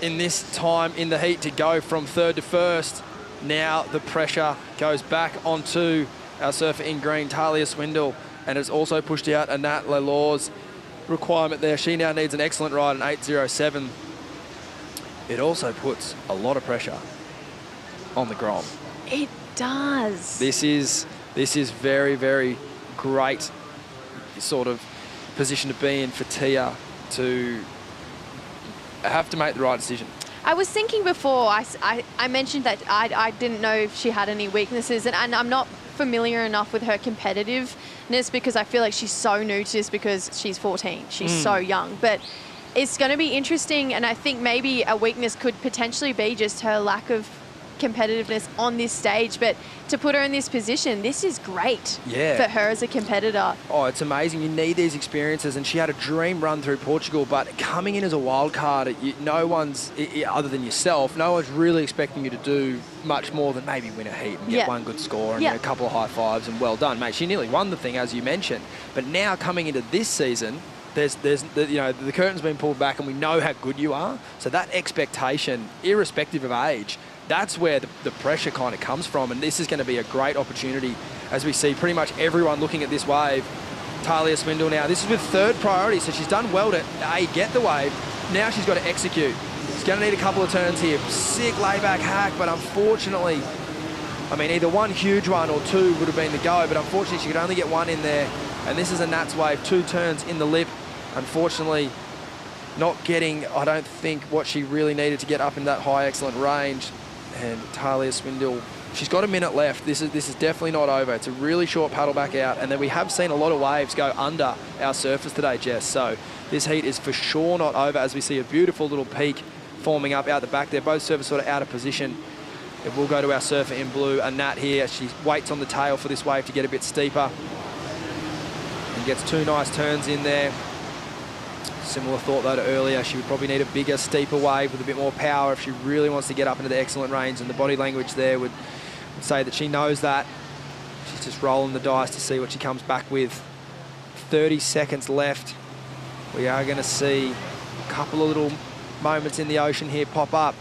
in this time in the heat to go from third to first. Now the pressure goes back onto our surfer in green, Talia Swindle, and it's also pushed out Nat Leor's requirement there. She now needs an excellent ride, an 8.07. It also puts a lot of pressure on the Grom. It does. This is very, very great sort of position to be in for Tia to have to make the right decision. I was thinking before, I mentioned that I didn't know if she had any weaknesses, and I'm not familiar enough with her competitiveness because I feel like she's so new to this because she's 14. She's so young. But it's going to be interesting, and I think maybe a weakness could potentially be just her lack of competitiveness on this stage, but to put her in this position, this is great for her as a competitor. Oh, it's amazing. You need these experiences, and she had a dream run through Portugal, but coming in as a wild card, no one's, other than yourself, no one's really expecting you to do much more than maybe win a heat and get one good score and a couple of high fives and well done. Mate, she nearly won the thing, as you mentioned, but now coming into this season, the curtain's been pulled back and we know how good you are. So that expectation, irrespective of age, that's where the pressure kind of comes from. And this is going to be a great opportunity as we see pretty much everyone looking at this wave. Talia Swindle now, this is with third priority, so she's done well to get the wave. Now she's got to execute. She's going to need a couple of turns here. Sick layback hack, but unfortunately, I mean, either one huge one or two would have been the go, but unfortunately she could only get one in there. And this is a Nats wave, 2 turns in the lip. Unfortunately, not getting, I don't think, what she really needed to get up in that high excellent range. And Talia Swindle, she's got a minute left. This is definitely not over. It's a really short paddle back out. And then we have seen a lot of waves go under our surface today, Jess. So this heat is for sure not over as we see a beautiful little peak forming up out the back there. Both surfers sort of out of position. It will go to our surfer in blue, a Nat here. She waits on the tail for this wave to get a bit steeper. And gets 2 nice turns in there. Similar thought though to earlier, she would probably need a bigger, steeper wave with a bit more power if she really wants to get up into the excellent range, and the body language there would say that she knows that. She's just rolling the dice to see what she comes back with. 30 seconds left. We are going to see a couple of little moments in the ocean here pop up.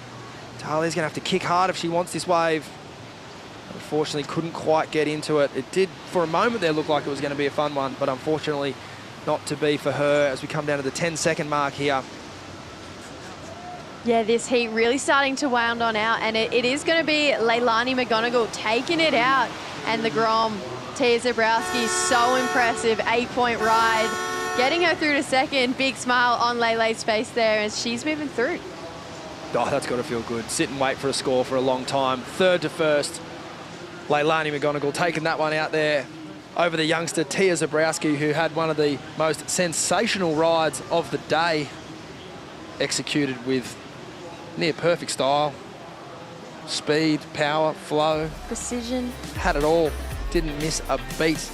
Talia's going to have to kick hard if she wants this wave. Unfortunately, couldn't quite get into it. It did, for a moment there, look like it was going to be a fun one, but unfortunately, not to be for her as we come down to the 10-second mark here. Yeah, this heat really starting to wound on out, and it is going to be Leilani McGonigal taking it out. And the Grom, Tia Zabrowski, so impressive, 8-point ride. Getting her through to second, big smile on Lele's face there as she's moving through. Oh, that's got to feel good. Sit and wait for a score for a long time. Third to first. Leilani McGonigal taking that one out there over the youngster Tia Zabrowski, who had one of the most sensational rides of the day, executed with near perfect style, speed, power, flow. Precision. Had it all. Didn't miss a beat.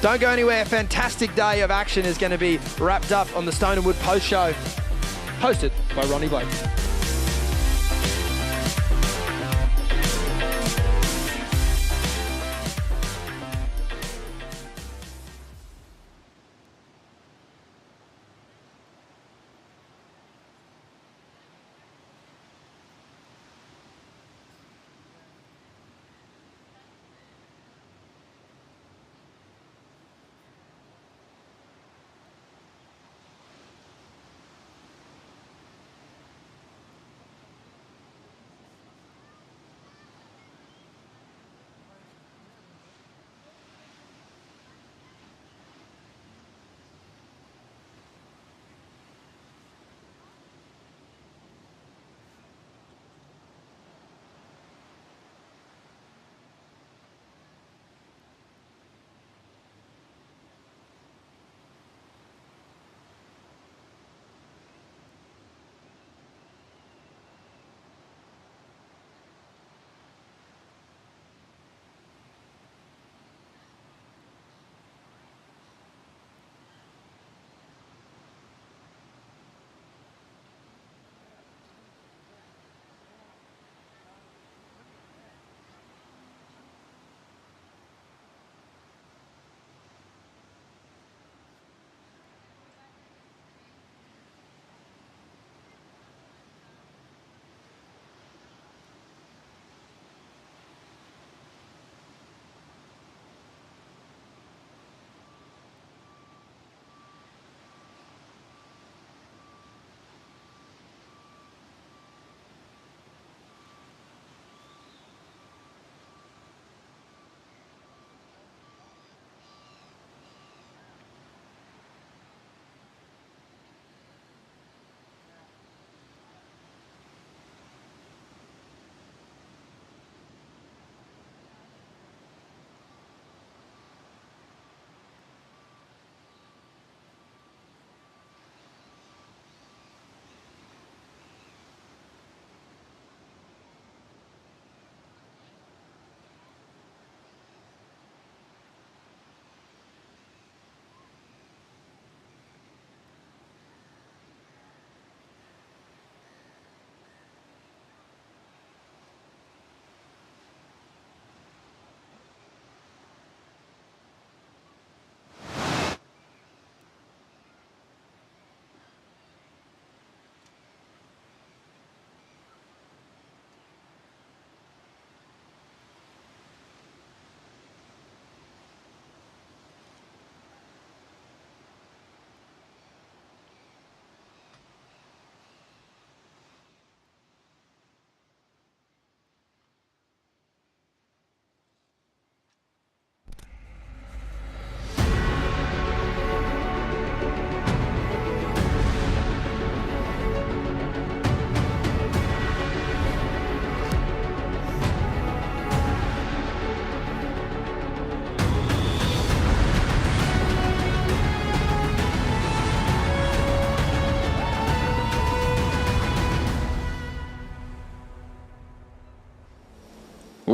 Don't go anywhere. Fantastic day of action is going to be wrapped up on the Stone and Wood post show, hosted by Ronnie Blake.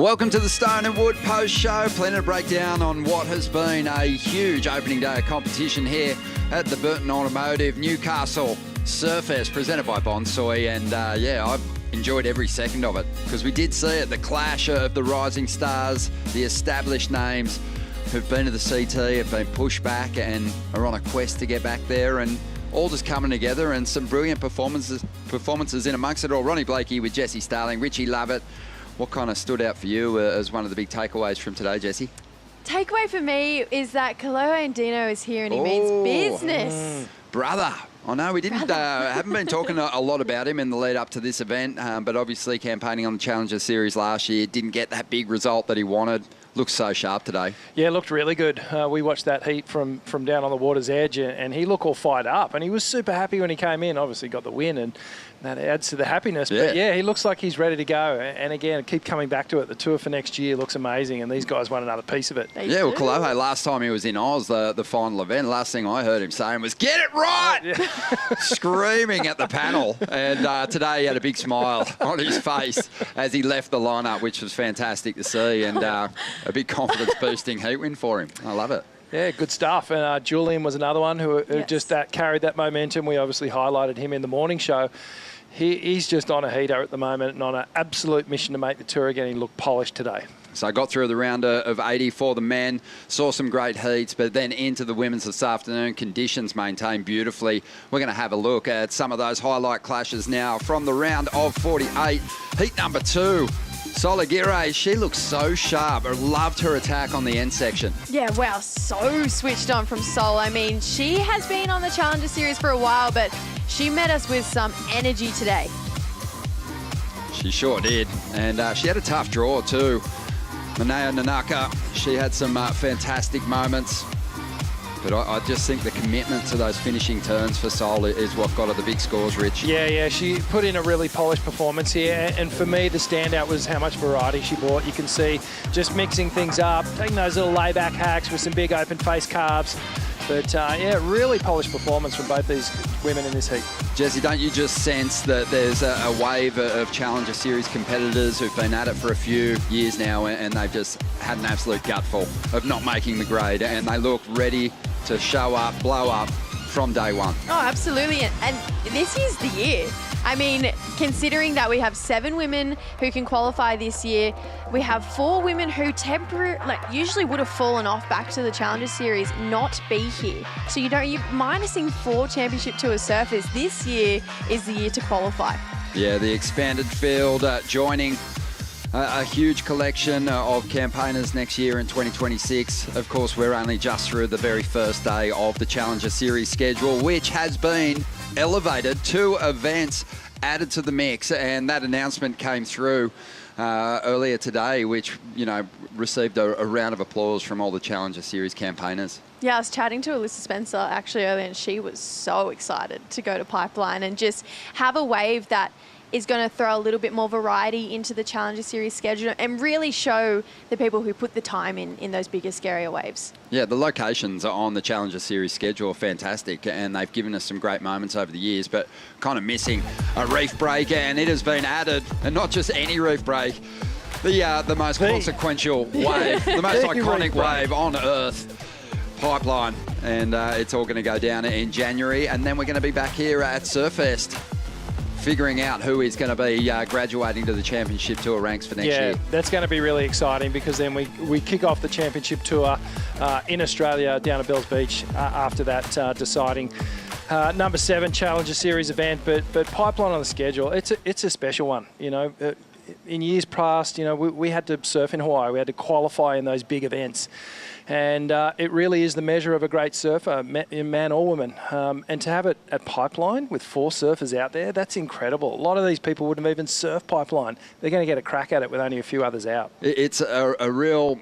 Welcome to the Stone and Wood Post Show. Plenty to break down on what has been a huge opening day of competition here at the Burton Automotive Newcastle Surfest, presented by Bonsoy. And I've enjoyed every second of it because we did see it, the clash of the rising stars, the established names who've been to the CT, have been pushed back and are on a quest to get back there, and all just coming together, and some brilliant performances in amongst it all. Ronnie Blakey with Jesse Starling, Richie Lovett. What kind of stood out for you as one of the big takeaways from today, Jesse? Takeaway for me is that Kaloha Andino is here and he means business. Brother. I know we haven't been talking a lot about him in the lead up to this event, but obviously campaigning on the Challenger Series last year, didn't get that big result that he wanted. Looks so sharp today. Yeah, looked really good. We watched that heat from down on the water's edge, and he looked all fired up, and he was super happy when he came in. Obviously got the win, and that adds to the happiness. Yeah. But yeah, he looks like he's ready to go. And again, keep coming back to it. The tour for next year looks amazing, and these guys want another piece of it. Well, Kalohe, last time he was in Oz, the final event, last thing I heard him saying was, "Get it right!" Screaming at the panel. And today he had a big smile on his face as he left the lineup, which was fantastic to see, and a big confidence-boosting heat win for him. I love it. Yeah, good stuff. And Julian was another one who just carried that momentum. We obviously highlighted him in the morning show. He's just on a heater at the moment and on an absolute mission to make the tour again. He looked polished today. So I got through the round of 80 for the men, saw some great heats, but then into the women's this afternoon. Conditions maintained beautifully. We're going to have a look at some of those highlight clashes now from the round of 48. Heat number 2. Solagire, she looks so sharp. I loved her attack on the end section. Yeah, wow, so switched on from Sol. I mean, she has been on the Challenger Series for a while, but she met us with some energy today. She sure did. And she had a tough draw too. Manea Nanaka, she had some fantastic moments. But I just think the commitment to those finishing turns for Sol is what got her the big scores, Rich. Yeah, she put in a really polished performance here. And for me, the standout was how much variety she brought. You can see just mixing things up, taking those little layback hacks with some big open face carbs. But really polished performance from both these women in this heat. Jesse, don't you just sense that there's a wave of Challenger Series competitors who've been at it for a few years now, and they've just had an absolute gutful of not making the grade, and they look ready to show up, blow up from day one. Oh, absolutely. And this is the year. I mean, considering that we have 7 women who can qualify this year, we have 4 women who usually would have fallen off back to the Challenger Series, not be here. So you're minusing 4 championship tour surfers. This year is the year to qualify. Yeah, the expanded field joining a huge collection of campaigners next year in 2026. Of course, we're only just through the very first day of the Challenger Series schedule, which has been elevated. 2 events added to the mix, and that announcement came through earlier today, which, received a round of applause from all the Challenger Series campaigners. Yeah, I was chatting to Alyssa Spencer actually earlier, and she was so excited to go to Pipeline and just have a wave that is going to throw a little bit more variety into the Challenger Series schedule and really show the people who put the time in those bigger, scarier waves. Yeah, the locations on the Challenger Series schedule are fantastic, and they've given us some great moments over the years, but kind of missing a reef break, and it has been added, and not just any reef break, the most consequential wave, the most iconic wave on Earth, Pipeline, and it's all going to go down in January, and then we're going to be back here at Surfest figuring out who is going to be graduating to the Championship Tour ranks for next year. Yeah, that's going to be really exciting because then we kick off the Championship Tour in Australia down at Bells Beach after that deciding number 7 Challenger Series event. But Pipeline on the schedule, it's a special one. In years past, we had to surf in Hawaii. We had to qualify in those big events. And it really is the measure of a great surfer, man or woman. And to have it at Pipeline with 4 surfers out there, that's incredible. A lot of these people wouldn't have even surfed Pipeline. They're going to get a crack at it with only a few others out. It's a real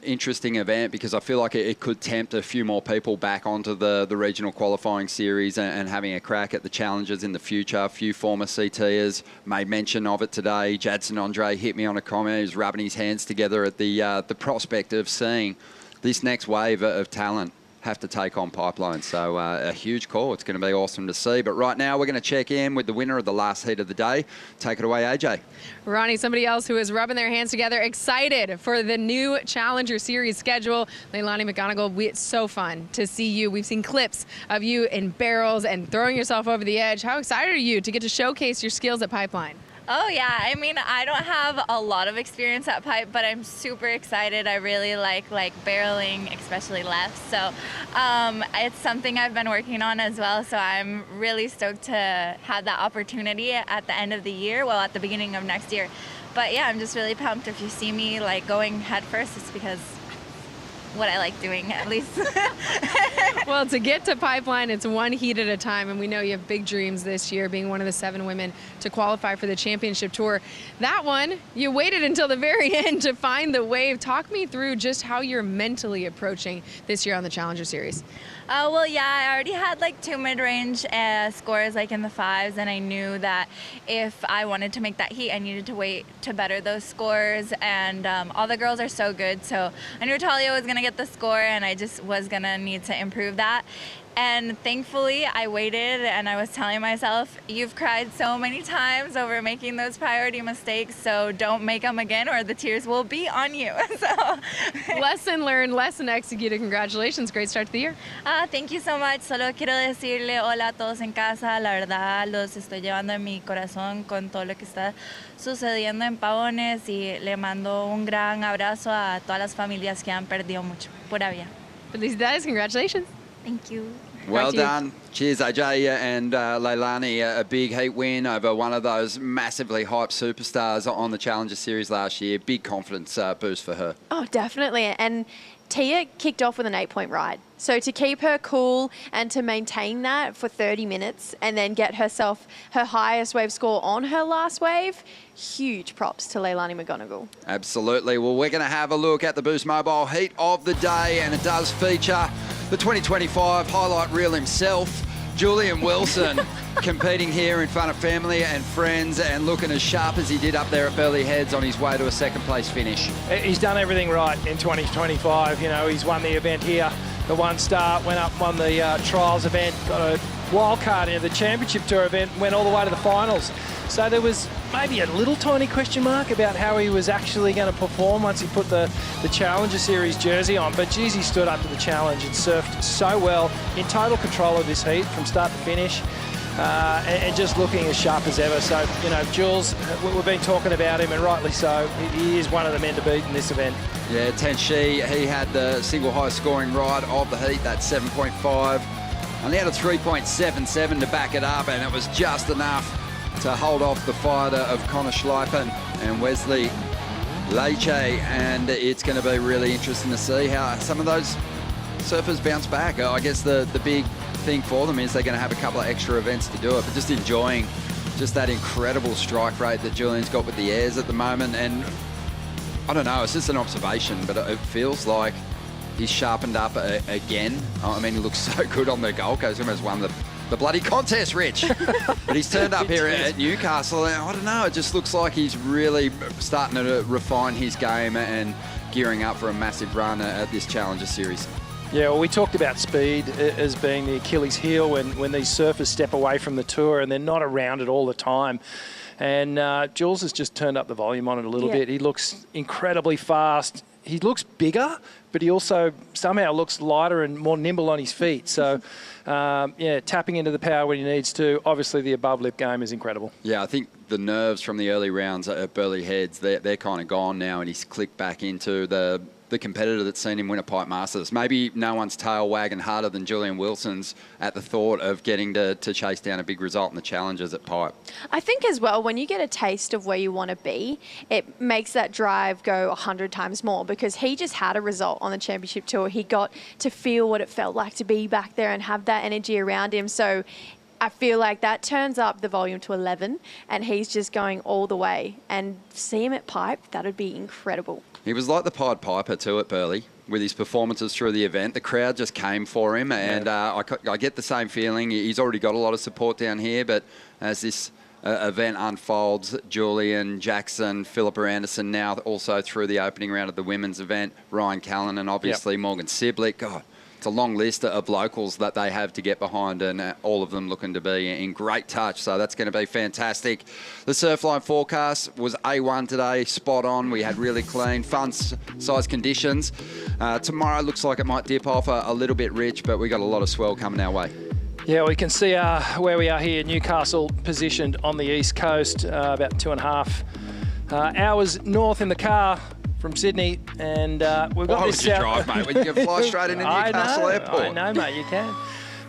interesting event because I feel like it could tempt a few more people back onto the regional qualifying series and having a crack at the challenges in the future. A few former CTers made mention of it today. Jadson Andre hit me on a comment. He was rubbing his hands together at the prospect of seeing this next wave of talent have to take on Pipeline. So a huge call. It's going to be awesome to see. But right now, we're going to check in with the winner of the last heat of the day. Take it away, AJ. Ronnie, somebody else who is rubbing their hands together, excited for the new Challenger Series schedule. Leilani McGonigal, it's so fun to see you. We've seen clips of you in barrels and throwing yourself over the edge. How excited are you to get to showcase your skills at Pipeline? Oh yeah, I mean, I don't have a lot of experience at pipe, but I'm super excited. I really like barreling, especially left. So it's something I've been working on as well. So I'm really stoked to have that opportunity at the end of the year, well, at the beginning of next year. But yeah, I'm just really pumped. If you see me like going head first, it's because what I like doing, at least. Well, to get to Pipeline, it's one heat at a time, and we know you have big dreams this year, being one of the 7 women to qualify for the championship tour. That one, you waited until the very end to find the wave. Talk me through just how you're mentally approaching this year on the Challenger Series. Well, yeah, I already had like 2 mid-range scores like in the 5s, and I knew that if I wanted to make that heat, I needed to wait to better those scores, and all the girls are so good, so I knew Talia was going to get the score, and I just was going to need to improve that. And thankfully, I waited, and I was telling myself, you've cried so many times over making those priority mistakes, so don't make them again or the tears will be on you. So, lesson learned, lesson executed. Congratulations. Great start to the year. Thank you so much. Solo quiero decirle hola a todos en casa. La verdad, los estoy llevando en mi corazón con todo lo que está sucediendo en Pavones, y le mando un gran abrazo a todas las familias que han perdido mucho. Pura vida. Felicidades. Congratulations. Thank you. Well done. Cheers, AJ and Leilani. A big heat win over one of those massively hyped superstars on the Challenger Series last year. Big confidence boost for her. Oh, definitely. And Tia kicked off with an 8-point ride. So to keep her cool and to maintain that for 30 minutes and then get herself her highest wave score on her last wave, huge props to Leilani McGonigal. Absolutely. Well, we're going to have a look at the Boost Mobile heat of the day, and it does feature the 2025 highlight reel himself, Julian Wilson, competing here in front of family and friends and looking as sharp as he did up there at Burleigh Heads on his way to a second-place finish. He's done everything right in 2025. You know, he's won the event here, the 1-star, went up, won the trials event, got a wild card into the championship tour event, went all the way to the finals. So there was maybe a little tiny question mark about how he was actually going to perform once he put the Challenger Series jersey on. But geez, he stood up to the challenge and surfed so well, in total control of this heat from start to finish. And just looking as sharp as ever. So, you know, Jules, we've been talking about him, and rightly so. He is one of the men to beat in this event. Yeah, Tenshi, he had the single highest scoring ride of the heat, that's 7.5. Only had a 3.77 to back it up, and it was just enough to hold off the fighter of Connor Schleipen and Wesley Leche. And it's going to be really interesting to see how some of those surfers bounce back. I guess the big thing for them is they're going to have a couple of extra events to do it, but just enjoying just that incredible strike rate that Julian's got with the airs at the moment. And I don't know, it's just an observation, but it feels like he's sharpened up again. I mean, he looks so good on the Gold Coast. He almost won the bloody contest, Rich. But he's turned up here at Newcastle, and I don't know, it just looks like he's really starting to refine his game and gearing up for a massive run at this Challenger Series. Yeah, well, we talked about speed as being the Achilles heel when these surfers step away from the tour and they're not around it all the time. And Jules has just turned up the volume on it a little bit. He looks incredibly fast. He looks bigger, but he also somehow looks lighter and more nimble on his feet. So, yeah, tapping into the power when he needs to. Obviously, the above lip game is incredible. Yeah, I think the nerves from the early rounds at Burleigh Heads, they're kind of gone now, and he's clicked back into the competitor that's seen him win a Pipe Masters. Maybe no one's tail wagging harder than Julian Wilson's at the thought of getting to chase down a big result in the Challengers at Pipe. I think as well, when you get a taste of where you want to be, it makes that drive go 100 times more, because he just had a result on the championship tour. He got to feel what it felt like to be back there and have that energy around him. So I feel like that turns up the volume to 11, and he's just going all the way. And see him at Pipe, that would be incredible. He was like the Pied Piper too at Burleigh with his performances through the event. The crowd just came for him, and I get the same feeling. He's already got a lot of support down here, but as this event unfolds, Julian, Jackson, Philippa Anderson, now also through the opening round of the women's event, Ryan Callan, and obviously Morgan Siblick. God, It's a long list of locals that they have to get behind, and all of them looking to be in great touch. So that's going to be fantastic. The Surfline forecast was A1 today, spot on. We had really clean, fun size conditions. Tomorrow looks like it might dip off a little bit, Rich, but we got a lot of swell coming our way. Yeah, we can see where we are here, Newcastle, positioned on the east coast, about 2.5 hours north in the car from Sydney, and we've got Why this. Would you drive, mate? When you can fly straight into Newcastle Airport. I know, mate, you can.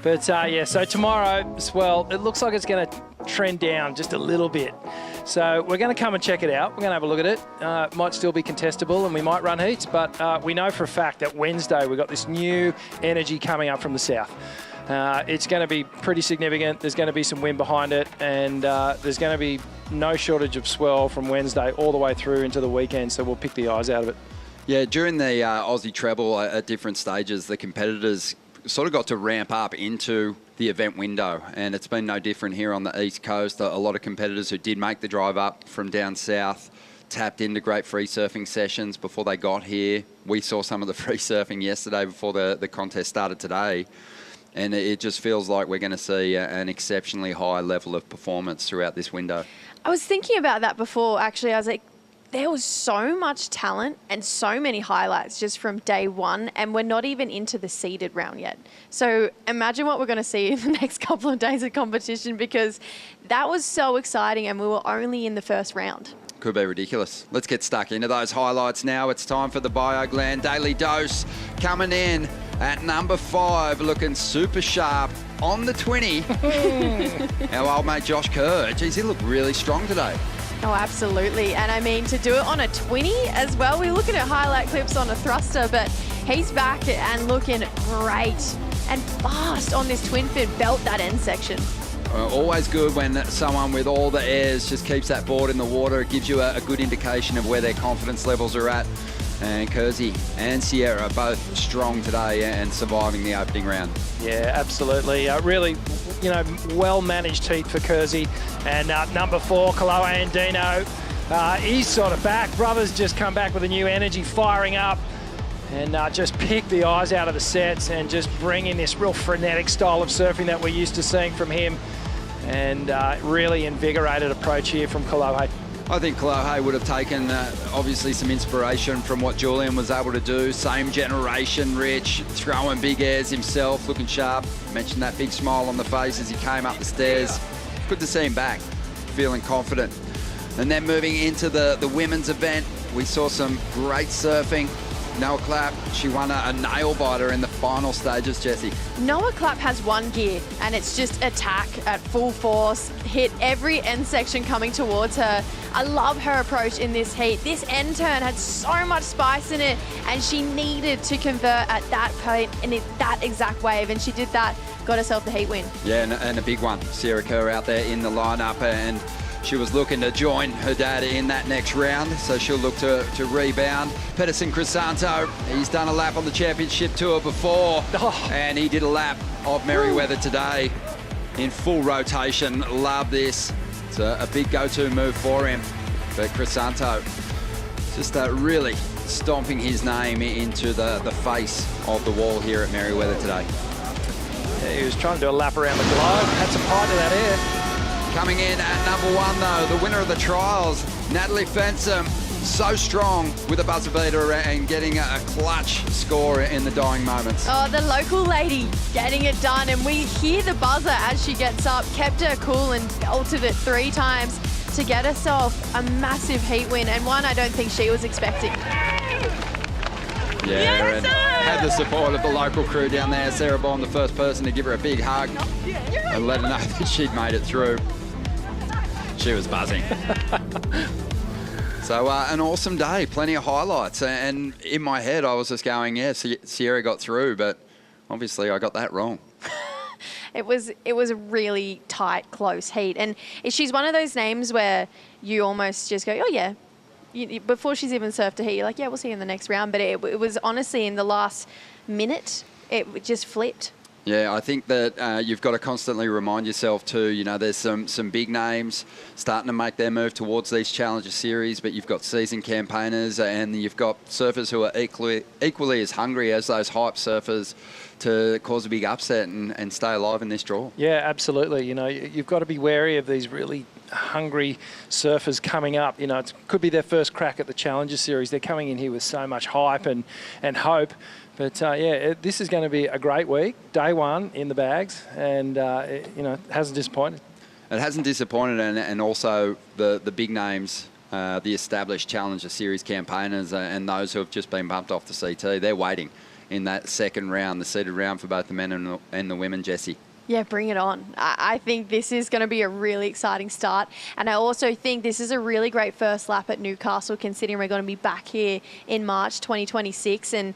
But yeah, so tomorrow as well, it looks like it's going to trend down just a little bit. So we're going to come and check it out. We're going to have a look at it. Might still be contestable, and we might run heats, but we know for a fact that Wednesday we've got this new energy coming up from the south. It's going to be pretty significant. There's going to be some wind behind it, and there's going to be no shortage of swell from Wednesday all the way through into the weekend, so we'll pick the eyes out of it. Yeah, during the Aussie treble at different stages, the competitors sort of got to ramp up into the event window, and it's been no different here on the East Coast. A lot of competitors who did make the drive up from down south tapped into great free surfing sessions before they got here. We saw some of the free surfing yesterday before the contest started today. And it just feels like we're going to see an exceptionally high level of performance throughout this window. I was thinking about that before, actually. I was like, there was so much talent and so many highlights just from day one, and we're not even into the seeded round yet. So imagine what we're going to see in the next couple of days of competition, because that was so exciting, and we were only in the first round. Could be ridiculous. Let's get stuck into those highlights now. It's time for the BioGland Daily Dose, coming in at number 5, looking super sharp on the 20. Our old mate Josh Kerr. Geez, he looked really strong today. Oh, absolutely. And I mean, to do it on a 20 as well, we're looking at highlight clips on a thruster, but he's back and looking great and fast on this twin fin. Belt that end section. Always good when someone with all the airs just keeps that board in the water. It gives you a good indication of where their confidence levels are at. And Kersey and Sierra both strong today and surviving the opening round. Yeah, absolutely. Really, well-managed heat for Kersey. And number 4, Kaloa Andino, he's sort of back. Brothers just come back with a new energy, firing up. And just pick the eyes out of the sets and just bring in this real frenetic style of surfing that we're used to seeing from him. And really invigorated approach here from Kalohe. I think Kalohe would have taken, obviously, some inspiration from what Julian was able to do. Same generation, Rich, throwing big airs himself, looking sharp. Mentioned that big smile on the face as he came up the stairs. Good to see him back, feeling confident. And then moving into the women's event, we saw some great surfing. Noah Clapp, she won a nail biter in the final stages, Jessie. Noah Clapp has one gear, and it's just attack at full force, hit every end section coming towards her. I love her approach in this heat. This end turn had so much spice in it, and she needed to convert at that point in that exact wave, and she did that, got herself the heat win. Yeah, and a big one. Sierra Kerr out there in the lineup, and she was looking to join her dad in that next round, so she'll look to rebound. Pedersen Crisanto, he's done a lap on the championship tour before, and he did a lap of Merewether today in full rotation. Love this. It's a big go-to move for him. But Crisanto just really stomping his name into the face of the wall here at Merewether today. Yeah, he was trying to do a lap around the globe, had some height to that air. Coming in at number 1, though, the winner of the trials, Natalie Fensom, so strong with a buzzer beater and getting a clutch score in the dying moments. Oh, the local lady getting it done, and we hear the buzzer as she gets up, kept her cool and belted it 3 times to get herself a massive heat win, and one I don't think she was expecting. Yeah, and had the support of the local crew down there. Sarah Bond, the first person to give her a big hug and let her know that she'd made it through. She was buzzing. So an awesome day, plenty of highlights. And in my head, I was just going, yeah, Sierra got through, but obviously I got that wrong. It was a really tight, close heat. And she's one of those names where you almost just go, oh, yeah. Before she's even surfed a heat, you're like, yeah, we'll see you in the next round. But it was honestly in the last minute, it just flipped. Yeah, I think that you've got to constantly remind yourself too, you know, there's some big names starting to make their move towards these Challenger Series, but you've got seasoned campaigners and you've got surfers who are equally as hungry as those hype surfers to cause a big upset and stay alive in this draw. Yeah, absolutely. You know, you've got to be wary of these really hungry surfers coming up. You know, it could be their first crack at the Challenger Series. They're coming in here with so much hype and hope. But, this is going to be a great week. Day one in the bags, and, it hasn't disappointed. It hasn't disappointed, and also the big names, the established Challenger Series campaigners and those who have just been bumped off the CT, they're waiting in that second round, the seeded round for both the men and the women, Jessie. Yeah, bring it on. I think this is going to be a really exciting start. And I also think this is a really great first lap at Newcastle, considering we're going to be back here in March 2026. And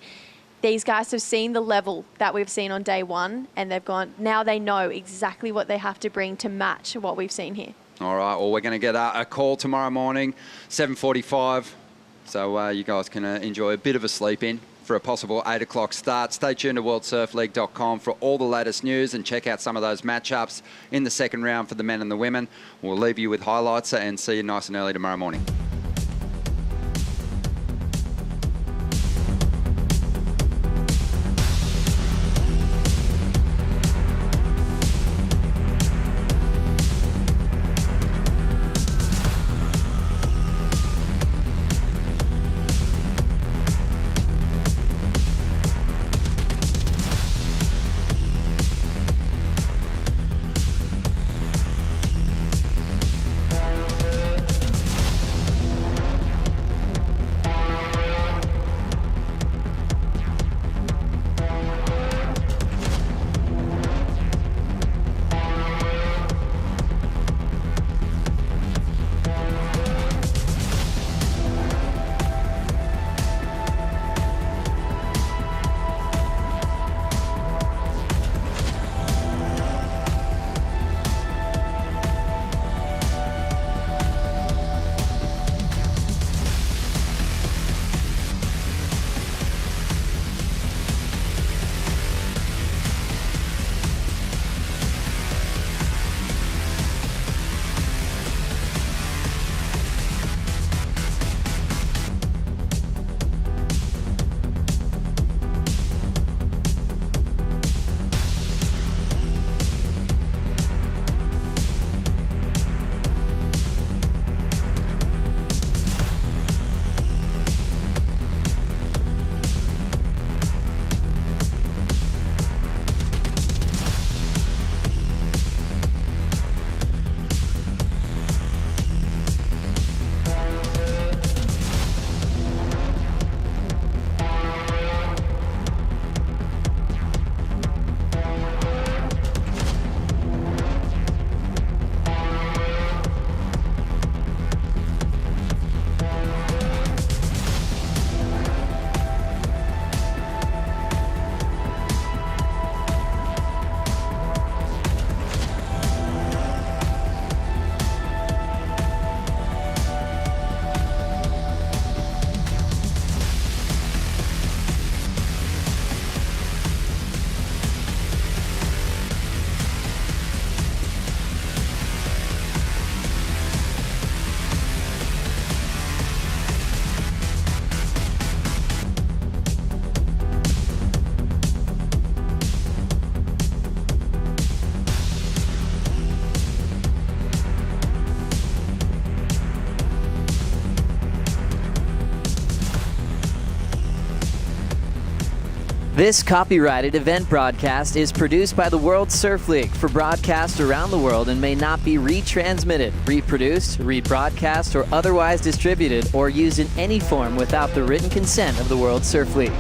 these guys have seen the level that we've seen on day one, and they've gone, now they know exactly what they have to bring to match what we've seen here. All right, well, we're going to get a call tomorrow morning, 7:45. So you guys can enjoy a bit of a sleep in for a possible 8 o'clock start. Stay tuned to worldsurfleague.com for all the latest news and check out some of those matchups in the second round for the men and the women. We'll leave you with highlights and see you nice and early tomorrow morning. This copyrighted event broadcast is produced by the World Surf League for broadcast around the world and may not be retransmitted, reproduced, rebroadcast, or otherwise distributed or used in any form without the written consent of the World Surf League.